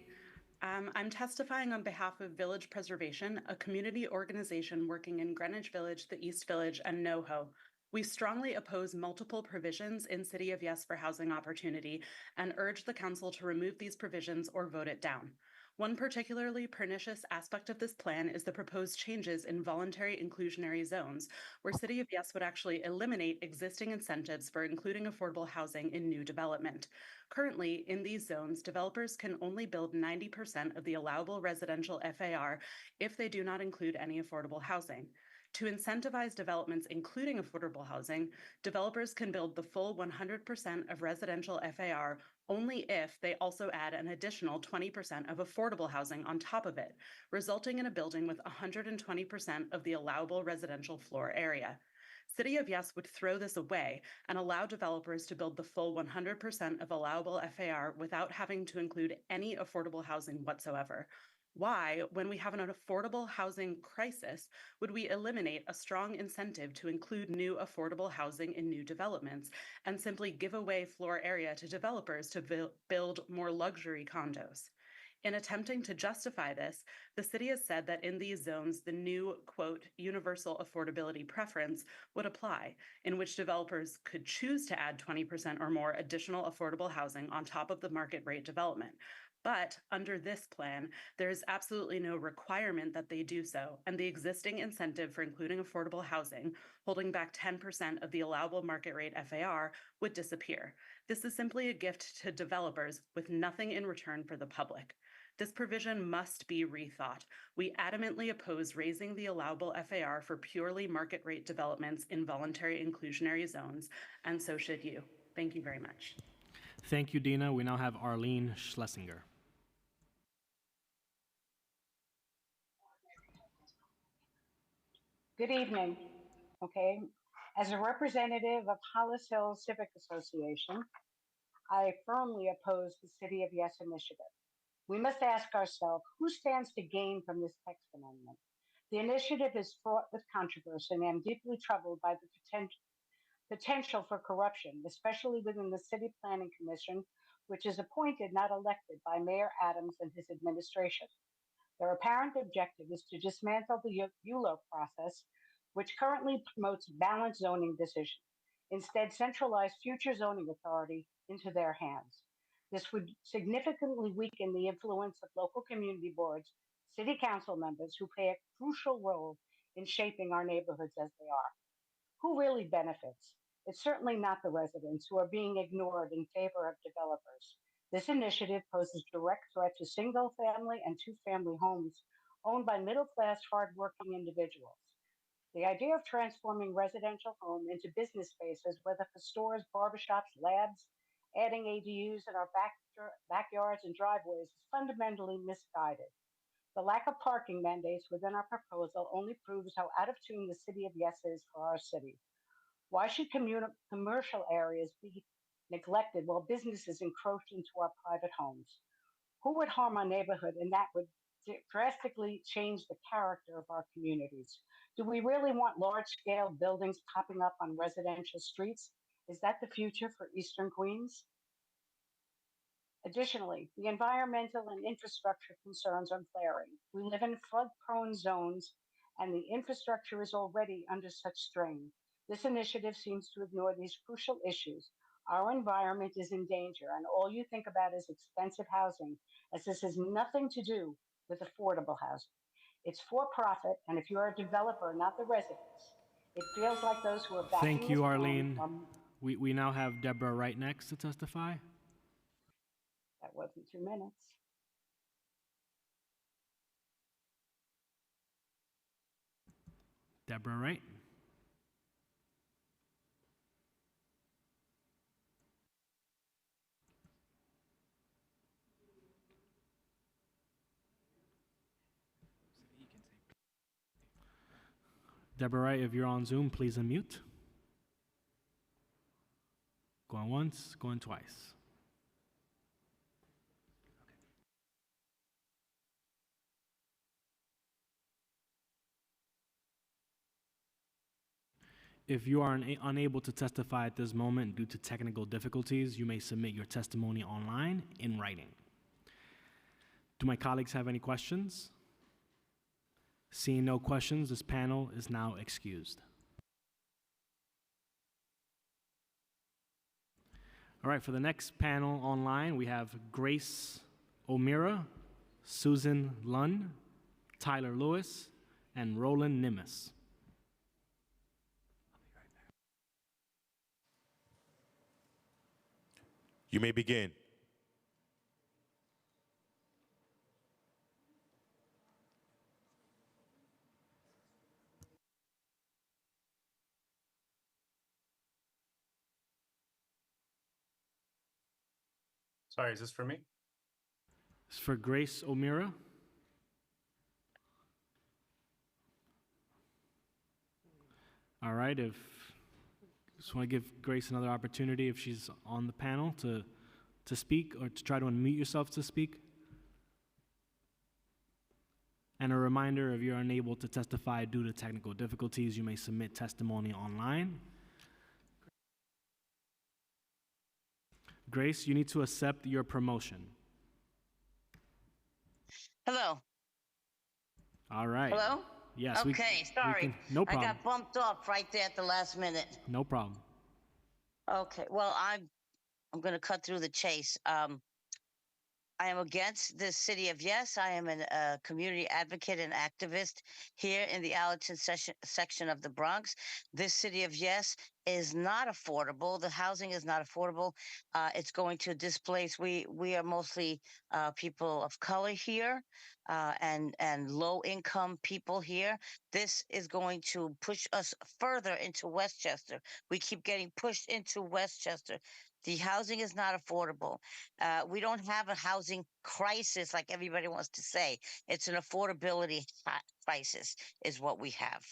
I'm testifying on behalf of Village Preservation, a community organization working in Greenwich Village, the East Village, and NoHo. We strongly oppose multiple provisions in City of Yes for housing opportunity and urge the council to remove these provisions or vote it down. One particularly pernicious aspect of this plan is the proposed changes in voluntary inclusionary zones, where City of Yes would actually eliminate existing incentives for including affordable housing in new development. Currently, in these zones, developers can only build 90% of the allowable residential FAR if they do not include any affordable housing. To incentivize developments including affordable housing, developers can build the full 100% of residential FAR only if they also add an additional 20% of affordable housing on top of it, resulting in a building with 120% of the allowable residential floor area. City of Yes would throw this away and allow developers to build the full 100% of allowable FAR without having to include any affordable housing whatsoever. Why, when we have an affordable housing crisis, would we eliminate a strong incentive to include new affordable housing in new developments and simply give away floor area to developers to build more luxury condos? In attempting to justify this, the city has said that in these zones, the new, quote, universal affordability preference would apply, in which developers could choose to add 20% or more additional affordable housing on top of the market rate development. But under this plan, there is absolutely no requirement that they do so, and the existing incentive for including affordable housing, holding back 10% of the allowable market rate FAR, would disappear. This is simply a gift to developers with nothing in return for the public. This provision must be rethought. We adamantly oppose raising the allowable FAR for purely market rate developments in voluntary inclusionary zones, and so should you. Thank you very much. Thank you, Dina. We now have Arlene Schlesinger. Good evening. Okay, as a representative of Hollis Hills Civic Association, I firmly oppose the City of Yes initiative. We must ask ourselves, who stands to gain from this text amendment? The initiative is fraught with controversy, and I'm deeply troubled by the potential for corruption, especially within the City Planning Commission, which is appointed, not elected, by Mayor Adams and his administration. Their apparent objective is to dismantle the ULO process, which currently promotes balanced zoning decisions, instead centralize future zoning authority into their hands. This would significantly weaken the influence of local community boards, City council members who play a crucial role in shaping our neighborhoods as they are. Who really benefits? It's certainly not the residents who are being ignored in favor of developers. This initiative poses direct threat to single family and two-family homes owned by middle-class, hardworking individuals. The idea of transforming residential home into business spaces, whether for stores, barbershops, labs, adding ADUs in our backyards and driveways, is fundamentally misguided. The lack of parking mandates within our proposal only proves how out of tune the City of Yes is for our city. Why should commercial areas be neglected while businesses encroach into our private homes? Who would harm our neighborhood and that would drastically change the character of our communities? Do we really want large-scale buildings popping up on residential streets? Is that the future for Eastern Queens? Additionally, the environmental and infrastructure concerns are glaring. We live in flood-prone zones, and the infrastructure is already under such strain. This initiative seems to ignore these crucial issues. Our environment is in danger, and all you think about is expensive housing, as this has nothing to do with affordable housing. It's for profit, and if you're a developer, not the residents, it feels like those who are backing Thank this you, plan Arlene. are. We now have Deborah Wright next to testify. That wasn't 2 minutes. Deborah Wright. Deborah Wright, if you're on Zoom, please unmute. Going once, going twice. If you are unable to testify at this moment due to technical difficulties, you may submit your testimony online in writing. Do my colleagues have any questions? Seeing no questions, this panel is now excused. All right, for the next panel online, we have Grace O'Meara, Susan Lunn, Tyler Lewis, and Roland Nimes. You may begin. Sorry, is this for me? It's for Grace O'Meara. All right, just want to give Grace another opportunity if she's on the panel to speak or to try to unmute yourself to speak. And a reminder, if you're unable to testify due to technical difficulties, you may submit testimony online. Grace, you need to accept your promotion. Hello. All right. Hello? Yes. Okay, sorry. No problem. I got bumped off right there at the last minute. No problem. Okay, well, I'm going to cut through the chase. I am against the City of Yes. I am a community advocate and activist here in the Allerton section of the Bronx. This City of Yes is not affordable. The housing is not affordable. It's going to displace. We are mostly people of color here and low income people here. This is going to push us further into Westchester. We keep getting pushed into Westchester. The housing is not affordable. We don't have a housing crisis like everybody wants to say. It's an affordability crisis is what we have.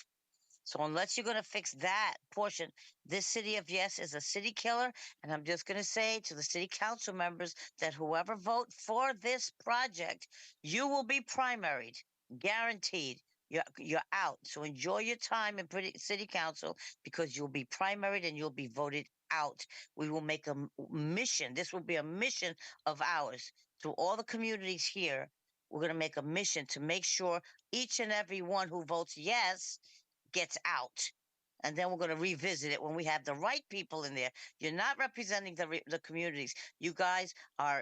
So unless you're going to fix that portion, this City of Yes is a city killer. And I'm just going to say to the city council members that whoever vote for this project, you will be primaried, guaranteed. You're out. So enjoy your time in city council because you'll be primaried and you'll be voted out. We will make a mission. This will be a mission of ours to all the communities here. We're going to make a mission to make sure each and every one who votes yes gets out. and then we're going to revisit it when we have the right people in there. You're not representing the communities. You guys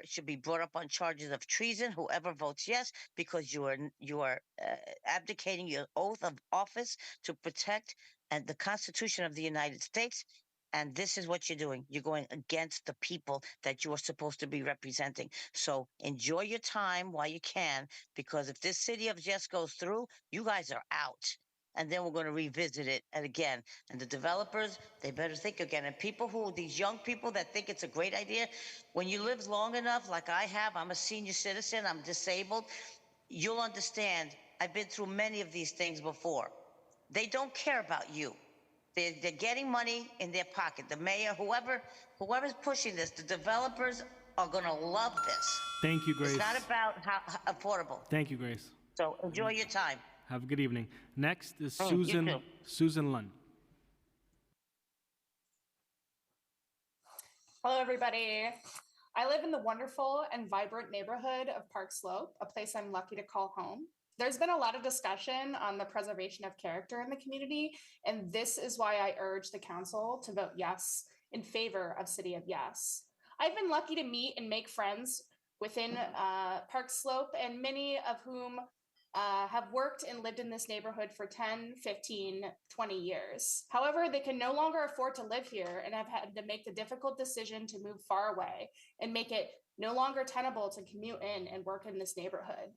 should be brought up on charges of treason. Whoever votes yes, because you are abdicating your oath of office to protect and the Constitution of the United States. And this is what you're doing. You're going against the people that you are supposed to be representing. So enjoy your time while you can, because if this city of Yes goes through, you guys are out. And then we're going to revisit it again. And the developers, they better think again. And these young people that think it's a great idea, when you live long enough, like I have, I'm a senior citizen, I'm disabled, you'll understand. I've been through many of these things before. They don't care about you. They're getting money in their pocket. The mayor, whoever's pushing this, the developers are going to love this. Thank you, Grace. It's not about how affordable. Thank you, Grace. So enjoy your time. Have a good evening. Next is You too. Susan Lund. Hello, everybody. I live in the wonderful and vibrant neighborhood of Park Slope, a place I'm lucky to call home. There's been a lot of discussion on the preservation of character in the community, and this is why I urge the council to vote yes in favor of City of Yes. I've been lucky to meet and make friends within Park Slope, and many of whom have worked and lived in this neighborhood for 10, 15, 20 years. However, they can no longer afford to live here and have had to make the difficult decision to move far away and make it no longer tenable to commute in and work in this neighborhood.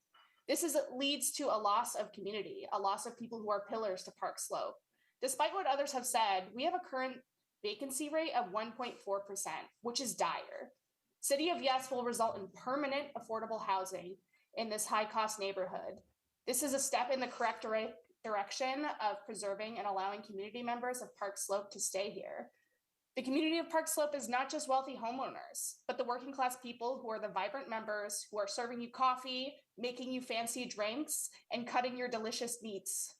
This leads to a loss of community, a loss of people who are pillars to Park Slope. Despite what others have said, we have a current vacancy rate of 1.4%, which is dire. City of Yes will result in permanent affordable housing in this high-cost neighborhood. This is a step in the correct direction of preserving and allowing community members of Park Slope to stay here. The community of Park Slope is not just wealthy homeowners, but the working class people who are the vibrant members who are serving you coffee, making you fancy drinks, and cutting your delicious meats.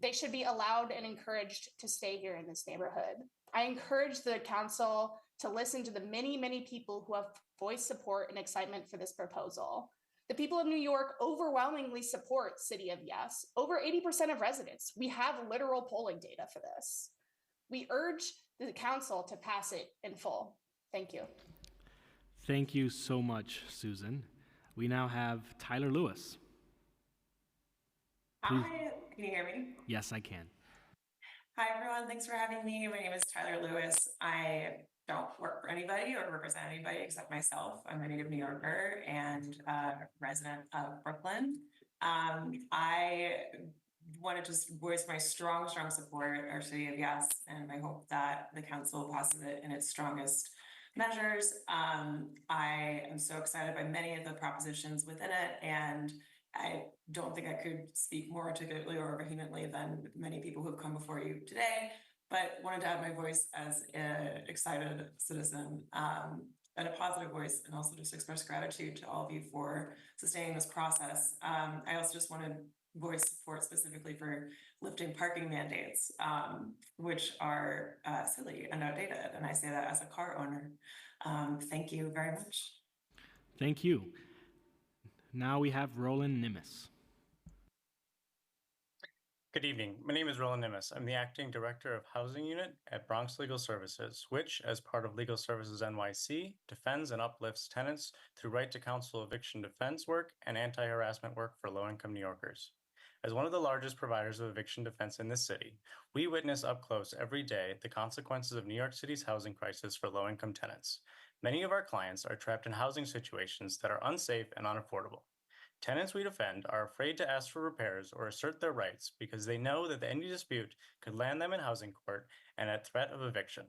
They should be allowed and encouraged to stay here in this neighborhood. I encourage the council to listen to the many, many people who have voiced support and excitement for this proposal. The people of New York overwhelmingly support City of Yes. Over 80% of residents. We have literal polling data for this. We urge the council to pass it in full. Thank you. Thank you so much, Susan. We now have Tyler Lewis. Please. Hi, can you hear me? Yes, I can. Hi, everyone. Thanks for having me. My name is Tyler Lewis. I don't work for anybody or represent anybody except myself. I'm a native New Yorker and a resident of Brooklyn. I want to just voice my strong support our City of Yes, and I hope that the council passes it in its strongest measures. I am so excited by many of the propositions within it, and I don't think I could speak more articulately or vehemently than many people who have come before you today, but wanted to add my voice as an excited citizen and a positive voice, and also just express gratitude to all of you for sustaining this process. I also just want to voice support specifically for lifting parking mandates, which are silly and outdated. And I say that as a car owner. Thank you very much. Thank you. Now we have Roland Nimis. Good evening. My name is Roland Nimis. I'm the Acting Director of Housing Unit at Bronx Legal Services, which, as part of Legal Services NYC, defends and uplifts tenants through right to counsel eviction defense work and anti-harassment work for low-income New Yorkers. As one of the largest providers of eviction defense in this city, we witness up close every day the consequences of New York City's housing crisis for low-income tenants. Many of our clients are trapped in housing situations that are unsafe and unaffordable. Tenants we defend are afraid to ask for repairs or assert their rights because they know that any dispute could land them in housing court and at threat of eviction.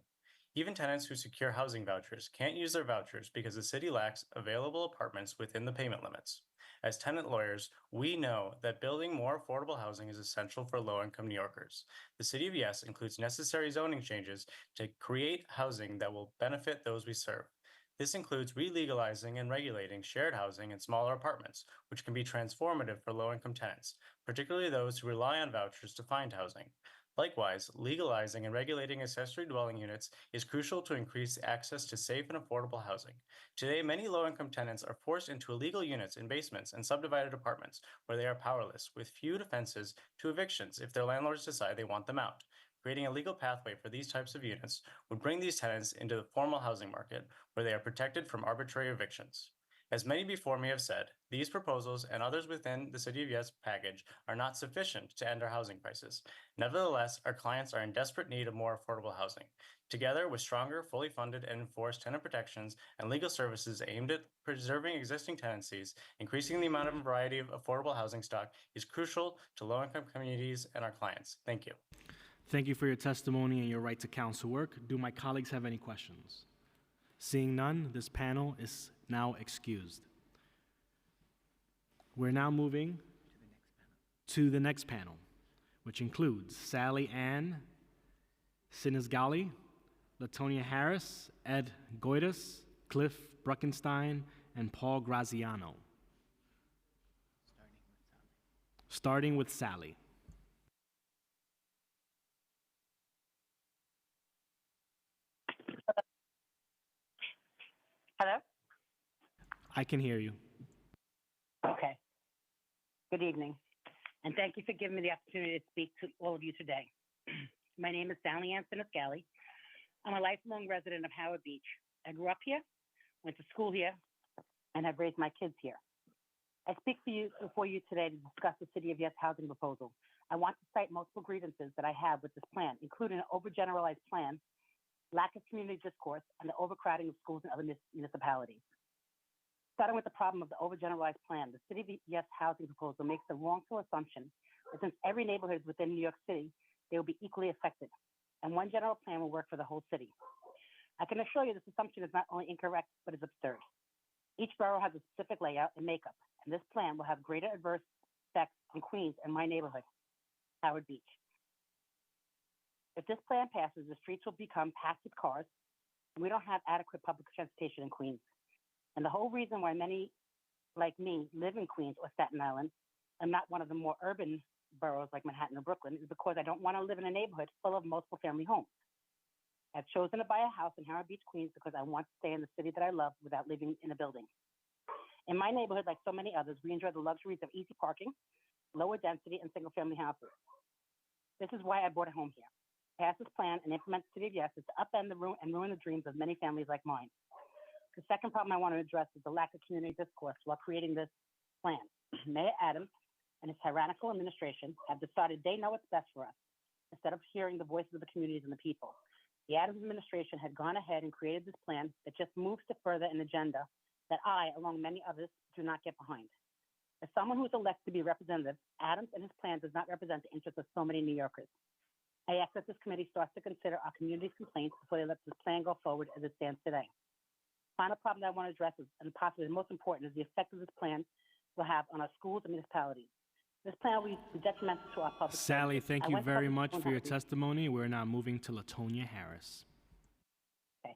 Even tenants who secure housing vouchers can't use their vouchers because the city lacks available apartments within the payment limits. As tenant lawyers, we know that building more affordable housing is essential for low-income New Yorkers. The City of Yes includes necessary zoning changes to create housing that will benefit those we serve. This includes re-legalizing and regulating shared housing and smaller apartments, which can be transformative for low-income tenants, particularly those who rely on vouchers to find housing. Likewise, legalizing and regulating accessory dwelling units is crucial to increase access to safe and affordable housing. Today, many low-income tenants are forced into illegal units in basements and subdivided apartments where they are powerless, with few defenses to evictions if their landlords decide they want them out. Creating a legal pathway for these types of units would bring these tenants into the formal housing market where they are protected from arbitrary evictions. As many before me have said, these proposals and others within the City of Yes package are not sufficient to end our housing crisis. Nevertheless, our clients are in desperate need of more affordable housing. Together with stronger, fully funded and enforced tenant protections and legal services aimed at preserving existing tenancies, increasing the amount of variety of affordable housing stock is crucial to low-income communities and our clients. Thank you. Thank you for your testimony and your right to counsel work. Do my colleagues have any questions? Seeing none, this panel is now excused. We're now moving to the next panel, which includes Sally Ann Sinisgali, Latonia Harris, Ed Goidas, Cliff Bruckenstein, and Paul Graziano. Starting with Sally. Hello? I can hear you. Okay. Good evening, and thank you for giving me the opportunity to speak to all of you today. My name is Sally Ann Sinisgali. I'm a lifelong resident of Howard Beach. I grew up here, went to school here, and have raised my kids here. I speak before you today to discuss the City of Yes housing proposal. I want to cite multiple grievances that I have with this plan, including an overgeneralized plan, lack of community discourse, and the overcrowding of schools in other municipalities. Starting with the problem of the overgeneralized plan, the City of Yes housing proposal makes the wrongful assumption that since every neighborhood is within New York City, they will be equally affected, and one general plan will work for the whole city. I can assure you this assumption is not only incorrect, but is absurd. Each borough has a specific layout and makeup, and this plan will have greater adverse effects on Queens and my neighborhood, Howard Beach. If this plan passes, the streets will become packed with cars, and we don't have adequate public transportation in Queens. And the whole reason why many like me live in Queens or Staten Island and not one of the more urban boroughs like Manhattan or Brooklyn is because I don't want to live in a neighborhood full of multiple family homes. I've chosen to buy a house in Howard Beach, Queens because I want to stay in the city that I love without living in a building. In my neighborhood, like so many others, we enjoy the luxuries of easy parking, lower density, and single family houses. This is why I bought a home here. Pass this plan and implement the City of Yes is to upend the ruin the dreams of many families like mine. The second problem I want to address is the lack of community discourse while creating this plan. Mayor Adams and his tyrannical administration have decided they know what's best for us, instead of hearing the voices of the communities and the people. The Adams administration had gone ahead and created this plan that just moves to further an agenda that I, along many others, do not get behind. As someone who is elected to be representative, Adams and his plan does not represent the interests of so many New Yorkers. I ask that this committee starts to consider our community's complaints before they let this plan go forward as it stands today. Final problem that I want to address is, and possibly the most important, is the effect of this plan will have on our schools and municipalities. This plan will be detrimental to our public Sally, services. thank I you went to very public much school for your in Howard Beach. testimony. We're now moving to Latonia Harris. Okay.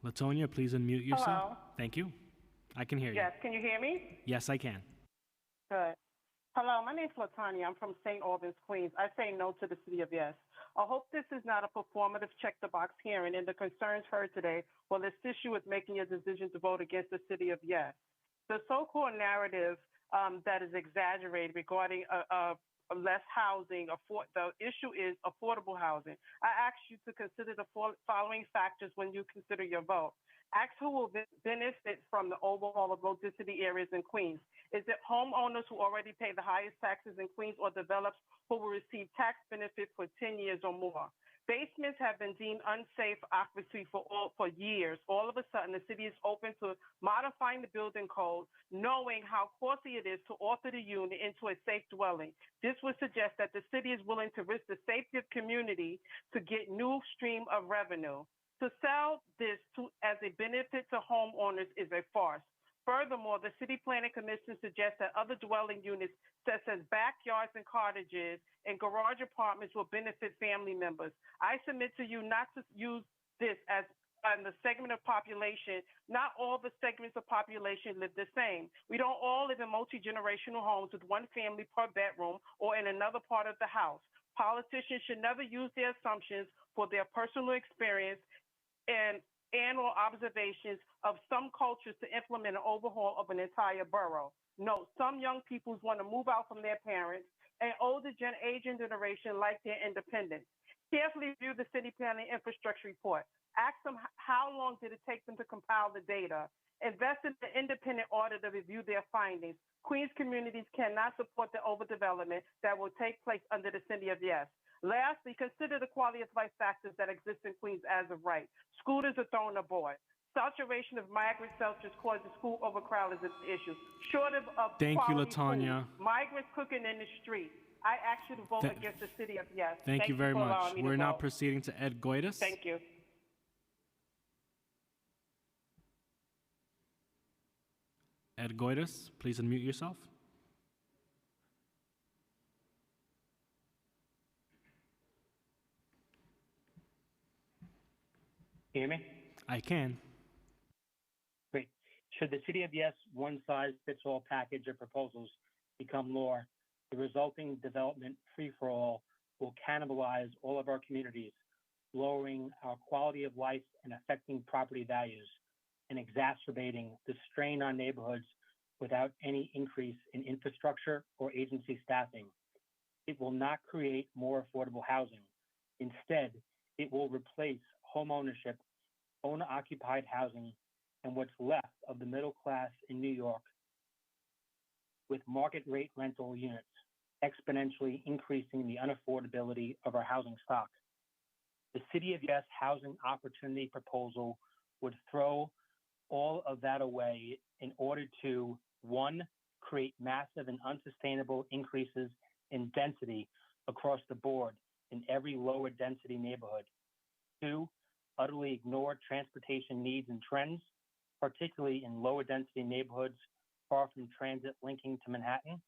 Latonia, please unmute yourself. Hello. Thank you. I can hear you. Yes, can you hear me? Yes, I can. Good. Hello, my name is Latanya. I'm from St. Albans, Queens. I say no to the City of Yes. I hope this is not a performative check-the-box hearing, and the concerns heard today will assist you with making your decision to vote against the City of Yes. The so-called narrative that is exaggerated regarding less housing, the issue is affordable housing. I ask you to consider the following factors when you consider your vote. Ask who will benefit from the overhaul of low-density areas in Queens. Is it homeowners who already pay the highest taxes in Queens, or developers who will receive tax benefit for 10 years or more? Basements have been deemed unsafe occupancy for years. All of a sudden, the city is open to modifying the building code, knowing how costly it is to alter the unit into a safe dwelling. This would suggest that the city is willing to risk the safety of community to get new stream of revenue. To sell this as a benefit to homeowners is a farce. Furthermore, the City Planning Commission suggests that other dwelling units, such as backyards and cottages and garage apartments, will benefit family members. I submit to you not to use this as and the segment of population, not all the segments of population live the same. We don't all live in multi-generational homes with one family per bedroom or in another part of the house. Politicians should never use their assumptions for their personal experience and or observations of some cultures to implement an overhaul of an entire borough. No, some young people want to move out from their parents, and aging generation like their independence. Carefully review the city planning infrastructure report. Ask them how long did it take them to compile the data. Invest in an independent audit to review their findings. Queens communities cannot support the overdevelopment that will take place under the City of Yes. Lastly, consider the quality of life factors that exist in Queens as of right. Scooters are thrown aboard. Saturation of migrant shelters causes school overcrowding as an issue. Shortage of Thank you, quality Latanya. food, migrants cooking in the street. I ask you to vote against the City of Yes. Thank you very for much. allowing me to We're now vote. proceeding to Ed Goitis. Thank you. Ed Goitis, please unmute yourself. Hear me? I can. Great. Should the City of Yes one-size-fits-all package of proposals become law, the resulting development free-for-all will cannibalize all of our communities, lowering our quality of life and affecting property values, and exacerbating the strain on neighborhoods without any increase in infrastructure or agency staffing. It will not create more affordable housing. Instead, it will replace homeownership, owner-occupied housing, and what's left of the middle class in New York with market rate rental units, exponentially increasing the unaffordability of our housing stock. The City of Yes housing opportunity proposal would throw all of that away in order to, one, create massive and unsustainable increases in density across the board in every lower density neighborhood. Two, utterly ignore transportation needs and trends, particularly in lower density neighborhoods far from transit linking to Manhattan.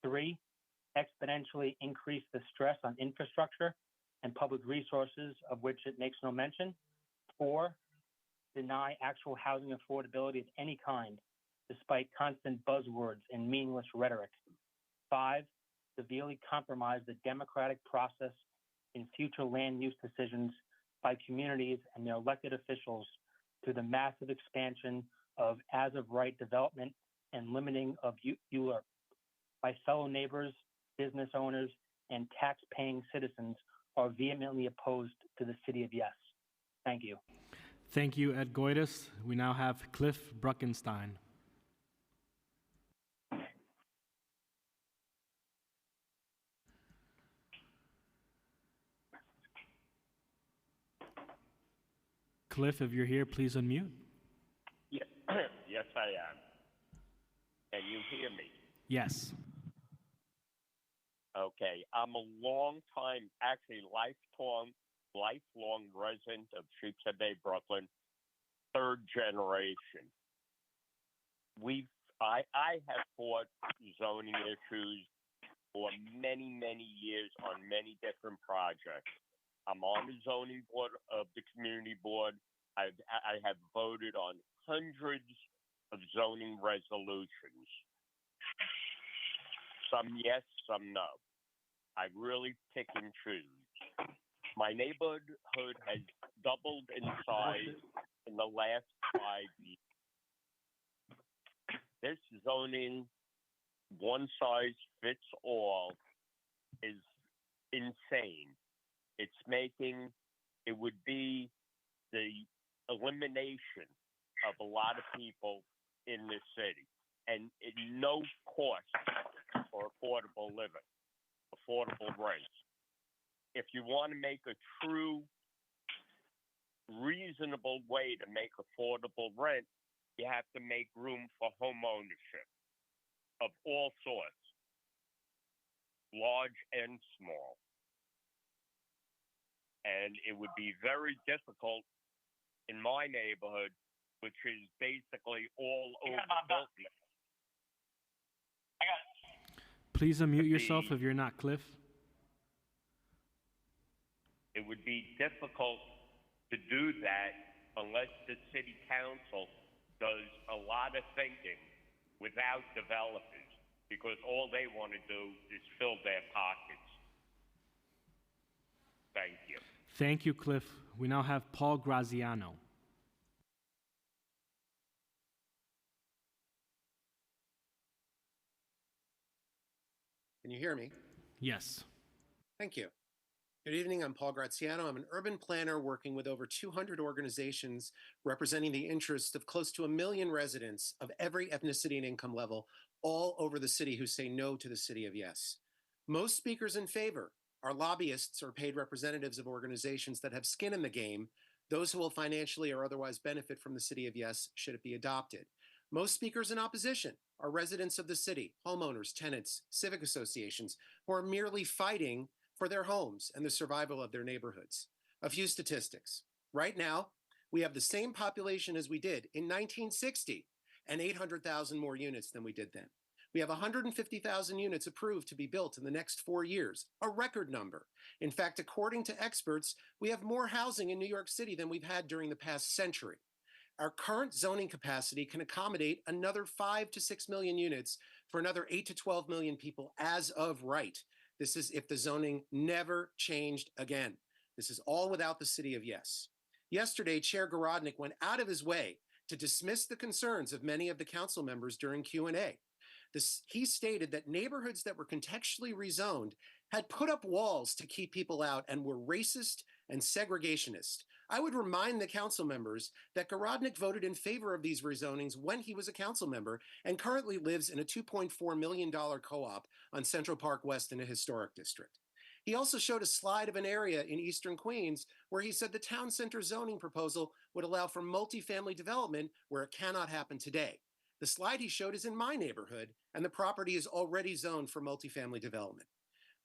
Three, exponentially increase the stress on infrastructure and public resources of which it makes no mention. Four, deny actual housing affordability of any kind, despite constant buzzwords and meaningless rhetoric. Five, severely compromise the democratic process in future land use decisions by communities and their elected officials through the massive expansion of as-of-right development and limiting of ULURP. My fellow neighbors, business owners, and tax-paying citizens are vehemently opposed to the City of Yes. Thank you. Thank you, Ed Goitis. We now have Cliff Bruckenstein. Cliff, if you're here, please unmute. Yes, yes, I am. Can you hear me? Yes. Okay, I'm a long-time, actually lifelong resident of Sheepshead Bay, Brooklyn, third generation. I have fought zoning issues for many, many years on many different projects. I'm on the zoning board of the community board. I have voted on hundreds of zoning resolutions. Some yes, some no. I really pick and choose. My neighborhood has doubled in size in the last 5 years. This zoning, one size fits all, is insane. It would be the elimination of a lot of people in this city, and at no cost for affordable living, affordable rents. If you want to make a true, reasonable way to make affordable rent, you have to make room for home ownership of all sorts, large and small. And it would be very difficult in my neighborhood, which is basically all overbuilt. Please unmute yourself if you're not Cliff. It would be difficult to do that unless the city council does a lot of thinking without developers, because all they want to do is fill their pockets. Thank you. Thank you, Cliff. We now have Paul Graziano. Can you hear me? Yes. Thank you. Good evening. I'm Paul Graziano. I'm an urban planner working with over 200 organizations representing the interests of close to 1 million residents of every ethnicity and income level all over the city who say no to the City of Yes. Most speakers in favor are lobbyists or paid representatives of organizations that have skin in the game, those who will financially or otherwise benefit from the City of Yes should it be adopted. Most speakers in opposition are residents of the city, homeowners, tenants, civic associations, who are merely fighting for their homes and the survival of their neighborhoods. A few statistics. Right now, we have the same population as we did in 1960 and 800,000 more units than we did then. We have 150,000 units approved to be built in the next 4 years, a record number. In fact, according to experts, we have more housing in New York City than we've had during the past century. Our current zoning capacity can accommodate another 5 to 6 million units for another 8 to 12 million people as of right. This is if the zoning never changed again. This is all without the City of Yes. Yesterday, Chair Garodnick went out of his way to dismiss the concerns of many of the council members during Q&A. He stated that neighborhoods that were contextually rezoned had put up walls to keep people out and were racist and segregationist. I would remind the council members that Garodnick voted in favor of these rezonings when he was a council member and currently lives in a $2.4 million co-op on Central Park West in a historic district. He also showed a slide of an area in Eastern Queens where he said the town center zoning proposal would allow for multifamily development where it cannot happen today. The slide he showed is in my neighborhood, and the property is already zoned for multifamily development.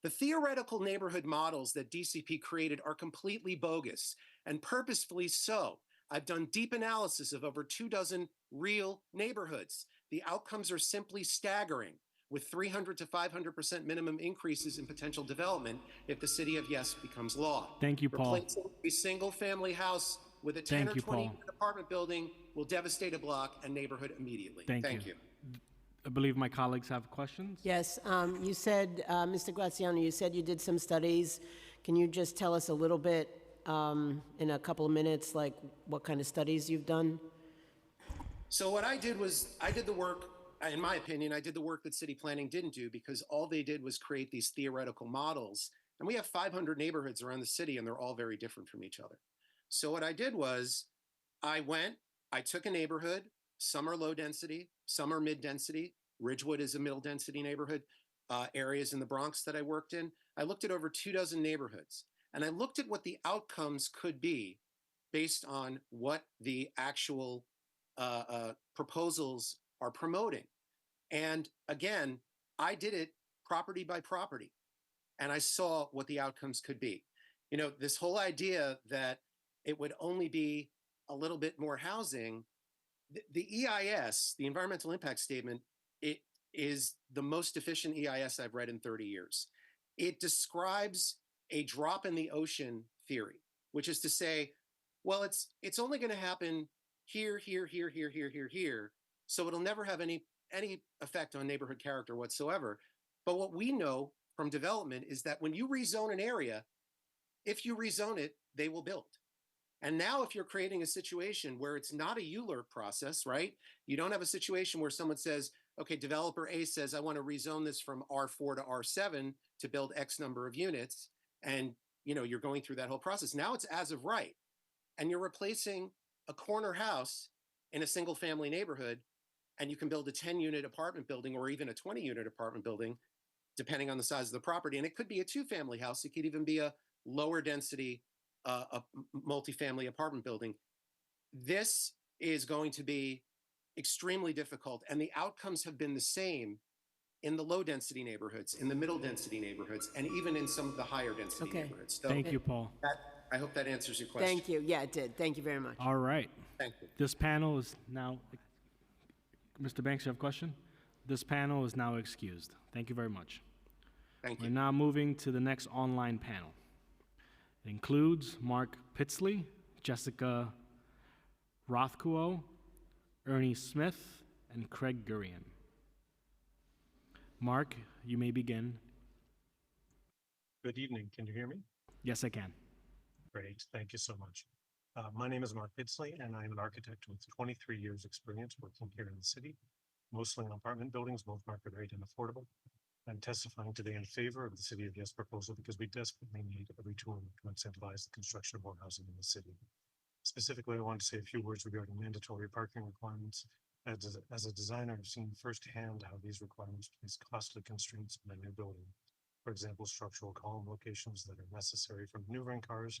The theoretical neighborhood models that DCP created are completely bogus, and purposefully so. I've done deep analysis of over 24 real neighborhoods. The outcomes are simply staggering, with 300 to 500% minimum increases in potential development if the City of Yes becomes law. Thank you, Paul. Replacing a single-family house with a 10 or 20 apartment building will devastate a block and neighborhood immediately. Thank you. I believe my colleagues have questions. Yes, you said, Mr. Graziano, you said you did some studies. Can you just tell us a little bit in a couple of minutes, like what kind of studies you've done? So what I did was, I did the work, in my opinion, I did the work that city planning didn't do, because all they did was create these theoretical models. And we have 500 neighborhoods around the city, and they're all very different from each other. So what I did was, I took a neighborhood, some are low density, some are mid density. Ridgewood is a middle density neighborhood, areas in the Bronx that I worked in. I looked at over 24 neighborhoods, and I looked at what the outcomes could be based on what the actual proposals are promoting. And again, I did it property by property, and I saw what the outcomes could be. You know, this whole idea that it would only be a little bit more housing, the EIS, the Environmental Impact Statement, it is the most efficient EIS I've read in 30 years. It describes a drop in the ocean theory, which is to say, well, it's only going to happen here, so it'll never have any effect on neighborhood character whatsoever. But what we know from development is that when you rezone an area, if you rezone it, they will build. And now if you're creating a situation where it's not a ULURP process, right? You don't have a situation where someone says, okay, developer A says, I want to rezone this from R4 to R7 to build X number of units. And, you know, you're going through that whole process. Now it's as of right. And you're replacing a corner house in a single family neighborhood, and you can build a 10-unit apartment building or even a 20-unit apartment building, depending on the size of the property. And it could be a 2-family house. It could even be a lower density a multifamily apartment building. This is going to be extremely difficult, and the outcomes have been the same in the low density neighborhoods, in the middle density neighborhoods, and even in some of the higher density neighborhoods. So Thank you, Paul. I hope that answers your question. Thank you. Yeah, it did. Thank you very much. All right. Thank you. This panel is now, Mr. Banks, you have a question? This panel is now excused. Thank you very much. Thank you. We're now moving to the next online panel. It includes Mark Pitsley, Jessica Rothko, Ernie Smith, and Craig Gurian. Mark, you may begin. Good evening. Can you hear me? Yes, I can. Great. Thank you so much. My name is Mark Bitsley, and I'm an architect with 23 years experience working here in the city, mostly in apartment buildings, both market rate and affordable. I'm testifying today in favor of the City of Yes proposal because we desperately need every tool to incentivize the construction of more housing in the city. Specifically, I want to say a few words regarding mandatory parking requirements. As a designer, I've seen firsthand how these requirements place costly constraints on a new building. For example, structural column locations that are necessary for maneuvering cars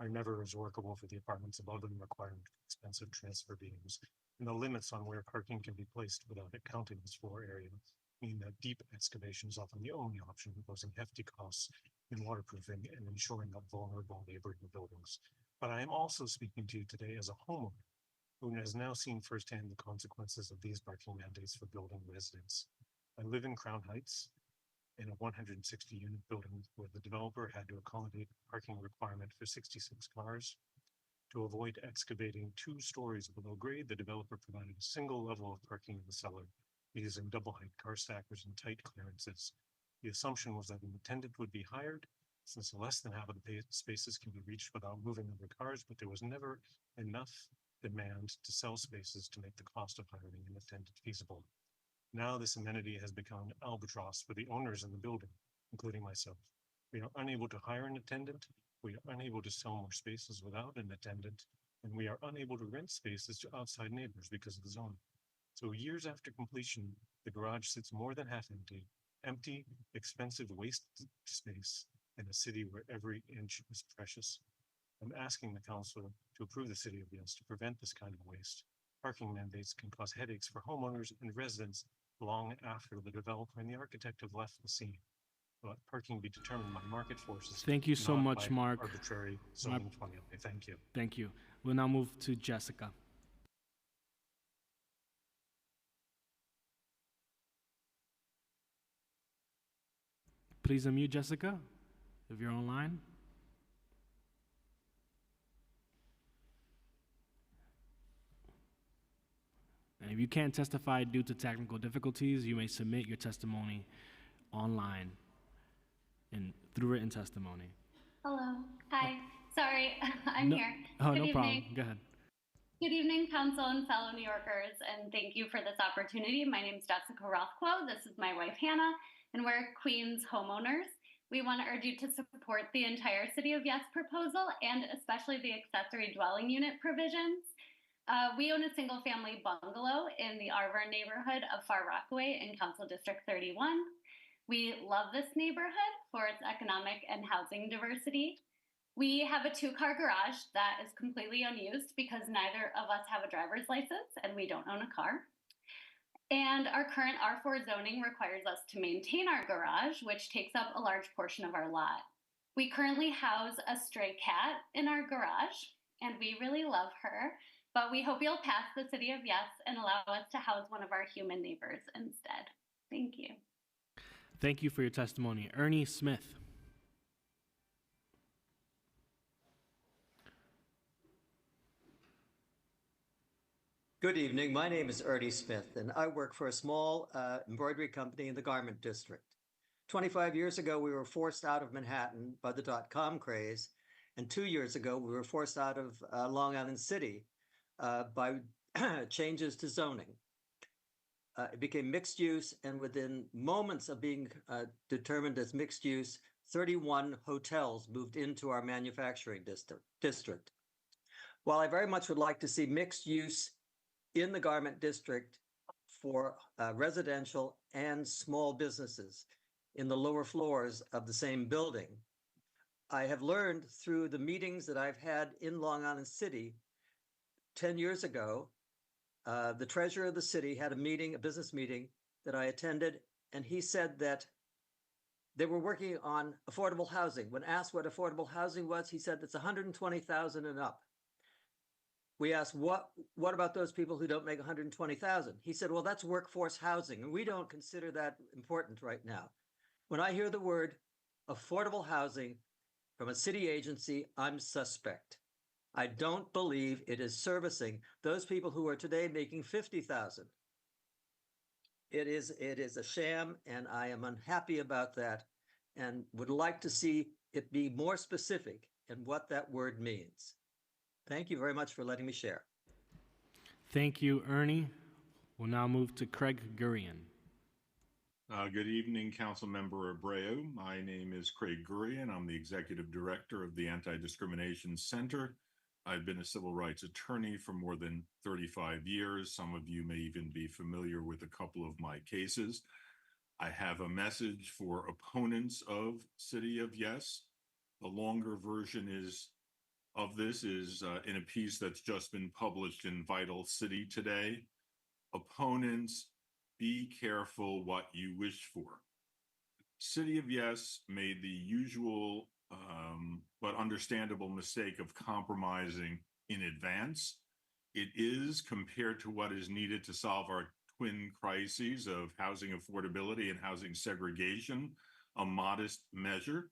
are never as workable for the apartments above them, requiring expensive transfer beams. And the limits on where parking can be placed without accounting as floor area mean that deep excavation is often the only option, imposing hefty costs in waterproofing and ensuring a vulnerable neighboring buildings. But I am also speaking to you today as a homeowner who has now seen firsthand the consequences of these parking mandates for building residents. I live in Crown Heights in a 160-unit building where the developer had to accommodate a parking requirement for 66 cars. To avoid excavating 2 stories below grade, the developer provided a single level of parking in the cellar using double-height car stackers and tight clearances. The assumption was that an attendant would be hired, since less than half of the spaces can be reached without moving other cars, but there was never enough demand to sell spaces to make the cost of hiring an attendant feasible. Now this amenity has become an albatross for the owners in the building, including myself. We are unable to hire an attendant, we are unable to sell more spaces without an attendant, and we are unable to rent spaces to outside neighbors because of the zoning. So years after completion, the garage sits more than half empty, expensive waste space in a city where every inch is precious. I'm asking the council to approve the City of Yes to prevent this kind of waste. Parking mandates can cause headaches for homeowners and residents long after the developer and the architect have left the scene. Let parking be determined by market forces. Thank you so not much, by Mark. Arbitrary zoning formula. Thank you. Thank you. We'll now move to Jessica. Please unmute Jessica if you're online. And if you can't testify due to technical difficulties, you may submit your testimony online and through written testimony. Hello. Hi. Sorry, I'm No- here. Oh, Good no evening. problem. Go ahead. Good evening, Council and fellow New Yorkers, and thank you for this opportunity. My name is Jessica Rothko. This is my wife, Hannah, and we're Queens homeowners. We want to urge you to support the entire City of Yes proposal and especially the accessory dwelling unit provisions. We own a single-family bungalow in the Arverne neighborhood of Far Rockaway in Council District 31. We love this neighborhood for its economic and housing diversity. We have a 2-car garage that is completely unused because neither of us have a driver's license and we don't own a car. And our current R4 zoning requires us to maintain our garage, which takes up a large portion of our lot. We currently house a stray cat in our garage, and we really love her, but we hope you'll pass the City of Yes and allow us to house one of our human neighbors instead. Thank you. Thank you for your testimony. Ernie Smith. Good evening. My name is Ernie Smith, and I work for a small embroidery company in the Garment District. 25 years ago, we were forced out of Manhattan by the dot-com craze, and 2 years ago, we were forced out of Long Island City by changes to zoning. It became mixed use, and within moments of being determined as mixed use, 31 hotels moved into our manufacturing district. While I very much would like to see mixed use in the Garment District for residential and small businesses in the lower floors of the same building, I have learned through the meetings that I've had in Long Island City 10 years ago. The treasurer of the city had a business meeting that I attended, and he said that they were working on affordable housing. When asked what affordable housing was, he said it's 120,000 and up. We asked, what about those people who don't make 120,000? He said, well, that's workforce housing, and we don't consider that important right now. When I hear the word affordable housing from a city agency, I'm suspect. I don't believe it is servicing those people who are today making 50,000. It is a sham, and I am unhappy about that and would like to see it be more specific in what that word means. Thank you very much for letting me share. Thank you, Ernie. We'll now move to Craig Gurian. Good evening, Councilmember Abreu. My name is Craig Gurian. I'm the Executive Director of the Anti-Discrimination Center. I've been a civil rights attorney for more than 35 years. Some of you may even be familiar with a couple of my cases. I have a message for opponents of City of Yes. The longer version of this is in a piece that's just been published in Vital City today. Opponents, be careful what you wish for. City of Yes made the usual but understandable mistake of compromising in advance. It is, compared to what is needed to solve our twin crises of housing affordability and housing segregation, a modest measure.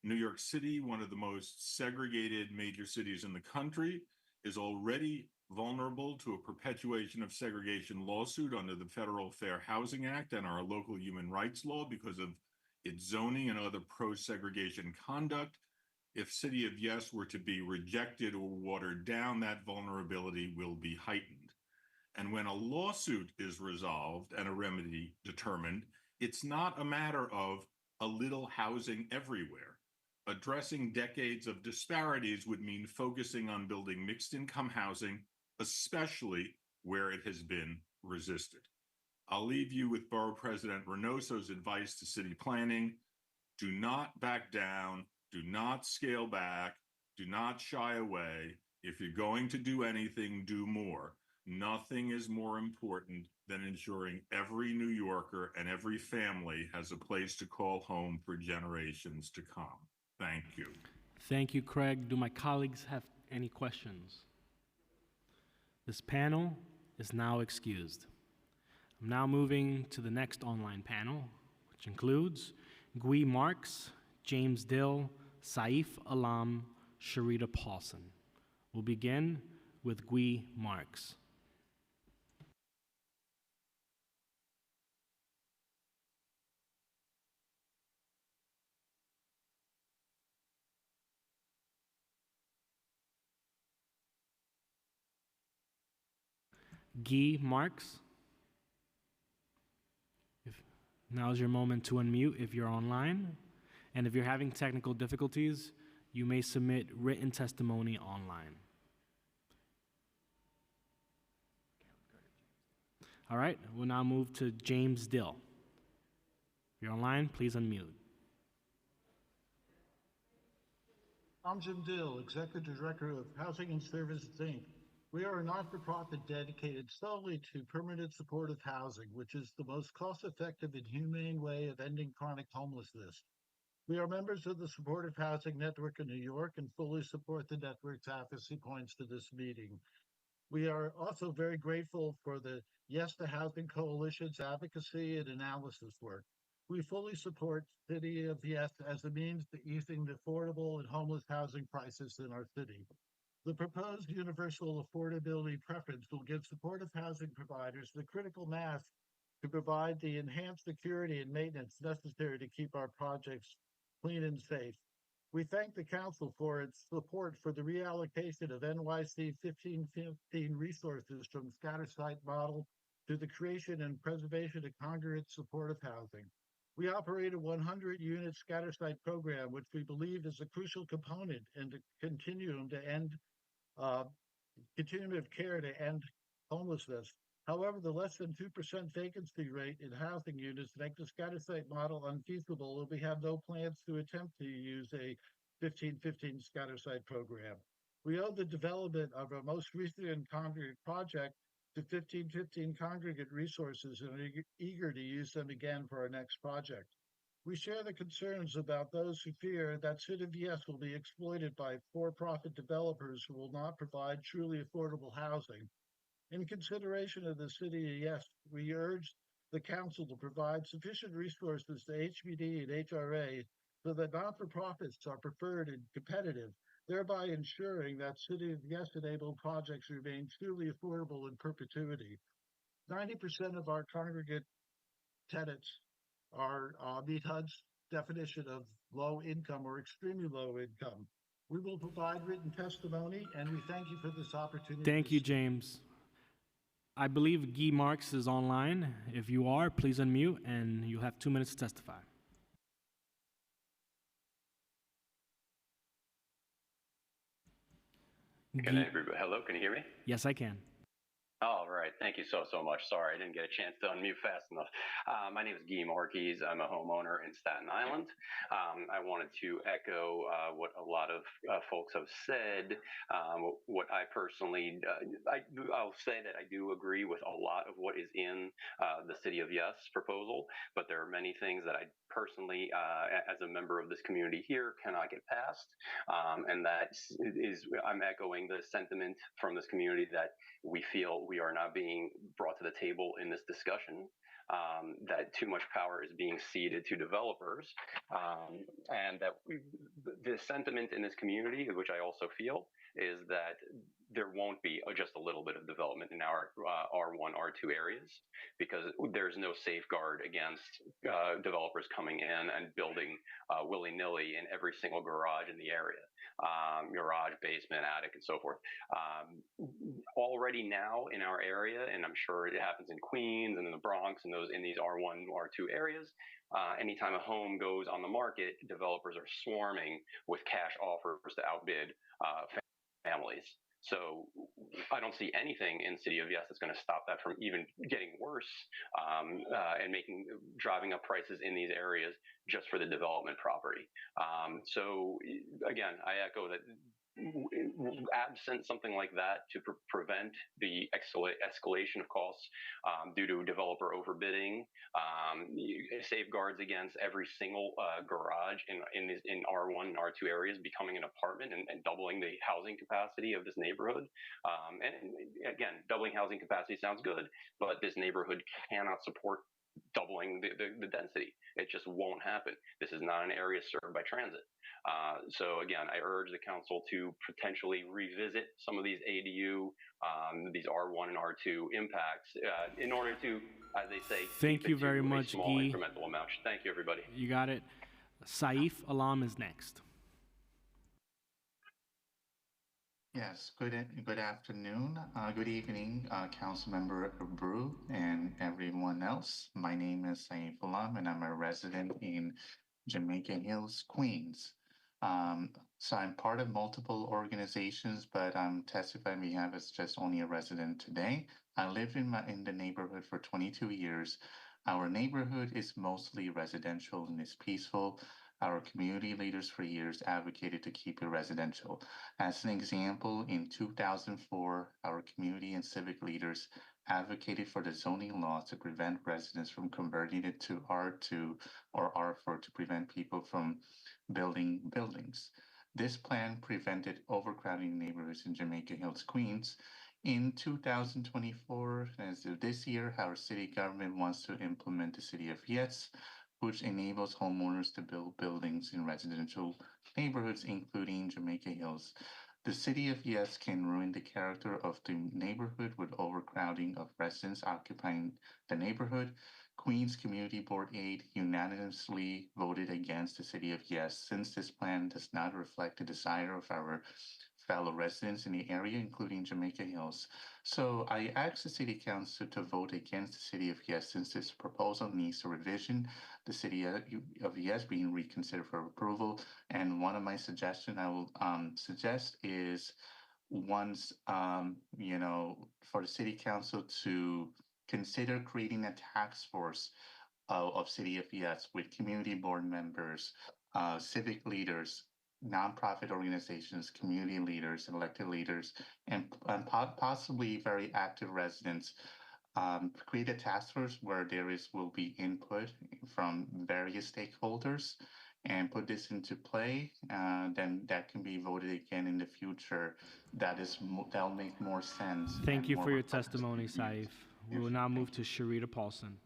New York City, one of the most segregated major cities in the country, is already vulnerable to a perpetuation of segregation lawsuit under the Federal Fair Housing Act and our local human rights law because of its zoning and other pro-segregation conduct. If City of Yes were to be rejected or watered down, that vulnerability will be heightened. And when a lawsuit is resolved and a remedy determined, it's not a matter of a little housing everywhere. Addressing decades of disparities would mean focusing on building mixed income housing, especially where it has been resisted. I'll leave you with Borough President Reynoso's advice to city planning. Do not back down, do not scale back, do not shy away. If you're going to do anything, do more. Nothing is more important than ensuring every New Yorker and every family has a place to call home for generations to come. Thank you. Thank you, Craig. Do my colleagues have any questions? This panel is now excused. I'm now moving to the next online panel, which includes Gui Marks, James Dill, Saif Alam, Sharita Paulson. We'll begin with Gui Marks. Guy Marks. Now's your moment to unmute if you're online. And if you're having technical difficulties, you may submit written testimony online. All right, we'll now move to James Dill. If you're online, please unmute. I'm Jim Dill, Executive Director of Housing and Services, Inc. We are a not-for-profit dedicated solely to permanent supportive housing, which is the most cost-effective and humane way of ending chronic homelessness. We are members of the Supportive Housing Network in New York and fully support the network's advocacy points to this meeting. We are also very grateful for the Yes to Housing Coalition's advocacy and analysis work. We fully support City of Yes as a means to easing the affordable and homeless housing crisis in our city. The proposed universal affordability preference will give supportive housing providers the critical mass to provide the enhanced security and maintenance necessary to keep our projects clean and safe. We thank the Council for its support for the reallocation of NYC 1515 resources from scatter site model to the creation and preservation of congregate supportive housing. We operate a 100-unit scatter site program, which we believe is a crucial component in the continuum of care to end homelessness. However, the less than 2% vacancy rate in housing units make the scatter site model unfeasible, and we have no plans to attempt to use a 1515 scatter site program. We owe the development of our most recent congregate project to 1515 congregate resources and are eager to use them again for our next project. We share the concerns about those who fear that City of Yes will be exploited by for-profit developers who will not provide truly affordable housing. In consideration of the City of Yes, we urge the Council to provide sufficient resources to HPD and HRA so that not-for-profits are preferred and competitive thereby ensuring that City of Yes-enabled projects remain truly affordable in perpetuity. 90% of our congregate tenants are meet HUD's definition of low income or extremely low income. We will provide written testimony, and we thank you for this opportunity. Thank you, James. I believe Guy Marks is online. If you are, please unmute, and you'll have 2 minutes to testify. Hello, can you hear me? Yes, I can. All right. Thank you so much. Sorry, I didn't get a chance to unmute fast enough. My name is Guy Marquez. I'm a homeowner in Staten Island. I wanted to echo what a lot of folks have said. What I personally, I'll say that I do agree with a lot of what is in the City of Yes proposal, but there are many things that I personally, as a member of this community here, cannot get past. And that is, I'm echoing the sentiment from this community that we feel we are not being brought to the table in this discussion, that too much power is being ceded to developers, and that the sentiment in this community, which I also feel, is that there won't be just a little bit of development in our R1, R2 areas, because there's no safeguard against developers coming in and building willy-nilly in every single garage in the area, garage, basement, attic, and so forth. Already now in our area, and I'm sure it happens in Queens and in the Bronx and in these R1, R2 areas, anytime a home goes on the market, developers are swarming with cash offers to outbid families. So I don't see anything in City of Yes that's going to stop that from even getting worse, and driving up prices in these areas just for the development property. So again, I echo that. Absent something like that to prevent the escalation of costs due to developer overbidding, safeguards against every single garage in R1 and R2 areas becoming an apartment and doubling the housing capacity of this neighborhood. And again, doubling housing capacity sounds good, but this neighborhood cannot support doubling the density. It just won't happen. This is not an area served by transit. So again, I urge the council to potentially revisit some of these ADU, these R1 and R2 impacts in order to, as they say, Thank you very much, small Guy. incremental amount. Thank you, everybody. You got it. Saif Alam is next. Yes, good afternoon, good evening, Councilmember Brew and everyone else. My name is Saif Alam, and I'm a resident in Jamaica Hills, Queens. So I'm part of multiple organizations, but I'm testifying on behalf as just only a resident today. I lived in the neighborhood for 22 years. Our neighborhood is mostly residential and is peaceful. Our community leaders for years advocated to keep it residential. As an example, in 2004, our community and civic leaders advocated for the zoning law to prevent residents from converting it to R2 or R4 to prevent people from building buildings. This plan prevented overcrowding neighborhoods in Jamaica Hills, Queens. In 2024, as of this year, our city government wants to implement the City of Yes, which enables homeowners to build buildings in residential neighborhoods, including Jamaica Hills. The City of Yes can ruin the character of the neighborhood with overcrowding of residents occupying the neighborhood. Queens Community Board 8 unanimously voted against the City of Yes, since this plan does not reflect the desire of our fellow residents in the area, including Jamaica Hills. So I asked the City Council to vote against the City of Yes, since this proposal needs a revision. The City of Yes being reconsidered for approval. And one of my suggestions I will suggest is once, for the City Council to consider creating a task force of City of Yes with community board members, civic leaders, nonprofit organizations, community leaders, elected leaders, and possibly very active residents. Create a task force where will be input from various stakeholders and put this into play. Then that can be voted again in the future. That'll make more sense. Thank you for your testimony, Saif. We will now move to Sharita Paulson.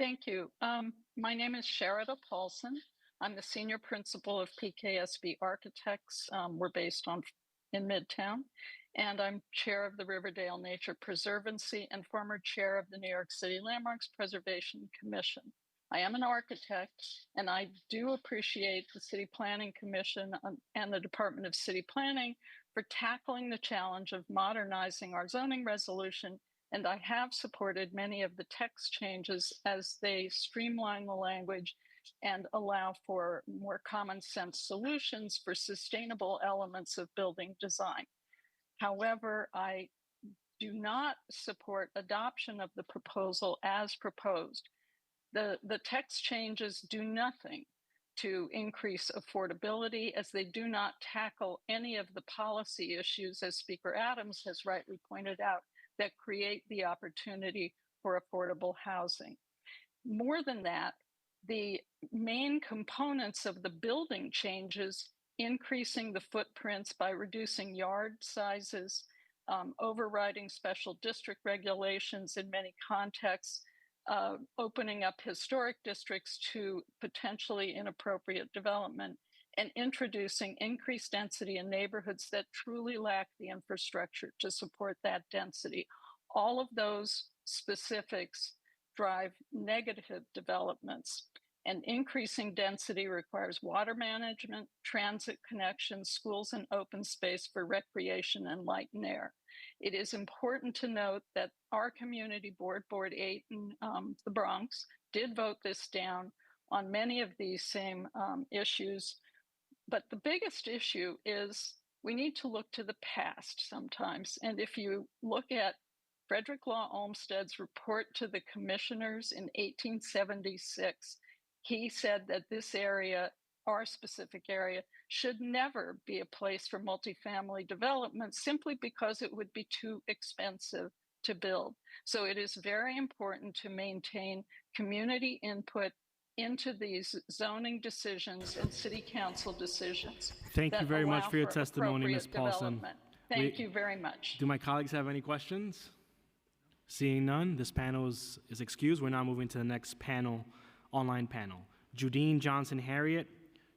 Thank you. My name is Sharada Paulson. I'm the senior principal of PKSB Architects. We're based in Midtown, and I'm chair of the Riverdale Nature Preservancy and former chair of the New York City Landmarks Preservation Commission. I am an architect, and I do appreciate the City Planning Commission and the Department of City Planning for tackling the challenge of modernizing our zoning resolution, and I have supported many of the text changes as they streamline the language and allow for more common sense solutions for sustainable elements of building design. However, I do not support adoption of the proposal as proposed. The text changes do nothing to increase affordability, as they do not tackle any of the policy issues, as Speaker Adams has rightly pointed out, that create the opportunity for affordable housing. More than that, the main components of the building changes, increasing the footprints by reducing yard sizes, overriding special district regulations in many contexts, opening up historic districts to potentially inappropriate development, and introducing increased density in neighborhoods that truly lack the infrastructure to support that density. All of those specifics drive negative developments, and increasing density requires water management, transit connections, schools, and open space for recreation and light and air. It is important to note that our community board, Board 8 in the Bronx, did vote this down on many of these same issues. But the biggest issue is we need to look to the past sometimes. And if you look at Frederick Law Olmsted's report to the commissioners in 1876, he said that this area, our specific area, should never be a place for multifamily development simply because it would be too expensive to build. So it is very important to maintain community input into these zoning decisions and city council decisions. Thank you very much for your testimony, Ms. Paulson. Thank you very much. Do my colleagues have any questions? Seeing none, this panel is excused. We're now moving to the next panel, online panel. Judine Johnson-Harriet,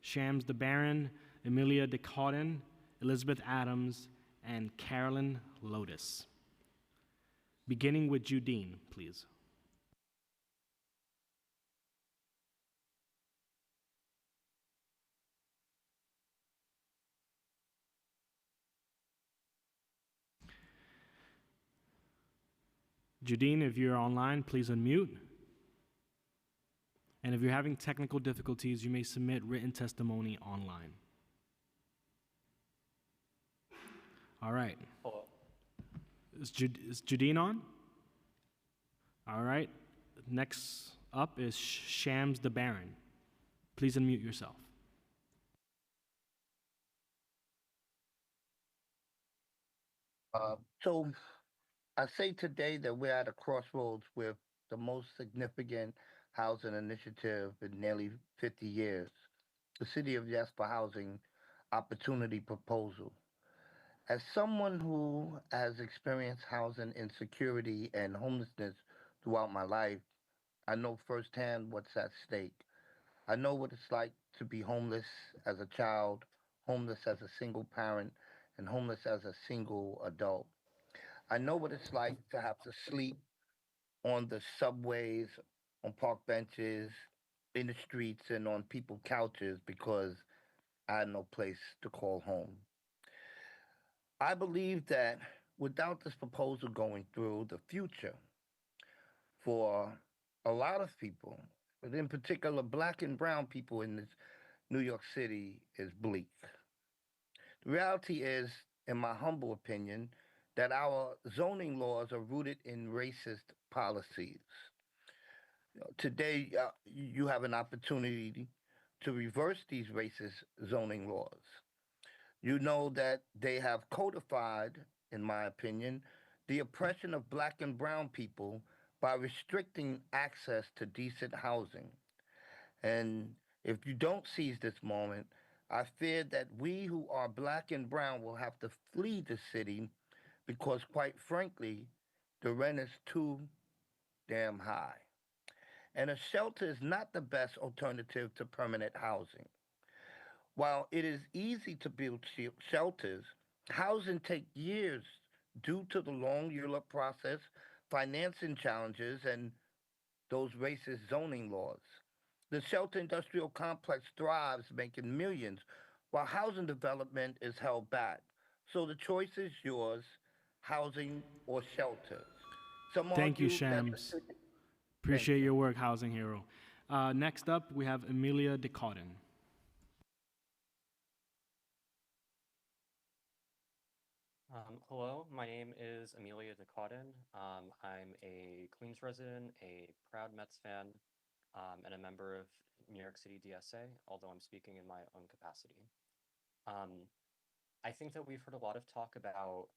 Shams DeBaron, Emilia DeCauden, Elizabeth Adams, and Carolyn Lotus. Beginning with Judine, please. Judine, if you're online, please unmute. And if you're having technical difficulties, you may submit written testimony online. All right. Is Judine on? All right. Next up is Shams DeBaron. Please unmute yourself. So I say today that we're at a crossroads with the most significant housing initiative in nearly 50 years, the City of Yes for Housing Opportunity Proposal. As someone who has experienced housing insecurity and homelessness throughout my life, I know firsthand what's at stake. I know what it's like to be homeless as a child, homeless as a single parent, and homeless as a single adult. I know what it's like to have to sleep on the subways, on park benches, in the streets, and on people's couches because I had no place to call home. I believe that without this proposal going through, the future for a lot of people, but in particular Black and brown people in this New York City, is bleak. The reality is, in my humble opinion, that our zoning laws are rooted in racist policies. Today, you have an opportunity to reverse these racist zoning laws. You know that they have codified, in my opinion, the oppression of Black and brown people by restricting access to decent housing. And if you don't seize this moment, I fear that we who are Black and brown will have to flee the city because, quite frankly, the rent is too damn high. and a shelter is not the best alternative to permanent housing. While it is easy to build shelters, housing takes years due to the long ULURP process, financing challenges, and those racist zoning laws. The shelter industrial complex thrives, making millions, while housing development is held back. So the choice is yours, housing or shelters. Some Thank you, argue that the Shams. city- Appreciate your work, Housing Hero. Next up, we have Amelia DeCauden. Hello, my name is Amelia DeCauden. I'm a Queens resident, a proud Mets fan, and a member of New York City DSA, although I'm speaking in my own capacity. I think that we've heard a lot of talk about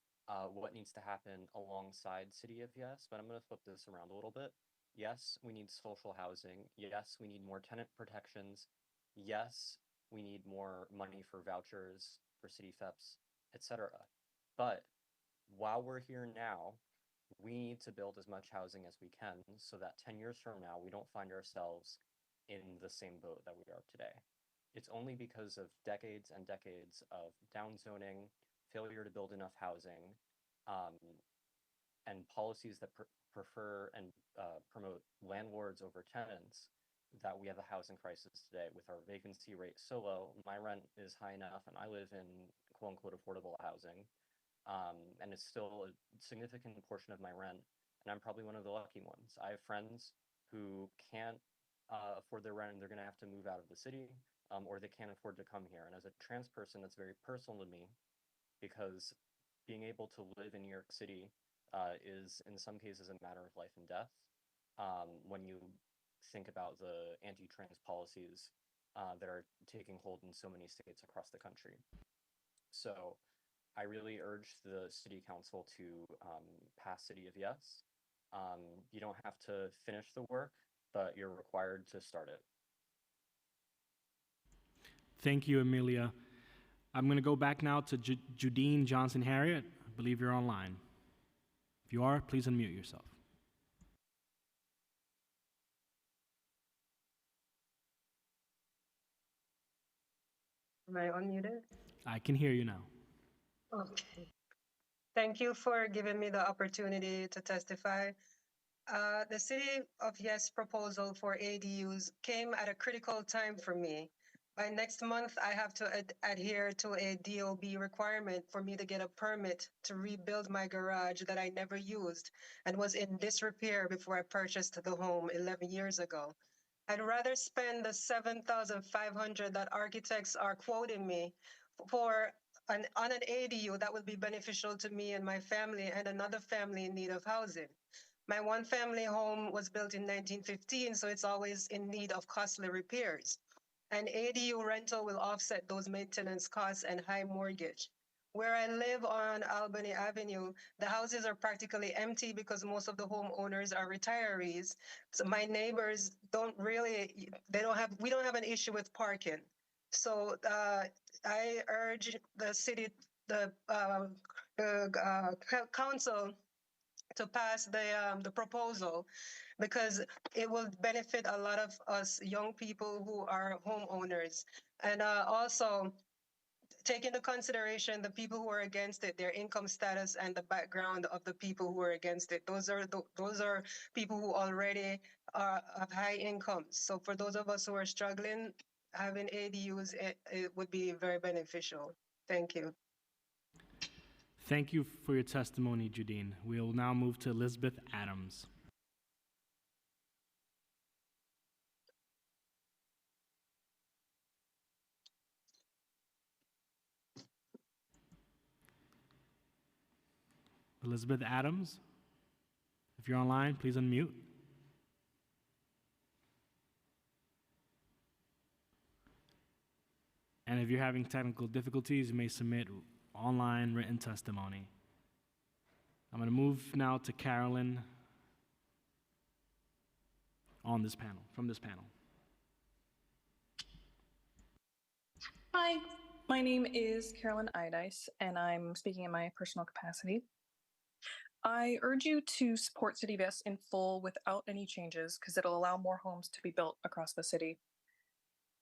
what needs to happen alongside City of Yes, but I'm going to flip this around a little bit. Yes, we need social housing. Yes, we need more tenant protections. Yes, we need more money for vouchers, for city FEPs, etc. But while we're here now, we need to build as much housing as we can so that 10 years from now, we don't find ourselves in the same boat that we are today. It's only because of decades and decades of downzoning, failure to build enough housing, and policies that prefer and promote landlords over tenants that we have a housing crisis today with our vacancy rate so low. My rent is high enough and I live in quote unquote affordable housing. And it's still a significant portion of my rent. And I'm probably one of the lucky ones. I have friends who can't afford their rent and they're going to have to move out of the city, or they can't afford to come here. And as a trans person, that's very personal to me because being able to live in New York City is in some cases a matter of life and death. When you think about the anti-trans policies that are taking hold in so many states across the country. So I really urge the city council to pass City of Yes. You don't have to finish the work, but you're required to start it. Thank you, Amelia. I'm going to go back now to Judine Johnson Harriet. I believe you're online. If you are, please unmute yourself. Am I unmuted? I can hear you now. Okay. Thank you for giving me the opportunity to testify. The City of Yes proposal for ADUs came at a critical time for me. By next month, I have to adhere to a DOB requirement for me to get a permit to rebuild my garage that I never used and was in disrepair before I purchased the home 11 years ago. I'd rather spend the $7,500 that architects are quoting me for on an ADU that will be beneficial to me and my family and another family in need of housing. My one family home was built in 1915, so it's always in need of costly repairs. An ADU rental will offset those maintenance costs and high mortgage. Where I live on Albany Avenue, the houses are practically empty because most of the homeowners are retirees. So my neighbors we don't have an issue with parking. So I urge the city, the council to pass the proposal because it will benefit a lot of us young people who are homeowners. And also take into consideration the people who are against it, their income status and the background of the people who are against it. Those are people who already have high incomes. So for those of us who are struggling, having ADUs, it would be very beneficial. Thank you. Thank you for your testimony, Judine. We will now move to Elizabeth Adams. Elizabeth Adams, if you're online, please unmute. And if you're having technical difficulties, you may submit online written testimony. I'm going to move now to Carolyn from this panel. Hi, my name is Carolyn Idice, and I'm speaking in my personal capacity. I urge you to support City of Yes in full without any changes because it'll allow more homes to be built across the city.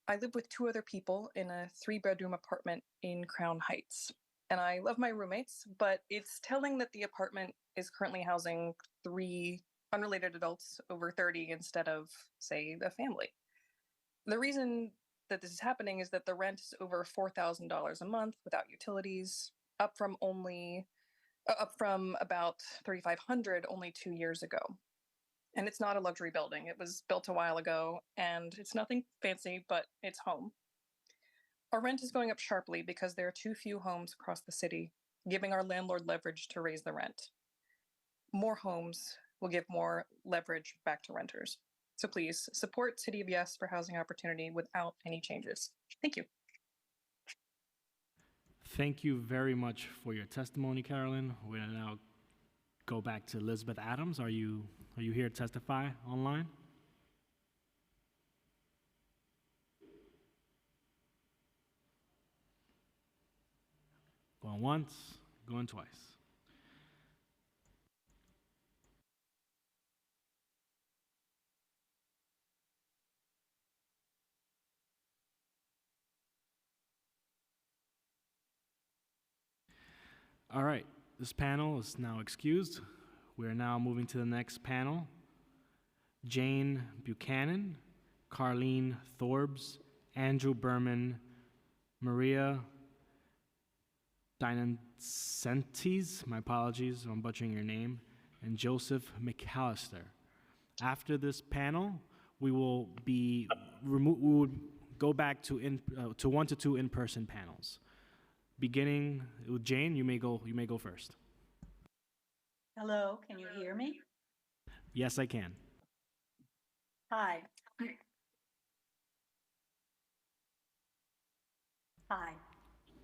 I live with 2 other people in a 3-bedroom apartment in Crown Heights. And I love my roommates, but it's telling that the apartment is currently housing 3 unrelated adults over 30 instead of, say, a family. The reason that this is happening is that the rent is over $4,000 a month without utilities, up from about $3,500 only 2 years ago. And it's not a luxury building. It was built a while ago, and it's nothing fancy, but it's home. Our rent is going up sharply because there are too few homes across the city, giving our landlord leverage to raise the rent. More homes will give more leverage back to renters. So please support City of Yes for housing opportunity without any changes. Thank you. Thank you very much for your testimony, Carolyn. We're gonna now go back to Elizabeth Adams. Are you here to testify online? Going once, going twice. All right, this panel is now excused. We're now moving to the next panel. Jane Buchanan, Carlene Thorbs, Andrew Berman, Maria Dynacentes, my apologies if I'm butchering your name, and Joseph McAllister. After this panel, we will go back to 1 to 2 in-person panels. Beginning with Jane, you may go first. Hello, can you hear me? Yes, I can. Hi. Hi.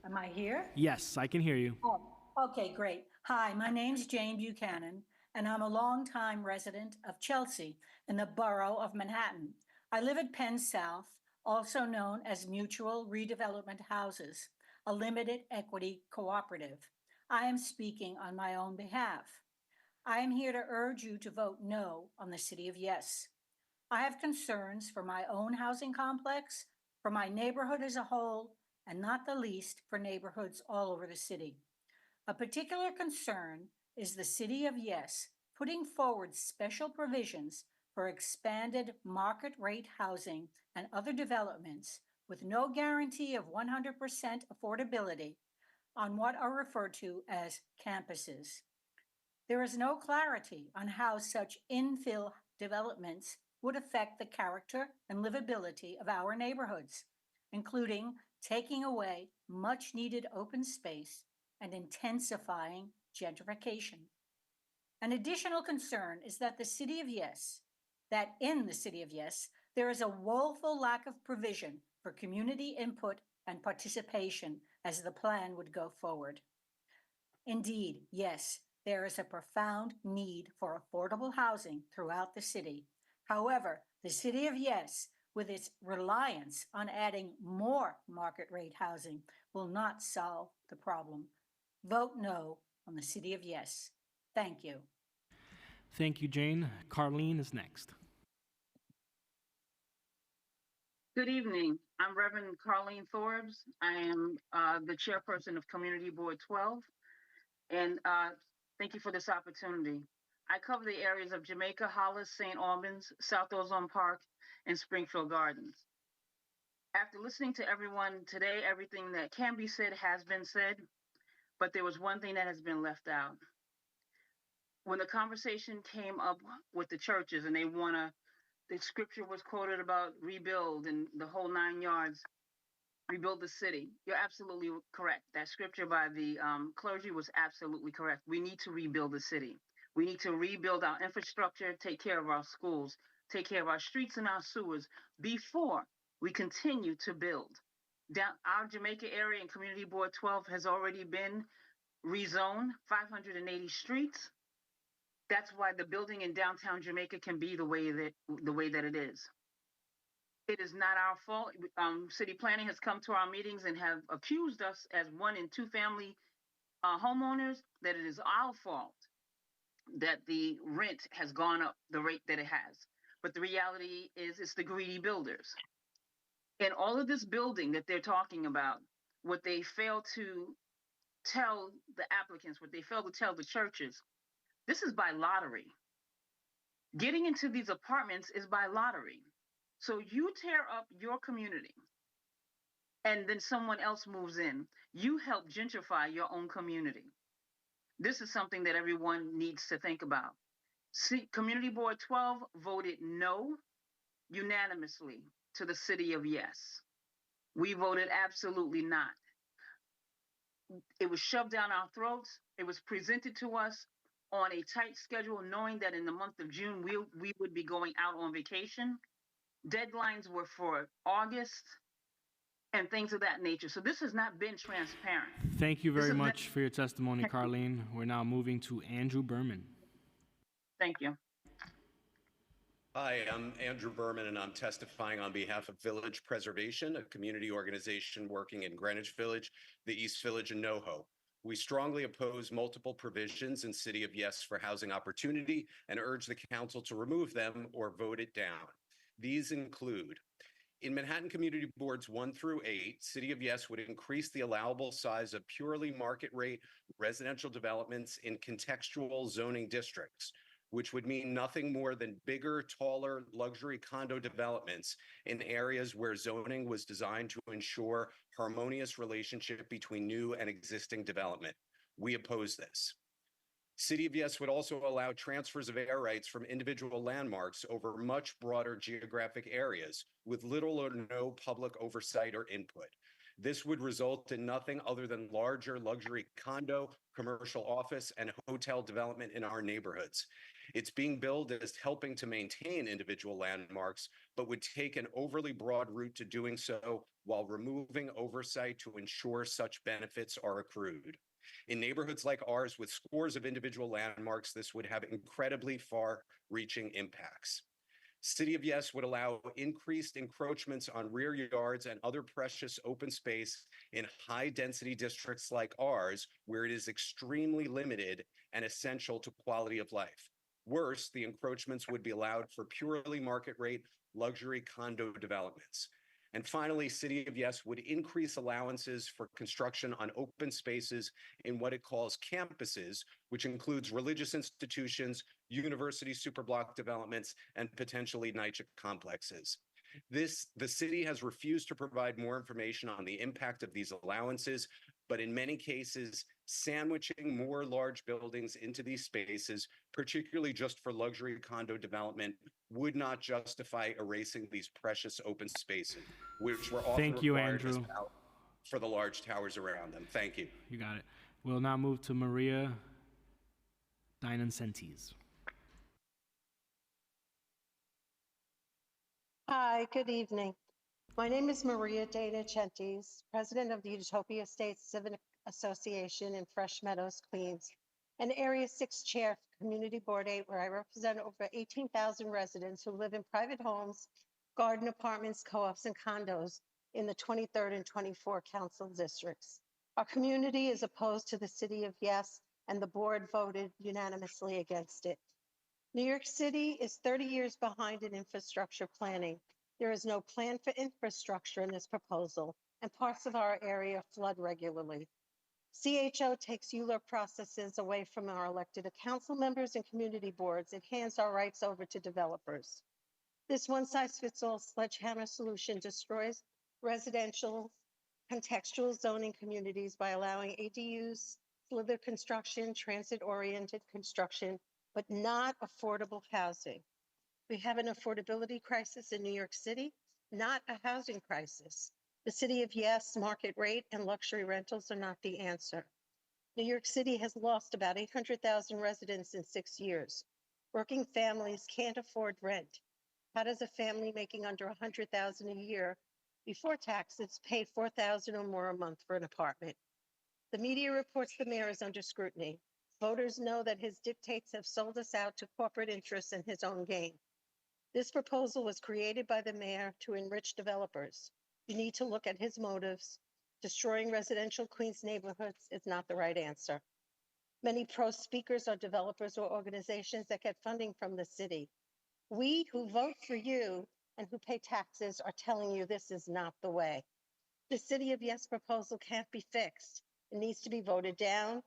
Am I here? Yes, I can hear you. Oh, okay, great. Hi, my name's Jane Buchanan, and I'm a longtime resident of Chelsea in the borough of Manhattan. I live at Penn South, also known as Mutual Redevelopment Houses, a limited equity cooperative. I am speaking on my own behalf. I am here to urge you to vote no on the City of Yes. I have concerns for my own housing complex, for my neighborhood as a whole, and not the least for neighborhoods all over the city. A particular concern is the City of Yes putting forward special provisions for expanded market rate housing and other developments with no guarantee of 100% affordability on what are referred to as campuses. There is no clarity on how such infill developments would affect the character and livability of our neighborhoods, including taking away much needed open space and intensifying gentrification. An additional concern is that in the City of Yes, there is a woeful lack of provision for community input and participation as the plan would go forward. Indeed, yes, there is a profound need for affordable housing throughout the city. However, the City of Yes, with its reliance on adding more market rate housing, will not solve the problem. Vote no on the City of Yes. Thank you. Thank you, Jane. Carlene is next. Good evening. I'm Reverend Carlene Thorbs. I am the chairperson of Community Board 12. And thank you for this opportunity. I cover the areas of Jamaica, Hollis, St. Albans, South Ozone Park, and Springfield Gardens. After listening to everyone today, everything that can be said has been said, but there was one thing that has been left out. When the conversation came up with the churches and the scripture was quoted about rebuild and the whole 9 yards, rebuild the city. You're absolutely correct. That scripture by the clergy was absolutely correct. We need to rebuild the city. We need to rebuild our infrastructure, take care of our schools, take care of our streets and our sewers before we continue to build. Our Jamaica area and Community Board 12 has already been rezoned, 580 streets. That's why the building in downtown Jamaica can be the way that it is. It is not our fault. City planning has come to our meetings and have accused us as 1- and 2-family homeowners that it is our fault that the rent has gone up the rate that it has. But the reality is it's the greedy builders. And all of this building that they're talking about, what they fail to tell the applicants, what they fail to tell the churches, this is by lottery. Getting into these apartments is by lottery. So you tear up your community and then someone else moves in. You help gentrify your own community. This is something that everyone needs to think about. See, Community Board 12 voted no unanimously to the city of Yes. We voted absolutely not. It was shoved down our throats. It was presented to us on a tight schedule, knowing that in the month of June, we would be going out on vacation. Deadlines were for August and things of that nature. So this has not been transparent. Thank you very much for your testimony, Carlene. We're now moving to Andrew Berman. Thank you. Hi, I'm Andrew Berman, and I'm testifying on behalf of Village Preservation, a community organization working in Greenwich Village, the East Village, and NoHo. We strongly oppose multiple provisions in City of Yes for housing opportunity and urge the council to remove them or vote it down. These include, in Manhattan Community Boards 1 through 8, City of Yes would increase the allowable size of purely market rate residential developments in contextual zoning districts, which would mean nothing more than bigger, taller luxury condo developments in areas where zoning was designed to ensure harmonious relationship between new and existing development. We oppose this. City of Yes would also allow transfers of air rights from individual landmarks over much broader geographic areas with little or no public oversight or input. This would result in nothing other than larger luxury condo, commercial office, and hotel development in our neighborhoods. It's being billed as helping to maintain individual landmarks, but would take an overly broad route to doing so while removing oversight to ensure such benefits are accrued. In neighborhoods like ours with scores of individual landmarks, this would have incredibly far-reaching impacts. City of Yes would allow increased encroachments on rear yards and other precious open space in high-density districts like ours, where it is extremely limited and essential to quality of life. Worse, the encroachments would be allowed for purely market rate luxury condo developments. And finally, City of Yes would increase allowances for construction on open spaces in what it calls campuses, which includes religious institutions, university superblock developments, and potentially NYCHA complexes. The city has refused to provide more information on the impact of these allowances, but in many cases, sandwiching more large buildings into these spaces, particularly just for luxury condo development, would not justify erasing these precious open spaces, which were often required as for the large towers around them. Thank you. You got it. We'll now move to Maria Dinancentis. Hi, good evening. My name is Maria Dana Centes, president of the Utopia Estates Civic Association in Fresh Meadows, Queens, and Area 6 chair for Community Board 8, where I represent over 18,000 residents who live in private homes, garden apartments, co-ops, and condos in the 23rd and 24 council districts. Our community is opposed to the City of Yes, and the board voted unanimously against it. New York City is 30 years behind in infrastructure planning. There is no plan for infrastructure in this proposal, and parts of our area flood regularly. CHO takes ULURP processes away from our elected council members and community boards and hands our rights over to developers. This one-size-fits-all sledgehammer solution destroys residential contextual zoning communities by allowing ADUs, slither construction, transit-oriented construction, but not affordable housing. We have an affordability crisis in New York City, not a housing crisis. The City of Yes, market rate, and luxury rentals are not the answer. New York City has lost about 800,000 residents in 6 years. Working families can't afford rent. How does a family making under 100,000 a year before taxes pay 4,000 or more a month for an apartment? The media reports the mayor is under scrutiny. Voters know that his dictates have sold us out to corporate interests and his own gain. This proposal was created by the mayor to enrich developers. You need to look at his motives. Destroying residential Queens neighborhoods is not the right answer. Many pro speakers are developers or organizations that get funding from the city. We who vote for you and who pay taxes are telling you this is not the way. The City of Yes proposal can't be fixed. It needs to be voted down.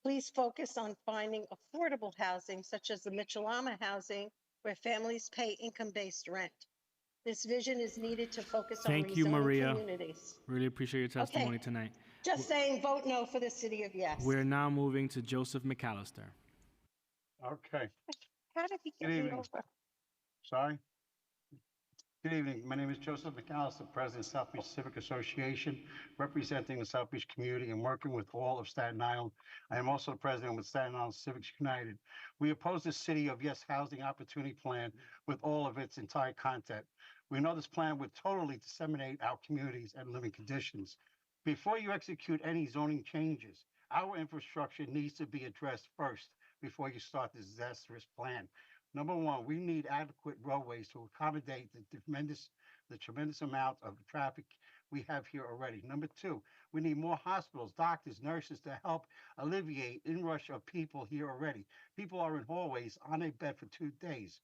Please focus on finding affordable housing, such as the Mitchell-Lama housing, where families pay income-based rent. This vision is needed to focus on Thank you, rezoning Maria. communities. Really appreciate your testimony tonight. Just saying, vote no for the City of Yes. We're now moving to Joseph McAllister. Okay, How did he get good me evening. over? Sorry. Good evening. My name is Joseph McAllister, President of South Beach Civic Association, representing the South Beach community and working with all of Staten Island. I am also the president with Staten Island Civics United. We oppose the City of Yes Housing Opportunity Plan with all of its entire content. We know this plan would totally disseminate our communities and living conditions. Before you execute any zoning changes, our infrastructure needs to be addressed first before you start this disastrous plan. Number one, we need adequate roadways to accommodate the tremendous amount of traffic we have here already. Number two, we need more hospitals, doctors, nurses to help alleviate inrush of people here already. People are in hallways on a bed for 2 days.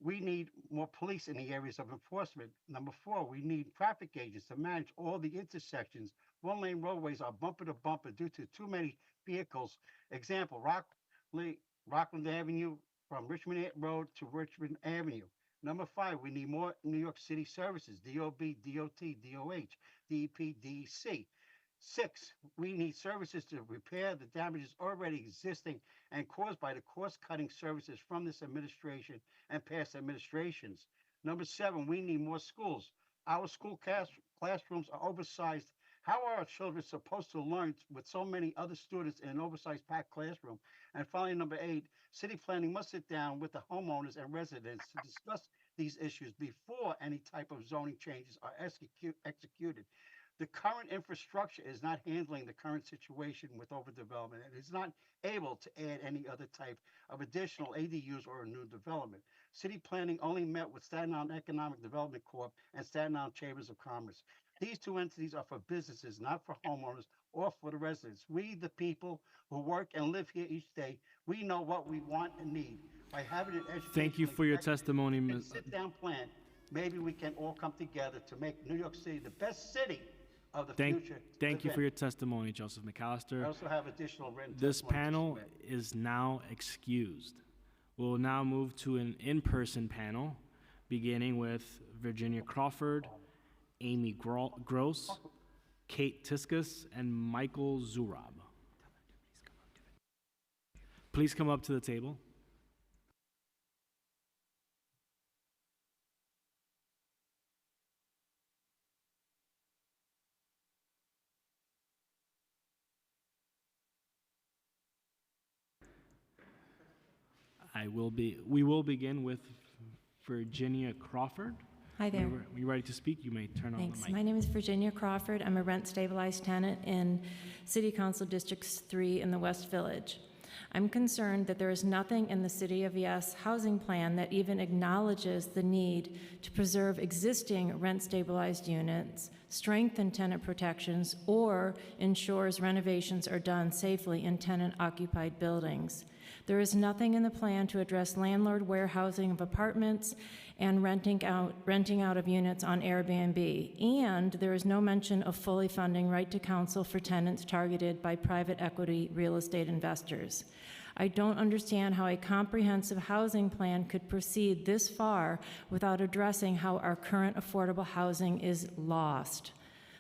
We need more police in the areas of enforcement. Number four, we need traffic agents to manage all the intersections. One-lane roadways are bumper to bumper due to too many vehicles. Example, Rockland Avenue from Richmond Road to Richmond Avenue. Number five, we need more New York City services, DOB, DOT, DOH, DEP, DEC. 6, we need services to repair the damages already existing and caused by the cost-cutting services from this administration and past administrations. Number 7, we need more schools. Our school classrooms are oversized. How are our children supposed to learn with so many other students in an oversized packed classroom? And finally, number 8, city planning must sit down with the homeowners and residents to discuss these issues before any type of zoning changes are executed. The current infrastructure is not handling the current situation with overdevelopment and is not able to add any other type of additional ADUs or a new development. City planning only met with Staten Island Economic Development Corp. And Staten Island Chambers of Commerce. These two entities are for businesses, not for homeowners or for the residents. We, the people who work and live here each day, we know what we want and need. By having an education. Thank you for your testimony, and Ms. sit-down plan, maybe we can all come together to make New York City the best city of the Thank future. you for your testimony, Joseph McAllister. I also have additional written This testimony to panel submit. is now excused. We'll now move to an in-person panel, beginning with Virginia Crawford, Amy Gross, Kate Tiskus, and Michael Zurab. Please come up to the table. We will begin with Virginia Crawford. Hi there. When you're ready to speak, you may turn on Thanks. the mic. My name is Virginia Crawford. I'm a rent-stabilized tenant in City Council District 3 in the West Village. I'm concerned that there is nothing in the City of Yes housing plan that even acknowledges the need to preserve existing rent-stabilized units, strengthen tenant protections, or ensures renovations are done safely in tenant-occupied buildings. There is nothing in the plan to address landlord warehousing of apartments and renting out of units on Airbnb. And there is no mention of fully funding right to counsel for tenants targeted by private equity real estate investors. I don't understand how a comprehensive housing plan could proceed this far without addressing how our current affordable housing is lost.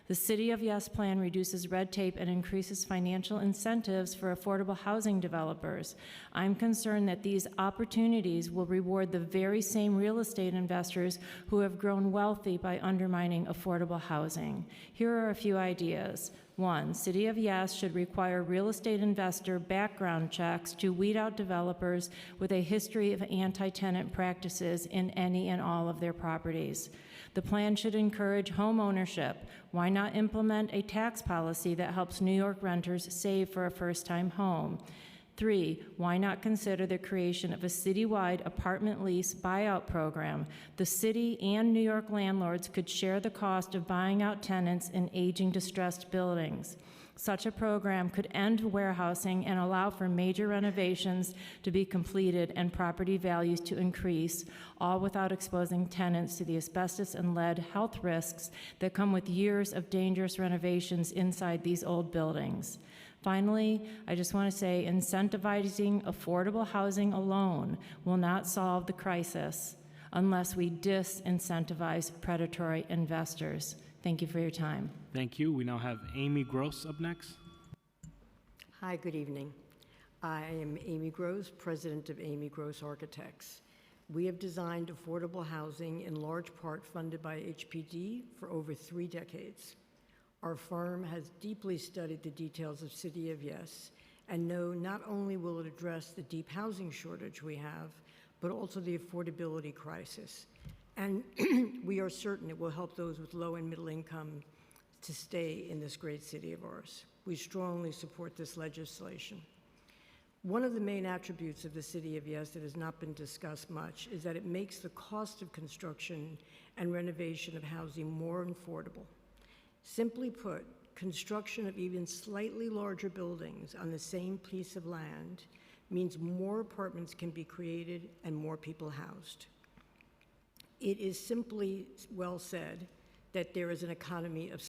The City of Yes plan reduces red tape and increases financial incentives for affordable housing developers. I'm concerned that these opportunities will reward the very same real estate investors who have grown wealthy by undermining affordable housing. Here are a few ideas. 1, City of Yes should require real estate investor background checks to weed out developers with a history of anti-tenant practices in any and all of their properties. The plan should encourage home ownership. Why not implement a tax policy that helps New York renters save for a first-time home? 3, why not consider the creation of a citywide apartment lease buyout program? The city and New York landlords could share the cost of buying out tenants in aging, distressed buildings. Such a program could end warehousing and allow for major renovations to be completed and property values to increase, all without exposing tenants to the asbestos and lead health risks that come with years of dangerous renovations inside these old buildings. Finally, I just want to say incentivizing affordable housing alone will not solve the crisis unless we disincentivize predatory investors. Thank you for your time. Thank you. We now have Amy Gross up next. Hi, good evening. I am Amy Gross, president of Amy Gross Architects. We have designed affordable housing in large part funded by HPD for over 3 decades. Our firm has deeply studied the details of City of Yes and know not only will it address the deep housing shortage we have, but also the affordability crisis. And we are certain it will help those with low and middle income to stay in this great city of ours. We strongly support this legislation. One of the main attributes of the City of Yes that has not been discussed much is that it makes the cost of construction and renovation of housing more affordable. Simply put, construction of even slightly larger buildings on the same piece of land means more apartments can be created and more people housed. It is simply well said that there is an economy of